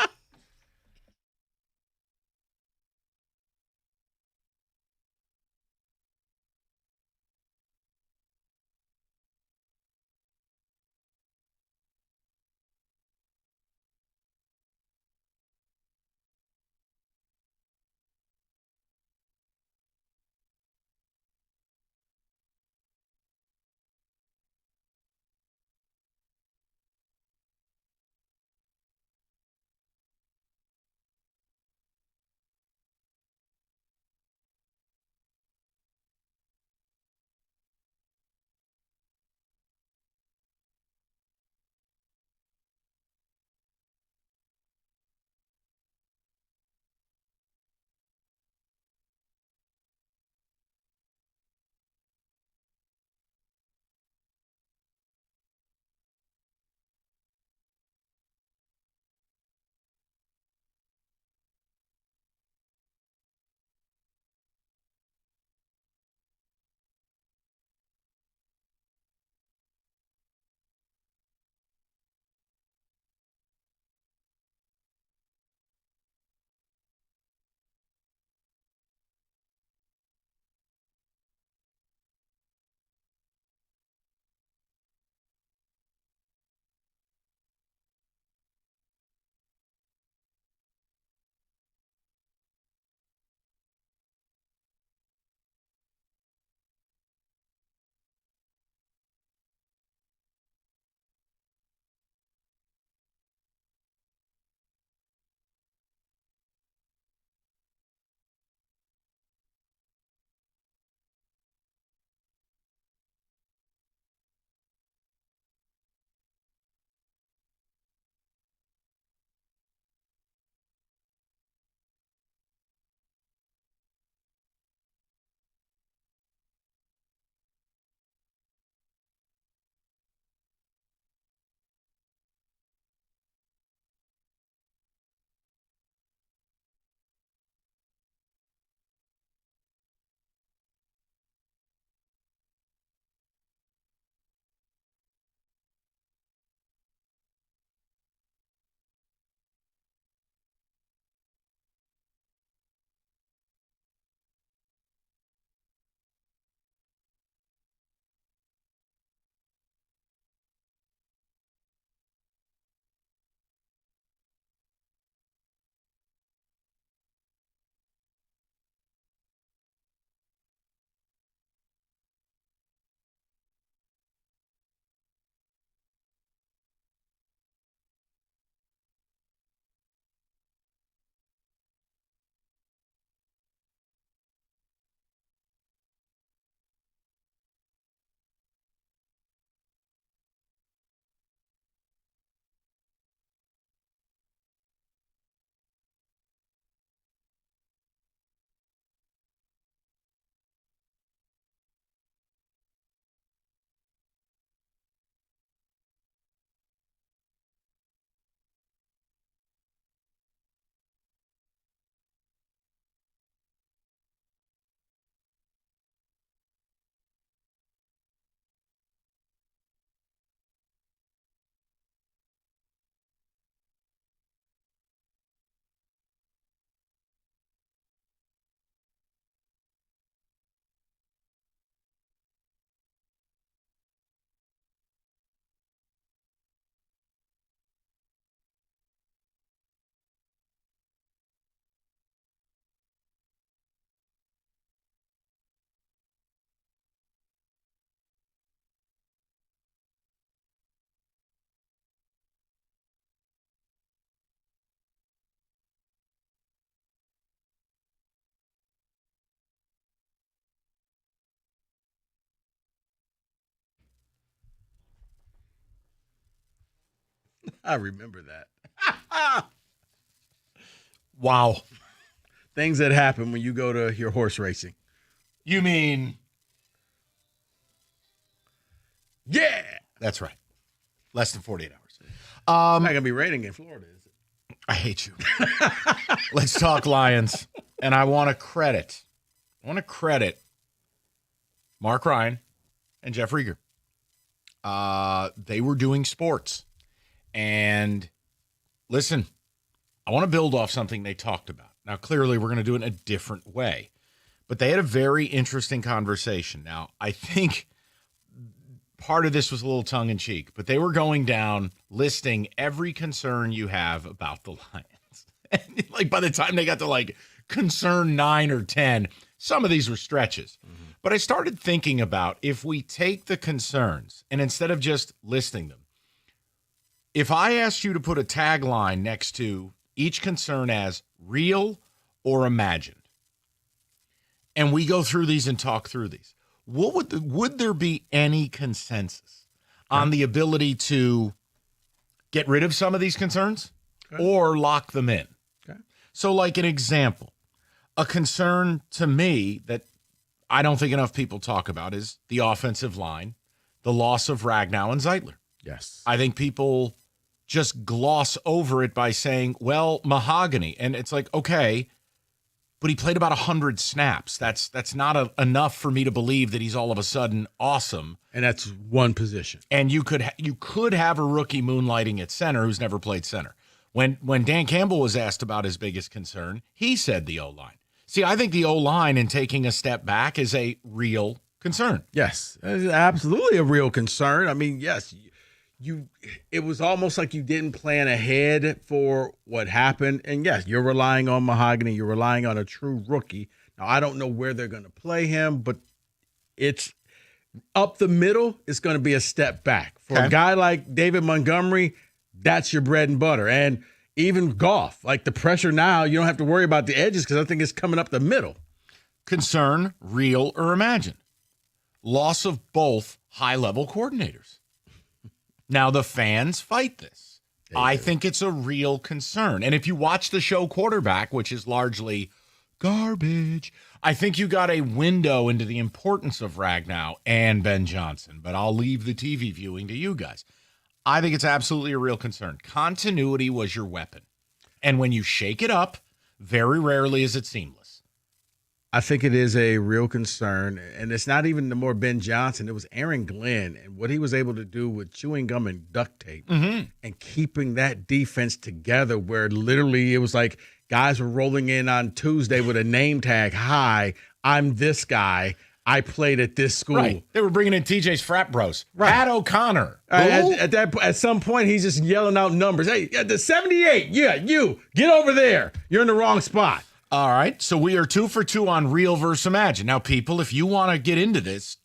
I remember that. Wow. Things that happen when you go to your horse racing. You mean? Yeah. That's right. Less than 48 hours. It's not going to be raining in Florida, is it? I hate you. Let's talk Lions. And I want to credit Mark Ryan and Jeff Rieger. They were doing sports. And listen, I want to build off something they talked about. Now, clearly, we're going to do it in a different way. But they had a very interesting conversation. Now, I think part of this was a little tongue-in-cheek, but they were going down listing every concern you have about the Lions. And like by the time they got to like concern 9 or 10, some of these were stretches. Mm-hmm. But I started thinking about if we take the concerns and instead of just listing them, if I asked you to put a tagline next to each concern as real or imagined, and we go through these and talk through these, would there be any consensus on the ability to get rid of some of these concerns or lock them in? Okay. So like an example, a concern to me that I don't think enough people talk about is the offensive line, the loss of Ragnow and Zeitler. Yes. I think people just gloss over it by saying, well, Mahogany. And it's like, okay, but he played about 100 snaps. That's not enough for me to believe that he's all of a sudden awesome. And that's one position. And you could have a rookie moonlighting at center who's never played center. When Dan Campbell was asked about his biggest concern, he said the O-line. See, I think the O-line and taking a step back is a real concern. Yes, it's absolutely a real concern. I mean, yes, it was almost like you didn't plan ahead for what happened. And yes, you're relying on Mahogany. You're relying on a true rookie. Now, I don't know where they're going to play him, but it's up the middle. It's going to be a step back. For a guy like David Montgomery, that's your bread and butter. And even Goff, like the pressure now, you don't have to worry about the edges because I think it's coming up the middle. Concern, real or imagined. Loss of both high-level coordinators. Now, the fans fight this. I think it's a real concern. And if you watch the show Quarterback, which is largely garbage, I think you got a window into the importance of Ragnow and Ben Johnson. But I'll leave the TV viewing to you guys. I think it's absolutely a real concern. Continuity was your weapon. And when you shake it up, very rarely is it seamless. I think it is a real concern, and it's not even the more Ben Johnson. It was Aaron Glenn and what he was able to do with chewing gum and duct tape and keeping that defense together where literally it was like guys were rolling in on Tuesday with a name tag. Hi, I'm this guy. I played at this school. Right. They were bringing in TJ's frat bros. Right. Pat O'Connor. At some point, he's just yelling out numbers. Hey, the 78, yeah, you, get over there. You're in the wrong spot. All right, so we are 2 for 2 on real versus imagine. Now, people, if you want to get into this,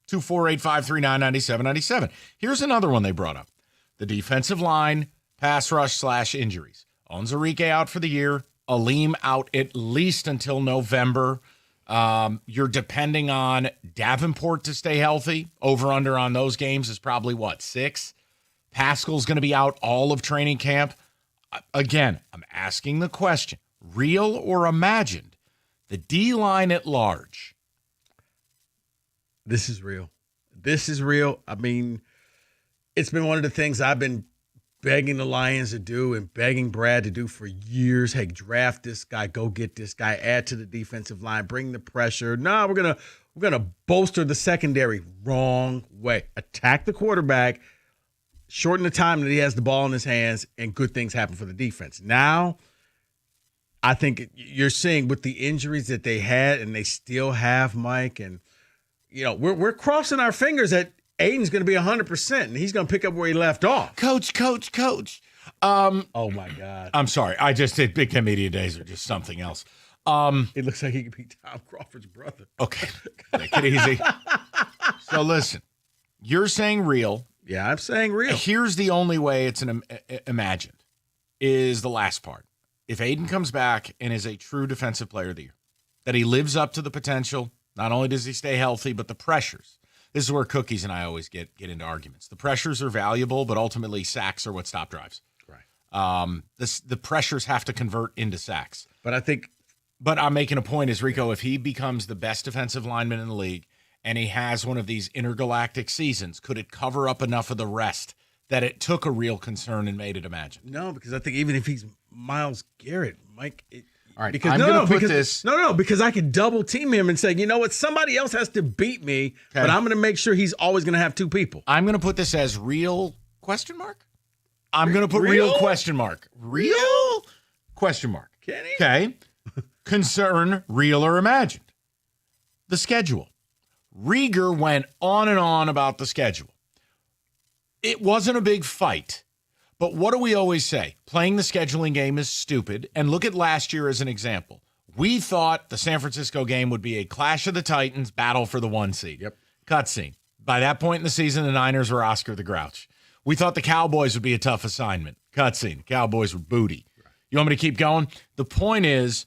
248-539-9797. Here's another one they brought up. The defensive line, pass rush / injuries. Onwuzurike out for the year. Aleem out at least until November. You're depending on Davenport to stay healthy. Over-under on those games is probably, 6? Pascal's going to be out all of training camp. Again, I'm asking the question. Real or imagined? The D-line at large. This is real. This is real. I mean, it's been one of the things I've been begging the Lions to do and begging Brad to do for years. Hey, draft this guy, go get this guy, add to the defensive line, bring the pressure. No, we're gonna bolster the secondary. Wrong way. Attack the quarterback, shorten the time that he has the ball in his hands, and good things happen for the defense. Now, I think you're seeing with the injuries that they had and they still have, Mike, and we're crossing our fingers that Aiden's going to be 100% and he's going to pick up where he left off. Coach. Oh my God. I'm sorry. I just did Big Ten Media Days are just something else. It looks like he could be Tom Crawford's brother. Okay. Take it easy. So listen, you're saying real. Yeah, I'm saying real. Here's the only way it's imagined is the last part. If Aiden comes back and is a true defensive player of the year, that he lives up to the potential, not only does he stay healthy, but the pressures. This is where Cookies and I always get into arguments. The pressures are valuable, but ultimately sacks are what stop drives. The pressures have to convert into sacks. But I'm making a point is, Rico, if he becomes the best defensive lineman in the league and he has one of these intergalactic seasons, could it cover up enough of the rest that it took a real concern and made it imagined? No, because I think even if he's Myles Garrett, Mike. All right, because I'm going to put this. No, because I could double team him and say, you know what, somebody else has to beat me, but I'm going to make sure he's always going to have two people. I'm going to put this as real question mark. I'm going to put real question mark. Real question mark. Kenny? Okay. Concern, real or imagined. The schedule. Rieger went on and on about the schedule. It wasn't a big fight. But what do we always say? Playing the scheduling game is stupid. And look at last year as an example. We thought the San Francisco game would be a Clash of the Titans battle for the 1 seed. Yep. Cutscene. By that point in the season, the Niners were Oscar the Grouch. We thought the Cowboys would be a tough assignment. Cutscene. Cowboys were booty. You want me to keep going? The point is,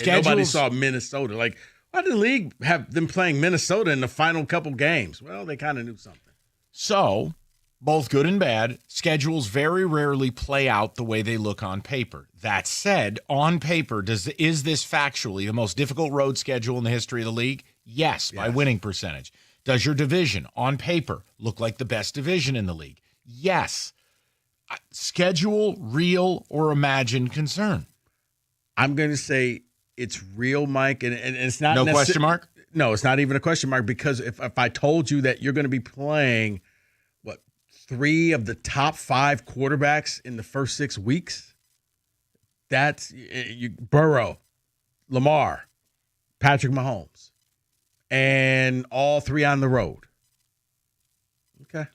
nobody saw Minnesota. Like, why did the league have them playing Minnesota in the final couple games? Well, they kind of knew something. So, both good and bad, schedules very rarely play out the way they look on paper. That said, on paper, is this factually the most difficult road schedule in the history of the league? Yes, by winning percentage. Does your division, on paper, look like the best division in the league? Yes. Schedule, real, or imagined concern? I'm going to say it's real, Mike, and it's not no question mark? No, it's not even a question mark, because if I told you that you're going to be playing, 3 of the top 5 quarterbacks in the first 6 weeks, that's Burrow, Lamar, Patrick Mahomes, and all 3 on the road. Okay.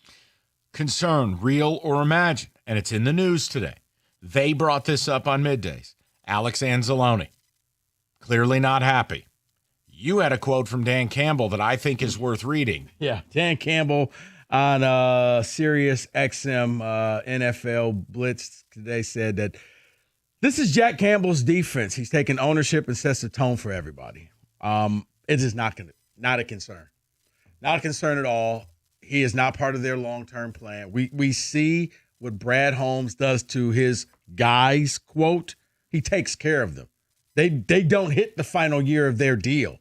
Concern, real or imagined, and it's in the news today. They brought this up on middays. Alex Anzalone, clearly not happy. You had a quote from Dan Campbell that I think is worth reading. Yeah, Dan Campbell on Sirius XM NFL Blitz today said that this is Jack Campbell's defense. He's taking ownership and sets the tone for everybody. It is not a concern. Not a concern at all. He is not part of their long-term plan. We see what Brad Holmes does to his guys, quote. He takes care of them. They don't hit the final year of their deal.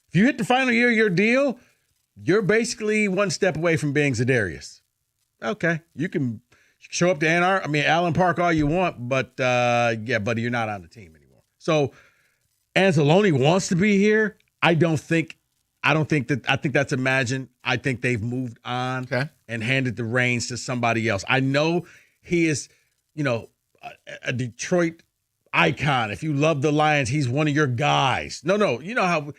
If you hit the final year of your deal, you're basically one step away from being Za'Darius. Okay, you can show up to Allen Park all you want, but buddy, you're not on the team anymore. So Anzalone wants to be here. I think that's imagined. I think they've moved on and handed the reins to somebody else. I know he is, a Detroit icon. If you love the Lions, he's one of your guys. No, you know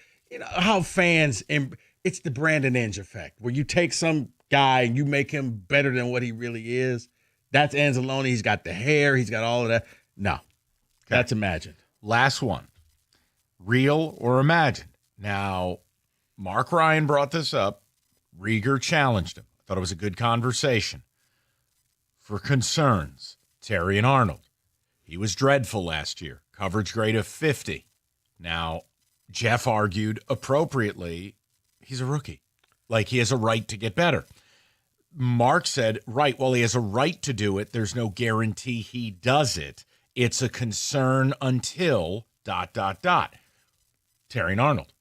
how fans, and it's the Brandon Inge effect, where you take some guy and you make him better than what he really is. That's Anzalone. He's got the hair. He's got all of that. No, that's imagined. Last one, real or imagined. Now, Mark Ryan brought this up. Rieger challenged him. I thought it was a good conversation. For concerns, Terry and Arnold. He was dreadful last year. Coverage grade of 50. Now, Jeff argued appropriately, he's a rookie. Like, he has a right to get better. Mark said, right, well, he has a right to do it. There's no guarantee he does it. It's a concern until ... Terry and Arnold.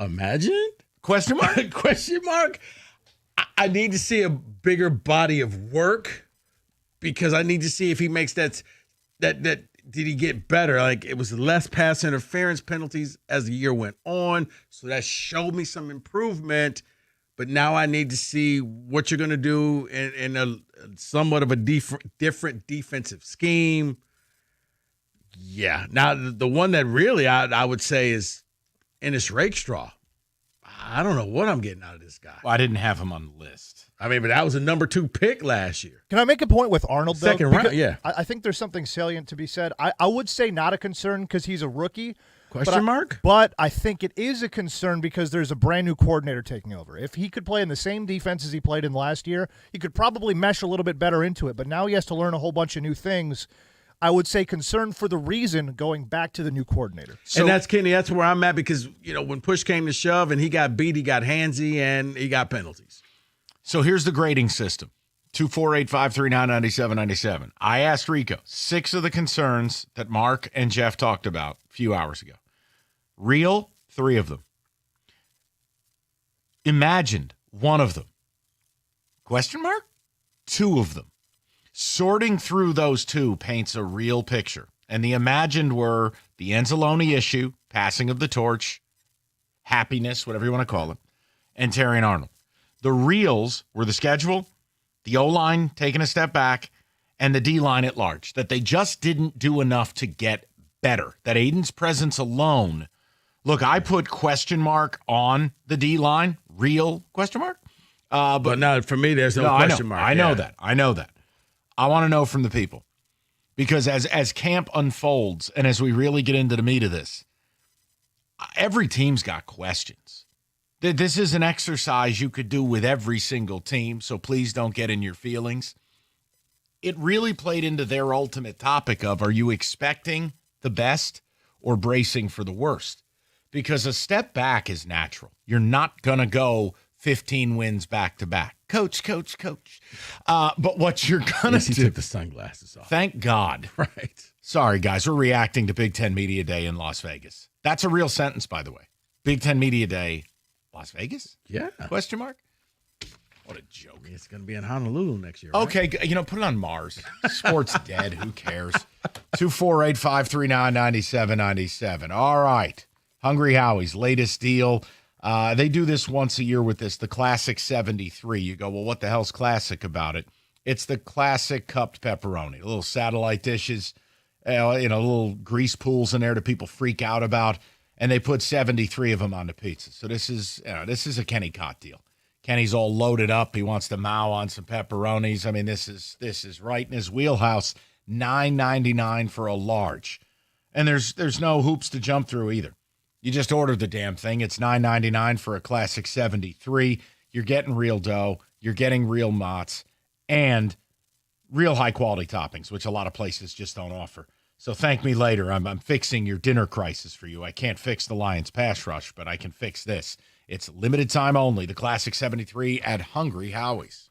Imagine? Question mark? Question mark? I need to see a bigger body of work, because I need to see if he makes that did he get better? Like, it was less pass interference penalties as the year went on, so that showed me some improvement. But now I need to see what you're going to do in a somewhat of a different defensive scheme. Yeah. Now, the one that really I would say is Ennis Rakestraw. I don't know what I'm getting out of this guy. Well, I didn't have him on the list. But that was a number 2 pick last year. Can I make a point with Arnold, though? Second round, yeah. I think there's something salient to be said. I would say not a concern because he's a rookie. Question mark? But I think it is a concern because there's a brand-new coordinator taking over. If he could play in the same defense as he played in last year, he could probably mesh a little bit better into it. But now he has to learn a whole bunch of new things. I would say concern for the reason going back to the new coordinator. And that's, Kenny, that's where I'm at, because, when push came to shove and he got beat, he got handsy, and he got penalties. So here's the grading system. 248-539-9797. I asked Rico 6 of the concerns that Mark and Jeff talked about a few hours ago. Real, 3 of them. Imagined, 1 of them. Question mark? 2 of them. Sorting through those 2 paints a real picture. And the imagined were the Anzalone issue, passing of the torch, happiness, whatever you want to call it, and Terry and Arnold. The reals were the schedule, the O-line taking a step back, and the D-line at large, that they just didn't do enough to get better. That Aiden's presence alone. Look, I put question mark on the D-line, real question mark. But no, for me, there's no question mark. I know that. I want to know from the people. Because as camp unfolds and as we really get into the meat of this, every team's got questions. This is an exercise you could do with every single team, so please don't get in your feelings. It really played into their ultimate topic of, are you expecting the best or bracing for the worst? Because a step back is natural. You're not going to go 15 wins back-to-back. Coach. But what you're going to do... He took the sunglasses off. Thank God. Right. Sorry, guys. We're reacting to Big Ten Media Day in Las Vegas. That's a real sentence, by the way. Big Ten Media Day, Las Vegas? Yeah. Question mark? What a joke. It's going to be in Honolulu next year. Right? Okay, put it on Mars. Sport's dead. Who cares? 248-539-9797. All right. Hungry Howie's latest deal. They do this once a year with the Classic 73. You go, well, what the hell's classic about it? It's the classic cupped pepperoni. Little satellite dishes, little grease pools in there that people freak out about. And they put 73 of them on the pizza. So this is a Kenny Cott deal. Kenny's all loaded up. He wants to mow on some pepperonis. I mean, this is right in his wheelhouse. $9.99 for a large. And there's no hoops to jump through either. You just order the damn thing. It's $9.99 for a Classic 73. You're getting real dough. You're getting real mozz and real high-quality toppings, which a lot of places just don't offer. So thank me later. I'm fixing your dinner crisis for you. I can't fix the Lions pass rush, but I can fix this. It's limited time only. The Classic 73 at Hungry Howie's.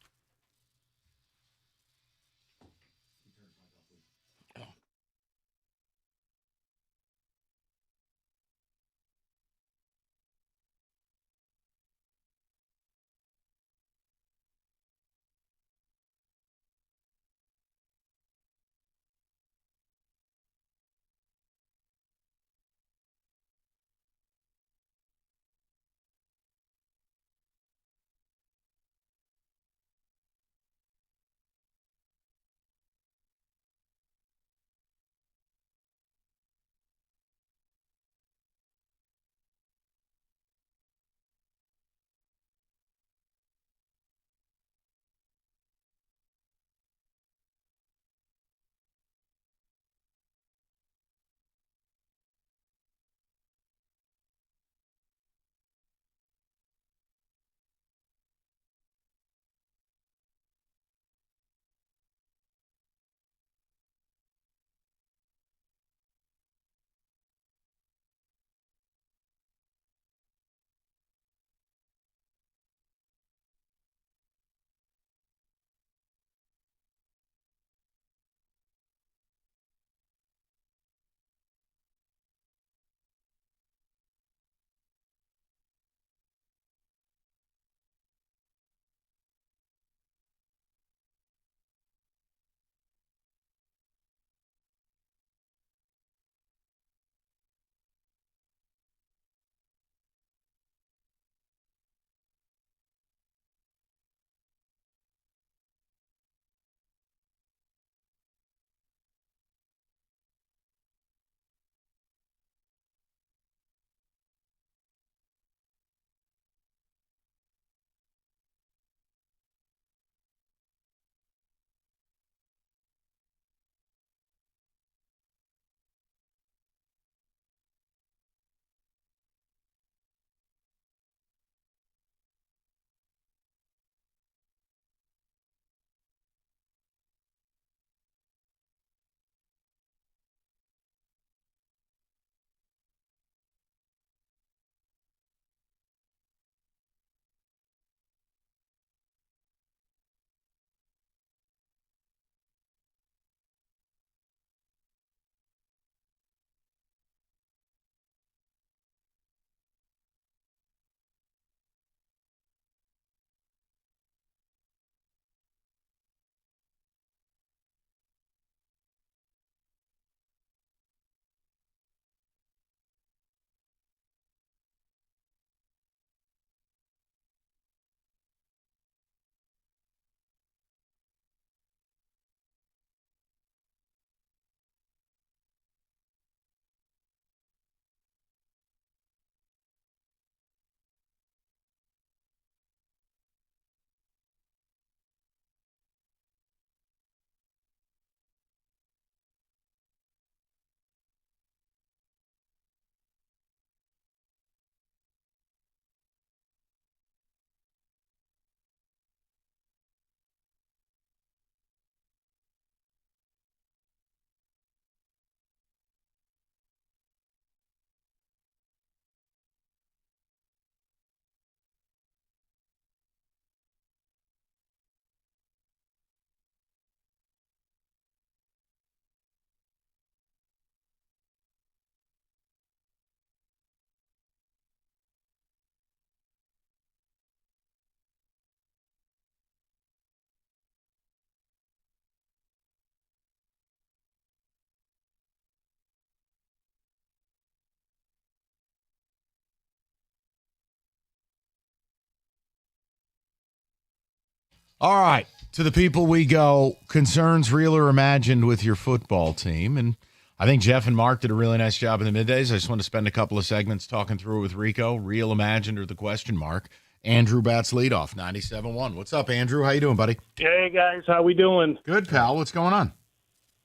All right. To the people we go, concerns real or imagined with your football team. And I think Jeff and Mark did a really nice job in the middays. I just want to spend a couple of segments talking through it with Rico. Real, imagined, or the question mark. Andrew bats leadoff, 97.1. What's up, Andrew? How you doing, buddy? Hey, guys. How we doing? Good, pal. What's going on?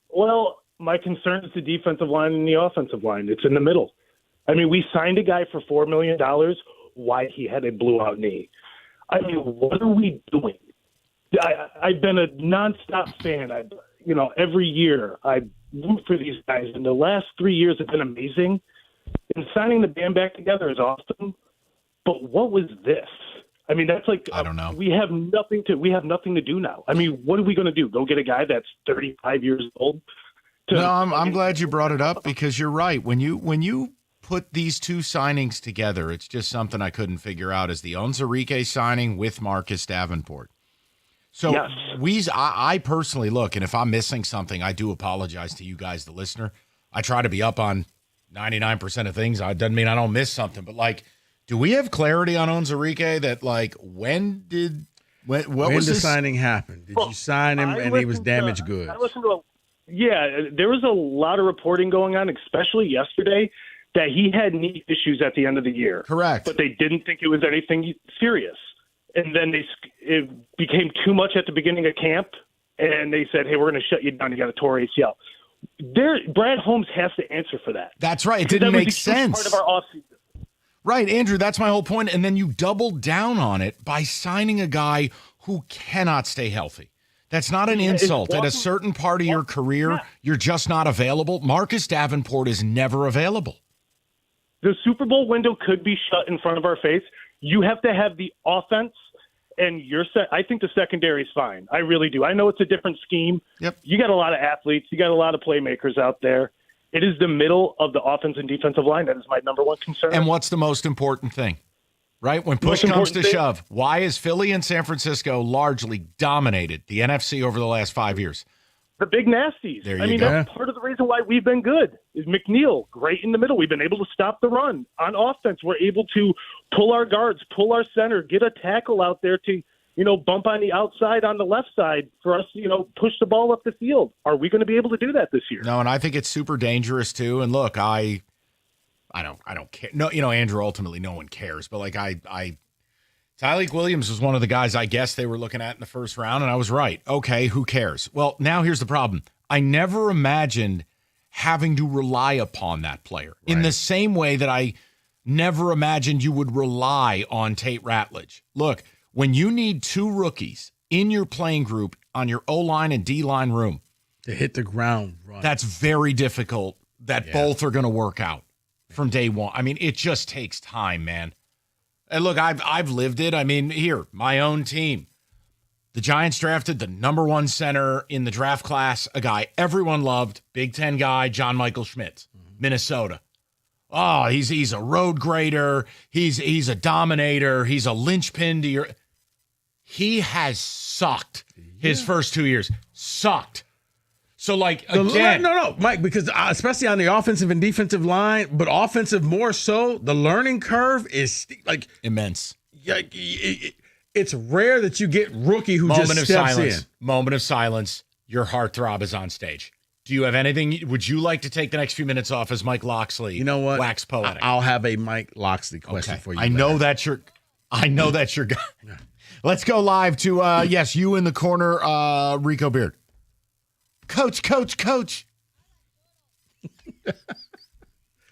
Well, my concern is the defensive line and the offensive line. It's in the middle. I mean, we signed a guy for $4 million. Why he had a blowout knee. I mean, what are we doing? I've been a nonstop fan. Every year I root for these guys, and the last 3 years have been amazing. And signing the band back together is awesome. But what was this? I mean, that's like I don't know. We have nothing to do now. I mean, what are we going to do? Go get a guy that's 35 years old? No, I'm glad you brought it up because you're right. When you put these two signings together, it's just something I couldn't figure out. Is the Onwuzurike signing with Marcus Davenport? So yes. I personally look, and if I'm missing something, I do apologize to you guys, the listener. I try to be up on 99% of things. It doesn't mean I don't miss something, but do we have clarity on Onwuzurike that when did the signing happen? Did you sign him and he was damaged goods? There was a lot of reporting going on, especially yesterday, that he had knee issues at the end of the year. Correct. But they didn't think it was anything serious. And then it became too much at the beginning of camp, and they said, hey, we're going to shut you down. You got a torn ACL. Brad Holmes has to answer for that. That's right. It didn't make sense. Part of our offseason. Right, Andrew, that's my whole point. And then you doubled down on it by signing a guy who cannot stay healthy. That's not an insult. At a certain part of your career, you're just not available. Marcus Davenport is never available. The Super Bowl window could be shut in front of our face. You have to have the offense, and I think the secondary is fine. I really do. I know it's a different scheme. Yep. You got a lot of athletes. You got a lot of playmakers out there. It is the middle of the offense and defensive line that is my number one concern. And what's the most important thing? Right? When push comes to shove, why is Philly and San Francisco largely dominated the NFC over the last 5 years? The big nasties. There you go. That's part of the reason why we've been good. Is McNeil, great in the middle. We've been able to stop the run. On offense, we're able to pull our guards, pull our center, get a tackle out there to, bump on the outside on the left side for us to, push the ball up the field. Are we going to be able to do that this year? No, and I think it's super dangerous too. And look, I don't care. No, Andrew, ultimately no one cares. But Tyreek Williams was one of the guys I guess they were looking at in the first round, and I was right. Okay, who cares? Well, now here's the problem. I never imagined having to rely upon that player in the same way that I never imagined you would rely on Tate Ratledge. Look, when you need two rookies in your playing group on your O-line and D-line room to hit the ground running, that's very difficult that both are going to work out from day one. I mean, it just takes time, man. And look, I've lived it. I mean, here, my own team. The Giants drafted the number one center in the draft class, a guy everyone loved, Big Ten guy, John Michael Schmitz, Minnesota. Oh, he's a road grader. He's a dominator. He's a linchpin to your. He has sucked his first 2 years. Sucked. So, again. No, Mike, because especially on the offensive and defensive line, but offensive more so, the learning curve is immense. It's rare that you get rookie who just steps in. Moment of silence. Your heartthrob is on stage. Do you have anything? Would you like to take the next few minutes off as Mike Locksley? You know what? Wax poetic. I'll have a Mike Locksley question for you. I know that's your guy. Let's go live to you in the corner, Rico Beard. Coach.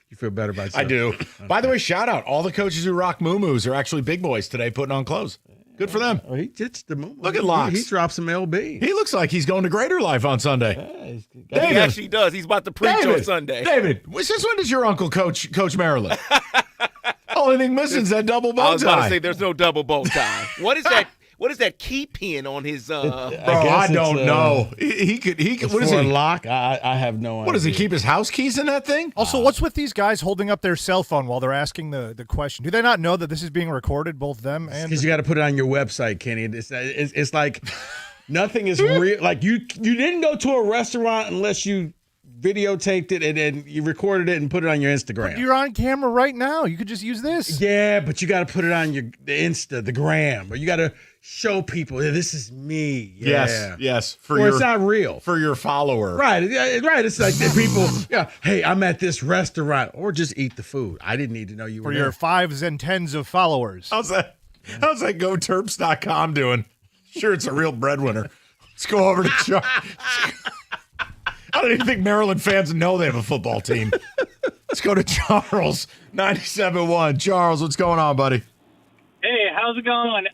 You feel better about yourself? I do. Okay. By the way, shout out. All the coaches who rock muumuus are actually big boys today putting on clothes. Good for them. He ditched the muumuu. Look at Locks. He dropped some LB. He looks like he's going to Greater Life on Sunday. He actually does. He's about to preach on Sunday. David, since when does your uncle coach Maryland? Only thing missing is that double bow tie. I was about to say there's no double bow tie. What is that? What is that key pin on his? I don't know. He could. What is it? A Lock? I have no idea. What does he keep his house keys in that thing? Also, what's with these guys holding up their cell phone while they're asking the question? Do they not know that this is being recorded, both them and? Because you got to put it on your website, Kenny. It's like nothing is real. Like you didn't go to a restaurant unless you videotaped it and then you recorded it and put it on your Instagram. But you're on camera right now. You could just use this. Yeah, but you got to put it on the Insta, the gram, or you got to show people this is me. Yeah. Yes. It's not real for your follower. Right. It's like the people. Yeah. Hey, I'm at this restaurant, or just eat the food. I didn't need to know you were For there. your 5s and 10s of followers. How's that GoTerps.com doing? Sure, it's a real breadwinner. Let's go over to Charles. I don't even think Maryland fans know they have a football team. Let's go to Charles, 97.1. Charles, what's going on, buddy? Hey, how's it going?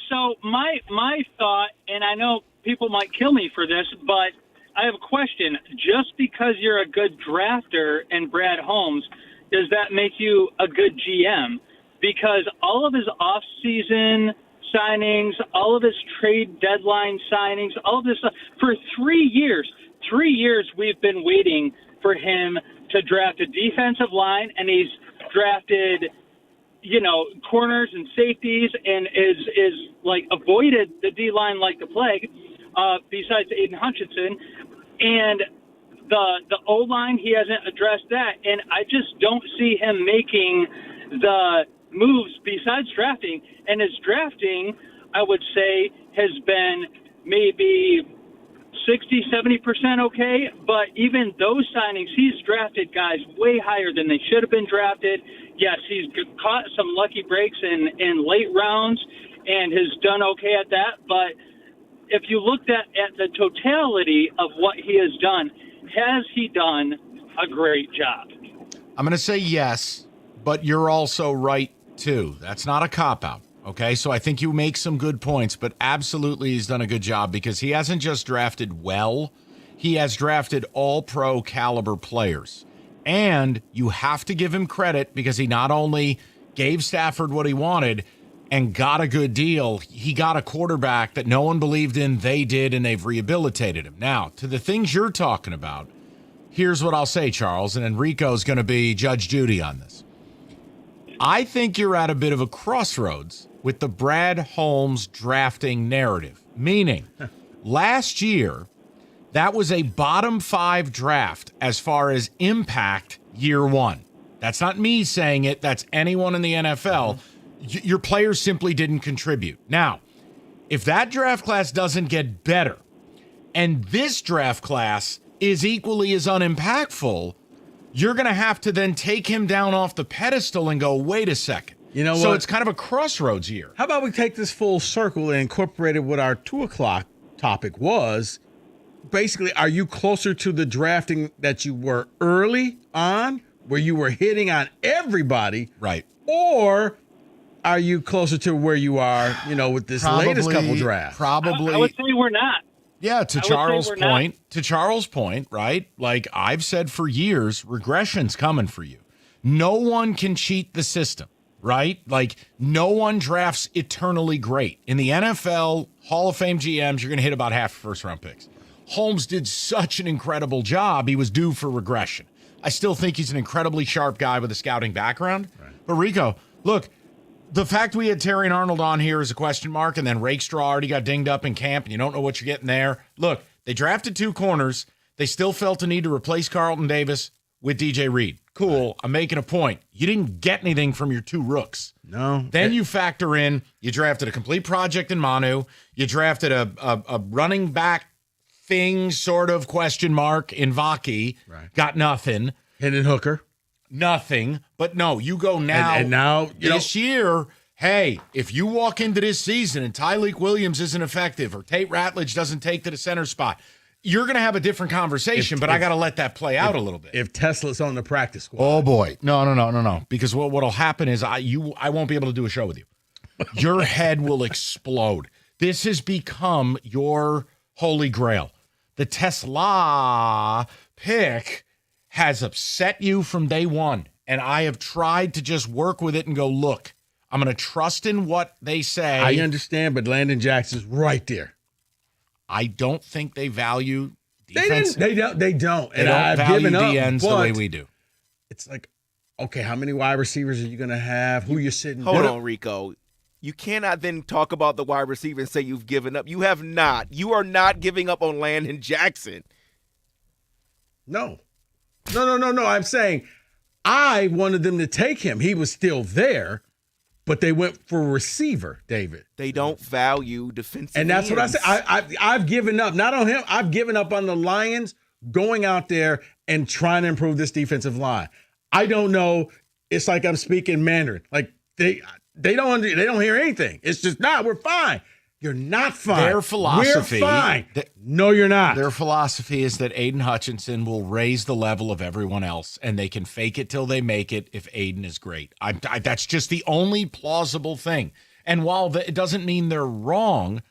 So my thought, and I know people might kill me for this, but I have a question. Just because you're a good drafter in Brad Holmes, does that make you a good GM? Because all of his off-season signings, all of his trade deadline signings, all of this stuff, for 3 years we've been waiting for him to draft a defensive line, and he's drafted, corners and safeties, and is like avoided the D-line like the plague, besides Aiden Hutchinson. And the O-line, he hasn't addressed that, and I just don't see him making the moves besides drafting. And his drafting, I would say, has been maybe 60-70% okay, but even those signings, he's drafted guys way higher than they should have been drafted. Yes, he's caught some lucky breaks in late rounds and has done okay at that, but if you looked at the totality of what he has done, has he done a great job? I'm going to say yes, but you're also right, too. That's not a cop-out. Okay, so I think you make some good points, but absolutely he's done a good job because he hasn't just drafted well, he has drafted all-pro caliber players. And you have to give him credit because he not only gave Stafford what he wanted and got a good deal, he got a quarterback that no one believed in, they did, and they've rehabilitated him. Now, to the things you're talking about, here's what I'll say, Charles, and Enrico's going to be Judge Judy on this. I think you're at a bit of a crossroads with the Brad Holmes drafting narrative. Meaning, last year, that was a bottom 5 draft as far as impact year one. That's not me saying it. That's anyone in the NFL. Your players simply didn't contribute. Now, if that draft class doesn't get better, and this draft class is equally as unimpactful, you're going to have to then take him down off the pedestal and go, wait a second. You know what? So it's kind of a crossroads here. How about we take this full circle and incorporate what our 2 o'clock topic was? Basically, are you closer to the drafting that you were early on, where you were hitting on everybody? Right. Or are you closer to where you are, with this latest couple drafts? Probably. I would say we're not. Yeah, to Charles' point, right? Like I've said for years, regression's coming for you. No one can cheat the system, right? Like no one drafts eternally great. In the NFL, Hall of Fame GMs, you're going to hit about half first-round picks. Holmes did such an incredible job, he was due for regression. I still think he's an incredibly sharp guy with a scouting background. Right. But Rico, look, the fact we had Terry and Arnold on here is a question mark, and then Rakestraw already got dinged up in camp, and you don't know what you're getting there. Look, they drafted 2 corners. They still felt a need to replace Carlton Davis with DJ Reed. Cool. Right. I'm making a point. You didn't get anything from your 2 rooks. No. Then you factor in, you drafted a complete project in Manu. You drafted a running back thing, sort of, question mark, in Vaki. Right. Got nothing. Hendon Hooker. Nothing. But no, you go now. And now, this year, hey, if you walk into this season and Tyleek Williams isn't effective or Tate Ratledge doesn't take to the center spot, you're going to have a different conversation, but I got to let that play out a little bit. If Tesla's on the practice squad. Oh, boy. No. Because what'll happen is I won't be able to do a show with you. Your head will explode. This has become your holy grail. The Tesla pick has upset you from day one, and I have tried to just work with it and go, look, I'm going to trust in what they say. I understand, but Landon Jackson's right there. I don't think they value defense. They don't. They don't value DNs the way we do. It's like, okay, how many wide receivers are you going to have? Who you sitting? Hold on, Rico. You cannot then talk about the wide receiver and say you've given up. You have not. You are not giving up on Landon Jackson. No. I'm saying I wanted them to take him. He was still there. but they went for a receiver, David. They don't value defensive And that's what I said. I've given up, not on him. I've given up on the Lions going out there and trying to improve this defensive line. I don't know. It's like I'm speaking Mandarin. Like they don't hear anything. It's just, we're fine. You're not fine. Their philosophy. We're fine. No, you're not. Their philosophy is that Aiden Hutchinson will raise the level of everyone else, and they can fake it till they make it if Aiden is great. That's just the only plausible thing. And while it doesn't mean they're wrong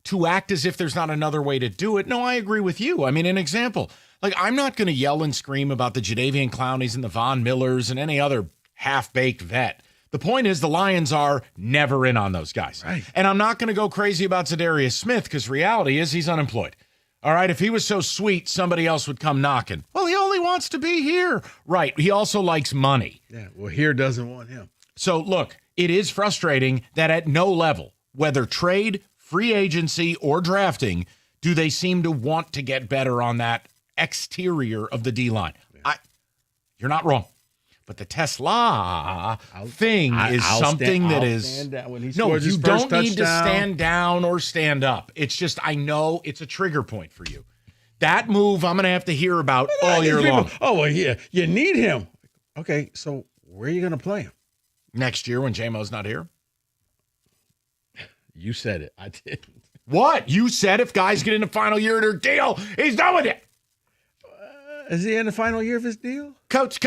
to act as if there's not another way to do it, no, I agree with you. I mean, an example. Like, I'm not going to yell and scream about the Jadeveon Clowneys and the Von Millers and any other half-baked vet. The point is the Lions are never in on those guys. Right. And I'm not going to go crazy about Zadarius Smith because reality is he's unemployed. All right, if he was so sweet, somebody else would come knocking. Well, he only wants to be here. Right, he also likes money. Yeah, well, here doesn't want him. So, look, it is frustrating that at no level, whether trade, free agency, or drafting, do they seem to want to get better on that exterior of the D-line. Yeah. You're not wrong. But the Tesla thing is something that is... No, you don't need to stand down or stand up. It's just, I know it's a trigger point for you. That move, I'm going to have to hear about all year long. Oh, well, yeah, you need him. Okay, so where are you going to play him? Next year when JMO's not here? You said it. I didn't. What? You said if guys get in the final year of their deal, he's done with it. Is he in the final year of his deal? Coach.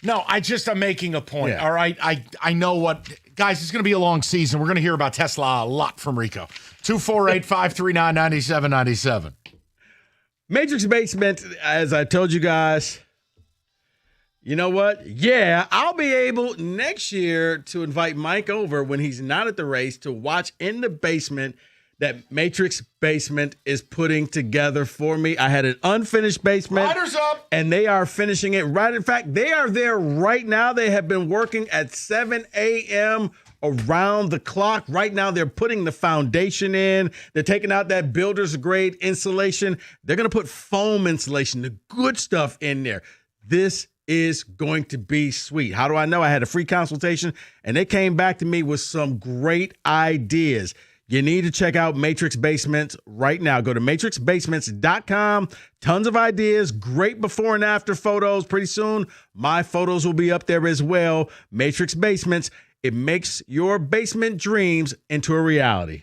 No, I'm making a point. Yeah. All right. I know what, guys, it's going to be a long season. We're going to hear about Tesla a lot from Rico. 248-539-9797. Matrix Basement, as I told you guys, you know what? Yeah, I'll be able next year to invite Mike over when he's not at the race to watch in the basement that Matrix Basement is putting together for me. I had an unfinished basement. Riders up! And they are finishing it right. In fact, they are there right now. They have been working at 7 a.m. around the clock. Right now, they're putting the foundation in. They're taking out that builder's grade insulation. They're going to put foam insulation, the good stuff in there. This is going to be sweet. How do I know? I had a free consultation, and they came back to me with some great ideas. You need to check out Matrix Basements right now. Go to matrixbasements.com. Tons of ideas, great before and after photos. Pretty soon, my photos will be up there as well. Matrix Basements, it makes your basement dreams into a reality.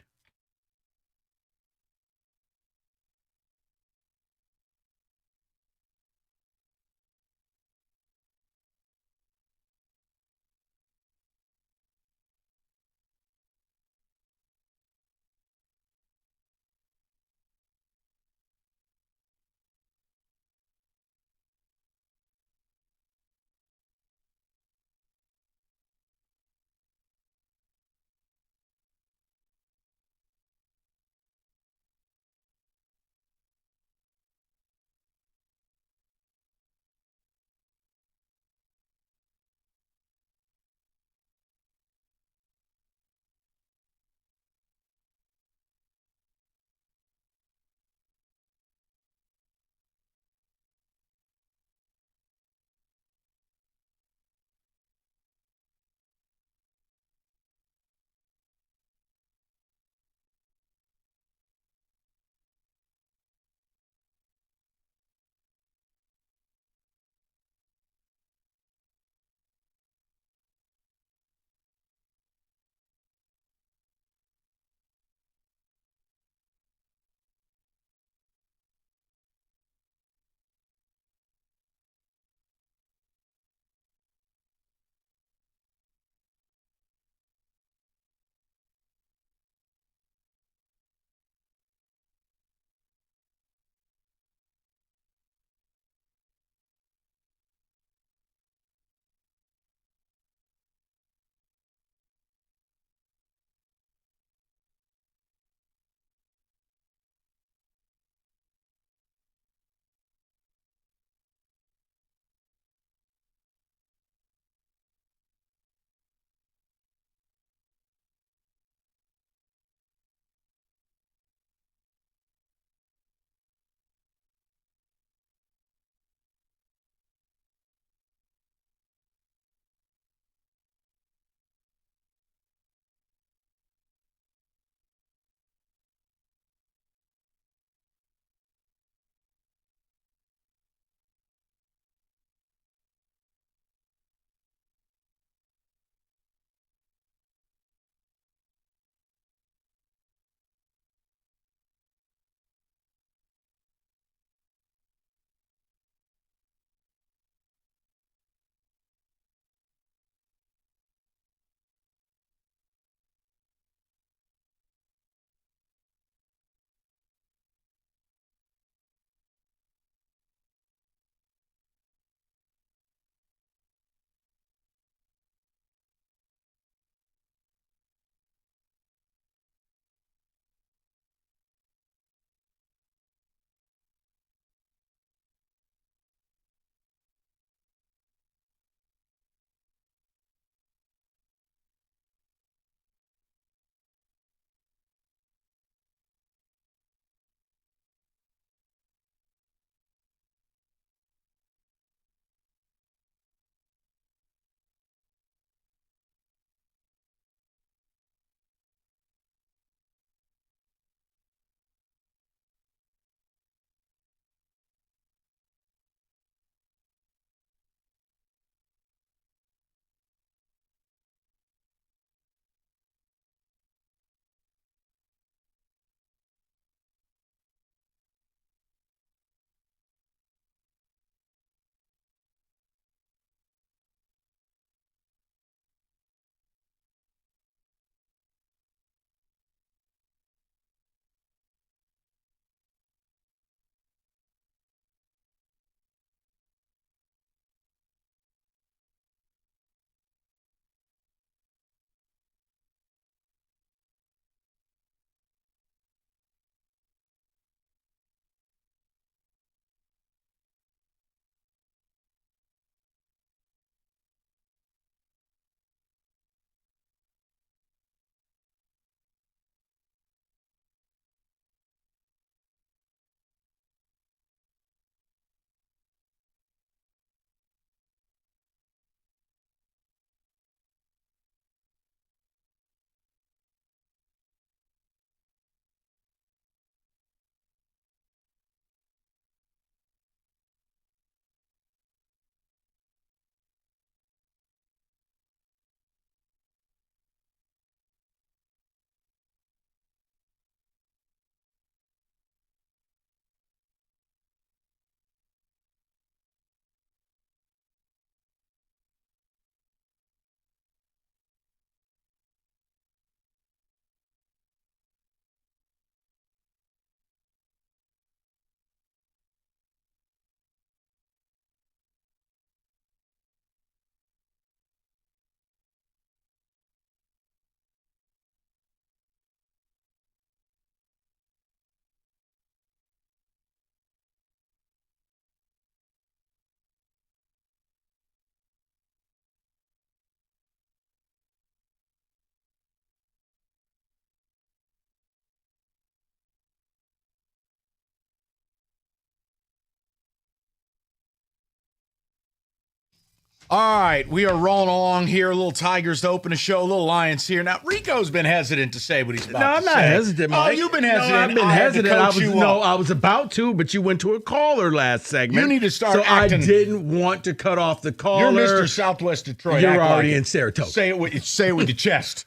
All right, we are rolling along here. A little Tigers to open a show, a little Lions here. Now, Rico's been hesitant to say what he's about to say. No, I'm not hesitant, Mike. Oh, you've been hesitant. No, I've been hesitant. I was about to, but you went to a caller last segment. You need to start So acting. I didn't want to cut off the caller. You're Mr. Southwest Detroit. You're Act already like in it. Saratoga. Say it with your chest.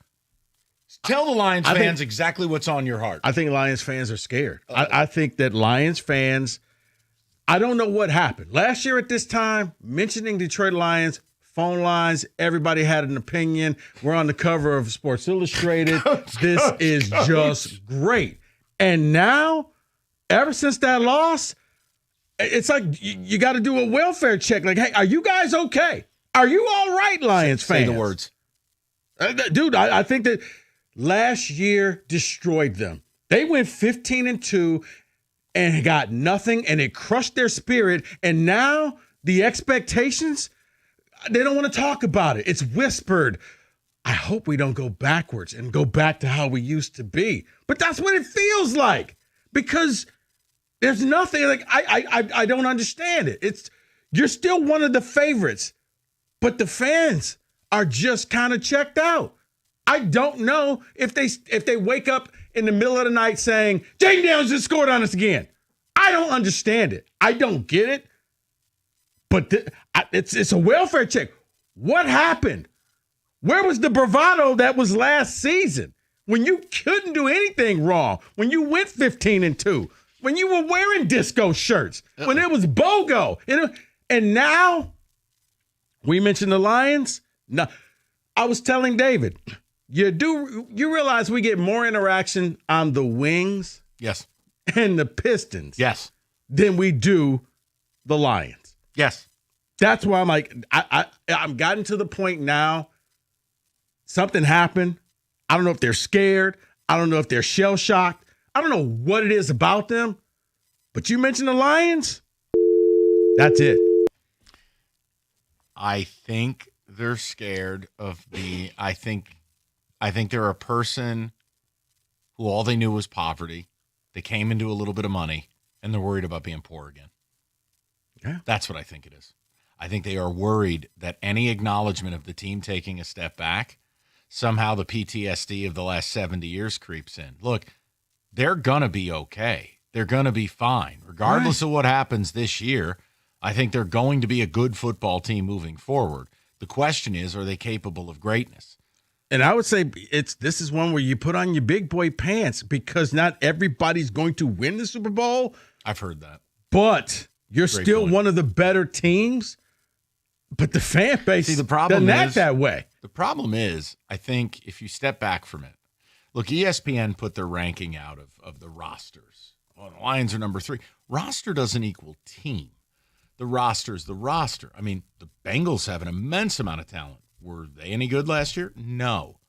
Tell the Lions fans exactly what's on your heart. I think Lions fans are scared. I think that Lions fans, I don't know what happened. Last year at this time, mentioning Detroit Lions, phone lines, everybody had an opinion. We're on the cover of Sports Illustrated. This is just great. And now, ever since that loss, it's like you got to do a welfare check. Like, hey, are you guys okay? Are you all right, Lions fans? Say the words. Dude, I think that last year destroyed them. They went 15-2 and got nothing, and it crushed their spirit. And now the expectations, they don't want to talk about it. It's whispered. I hope we don't go backwards and go back to how we used to be. But that's what it feels like, because there's nothing. Like I don't understand it. You're still one of the favorites, but the fans are just kind of checked out. I don't know if they wake up in the middle of the night saying, Jane Downs just scored on us again. I don't understand it. I don't get it. But it's a welfare check. What happened? Where was the bravado that was last season when you couldn't do anything wrong, when you went 15-2, when you were wearing disco shirts, when it was BOGO? And now we mentioned the Lions. No, I was telling David, you realize we get more interaction on the Wings, yes, and the Pistons, yes, than we do the Lions. Yes. That's why I'm like, I'm gotten to the point now, something happened. I don't know if they're scared. I don't know if they're shell-shocked. I don't know what it is about them. But you mentioned the Lions. That's it. I think they're scared of I think they're a person who all they knew was poverty. They came into a little bit of money, and they're worried about being poor again. Yeah. That's what I think it is. I think they are worried that any acknowledgement of the team taking a step back, somehow the PTSD of the last 70 years creeps in. Look, they're going to be okay. They're going to be fine. Regardless of what happens this year, I think they're going to be a good football team moving forward. The question is, are they capable of greatness? And I would say this is one where you put on your big boy pants, because not everybody's going to win the Super Bowl. I've heard that. But you're Great still point. one of the better teams. But the fan base doesn't act that way. The problem is, I think if you step back from it, look, ESPN put their ranking out of the rosters. Well, the Lions are number 3. Roster doesn't equal team. The roster's the roster. I mean, the Bengals have an immense amount of talent. Were they any good last year? No.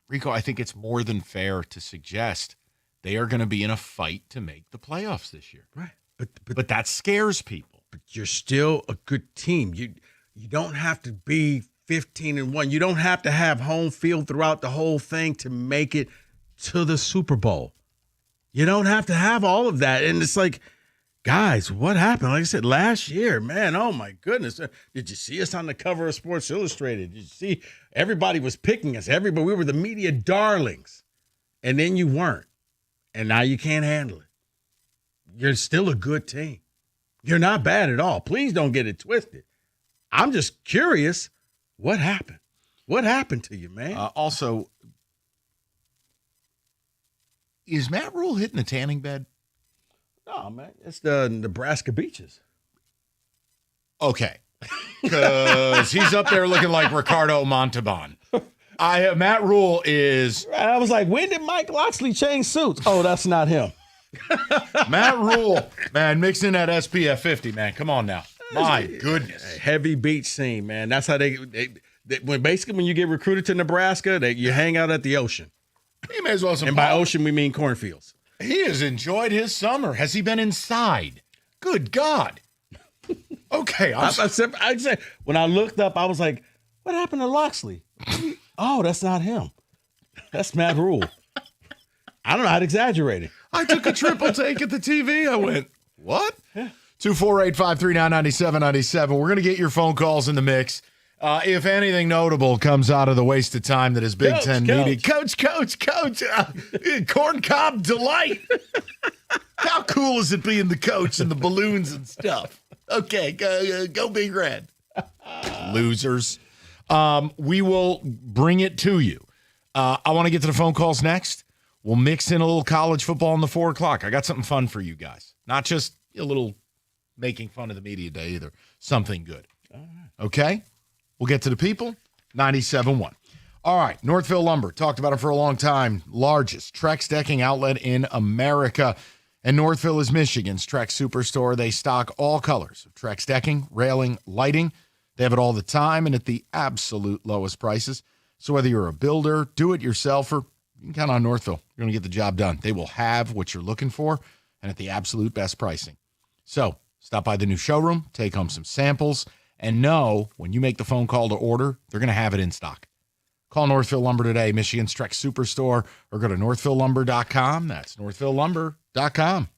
Rico, I think it's more than fair to suggest they are going to be in a fight to make the playoffs this year. Right. But that scares people. But you're still a good team. You don't have to be 15-1. You don't have to have home field throughout the whole thing to make it to the Super Bowl. You don't have to have all of that. And it's like, guys, what happened? Like I said, last year, man, oh my goodness. Did you see us on the cover of Sports Illustrated? Did you see everybody was picking us? We were the media darlings. And then you weren't. And now you can't handle it. You're still a good team. You're not bad at all. Please don't get it twisted. I'm just curious, what happened? What happened to you, man? Also, is Matt Rule hitting the tanning bed? No, man. It's the Nebraska beaches. Okay. Because he's up there looking like Ricardo Montalban. Matt Rule is... I was like, when did Mike Locksley change suits? Oh, that's not him. Matt Rule, man, mixing that SPF 50, man. Come on now. My goodness. Heavy beach scene, man. That's how they when you get recruited to Nebraska, you hang out at the ocean. He may as well. And by ocean, we mean cornfields. He has enjoyed his summer. Has he been inside? Good God. Okay. I said, when I looked up, I was like, what happened to Locksley? Oh, that's not him. That's Matt Rule. I don't know how to exaggerate it. I took a triple take at the TV. I went, what? Yeah. 248-539-9797. We're going to get your phone calls in the mix. If anything notable comes out of the waste of time that is Big Ten media. Coach, corn cob delight. How cool is it being the coach and the balloons and stuff? Okay, go Big Red. Losers. We will bring it to you. I want to get to the phone calls next. We'll mix in a little college football in the 4 o'clock. I got something fun for you guys. Not just a little making fun of the media day either. Something good. Okay? We'll get to the people. 97.1. All right. Northville Lumber. Talked about it for a long time. Largest Trex decking outlet in America. And Northville is Michigan's Trex Superstore. They stock all colors of Trex decking, railing, lighting. They have it all the time and at the absolute lowest prices. So whether you're a builder, do-it-yourselfer, you can count on Northville. You're going to get the job done. They will have what you're looking for and at the absolute best pricing. So stop by the new showroom, take home some samples, and know when you make the phone call to order, they're going to have it in stock. Call Northville Lumber today, Michigan's Trex Superstore, or go to northvillelumber.com. That's northvillelumber.com.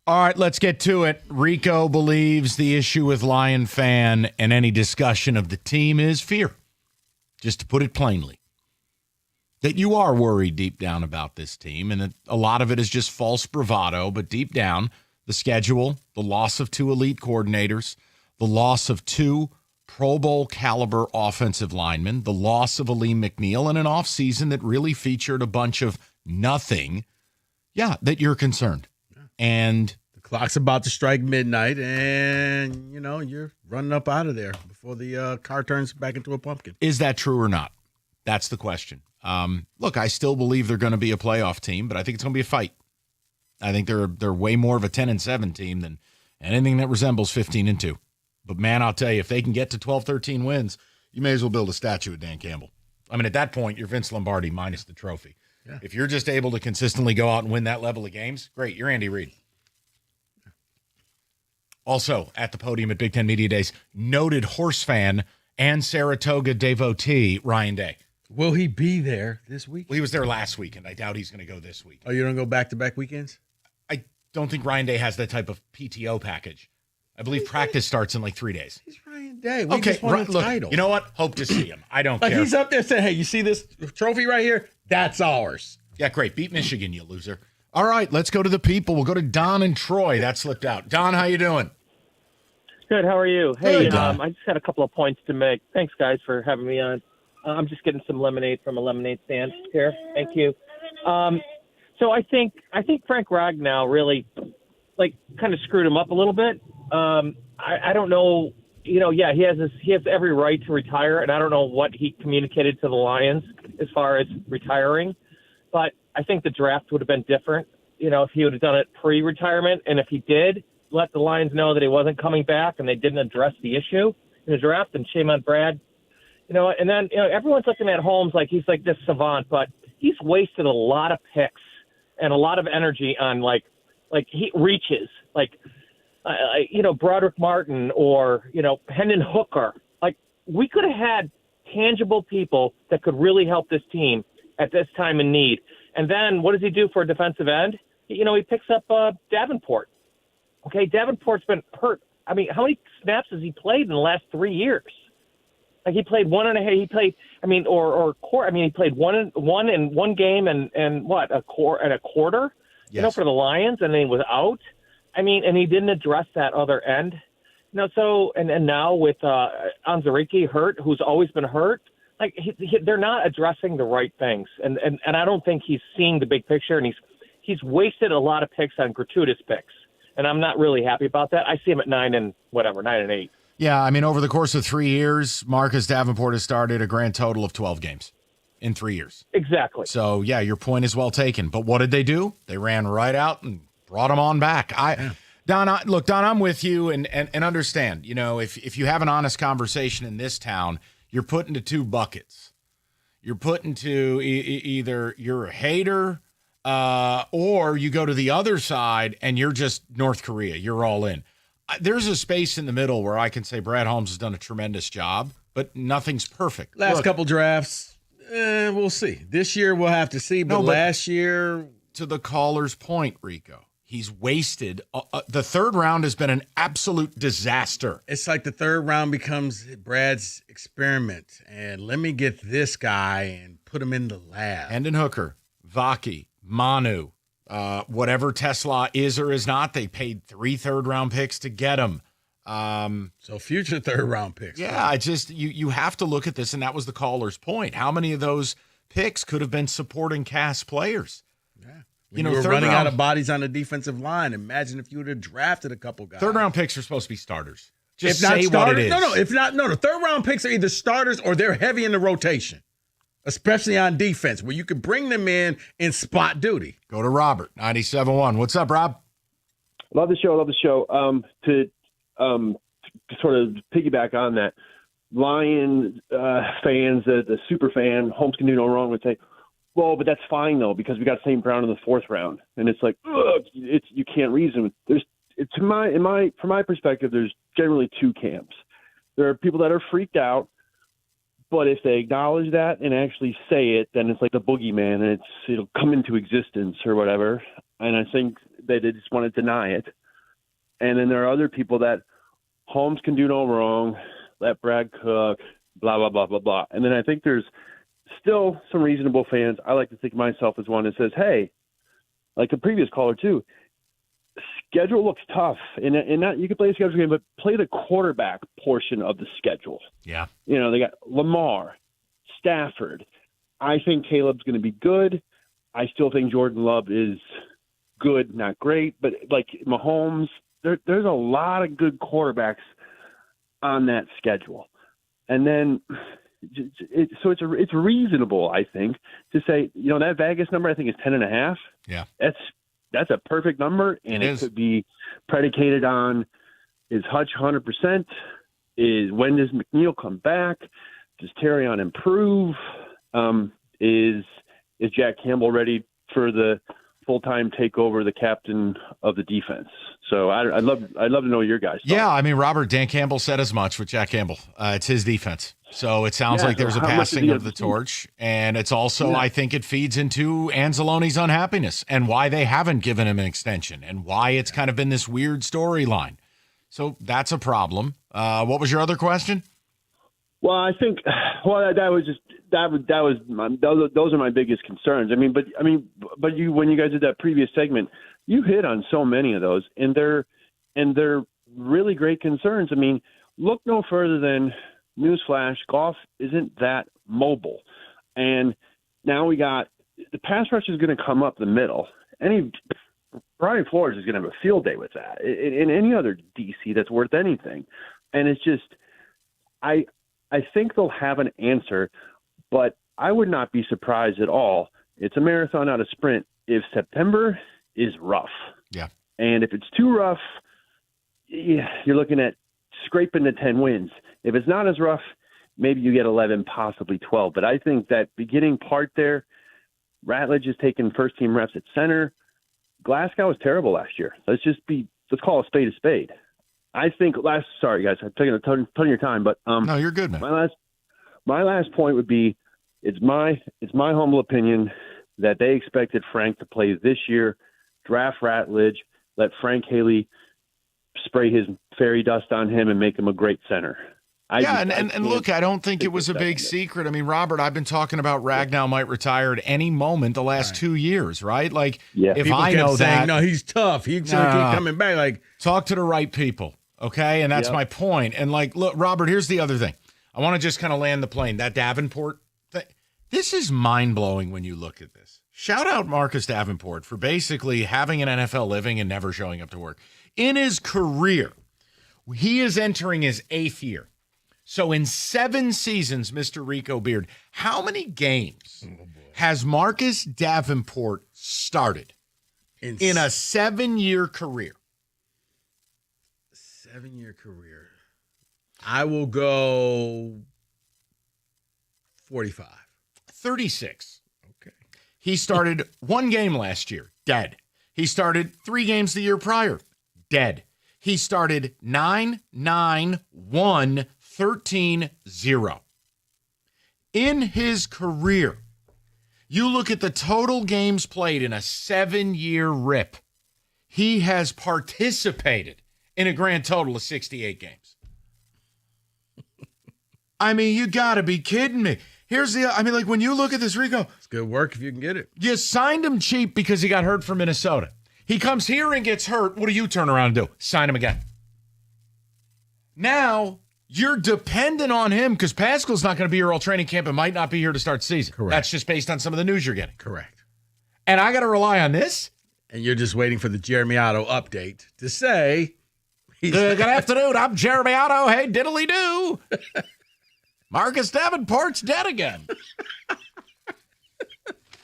All right, let's get to it. Rico believes the issue with Lion fan and any discussion of the team is fear. Just to put it plainly. That you are worried deep down about this team, and that a lot of it is just false bravado, but deep down, the schedule, the loss of 2 elite coordinators, the loss of 2 Pro Bowl caliber offensive linemen, the loss of Aleem McNeil, and an offseason that really featured a bunch of nothing, that you're concerned. And the clock's about to strike midnight, and, you're running up out of there before the car turns back into a pumpkin. Is that true or not? That's the question. Look, I still believe they're going to be a playoff team, but I think it's going to be a fight. I think they're way more of a 10-7 team than anything that resembles 15-2. But, man, I'll tell you, if they can get to 12, 13 wins, you may as well build a statue of Dan Campbell. I mean, at that point, you're Vince Lombardi minus the trophy. Yeah. If you're just able to consistently go out and win that level of games, great, you're Andy Reid. Also, at the podium at Big Ten Media Days, noted horse fan and Saratoga devotee, Ryan Day. Will he be there this week? Well, he was there last weekend. I doubt he's going to go this week. Oh, you don't go back-to-back weekends? I don't think Ryan Day has that type of PTO package. I believe practice starts in like 3 days. He's Ryan Day. We just won a title. You know what? Hope to see him. I don't care. He's up there saying, hey, you see this trophy right here? That's ours. Yeah, great. Beat Michigan, you loser. All right, let's go to the people. We'll go to Don and Troy. That slipped out. Don, how you doing? Good. How are you? Hey, Don. I just had a couple of points to make. Thanks, guys, for having me on. I'm just getting some lemonade from a lemonade stand here. Thank you. So I think Frank Ragnow really, kind of screwed him up a little bit. I don't know. He has every right to retire, and I don't know what he communicated to the Lions as far as retiring. But I think the draft would have been different, if he would have done it pre-retirement, and if he did let the Lions know that he wasn't coming back and they didn't address the issue in the draft, and shame on Brad. And then everyone's looking at Holmes like he's like this savant, but he's wasted a lot of picks and a lot of energy on like he reaches Broderick Martin or Hendon Hooker. Like, we could have had tangible people that could really help this team at this time in need. And then what does he do for a defensive end? He picks up Davenport. Okay, Davenport's been hurt. I mean, how many snaps has he played in the last 3 years? Like, he played one and a half. He played, he played one in one game and what, a quarter, yes. For the Lions, and then he was out. I mean, and he didn't address that other end. So and now with Onwuzurike hurt, who's always been hurt, like they're not addressing the right things, and I don't think he's seeing the big picture, and he's wasted a lot of picks on gratuitous picks, and I'm not really happy about that. I see him at 9 and 8. Yeah, I mean, over the course of 3 years, Marcus Davenport has started a grand total of 12 games in 3 years. Exactly. So, yeah, your point is well taken. But what did they do? They ran right out and brought him on back. Don, I'm with you and understand, if you have an honest conversation in this town, you're put into 2 buckets. You're put into either you're a hater or you go to the other side and you're just North Korea. You're all in. There's a space in the middle where I can say Brad Holmes has done a tremendous job, but nothing's perfect. Last couple drafts, we'll see. This year we'll have to see, but last year... To the caller's point, Rico, he's wasted. The third round has been an absolute disaster. It's like the third round becomes Brad's experiment, and let me get this guy and put him in the lab. Hendon Hooker, Vaki, Manu, whatever Tesla is or is not, they paid 3 third-round picks to get him. So future third-round picks. Yeah, you have to look at this, and that was the caller's point. How many of those picks could have been supporting cast players? Yeah. You were running out of bodies on the defensive line. Imagine if you would have drafted a couple guys. Third-round picks are supposed to be starters. Just if not say starters, what it is. The third-round picks are either starters or they're heavy in the rotation, especially on defense, where you could bring them in spot duty. Go to Robert, 97.1. What's up, Rob? Love the show. To sort of piggyback on that, Lion fans, the super fan, Holmes can do no wrong, would say, well, but that's fine, though, because we got St. Brown in the 4th round. And it's like, you can't reason. From my perspective, there's generally 2 camps. There are people that are freaked out, but if they acknowledge that and actually say it, then it's like the boogeyman, and it'll come into existence or whatever. And I think they just want to deny it. And then there are other people that Holmes can do no wrong, let Brad cook, blah, blah, blah, blah, blah. And then I think there's still some reasonable fans. I like to think of myself as one that says, hey, like the previous caller too, schedule looks tough. And not, you can play a schedule game, but play the quarterback portion of the schedule. Yeah. You know, they got Lamar, Stafford. I think Caleb's going to be good. I still think Jordan Love is good, not great. But like Mahomes, there's a lot of good quarterbacks on that schedule. And then it's reasonable, I think, to say, you know, that Vegas number I think is 10.5. Yeah. That's a perfect number, and it could be predicated on, is Hutch 100%? When does McNeil come back? Does Terrion improve? Is Jack Campbell ready for the full-time takeover, the captain of the defense? So I'd love to know your guys' thoughts. Yeah, I mean, Robert, Dan Campbell said as much with Jack Campbell. It's his defense. So it sounds like there's a passing of the torch. And it's also, I think it feeds into Anzalone's unhappiness and why they haven't given him an extension and why it's kind of been this weird storyline. So that's a problem. What was your other question? Well, I think, those are my biggest concerns. But you, when you guys did that previous segment, you hit on so many of those, and they're really great concerns. I mean, look no further than newsflash: Goff isn't that mobile, and now we got the pass rush is going to come up the middle. Brian Flores is going to have a field day with that. In any other DC that's worth anything, and it's just, I think they'll have an answer, but I would not be surprised at all. It's a marathon, not a sprint. If September is rough. Yeah. And if it's too rough, you're looking at scraping the 10 wins. If it's not as rough, maybe you get 11, possibly 12. But I think that beginning part there, Ratledge is taking first-team reps at center. Glasgow was terrible last year. Let's call a spade a spade. I think sorry guys, I'm taking a ton of your time, but no, you're good, man. My last point would be, it's my humble opinion that they expected Frank to play this year, draft Ratledge, let Frank Haley spray his fairy dust on him and make him a great center. Look, I don't think it was a big secret. I mean, Robert, I've been talking about Ragnow might retire at any moment the last 2 years, right? Like, if people I kept know saying, that, no, he's tough. He's going to keep coming back. Like, talk to the right people, okay? And that's my point. And like, look, Robert, here's the other thing. I want to just kind of land the plane. That Davenport thing, this is mind blowing when you look at this. Shout out Marcus Davenport for basically having an NFL living and never showing up to work. In his career, he is entering his 8th year. So in 7 seasons, Mr. Rico Beard, how many games has Marcus Davenport started in a 7-year career? 7-year career. I will go 45. 36. Okay. He started 1 game last year, dead. He started 3 games the year prior, dead. He started 9-9-1 13-0. In his career, you look at the total games played in a 7-year rip, he has participated in a grand total of 68 games. I mean, you got to be kidding me. When you look at this, Rico. It's good work if you can get it. You signed him cheap because he got hurt for Minnesota. He comes here and gets hurt. What do you turn around and do? Sign him again. Now, you're dependent on him because Pascal's not going to be here all training camp and might not be here to start the season. Correct. That's just based on some of the news you're getting. Correct. And I got to rely on this? And you're just waiting for the Jeremy Otto update to say. Good afternoon. I'm Jeremy Otto. Hey, diddly-do. Marcus Davenport's dead again.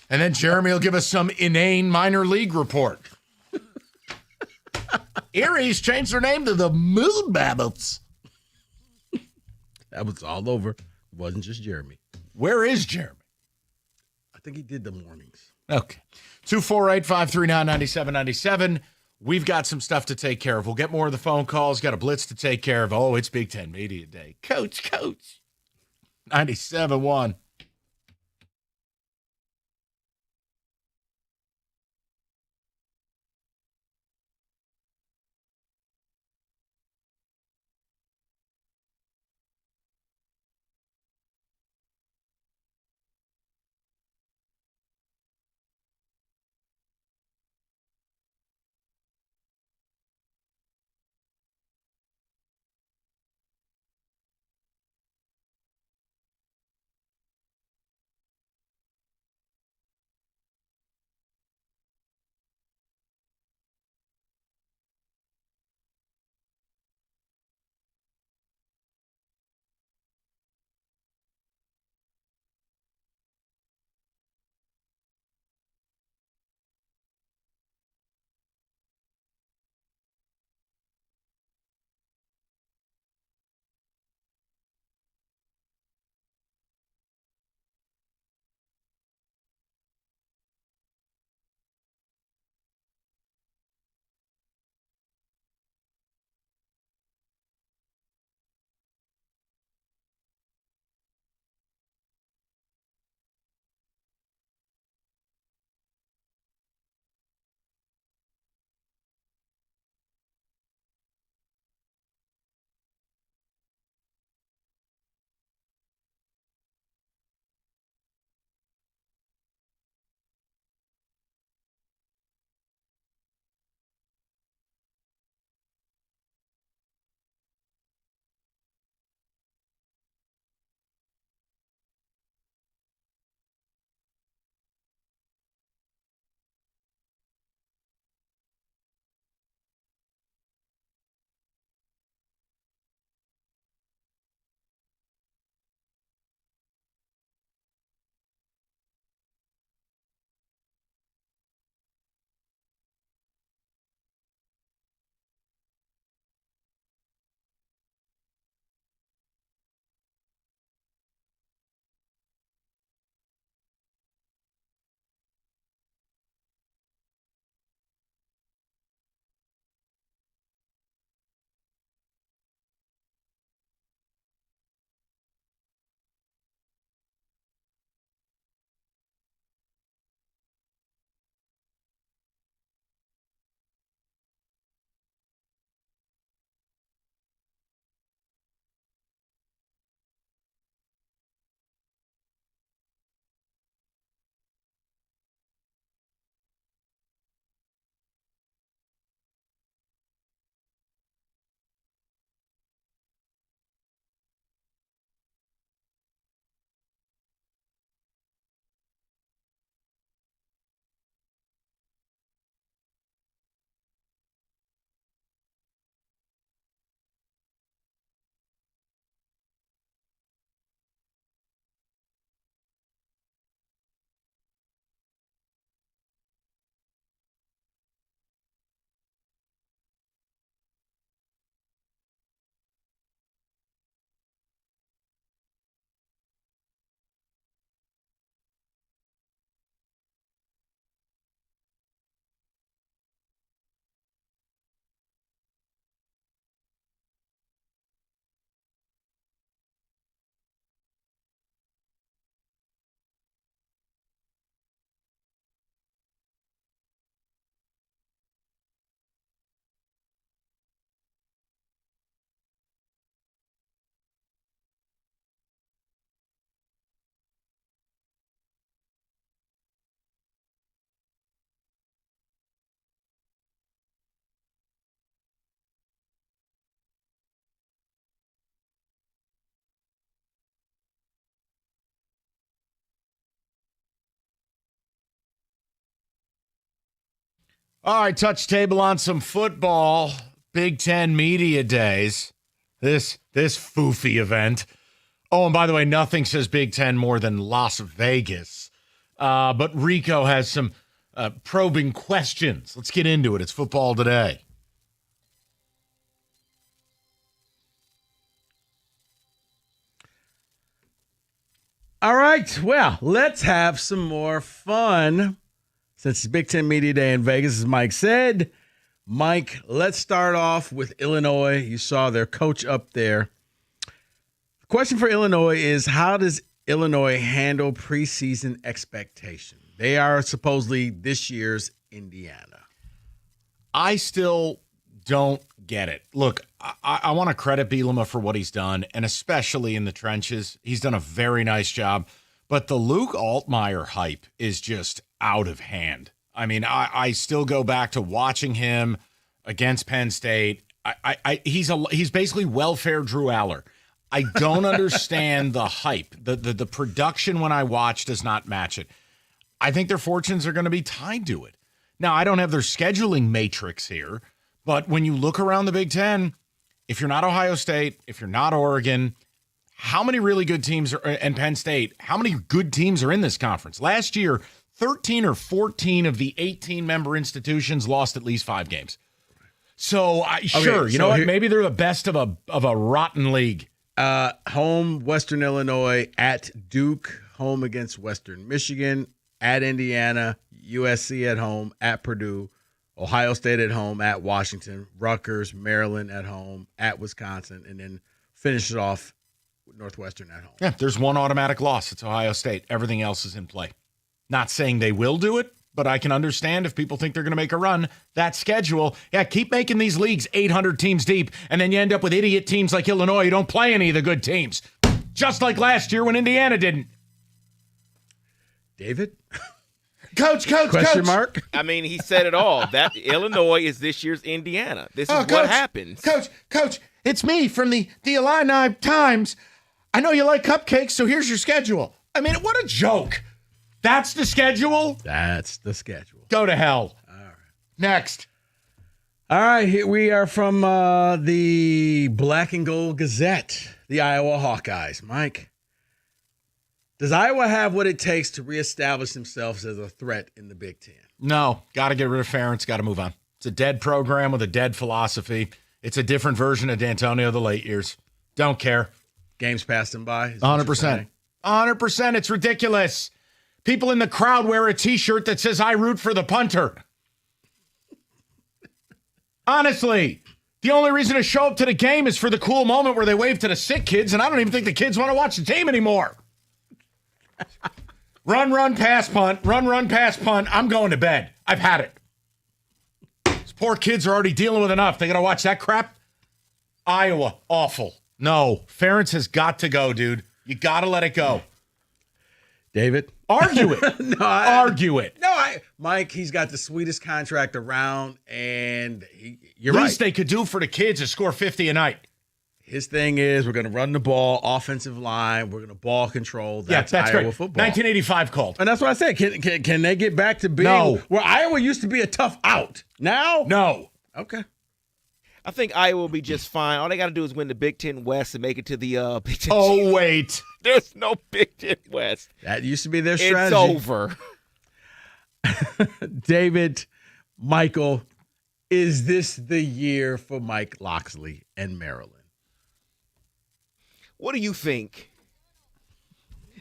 And then Jeremy will give us some inane minor league report. Erie's changed their name to the Moon Babbitt's. That was all over. It wasn't just Jeremy. Where is Jeremy? I think he did the mornings. Okay. 248-539-9797. We've got some stuff to take care of. We'll get more of the phone calls. Got a blitz to take care of. Oh, it's Big Ten Media Day. Coach. 97.1. All right, touch table on some football. Big Ten Media Days. This foofy event. Oh, and by the way, nothing says Big Ten more than Las Vegas. But Rico has some probing questions. Let's get into it. It's Football Today. All right, well, let's have some more fun. Since it's Big Ten Media Day in Vegas, as Mike said. Mike, let's start off with Illinois. You saw their coach up there. The question for Illinois is, how does Illinois handle preseason expectation? They are supposedly this year's Indiana. I still don't get it. Look, I want to credit Bielema for what he's done, and especially in the trenches. He's done a very nice job. But the Luke Altmaier hype is just out of hand. I mean, I still go back to watching him against Penn State. He's basically welfare Drew Aller. I don't understand the hype. The production when I watch does not match it. I think their fortunes are going to be tied to it. Now, I don't have their scheduling matrix here, but when you look around the Big Ten, if you're not Ohio State, if you're not Oregon, how many really good teams are, and Penn State, how many good teams are in this conference? Last year, 13 or 14 of the 18 member institutions lost at least 5 games. So, sure, you know what? Maybe they're the best of a rotten league. Home, Western Illinois, at Duke, home against Western Michigan, at Indiana, USC at home, at Purdue, Ohio State at home, at Washington, Rutgers, Maryland at home, at Wisconsin, and then finish it off with Northwestern at home. Yeah, there's one automatic loss. It's Ohio State. Everything else is in play. Not saying they will do it, but I can understand if people think they're going to make a run. That schedule, keep making these leagues 800 teams deep, and then you end up with idiot teams like Illinois who don't play any of the good teams. Just like last year when Indiana didn't. David? Coach. Question mark? I mean, he said it all. That Illinois is this year's Indiana. This is what happens. Coach, it's me from the Illini Times. I know you like cupcakes, so here's your schedule. I mean, what a joke. That's the schedule? That's the schedule. Go to hell. All right. Next. All right, here we are from the Black and Gold Gazette, the Iowa Hawkeyes. Mike, does Iowa have what it takes to reestablish themselves as a threat in the Big Ten? No. Got to get rid of Ferentz. Got to move on. It's a dead program with a dead philosophy. It's a different version of D'Antonio the late years. Don't care. Games passed them by? 100%. 100%. It's ridiculous. People in the crowd wear a T-shirt that says, I root for the punter. Honestly, the only reason to show up to the game is for the cool moment where they wave to the sick kids, and I don't even think the kids want to watch the team anymore. Run, pass, punt. Run, pass, punt. I'm going to bed. I've had it. These poor kids are already dealing with enough. They got to watch that crap? Iowa, awful. No, Ferentz has got to go, dude. You got to let it go. David? Argue it. Argue it. Mike, he's got the sweetest contract around, and you're Least they could do for the kids is score 50 a night. His thing is we're going to run the ball, offensive line. We're going to ball control. That's Iowa great. football. 1985 called. And that's what I said. Can they get back to being where Iowa used to be a tough out? Now? No. Okay. I think Iowa will be just fine. All they got to do is win the Big Ten West and make it to the Big Ten. Oh, wait. There's no Big Ten West. That used to be their strategy. It's over. David, Michael, is this the year for Mike Locksley and Maryland? What do you think?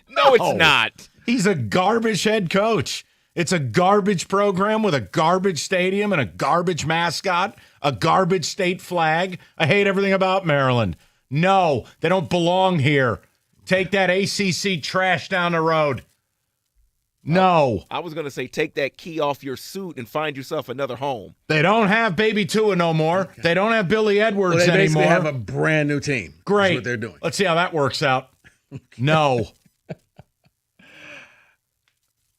No, it's not. He's a garbage head coach. It's a garbage program with a garbage stadium and a garbage mascot, a garbage state flag. I hate everything about Maryland. No, they don't belong here. Take that ACC trash down the road. No. I was going to say take that key off your suit and find yourself another home. They don't have Baby Tua no more. Okay. They don't have Billy Edwards they anymore. They have a brand new team. Great. That's what they're doing. Let's see how that works out. No.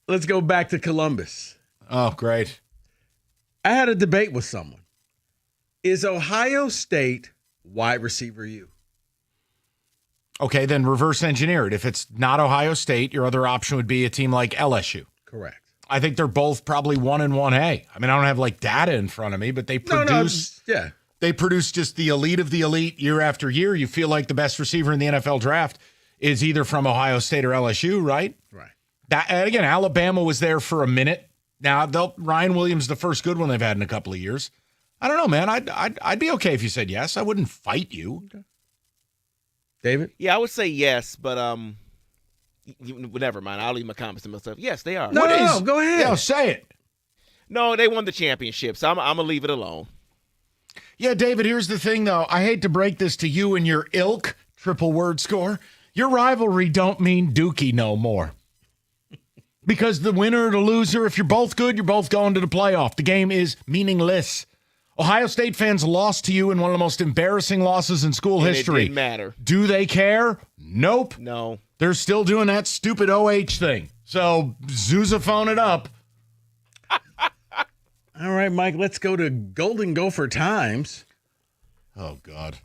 Let's go back to Columbus. Oh, great. I had a debate with someone. Is Ohio State wide receiver U? Okay, then reverse engineer it. If it's not Ohio State, your other option would be a team like LSU. Correct. I think they're both probably 1 and 1A. I mean, I don't have like data in front of me, but they produce. Yeah. They produce just the elite of the elite year after year. You feel like the best receiver in the NFL draft is either from Ohio State or LSU, right? Right. That, and again, Alabama was there for a minute. Now, Ryan Williams, the first good one they've had in a couple of years. I don't know, man. I'd be okay if you said yes. I wouldn't fight you. Okay. David? Yeah, I would say yes, but never mind. I'll leave my comments to myself. Yes, they are. No, go ahead. Yeah, say it. No, they won the championship, so I'm going to leave it alone. Yeah, David, here's the thing, though. I hate to break this to you and your ilk, triple word score. Your rivalry don't mean dookie no more. Because the winner or the loser, if you're both good, you're both going to the playoff. The game is meaningless. Ohio State fans lost to you in one of the most embarrassing losses in school history. It didn't matter. Do they care? Nope. No. They're still doing that stupid OH thing. So, Zoozaphone it up. All right, Mike, let's go to Golden Gopher Times. Oh, God.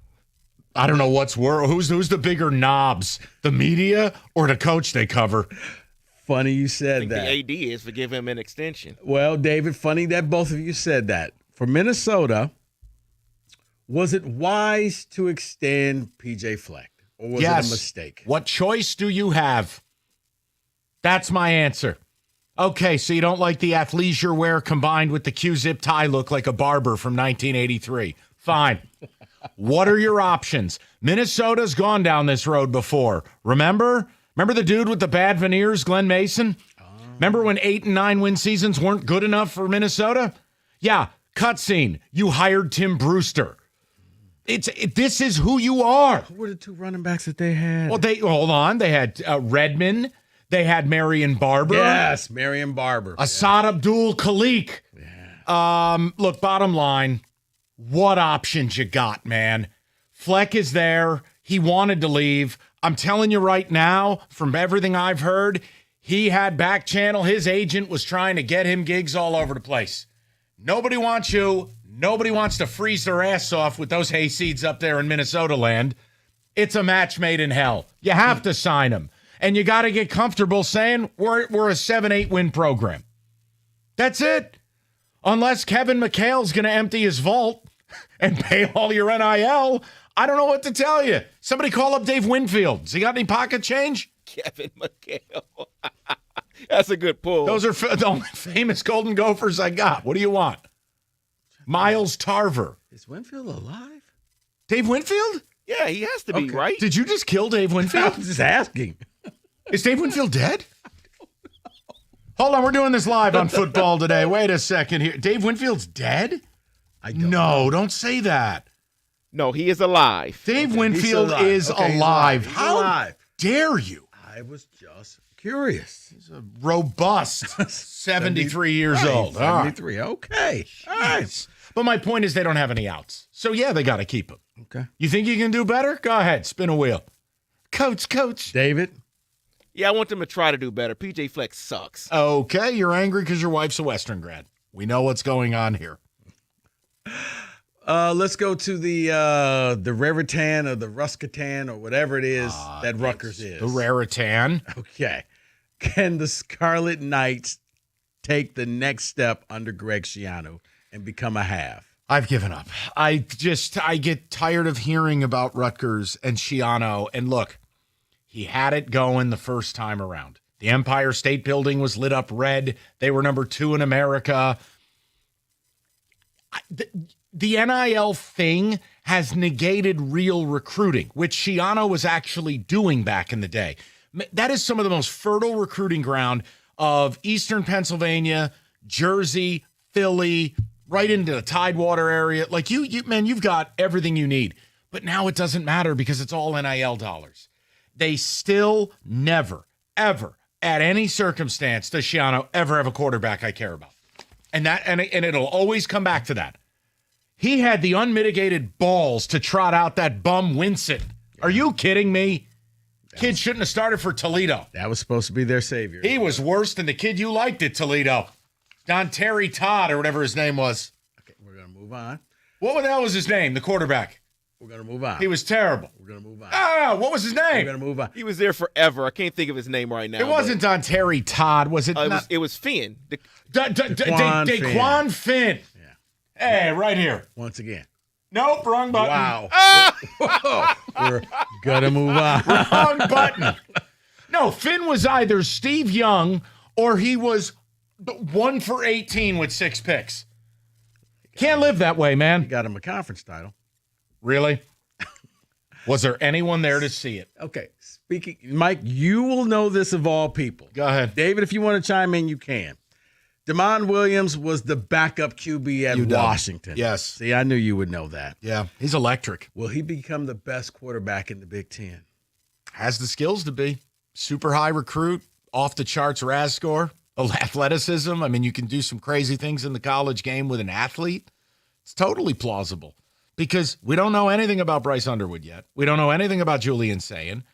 I don't know what's worse. Who's the bigger knobs, the media or the coach they cover? Funny you said that. The AD is to give him an extension. Well, David, funny that both of you said that. For Minnesota, was it wise to extend P.J. Fleck, or was it a mistake? What choice do you have? That's my answer. Okay, so you don't like the athleisure wear combined with the Q-zip tie look like a barber from 1983. Fine. What are your options? Minnesota's gone down this road before. Remember the dude with the bad veneers, Glenn Mason? Remember when 8 and 9 win seasons weren't good enough for Minnesota? Yeah, cutscene. You hired Tim Brewster. This is who you are. Who were the two running backs that they had? Well, hold on. They had Redmond. They had Marion Barber. Yes, Marion Barber. Assad Abdul Khalik. Yeah. Look, bottom line, what options you got, man? Fleck is there. He wanted to leave. I'm telling you right now, from everything I've heard, he had back channel. His agent was trying to get him gigs all over the place. Nobody wants you. Nobody wants to freeze their ass off with those hayseeds up there in Minnesota land. It's a match made in hell. You have to sign him. And you got to get comfortable saying we're a 7-8 win program. That's it. Unless Kevin McHale's going to empty his vault and pay all your NIL, I don't know what to tell you. Somebody call up Dave Winfield. Has he got any pocket change? Kevin McHale. That's a good pull. Those are the only famous Golden Gophers I got. What do you want? Miles Tarver. Is Winfield alive? Dave Winfield? Yeah, he has to be, right? Did you just kill Dave Winfield? I'm just asking. Is Dave Winfield dead? Hold on, we're doing this live on Football Today. Wait a second here. Dave Winfield's dead? Don't say that. No, he is alive. Dave Winfield is alive. How alive. dare you? I was just curious. He's a robust 73 years old. 73, okay. All right. But my point is they don't have any outs. So, yeah, they got to keep him. Okay. You think you can do better? Go ahead. Spin a wheel. Coach. David? Yeah, I want them to try to do better. P.J. Fleck sucks. Okay, you're angry because your wife's a Western grad. We know what's going on here. Let's go to the Raritan or the Ruscatan or whatever it is that Rutgers is. The Raritan. Okay. Can the Scarlet Knights take the next step under Greg Schiano and become a half? I've given up. I get tired of hearing about Rutgers and Schiano. And look, he had it going the first time around. The Empire State Building was lit up red. They were number 2 in America. The NIL thing has negated real recruiting, which Schiano was actually doing back in the day. That is some of the most fertile recruiting ground of Eastern Pennsylvania, Jersey, Philly, right into the Tidewater area. Like you've got everything you need. But now it doesn't matter because it's all NIL dollars. They still never, ever, at any circumstance, does Schiano ever have a quarterback I care about. And it'll always come back to that. He had the unmitigated balls to trot out that bum Winston. Are you kidding me? Kid shouldn't have started for Toledo. That was supposed to be their savior. He was worse than the kid you liked at Toledo. Don Terry Todd or whatever his name was. Okay, we're going to move on. What the hell was his name, the quarterback? We're going to move on. He was terrible. We're going to move on. What was his name? We're going to move on. He was there forever. I can't think of his name right now. It wasn't on Terry Todd, was it? It was Finn. Daquan Finn. Yeah. Hey, right here. Once again. Nope, wrong button. Wow. We're going to move on. Wrong button. No, Finn was either Steve Young or he was 1 for 18 with 6 picks. Can't live that way, man. He got him a conference title. Really? Was there anyone there to see it? Okay. Speaking, Mike, you will know this of all people. Go ahead. David, if you want to chime in, you can. DeMond Williams was the backup QB at Washington. Yes. See, I knew you would know that. Yeah, he's electric. Will he become the best quarterback in the Big Ten? Has the skills to be. Super high recruit, off the charts RAS score, athleticism. I mean, you can do some crazy things in the college game with an athlete. It's totally plausible because we don't know anything about Bryce Underwood yet. We don't know anything about Julian Sayin.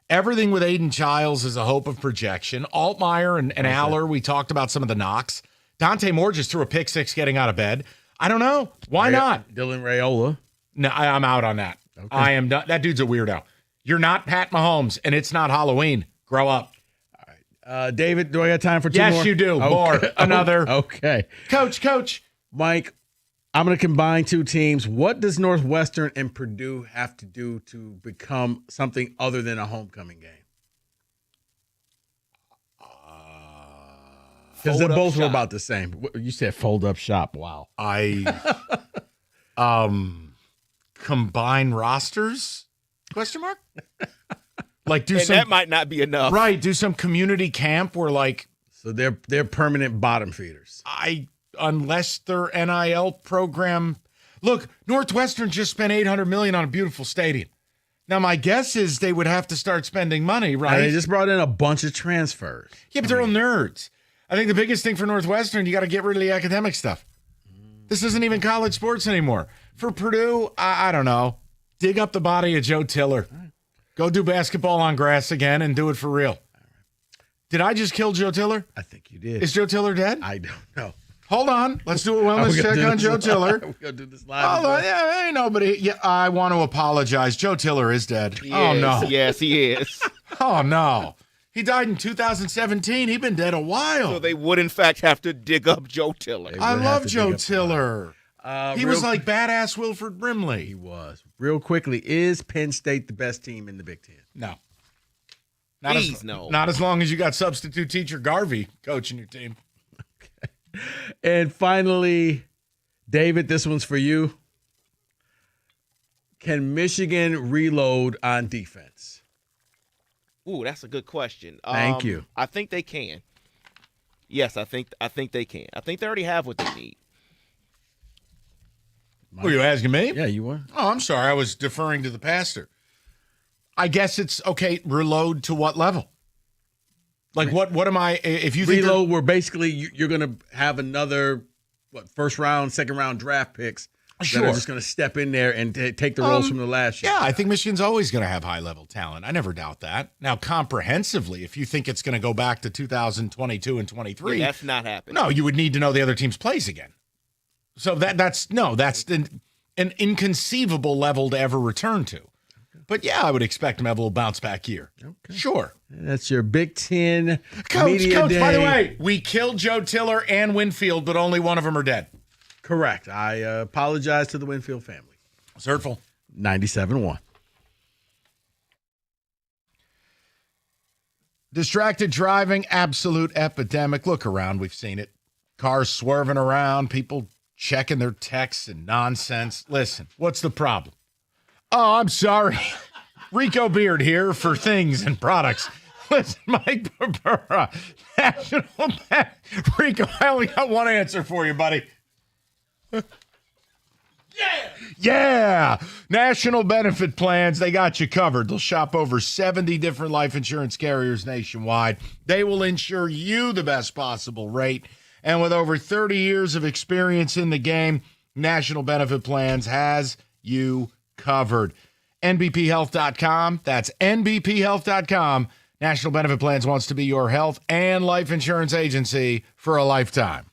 Everything with Aiden Childs is a hope of projection. Altmaier and Aller, we talked about some of the knocks. Dante Moore just threw a pick six getting out of bed. I don't know. Why not? Dylan Raiola. No, I'm out on that. Okay. I am done. That dude's a weirdo. You're not Pat Mahomes, and it's not Halloween. Grow up. All right. David, do I got time for two more? Yes, you do. Okay. More. Another. Okay. Coach. Mike, I'm going to combine two teams. What does Northwestern and Purdue have to do to become something other than a homecoming game? Because they both were about the same. You said fold up shop. Wow. Combine rosters? Question mark? Like do and some that might not be enough. Right, do some community camp where like so they're permanent bottom feeders. Unless their NIL program. Look, Northwestern just spent $800 million on a beautiful stadium. Now my guess is they would have to start spending money, right? And they just brought in a bunch of transfers. Yeah, but they're all nerds. I think the biggest thing for Northwestern, you got to get rid of the academic stuff. This isn't even college sports anymore. For Purdue, I don't know. Dig up the body of Joe Tiller. Go do basketball on grass again and do it for real. Did I just kill Joe Tiller? I think you did. Is Joe Tiller dead? I don't know. Hold on. Let's do a wellness check on Joe Tiller. We're going to do this live. Hold on. Yeah, ain't nobody. Yeah, I want to apologize. Joe Tiller is dead. Yes, oh, no. Yes, he is. Oh, no. He died in 2017. He's been dead a while. So they would, in fact, have to dig up Joe Tiller. I love Joe Tiller. He was like badass Wilford Brimley. He was. Real quickly, is Penn State the best team in the Big Ten? No. No. Not as long as you got substitute teacher Garvey coaching your team. Okay. And finally, David, this one's for you. Can Michigan reload on defense? Ooh, that's a good question. Thank you. I think they can. Yes, I think they can. I think they already have what they need. Were you asking me? Yeah, you were. Oh, I'm sorry. I was deferring to the pastor. I guess it's okay. Reload to what level? Like what am I? If you think reload, where basically you're going to have another first round, second round draft picks that are just going to step in there and take the roles from the last year. Yeah, I think Michigan's always going to have high level talent. I never doubt that. Now, comprehensively, if you think it's going to go back to 2022 and 23, that's not happening. No, you would need to know the other team's plays again. So that's an inconceivable level to ever return to. But yeah, I would expect them to have a little bounce back year. Okay. Sure. And that's your Big Ten Coach, media day. by the way, we killed Joe Tiller and Winfield, but only one of them are dead. Correct. I apologize to the Winfield family. It's hurtful. 97-1. Distracted driving, absolute epidemic. Look around. We've seen it. Cars swerving around, people checking their texts and nonsense. Listen, what's the problem? Oh, I'm sorry. Rico Beard here for things and products. Listen, Mike Barbera, National Bank. Rico, I only got one answer for you, buddy. Yeah. National benefit plans, they got you covered. They'll shop over 70 different life insurance carriers nationwide. They will insure you the best possible rate. And with over 30 years of experience in the game, National Benefit Plans has you covered. NBPhealth.com. That's NBPhealth.com. National Benefit Plans wants to be your health and life insurance agency for a lifetime.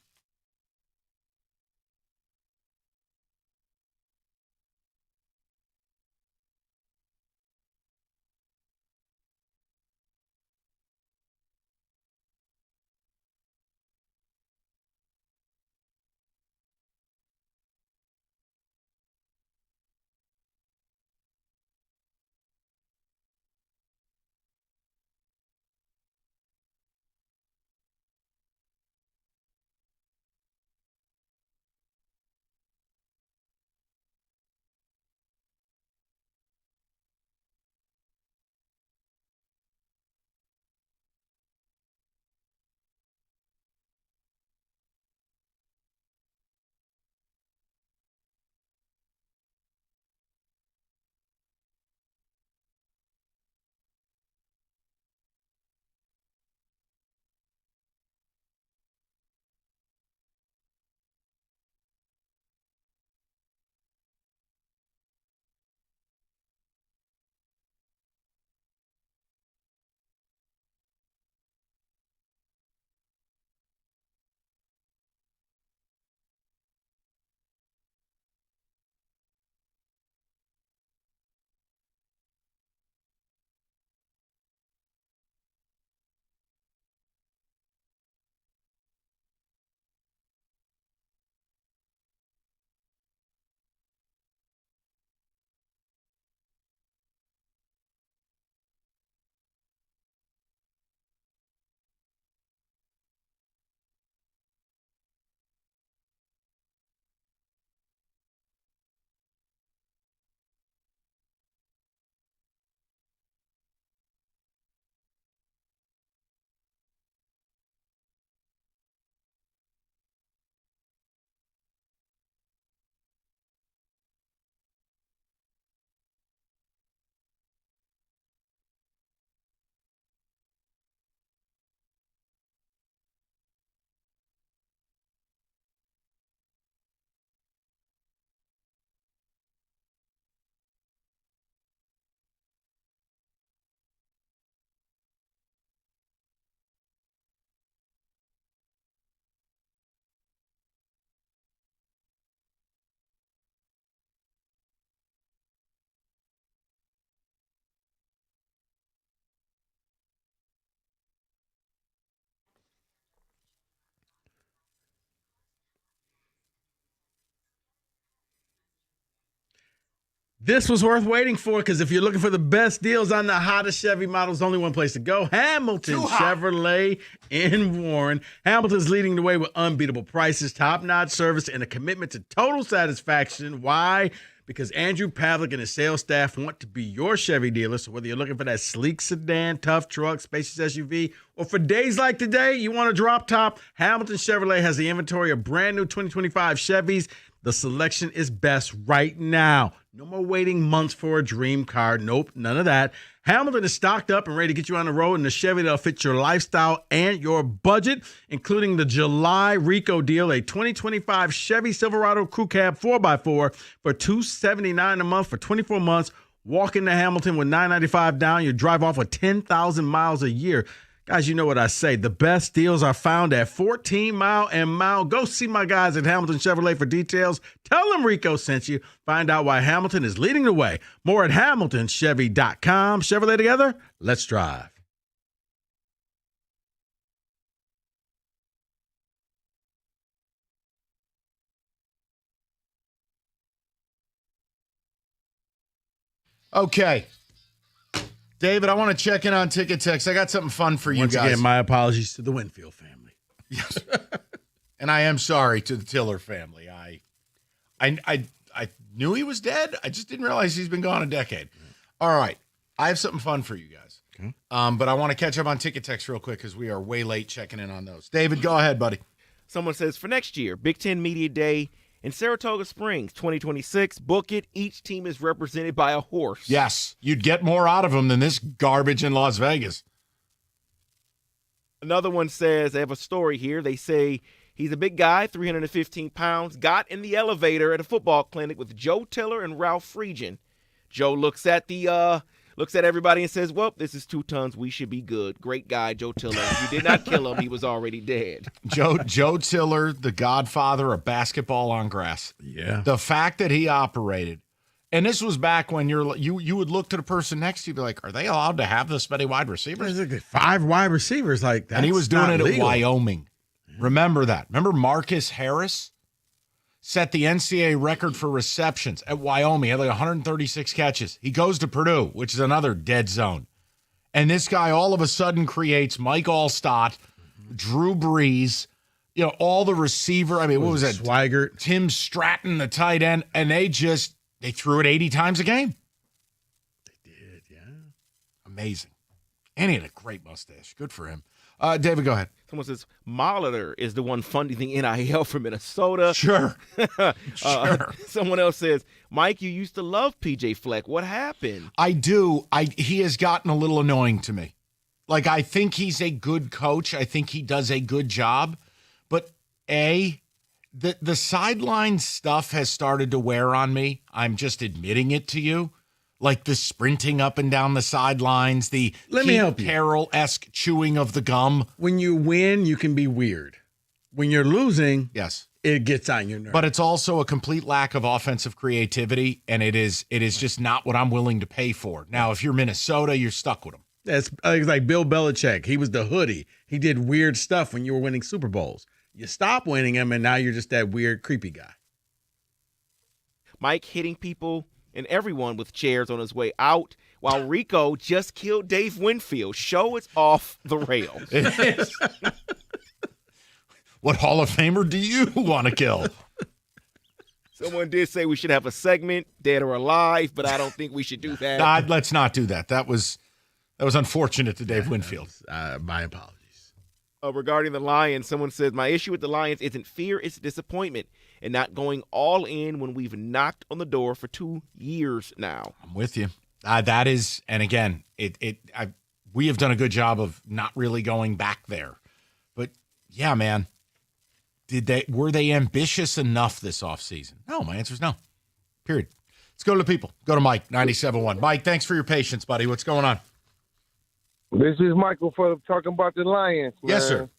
This was worth waiting for because if you're looking for the best deals on the hottest Chevy models, only one place to go, Hamilton Chevrolet in Warren. Hamilton's leading the way with unbeatable prices, top-notch service, and a commitment to total satisfaction. Why? Because Andrew Pavlik and his sales staff want to be your Chevy dealer. So whether you're looking for that sleek sedan, tough truck, spacious SUV, or for days like today, you want a drop top, Hamilton Chevrolet has the inventory of brand new 2025 Chevys. The selection is best right now. No more waiting months for a dream car. Nope, none of that. Hamilton is stocked up and ready to get you on the road in a Chevy that'll fit your lifestyle and your budget, including the July Rico deal, a 2025 Chevy Silverado Crew Cab 4x4 for $279 a month for 24 months. Walk into Hamilton with $995 down. You drive off with 10,000 miles a year. Guys, you know what I say. The best deals are found at 14 Mile and Mile. Go see my guys at Hamilton Chevrolet for details. Tell them Rico sent you. Find out why Hamilton is leading the way. More at HamiltonChevy.com. Chevrolet together. Let's drive. Okay. David, I want to check in on Ticket Text. I got something fun for you Once guys. again, my apologies to the Winfield family. Yes. And I am sorry to the Tiller family. I knew he was dead. I just didn't realize he's been gone a decade. All right. I have something fun for you guys. Okay. But I want to catch up on Ticket Text real quick because we are way late checking in on those. David, go ahead, buddy. Someone says, for next year, Big Ten Media Day in Saratoga Springs, 2026, book it. Each team is represented by a horse. Yes. You'd get more out of him than this garbage in Las Vegas. Another one says, they have a story here. They say he's a big guy, 315 pounds, got in the elevator at a football clinic with Joe Tiller and Ralph Friedgen. Joe looks at everybody and says, well, this is 2 tons. We should be good. Great guy, Joe Tiller. If you did not kill him, he was already dead. Joe Tiller, the godfather of basketball on grass. Yeah. The fact that he operated, and this was back when you would look to the person next to you and be like, are they allowed to have this many wide receivers? There's like 5 wide receivers like that. And he was doing it legal. at Wyoming. Remember that. Remember Marcus Harris set the NCAA record for receptions at Wyoming. He had like 136 catches. He goes to Purdue, which is another dead zone. And this guy all of a sudden creates Mike Allstott, Drew Brees, all the receiver. I mean, what was that? Swigert. Tim Stratton, the tight end. And they threw it 80 times a game. They did, yeah. Amazing. And he had a great mustache. Good for him. David, go ahead. Someone says, Molitor is the one funding the NIL for Minnesota. Sure. Sure. Someone else says, Mike, you used to love PJ Fleck. What happened? I do. He has gotten a little annoying to me. Like, I think he's a good coach. I think he does a good job. But, the sideline stuff has started to wear on me. I'm just admitting it to you. Like the sprinting up and down the sidelines, the Let me help you. Carroll-esque chewing of the gum. When you win, you can be weird. When you're losing, yes, it gets on your nerves. But it's also a complete lack of offensive creativity, and it is just not what I'm willing to pay for. Now, if you're Minnesota, you're stuck with them. That's like Bill Belichick. He was the hoodie. He did weird stuff when you were winning Super Bowls. You stop winning them, and now you're just that weird, creepy guy. Mike hitting people and everyone with chairs on his way out, while Rico just killed Dave Winfield. Show is off the rails. It is. What Hall of Famer do you want to kill? Someone did say we should have a segment, Dead or Alive, but I don't think we should do that. Let's not do that. That was unfortunate to Dave Winfield. My apologies. Regarding the Lions, someone says, my issue with the Lions isn't fear, it's disappointment. And not going all in when we've knocked on the door for 2 years now. I'm with you. That is, and again, we have done a good job of not really going back there. But yeah, man, were they ambitious enough this offseason? No, my answer is no. Period. Let's go to the people. Go to Mike, 97.1. Mike, thanks for your patience, buddy. What's going on? This is Michael for talking about the Lions. Man. Yes, sir.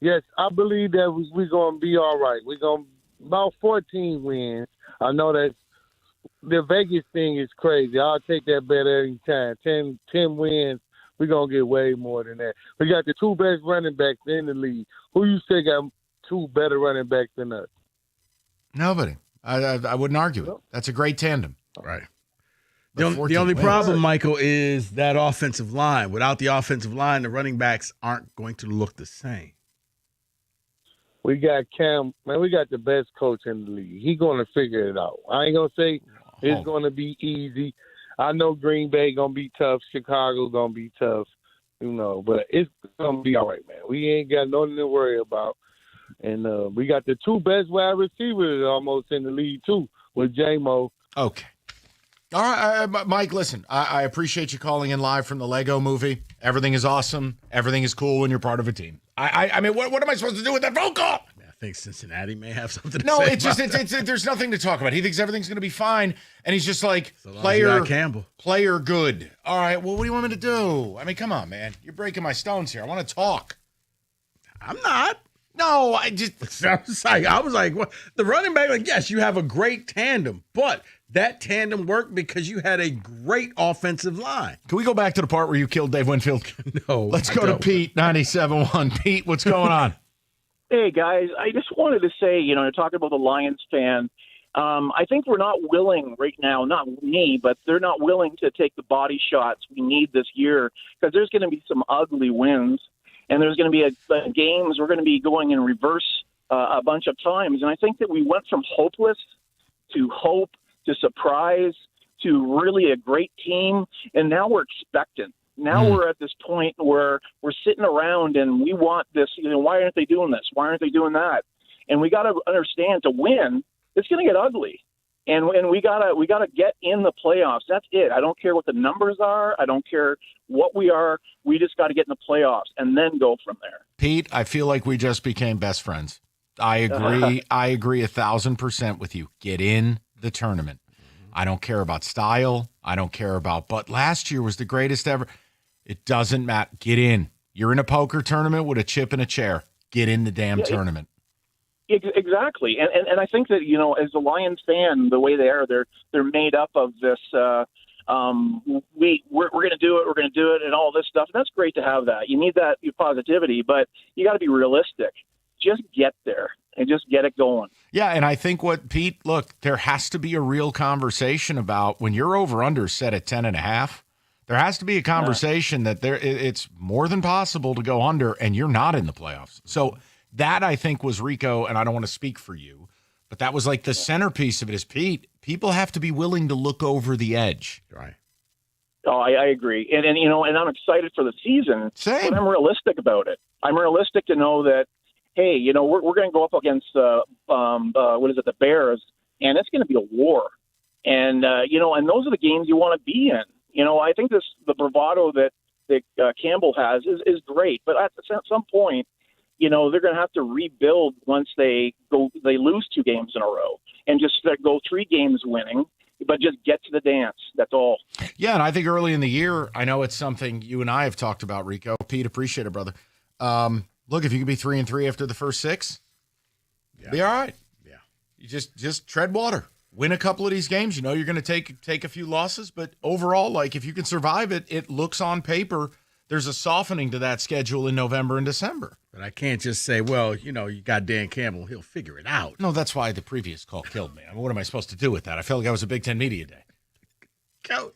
Yes, I believe that we're going to be all right. We're going to about 14 wins. I know that the Vegas thing is crazy. I'll take that bet every time. 10 wins, we're going to get way more than that. We got the 2 best running backs in the league. Who you say got 2 better running backs than us? Nobody. I wouldn't argue it. That's a great tandem. Right. But The 14 only wins. problem, Michael, is that offensive line. Without the offensive line, the running backs aren't going to look the same. We got Cam, man. We got the best coach in the league. He's going to figure it out. I ain't going to say it's going to be easy. I know Green Bay going to be tough. Chicago going to be tough, but it's going to be all right, man. We ain't got nothing to worry about. And we got the two best wide receivers almost in the league, too, with J-Mo. Okay. All right, Mike, listen, I appreciate you calling in live from the Lego movie. Everything is awesome. Everything is cool when you're part of a team. I mean, what am I supposed to do with that phone call? I think Cincinnati may have something to No, say. it's there's nothing to talk about. He thinks everything's going to be fine, and he's just like, So long as you got Campbell. player good. All right, well, what do you want me to do? I mean, come on, man. You're breaking my stones here. I want to talk. I'm not. No, I was like, what? The running back, like, yes, you have a great tandem, but that tandem worked because you had a great offensive line. Can we go back to the part where you killed Dave Winfield? No. Let's go to Pete, 97.1. Pete, what's going on? Hey, guys, I just wanted to say, you're talking about the Lions fan. I think we're not willing right now, not me, but they're not willing to take the body shots we need this year because there's going to be some ugly wins, and there's going to be games we're going to be going in reverse a bunch of times. And I think that we went from hopeless to hope to surprise to really a great team, and now we're expectant. Now we're at this point where we're sitting around and we want this. Why aren't they doing this? Why aren't they doing that? And we got to understand to win, it's going to get ugly, and we gotta get in the playoffs. That's it. I don't care what the numbers are. I don't care what we are. We just got to get in the playoffs and then go from there. Pete, I feel like we just became best friends. I agree. I agree 1,000% with you. Get in the tournament. I don't care about style. I don't care about, but last year was the greatest ever. It doesn't matter. Get in. You're in a poker tournament with a chip and a chair. Get in the damn tournament. Exactly. And I think that, as a Lions fan, the way they are, they're made up of this, we're going to do it. We're going to do it and all this stuff. And that's great to have that. You need that positivity, but you got to be realistic. Just get there and just get it going. Yeah, and I think look, there has to be a real conversation about when your over-under set at 10.5, there has to be a conversation that it's more than possible to go under and you're not in the playoffs. So that, I think, was Rico, and I don't want to speak for you, but that was like the centerpiece of it is, Pete, people have to be willing to look over the edge. Right. Oh, I agree. And I'm excited for the season. Same. But I'm realistic about it. I'm realistic to know that, hey, we're going to go up against, the Bears, and it's going to be a war. And, and those are the games you want to be in. I think the bravado that Campbell has is great. But at some point, they're going to have to rebuild once they lose 2 games in a row and just go 3 games winning, but just get to the dance. That's all. Yeah, and I think early in the year, I know it's something you and I have talked about, Rico. Pete, appreciate it, brother. Look, if you can be 3-3 after the first 6, be all right. Yeah. You just tread water. Win a couple of these games. You're going to take a few losses, but overall, like if you can survive it, it looks on paper there's a softening to that schedule in November and December. But I can't just say, well, you got Dan Campbell. He'll figure it out. No, that's why the previous call killed me. I mean, what am I supposed to do with that? I felt like I was a Big Ten Media Day. Coach.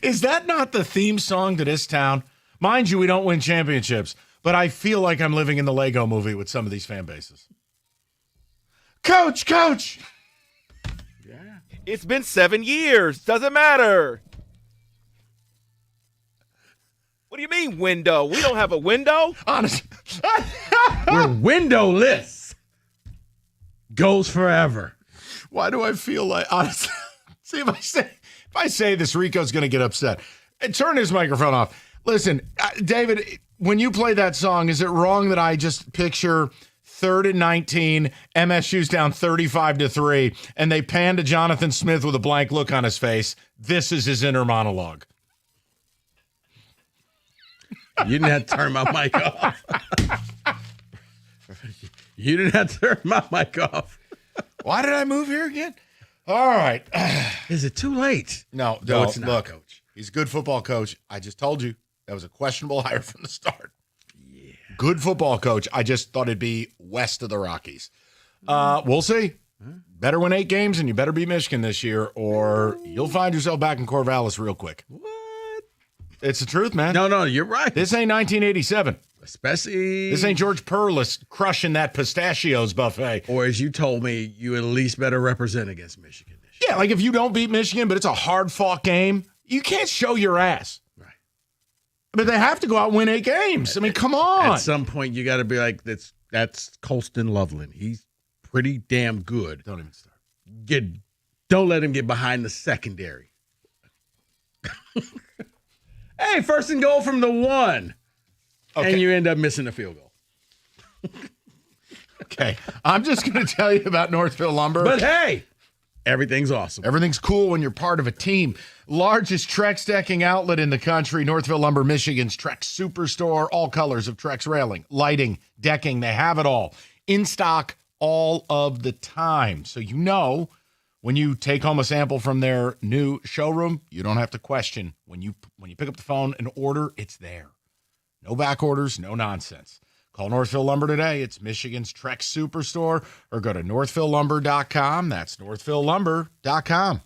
Is that not the theme song to this town? Mind you, we don't win championships, but I feel like I'm living in the Lego movie with some of these fan bases. Coach! Yeah. It's been 7 years. Doesn't matter. What do you mean, window? We don't have a window? Honestly. We're windowless. Goes forever. Why do I feel like, honestly, see, if I say this, Rico's going to get upset. Turn his microphone off. Listen, David, when you play that song, is it wrong that I just picture 3rd and 19, MSU's down 35-3, and they pan to Jonathan Smith with a blank look on his face? This is his inner monologue. You didn't have to turn my mic off. You didn't have to turn my mic off. Why did I move here again? All right. Is it too late? No, it's not, look, Coach. He's a good football coach. I just told you. That was a questionable hire from the start. Yeah. Good football coach. I just thought it'd be west of the Rockies. We'll see. Better win 8 games, and you better beat Michigan this year, or you'll find yourself back in Corvallis real quick. What? It's the truth, man. No, you're right. This ain't 1987. Especially. This ain't George Perlis crushing that pistachios buffet. Or as you told me, you at least better represent against Michigan. Yeah, like if you don't beat Michigan, but it's a hard-fought game, you can't show your ass. Right. But they have to go out and win 8 games. I mean, come on. At some point, you got to be like, that's Colston Loveland. He's pretty damn good. Don't even start. Don't let him get behind the secondary. Hey, first and goal from the 1. Okay. And you end up missing a field goal. Okay. I'm just going to tell you about Northville Lumber. But hey, everything's awesome. Everything's cool when you're part of a team. Largest Trex decking outlet in the country, Northville Lumber, Michigan's Trex Superstore. All colors of Trex railing, lighting, decking. They have it all. In stock all of the time. So you know when you take home a sample from their new showroom, you don't have to question. When you pick up the phone and order, it's there. No back orders, no nonsense. Call Northville Lumber today. It's Michigan's Trex Superstore, or go to northvillelumber.com. That's northvillelumber.com.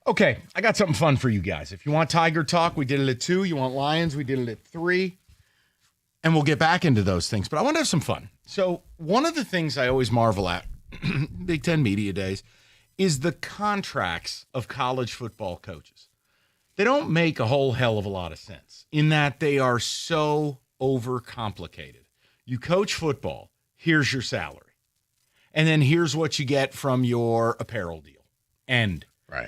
Okay, I got something fun for you guys. If you want Tiger talk, we did it at 2. You want Lions, we did it at 3. And we'll get back into those things. But I want to have some fun. So one of the things I always marvel at, Big Ten Media Days, is the contracts of college football coaches. They don't make a whole hell of a lot of sense in that they are so overcomplicated. You coach football, here's your salary. And then here's what you get from your apparel deal. And,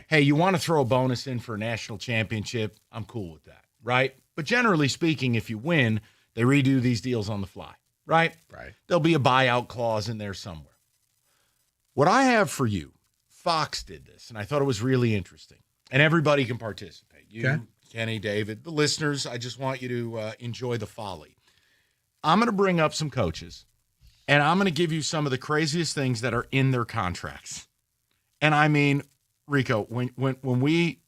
hey, you want to throw a bonus in for a national championship? I'm cool with that, right? But generally speaking, if you win, they redo these deals on the fly, right? Right. There'll be a buyout clause in there somewhere. What I have for you, Fox did this, and I thought it was really interesting. And everybody can participate. You, Okay. Kenny, David, the listeners, I just want you to enjoy the folly. I'm going to bring up some coaches, and I'm going to give you some of the craziest things that are in their contracts. And I mean, Rico, when we,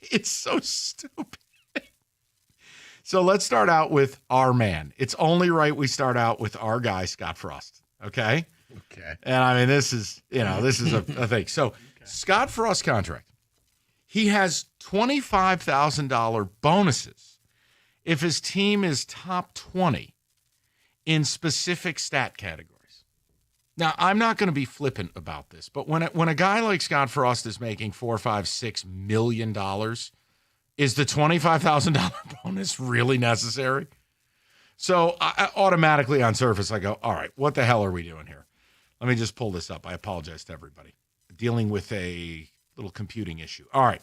it's so stupid. So let's start out with our man. It's only right we start out with our guy, Scott Frost. Okay? Okay. And I mean, this is a thing. So Scott Frost's contract, he has $25,000 bonuses if his team is top 20 in specific stat categories. Now, I'm not going to be flippant about this, but when a guy like Scott Frost is making $4, $5, $6 million, is the $25,000 bonus really necessary? So I automatically on surface, I go, all right, what the hell are we doing here? Let me just pull this up. I apologize to everybody. Dealing with a little computing issue. All right.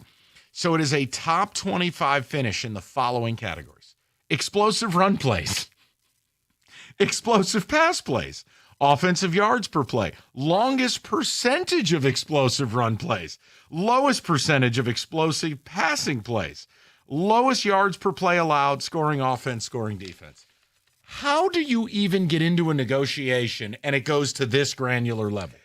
So it is a top 25 finish in the following categories: explosive run plays, explosive pass plays, offensive yards per play, longest percentage of explosive run plays, lowest percentage of explosive passing plays, lowest yards per play allowed, scoring offense, scoring defense. How do you even get into a negotiation and it goes to this granular level?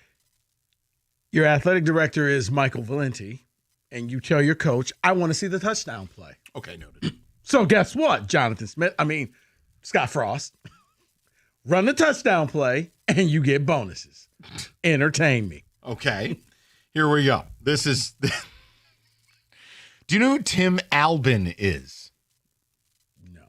Your athletic director is Michael Valenti, and you tell your coach, I want to see the touchdown play. Okay, noted. So guess what, Scott Frost, run the touchdown play, and you get bonuses. Entertain me. Okay, here we go. This is... Do you know who Tim Albin is? No.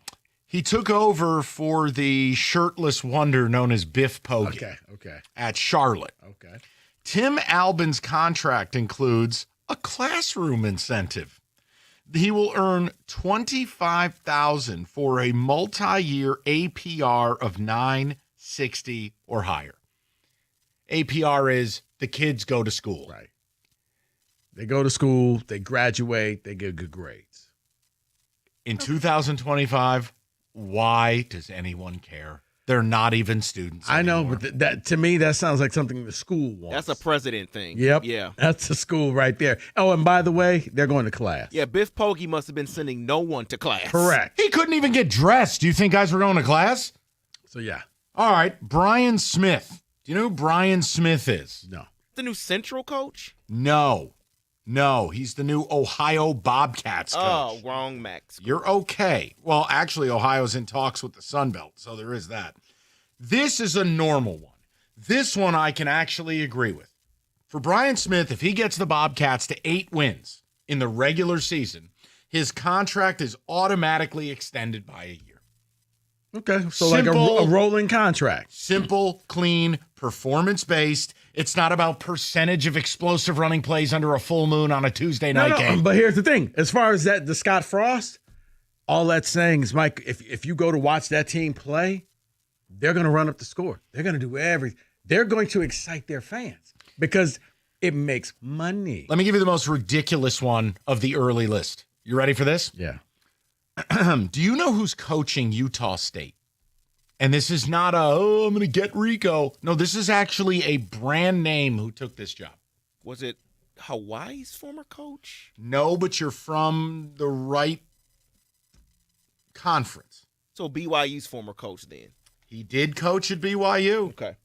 He took over for the shirtless wonder known as Biff Poggi. Okay. At Charlotte. Okay. Tim Albin's contract includes a classroom incentive. He will earn $25,000 for a multi-year APR of 960 or higher. APR is the kids go to school. Right. They go to school, they graduate, they get good grades. In 2025, why does anyone care? They're not even students anymore. I know, but that to me, that sounds like something the school wants. That's a president thing. Yep. Yeah. That's the school right there. Oh, and by the way, they're going to class. Yeah, Biff Poggi must have been sending no one to class. Correct. He couldn't even get dressed. Do you think guys were going to class? So, yeah. All right, Brian Smith. Do you know who Brian Smith is? No. The new Central coach? No, he's the new Ohio Bobcats coach. Oh, wrong, Max. You're okay. Well, actually, Ohio's in talks with the Sun Belt, so there is that. This is a normal one. This one I can actually agree with. For Brian Smith, if he gets the Bobcats to 8 wins in the regular season, his contract is automatically extended by a year. Okay, so Simple, like a rolling contract. Simple, clean, performance-based. It's not about percentage of explosive running plays under a full moon on a Tuesday night game. But here's the thing. As far as the Scott Frost, all that's saying is, Mike, if you go to watch that team play, they're going to run up the score. They're going to do everything. They're going to excite their fans because it makes money. Let me give you the most ridiculous one of the early list. You ready for this? Yeah. Do you know who's coaching Utah State? And this is not I'm going to get Rico. No, this is actually a brand name who took this job. Was it Hawaii's former coach? No, but you're from the right conference. So BYU's former coach then. He did coach at BYU. Okay.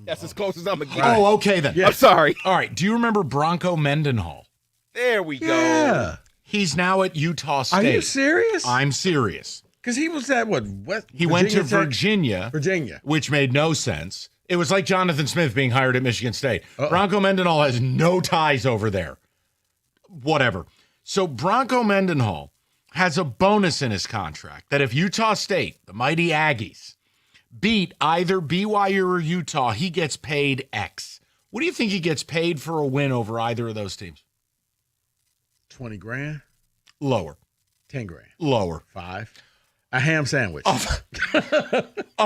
That's as close as I'm going to get. Oh, okay then. Yeah. I'm sorry. All right. Do you remember Bronco Mendenhall? There we go. Yeah. He's now at Utah State. Are you serious? I'm serious. Because he was at what? West, he went to Virginia. Virginia. Which made no sense. It was like Jonathan Smith being hired at Michigan State. Bronco Mendenhall has no ties over there. Whatever. So Bronco Mendenhall has a bonus in his contract that if Utah State, the mighty Aggies, beat either BYU or Utah, he gets paid X. What do you think he gets paid for a win over either of those teams? 20 grand? Lower. 10 grand? Lower. 5. A ham sandwich. A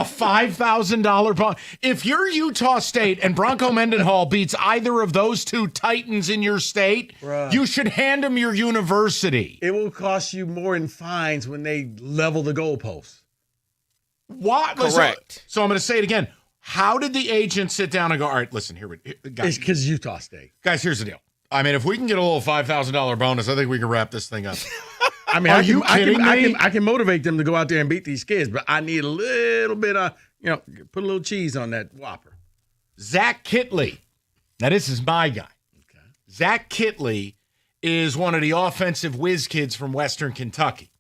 $5,000 bond. If you're Utah State and Bronco Mendenhall beats either of those two titans in your state, you should hand them your university. It will cost you more in fines when they level the goalposts. What? Correct. So I'm going to say it again. How did the agent sit down and go, all right, listen, It's because Utah State. Guys, here's the deal. I mean, if we can get a little $5,000 bonus, I think we can wrap this thing up. I mean, Are you kidding me? I can motivate them to go out there and beat these kids, but I need a little bit of, put a little cheese on that Whopper. Zach Kitley. Now, this is my guy. Okay. Zach Kitley is one of the offensive whiz kids from Western Kentucky.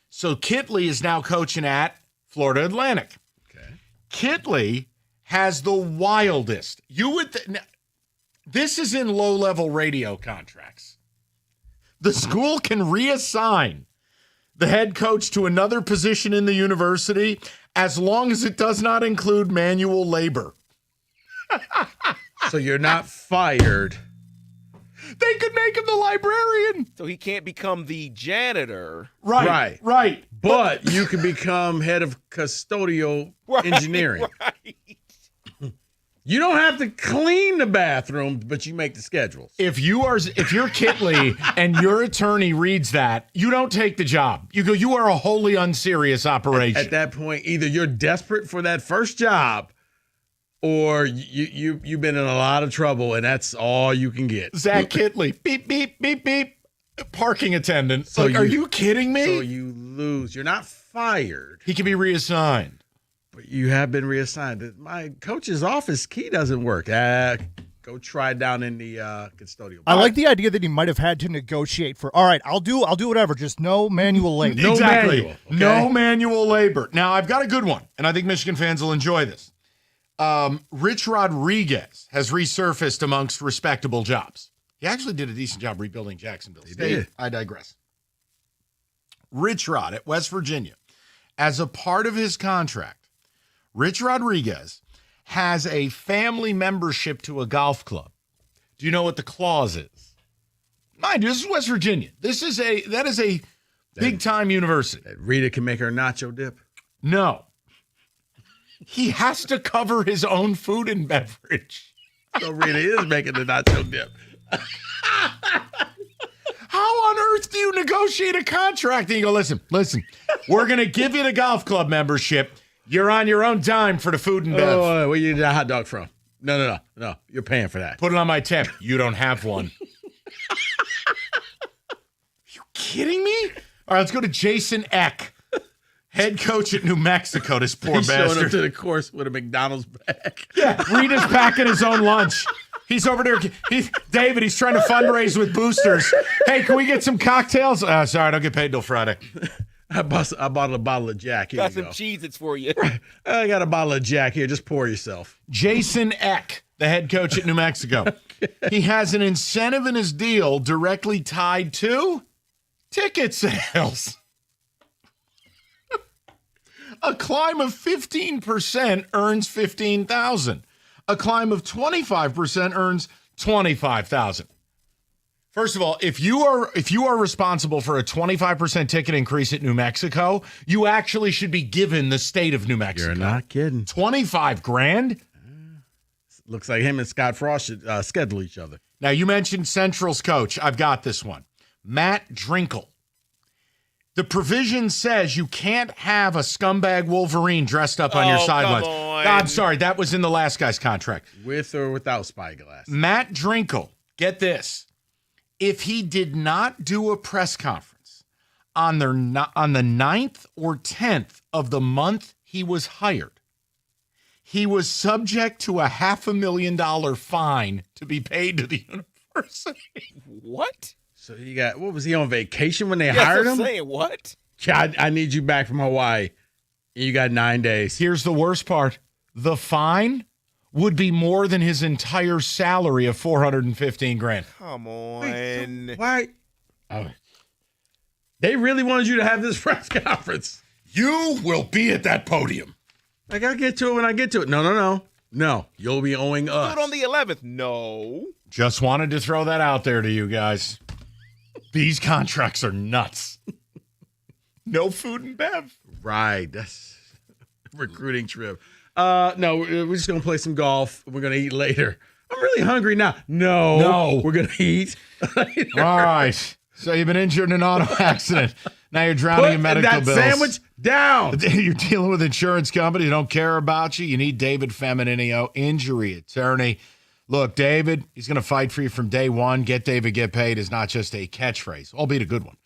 So Kitley is now coaching at Florida Atlantic. Okay. Kitley has the wildest. This is in low-level radio contracts. The school can reassign the head coach to another position in the university as long as it does not include manual labor. So you're not fired. They could make him the librarian. So he can't become the janitor. Right. But you can become head of custodial engineering. Right. You don't have to clean the bathrooms, but you make the schedules. If you're Kitley and your attorney reads that, you don't take the job. You go, you are a wholly unserious operation. At that point, either you're desperate for that first job or you've been in a lot of trouble, and that's all you can get. Zach Kitley, beep, beep, beep, beep, parking attendant. So are you kidding me? So you lose. You're not fired. He can be reassigned. But you have been reassigned. My coach's office key doesn't work. Go try down in the custodial. I like the idea that he might have had to negotiate for, all right, I'll do whatever, just no manual labor. Exactly. Okay? No manual labor. Now, I've got a good one, and I think Michigan fans will enjoy this. Rich Rodriguez has resurfaced amongst respectable jobs. He actually did a decent job rebuilding Jacksonville State. Did. I digress. Rich Rod at West Virginia, as a part of his contract, Rich Rodriguez has a family membership to a golf club. Do you know what the clause is? Mind you, this is West Virginia. That is a big-time university. That Rita can make her nacho dip? No. He has to cover his own food and beverage. So Rita is making the nacho dip. How on earth do you negotiate a contract? And you go, listen, we're going to give you the golf club membership. You're on your own dime for the food and bev. Oh, where you get that hot dog from? No. You're paying for that. Put it on my tab. You don't have one. You kidding me? All right, let's go to Jason Eck, head coach at New Mexico. This poor He's bastard. showing up to the course with a McDonald's bag. Yeah, Rita's packing his own lunch. He's over there. David, he's trying to fundraise with boosters. Hey, can we get some cocktails? Sorry, I don't get paid till Friday. I bought a bottle of Jack. Here Got you some go. Cheez-Its for you. I got a bottle of Jack here. Just pour yourself. Jason Eck, the head coach at New Mexico. He has an incentive in his deal directly tied to ticket sales. A climb of 15% earns $15,000. A climb of 25% earns $25,000. First of all, if you are responsible for a 25% ticket increase at New Mexico, you actually should be given the state of New Mexico. You're not kidding. 25 grand? Looks like him and Scott Frost should schedule each other. Now, you mentioned Central's coach. I've got this one. Matt Drinkle. The provision says you can't have a scumbag Wolverine dressed up on your sidelines. Come on. I'm sorry, that was in the last guy's contract. With or without spyglass. Matt Drinkle, get this. If he did not do a press conference on the 9th or 10th of the month he was hired, he was subject to a $500,000 fine to be paid to the university. What? So what was he on vacation when they hired him? I'm saying, what? I need you back from Hawaii. You got 9 days. Here's the worst part. The fine would be more than his entire salary of $415,000. Come on. Wait, why? Oh, they really wanted you to have this press conference. You will be at that podium. Like, I'll get to it when I get to it. No. You'll be owing us. Do it on the 11th. No. Just wanted to throw that out there to you guys. These contracts are nuts. No food and bev. Right. That's recruiting trip. No, we're just going to play some golf. We're going to eat later. I'm really hungry now. No. We're going to eat later. All right. So you've been injured in an auto accident. Now you're drowning in medical that bills. Sandwich down. You're dealing with insurance companies who don't care about you. You need David Femininio, injury attorney. Look, David, he's going to fight for you from day one. Get David, get paid is not just a catchphrase, albeit a good one.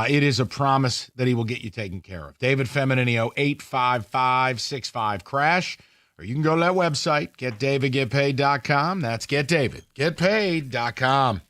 It is a promise that he will get you taken care of. David Femininio, 855-65-CRASH. Or you can go to that website, getdavidgetpaid.com. That's getdavidgetpaid.com.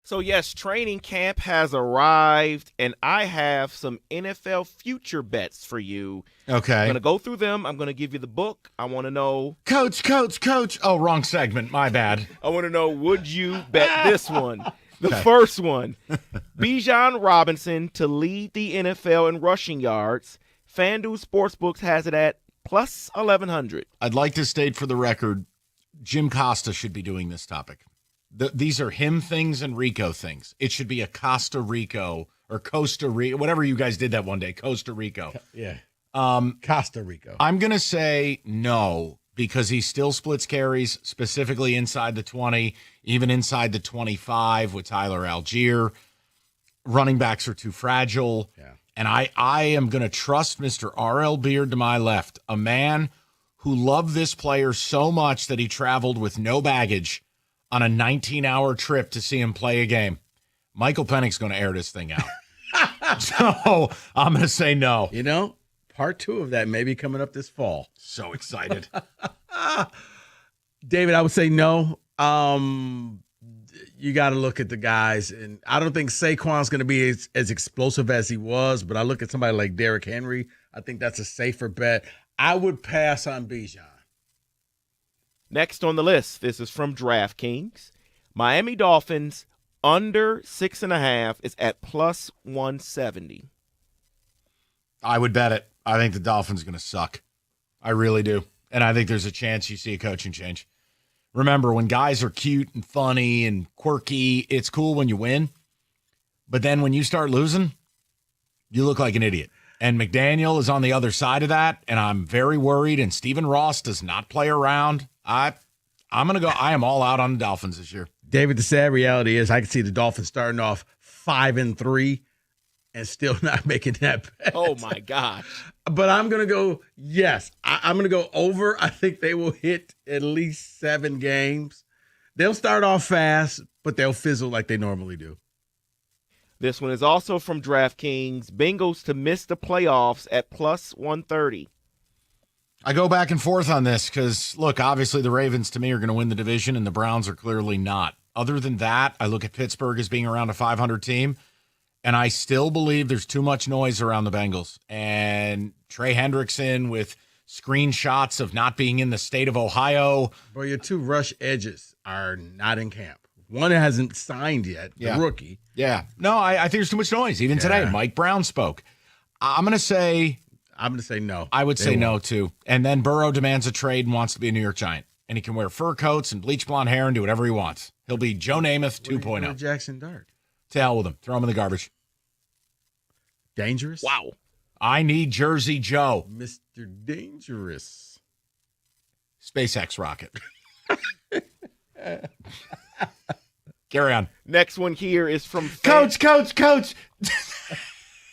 So, yes, training camp has arrived, and I have some NFL future bets for you. Okay. I'm going to go through them. I'm going to give you the book. I want to know. Coach. Oh, wrong segment. My bad. I want to know, would you bet this one? The first one, Bijan Robinson to lead the NFL in rushing yards. FanDuel Sportsbooks has it at plus 1,100. I'd like to state for the record, Jim Costa should be doing this topic. These are him things and Rico things. It should be a Costa Rico or Costa Rica, whatever you guys did that one day, Costa Rico. Yeah. Costa Rico. I'm going to say no because he still splits carries, specifically inside the 20, even inside the 25 with Tyler Algier. Running backs are too fragile. Yeah. And I am going to trust Mr. R.L. Beard to my left, a man who loved this player so much that he traveled with no baggage on a 19-hour trip to see him play a game. Michael Pennick's going to air this thing out. So I'm going to say no. You know, part 2 of that may be coming up this fall. So excited. David, I would say no. You got to look at the guys. And I don't think Saquon's going to be as explosive as he was, but I look at somebody like Derrick Henry. I think that's a safer bet. I would pass on Bijan. Next on the list, this is from DraftKings. Miami Dolphins under 6.5 is at plus 170. I would bet it. I think the Dolphins are going to suck. I really do. And I think there's a chance you see a coaching change. Remember, when guys are cute and funny and quirky, it's cool when you win. But then when you start losing, you look like an idiot. And McDaniel is on the other side of that, and I'm very worried. And Stephen Ross does not play around. I'm going to go. I am all out on the Dolphins this year. David, the sad reality is I can see the Dolphins starting off 5-3 and still not making that bet. Oh, my gosh. But I'm going to go, yes. I'm going to go over. I think they will hit at least 7 games. They'll start off fast, but they'll fizzle like they normally do. This one is also from DraftKings. Bengals to miss the playoffs at plus 130. I go back and forth on this because, look, obviously the Ravens to me are going to win the division and the Browns are clearly not. Other than that, I look at Pittsburgh as being around a 500 team, and I still believe there's too much noise around the Bengals. And Trey Hendrickson with screenshots of not being in the state of Ohio. Bro, your 2 rush edges are not in camp. One hasn't signed yet, the rookie. Yeah. No, I think there's too much noise. Even today, Mike Brown spoke. I'm going to say no. I would say no, too. And then Burrow demands a trade and wants to be a New York Giant. And he can wear fur coats and bleach blonde hair and do whatever he wants. He'll be Joe Namath 2.0. Jackson Dart. To hell with him. Throw him in the garbage. Dangerous? Wow. I need Jersey Joe. Mr. Dangerous. SpaceX rocket. Carry on. Next one here is from Coach.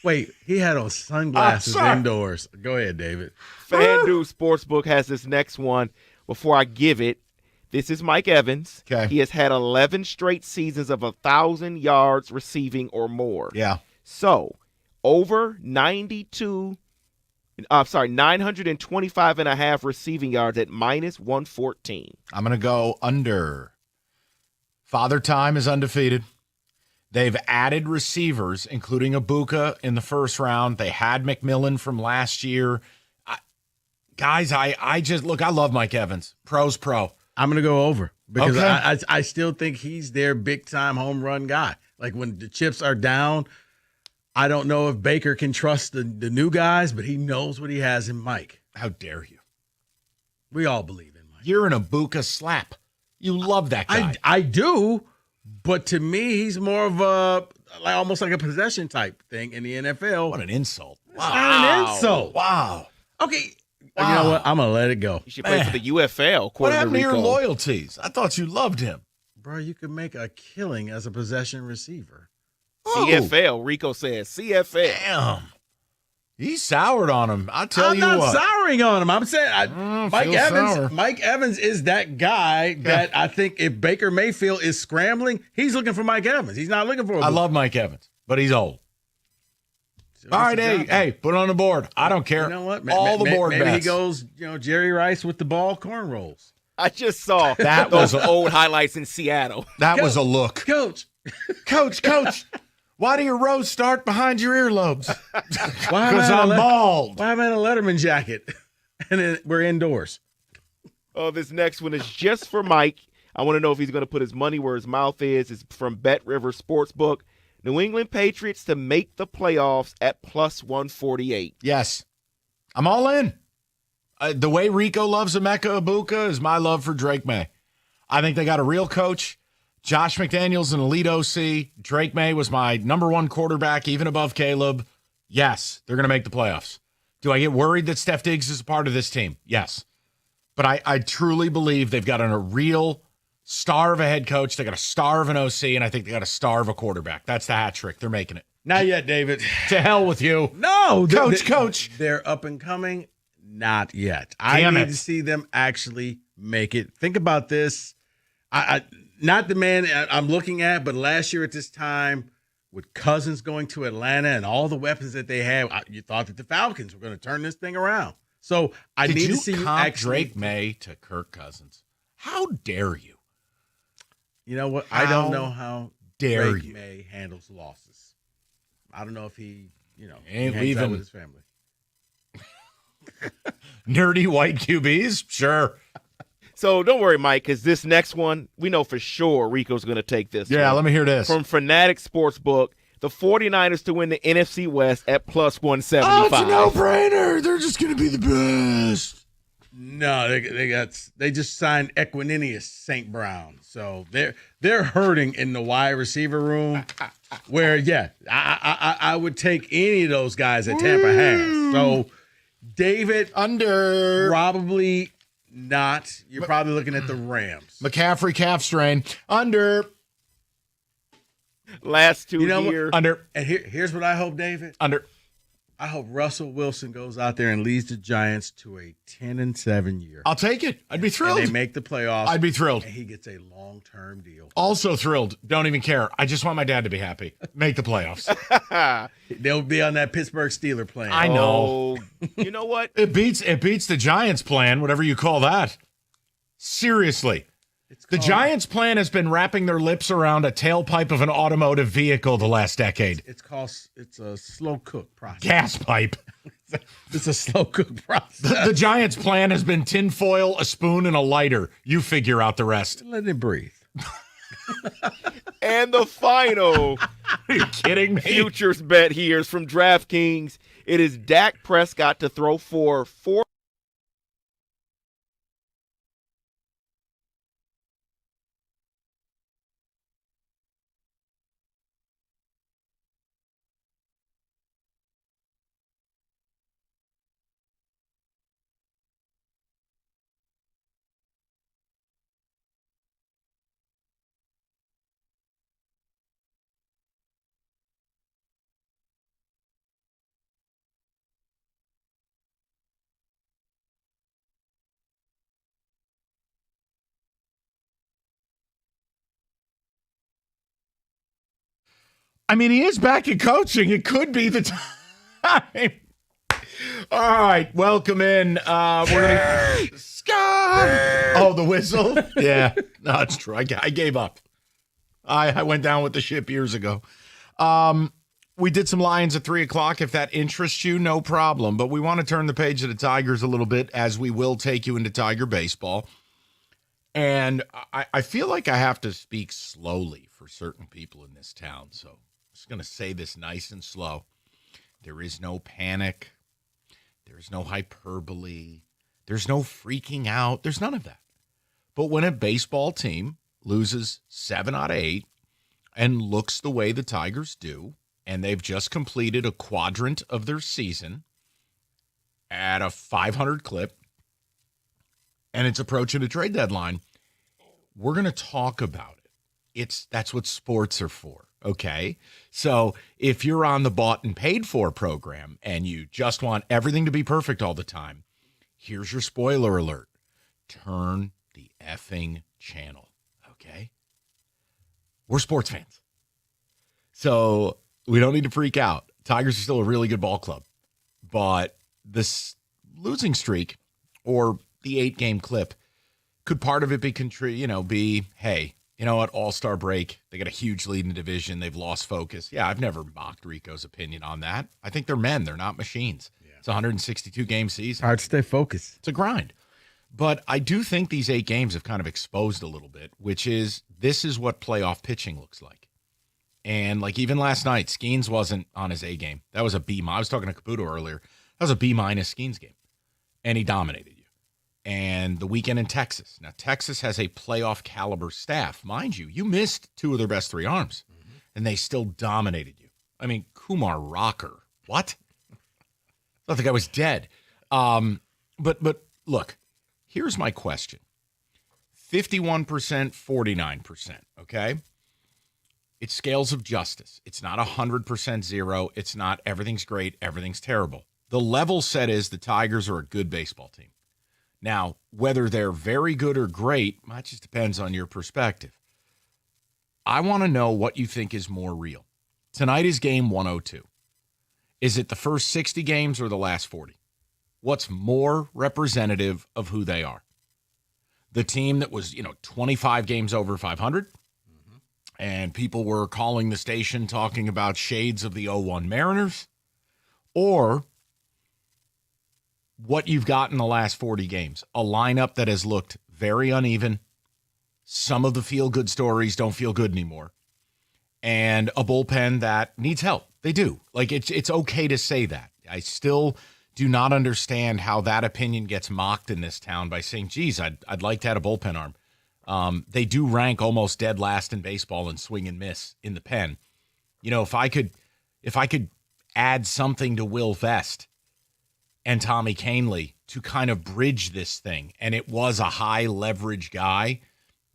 Wait, he had on sunglasses indoors. Go ahead, David. FanDuel Sportsbook has this next one. Before I give it, this is Mike Evans. Okay. He has had 11 straight seasons of 1,000 yards receiving or more. Yeah. So, over 925 and a half receiving yards at minus 114. I'm going to go under. Father Time is undefeated. They've added receivers, including Ibuka in the first round. They had McMillan from last year. Guys, I just look. I love Mike Evans. Pro's pro. I'm going to go over because I still think he's their big-time home run guy. Like when the chips are down, I don't know if Baker can trust the new guys, but he knows what he has in Mike. How dare you? We all believe in Mike. You're an Ibuka slap. You love that guy. I do, but to me, he's more of almost like a possession type thing in the NFL. What an insult. It's not an insult. Wow. Okay. Wow. You know what? I'm going to let it go. You should play for the UFL. What happened to your loyalties? I thought you loved him. Bro, you could make a killing as a possession receiver. CFL, Rico says. CFL. Damn. He soured on him. I'll tell you what. I'm not souring on him. I'm saying Mike Evans is that guy that I think if Baker Mayfield is scrambling, he's looking for Mike Evans. He's not looking for I love Mike Evans, but he's old. All right, hey, put it on the board. I don't care. You know what? All the board maybe bets. he goes, Jerry Rice with the ball corn rolls. I just saw those old highlights in Seattle. That was a look. Coach, Coach, why do your rows start behind your earlobes? Why Because I'm bald. Why am I in a Letterman jacket? And then we're indoors. Oh, this next one is just for Mike. I want to know if he's going to put his money where his mouth is. It's from Bet River Sportsbook. New England Patriots to make the playoffs at plus 148. Yes. I'm all in. The way Rico loves Emeka Ibuka is my love for Drake May. I think they got a real coach. Josh McDaniels, an elite OC. Drake May was my number one quarterback, even above Caleb. Yes, they're going to make the playoffs. Do I get worried that Steph Diggs is a part of this team? Yes. But I truly believe they've got a real star of a head coach. They got a star of an OC, and I think they got a star of a quarterback. That's the hat trick. They're making it. Not yet, David. To hell with you. No. Coach. They're up and coming. Not yet. Damn I it. need to see them actually make it. Think about this. I not the man I'm looking at, but last year at this time, with Cousins going to Atlanta and all the weapons that they had, you thought that the Falcons were going to turn this thing around. So I need to see you comp actually. Drake May to Kirk Cousins? How dare you? You know what? I don't know how dare Drake you. May handles losses. I don't know if he Ain't hangs leaving out with his family. Nerdy white QBs? Sure. So don't worry, Mike, because this next one, we know for sure Rico's going to take this. Yeah, one. let me hear this. From Fanatic Sportsbook, the 49ers to win the NFC West at plus 175. Oh, it's a no-brainer. They're just going to be the best. No, they just signed Equininius St. Brown, so they're hurting in the wide receiver room. Where I would take any of those guys that Tampa has. So David under probably not. You're probably looking at the Rams. McCaffrey calf strain under. Last two years. Under. And here's what I hope, David. Under. I hope Russell Wilson goes out there and leads the Giants to a 10-7 year. I'll take it. I'd be thrilled. And they make the playoffs. I'd be thrilled. And he gets a long-term deal. Also thrilled. Don't even care. I just want my dad to be happy. Make the playoffs. They'll be on that Pittsburgh Steeler plan. I know. You know what? It beats the Giants plan, whatever you call that. Seriously. The Giants plan has been wrapping their lips around a tailpipe of an automotive vehicle the last decade. It's a slow cook process. Gas pipe. It's a slow cook process. The Giants plan has been tinfoil, a spoon, and a lighter. You figure out the rest. Let it breathe. And the final Are you kidding me? futures bet here is from DraftKings. It is Dak Prescott to throw for 4. I mean, he is back in coaching. It could be the time. All right, welcome in. We're gonna Scott. Oh, the whistle. Yeah, no, it's true. I gave up. I went down with the ship years ago. We did some Lions at 3:00. If that interests you, no problem. But we want to turn the page of the Tigers a little bit, as we will take you into Tiger baseball. And I feel like I have to speak slowly for certain people in this town. So I'm just going to say this nice and slow. There is no panic. There's no hyperbole. There's no freaking out. There's none of that. But when a baseball team loses 7 out of 8 and looks the way the Tigers do, and they've just completed a quadrant of their season at a 500 clip, and it's approaching a trade deadline, we're going to talk about it. That's what sports are for, okay? So if you're on the bought and paid for program and you just want everything to be perfect all the time, here's your spoiler alert. Turn the effing channel, okay? We're sports fans. So we don't need to freak out. Tigers are still a really good ball club. But this losing streak, or the 8-game clip, could part of it be, hey, you know what, All-Star break, they got a huge lead in the division. They've lost focus. Yeah, I've never mocked Rico's opinion on that. I think they're men. They're not machines. Yeah. It's a 162-game season. Hard to stay focused. It's a grind. But I do think these 8 games have kind of exposed a little bit, which is this is what playoff pitching looks like. And like even last night, Skeens wasn't on his A game. That was a B. I was talking to Caputo earlier. That was a B- Skeens game. And he dominated you. And the weekend in Texas. Now, Texas has a playoff caliber staff. Mind you, you missed 2 of their best 3 arms. And they still dominated you. I mean, Kumar Rocker. What? I thought the guy was dead. But look, here's my question. 51%, 49%, okay? It's scales of justice. It's not 100% zero. It's not everything's great, everything's terrible. The level set is the Tigers are a good baseball team. Now, whether they're very good or great, that just depends on your perspective. I want to know what you think is more real. Tonight is game 102. Is it the first 60 games or the last 40? What's more representative of who they are? The team that was, 25 games over 500, and people were calling the station talking about shades of the 01 Mariners, or what you've got in the last 40 games, a lineup that has looked very uneven. Some of the feel-good stories don't feel good anymore. And a bullpen that needs help. They do. Like, it's okay to say that. I still do not understand how that opinion gets mocked in this town by saying, geez, I'd like to have a bullpen arm. They do rank almost dead last in baseball in swing and miss in the pen. If I could add something to Will Vest and Tommy Kahnle to kind of bridge this thing, and it was a high leverage guy,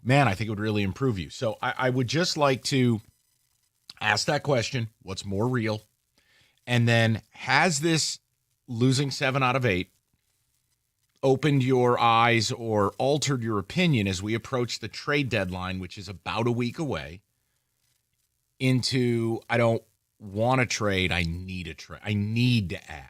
man, I think it would really improve you. So I would just like to ask that question, what's more real? And then has this losing 7 out of 8 opened your eyes or altered your opinion as we approach the trade deadline, which is about a week away, into I don't want to trade, I need a trade. I need to add.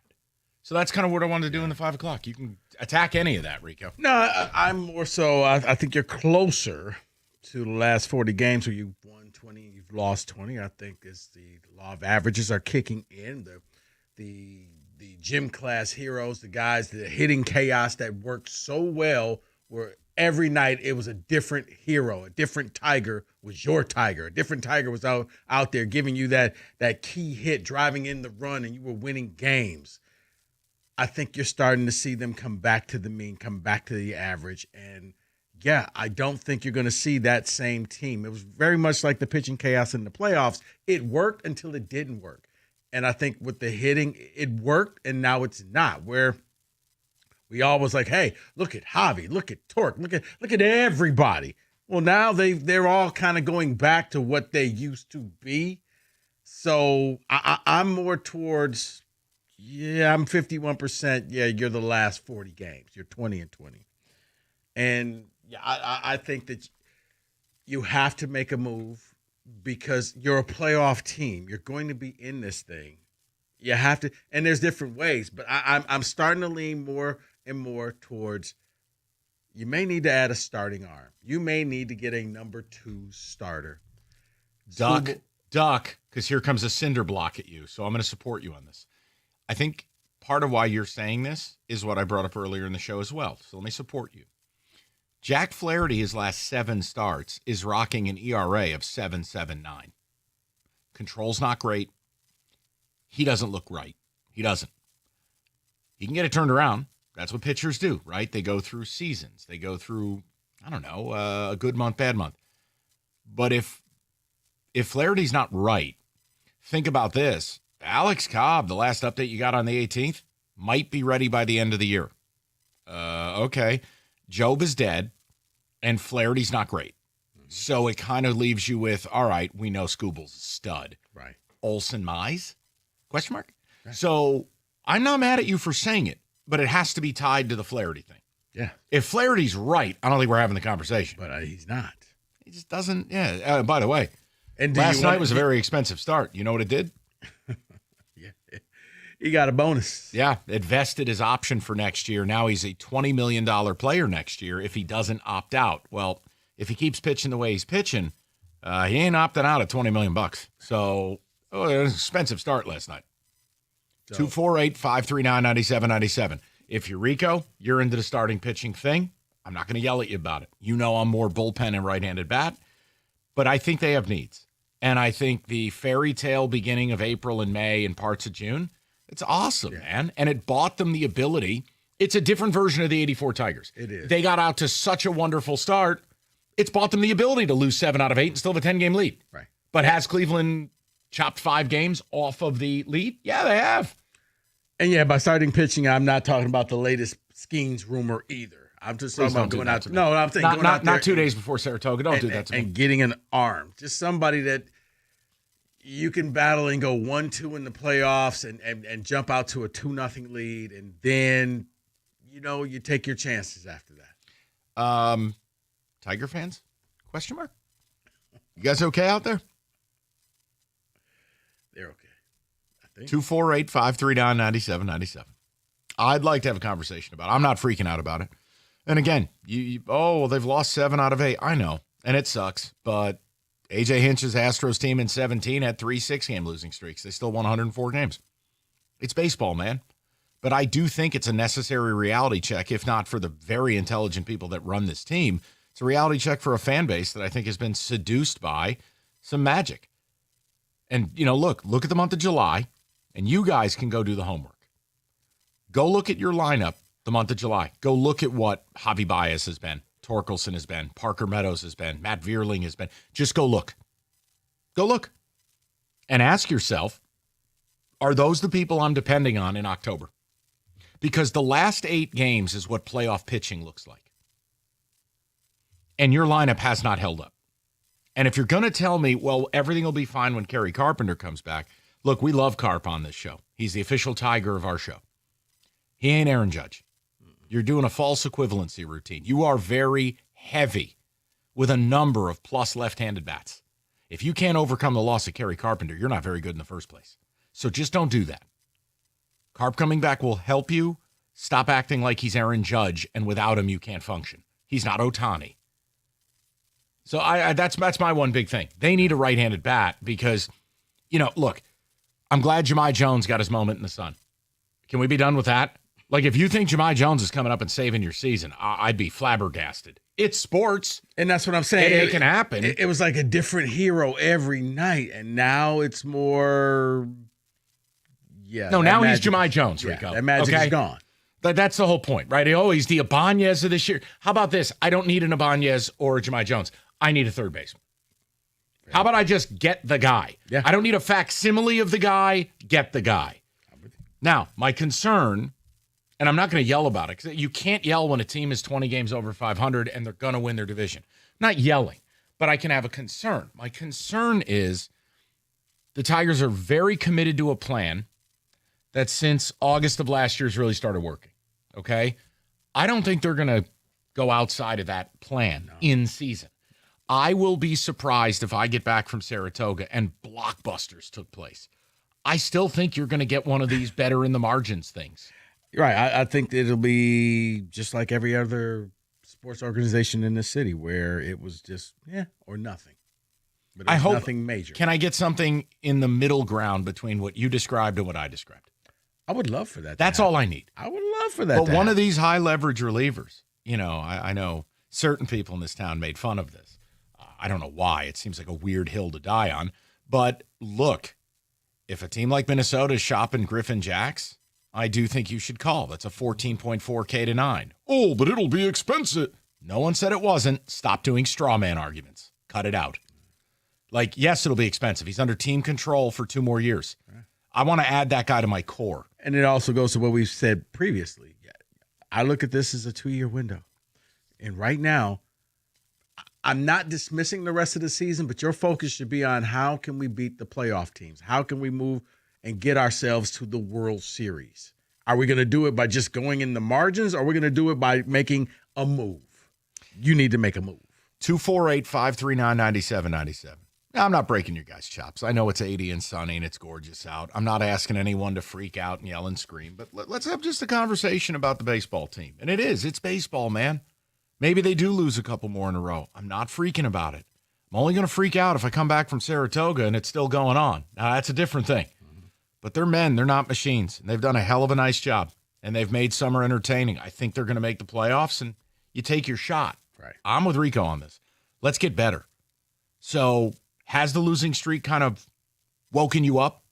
So that's kind of what I wanted to do in the 5 o'clock. You can attack any of that, Rico. No, I'm more so, I think you're closer to the last 40 games where you've won 20, you've lost 20. I think is the law of averages are kicking in. The gym class heroes, the guys, the hitting chaos that worked so well where every night it was a different hero, a different Tiger was your Tiger. A different Tiger was out there giving you that key hit, driving in the run, and you were winning games. I think you're starting to see them come back to the mean, come back to the average. And, yeah, I don't think you're going to see that same team. It was very much like the pitching chaos in the playoffs. It worked until it didn't work. And I think with the hitting, it worked, and now it's not. Where we all was like, hey, look at Javi, look at Torque, look at everybody. Well, now they're all kind of going back to what they used to be. So I'm more towards, I'm 51%. Yeah, you're the last 40 games. You're 20-20. And yeah, I think that you have to make a move. Because you're a playoff team, you're going to be in this thing. You have to, and there's different ways. But I'm starting to lean more and more towards. You may need to add a starting arm. You may need to get a number 2 starter. Duck, because here comes a cinder block at you. So I'm going to support you on this. I think part of why you're saying this is what I brought up earlier in the show as well. So let me support you. Jack Flaherty, his last 7 starts, is rocking an ERA of 7.79. Control's not great. He doesn't look right. He doesn't. He can get it turned around. That's what pitchers do, right? They go through seasons. They go through, a good month, bad month. But if Flaherty's not right, think about this. Alex Cobb, the last update you got on the 18th, might be ready by the end of the year. Okay. Job is dead, and Flaherty's not great. So it kind of leaves you with, all right, we know Scooble's a stud. Right. Olsen Mize? Question mark? Right. So I'm not mad at you for saying it, but it has to be tied to the Flaherty thing. Yeah. If Flaherty's right, I don't think we're having the conversation. But he's not. He just doesn't. Yeah. By the way, and last night was a very expensive start. You know what it did? He got a bonus. Yeah, it vested his option for next year. Now he's a $20 million player next year if he doesn't opt out. Well, if he keeps pitching the way he's pitching, he ain't opting out at $20 million. So, it was an expensive start last night. 248-539-9797. If you're Rico, you're into the starting pitching thing. I'm not going to yell at you about it. You know I'm more bullpen and right-handed bat, but I think they have needs. And I think the fairy tale beginning of April and May and parts of June, it's awesome, man. And it bought them the ability. It's a different version of the 84 Tigers. It is. They got out to such a wonderful start. It's bought them the ability to lose 7 out of 8 and still have a 10-game lead. Right. But has Cleveland chopped 5 games off of the lead? Yeah, they have. And yeah, by starting pitching, I'm not talking about the latest Skeens rumor either. I'm just talking about going out. No, I'm saying going out there not 2 days before Saratoga. Don't do that to me. And getting an arm, just somebody that you can battle and go 1-2 in the playoffs and jump out to a 2-0 lead, and then you take your chances after that. Tiger fans? Question mark? You guys okay out there? They're okay. 248-539-9797. I'd like to have a conversation about it. I'm not freaking out about it. And again, they've lost 7 out of 8. I know, and it sucks. But A.J. Hinch's Astros team in 17 had 3 6-game losing streaks. They still won 104 games. It's baseball, man. But I do think it's a necessary reality check, if not for the very intelligent people that run this team. It's a reality check for a fan base that I think has been seduced by some magic. And, look at the month of July, and you guys can go do the homework. Go look at your lineup the month of July. Go look at what Javi Baez has been, Torkelson has been, Parker Meadows has been, Matt Vierling has been. Just go look. Go look. And ask yourself, are those the people I'm depending on in October? Because the last 8 games is what playoff pitching looks like. And your lineup has not held up. And if you're going to tell me, well, everything will be fine when Kerry Carpenter comes back, look, we love Carp on this show. He's the official Tiger of our show. He ain't Aaron Judge. You're doing a false equivalency routine. You are very heavy with a number of plus left-handed bats. If you can't overcome the loss of Kerry Carpenter, you're not very good in the first place. So just don't do that. Carp coming back will help you stop acting like he's Aaron Judge, and without him, you can't function. He's not Ohtani. So that's my one big thing. They need a right-handed bat because, look, I'm glad Jahmai Jones got his moment in the sun. Can we be done with that? Like, if you think Jahmai Jones is coming up and saving your season, I'd be flabbergasted. It's sports. And that's what I'm saying. It can happen. It was like a different hero every night, and now it's more, No, now he's Jahmai Jones, Rico. That magic is gone. That's the whole point, right? He's the Ibanez of this year. How about this? I don't need an Ibanez or a Jahmai Jones. I need a third baseman. How about I just get the guy? Yeah. I don't need a facsimile of the guy. Get the guy. Now, my concern, and I'm not going to yell about it, because you can't yell when a team is 20 games over 500 and they're going to win their division. I'm not yelling, but I can have a concern. My concern is the Tigers are very committed to a plan that since August of last year has really started working, okay? I don't think they're going to go outside of that plan in season. I will be surprised if I get back from Saratoga and blockbusters took place. I still think you're going to get one of these better in the margins things. Right. I think it'll be just like every other sports organization in the city where it was just, or nothing. But I hope nothing major. Can I get something in the middle ground between what you described and what I described? I would love for that. That's all I need. I would love for that. But one of these high leverage relievers, I know certain people in this town made fun of this. I don't know why. It seems like a weird hill to die on. But look, if a team like Minnesota is shopping Griffin Jacks, I do think you should call. That's a 14.4K to 9. Oh, but it'll be expensive. No one said it wasn't. Stop doing straw man arguments. Cut it out. Like, yes, it'll be expensive. He's under team control for 2 more years. I want to add that guy to my core. And it also goes to what we've said previously. I look at this as a 2-year window. And right now, I'm not dismissing the rest of the season, but your focus should be on how can we beat the playoff teams? How can we move and get ourselves to the World Series? Are we going to do it by just going in the margins, or are we going to do it by making a move? You need to make a move. 248-539-9797. Now, I'm not breaking your guys' chops. I know it's 80 and sunny and it's gorgeous out. I'm not asking anyone to freak out and yell and scream, but let's have just a conversation about the baseball team. And it's baseball, man. Maybe they do lose a couple more in a row. I'm not freaking about it. I'm only going to freak out if I come back from Saratoga and it's still going on. Now, that's a different thing. But they're men. They're not machines. And they've done a hell of a nice job. And they've made summer entertaining. I think they're going to make the playoffs, and you take your shot. Right. I'm with Rico on this. Let's get better. So has the losing streak kind of woken you up?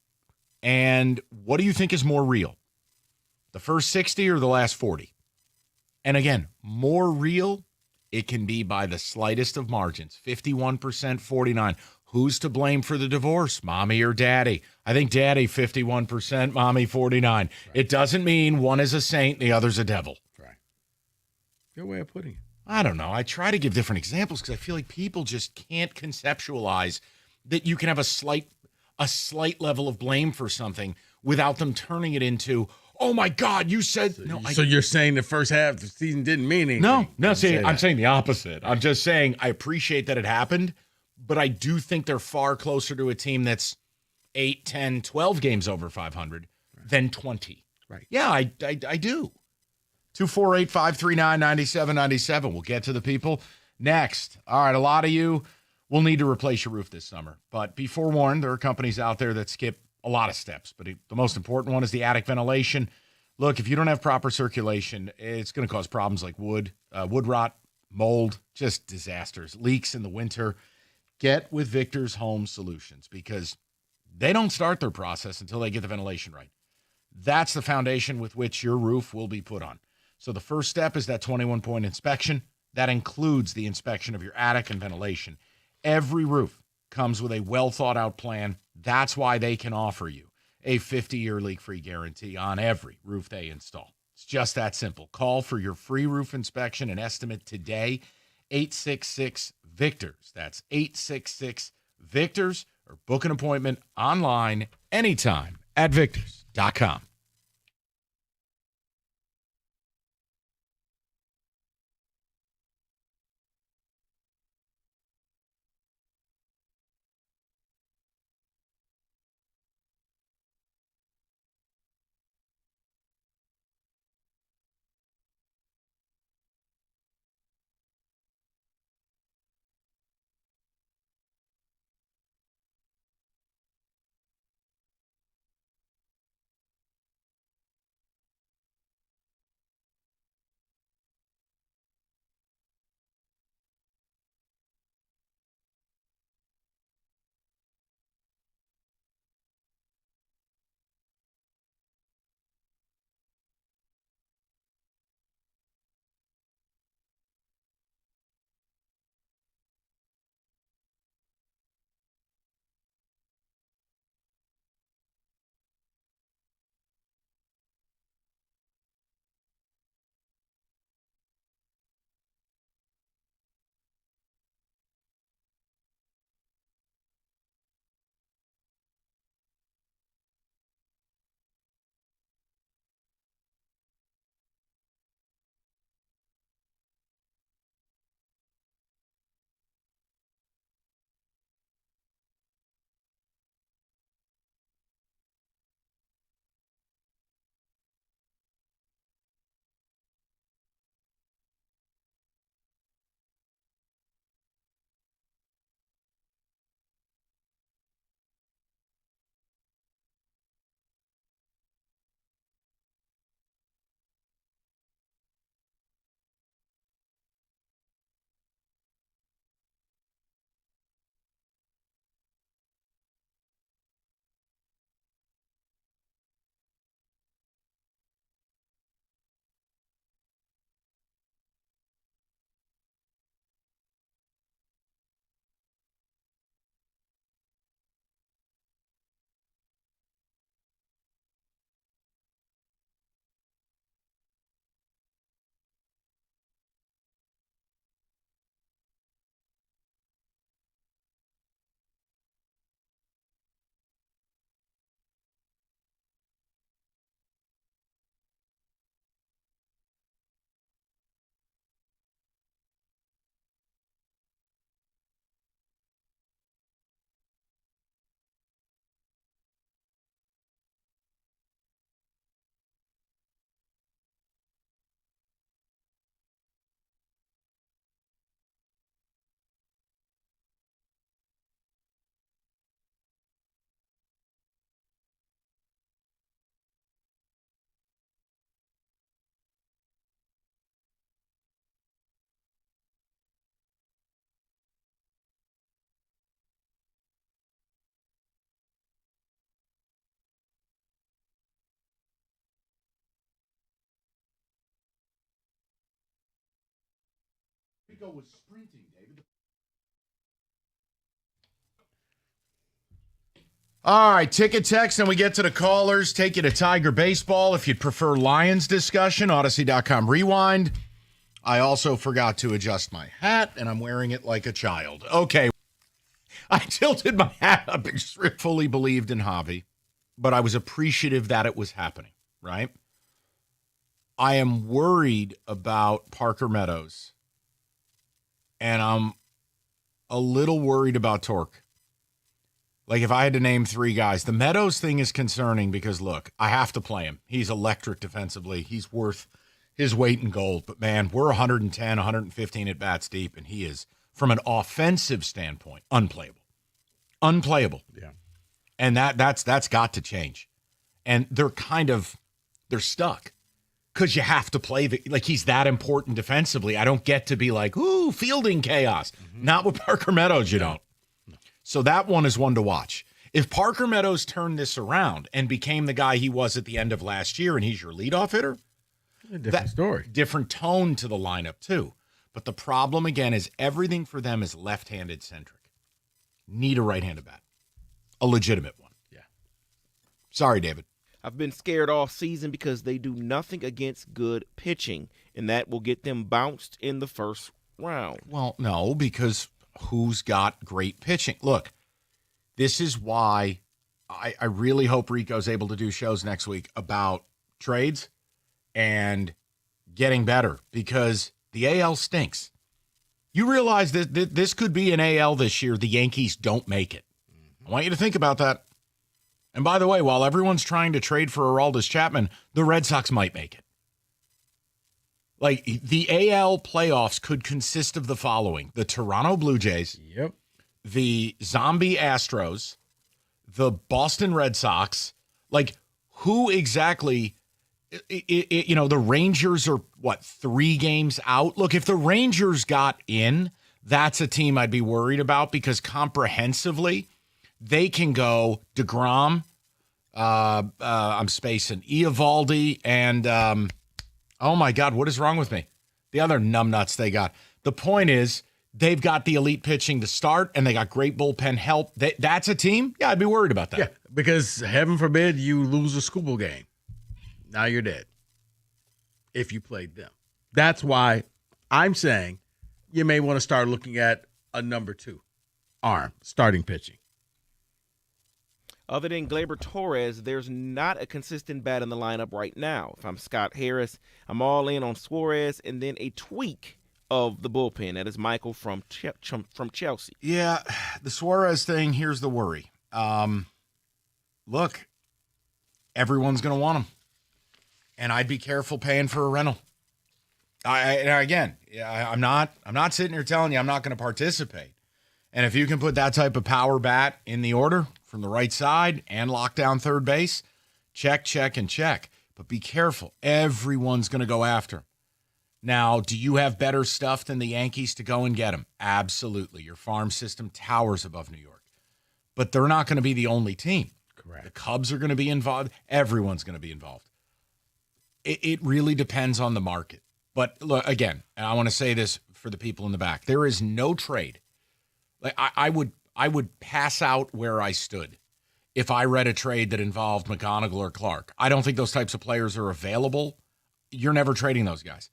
And what do you think is more real? The first 60 or the last 40? And again, more real, it can be by the slightest of margins. 51%, 49. Who's to blame for the divorce, mommy or daddy? I think daddy 51%, mommy 49. Right. It doesn't mean one is a saint, the other's a devil. Right. Good way of putting it. I don't know. I try to give different examples because I feel like people just can't conceptualize that you can have a slight level of blame for something without them turning it into, oh my God, you said no. So you're saying the first half of the season didn't mean anything? No. I'm saying the opposite. I'm just saying I appreciate that it happened, but I do think they're far closer to a team that's 8, 10, 12 games over 500 than 20. Right. Yeah, I do. 248-539-9797. We'll get to the people next. All right, a lot of you will need to replace your roof this summer. But be forewarned, there are companies out there that skip a lot of steps. But the most important one is the attic ventilation. Look, if you don't have proper circulation, it's going to cause problems like wood rot, mold, just disasters, leaks in the winter. Get with Victor's Home Solutions because they don't start their process until they get the ventilation right. That's the foundation with which your roof will be put on. So the first step is that 21-point inspection. That includes the inspection of your attic and ventilation. Every roof comes with a well-thought-out plan. That's why they can offer you a 50-year leak-free guarantee on every roof they install. It's just that simple. Call for your free roof inspection and estimate today, 866-VICTORS. That's 866-VICTORS, or book an appointment online anytime at victors.com. Rico was sprinting, David. All right, ticket text, and we get to the callers. Take you to Tiger Baseball. If you'd prefer Lions discussion, Odyssey.com rewind. I also forgot to adjust my hat, and I'm wearing it like a child. Okay. I tilted my hat up and fully believed in Javi, but I was appreciative that it was happening, right? I am worried about Parker Meadows, and I'm a little worried about Torque. Like, if I had to name three guys, the Meadows thing is concerning because, look, I have to play him. He's electric defensively. He's worth his weight in gold. But, man, we're 110, 115 at bats deep, and he is, from an offensive standpoint, unplayable. Unplayable. Yeah. And that's got to change. And they're stuck because you have to play. Like, he's that important defensively. I don't get to be like, ooh, fielding chaos. Mm-hmm. Not with Parker Meadows, you don't. So that one is one to watch. If Parker Meadows turned this around and became the guy he was at the end of last year and he's your leadoff hitter, a different story. Different tone to the lineup too. But the problem, again, is everything for them is left-handed centric. Need a right-handed bat. A legitimate one. Yeah. Sorry, David. I've been scared all season because they do nothing against good pitching, and that will get them bounced in the first round. Well, no, because who's got great pitching? Look, this is why I really hope Rico's able to do shows next week about trades and getting better because the AL stinks. You realize that this could be an AL this year. The Yankees don't make it. I want you to think about that. And by the way, while everyone's trying to trade for Aroldis Chapman, the Red Sox might make it. Like, the AL playoffs could consist of the following: the Toronto Blue Jays, yep, the zombie Astros, the Boston Red Sox. Like, who exactly, the Rangers are, 3 games out? Look, if the Rangers got in, that's a team I'd be worried about because comprehensively, they can go DeGrom, I'm spacing, Eovaldi, and oh my God, what is wrong with me? The other numbnuts they got. The point is, they've got the elite pitching to start, and they got great bullpen help. That's a team? Yeah, I'd be worried about that. Yeah, because heaven forbid you lose a Scooble game. Now you're dead. If you played them. That's why I'm saying you may want to start looking at a number 2 arm, starting pitching. Other than Gleyber Torres, there's not a consistent bat in the lineup right now. If I'm Scott Harris, I'm all in on Suarez and then a tweak of the bullpen. That is Michael from Chelsea. Yeah, the Suarez thing, here's the worry. Look, everyone's going to want him. And I'd be careful paying for a rental. I'm not sitting here telling you I'm not going to participate. And if you can put that type of power bat in the order from the right side and lock down third base, check, and check. But be careful. Everyone's going to go after him. Now, do you have better stuff than the Yankees to go and get him? Absolutely. Your farm system towers above New York. But they're not going to be the only team. Correct. The Cubs are going to be involved. Everyone's going to be involved. It really depends on the market. But look, again, and I want to say this for the people in the back. There is no trade. Like I would pass out where I stood if I read a trade that involved McGonigal or Clark. I don't think those types of players are available. You're never trading those guys.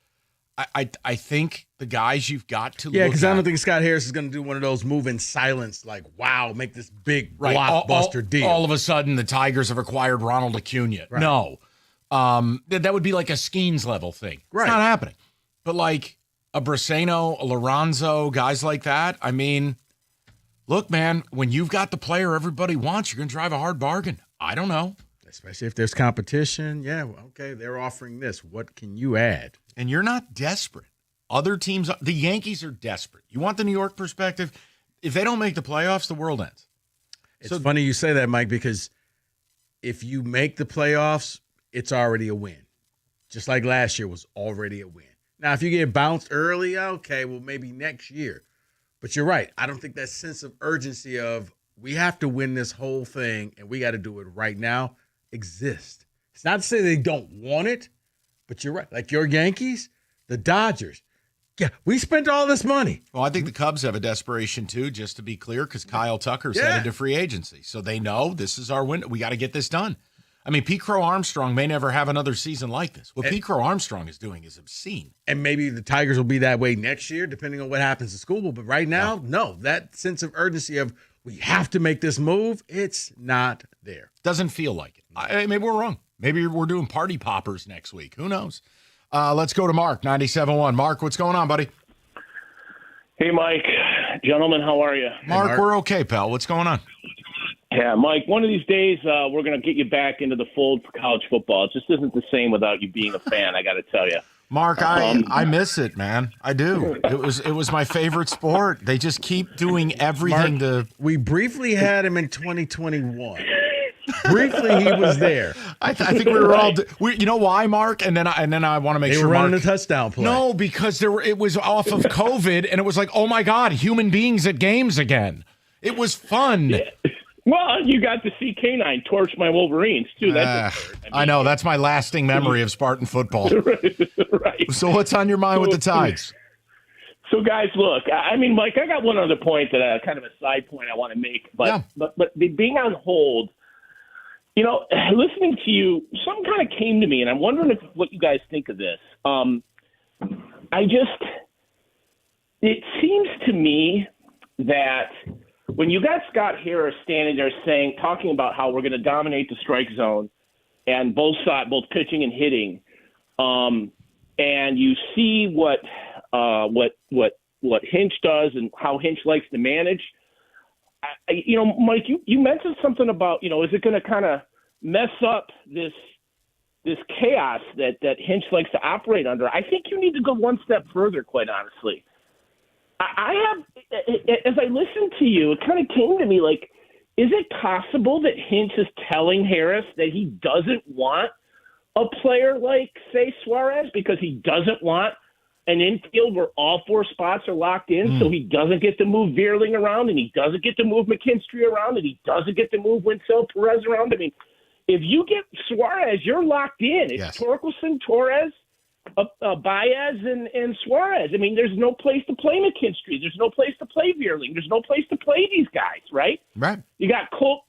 I think the guys you've got to look at. Yeah, because I don't think Scott Harris is going to do one of those move in silence, like, wow, make this big blockbuster deal. All of a sudden, the Tigers have acquired Ronald Acuna. Right. No. That would be like a Skeens level thing. Right. It's not happening. But like a Briseno, a Lorenzo, guys like that, I mean, look, man, when you've got the player everybody wants, you're going to drive a hard bargain. I don't know. Especially if there's competition. Yeah, okay, they're offering this. What can you add? And you're not desperate. Other teams, the Yankees are desperate. You want the New York perspective? If they don't make the playoffs, the world ends. It's funny you say that, Mike, because if you make the playoffs, it's already a win. Just like last year was already a win. Now, if you get bounced early, okay, well, maybe next year. But you're right. I don't think that sense of urgency of we have to win this whole thing and we got to do it right now exists. It's not to say they don't want it, but you're right. Like your Yankees, the Dodgers, Yeah, we spent all this money. Well, I think the Cubs have a desperation too, just to be clear, because Kyle Tucker's headed to free agency. So they know this is our window. We got to get this done. I mean, Pete Crow Armstrong may never have another season like this. What Pete Crow Armstrong is doing is obscene. And maybe the Tigers will be that way next year, depending on what happens to school. But right now, no, that sense of urgency of we have to make this move, it's not there. Doesn't feel like it. Maybe we're wrong. Maybe we're doing party poppers next week. Who knows? Let's go to Mark, 97.1. Mark, what's going on, buddy? Hey, Mike. Gentlemen, how are you? Mark, we're okay, pal. What's going on? Yeah, Mike, one of these days we're going to get you back into the fold for college football. It just isn't the same without you being a fan, I got to tell you. Mark, I miss it, man. I do. It was my favorite sport. They just keep doing everything Mark, we briefly had him in 2021. Briefly, he was there. I think we were all. You know why, Mark? And then I want to make they sure were running Mark, a touchdown play. No, because it was off of COVID, and it was like, oh my God, human beings at games again. It was fun. Yeah. Well, you got to see K9 torch my Wolverines too. That's I know that's my lasting memory of Spartan football. Right. So what's on your mind with the Tigers? So, guys, look. I mean, Mike, I got one other point that kind of a side point I want to make, but being on hold. You know, listening to you, something kind of came to me, and I'm wondering what you guys think of this. It seems to me that when you got Scott Harris standing there talking about how we're going to dominate the strike zone, and both pitching and hitting, and you see what Hinch does and how Hinch likes to manage. You know, Mike, you mentioned something about, you know, is it going to kind of mess up this chaos that Hinch likes to operate under? I think you need to go one step further, quite honestly. As I listened to you, it kind of came to me like, is it possible that Hinch is telling Harris that he doesn't want a player like, say, Suarez, because he doesn't want an infield where all four spots are locked in, so he doesn't get to move Veerling around, and he doesn't get to move McKinstry around, and he doesn't get to move Winsell Perez around? I mean, if you get Suarez, you're locked in. It's Torkelson, Torres, Baez, and Suarez. I mean, there's no place to play McKinstry. There's no place to play Veerling. There's no place to play these guys, right? Right. You got Colt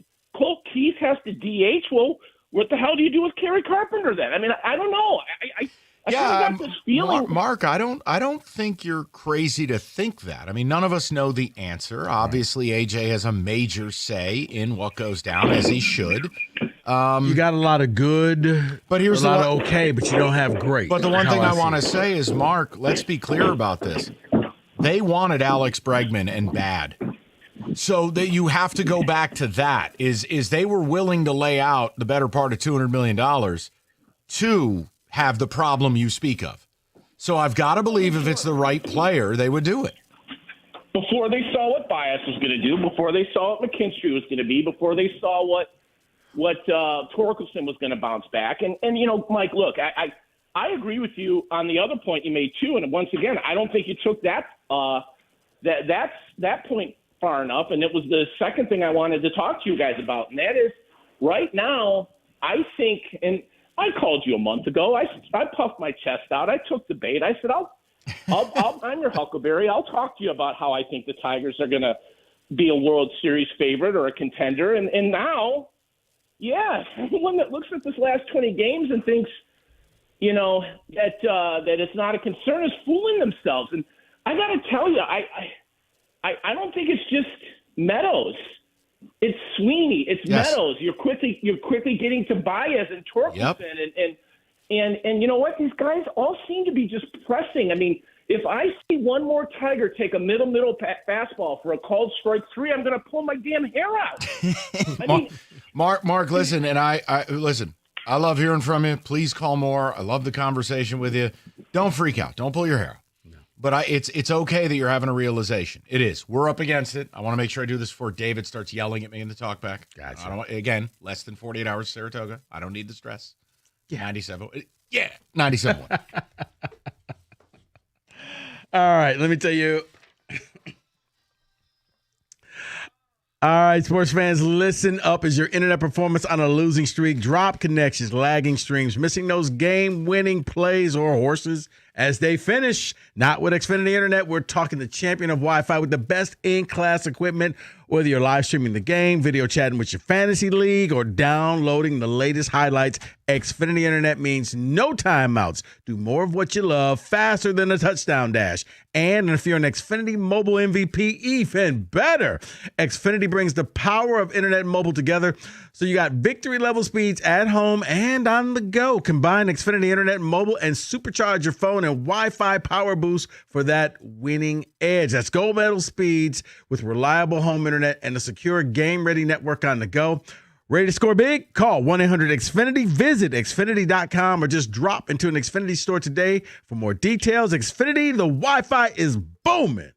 Keith has to DH. Well, what the hell do you do with Kerry Carpenter then? I mean, I don't know. I got this feeling. Mark, I don't think you're crazy to think that. I mean, none of us know the answer. Obviously, AJ has a major say in what goes down, as he should. You got a lot of good, but here's a lot of okay, but you don't have great. But the one thing I want to say is, Mark, let's be clear about this. They wanted Alex Bregman and bad. So that you have to go back to that is they were willing to lay out the better part of $200 million to have the problem you speak of. So I've got to believe if it's the right player, they would do it. Before they saw what Baez was going to do, before they saw what McKinstry was going to be, before they saw what Torkelson was going to bounce back. And you know, Mike, look, I agree with you on the other point you made too. And once again, I don't think you took that point far enough. And it was the second thing I wanted to talk to you guys about. And that is right now, I think, and I called you a month ago. I puffed my chest out. I took the bait. I said, I'm your Huckleberry. I'll talk to you about how I think the Tigers are going to be a World Series favorite or a contender. And now, yeah, anyone that looks at this last 20 games and thinks, you know, that it's not a concern is fooling themselves. And I got to tell you, I don't think it's just Meadows. It's Sweeney. It's Meadows. You're quickly getting to Baez and Torkelson, and you know what? These guys all seem to be just pressing. I mean, if I see one more Tiger take a middle fastball for a called strike three, I'm going to pull my damn hair out. I mean, Mark, listen, and I listen. I love hearing from you. Please call more. I love the conversation with you. Don't freak out. Don't pull your hair out. But it's okay that you're having a realization. It is. We're up against it. I want to make sure I do this before David starts yelling at me in the talkback. Gotcha. Again, less than 48 hours, Saratoga. I don't need the stress. Yeah. 97. Yeah, 97. All right, let me tell you. All right, sports fans, listen up. Is your internet performance on a losing streak? Drop connections, lagging streams, missing those game-winning plays or horses as they finish. Not with Xfinity Internet. We're talking the champion of Wi-Fi with the best in-class equipment, whether you're live streaming the game, video chatting with your fantasy league, or downloading the latest highlights. Xfinity Internet means no timeouts. Do more of what you love faster than a touchdown dash. And if you're an Xfinity mobile MVP, even better. Xfinity brings the power of internet and mobile together, so you got victory level speeds at home and on the go. Combine Xfinity Internet and mobile and supercharge your phone and Wi-Fi power boost for that winning edge. That's gold medal speeds with reliable home internet and a secure game-ready network on the go. Ready to score big? Call 1-800-XFINITY, visit Xfinity.com, or just drop into an Xfinity store today for more details. Xfinity, the Wi-Fi is booming.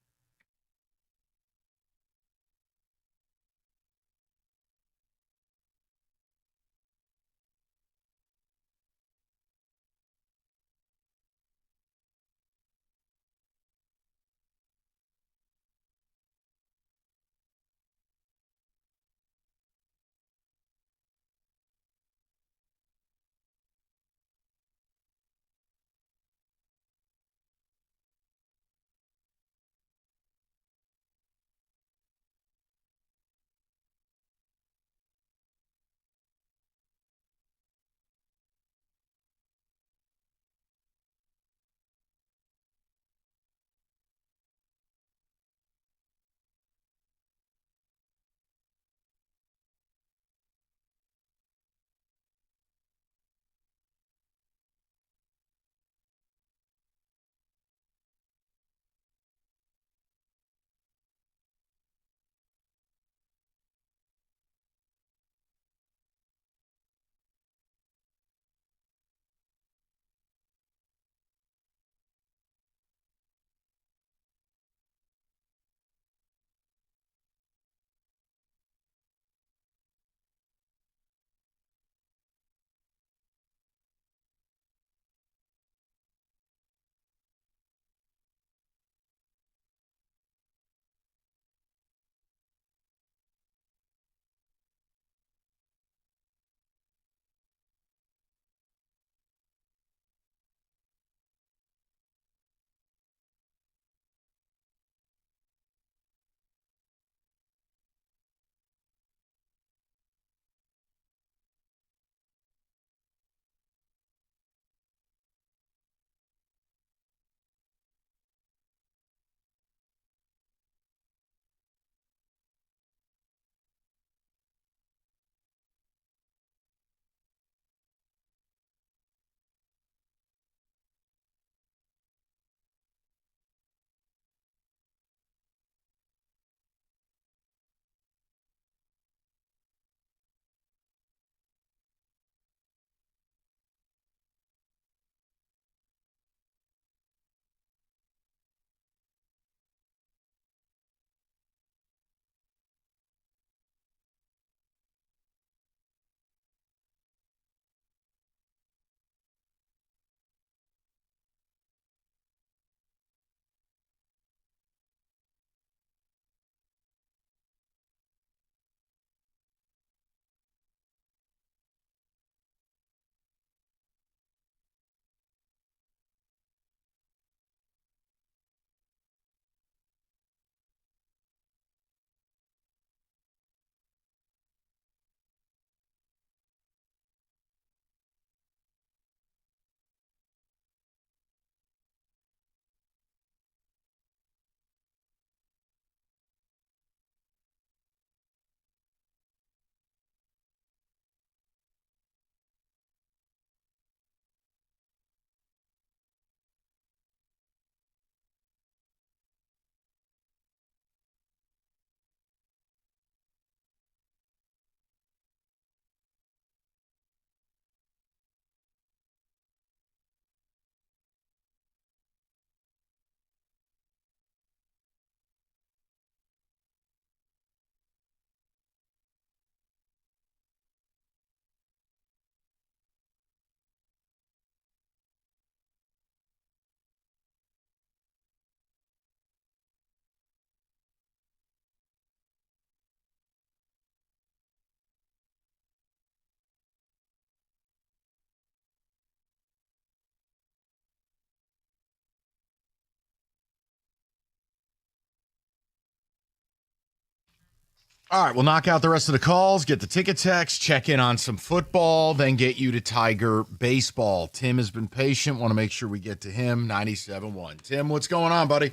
All right, we'll knock out the rest of the calls, get the ticket text, check in on some football, then get you to Tiger baseball. Tim has been patient. Want to make sure we get to him. 97.1. Tim, what's going on, buddy?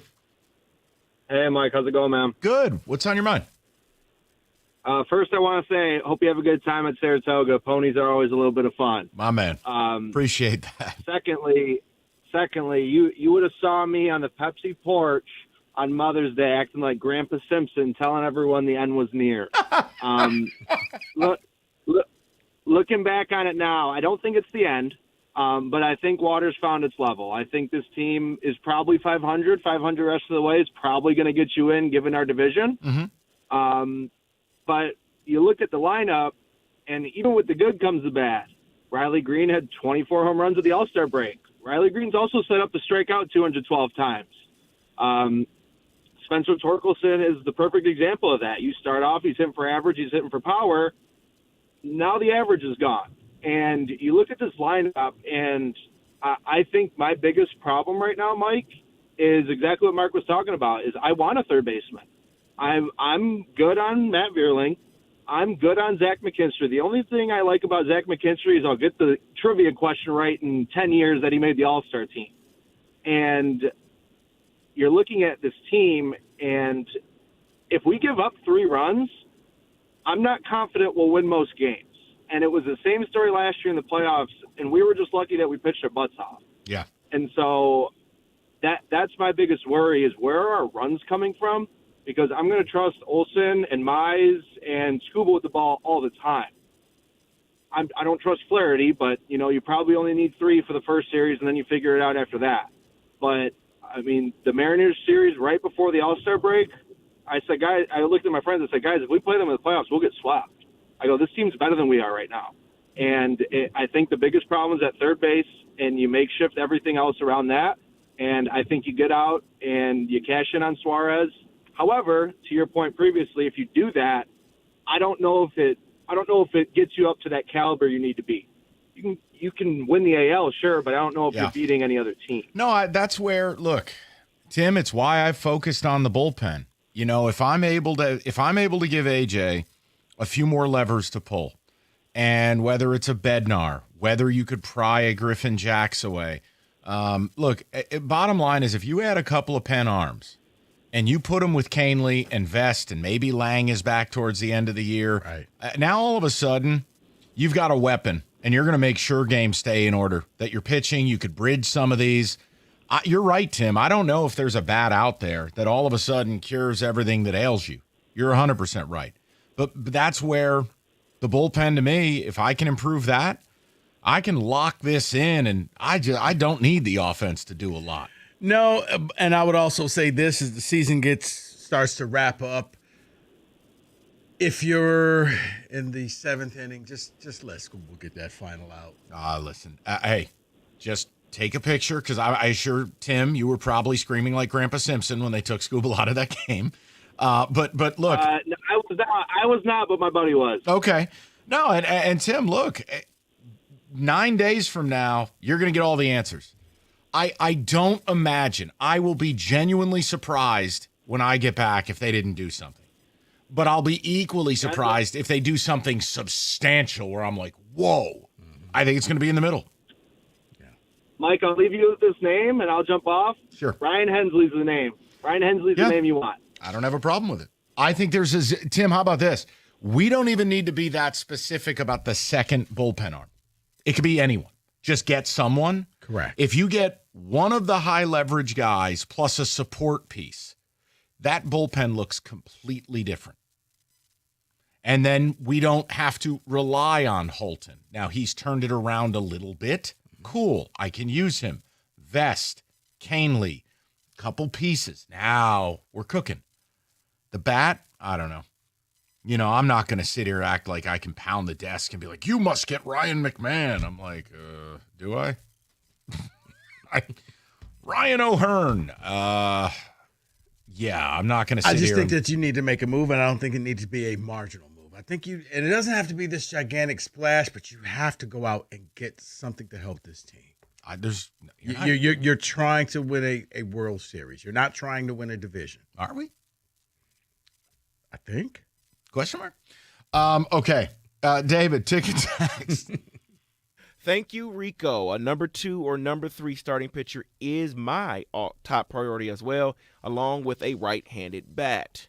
Hey, Mike. How's it going, man? Good. What's on your mind? First, I want to say, hope you have a good time at Saratoga. Ponies are always a little bit of fun. My man. Appreciate that. Secondly, you would have saw me on the Pepsi porch on Mother's Day acting like Grandpa Simpson, telling everyone the end was near. Looking back on it now, I don't think it's the end, but I think water's found its level. I think this team is probably 500. 500 rest of the way is probably going to get you in, given our division. Mm-hmm. But you look at the lineup, and even with the good comes the bad. Riley Green had 24 home runs at the All-Star break. Riley Green's also set up to strike out 212 times. Spencer Torkelson is the perfect example of that. You start off, he's hitting for average, he's hitting for power. Now the average is gone. And you look at this lineup, and I think my biggest problem right now, Mike, is exactly what Mark was talking about, is I want a third baseman. I'm good on Matt Vierling. I'm good on Zach McKinstry. The only thing I like about Zach McKinstry is I'll get the trivia question right in 10 years that he made the All-Star team. And you're looking at this team, and if we give up 3 runs, I'm not confident we'll win most games. And it was the same story last year in the playoffs, and we were just lucky that we pitched our butts off. Yeah. And so that's my biggest worry is where are our runs coming from? Because I'm going to trust Olsen and Mize and Scuba with the ball all the time. I don't trust Flaherty, but, you probably only need 3 for the first series, and then you figure it out after that. But, the Mariners series right before the All-Star break, I said, guys, I looked at my friends and said, guys, if we play them in the playoffs, we'll get swept. I go, this team's better than we are right now. And I think the biggest problem is at third base, and you makeshift everything else around that. And I think you get out and you cash in on Suarez. However, to your point previously, if you do that, I don't know if it gets you up to that caliber you need to be. You can win the AL, sure, but I don't know if you're beating any other team. No, that's where, look, Tim, it's why I focused on the bullpen. If I'm able to give AJ a few more levers to pull, and whether it's a Bednar, whether you could pry a Griffin Jacks away. Look, bottom line is if you add a couple of Penn arms and you put them with Canely and Vest, and maybe Lang is back towards the end of the year, right. Now all of a sudden you've got a weapon, and you're going to make sure games stay in order, that you're pitching. You could bridge some of these. You're right, Tim. I don't know if there's a bat out there that all of a sudden cures everything that ails you. You're 100% right. But that's where the bullpen, to me, if I can improve that, I can lock this in, and I don't need the offense to do a lot. No, and I would also say this as the season starts to wrap up. If you're in the 7th inning, just let Scuba get that final out. Listen, hey, just take a picture, because I assure Tim, you were probably screaming like Grandpa Simpson when they took Scuba out of that game. But look, no, I was not, but my buddy was. Okay, no, and Tim, look, 9 days from now, you're going to get all the answers. I don't imagine. I will be genuinely surprised when I get back if they didn't do something. But I'll be equally surprised if they do something substantial where I'm like, whoa. I think it's going to be in the middle. Mike, I'll leave you with this name, and I'll jump off. Sure. Ryan Hensley's the name. Ryan Hensley's the name you want. I don't have a problem with it. I think Tim, how about this? We don't even need to be that specific about the second bullpen arm. It could be anyone. Just get someone. Correct. If you get one of the high leverage guys plus a support piece, that bullpen looks completely different. And then we don't have to rely on Holton. Now, he's turned it around a little bit. Cool. I can use him. Vest, Canely, couple pieces. Now we're cooking. The bat, I don't know. I'm not going to sit here and act like I can pound the desk and be like, you must get Ryan McMahon. I'm like, do I? Ryan O'Hearn. Yeah, I'm not going to sit here. I just think that you need to make a move, and I don't think it needs to be a marginal move. I think and it doesn't have to be this gigantic splash, but you have to go out and get something to help this team. You're trying to win a World Series. You're not trying to win a division. Are we? I think. Question mark? Okay. David, ticket tax. Thank you, Rico. A number 2 or number 3 starting pitcher is my top priority as well, along with a right-handed bat.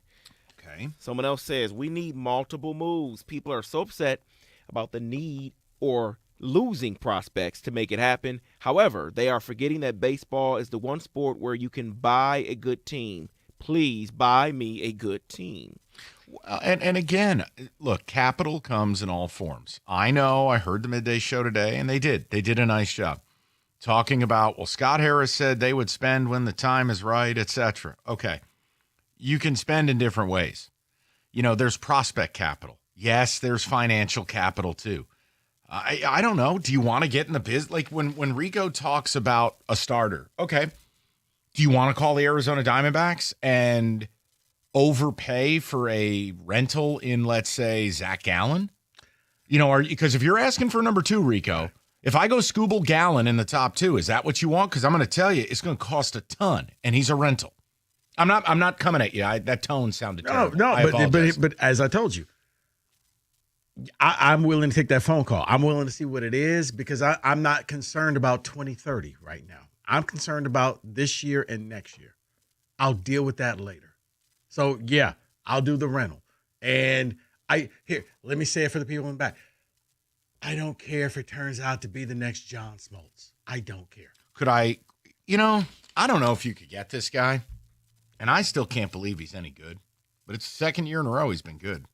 Okay. Someone else says, we need multiple moves. People are so upset about the need or losing prospects to make it happen. However, they are forgetting that baseball is the one sport where you can buy a good team. Please buy me a good team. And again, look, capital comes in all forms. I know, I heard the midday show today, and they did. They did a nice job talking about, well, Scott Harris said they would spend when the time is right, etc. Okay. You can spend in different ways. There's prospect capital. Yes, there's financial capital too. I don't know. Do you want to get in the biz? Like when Rico talks about a starter, okay. Do you want to call the Arizona Diamondbacks and overpay for a rental in, let's say, Zach Gallen? Because if you're asking for number 2, Rico, if I go Scooble Gallen in the top 2, is that what you want? Because I'm going to tell you, it's going to cost a ton, and he's a rental. I'm not coming at you. That tone sounded terrible. But as I told you, I'm willing to take that phone call. I'm willing to see what it is because I'm not concerned about 2030 right now. I'm concerned about this year and next year. I'll deal with that later. So, yeah, I'll do the rental. And let me say it for the people in the back. I don't care if it turns out to be the next John Smoltz. I don't care. Could I don't know if you could get this guy, and I still can't believe he's any good, but it's the second year in a row he's been good.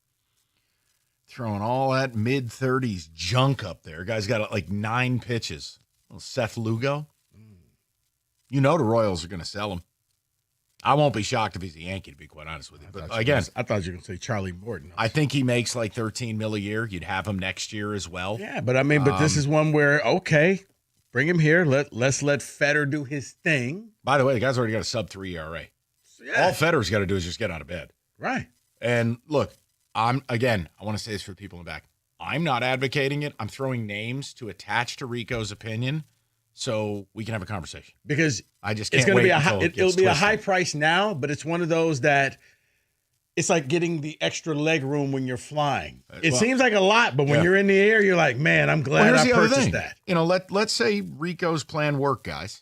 Throwing all that mid-30s junk up there. Guy's got like 9 pitches. Little Seth Lugo. The Royals are going to sell him. I won't be shocked if he's a Yankee, to be quite honest with you. But again, I thought you were going to say Charlie Morton. I think he makes like $13 million a year. You'd have him next year as well. Yeah, but but this is one where, okay, bring him here. Let's let Fetter do his thing. By the way, the guy's already got a sub-3 ERA. Yeah. All Fetter's got to do is just get out of bed. Right. And look, I want to say this for the people in the back. I'm not advocating it. I'm throwing names to attach to Rico's opinion so we can have a conversation. Because I just can't it's going to wait be until it'll be a high price now, but it's one of those that it's like getting the extra leg room when you're flying. It seems like a lot, but when you're in the air, you're like, man, I'm glad I purchased that. Let's say Rico's plan worked, guys.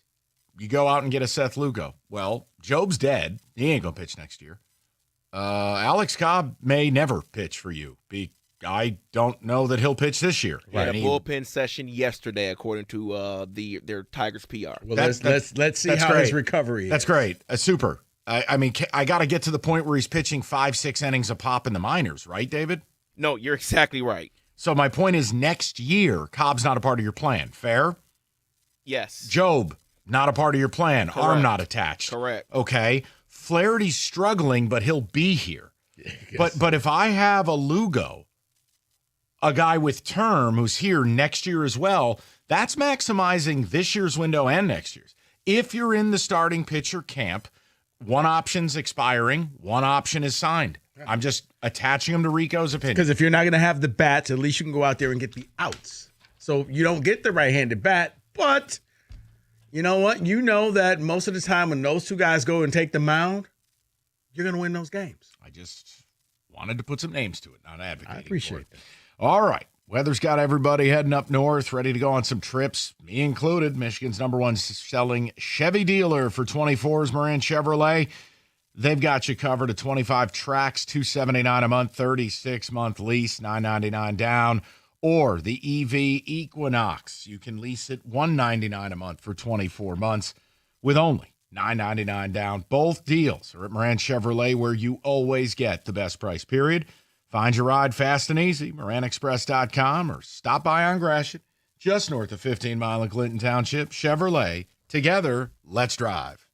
You go out and get a Seth Lugo. Well, Job's dead. He ain't going to pitch next year. Alex Cobb may never pitch for you. I don't know that he'll pitch this year. He had a bullpen session yesterday, according to their Tigers PR. Well, let's see how his recovery is. That's great. Super. I got to get to the point where he's pitching 5-6 innings a pop in the minors, right, David? No, you're exactly right. So my point is next year, Cobb's not a part of your plan. Fair? Yes. Job, not a part of your plan. Correct. Arm not attached. Correct. Okay. Flaherty's struggling, but he'll be here. But if I have a Lugo, a guy with term who's here next year as well, that's maximizing this year's window and next year's. If you're in the starting pitcher camp, one option's expiring, one option is signed. I'm just attaching them to Rico's opinion. Because if you're not going to have the bats, at least you can go out there and get the outs. So you don't get the right-handed bat, but you know what? You know that most of the time when those two guys go and take the mound, you're going to win those games. I just wanted to put some names to it, not advocating. I appreciate that. All right. Weather's got everybody heading up north, ready to go on some trips, me included. Michigan's #1 selling Chevy dealer for 24s, Moran Chevrolet. They've got you covered at 25 tracks, $279 a month, 36-month lease, $999 down. Or the EV Equinox. You can lease it $199 a month for 24 months with only $999 down. Both deals are at Moran Chevrolet, where you always get the best price, period. Find your ride fast and easy, moranexpress.com, or stop by on Gratiot, just north of 15 Mile in Clinton Township. Chevrolet, together, let's drive.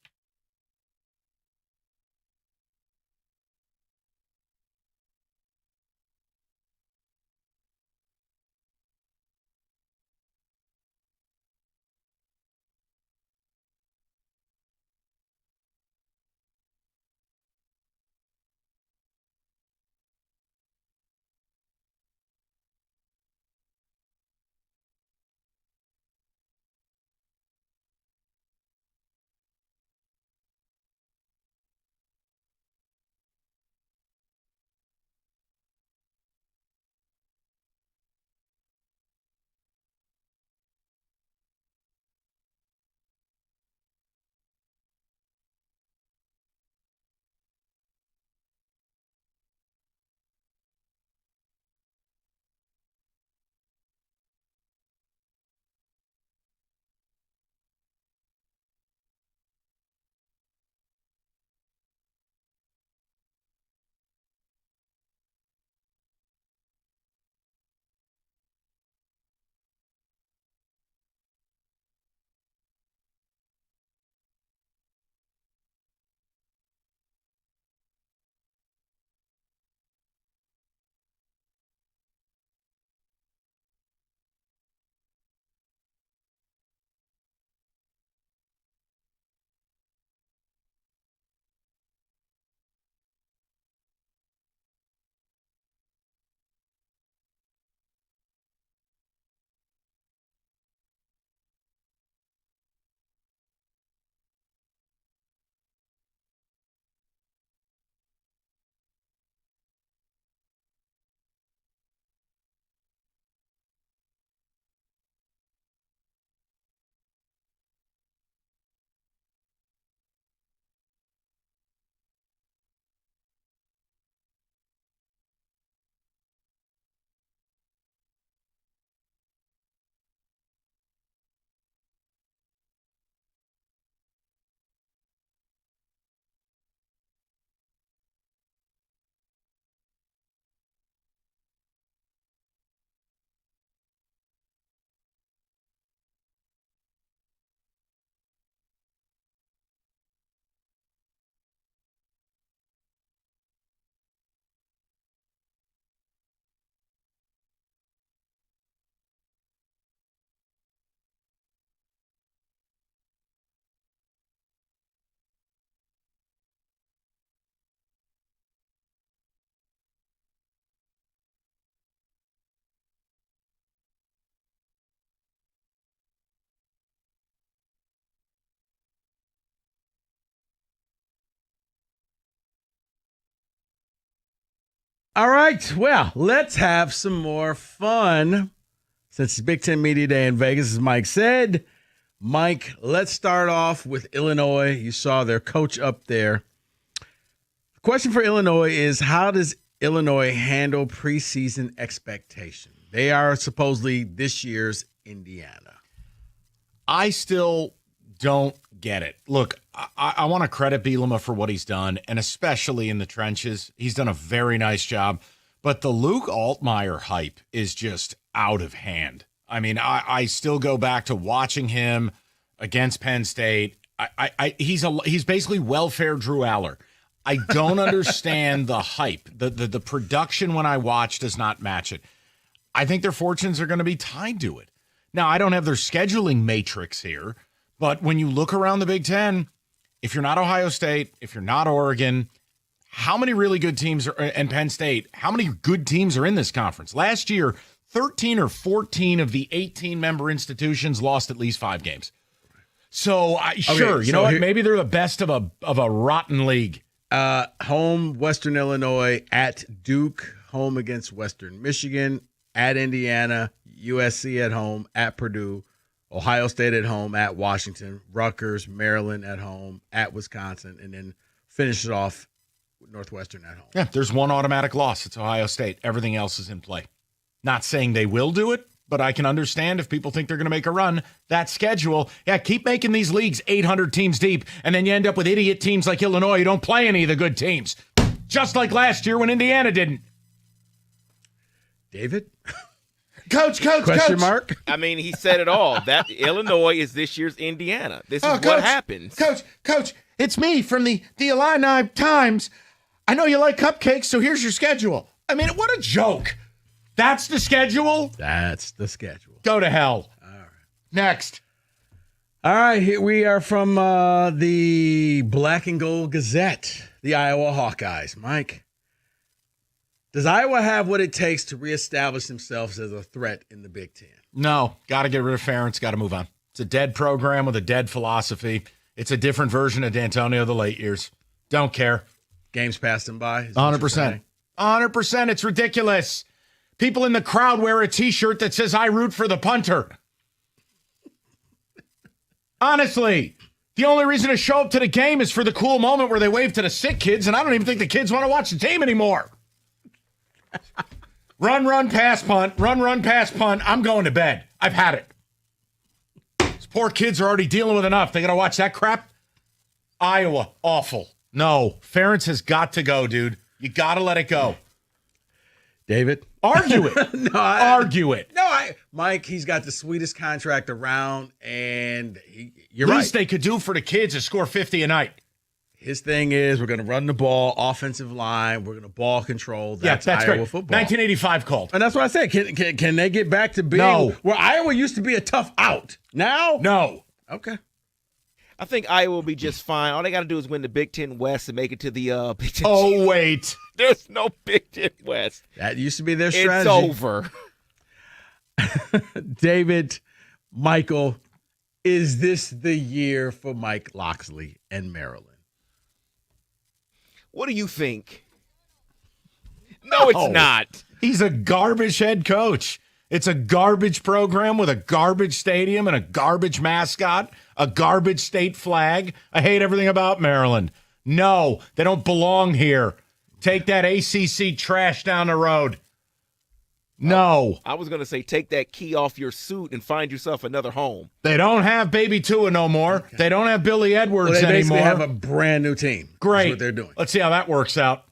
All right. Well, let's have some more fun. Since it's Big Ten Media Day in Vegas, as Mike said. Mike, let's start off with Illinois. You saw their coach up there. The question for Illinois is, how does Illinois handle preseason expectation? They are supposedly this year's Indiana. I still don't get it. Look, I want to credit Bielema for what he's done, and especially in the trenches. He's done a very nice job. But the Luke Altmaier hype is just out of hand. I mean, I still go back to watching him against Penn State. He's basically welfare Drew Aller. I don't understand the hype. The production when I watch does not match it. I think their fortunes are going to be tied to it. Now, I don't have their scheduling matrix here, but when you look around the Big Ten, if you're not Ohio State, if you're not Oregon, how many really good teams are, and Penn State, how many good teams are in this conference? Last year, 13 or 14 of the 18 member institutions lost at least 5 games. So, sure, you know what? Maybe they're the best of a rotten league. Home, Western Illinois, at Duke, home against Western Michigan, at Indiana, USC at home, at Purdue, Ohio State at home, at Washington, Rutgers, Maryland at home, at Wisconsin, and then finish it off with Northwestern at home. Yeah, there's one automatic loss. It's Ohio State. Everything else is in play. Not saying they will do it, but I can understand if people think they're going to make a run. That schedule, keep making these leagues 800 teams deep, and then you end up with idiot teams like Illinois who don't play any of the good teams. Just like last year when Indiana didn't. David? Coach. Question mark? I mean, he said it all. That Illinois is this year's Indiana. This is what happens. Coach, it's me from the Illini Times. I know you like cupcakes, so here's your schedule. I mean, what a joke. That's the schedule? That's the schedule. Go to hell. All right. Next. All right, here we are from the Black and Gold Gazette, the Iowa Hawkeyes. Mike, does Iowa have what it takes to reestablish themselves as a threat in the Big Ten? No. Got to get rid of Ferentz. Got to move on. It's a dead program with a dead philosophy. It's a different version of D'Antonio the late years. Don't care. Games passed them by? 100%. 100%. It's ridiculous. People in the crowd wear a T-shirt that says, I root for the punter. Honestly, the only reason to show up to the game is for the cool moment where they wave to the sick kids, and I don't even think the kids want to watch the team anymore. Run, pass, punt. Run, pass, punt. I'm going to bed. I've had it. These poor kids are already dealing with enough. They got to watch that crap? Iowa, awful. No, Ferentz has got to go, dude. You got to let it go. David? Argue it. Argue it. Mike, he's got the sweetest contract around, and you're Least right. they could do for the kids is score 50 a night. His thing is we're going to run the ball, offensive line. We're going to ball control. That's Iowa great. football. 1985 called. And that's what I said. Can they get back to being where Iowa used to be a tough out? Now? No. Okay. I think Iowa will be just fine. All they got to do is win the Big Ten West and make it to the Big Ten. Oh, wait. There's no Big Ten West. That used to be their strategy. It's over. David, Michael, is this the year for Mike Locksley and Maryland? What do you think? No, it's not. He's a garbage head coach. It's a garbage program with a garbage stadium and a garbage mascot, a garbage state flag. I hate everything about Maryland. No, they don't belong here. Take that ACC trash down the road. No. I was going to say take that key off your suit and find yourself another home. They don't have Baby Tua no more. Okay. They don't have Billy Edwards they anymore. They have a brand new team. Great. That's what they're doing. Let's see how that works out.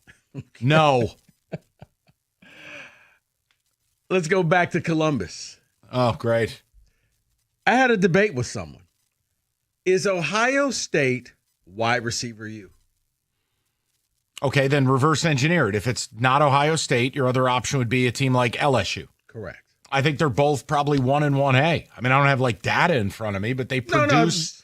No. Let's go back to Columbus. Oh, great. I had a debate with someone. Is Ohio State wide receiver U? Okay, then reverse engineer it. If it's not Ohio State, your other option would be a team like LSU. Correct. I think they're both probably 1 and 1A. I mean, I don't have like data in front of me, but they produce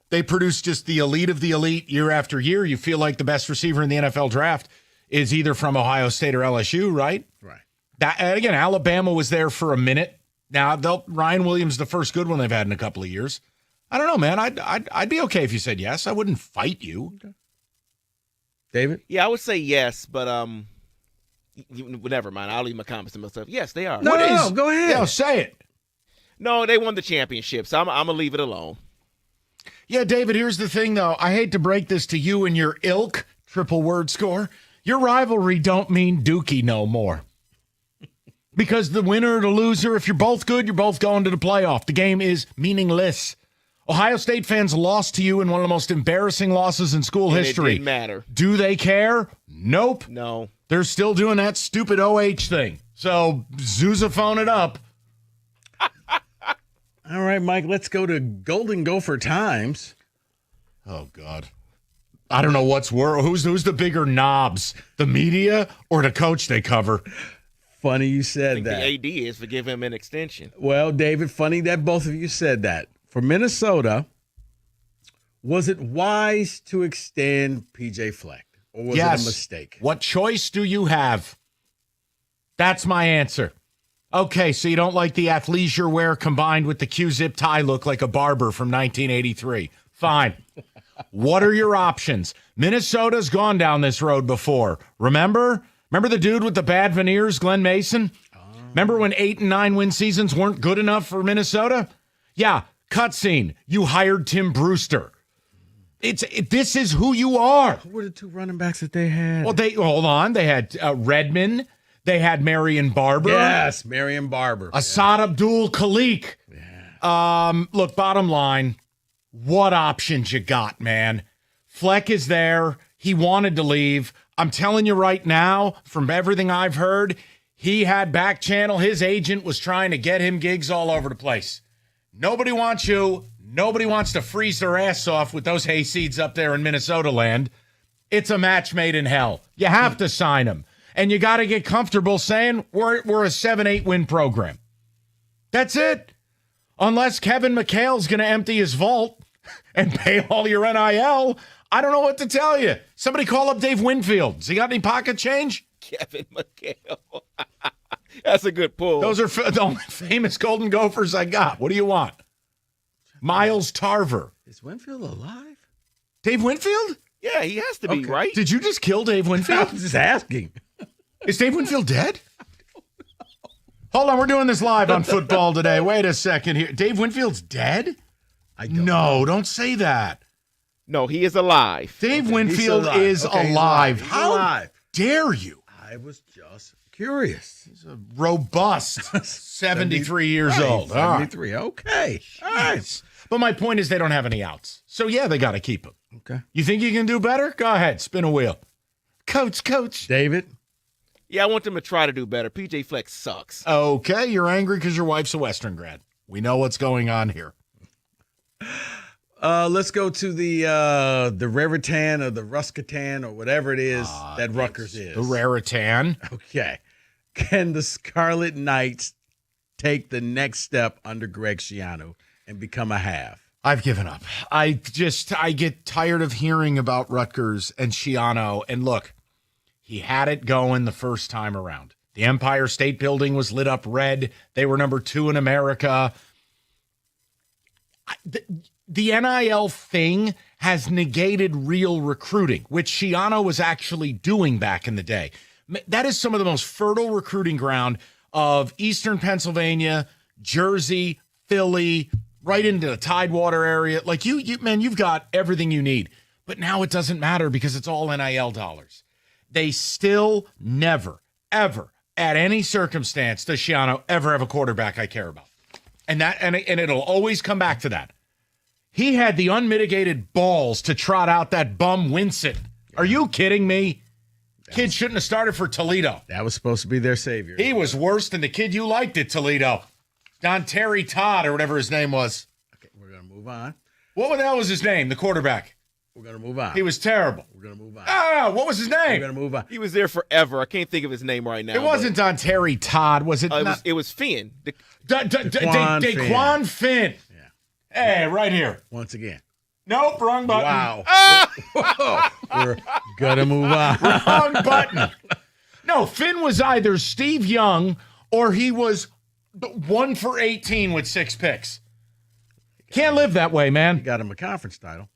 They produce just the elite of the elite year after year. You feel like the best receiver in the NFL draft is either from Ohio State or LSU, right? Right. That, and again, Alabama was there for a minute. Now, Ryan Williams the first good one they've had in a couple of years. I don't know, man. I'd be okay if you said yes. I wouldn't fight you. Okay. David? Yeah, I would say yes, but Never mind. I'll leave my comments to myself. Yes, they are. No, go ahead. No, say it. No, they won the championship, so I'm going to leave it alone. Yeah, David, here's the thing, though. I hate to break this to you and your ilk, triple word score. Your rivalry don't mean dookie no more. Because the winner or the loser, if you're both good, you're both going to the playoff. The game is meaningless. Ohio State fans lost to you in one of the most embarrassing losses in school history. It didn't matter. Do they care? Nope. No. They're still doing that stupid OH thing. So, Zoozaphone it up. All right, Mike, let's go to Golden Gopher Times. Oh, God. I don't know what's worse. Who's the bigger knobs, the media or the coach they cover? Funny you said that. The AD is for give him an extension. Well, David, funny that both of you said that. For Minnesota, was it wise to extend P.J. Fleck, or was it a mistake? What choice do you have? That's my answer. Okay, so you don't like the athleisure wear combined with the Q-zip tie look like a barber from 1983. Fine. What are your options? Minnesota's gone down this road before. Remember the dude with the bad veneers, Glenn Mason? Remember when 8 and 9 win seasons weren't good enough for Minnesota? Yeah, cutscene. You hired Tim Brewster. This is who you are. Who were the two running backs that they had? Well, hold on. They had Redmond. They had Marion Barber. Yes, Marion Barber. Asad Abdul Khalik. Yeah. Look, bottom line, what options you got, man? Fleck is there. He wanted to leave. I'm telling you right now, from everything I've heard, he had back channel. His agent was trying to get him gigs all over the place. Nobody wants you. Nobody wants to freeze their ass off with those hayseeds up there in Minnesota land. It's a match made in hell. You have to sign him. And you got to get comfortable saying we're a 7-8 win program. That's it. Unless Kevin McHale's going to empty his vault and pay all your NIL, I don't know what to tell you. Somebody call up Dave Winfield. Has he got any pocket change? Kevin McHale. That's a good pull. Those are the only famous Golden Gophers I got. What do you want? Miles Tarver. Is Winfield alive? Dave Winfield? Yeah, he has to be, right? Did you just kill Dave Winfield? I'm just asking. Is Dave Winfield dead? Hold on, we're doing this live on Football Today. Wait a second here. Dave Winfield's dead? Don't say that. No, he is alive. Dave Winfield is alive. How dare you? I was just curious. He's a robust 73 years old. 73, okay. All right. But my point is they don't have any outs. So, yeah, they got to keep him. Okay. You think you can do better? Go ahead. Spin a wheel. Coach. David? Yeah, I want them to try to do better. P.J. Fleck sucks. Okay, you're angry because your wife's a Western grad. We know what's going on here. Let's go to the Raritan or the Ruscatan or whatever it is that Rutgers is. The Raritan. Okay. Can the Scarlet Knights take the next step under Greg Schiano and become a half? I've given up. I get tired of hearing about Rutgers and Schiano. And look, he had it going the first time around. The Empire State Building was lit up red. They were number 2 in America. The NIL thing has negated real recruiting, which Schiano was actually doing back in the day. That is some of the most fertile recruiting ground of Eastern Pennsylvania, Jersey, Philly, right into the Tidewater area. Like you've got everything you need. But now it doesn't matter because it's all NIL dollars. They still never, ever, at any circumstance, does Schiano ever have a quarterback I care about. And it'll always come back to that. He had the unmitigated balls to trot out that bum Winston. Are you kidding me? Kid shouldn't have started for Toledo. That was supposed to be their savior. He was worse than the kid you liked at Toledo. Don Terry Todd or whatever his name was. Okay, we're going to move on. What the hell was his name, the quarterback? We're going to move on. He was terrible. We're going to move on. What was his name? We're going to move on. He was there forever. I can't think of his name right now. It wasn't Don Terry Todd, was it? It was Finn. Daquan Finn. Yeah. Hey, right here. Once again. Nope, wrong button. Wow. We're going to move on. Wrong button. No, Finn was either Steve Young or he was 1 for 18 with 6 picks. Can't live that way, man. You got him a conference title.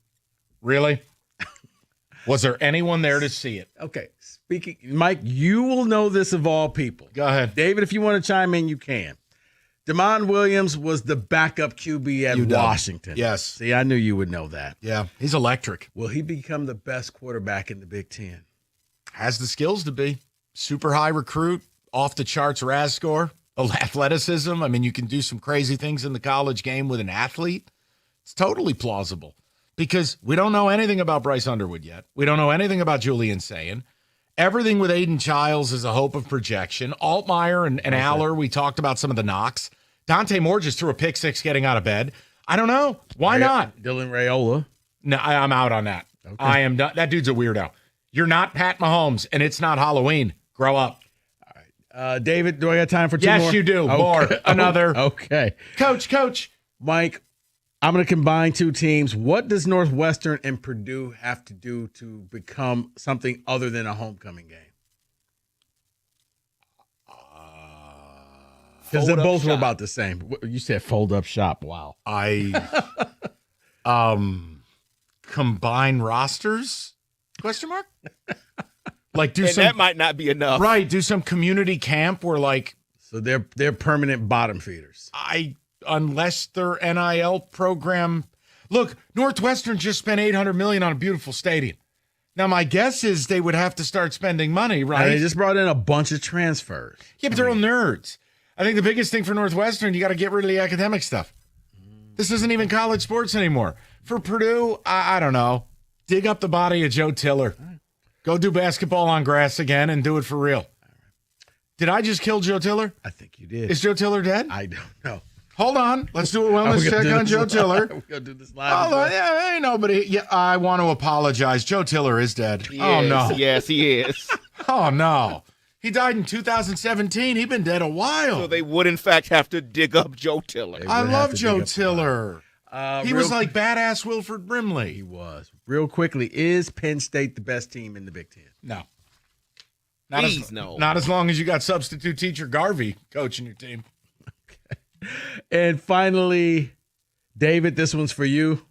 Really? Was there anyone there to see it? Okay. Speaking, Mike, you will know this of all people. Go ahead. David, if you want to chime in, you can. DeMond Williams was the backup QB at Washington. Yes. See, I knew you would know that. Yeah, he's electric. Will he become the best quarterback in the Big Ten? Has the skills to be. Super high recruit, off the charts RAS score, athleticism. I mean, you can do some crazy things in the college game with an athlete. It's totally plausible because we don't know anything about Bryce Underwood yet. We don't know anything about Julian Sayin. Everything with Aiden Childs is a hope of projection. Altmaier and Aller, we talked about some of the knocks. Dante Moore just threw a pick six getting out of bed. I don't know. Why not? Dylan Raiola. No, I'm out on that. Okay. I am done. That dude's a weirdo. You're not Pat Mahomes, and it's not Halloween. Grow up. All right. David, do I got time for two more? Yes, you do. Okay. More. Another. Okay. Coach. Mike, I'm going to combine two teams. What does Northwestern and Purdue have to do to become something other than a homecoming game? Because they both were about the same. You said fold up shop. Wow. Combine rosters? Question mark? Like do some. That might not be enough. Right. Do some community camp where like. So they're permanent bottom feeders. Unless their NIL program. Look, Northwestern just spent $800 million on a beautiful stadium. Now my guess is they would have to start spending money, right? And they just brought in a bunch of transfers. Yeah, but they're all nerds. I think the biggest thing for Northwestern, you got to get rid of the academic stuff. This isn't even college sports anymore. For Purdue, I don't know. Dig up the body of Joe Tiller. Go do basketball on grass again and do it for real. Did I just kill Joe Tiller? I think you did. Is Joe Tiller dead? I don't know. Hold on. Let's do a wellness check on Joe Tiller. We're going to do this live. Hold on. Yeah, ain't nobody. Yeah, I want to apologize. Joe Tiller is dead. Yes, oh, no. Yes, he is. Oh, no. He died in 2017. He's been dead a while. So they would, in fact, have to dig up Joe Tiller. I love Joe Tiller. He was like badass Wilford Brimley. He was. Real quickly, is Penn State the best team in the Big Ten? No. No. Not as long as you got substitute teacher Garvey coaching your team. Okay. And finally, David, this one's for you.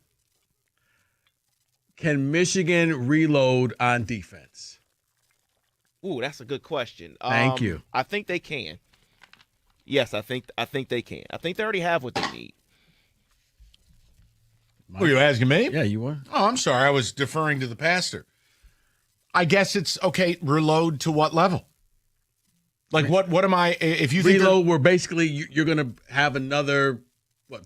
Can Michigan reload on defense? Ooh, that's a good question. Thank you. I think they can. Yes, I think they can. I think they already have what they need. Were you asking me? Yeah, you were. Oh, I'm sorry. I was deferring to the pastor. I guess it's okay. Reload to what level? Like what am I? If you think reload, where basically you're going to have another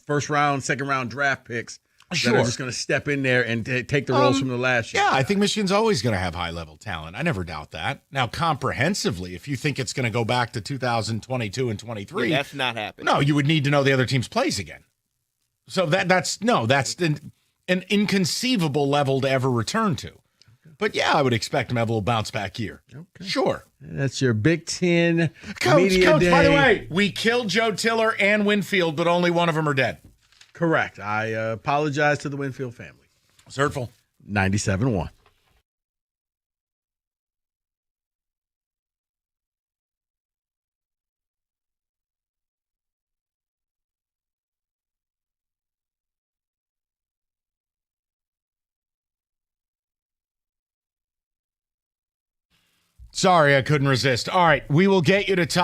first round, second round draft picks that are just going to step in there and take the roles from the last year. Yeah, I think Michigan's always going to have high level talent. I never doubt that. Now, comprehensively, if you think it's going to go back to 2022 and 23, that's not happening. No, you would need to know the other team's plays again. So that's an inconceivable level to ever return to. But yeah, I would expect them to have a little bounce back year. Okay. Sure. That's your Big Ten Coach, Media Day. by the way, we killed Joe Tiller and Winfield, but only one of them are dead. Correct. I apologize to the Winfield family. It's hurtful. 97-1. Sorry, I couldn't resist. All right, we will get you to top.